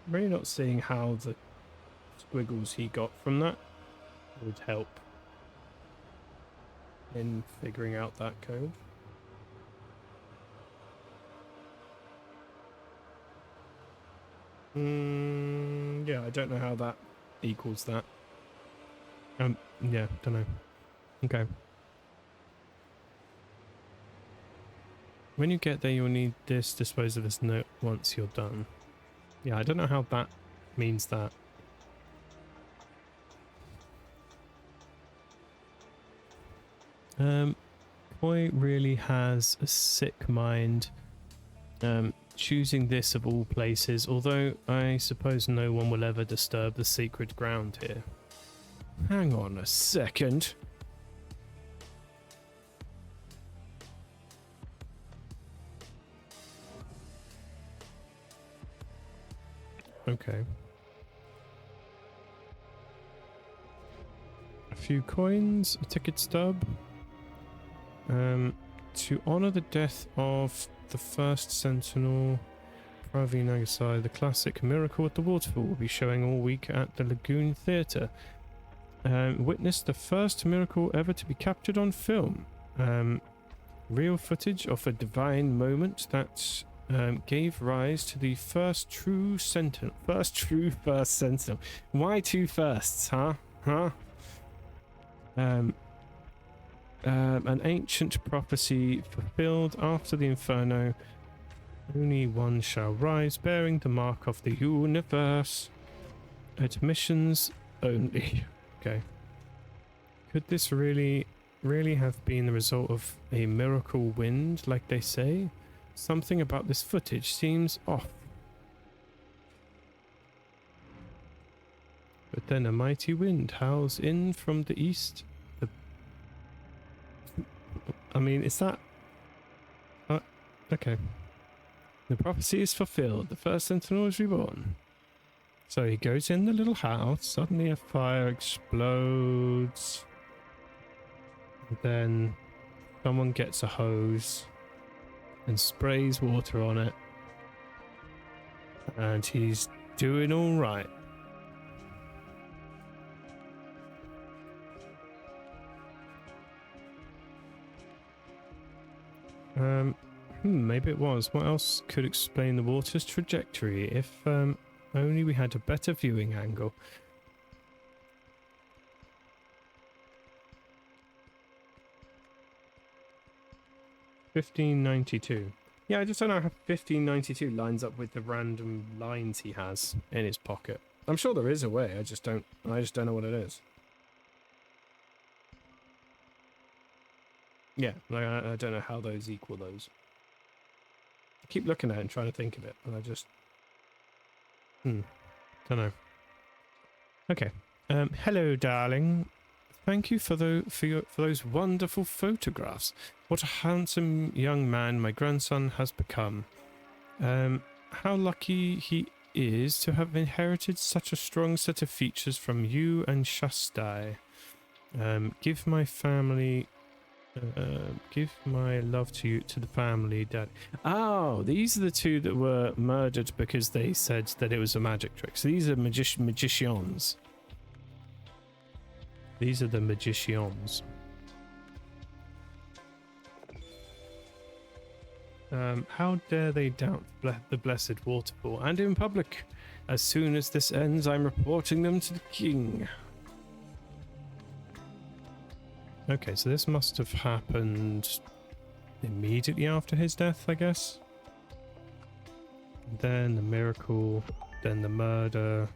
I'm really not seeing how the squiggles he got from that. would help in figuring out that code. Yeah, I don't know how that equals that. Yeah, don't know. Okay. When you get there, you'll need this, dispose of this note once you're done. Yeah, I don't know how that means that. Boy really has a sick mind. Choosing this of all places, although I suppose no one will ever disturb the sacred ground here. Hang on a second. Okay. A few coins, a ticket stub. To honor the death of the first Sentinel, Pravi Nagasai, the classic Miracle at the Waterfall will be showing all week at the Lagoon Theatre. Witness the first miracle ever to be captured on film. Real footage of a divine moment that gave rise to the first true Sentinel. First Sentinel. Why two firsts, huh? An ancient prophecy fulfilled after the Inferno. Only one shall rise, bearing the mark of the universe. Admissions only. Okay. Could this really have been the result of a miracle wind, like they say? Something about this footage seems off. But then a mighty wind howls in from the east. I mean, is that... okay. The prophecy is fulfilled. The first Sentinel is reborn. So he goes in the little house. Suddenly a fire explodes. And then someone gets a hose and sprays water on it. And he's doing all right. Maybe it was. What else could explain the water's trajectory if only we had a better viewing angle? $15.92. Yeah, I just don't know how 1592 lines up with the random lines he has in his pocket. I'm sure there is a way. I just don't know what it is. Yeah, I don't know how those equal those. I keep looking at it and trying to think of it, but I just... don't know. Okay. Hello, darling. Thank you for those wonderful photographs. What a handsome young man my grandson has become. How lucky he is to have inherited such a strong set of features from you and Shastai. Give my family... give my love to the family, Dad. Oh, these are the two that were murdered because they said that it was a magic trick. So these are magicians. These are the magicians. How dare they doubt the blessed waterfall, and in public. As soon as this ends, I'm reporting them to the king. Okay, so this must have happened immediately after his death, I guess. Then the miracle, then the murder,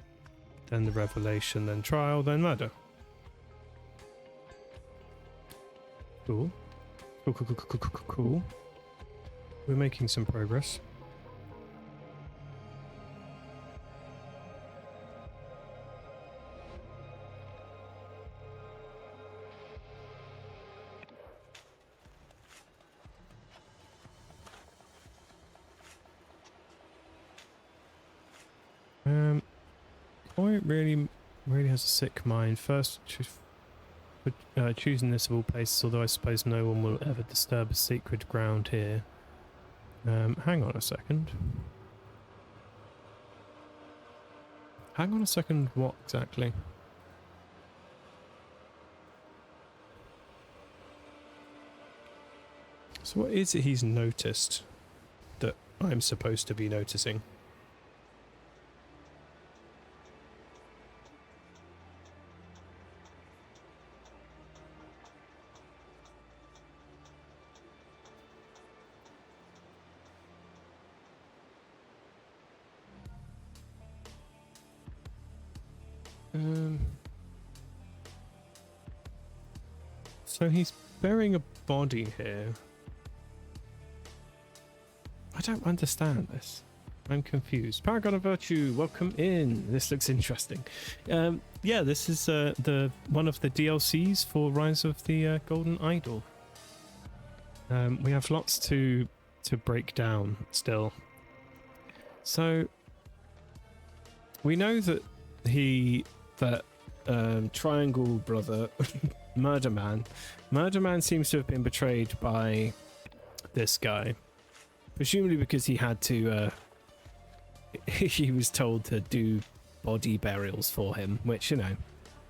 then the revelation, then trial, then murder. Cool. Cool. We're making some progress. Boy really has a sick mind. First, choosing this of all places, although I suppose no one will ever disturb a sacred ground here. Hang on a second. Hang on a second, what exactly? So what is it he's noticed that I'm supposed to be noticing? So he's burying a body here. I don't understand this. I'm confused. Paragon of Virtue, welcome in. This looks interesting. Yeah, this is the one of the DLCs for Rise of the Golden Idol. We have lots to break down still. So we know that Triangle Brother Murder Man seems to have been betrayed by this guy, presumably because he had to he was told to do body burials for him, which, you know,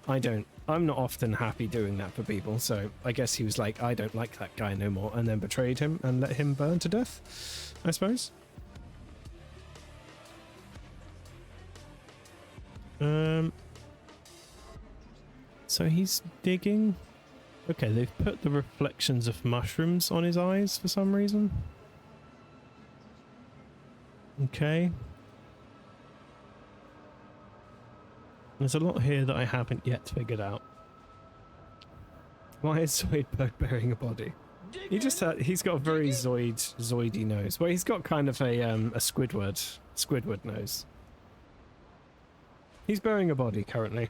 I'm not often happy doing that for people, so I guess he was like, I don't like that guy no more, and then betrayed him and let him burn to death, I suppose. So he's digging. Okay, they've put the reflections of mushrooms on his eyes for some reason. Okay. There's a lot here that I haven't yet figured out. Why is Zoidberg burying a body? He's got a very Zoidy nose. Well, he's got kind of a Squidward nose. He's burying a body currently.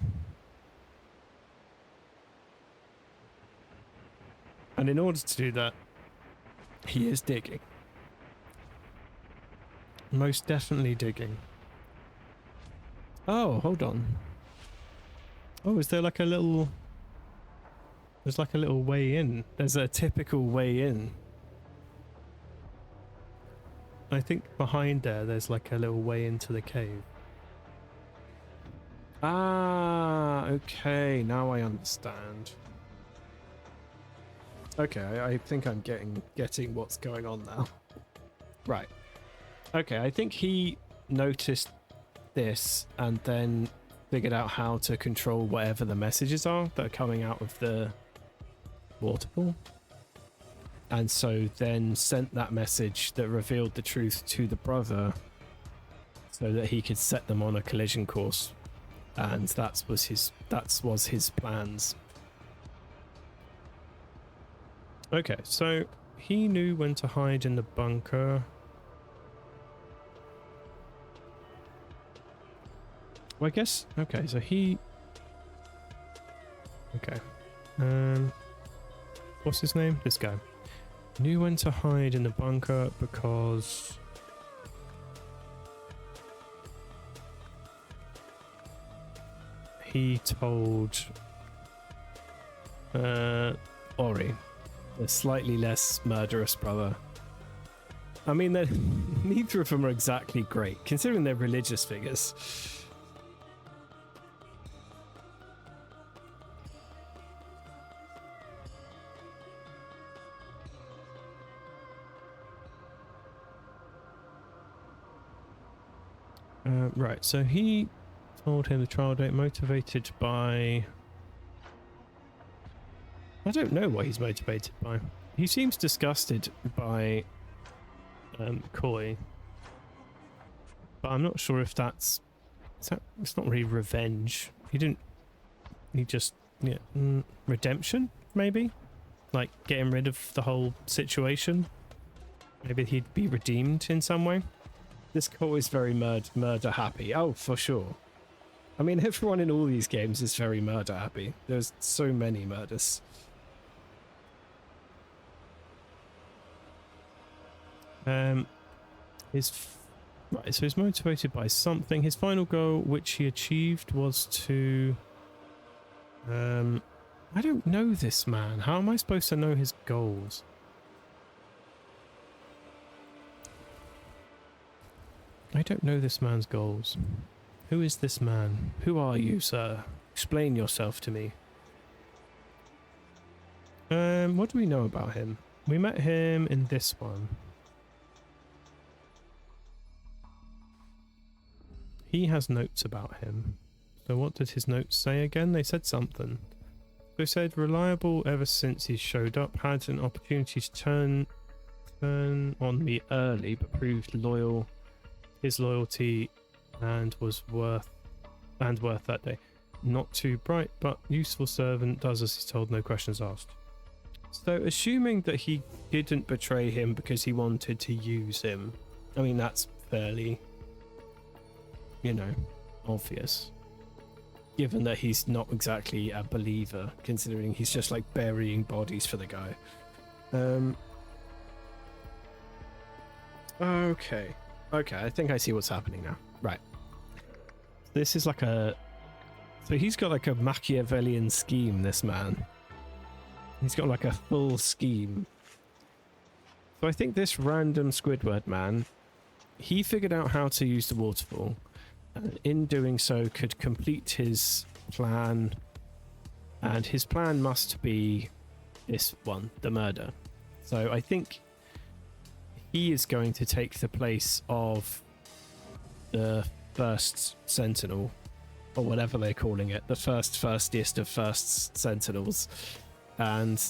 And in order to do that, he is digging. Most definitely digging. Oh, hold on. Oh, is there like a little... There's like a little way in. There's a typical way in. I think behind there's like a little way into the cave. Ah, okay. Now I understand. Okay, I think I'm getting what's going on now. Right. Okay, I think he noticed this and then figured out how to control whatever the messages are that are coming out of the waterfall. And so then sent that message that revealed the truth to the brother so that he could set them on a collision course. And that was his plans. Okay, so he knew when to hide in the bunker. Well, I guess... Okay, so he... Okay. What's his name? This guy. Knew when to hide in the bunker because... he told... Ori, the slightly less murderous brother. I mean, neither of them are exactly great, considering they're religious figures. Right, so he told him the trial date motivated by... I don't know what he's motivated by. He seems disgusted by Koi, but I'm not sure if it's not really revenge. He just redemption, maybe, like getting rid of the whole situation. Maybe he'd be redeemed in some way. This Koi is very murder happy. Oh, for sure. I mean, everyone in all these games is very murder happy. There's so many murders. Right, so he's motivated by something. His final goal, which he achieved, was to... I don't know this man. How am I supposed to know his goals? I don't know this man's goals. Who is this man? Who are you, sir? Explain yourself to me. What do we know about him? We met him in this one. He has notes about him. So what did his notes say again? They said something. They said reliable ever since he showed up, had an opportunity to turn on me early, but proved loyal. His loyalty and was worth that day. Not too bright, but useful servant, does as he's told, no questions asked. So assuming that he didn't betray him because he wanted to use him, I mean that's fairly, you know, obvious. Given that he's not exactly a believer, considering he's just like burying bodies for the guy. Okay, I think I see what's happening now. Right. This is like a... So he's got like a Machiavellian scheme, this man. He's got like a full scheme. So I think this random Squidward man, he figured out how to use the waterfall. And in doing so could complete his plan. And his plan must be this one, the murder. So I think he is going to take the place of the first sentinel, or whatever they're calling it, the firstiest of first sentinels, and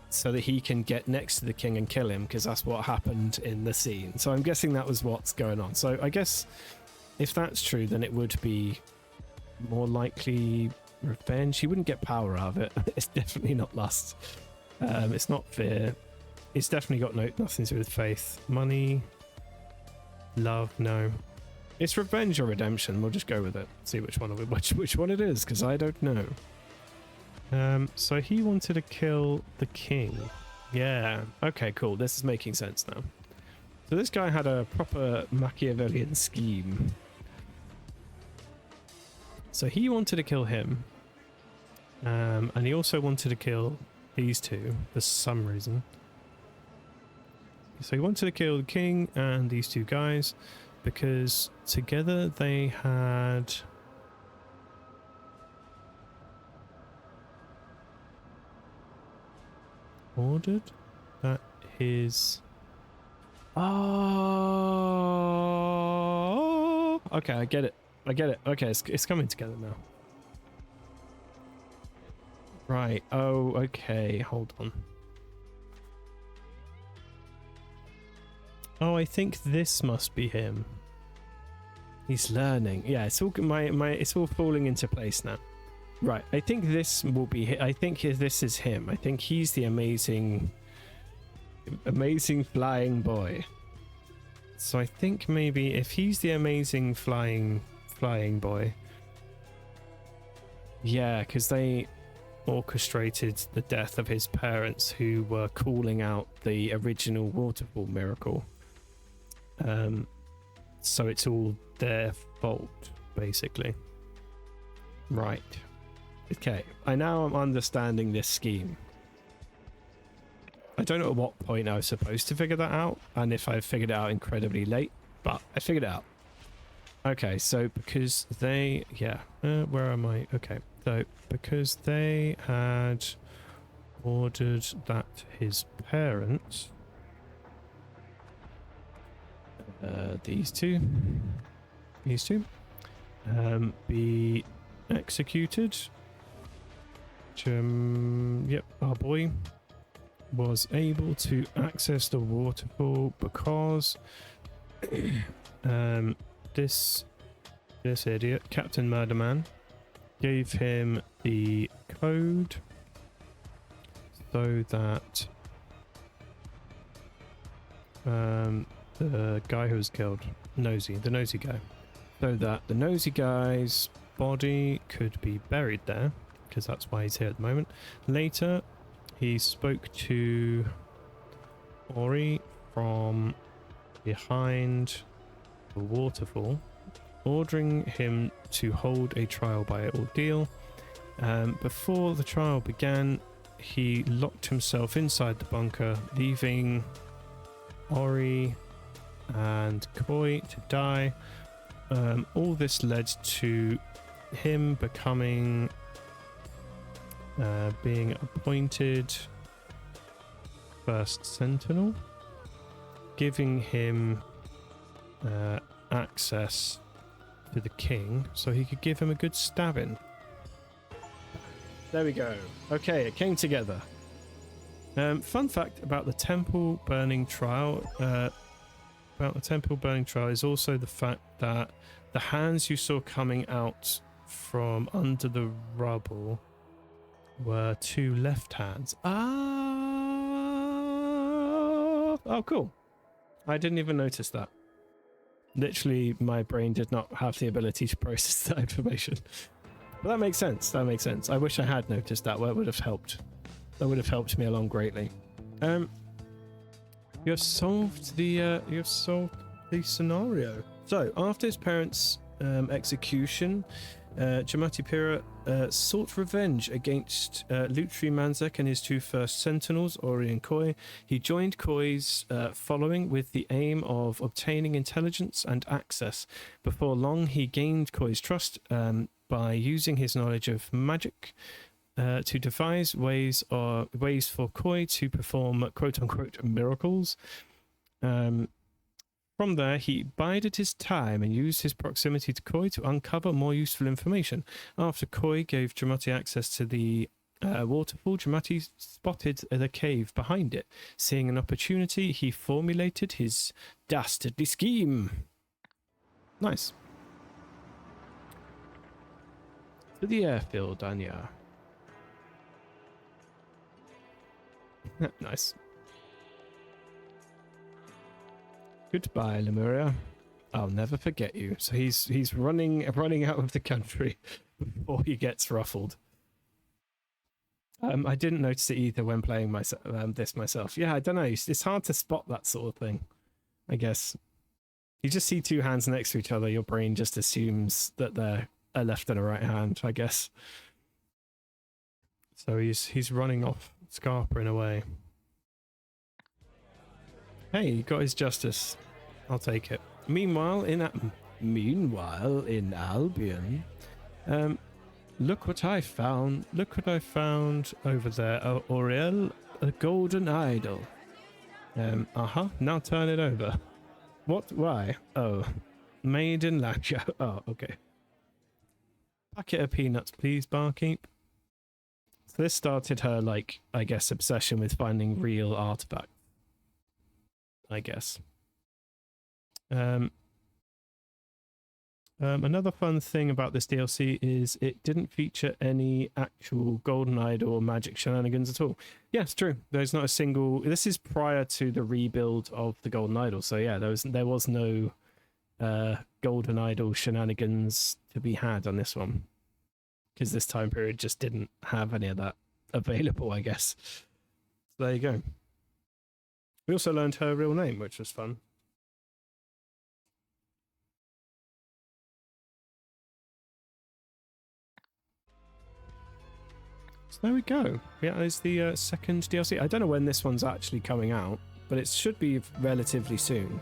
so that he can get next to the king and kill him, because that's what happened in the scene. So I'm guessing that was what's going on. So I guess if that's true, then it would be more likely revenge. He wouldn't get power out of it. It's definitely not lust. It's not fear. It's definitely got nothing to do with faith. Money, love, no. It's revenge or redemption. We'll just go with it. See which one it is, because I don't know. So he wanted to kill the king. Yeah. Okay, cool. This is making sense now. So this guy had a proper Machiavellian scheme. So he wanted to kill him. And he also wanted to kill these two for some reason. So he wanted to kill the king and these two guys because together they had ordered that his... Oh, okay, I get it. Okay, it's coming together now. Right. Oh, okay. Hold on. Oh, I think this must be him. He's learning. Yeah, it's all it's all falling into place now. Right. I think this will be. I think this is him. I think he's the amazing flying boy. So I think maybe if he's the amazing flying boy, yeah, because they orchestrated the death of his parents, who were calling out the original waterfall miracle. So it's all their fault, basically. Right. Okay. I'm understanding this scheme. I don't know at what point I was supposed to figure that out, and if I figured it out incredibly late, but I figured it out. Okay, so because they... Yeah. Where am I? Okay. So because they had ordered that his parents... these two, be executed. Yep, our boy was able to access the waterfall because this idiot, Captain Murderman, gave him the code so that the guy who was killed, the nosy guy, so that the nosy guy's body could be buried there, because that's why he's here at the moment. Later, he spoke to Ori from behind the waterfall, ordering him to hold a trial by ordeal. Before the trial began, he locked himself inside the bunker, leaving Ori and Koi to die. All this led to him becoming being appointed first sentinel, giving him access to the king so he could give him a good stabbing. There we go. Okay, it came together. Fun fact about the temple burning trial. Is also the fact that the hands you saw coming out from under the rubble were two left hands. Oh, cool. I didn't even notice that. Literally, my brain did not have the ability to process that information. But that makes sense. That makes sense. I wish I had noticed that. That would have helped. That would have helped me along greatly. You have solved the scenario. So after his parents' execution, Jamatipira sought revenge against Lutri Manzek and his two first sentinels, Ori and Koi. He joined Koi's following with the aim of obtaining intelligence and access. Before long, he gained Koi's trust by using his knowledge of magic to devise ways for Koi to perform quote-unquote miracles. From there, he bided his time and used his proximity to Koi to uncover more useful information. After Koi gave Jamati access to the waterfall, Jamati spotted the cave behind it. Seeing an opportunity, he formulated his dastardly scheme. Nice. To the airfield, Anya. Nice. Goodbye, Lemuria. I'll never forget you. So he's running out of the country before he gets ruffled. I didn't notice it either when playing this myself. Yeah, I don't know. It's hard to spot that sort of thing, I guess. You just see two hands next to each other, your brain just assumes that they're a left and a right hand, I guess. So he's running off, scarpering away. Hey, he got his justice. I'll take it. Meanwhile, in Albion, look what I found. Look what I found over there, Auriel, a golden idol. Now turn it over. What? Why? Oh, made in Lancia. Oh, okay. Packet of peanuts, please, barkeep. So this started her, like, I guess, obsession with finding real artifacts. I guess. Another fun thing about this DLC is it didn't feature any actual golden idol or magic shenanigans at all. Yeah, it's true. There's not a single. This is prior to the rebuild of the golden idol, so yeah, there was no golden idol shenanigans to be had on this one, because this time period just didn't have any of that available, I guess. So there you go. We also learned her real name, which was fun. So there we go. Yeah, there's the second DLC. I don't know when this one's actually coming out, but it should be relatively soon.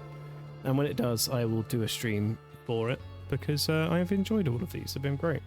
And when it does, I will do a stream for it, because I have enjoyed all of these. They've been great.